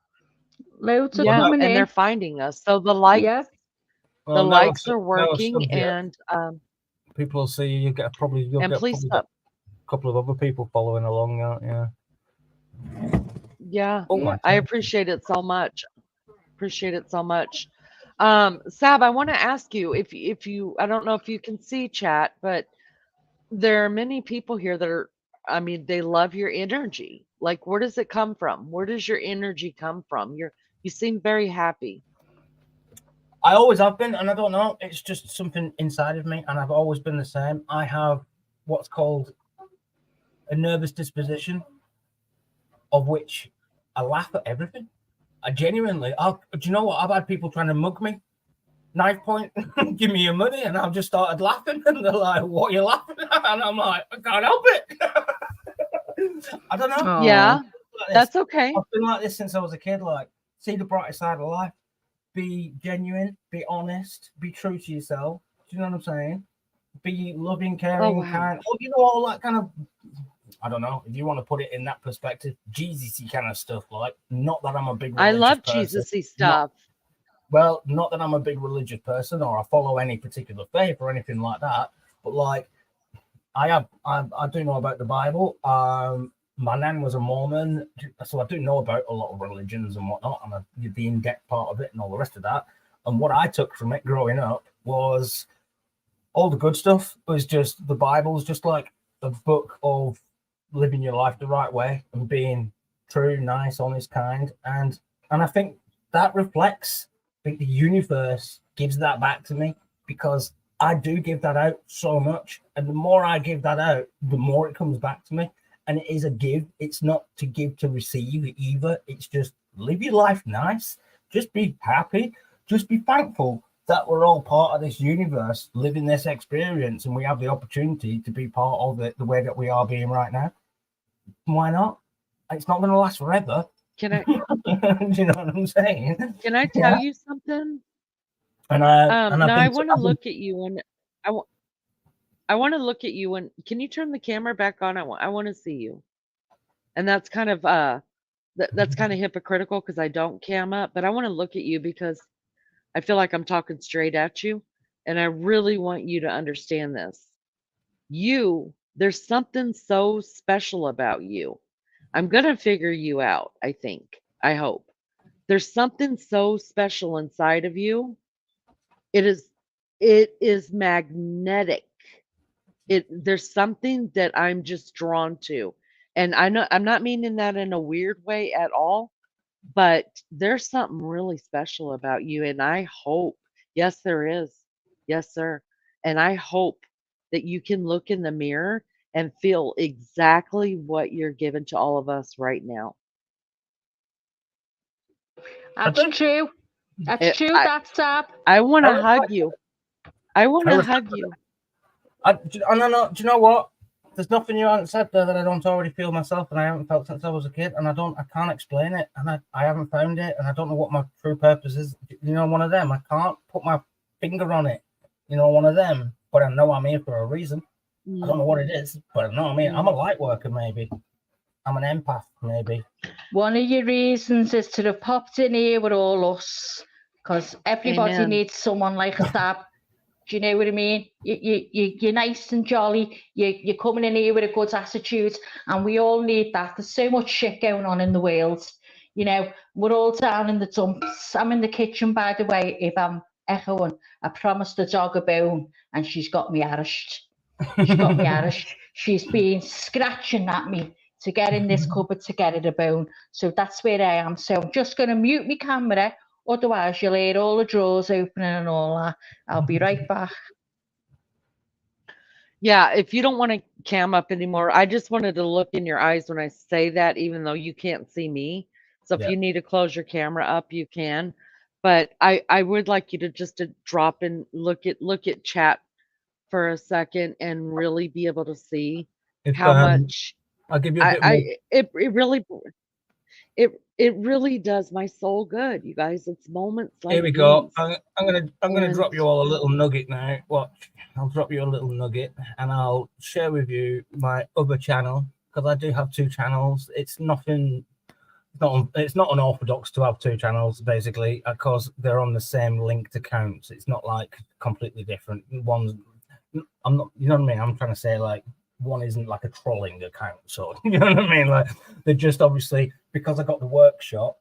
[SPEAKER 5] Loads are
[SPEAKER 1] yeah,
[SPEAKER 5] coming
[SPEAKER 1] and
[SPEAKER 5] in.
[SPEAKER 1] they're finding us. So the likes,
[SPEAKER 5] Yeah.
[SPEAKER 1] the likes are working, and
[SPEAKER 7] people will see you. You'll get probably
[SPEAKER 1] please
[SPEAKER 7] a couple of other people following along.
[SPEAKER 1] Yeah,
[SPEAKER 7] Oh,
[SPEAKER 1] I appreciate it so much. Appreciate it so much. Sab, I want to ask you if you I don't know if you can see chat, but there are many people here that are, I mean, they love your energy. Like, where does it come from? Where does your energy come from? You seem very happy.
[SPEAKER 7] I always have been, and I don't know. It's just something inside of me, and I've always been the same. I have what's called a nervous disposition, of which I laugh at everything. I genuinely, do you know what? I've had people trying to mug me, knife point, give me your money, and I've just started laughing, and they're like, "What are you laughing at?" And I'm like, "I can't help it." I don't know.
[SPEAKER 1] Yeah,
[SPEAKER 7] Like
[SPEAKER 1] that's okay.
[SPEAKER 7] I've been like this since I was a kid. Like, see the brighter side of life. Be genuine, be honest, be true to yourself. Do you know what I'm saying? Be loving, caring, kind. Oh, you know, all that kind of, I don't know, if you want to put it in that perspective, Jesus-y kind of stuff. Like, not that I'm a big religious
[SPEAKER 1] I love
[SPEAKER 7] person.
[SPEAKER 1] Jesus-y stuff.
[SPEAKER 7] Not that I'm a big religious person or I follow any particular faith or anything like that. But like, I do know about the Bible. My nan was a Mormon, so I do know about a lot of religions and whatnot, and the in-depth part of it and all the rest of that. And what I took from it growing up was all the good stuff. Was just the Bible's just like a book of living your life the right way and being true, nice, honest, kind. And I think that reflects, I think the universe gives that back to me, because I do give that out so much. And the more I give that out, the more it comes back to me. And it is a give. It's not to give to receive either. It's just live your life nice. Just be happy. Just be thankful that we're all part of this universe, living this experience, and we have the opportunity to be part of it the way that we are being right now. Why not? It's not going to last forever.
[SPEAKER 1] Can I?
[SPEAKER 7] Do you know what I'm saying?
[SPEAKER 1] Can I tell you something?
[SPEAKER 7] And
[SPEAKER 1] I want to look at you, and I want to look at you, and can you turn the camera back on? I want to see you. And that's kind of that's kind of hypocritical because I don't cam up, but I want to look at you because I feel like I'm talking straight at you, and I really want you to understand this. There's something so special about you. I'm gonna figure you out, I think. I hope. There's something so special inside of you. It is magnetic. There's something that I'm just drawn to. And I know I'm not meaning that in a weird way at all, but there's something really special about you. And I hope, yes, there is. Yes, sir. And I hope that you can look in the mirror and feel exactly what you're giving to all of us right now.
[SPEAKER 5] That's true. That's true. That's Sab.
[SPEAKER 1] I want to hug you. I want to hug you.
[SPEAKER 7] Do you know what? there's nothing you haven't said there that I don't already feel myself, and I haven't felt since I was a kid, and I can't explain it, and I haven't found it, and I don't know what my true purpose is. You know, one of them. I can't put my finger on it. You know, one of them. But I know I'm here for a reason. I don't know what it is, but I know I'm here. I'm a light worker, maybe. I'm an empath, maybe.
[SPEAKER 5] One of your reasons is to have popped in here with all us, because everybody
[SPEAKER 1] Amen.
[SPEAKER 5] needs someone like that. Do you know what I mean? You're nice and jolly. You're coming in here with a good attitude, and we all need that. There's so much shit going on in the world. You know, we're all down in the dumps. I'm in the kitchen, by the way, if I'm echoing. I promised the dog a bone, and she's got me arreshed. She's got me arreshed. She's been scratching at me to get in this cupboard to get it a bone. So that's where I am. So I'm just going to mute my camera. Otherwise, you'll hear all the drawers opening and all that. I'll be right back.
[SPEAKER 1] Yeah, if you don't want to cam up anymore, I just wanted to look in your eyes when I say that, even though you can't see me. So if you need to close your camera up, you can. But I would like you to just to drop in, look at chat for a second and really be able to see how much
[SPEAKER 7] I'll give you a bit more.
[SPEAKER 1] it really does my soul good, you guys. It's moments like
[SPEAKER 7] Here we go.
[SPEAKER 1] these.
[SPEAKER 7] I'm gonna drop you all a little nugget now. Watch. I'll drop you a little nugget, and I'll share with you my other channel, because I do have 2 channels. It's nothing. It's not unorthodox to have 2 channels, basically, because they're on the same linked accounts. It's not like completely different. One's, I'm not. You know what I mean? I'm trying to say, like, one isn't like a trolling account, so you know what I mean. Like, they're just obviously, because I got the workshop,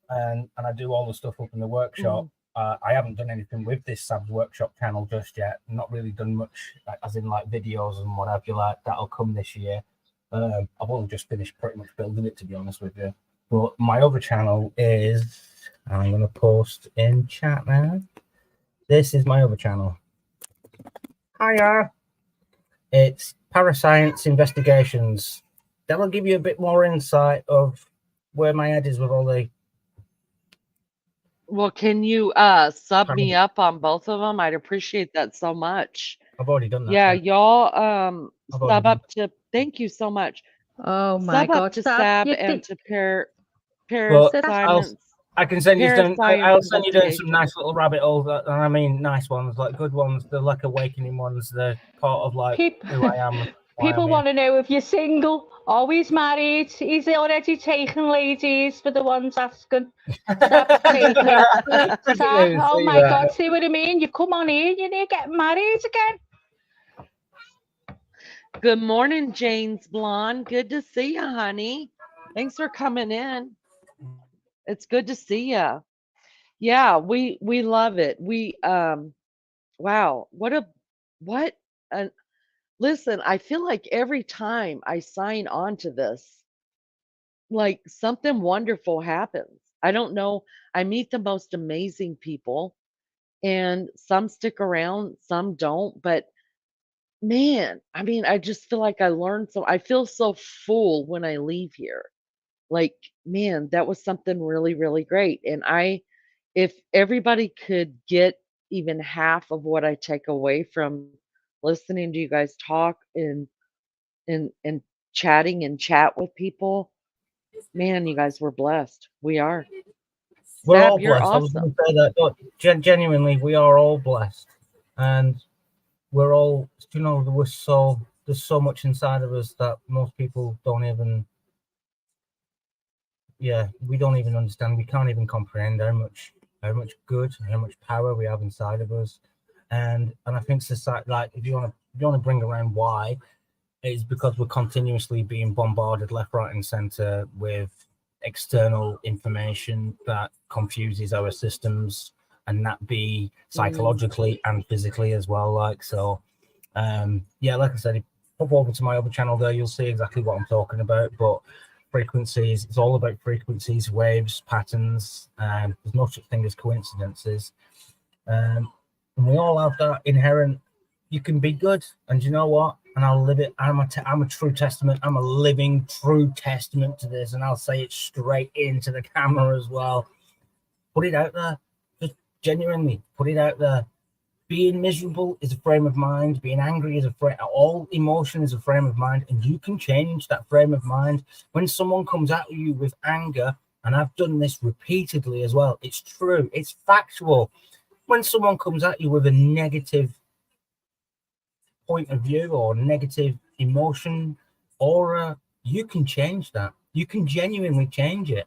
[SPEAKER 7] and I do all the stuff up in the workshop. I haven't done anything with this Sab's Workshop channel just yet. Not really done much, as in like videos and what have you. Like, that'll come this year. I've only just finished pretty much building it, to be honest with you. But my other channel is, I'm going to post in chat now. This is my other channel. Hiya. It's Parascience Investigations. That'll give you a bit more insight of where my head is with all the...
[SPEAKER 1] Well, can you sub me up on both of them? I'd appreciate that so much.
[SPEAKER 7] I've already done that.
[SPEAKER 1] Yeah, y'all sub up to, thank you so much.
[SPEAKER 5] Oh my
[SPEAKER 1] Sub
[SPEAKER 5] God,
[SPEAKER 1] up to
[SPEAKER 5] Sab,
[SPEAKER 1] Sab
[SPEAKER 5] you
[SPEAKER 1] and
[SPEAKER 5] think-
[SPEAKER 1] to
[SPEAKER 7] Well,
[SPEAKER 1] Parascience.
[SPEAKER 7] I can send you some.
[SPEAKER 1] Parascience
[SPEAKER 7] I'll send you down some
[SPEAKER 1] investigation.
[SPEAKER 7] nice little rabbit holes. And I mean, nice ones, like good ones. They're like awakening ones. They're part of like who I am.
[SPEAKER 5] People want to know if you're single, always married. He's already taken ladies for the ones asking. Sab's taken. Sab, oh my God, see what I mean? You come on here, you need to get married again.
[SPEAKER 1] Good morning, Jane's Blonde. Good to see you, honey. Thanks for coming in. It's good to see you. Yeah, we love it. We wow, what a listen, I feel like every time I sign on to this, like something wonderful happens. I don't know. I meet the most amazing people, and some stick around, some don't, but man, I mean, I just feel like I learned so I feel so full when I leave here. Like, man, that was something really, really great. And if everybody could get even half of what I take away from listening to you guys talk and chatting and chat with people, man, you guys were blessed. We are.
[SPEAKER 7] We're
[SPEAKER 1] Sab,
[SPEAKER 7] all
[SPEAKER 1] you're
[SPEAKER 7] blessed. I was
[SPEAKER 1] awesome.
[SPEAKER 7] going to say that. Look, genuinely, we are all blessed, and we're all. You know, there's so much inside of us that most people don't even. Yeah, we don't even understand. We can't even comprehend how much good, how much power we have inside of us, and I think society, like, if you want to bring around why, it's because we're continuously being bombarded left, right, and center with external information that confuses our systems, and that be psychologically and physically as well. Like, so, yeah, like I said, pop over to my other channel there, you'll see exactly what I'm talking about. But frequencies, it's all about frequencies, waves, patterns. There's no such thing as coincidences, and we all have that inherent. You can be good, and you know what? And I'll live it. I'm a true testament. I'm a living true testament to this, and I'll say it straight into the camera as well. Put it out there, just genuinely put it out there. being miserable is a frame of mind. Being angry is a frame. All emotion is a frame of mind, and you can change that frame of mind. When someone comes at you with anger, and I've done this repeatedly as well, it's true, it's factual. When someone comes at you with a negative point of view or negative emotion, aura, you can change that. You can genuinely change it.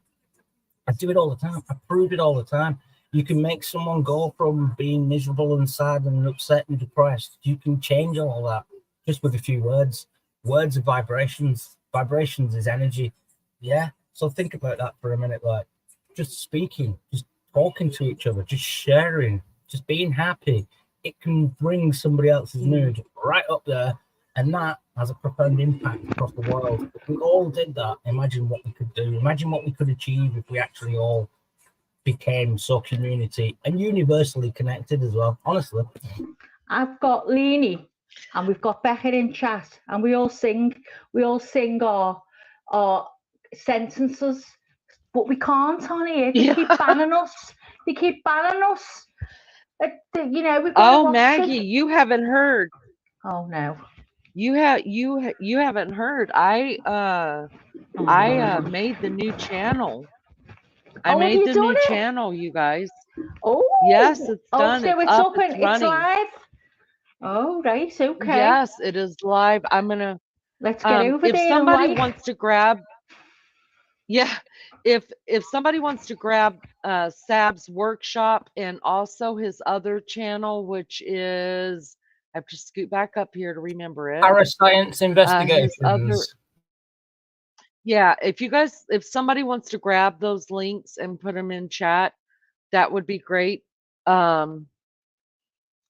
[SPEAKER 7] I do it all the time. I prove it all the time. You can make someone go from being miserable and sad and upset and depressed. You can change all that just with a few words. Words are vibrations. Vibrations is energy. Yeah. So think about that for a minute. Like just speaking, just talking to each other, just sharing, just being happy. It can bring somebody else's mood right up there. And that has a profound impact across the world. If we all did that, imagine what we could do. Imagine what we could achieve if we actually all became so community and universally connected as well, honestly.
[SPEAKER 5] I've got Leanie and we've got Becca in chat, and we all sing our sentences, but we can't on here. They keep banning us. They keep banning us. You know, we've got to watch
[SPEAKER 1] Maggie,
[SPEAKER 5] it.
[SPEAKER 1] you haven't heard.
[SPEAKER 5] Oh no.
[SPEAKER 1] You haven't heard. I made the new channel. I made the new channel, you guys.
[SPEAKER 5] Oh
[SPEAKER 1] yes, it's done.
[SPEAKER 5] So
[SPEAKER 1] it's up, it's running.
[SPEAKER 5] It's live. Oh right, okay.
[SPEAKER 1] Yes, it is live. I'm gonna
[SPEAKER 5] let's get over
[SPEAKER 1] if
[SPEAKER 5] there.
[SPEAKER 1] Somebody wants to grab, if somebody wants to grab Sab's workshop and also his other channel, which is, I have to scoot back up here to remember it.
[SPEAKER 7] Parascience Investigations.
[SPEAKER 1] If somebody wants to grab those links and put them in chat, that would be great. And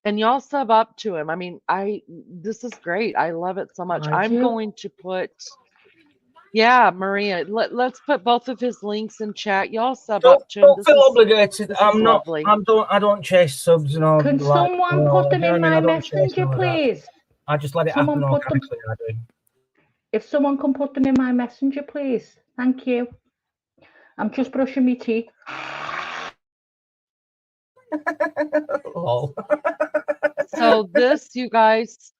[SPEAKER 1] y'all sub up to him. I mean, this is great. I love it so much. I'm going to put, Maria, let's put both of his links in chat. Y'all sub up to him.
[SPEAKER 7] Don't feel obligated. I'm not.
[SPEAKER 1] Lovely.
[SPEAKER 7] I don't chase subs and all.
[SPEAKER 5] Can someone put them in my messenger, please?
[SPEAKER 7] I just let it happen organically. I do.
[SPEAKER 5] If someone can put them in my messenger, please. Thank you. I'm just brushing my teeth.
[SPEAKER 1] So this, you guys,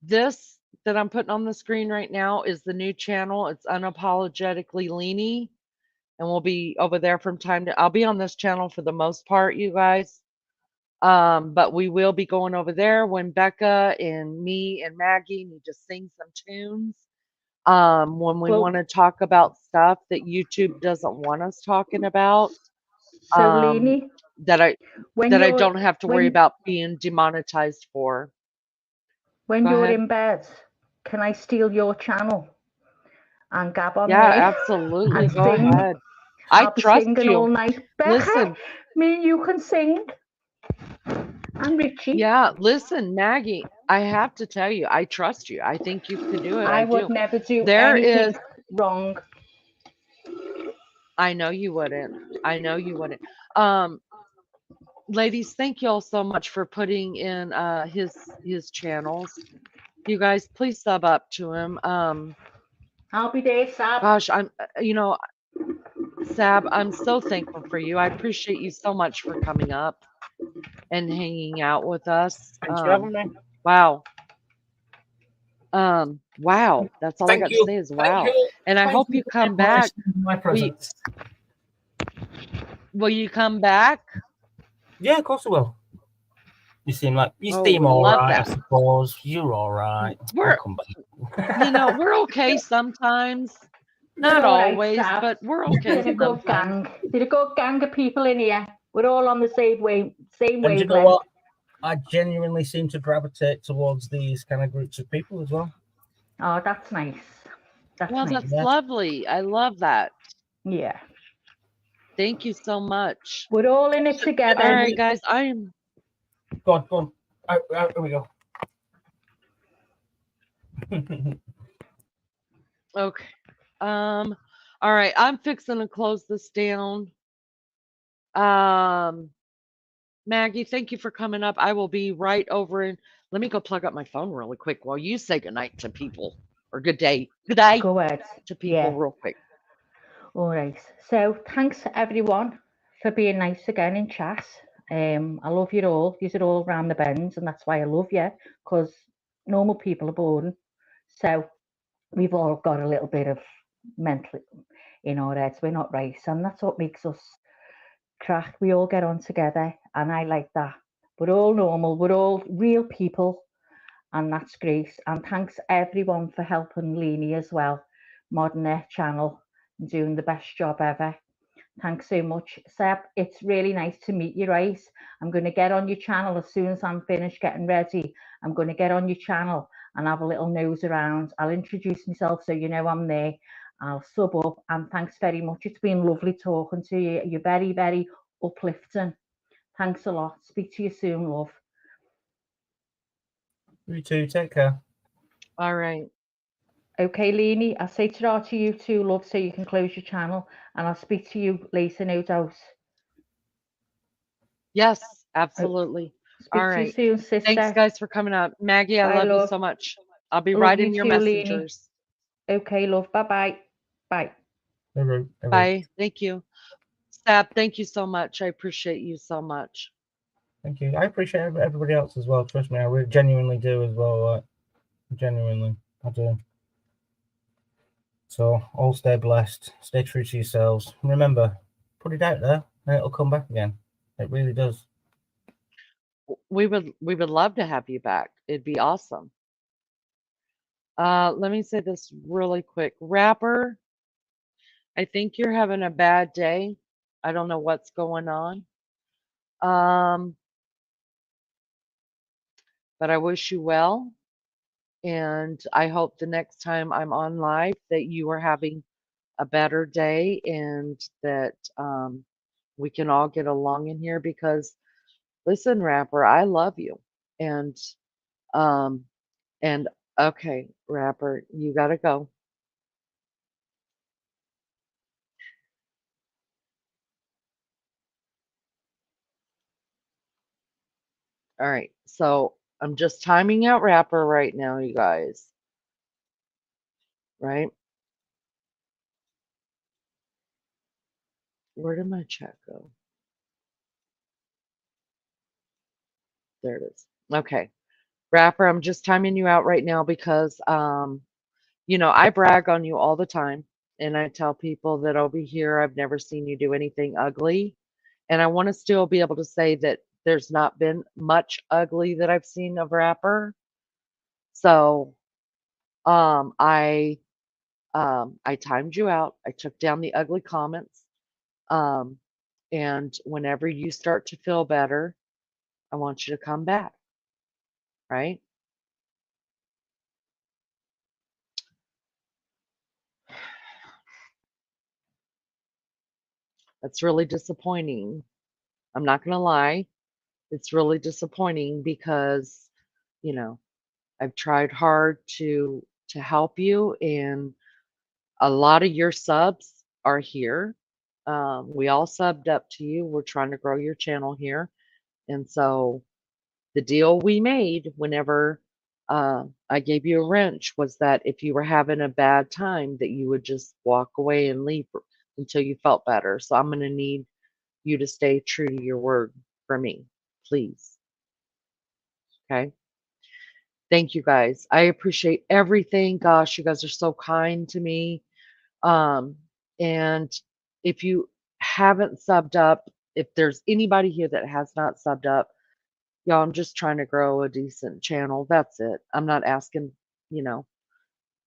[SPEAKER 1] this that I'm putting on the screen right now is the new channel. It's Unapologetically Leanie, and we'll be over there from time to. I'll be on this channel for the most part, you guys. But we will be going over there when Becca and me and Maggie need to sing some tunes. When we want to talk about stuff that YouTube doesn't want us talking about.
[SPEAKER 5] So Leanie,
[SPEAKER 1] that I don't have to worry about being demonetized for.
[SPEAKER 5] When you're in bed, can I steal your channel and gab on me?
[SPEAKER 1] Yeah, absolutely. Go ahead.
[SPEAKER 5] I'll be
[SPEAKER 1] trust
[SPEAKER 5] singing
[SPEAKER 1] you.
[SPEAKER 5] all night.
[SPEAKER 1] Listen,
[SPEAKER 5] me and you can sing. And Richie.
[SPEAKER 1] Yeah, listen, Maggie, I have to tell you, I trust you. I think you could do it.
[SPEAKER 5] I would never do anything wrong.
[SPEAKER 1] I know you wouldn't. I know you wouldn't. Ladies, thank you all so much for putting in his channels. You guys, please sub up to him.
[SPEAKER 5] I'll be there, Sab.
[SPEAKER 1] Gosh, Sab, I'm so thankful for you. I appreciate you so much for coming up and hanging out with us.
[SPEAKER 7] Thanks for having me.
[SPEAKER 1] Wow. Wow. That's all I got to say is wow. And I hope you come back. Will you come back?
[SPEAKER 7] Yeah, of course I will. You seem like you seem all right. I suppose you're all right.
[SPEAKER 1] We're we're okay sometimes. Not always, but we're okay.
[SPEAKER 5] They're a good gang. They're a good gang of people in here. We're all on the same wavelength.
[SPEAKER 7] You know what? I genuinely seem to gravitate towards these kind of groups of people as well.
[SPEAKER 5] Oh, that's nice.
[SPEAKER 1] That's lovely. I love that.
[SPEAKER 5] Yeah.
[SPEAKER 1] Thank you so much.
[SPEAKER 5] We're all in it together.
[SPEAKER 1] All right, guys. I am.
[SPEAKER 7] Go on. Here we go.
[SPEAKER 1] Okay. All right. I'm fixing to close this down. Maggie, thank you for coming up. I will be right over in. Let me go plug up my phone really quick while you say goodnight to people, or good day. Good day.
[SPEAKER 5] Go ahead.
[SPEAKER 1] To people real quick.
[SPEAKER 5] All right. So thanks everyone for being nice again in chat. I love you all. You're all around the bends, and that's why I love you, because normal people are boring. So we've all got a little bit of mental in our heads. We're not race, and that's what makes us crack. We all get on together, and I like that. We're all normal. We're all real people, and that's great. And thanks everyone for helping Leanie as well, modding their channel, and doing the best job ever. Thanks so much, Seb. It's really nice to meet you, right? I'm going to get on your channel as soon as I'm finished getting ready. I'm going to get on your channel and have a little nose around. I'll introduce myself so you know I'm there. I'll sub up, and thanks very much. It's been lovely talking to you. You're very, very uplifting. Thanks a lot. Speak to you soon, love.
[SPEAKER 7] You too. Take care.
[SPEAKER 1] All right.
[SPEAKER 5] Okay, Leanie, I'll say ta to you too, love, so you can close your channel, and I'll speak to you later, no doubt.
[SPEAKER 1] Yes, absolutely.
[SPEAKER 5] Speak
[SPEAKER 1] All
[SPEAKER 5] to you
[SPEAKER 1] right.
[SPEAKER 5] soon, sister.
[SPEAKER 1] Thanks, guys, for coming up. Maggie, I
[SPEAKER 5] Bye,
[SPEAKER 1] love you
[SPEAKER 5] love.
[SPEAKER 1] so much. I'll be
[SPEAKER 5] Love
[SPEAKER 1] right
[SPEAKER 5] you
[SPEAKER 1] in your
[SPEAKER 5] too, Leanie.
[SPEAKER 1] messengers.
[SPEAKER 5] Okay, love. Bye-bye. Bye.
[SPEAKER 1] Bye. Thank you. Sab, thank you so much. I appreciate you so much.
[SPEAKER 7] Thank you. I appreciate everybody else as well. Trust me, I really genuinely do as well. Genuinely, I do. So all stay blessed. Stay true to yourselves. Remember, put it out there, and it'll come back again. It really does.
[SPEAKER 1] We would love to have you back. It'd be awesome. Let me say this really quick. Rapper, I think you're having a bad day. I don't know what's going on. But I wish you well. And I hope the next time I'm on live that you are having a better day and that we can all get along in here because listen, rapper, I love you. And um and okay, rapper, you gotta go. All right, so I'm just timing out rapper right now, you guys. Right? Where did my chat go? There it is. Okay. Rapper, I'm just timing you out right now because you know, I brag on you all the time and I tell people that over here I've never seen you do anything ugly. And I want to still be able to say that there's not been much ugly that I've seen of rapper. So um I I timed you out. I took down the ugly comments. Um and whenever you start to feel better, I want you to come back, right? That's really disappointing. I'm not going to lie. It's really disappointing because, you know, I've tried hard to help you and a lot of your subs are here. We all subbed up to you. We're trying to grow your channel here. And so the deal we made whenever I gave you a wrench was that if you were having a bad time, that you would just walk away and leave until you felt better. So I'm going to need you to stay true to your word for me, please. Okay. Thank you guys. I appreciate everything. Gosh, you guys are so kind to me. And if you haven't subbed up, if there's anybody here that has not subbed up, y'all, I'm just trying to grow a decent channel. That's it. I'm not asking, you know,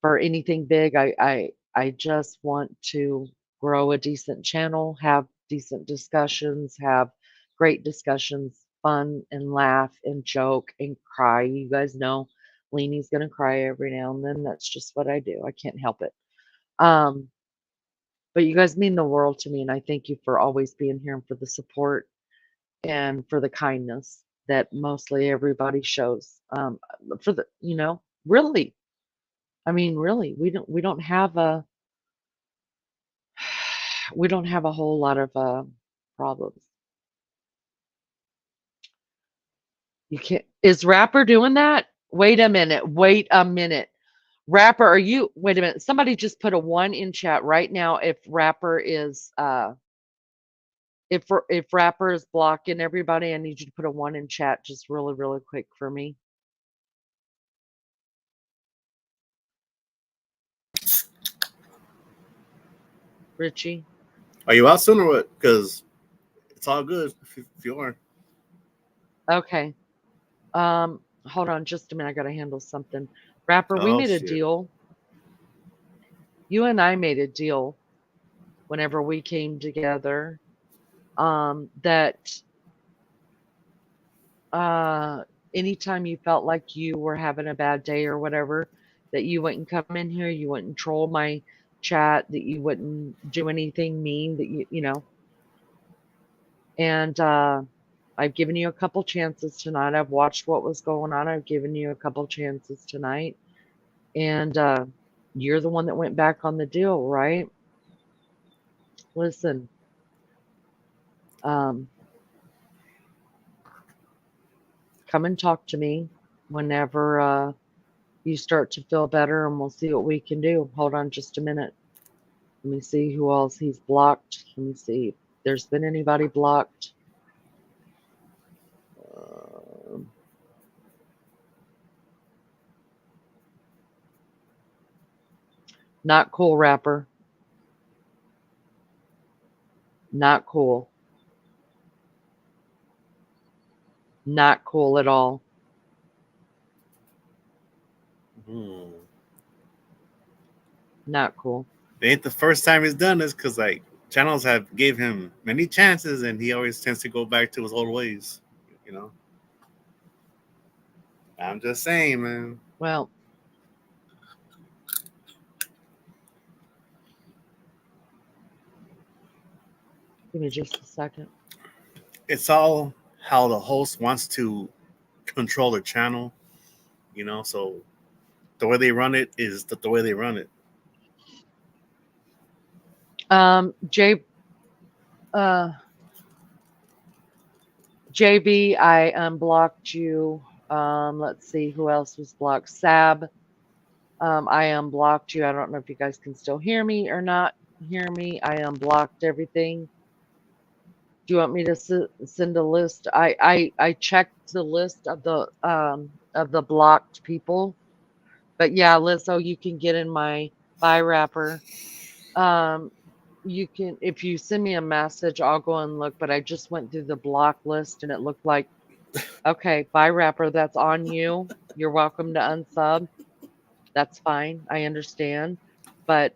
[SPEAKER 1] for anything big. I just want to grow a decent channel, have decent discussions, have great discussions, fun and laugh and joke and cry. You guys know Leanie's gonna cry every now and then. That's just what I do. I can't help it. Um, but you guys mean the world to me, and I thank you for always being here and for the support and for the kindness that mostly everybody shows. For the, you know, really, I mean, really, we don't have a we don't have a whole lot of problems. You can't. Is Rapper doing that? Wait a minute. Wait a minute. Rapper, are you? Wait a minute. Somebody just put a 1 in chat right now. If Rapper is If Rapper is blocking everybody, I need you to put a 1 in chat just really, really quick for me. Richie?
[SPEAKER 11] Are you out soon or what? Because it's all good if you are.
[SPEAKER 1] Okay. Hold on just a minute. I got to handle something. Rapper, we
[SPEAKER 11] Oh,
[SPEAKER 1] made a
[SPEAKER 11] shit.
[SPEAKER 1] deal. You and I made a deal whenever we came together, that anytime you felt like you were having a bad day or whatever, that you wouldn't come in here, you wouldn't troll my chat, that you wouldn't do anything mean, that you know. And I've given you a couple chances tonight. I've watched what was going on. I've given you a couple chances tonight. And you're the one that went back on the deal, right? Listen, come and talk to me whenever you start to feel better, and we'll see what we can do. Hold on just a minute. Let me see who else he's blocked. Let me see if there's been anybody blocked. Not cool, Rapper. Not cool. Not cool at all. Not cool.
[SPEAKER 11] It ain't the first time he's done this because like channels have gave him many chances and he always tends to go back to his old ways. You know. I'm just saying, man.
[SPEAKER 1] Well, give me just a second.
[SPEAKER 11] It's all how the host wants to control the channel, you know. So the way they run it is the way they run it.
[SPEAKER 1] JB, I unblocked you. Let's see who else was blocked. Sab, I unblocked you. I don't know if you guys can still hear me or not hear me. I unblocked everything. Do you want me to send a list? I checked the list of the blocked people. But yeah, Lizzo, you can get in my bye Rapper. You can, if you send me a message, I'll go and look. But I just went through the block list and it looked like, okay, bye Rapper, that's on you. You're welcome to unsub. That's fine. I understand. But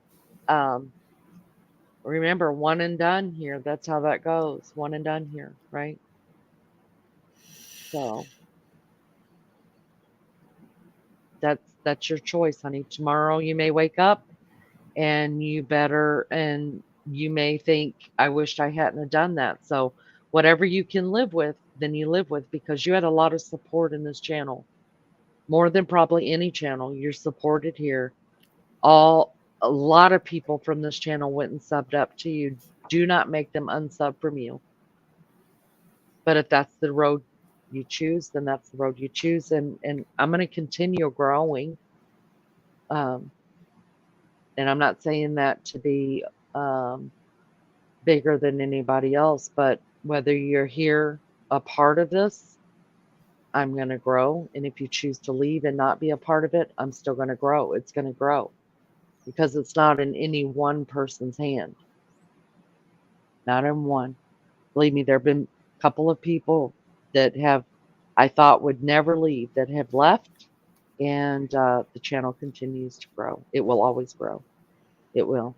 [SPEAKER 1] remember, one and done here. That's how that goes. One and done here, right? So that's your choice, honey. Tomorrow you may wake up and you may think, I wished I hadn't have done that. So whatever you can live with, then you live with, because you had a lot of support in this channel. More than probably any channel. You're supported here. A lot of people from this channel went and subbed up to you. Do not make them unsub from you. But if that's the road you choose, then that's the road you choose. And I'm going to continue growing. And I'm not saying that to be bigger than anybody else, but whether you're here a part of this, I'm going to grow. And if you choose to leave and not be a part of it, I'm still going to grow. It's going to grow because it's not in any one person's hand. Not in one. Believe me, there have been a couple of people that I thought would never leave that have left, and the channel continues to grow. It will always grow. It will.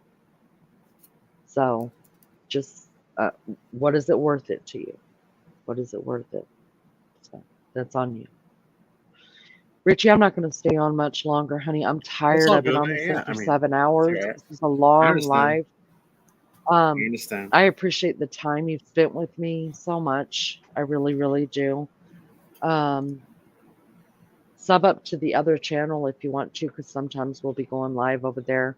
[SPEAKER 1] So just what is it worth it to you? What is it worth it? So that's on you. Richie, I'm not going to stay on much longer, honey. I'm tired. I've been on this thing for 7 hours.
[SPEAKER 11] Right.
[SPEAKER 1] This is a long live.
[SPEAKER 11] I understand.
[SPEAKER 1] I appreciate the time you've spent with me so much. I really, really do. Sub up to the other channel if you want to, because sometimes we'll be going live over there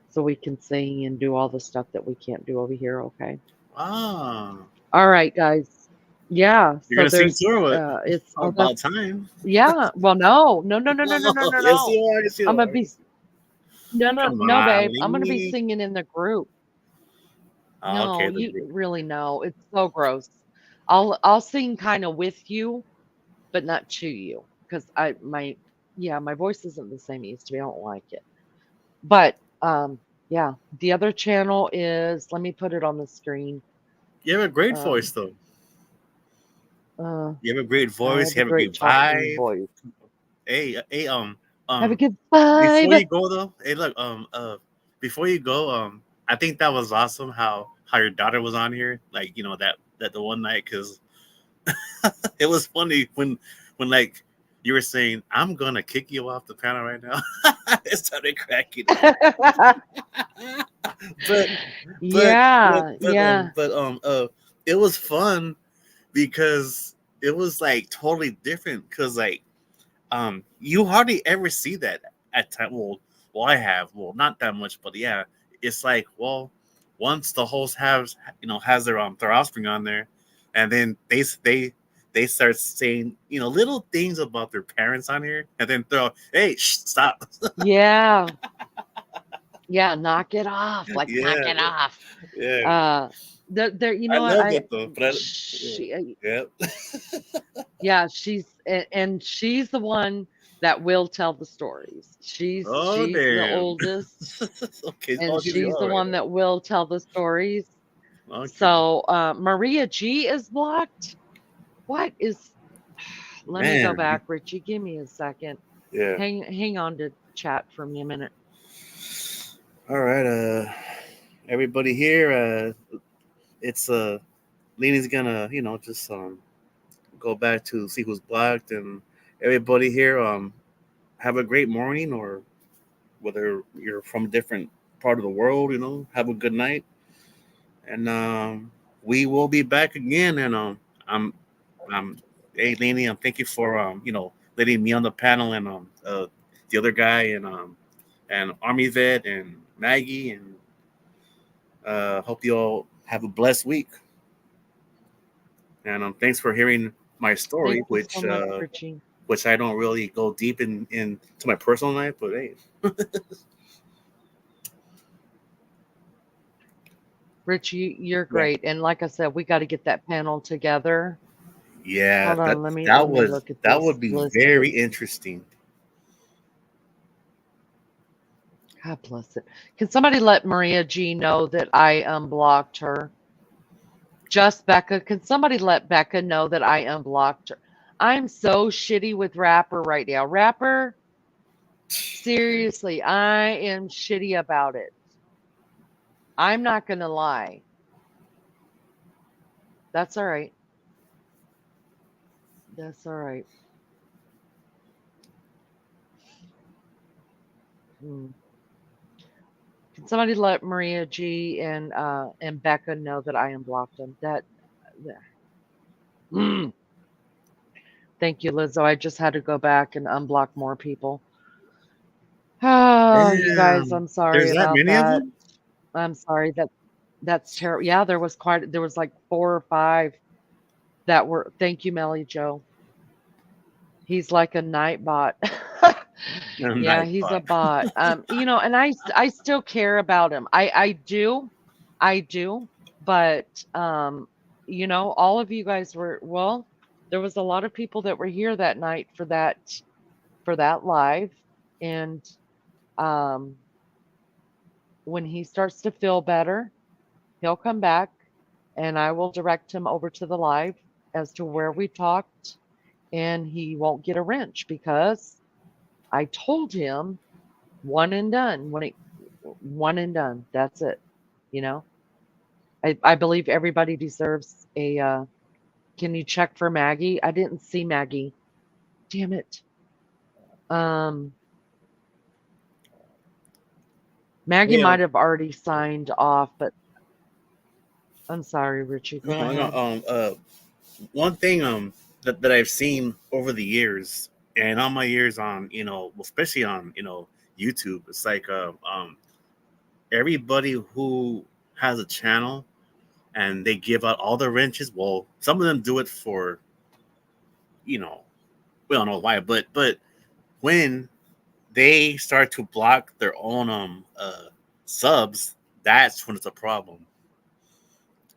[SPEAKER 1] so we can sing and do all the stuff that we can't do over here, okay?
[SPEAKER 11] Ah.
[SPEAKER 1] All right, guys. Yeah.
[SPEAKER 11] You're
[SPEAKER 1] so
[SPEAKER 11] gonna sing tour with
[SPEAKER 1] it's
[SPEAKER 11] about time.
[SPEAKER 1] Yeah. Well, no.
[SPEAKER 11] Yes, you are. Yes, you
[SPEAKER 1] I'm
[SPEAKER 11] are.
[SPEAKER 1] gonna be no,
[SPEAKER 11] Come
[SPEAKER 1] babe.
[SPEAKER 11] on,
[SPEAKER 1] I'm gonna be
[SPEAKER 11] Lee.
[SPEAKER 1] singing in the group.
[SPEAKER 11] Oh, okay.
[SPEAKER 1] No, you really know. It's so gross. I'll sing kind of with you, but not to you, because my voice isn't the same it used to be. I don't like it. But yeah, the other channel is, let me put it on the screen.
[SPEAKER 11] You have a great
[SPEAKER 1] Um,
[SPEAKER 11] voice, though.
[SPEAKER 1] uh,
[SPEAKER 11] You have a great
[SPEAKER 1] I
[SPEAKER 11] voice.
[SPEAKER 1] have
[SPEAKER 11] You
[SPEAKER 1] a
[SPEAKER 11] have a
[SPEAKER 1] great
[SPEAKER 11] great
[SPEAKER 1] talking
[SPEAKER 11] vibe.
[SPEAKER 1] voice.
[SPEAKER 11] Hey,
[SPEAKER 1] Have a
[SPEAKER 11] um,
[SPEAKER 1] good
[SPEAKER 11] before
[SPEAKER 1] vibe.
[SPEAKER 11] you go though, hey, look, before you go, I think that was awesome how your daughter was on here, like that the one night, because it was funny when like you were saying, "I'm gonna kick you off the panel right now." It started cracking up. but but but
[SPEAKER 1] Yeah,
[SPEAKER 11] but
[SPEAKER 1] yeah.
[SPEAKER 11] it was fun because it was like totally different because like you hardly ever see that at time. Well, I have. Well, not that much, but yeah, it's like, well, once the host has their offspring on there, and then they start saying little things about their parents on here, and then throw, hey, stop.
[SPEAKER 1] Yeah. Yeah, knock it off. Like, knock
[SPEAKER 11] Yeah,
[SPEAKER 1] it off.
[SPEAKER 11] yeah.
[SPEAKER 1] Uh, there, you
[SPEAKER 11] I
[SPEAKER 1] know what?
[SPEAKER 11] love it though, but yeah.
[SPEAKER 1] Yeah, and she's the one that will tell the stories. She's
[SPEAKER 11] Oh
[SPEAKER 1] she's the
[SPEAKER 11] damn.
[SPEAKER 1] oldest,
[SPEAKER 11] Okay.
[SPEAKER 1] and
[SPEAKER 11] Oh, she's
[SPEAKER 1] she's the
[SPEAKER 11] all right.
[SPEAKER 1] one that will tell the stories.
[SPEAKER 11] Okay.
[SPEAKER 1] So, Maria G is blocked. What is? Let me go
[SPEAKER 11] Man.
[SPEAKER 1] back, Richie. Give me a second.
[SPEAKER 11] Yeah.
[SPEAKER 1] Hang on to chat for me a minute.
[SPEAKER 11] All right. Everybody here. It's Lena's gonna just go back to see who's blocked, and everybody here have a great morning, or whether you're from a different part of the world, have a good night, and we will be back again. And I'm I'm hey Lena, thank you for letting me on the panel, and the other guy, and Army Vet and Maggie, and hope you all have a blessed week. And thanks for hearing my story,
[SPEAKER 1] Thank you so much, Richie.
[SPEAKER 11] which I don't really go deep in to my personal life, but hey.
[SPEAKER 1] Richie, you're
[SPEAKER 11] Yeah.
[SPEAKER 1] great. And like I said, we got to get that panel together.
[SPEAKER 11] Yeah,
[SPEAKER 1] Hold on, let
[SPEAKER 11] that
[SPEAKER 1] me
[SPEAKER 11] was
[SPEAKER 1] look at
[SPEAKER 11] that
[SPEAKER 1] this
[SPEAKER 11] would be
[SPEAKER 1] list.
[SPEAKER 11] very interesting.
[SPEAKER 1] God bless it. Can somebody let Maria G know that I unblocked her? Just Becca. Can somebody let Becca know that I unblocked her? I'm so shitty with Rapper right now. Rapper, seriously, I am shitty about it. I'm not going to lie. That's all right. That's all right. Hmm. Can somebody let Maria G and Becca know that I unblocked them? Mm. Thank you, Lizzo. I just had to go back and unblock more people. Oh, you guys,
[SPEAKER 11] Damn,
[SPEAKER 1] I'm sorry
[SPEAKER 11] there's that
[SPEAKER 1] about
[SPEAKER 11] many of
[SPEAKER 1] that.
[SPEAKER 11] them.
[SPEAKER 1] I'm sorry that's terrible. Yeah, there was like 4 or 5 that were, thank you, Melly Joe. He's like a night bot. Yeah,
[SPEAKER 11] Night
[SPEAKER 1] he's a
[SPEAKER 11] bot.
[SPEAKER 1] bot. And I still care about him. I do, but all of you guys were, well, there was a lot of people that were here that night for that live, and um when he starts to feel better, he'll come back and I will direct him over to the live as to where we talked, and he won't get a wrench because I told him one and done. One and done. That's it. You know, I believe everybody deserves a. Can you check for Maggie? I didn't see Maggie. Damn it. Um, Maggie
[SPEAKER 11] Yeah.
[SPEAKER 1] might have already signed off, but I'm sorry, Richie. Go
[SPEAKER 11] No, no.
[SPEAKER 1] ahead.
[SPEAKER 11] One thing that I've seen over the years, and all my years on especially on YouTube, it's like everybody who has a channel and they give out all the wrenches. Well, some of them do it for you know we don't know why, but when they start to block their own subs, that's when it's a problem.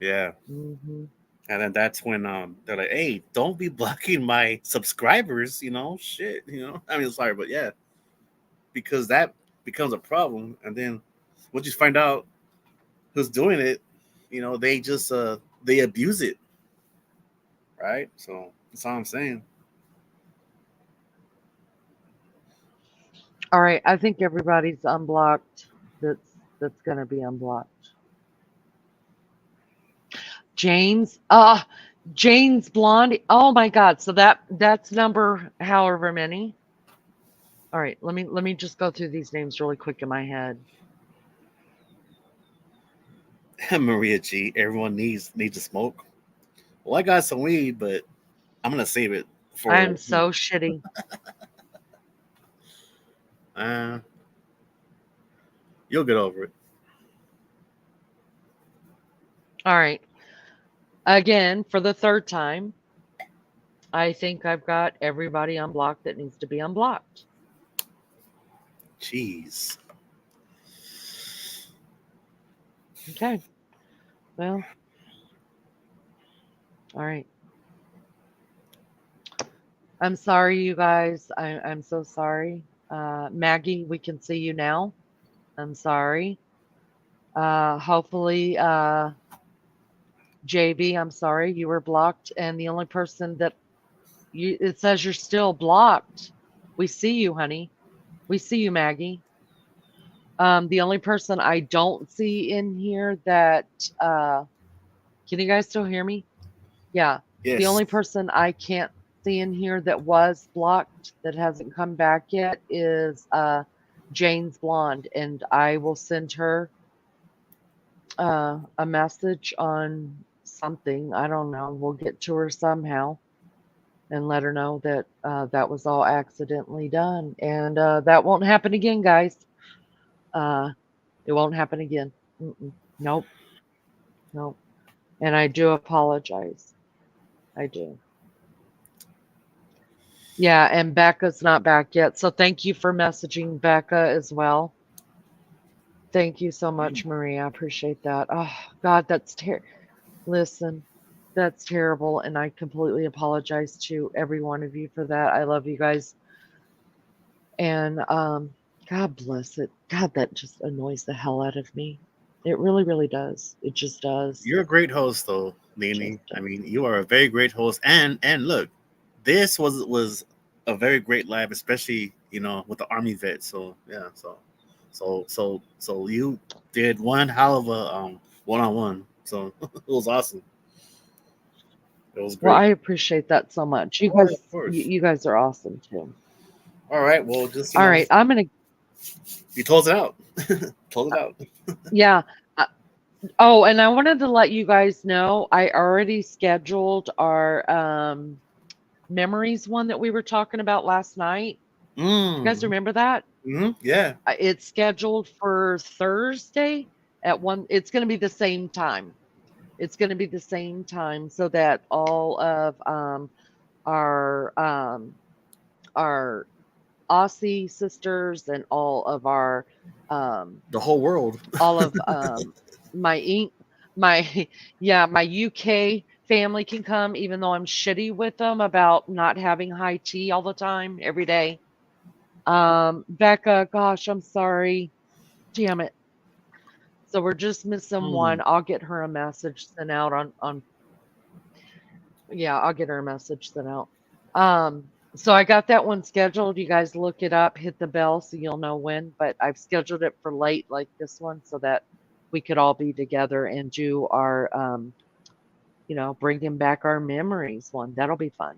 [SPEAKER 11] Yeah.
[SPEAKER 1] Hmm.
[SPEAKER 11] And then that's when they're like, "Hey, don't be blocking my subscribers." Shit. I mean, sorry, but yeah, because that becomes a problem. And then once you find out who's doing it, they just they abuse it, right? So that's all I'm saying.
[SPEAKER 1] All right, I think everybody's unblocked. That's gonna be unblocked. Jane's Blondie. Oh my God! So that's number however many. All right, let me just go through these names really quick in my head.
[SPEAKER 11] Maria G. Everyone needs to smoke. Well, I got some weed, but I'm gonna save it
[SPEAKER 1] I
[SPEAKER 11] for.
[SPEAKER 1] am so shitty.
[SPEAKER 11] Uh, you'll get over it.
[SPEAKER 1] All right. Again, for the third time, I think I've got everybody unblocked that needs to be unblocked.
[SPEAKER 11] Jeez.
[SPEAKER 1] Okay. Well, all right. I'm sorry, you guys. I'm so sorry. Maggie, we can see you now. I'm sorry. Hopefully, JB, I'm sorry, you were blocked, and the only person that it says you're still blocked. We see you, honey. We see you, Maggie. The only person I don't see in here that can you guys still hear me? Yeah. The
[SPEAKER 11] Yes.
[SPEAKER 1] only person I can't see in here that was blocked that hasn't come back yet is Jane's Blonde, and I will send her a message on something. I don't know. We'll get to her somehow and let her know that that was all accidentally done, and that won't happen again, guys. It won't happen again. Nope, nope. And I do apologize. I do. Yeah, and Becca's not back yet. So thank you for messaging Becca as well. Thank you so much, Maria. I appreciate that. Oh, God, that's terrible. Listen, that's terrible. And I completely apologize to every one of you for that. I love you guys. And God bless it. God, that just annoys the hell out of me. It really, really does. It just does.
[SPEAKER 11] You're a great host, though, Nene.
[SPEAKER 1] Just
[SPEAKER 11] I mean, you are a very great host. And look, this was a very great live, especially with the Army vet. So yeah, so you did one hell of a one-on-one. So it was awesome. It was
[SPEAKER 1] Well,
[SPEAKER 11] great.
[SPEAKER 1] I appreciate that so much. You
[SPEAKER 11] Of
[SPEAKER 1] guys,
[SPEAKER 11] course.
[SPEAKER 1] you guys are awesome too.
[SPEAKER 11] All right. Well, just
[SPEAKER 1] All right, I'm gonna.
[SPEAKER 11] you close it out. Close it out.
[SPEAKER 1] Yeah. Oh, and I wanted to let you guys know I already scheduled our memories one that we were talking about last night. You guys remember that?
[SPEAKER 11] Yeah.
[SPEAKER 1] It's scheduled for Thursday at 1. It's going to be the same time. It's going to be the same time so that all of our Aussie sisters and all of our
[SPEAKER 11] The whole world.
[SPEAKER 1] all of my yeah, my UK family can come, even though I'm shitty with them about not having high tea all the time every day. Becca, gosh, I'm sorry. Damn it. So we're just missing one. I'll get her a message sent out on yeah, I'll get her a message sent out. So I got that one scheduled. You guys look it up, hit the bell so you'll know when, but I've scheduled it for late like this one so that we could all be together and do our bringing back our memories one. That'll be fun.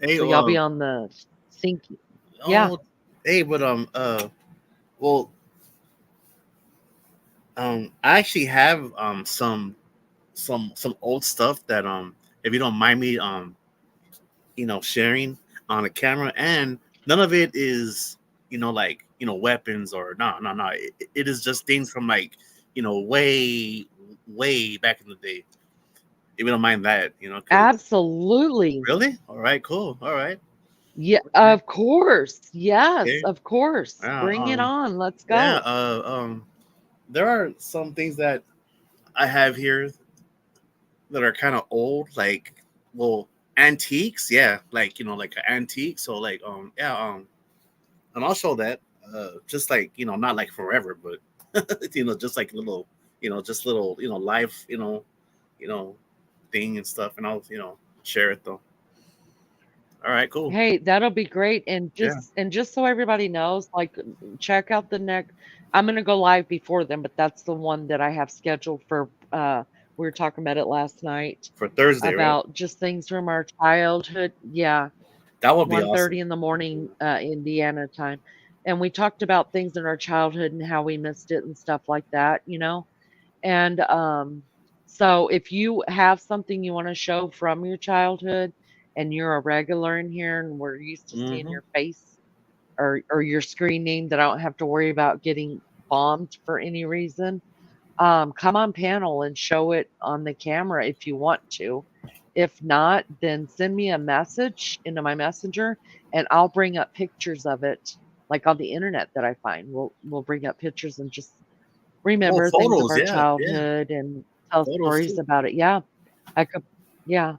[SPEAKER 11] Hey,
[SPEAKER 1] So y'all be on the thinking. Yeah.
[SPEAKER 11] Hey, but well, I actually have some old stuff that if you don't mind me sharing on a camera, and none of it is like weapons or no. It is just things from like way back in the day. If you don't mind that, 'cause-
[SPEAKER 1] Absolutely.
[SPEAKER 11] Really? All right, cool. All right.
[SPEAKER 1] Yeah, of course. Yes,
[SPEAKER 11] Okay.
[SPEAKER 1] of course.
[SPEAKER 11] Yeah,
[SPEAKER 1] Bring it on. Let's go.
[SPEAKER 11] yeah. There are some things that I have here that are kind of old, like, well, antiques, yeah, like, like an antique. So like, and I'll show that, just like, not like forever, but just like little, just little, live, you know, thing and stuff, and I'll, share it though. All right, cool.
[SPEAKER 1] Hey, that'll be great. And
[SPEAKER 11] Yeah.
[SPEAKER 1] just so everybody knows, like, check out the next. I'm gonna go live before then, but that's the one that I have scheduled for. We were talking about it last night
[SPEAKER 11] For Thursday, right?
[SPEAKER 1] about just things from our childhood. Yeah,
[SPEAKER 11] That would be
[SPEAKER 1] 1:30
[SPEAKER 11] awesome.
[SPEAKER 1] in the morning, Indiana time, and we talked about things in our childhood and how we missed it and stuff like that. And so if you have something you want to show from your childhood and you're a regular in here and we're used to seeing
[SPEAKER 11] Hmm.
[SPEAKER 1] your face or your screen name that I don't have to worry about getting bombed for any reason, come on panel and show it on the camera if you want to. If not, then send me a message into my messenger and I'll bring up pictures of it, like on the internet that I find. We'll bring up pictures and just
[SPEAKER 11] Oh,
[SPEAKER 1] remember things of
[SPEAKER 11] photos,
[SPEAKER 1] our
[SPEAKER 11] yeah, yeah,
[SPEAKER 1] childhood and tell
[SPEAKER 11] photos
[SPEAKER 1] stories
[SPEAKER 11] too.
[SPEAKER 1] about it. Yeah, I could. Yeah.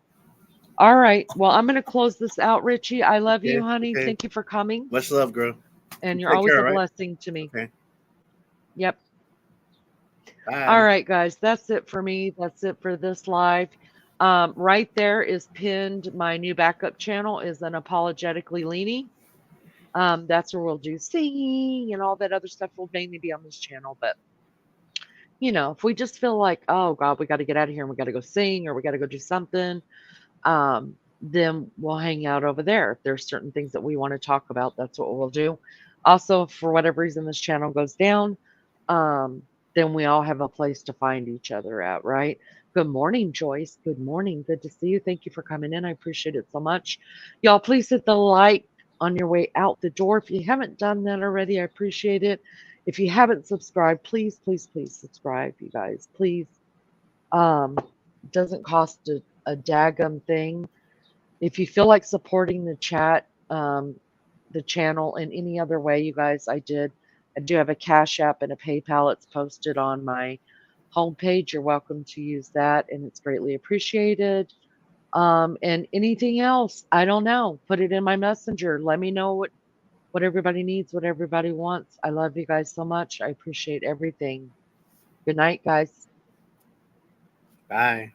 [SPEAKER 1] All right. Well, I'm going to close this out, Richie. I love you,
[SPEAKER 11] Okay,
[SPEAKER 1] honey.
[SPEAKER 11] okay.
[SPEAKER 1] Thank you for coming.
[SPEAKER 11] Much love, girl.
[SPEAKER 1] And
[SPEAKER 11] You
[SPEAKER 1] you're
[SPEAKER 11] take
[SPEAKER 1] always
[SPEAKER 11] care,
[SPEAKER 1] a
[SPEAKER 11] all right?
[SPEAKER 1] blessing to me.
[SPEAKER 11] Okay.
[SPEAKER 1] Yep. All
[SPEAKER 11] Bye.
[SPEAKER 1] right, guys. That's it for me. That's it for this live. Right there is pinned. My new backup channel is Unapologetically Leaning. That's where we'll do singing and all that other stuff will mainly be on this channel. But if we just feel like, oh God, we got to get out of here and we got to go sing or we got to go do something, then we'll hang out over there. If there's certain things that we want to talk about, that's what we'll do. Also, if for whatever reason this channel goes down, then we all have a place to find each other at, right? Good morning, Joyce. Good morning. Good to see you. Thank you for coming in. I appreciate it so much. Y'all, please hit the like on your way out the door. If you haven't done that already, I appreciate it. If you haven't subscribed, please, please, please subscribe, you guys. Please. It doesn't cost a daggum thing. If you feel like supporting the channel in any other way, you guys, I do have a Cash App and a PayPal. It's posted on my homepage. You're welcome to use that, and it's greatly appreciated. And anything else, I don't know. Put it in my messenger. Let me know what everybody needs, what everybody wants. I love you guys so much. I appreciate everything. Good night, guys.
[SPEAKER 11] Bye.